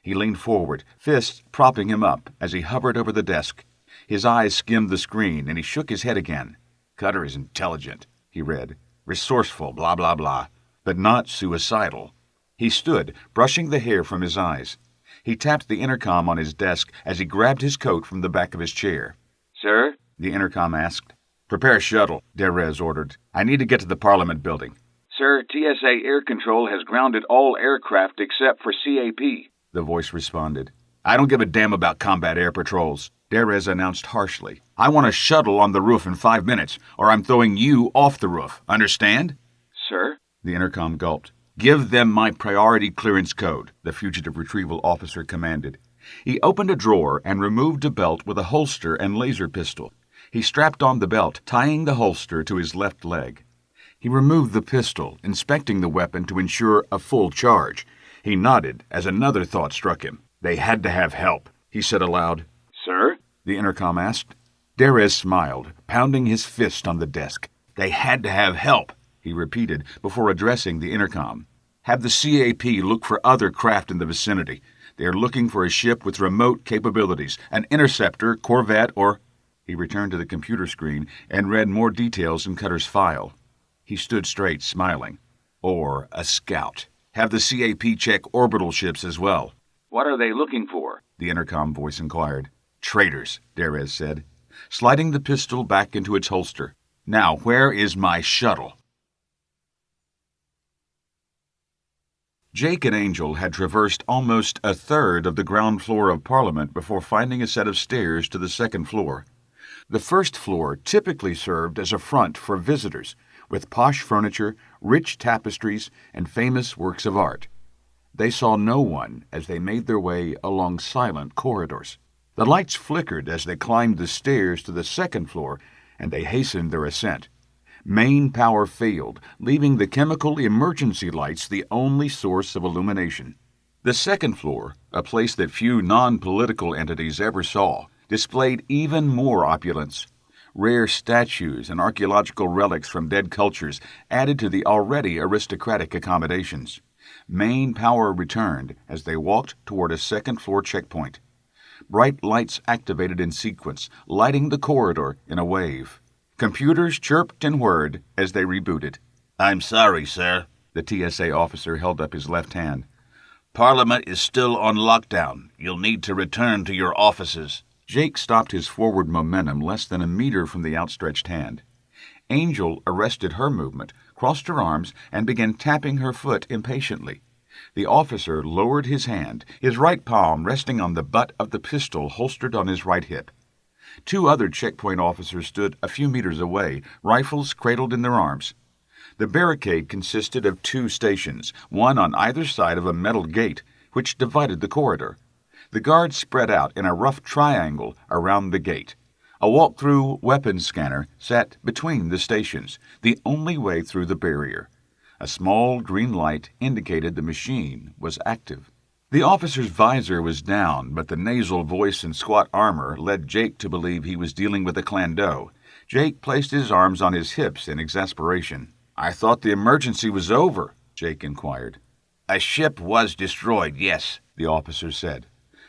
He leaned forward, fists propping him up as he hovered over the desk. His eyes skimmed the screen, and he shook his head again. "Cutter is intelligent," he read. "Resourceful, blah, blah, blah, but not suicidal." He stood, brushing the hair from his eyes. He tapped the intercom on his desk as he grabbed his coat from the back of his chair. Sir? The intercom asked. "Prepare a shuttle," Derez ordered. "I need to get to the Parliament building." Sir, TSA Air Control has grounded all aircraft except for CAP, the voice responded. "I don't give a damn about combat air patrols," Derez announced harshly. "I want a shuttle on the roof in 5 minutes, or I'm throwing you off the roof. Understand?" Sir? The intercom gulped. "Give them my priority clearance code," the fugitive retrieval officer commanded. He opened a drawer and removed a belt with a holster and laser pistol. He strapped on the belt, tying the holster to his left leg. He removed the pistol, inspecting the weapon to ensure a full charge. He nodded as another thought struck him. "They had to have help," he said aloud. Sir? The intercom asked. Derez smiled, pounding his fist on the desk. "They had to have help," he repeated before addressing the intercom. "Have the CAP look for other craft in the vicinity. They are looking for a ship with remote capabilities, an interceptor, corvette, or—" He returned to the computer screen and read more details in Cutter's file. He stood straight, smiling. "Or a scout. Have the CAP check orbital ships as well." What are they looking for? The intercom voice inquired. "Traitors," Derez said, sliding the pistol back into its holster. "Now, where is my shuttle?" Jake and Angel had traversed almost a third of the ground floor of Parliament before finding a set of stairs to the second floor. The first floor typically served as a front for visitors, with posh furniture, rich tapestries, and famous works of art. They saw no one as they made their way along silent corridors. The lights flickered as they climbed the stairs to the second floor, and they hastened their ascent. Main power failed, leaving the chemical emergency lights the only source of illumination. The second floor, a place that few non-political entities ever saw, displayed even more opulence. Rare statues and archaeological relics from dead cultures added to the already aristocratic accommodations. Main power returned as they walked toward a second-floor checkpoint. Bright lights activated in sequence, lighting the corridor in a wave. Computers chirped and whirred as they rebooted. I'm sorry, sir. The TSA officer held up his left hand. Parliament is still on lockdown. You'll need to return to your offices. Jake stopped his forward momentum less than a meter from the outstretched hand. Angel arrested her movement, crossed her arms, and began tapping her foot impatiently. The officer lowered his hand, his right palm resting on the butt of the pistol holstered on his right hip. Two other checkpoint officers stood a few meters away, rifles cradled in their arms. The barricade consisted of 2 stations, one on either side of a metal gate, which divided the corridor. The guards spread out in a rough triangle around the gate. A walk-through weapons scanner sat between the stations, the only way through the barrier. A small green light indicated the machine was active. The officer's visor was down, but the nasal voice and squat armor led Jake to believe he was dealing with a Clando. Jake placed his arms on his hips in exasperation. "I thought the emergency was over," Jake inquired. A ship was destroyed, yes, the officer said.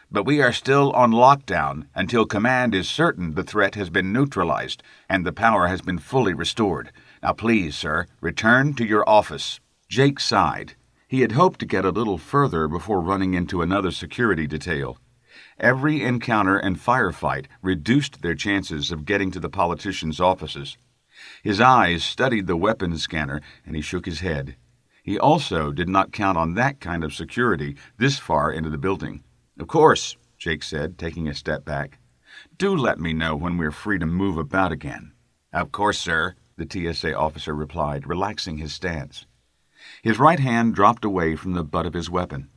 But we are still on lockdown until command is certain the threat has been neutralized and the power has been fully restored. Now please, sir, return to your office. Jake sighed. He had hoped to get a little further before running into another security detail. Every encounter and firefight reduced their chances of getting to the politicians' offices. His eyes studied the weapons scanner, and he shook his head. He also did not count on that kind of security this far into the building. "Of course," Jake said, taking a step back. "Do let me know when we're free to move about again." "Of course, sir," the TSA officer replied, relaxing his stance. His right hand dropped away from the butt of his weapon.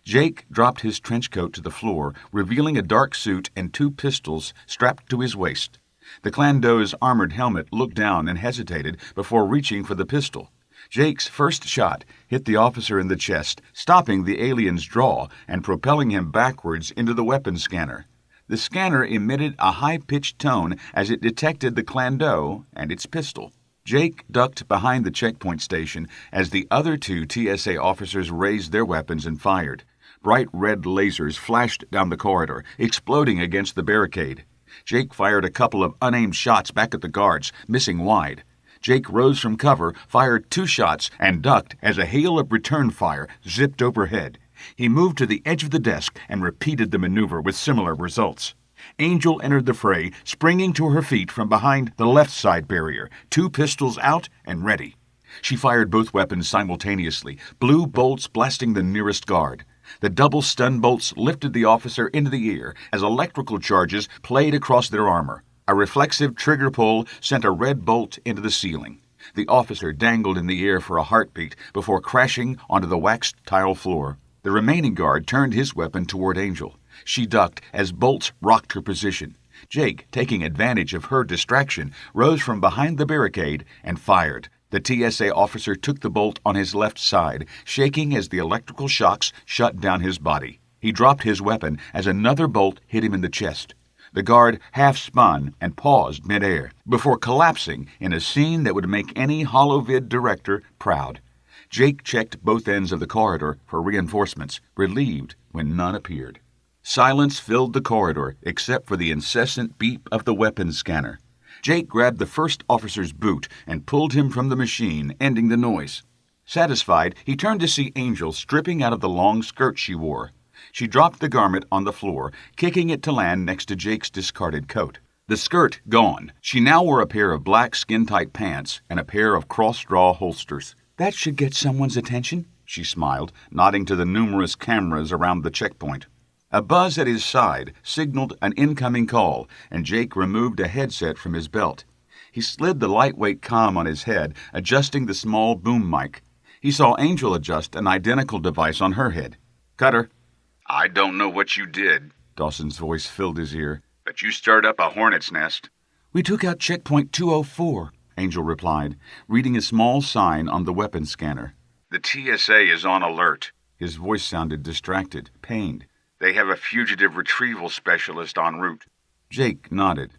Jake dropped his trench coat to the floor, revealing a dark suit and 2 pistols strapped to his waist. The Clando's armored helmet looked down and hesitated before reaching for the pistol. Jake's first shot hit the officer in the chest, stopping the alien's draw and propelling him backwards into the weapons scanner. The scanner emitted a high-pitched tone as it detected the Clando and its pistol. Jake ducked behind the checkpoint station as the other 2 TSA officers raised their weapons and fired. Bright red lasers flashed down the corridor, exploding against the barricade. Jake fired a couple of unaimed shots back at the guards, missing wide. Jake rose from cover, fired 2 shots, and ducked as a hail of return fire zipped overhead. He moved to the edge of the desk and repeated the maneuver with similar results. Angel entered the fray, springing to her feet from behind the left side barrier, 2 pistols out and ready. She fired both weapons simultaneously, blue bolts blasting the nearest guard. The double stun bolts lifted the officer into the air as electrical charges played across their armor. A reflexive trigger pull sent a red bolt into the ceiling. The officer dangled in the air for a heartbeat before crashing onto the waxed tile floor. The remaining guard turned his weapon toward Angel. She ducked as bolts rocked her position. Jake, taking advantage of her distraction, rose from behind the barricade and fired. The TSA officer took the bolt on his left side, shaking as the electrical shocks shut down his body. He dropped his weapon as another bolt hit him in the chest. The guard half-spun and paused midair before collapsing in a scene that would make any holovid director proud. Jake checked both ends of the corridor for reinforcements, relieved when none appeared. Silence filled the corridor except for the incessant beep of the weapons scanner. Jake grabbed the first officer's boot and pulled him from the machine, ending the noise. Satisfied, he turned to see Angel stripping out of the long skirt she wore. She dropped the garment on the floor, kicking it to land next to Jake's discarded coat. The skirt gone, she now wore a pair of black skin-tight pants and a pair of cross-draw holsters. "That should get someone's attention," she smiled, nodding to the numerous cameras around the checkpoint. A buzz at his side signaled an incoming call, and Jake removed a headset from his belt. He slid the lightweight comm on his head, adjusting the small boom mic. He saw Angel adjust an identical device on her head. "Cutter." I don't know what you did, Dawson's voice filled his ear. but you stirred up a hornet's nest. "We took out checkpoint 204, Angel replied, reading a small sign on the weapons scanner. The TSA is on alert. His voice sounded distracted, pained. They have a fugitive retrieval specialist en route. Jake nodded.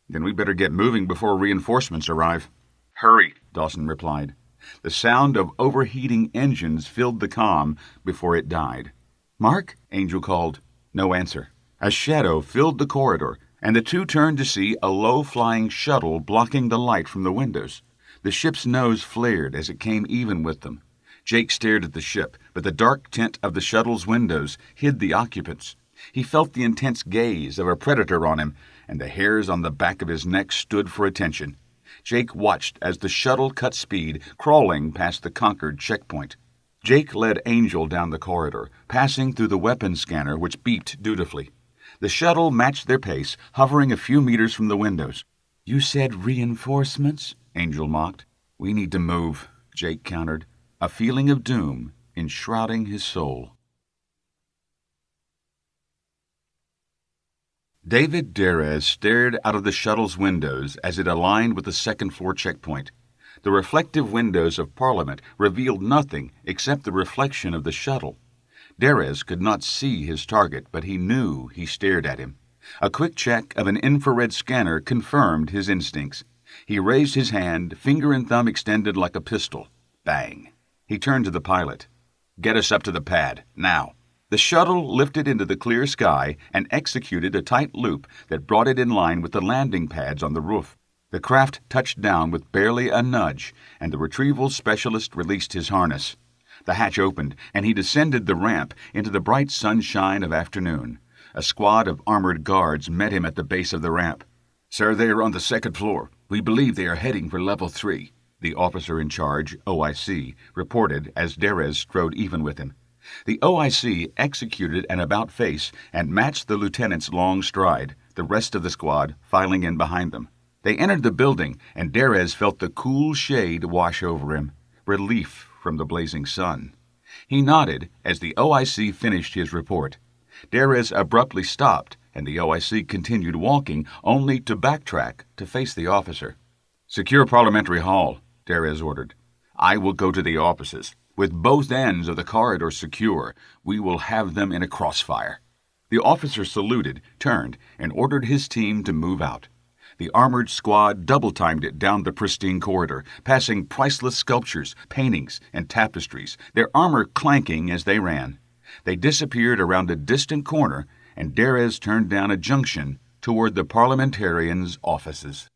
"Then we better get moving before reinforcements arrive." "Hurry," Dawson replied. The sound of overheating engines filled the comm before it died. "Mark?" Angel called. No answer. A shadow filled the corridor, and the two turned to see a low-flying shuttle blocking the light from the windows. The ship's nose flared as it came even with them. Jake stared at the ship, but the dark tint of the shuttle's windows hid the occupants. He felt the intense gaze of a predator on him, and the hairs on the back of his neck stood for attention. Jake watched as the shuttle cut speed, crawling past the conquered checkpoint. Jake led Angel down the corridor, passing through the weapons scanner, which beeped dutifully. The shuttle matched their pace, hovering a few meters from the windows. "You said reinforcements?" Angel mocked. "We need to move," Jake countered, a feeling of doom enshrouding his soul. David Derez stared out of the shuttle's windows as it aligned with the second-floor checkpoint. The reflective windows of Parliament revealed nothing except the reflection of the shuttle. Derez could not see his target, but he knew he stared at him. A quick check of an infrared scanner confirmed his instincts. He raised his hand, finger and thumb extended like a pistol. Bang. He turned to the pilot. "Get us up to the pad, now." The shuttle lifted into the clear sky and executed a tight loop that brought it in line with the landing pads on the roof. The craft touched down with barely a nudge, and the retrieval specialist released his harness. The hatch opened, and he descended the ramp into the bright sunshine of afternoon. A squad of armored guards met him at the base of the ramp. "Sir, they are on the second floor. We believe they are heading for level 3, the officer in charge, OIC, reported as Derez strode even with him. The OIC executed an about-face and matched the lieutenant's long stride, the rest of the squad filing in behind them. They entered the building, and Derez felt the cool shade wash over him, relief from the blazing sun. He nodded as the OIC finished his report. Derez abruptly stopped, and the OIC continued walking, only to backtrack to face the officer. "Secure Parliamentary Hall," Derez ordered. "I will go to the offices. With both ends of the corridor secure, we will have them in a crossfire." The officer saluted, turned, and ordered his team to move out. The armored squad double-timed it down the pristine corridor, passing priceless sculptures, paintings, and tapestries, their armor clanking as they ran. They disappeared around a distant corner, and Derez turned down a junction toward the parliamentarians' offices.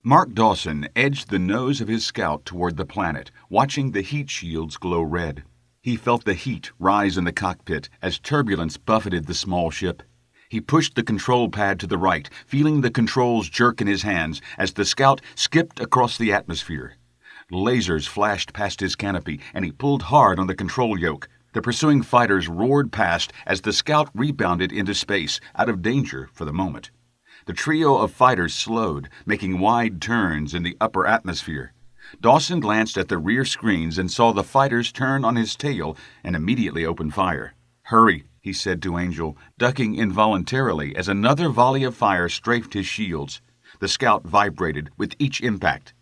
Mark Dawson edged the nose of his scout toward the planet, watching the heat shields glow red. He felt the heat rise in the cockpit as turbulence buffeted the small ship. He pushed the control pad to the right, feeling the controls jerk in his hands as the scout skipped across the atmosphere. Lasers flashed past his canopy, and he pulled hard on the control yoke. The pursuing fighters roared past as the scout rebounded into space, out of danger for the moment. The trio of fighters slowed, making wide turns in the upper atmosphere. Dawson glanced at the rear screens and saw the fighters turn on his tail and immediately open fire. "Hurry," he said to Angel, ducking involuntarily as another volley of fire strafed his shields. The scout vibrated with each impact.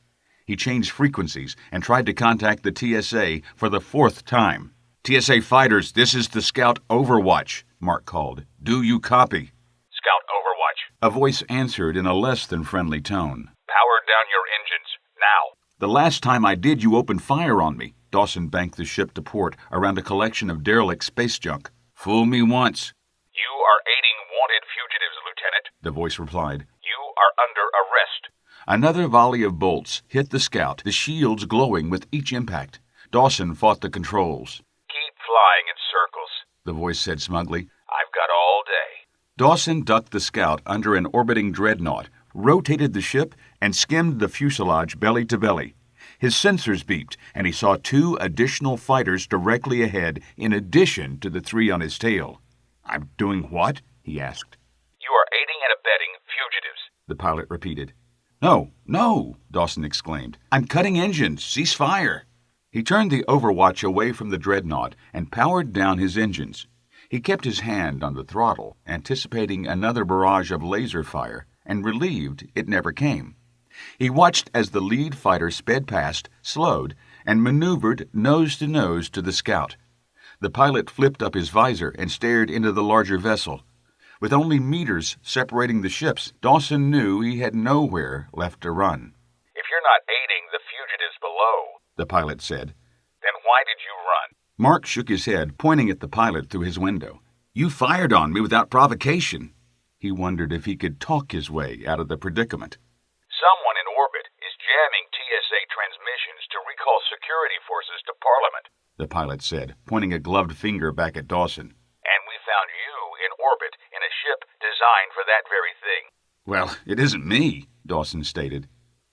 He changed frequencies and tried to contact the TSA for the 4th time. "TSA fighters, this is the Scout Overwatch," Mark called. "Do you copy?" "Scout Overwatch," a voice answered in a less than friendly tone. "Power down your engines, now." "The last time I did, you opened fire on me." Dawson banked the ship to port around a collection of derelict space junk. "Fool me once." "You are aiding wanted fugitives, Lieutenant," the voice replied. "You are under arrest." Another volley of bolts hit the scout, the shields glowing with each impact. Dawson fought the controls. "Keep flying in circles," the voice said smugly. "I've got all day." Dawson ducked the scout under an orbiting dreadnought, rotated the ship, and skimmed the fuselage belly to belly. His sensors beeped, and he saw 2 additional fighters directly ahead, in addition to the 3 on his tail. "I'm doing what?" he asked. "You are aiding and abetting fugitives," the pilot repeated. No, Dawson exclaimed. "I'm cutting engines. Cease fire." He turned the Overwatch away from the dreadnought and powered down his engines. He kept his hand on the throttle, anticipating another barrage of laser fire, and relieved it never came. He watched as the lead fighter sped past, slowed, and maneuvered nose to the scout. The pilot flipped up his visor and stared into the larger vessel. With only meters separating the ships, Dawson knew he had nowhere left to run. "If you're not aiding the fugitives below," the pilot said, "then why did you run?" Mark shook his head, pointing at the pilot through his window. "You fired on me without provocation." He wondered if he could talk his way out of the predicament. Someone in orbit is jamming TSA transmissions to recall security forces to Parliament, the pilot said, pointing a gloved finger back at Dawson. and we found you in orbit in a ship designed for that very thing. "Well, it isn't me," Dawson stated.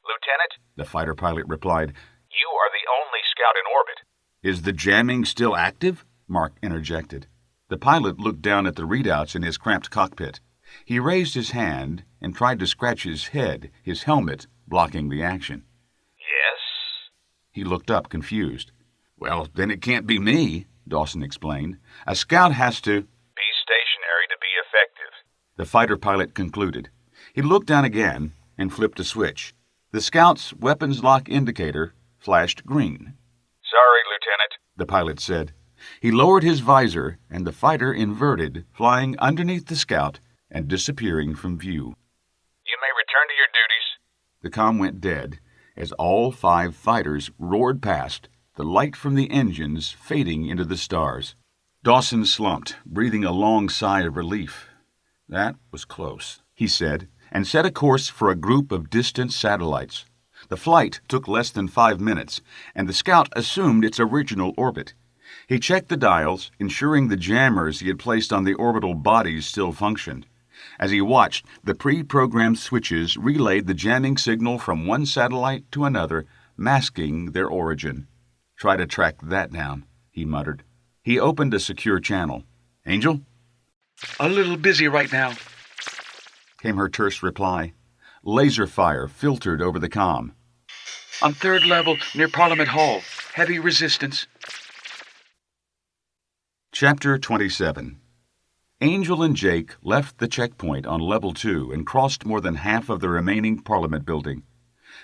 Lieutenant, The fighter pilot replied. you are the only scout in orbit. "Is the jamming still active?" Mark interjected. The pilot looked down at the readouts in his cramped cockpit. He raised his hand and tried to scratch his head, his helmet blocking the action. Yes? He looked up, confused. "Well, then it can't be me," Dawson explained. "A scout has to—" Be stationary to be effective. the fighter pilot concluded. He looked down again and flipped a switch. The scout's weapons lock indicator flashed green. Sorry, Lieutenant. The pilot said. He lowered his visor, and the fighter inverted, flying underneath the scout and disappearing from view. You may return to your duties. The comm went dead as all 5 fighters roared past, the light from the engines fading into the stars. Dawson slumped, breathing a long sigh of relief. That was close, he said, and set a course for a group of distant satellites. The flight took less than 5 minutes, and the scout assumed its original orbit. He checked the dials, ensuring the jammers he had placed on the orbital bodies still functioned. As he watched, the pre-programmed switches relayed the jamming signal from one satellite to another, masking their origin. "Try to track that down," he muttered. He opened a secure channel. "Angel?" "A little busy right now," came her terse reply. Laser fire filtered over the comm. "On 3rd level near Parliament Hall. Heavy resistance." Chapter 27. Angel and Jake left the checkpoint on Level 2 and crossed more than half of the remaining Parliament building.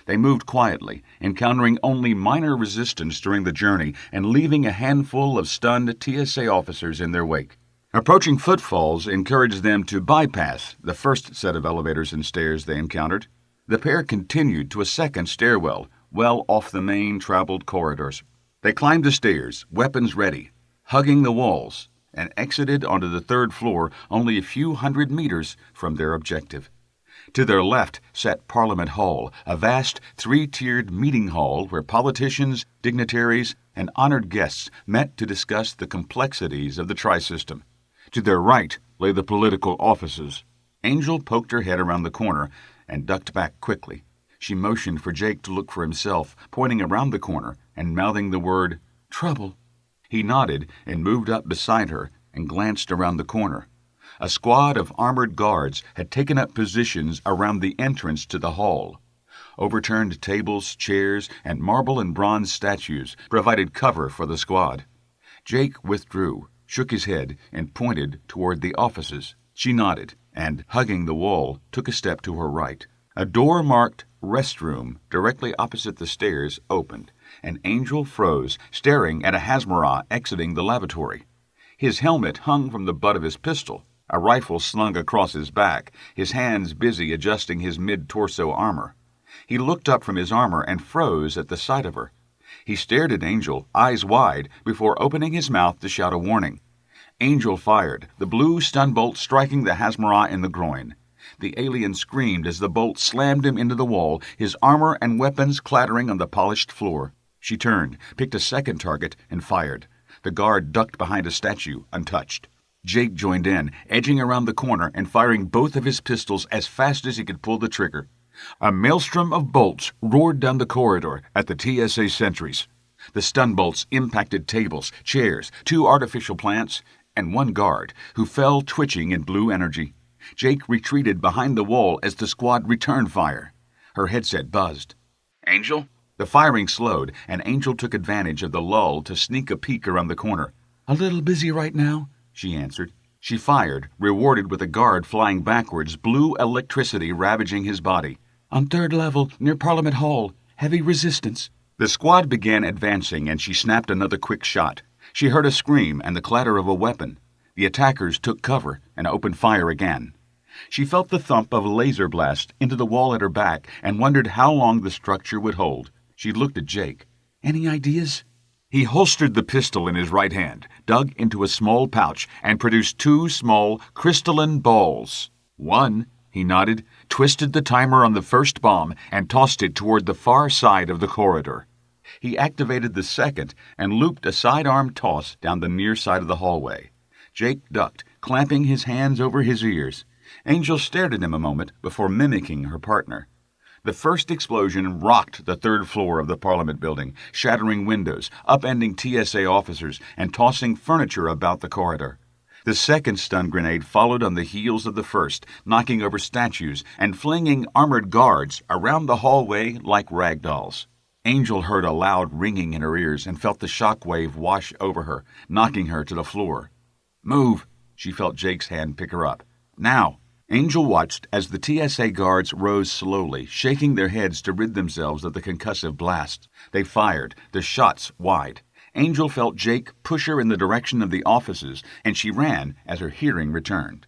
They moved quietly, encountering only minor resistance during the journey and leaving a handful of stunned TSA officers in their wake. Approaching footfalls encouraged them to bypass the first set of elevators and stairs they encountered. The pair continued to a second stairwell, well off the main traveled corridors. They climbed the stairs, weapons ready, hugging the walls, and exited onto the 3rd floor only a few hundred meters from their objective. To their left sat Parliament Hall, a vast 3-tiered meeting hall where politicians, dignitaries, and honored guests met to discuss the complexities of the tri-system. To their right lay the political offices. Angel poked her head around the corner and ducked back quickly. She motioned for Jake to look for himself, pointing around the corner and mouthing the word, "Trouble." He nodded and moved up beside her and glanced around the corner. A squad of armored guards had taken up positions around the entrance to the hall. Overturned tables, chairs, and marble and bronze statues provided cover for the squad. Jake withdrew, shook his head, and pointed toward the offices. She nodded, and, hugging the wall, took a step to her right. A door marked "Restroom" directly opposite the stairs opened, and Angel froze, staring at a Hazmarah exiting the lavatory. His helmet hung from the butt of his pistol, a rifle slung across his back, his hands busy adjusting his mid-torso armor. He looked up from his armor and froze at the sight of her. He stared at Angel, eyes wide, before opening his mouth to shout a warning. Angel fired, the blue stun bolt striking the Hazmarah in the groin. The alien screamed as the bolt slammed him into the wall, his armor and weapons clattering on the polished floor. She turned, picked a second target, and fired. The guard ducked behind a statue, untouched. Jake joined in, edging around the corner and firing both of his pistols as fast as he could pull the trigger. A maelstrom of bolts roared down the corridor at the TSA sentries. The stun bolts impacted tables, chairs, 2 artificial plants, and 1 guard, who fell twitching in blue energy. Jake retreated behind the wall as the squad returned fire. Her headset buzzed. "Angel?" The firing slowed, and Angel took advantage of the lull to sneak a peek around the corner. "A little busy right now," she answered. She fired, rewarded with a guard flying backwards, blue electricity ravaging his body. "On 3rd level, near Parliament Hall. Heavy resistance." The squad began advancing, and she snapped another quick shot. She heard a scream and the clatter of a weapon. The attackers took cover and opened fire again. She felt the thump of a laser blast into the wall at her back and wondered how long the structure would hold. She looked at Jake. "Any ideas?" He holstered the pistol in his right hand, dug into a small pouch, and produced 2 small, crystalline balls. One, he nodded, twisted the timer on the first bomb, and tossed it toward the far side of the corridor. He activated the second and looped a sidearm toss down the near side of the hallway. Jake ducked, clamping his hands over his ears. Angel stared at him a moment before mimicking her partner. The first explosion rocked the 3rd floor of the Parliament building, shattering windows, upending TSA officers, and tossing furniture about the corridor. The second stun grenade followed on the heels of the first, knocking over statues and flinging armored guards around the hallway like rag dolls. Angel heard a loud ringing in her ears and felt the shock wave wash over her, knocking her to the floor. "Move!" She felt Jake's hand pick her up. "Now!" Angel watched as the TSA guards rose slowly, shaking their heads to rid themselves of the concussive blast. They fired, their shots wide. Angel felt Jake push her in the direction of the offices, and she ran as her hearing returned.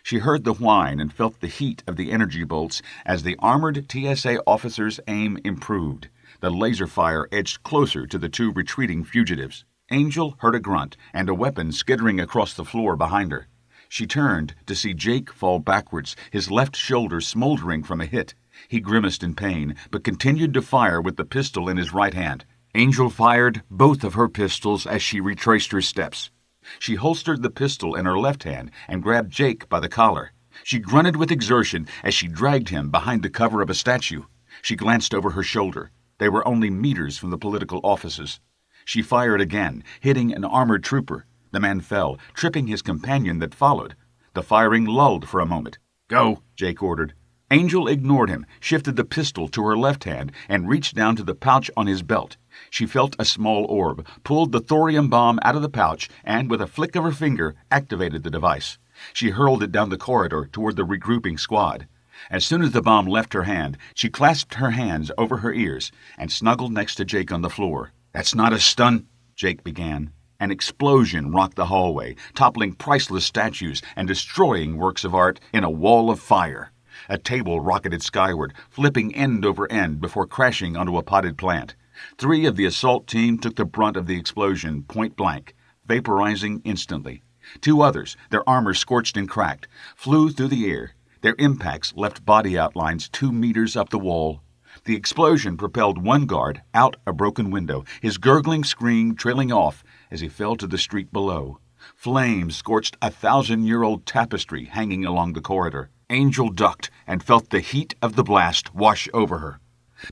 She heard the whine and felt the heat of the energy bolts as the armored TSA officers' aim improved. The laser fire edged closer to the 2 retreating fugitives. Angel heard a grunt and a weapon skittering across the floor behind her. She turned to see Jake fall backwards, his left shoulder smoldering from a hit. He grimaced in pain, but continued to fire with the pistol in his right hand. Angel fired both of her pistols as she retraced her steps. She holstered the pistol in her left hand and grabbed Jake by the collar. She grunted with exertion as she dragged him behind the cover of a statue. She glanced over her shoulder. They were only meters from the political offices. She fired again, hitting an armored trooper. The man fell, tripping his companion that followed. The firing lulled for a moment. "Go," Jake ordered. Angel ignored him, shifted the pistol to her left hand, and reached down to the pouch on his belt. She felt a small orb, pulled the thorium bomb out of the pouch, and with a flick of her finger, activated the device. She hurled it down the corridor toward the regrouping squad. As soon as the bomb left her hand, she clasped her hands over her ears and snuggled next to Jake on the floor. "That's not a stun," Jake began. An explosion rocked the hallway, toppling priceless statues and destroying works of art in a wall of fire. A table rocketed skyward, flipping end over end before crashing onto a potted plant. 3 of the assault team took the brunt of the explosion point blank, vaporizing instantly. 2 others, their armor scorched and cracked, flew through the air. Their impacts left body outlines 2 meters up the wall. The explosion propelled one guard out a broken window, his gurgling scream trailing off as he fell to the street below. Flames scorched a 1,000-year-old tapestry hanging along the corridor. Angel ducked and felt the heat of the blast wash over her.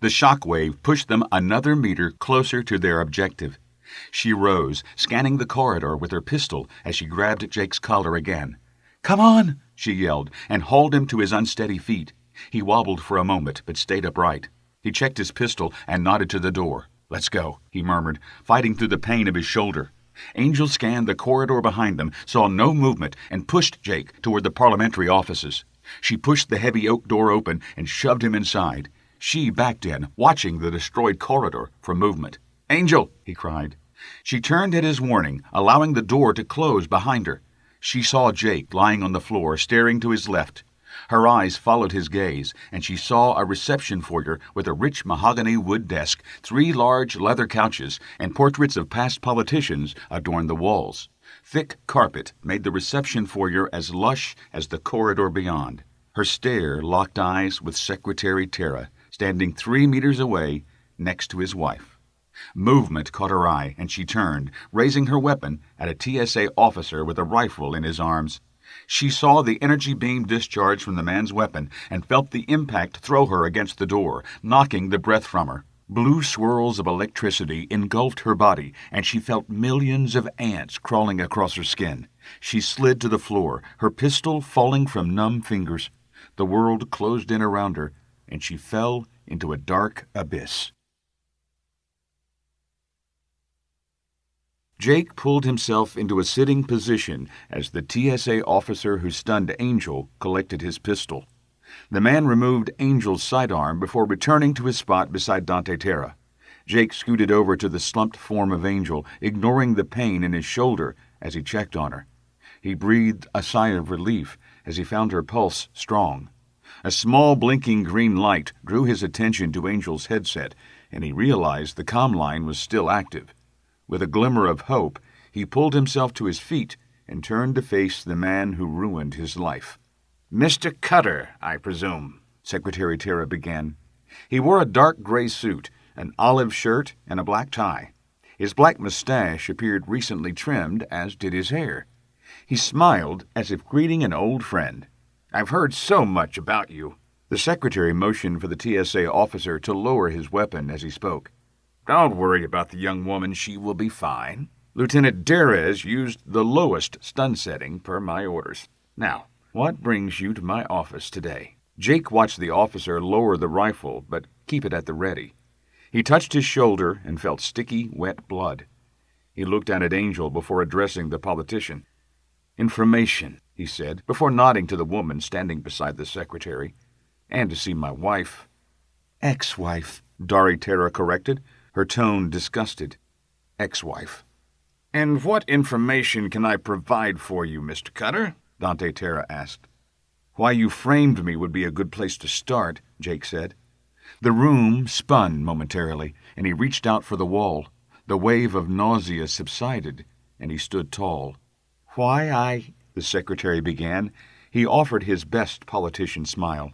The shock wave pushed them another meter closer to their objective. She rose, scanning the corridor with her pistol as she grabbed Jake's collar again. "Come on!" she yelled, and hauled him to his unsteady feet. He wobbled for a moment, but stayed upright. He checked his pistol and nodded to the door. "Let's go," he murmured, fighting through the pain of his shoulder. Angel scanned the corridor behind them, saw no movement, and pushed Jake toward the parliamentary offices. She pushed the heavy oak door open and shoved him inside. She backed in, watching the destroyed corridor for movement. "Angel!" he cried. She turned at his warning, allowing the door to close behind her. She saw Jake lying on the floor, staring to his left. Her eyes followed his gaze, and she saw a reception foyer with a rich mahogany wood desk, 3 large leather couches, and portraits of past politicians adorned the walls. Thick carpet made the reception foyer as lush as the corridor beyond. Her stare locked eyes with Secretary Terra, standing 3 meters away next to his wife. Movement caught her eye, and she turned, raising her weapon at a TSA officer with a rifle in his arms. She saw the energy beam discharge from the man's weapon and felt the impact throw her against the door, knocking the breath from her. Blue swirls of electricity engulfed her body, and she felt millions of ants crawling across her skin. She slid to the floor, her pistol falling from numb fingers. The world closed in around her, and she fell into a dark abyss. Jake pulled himself into a sitting position as the TSA officer who stunned Angel collected his pistol. The man removed Angel's sidearm before returning to his spot beside Dante Terra. Jake scooted over to the slumped form of Angel, ignoring the pain in his shoulder as he checked on her. He breathed a sigh of relief as he found her pulse strong. A small blinking green light drew his attention to Angel's headset, and he realized the comm line was still active. With a glimmer of hope, he pulled himself to his feet and turned to face the man who ruined his life. "Mr. Cutter, I presume," Secretary Terra began. He wore a dark gray suit, an olive shirt, and a black tie. His black mustache appeared recently trimmed, as did his hair. He smiled as if greeting an old friend. "I've heard so much about you." The secretary motioned for the TSA officer to lower his weapon as he spoke. "Don't worry about the young woman. She will be fine. Lieutenant Derez used the lowest stun setting per my orders. Now, what brings you to my office today?" Jake watched the officer lower the rifle, but keep it at the ready. He touched his shoulder and felt sticky, wet blood. He looked down at Angel before addressing the politician. "Information," he said, before nodding to the woman standing beside the secretary. "And to see my wife." "Ex-wife," Dari Terra corrected, her tone disgusted. "Ex-wife." "And what information can I provide for you, Mr. Cutter?" Dante Terra asked. "Why you framed me would be a good place to start," Jake said. The room spun momentarily, and he reached out for the wall. The wave of nausea subsided, and he stood tall. The secretary began. He offered his best politician smile.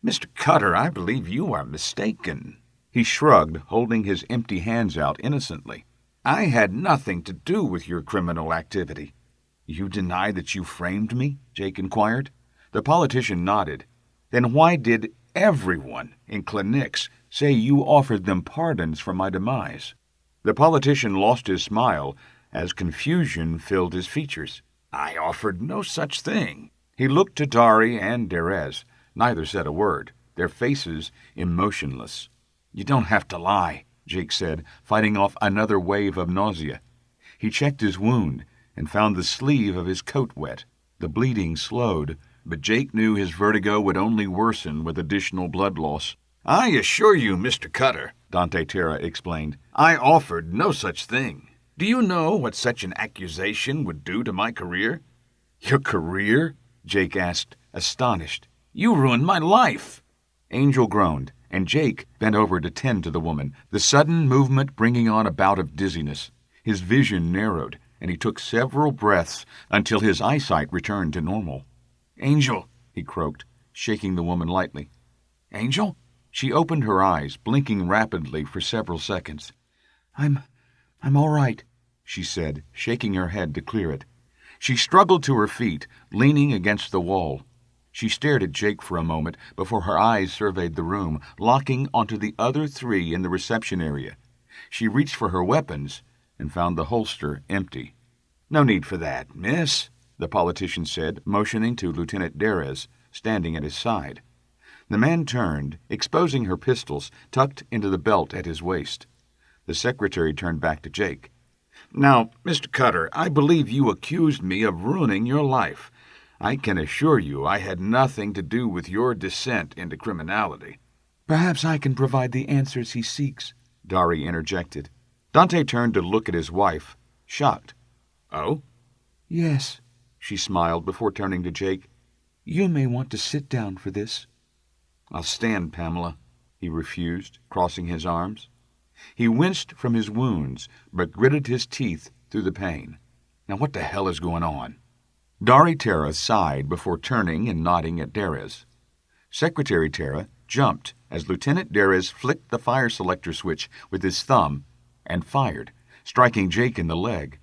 "Mr. Cutter, I believe you are mistaken." He shrugged, holding his empty hands out innocently. "I had nothing to do with your criminal activity." "You deny that you framed me?" Jake inquired. The politician nodded. "Then why did everyone in Cla'nix say you offered them pardons for my demise?" The politician lost his smile as confusion filled his features. "I offered no such thing." He looked to Dari and Derez. Neither said a word, their faces emotionless. "You don't have to lie," Jake said, fighting off another wave of nausea. He checked his wound and found the sleeve of his coat wet. The bleeding slowed, but Jake knew his vertigo would only worsen with additional blood loss. "I assure you, Mr. Cutter," Dante Terra explained, "I offered no such thing. Do you know what such an accusation would do to my career?" "Your career?" Jake asked, astonished. "You ruined my life." Angel groaned, and Jake bent over to tend to the woman, the sudden movement bringing on a bout of dizziness. His vision narrowed, and he took several breaths until his eyesight returned to normal. "Angel," he croaked, shaking the woman lightly. "Angel?" She opened her eyes, blinking rapidly for several seconds. I'm all right," she said, shaking her head to clear it. She struggled to her feet, leaning against the wall. She stared at Jake for a moment before her eyes surveyed the room, locking onto the other three in the reception area. She reached for her weapons and found the holster empty. "No need for that, miss," the politician said, motioning to Lieutenant Derez, standing at his side. The man turned, exposing her pistols tucked into the belt at his waist. The secretary turned back to Jake. "Now, Mr. Cutter, I believe you accused me of ruining your life. I can assure you I had nothing to do with your descent into criminality." "Perhaps I can provide the answers he seeks," Dari interjected. Dante turned to look at his wife, shocked. "Oh?" "Yes," she smiled before turning to Jake. "You may want to sit down for this." "I'll stand, Pamela," he refused, crossing his arms. He winced from his wounds, but gritted his teeth through the pain. "Now what the hell is going on?" Dari Terra sighed before turning and nodding at Derez. Secretary Terra jumped as Lieutenant Derez flicked the fire selector switch with his thumb and fired, striking Jake in the leg.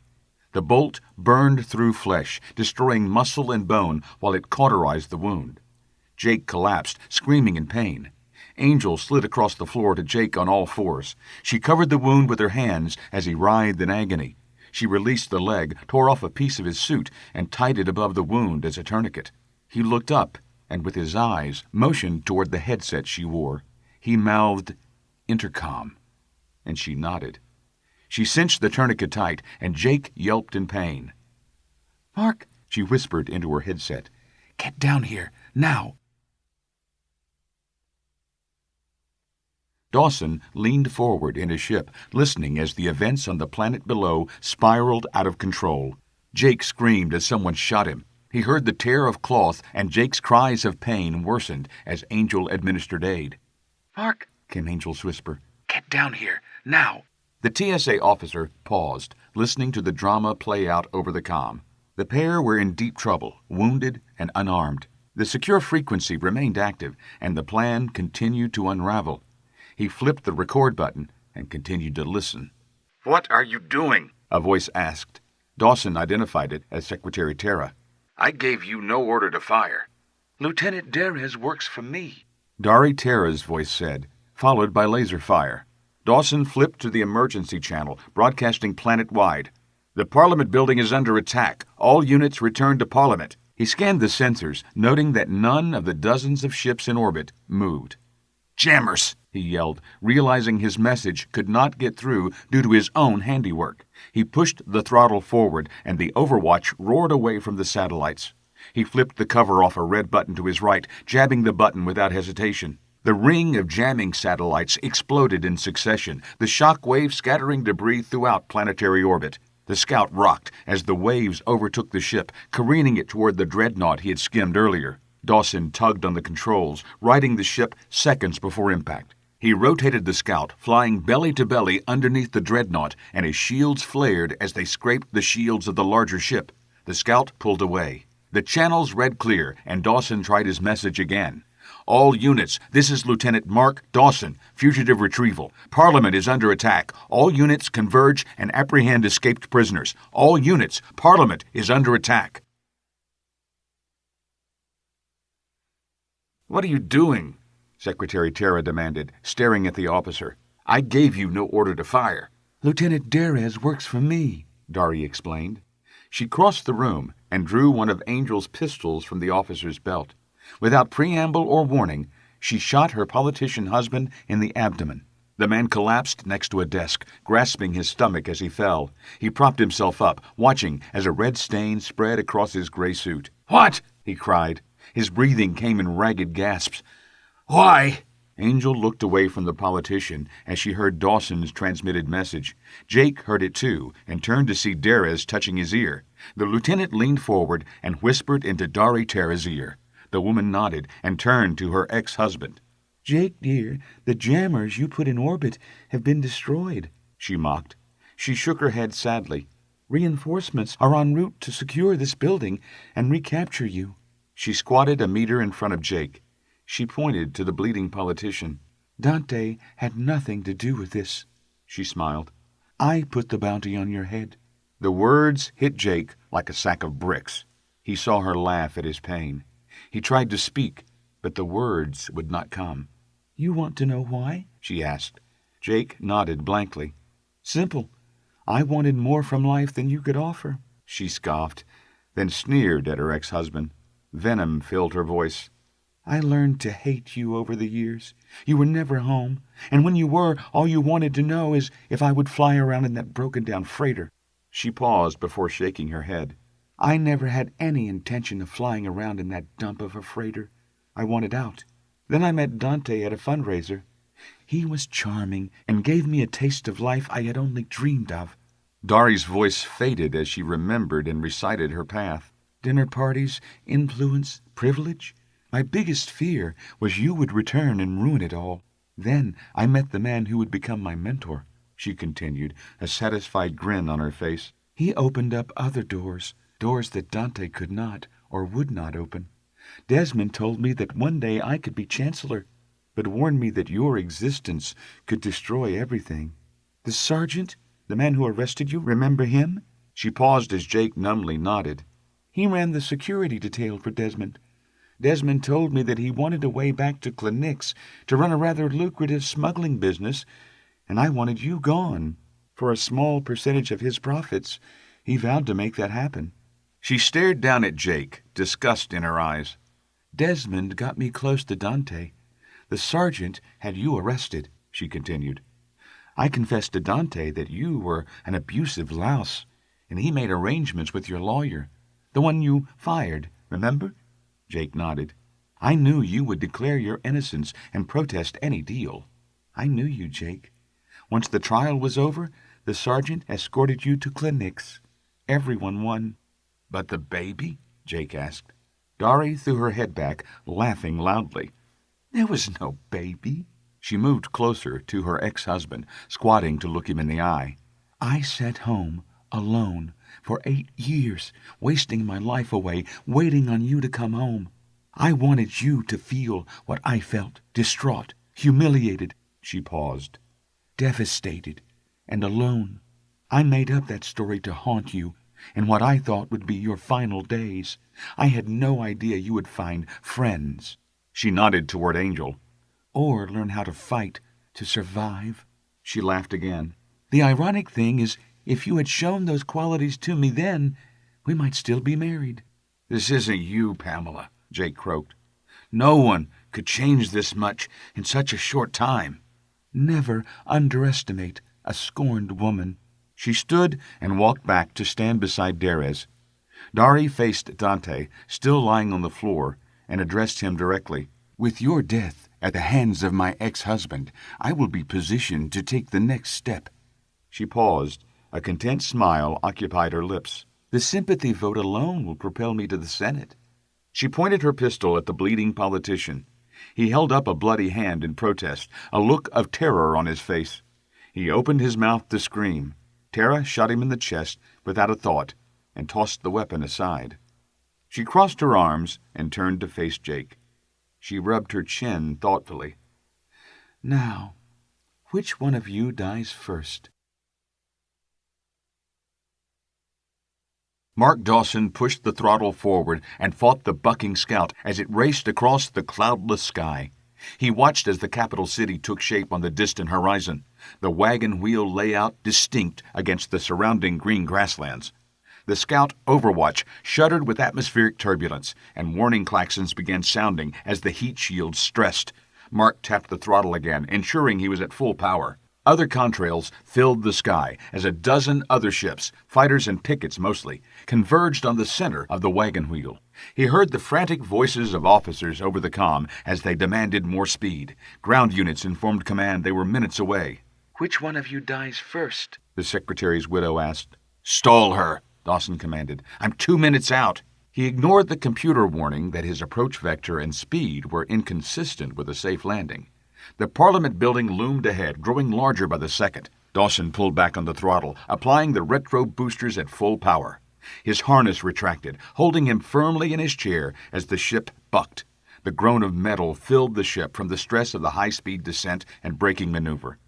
The bolt burned through flesh, destroying muscle and bone while it cauterized the wound. Jake collapsed, screaming in pain. Angel slid across the floor to Jake on all fours. She covered the wound with her hands as he writhed in agony. She released the leg, tore off a piece of his suit, and tied it above the wound as a tourniquet. He looked up and, with his eyes, motioned toward the headset she wore. He mouthed, "Intercom," and she nodded. She cinched the tourniquet tight, and Jake yelped in pain. "Mark," she whispered into her headset. "Get down here, now." Dawson leaned forward in his ship, listening as the events on the planet below spiraled out of control. Jake screamed as someone shot him. He heard the tear of cloth, and Jake's cries of pain worsened as Angel administered aid. "Mark," came Angel's whisper. "get down here, now." The TSA officer paused, listening to the drama play out over the comm. The pair were in deep trouble, wounded and unarmed. The secure frequency remained active, and the plan continued to unravel. He flipped the record button and continued to listen. "What are you doing?" a voice asked. Dawson identified it as Secretary Terra. "I gave you no order to fire. Lieutenant Darez works for me," Dari Terra's voice said, followed by laser fire. Dawson flipped to the emergency channel, broadcasting planet-wide. "The Parliament building is under attack. All units return to Parliament." He scanned the sensors, noting that none of the dozens of ships in orbit moved. "Jammers!" he yelled, realizing his message could not get through due to his own handiwork. He pushed the throttle forward, and the Overwatch roared away from the satellites. He flipped the cover off a red button to his right, jabbing the button without hesitation. The ring of jamming satellites exploded in succession, the shock wave scattering debris throughout planetary orbit. The Scout rocked as the waves overtook the ship, careening it toward the dreadnought he had skimmed earlier. Dawson tugged on the controls, righting the ship seconds before impact. He rotated the Scout, flying belly to belly underneath the dreadnought, and his shields flared as they scraped the shields of the larger ship. The Scout pulled away. The channels read clear, and Dawson tried his message again. "All units, this is Lieutenant Mark Dawson, fugitive retrieval. Parliament is under attack. All units converge and apprehend escaped prisoners. All units, Parliament is under attack." "What are you doing?" Secretary Terra demanded, staring at the officer. "I gave you no order to fire." "Lieutenant Darez works for me," Dari explained. She crossed the room and drew one of Angel's pistols from the officer's belt. Without preamble or warning, she shot her politician husband in the abdomen. The man collapsed next to a desk, grasping his stomach as he fell. He propped himself up, watching as a red stain spread across his gray suit. "What?" he cried. His breathing came in ragged gasps. "Why?" Angel looked away from the politician as she heard Dawson's transmitted message. Jake heard it too and turned to see Darez touching his ear. The lieutenant leaned forward and whispered into Dari Terra's ear. The woman nodded and turned to her ex-husband. "Jake, dear, the jammers you put in orbit have been destroyed," she mocked. She shook her head sadly. "Reinforcements are en route to secure this building and recapture you." She squatted a meter in front of Jake. She pointed to the bleeding politician. "Dante had nothing to do with this," she smiled. "I put the bounty on your head." The words hit Jake like a sack of bricks. He saw her laugh at his pain. He tried to speak, but the words would not come. "You want to know why?" she asked. Jake nodded blankly. "Simple. I wanted more from life than you could offer," she scoffed, then sneered at her ex-husband. Venom filled her voice. "I learned to hate you over the years. You were never home, and when you were, all you wanted to know is if I would fly around in that broken-down freighter." She paused before shaking her head. "I never had any intention of flying around in that dump of a freighter. I wanted out. Then I met Dante at a fundraiser. He was charming and gave me a taste of life I had only dreamed of." Dari's voice faded as she remembered and recited her path. "Dinner parties, influence, privilege. My biggest fear was you would return and ruin it all. Then I met the man who would become my mentor," she continued, a satisfied grin on her face. "He opened up other doors that Dante could not or would not open. Desmond told me that one day I could be chancellor, but warned me that your existence could destroy everything. The sergeant, the man who arrested you, remember him?" She paused as Jake numbly nodded. "He ran the security detail for Desmond. Desmond told me that he wanted a way back to Cla'nix to run a rather lucrative smuggling business, and I wanted you gone. For a small percentage of his profits, he vowed to make that happen." She stared down at Jake, disgust in her eyes. "Desmond got me close to Dante. The sergeant had you arrested," she continued. "I confessed to Dante that you were an abusive louse, and he made arrangements with your lawyer, the one you fired, remember?" Jake nodded. "I knew you would declare your innocence and protest any deal. I knew you, Jake. Once the trial was over, the sergeant escorted you to Cla'nix. Everyone won." "But the baby?" Jake asked. Dari threw her head back, laughing loudly. "There was no baby," She moved closer to her ex-husband, squatting to look him in the eye. I sat home, alone, for 8 years, wasting my life away, waiting on you to come home. I wanted you to feel what I felt, distraught, humiliated. She paused. Devastated and alone. I made up that story to haunt you in what I thought would be your final days. I had no idea you would find friends. She nodded toward Angel. Or learn how to fight, to survive. She laughed again. The ironic thing is, if you had shown those qualities to me then, we might still be married. This isn't you, Pamela, Jake croaked. No one could change this much in such a short time. Never underestimate a scorned woman. She stood and walked back to stand beside Derez. Dari faced Dante, still lying on the floor, and addressed him directly. With your death at the hands of my ex-husband, I will be positioned to take the next step. She paused. A content smile occupied her lips. The sympathy vote alone will propel me to the Senate. She pointed her pistol at the bleeding politician. He held up a bloody hand in protest, a look of terror on his face. He opened his mouth to scream. Tara shot him in the chest without a thought and tossed the weapon aside. She crossed her arms and turned to face Jake. She rubbed her chin thoughtfully. Now, which one of you dies first? Mark Dawson pushed the throttle forward and fought the bucking Scout as it raced across the cloudless sky. He watched as the capital city took shape on the distant horizon, the wagon wheel layout distinct against the surrounding green grasslands. The Scout Overwatch shuddered with atmospheric turbulence, and warning klaxons began sounding as the heat shields stressed. Mark tapped the throttle again, ensuring he was at full power. Other contrails filled the sky as a dozen other ships, fighters and pickets mostly, converged on the center of the wagon wheel. He heard the frantic voices of officers over the comm as they demanded more speed. Ground units informed command they were minutes away. Which one of you dies first? The secretary's widow asked. Stall her, Dawson commanded. I'm 2 minutes out. He ignored the computer warning that his approach vector and speed were inconsistent with a safe landing. The Parliament building loomed ahead, growing larger by the second. Dawson pulled back on the throttle, applying the retro boosters at full power. His harness retracted, holding him firmly in his chair as the ship bucked. The groan of metal filled the ship from the stress of the high-speed descent and braking maneuver.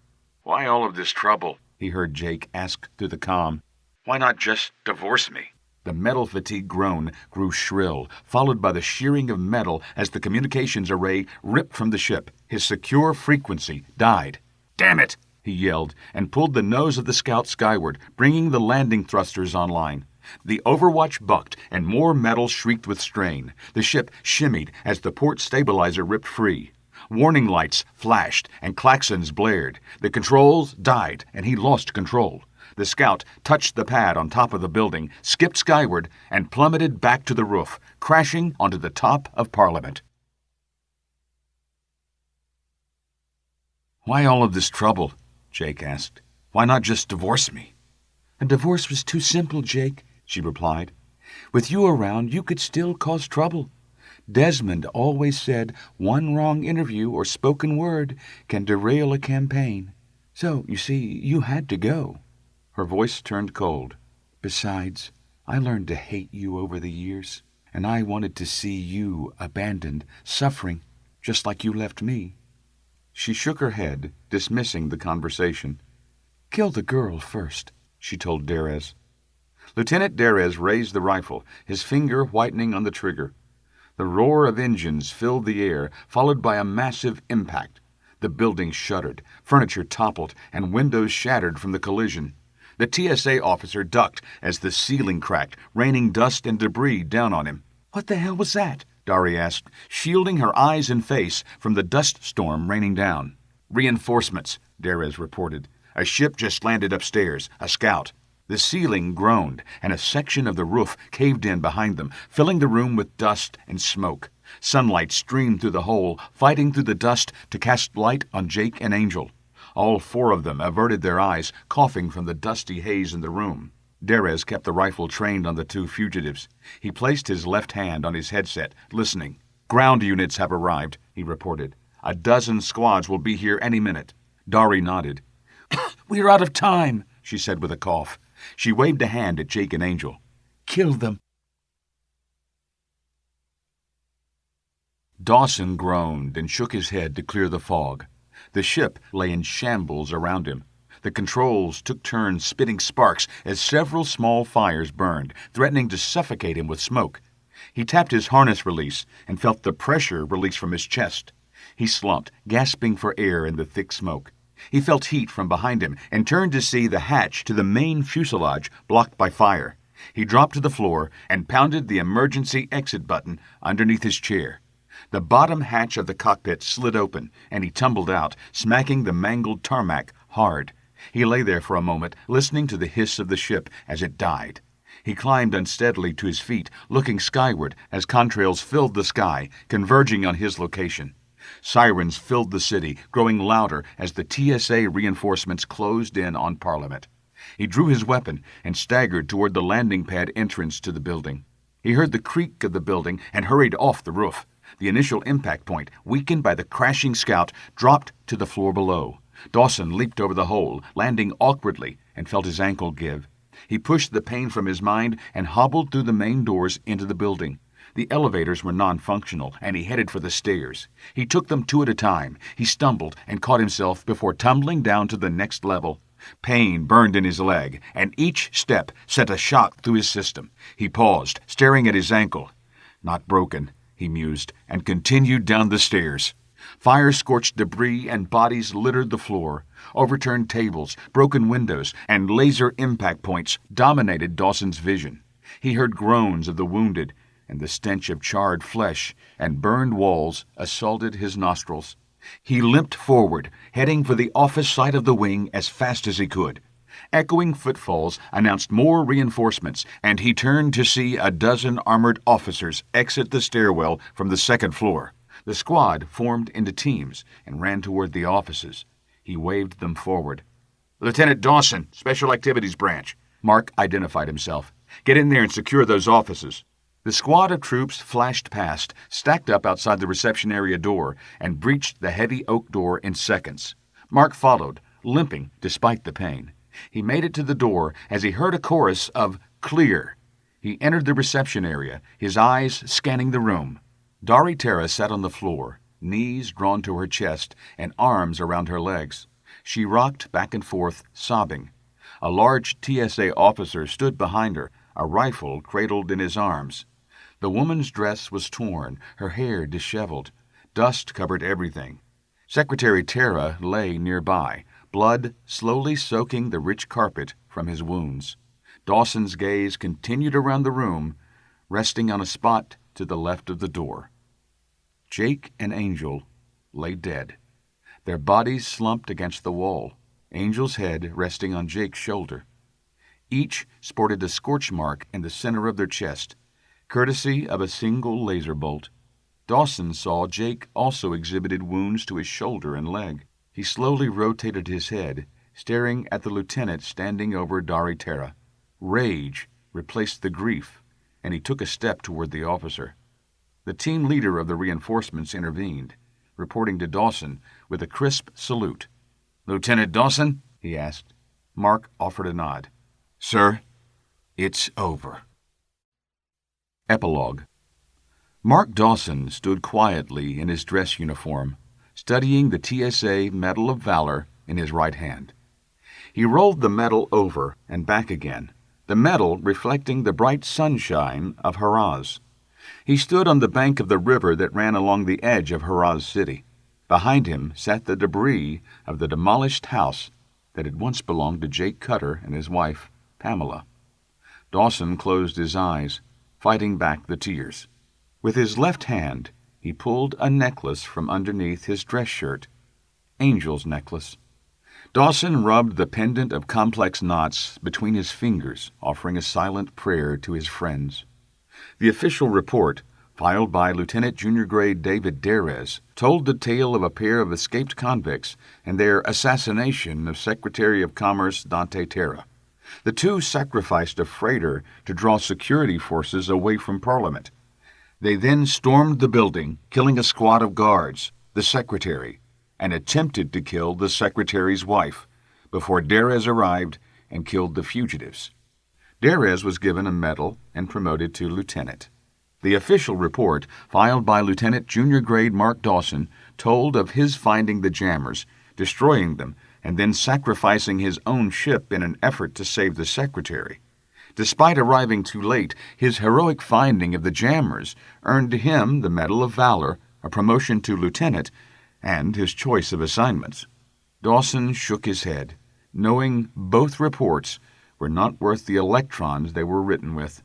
Why all of this trouble? He heard Jake ask through the comm. Why not just divorce me? The metal fatigue groan grew shrill, followed by the shearing of metal as the communications array ripped from the ship. His secure frequency died. Damn it! He yelled and pulled the nose of the Scout skyward, bringing the landing thrusters online. The Overwatch bucked, and more metal shrieked with strain. The ship shimmied as the port stabilizer ripped free. Warning lights flashed, and klaxons blared. The controls died, and he lost control. The Scout touched the pad on top of the building, skipped skyward, and plummeted back to the roof, crashing onto the top of Parliament. Why all of this trouble? Jake asked. Why not just divorce me? A divorce was too simple, Jake, she replied. With you around, you could still cause trouble. Desmond always said one wrong interview or spoken word can derail a campaign. So, you see, you had to go. Her voice turned cold. Besides, I learned to hate you over the years, and I wanted to see you abandoned, suffering, just like you left me. She shook her head, dismissing the conversation. Kill the girl first, she told Derez. Lieutenant Derez raised the rifle, his finger whitening on the trigger. The roar of engines filled the air, followed by a massive impact. The building shuddered, furniture toppled, and windows shattered from the collision. The TSA officer ducked as the ceiling cracked, raining dust and debris down on him. What the hell was that? Dari asked, shielding her eyes and face from the dust storm raining down. Reinforcements, Derez reported. A ship just landed upstairs, a scout. The ceiling groaned, and a section of the roof caved in behind them, filling the room with dust and smoke. Sunlight streamed through the hole, fighting through the dust to cast light on Jake and Angel. All four of them averted their eyes, coughing from the dusty haze in the room. Derez kept the rifle trained on the two fugitives. He placed his left hand on his headset, listening. Ground units have arrived, he reported. A dozen squads will be here any minute. Dari nodded. We're out of time, she said with a cough. She waved a hand at Jake and Angel. Kill them. Dawson groaned and shook his head to clear the fog. The ship lay in shambles around him. The controls took turns spitting sparks as several small fires burned, threatening to suffocate him with smoke. He tapped his harness release and felt the pressure release from his chest. He slumped, gasping for air in the thick smoke. He felt heat from behind him and turned to see the hatch to the main fuselage blocked by fire. He dropped to the floor and pounded the emergency exit button underneath his chair. The bottom hatch of the cockpit slid open, and he tumbled out, smacking the mangled tarmac hard. He lay there for a moment, listening to the hiss of the ship as it died. He climbed unsteadily to his feet, looking skyward as contrails filled the sky, converging on his location. Sirens filled the city, growing louder as the TSA reinforcements closed in on Parliament. He drew his weapon and staggered toward the landing pad entrance to the building. He heard the creak of the building and hurried off the roof. The initial impact point, weakened by the crashing Scout, dropped to the floor below. Dawson leaped over the hole, landing awkwardly, and felt his ankle give. He pushed the pain from his mind and hobbled through the main doors into the building. The elevators were non-functional, and he headed for the stairs. He took them two at a time. He stumbled and caught himself before tumbling down to the next level. Pain burned in his leg, and each step sent a shock through his system. He paused, staring at his ankle. Not broken, he mused, and continued down the stairs. Fire-scorched debris and bodies littered the floor. Overturned tables, broken windows, and laser impact points dominated Dawson's vision. He heard groans of the wounded, and the stench of charred flesh and burned walls assaulted his nostrils. He limped forward, heading for the office side of the wing as fast as he could. Echoing footfalls announced more reinforcements, and he turned to see a dozen armored officers exit the stairwell from the second floor. The squad formed into teams and ran toward the offices. He waved them forward. "Lieutenant Dawson, Special Activities Branch." Mark identified himself. "Get in there and secure those offices." The squad of troops flashed past, stacked up outside the reception area door, and breached the heavy oak door in seconds. Mark followed, limping despite the pain. He made it to the door as he heard a chorus of "Clear." He entered the reception area, his eyes scanning the room. Dari Terra sat on the floor, knees drawn to her chest and arms around her legs. She rocked back and forth, sobbing. A large TSA officer stood behind her, a rifle cradled in his arms. The woman's dress was torn, her hair disheveled. Dust covered everything. Secretary Terra lay nearby, blood slowly soaking the rich carpet from his wounds. Dawson's gaze continued around the room, resting on a spot to the left of the door. Jake and Angel lay dead, their bodies slumped against the wall, Angel's head resting on Jake's shoulder. Each sported a scorch mark in the center of their chest, courtesy of a single laser bolt. Dawson saw Jake also exhibited wounds to his shoulder and leg. He slowly rotated his head, staring at the lieutenant standing over Dari Terra. Rage replaced the grief, and he took a step toward the officer. The team leader of the reinforcements intervened, reporting to Dawson with a crisp salute. "Lieutenant Dawson?" he asked. Mark offered a nod. "Sir, it's over." Epilogue. Mark Dawson stood quietly in his dress uniform, studying the TSA Medal of Valor in his right hand. He rolled the medal over and back again, the medal reflecting the bright sunshine of Haraz. He stood on the bank of the river that ran along the edge of Haraz City. Behind him sat the debris of the demolished house that had once belonged to Jake Cutter and his wife, Pamela. Dawson closed his eyes, fighting back the tears. With his left hand, he pulled a necklace from underneath his dress shirt. Angel's necklace. Dawson rubbed the pendant of complex knots between his fingers, offering a silent prayer to his friends. The official report, filed by Lieutenant Junior Grade David Derez, told the tale of a pair of escaped convicts and their assassination of Secretary of Commerce Dante Terra. The two sacrificed a freighter to draw security forces away from Parliament. They then stormed the building, killing a squad of guards. the secretary, and attempted to kill the secretary's wife before Darez arrived and killed the fugitives. Darez was given a medal and promoted to lieutenant. The official report, filed by Lieutenant Junior Grade Mark Dawson, told of his finding the jammers, destroying them, and then sacrificing his own ship in an effort to save the secretary. Despite arriving too late, his heroic finding of the jammers earned him the Medal of Valor, a promotion to lieutenant, and his choice of assignments. Dawson shook his head, knowing both reports were not worth the electrons they were written with.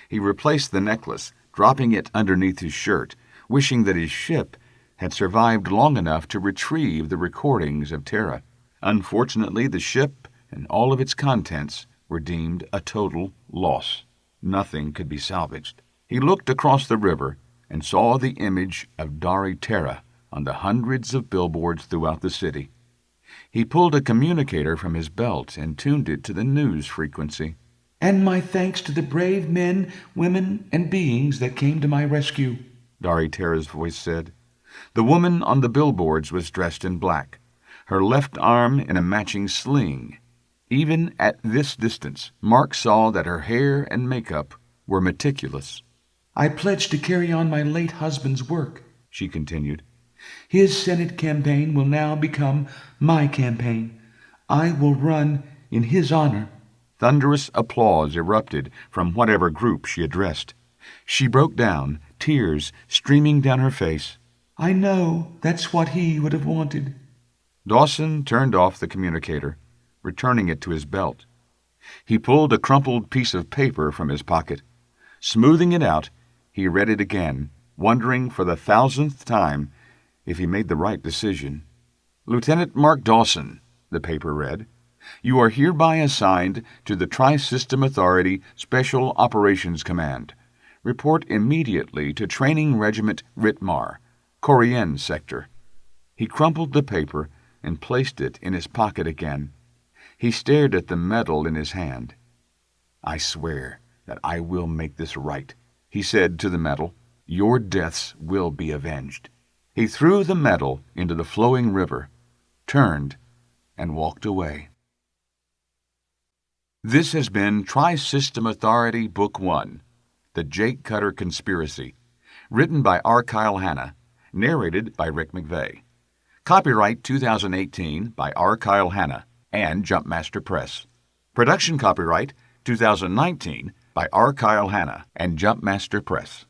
He replaced the necklace, dropping it underneath his shirt, wishing that his ship had survived long enough to retrieve the recordings of Terra. Unfortunately, the ship and all of its contents were deemed a total loss. Nothing could be salvaged. He looked across the river and saw the image of Dari Terra on the hundreds of billboards throughout the city. He pulled a communicator from his belt and tuned it to the news frequency. "And my thanks to the brave men, women, and beings that came to my rescue," Dari Terra's voice said. The woman on the billboards was dressed in black, her left arm in a matching sling. Even at this distance, Mark saw that her hair and makeup were meticulous. "I pledged to carry on my late husband's work," she continued. "His Senate campaign will now become my campaign. I will run in his honor." Thunderous applause erupted from whatever group she addressed. She broke down, tears streaming down her face. "I know that's what he would have wanted." Dawson turned off the communicator, returning it to his belt. He pulled a crumpled piece of paper from his pocket. Smoothing it out, he read it again, wondering for the 1,000th time if he made the right decision. "Lieutenant Mark Dawson," the paper read, "you are hereby assigned to the Tri-System Authority Special Operations Command. Report immediately to Training Regiment Ritmar, Korien Sector." He crumpled the paper and placed it in his pocket again. He stared at the medal in his hand. "I swear that I will make this right," he said to the medal. "Your deaths will be avenged." He threw the medal into the flowing river, turned, and walked away. This has been Tri-System Authority Book 1, The Jake Cutter Conspiracy, written by R.Kyle Hanna, narrated by Rick McVey. Copyright 2018 by R.Kyle Hanna and Jumpmaster Press. Production copyright 2019 by R.Kyle Hanna and Jumpmaster Press.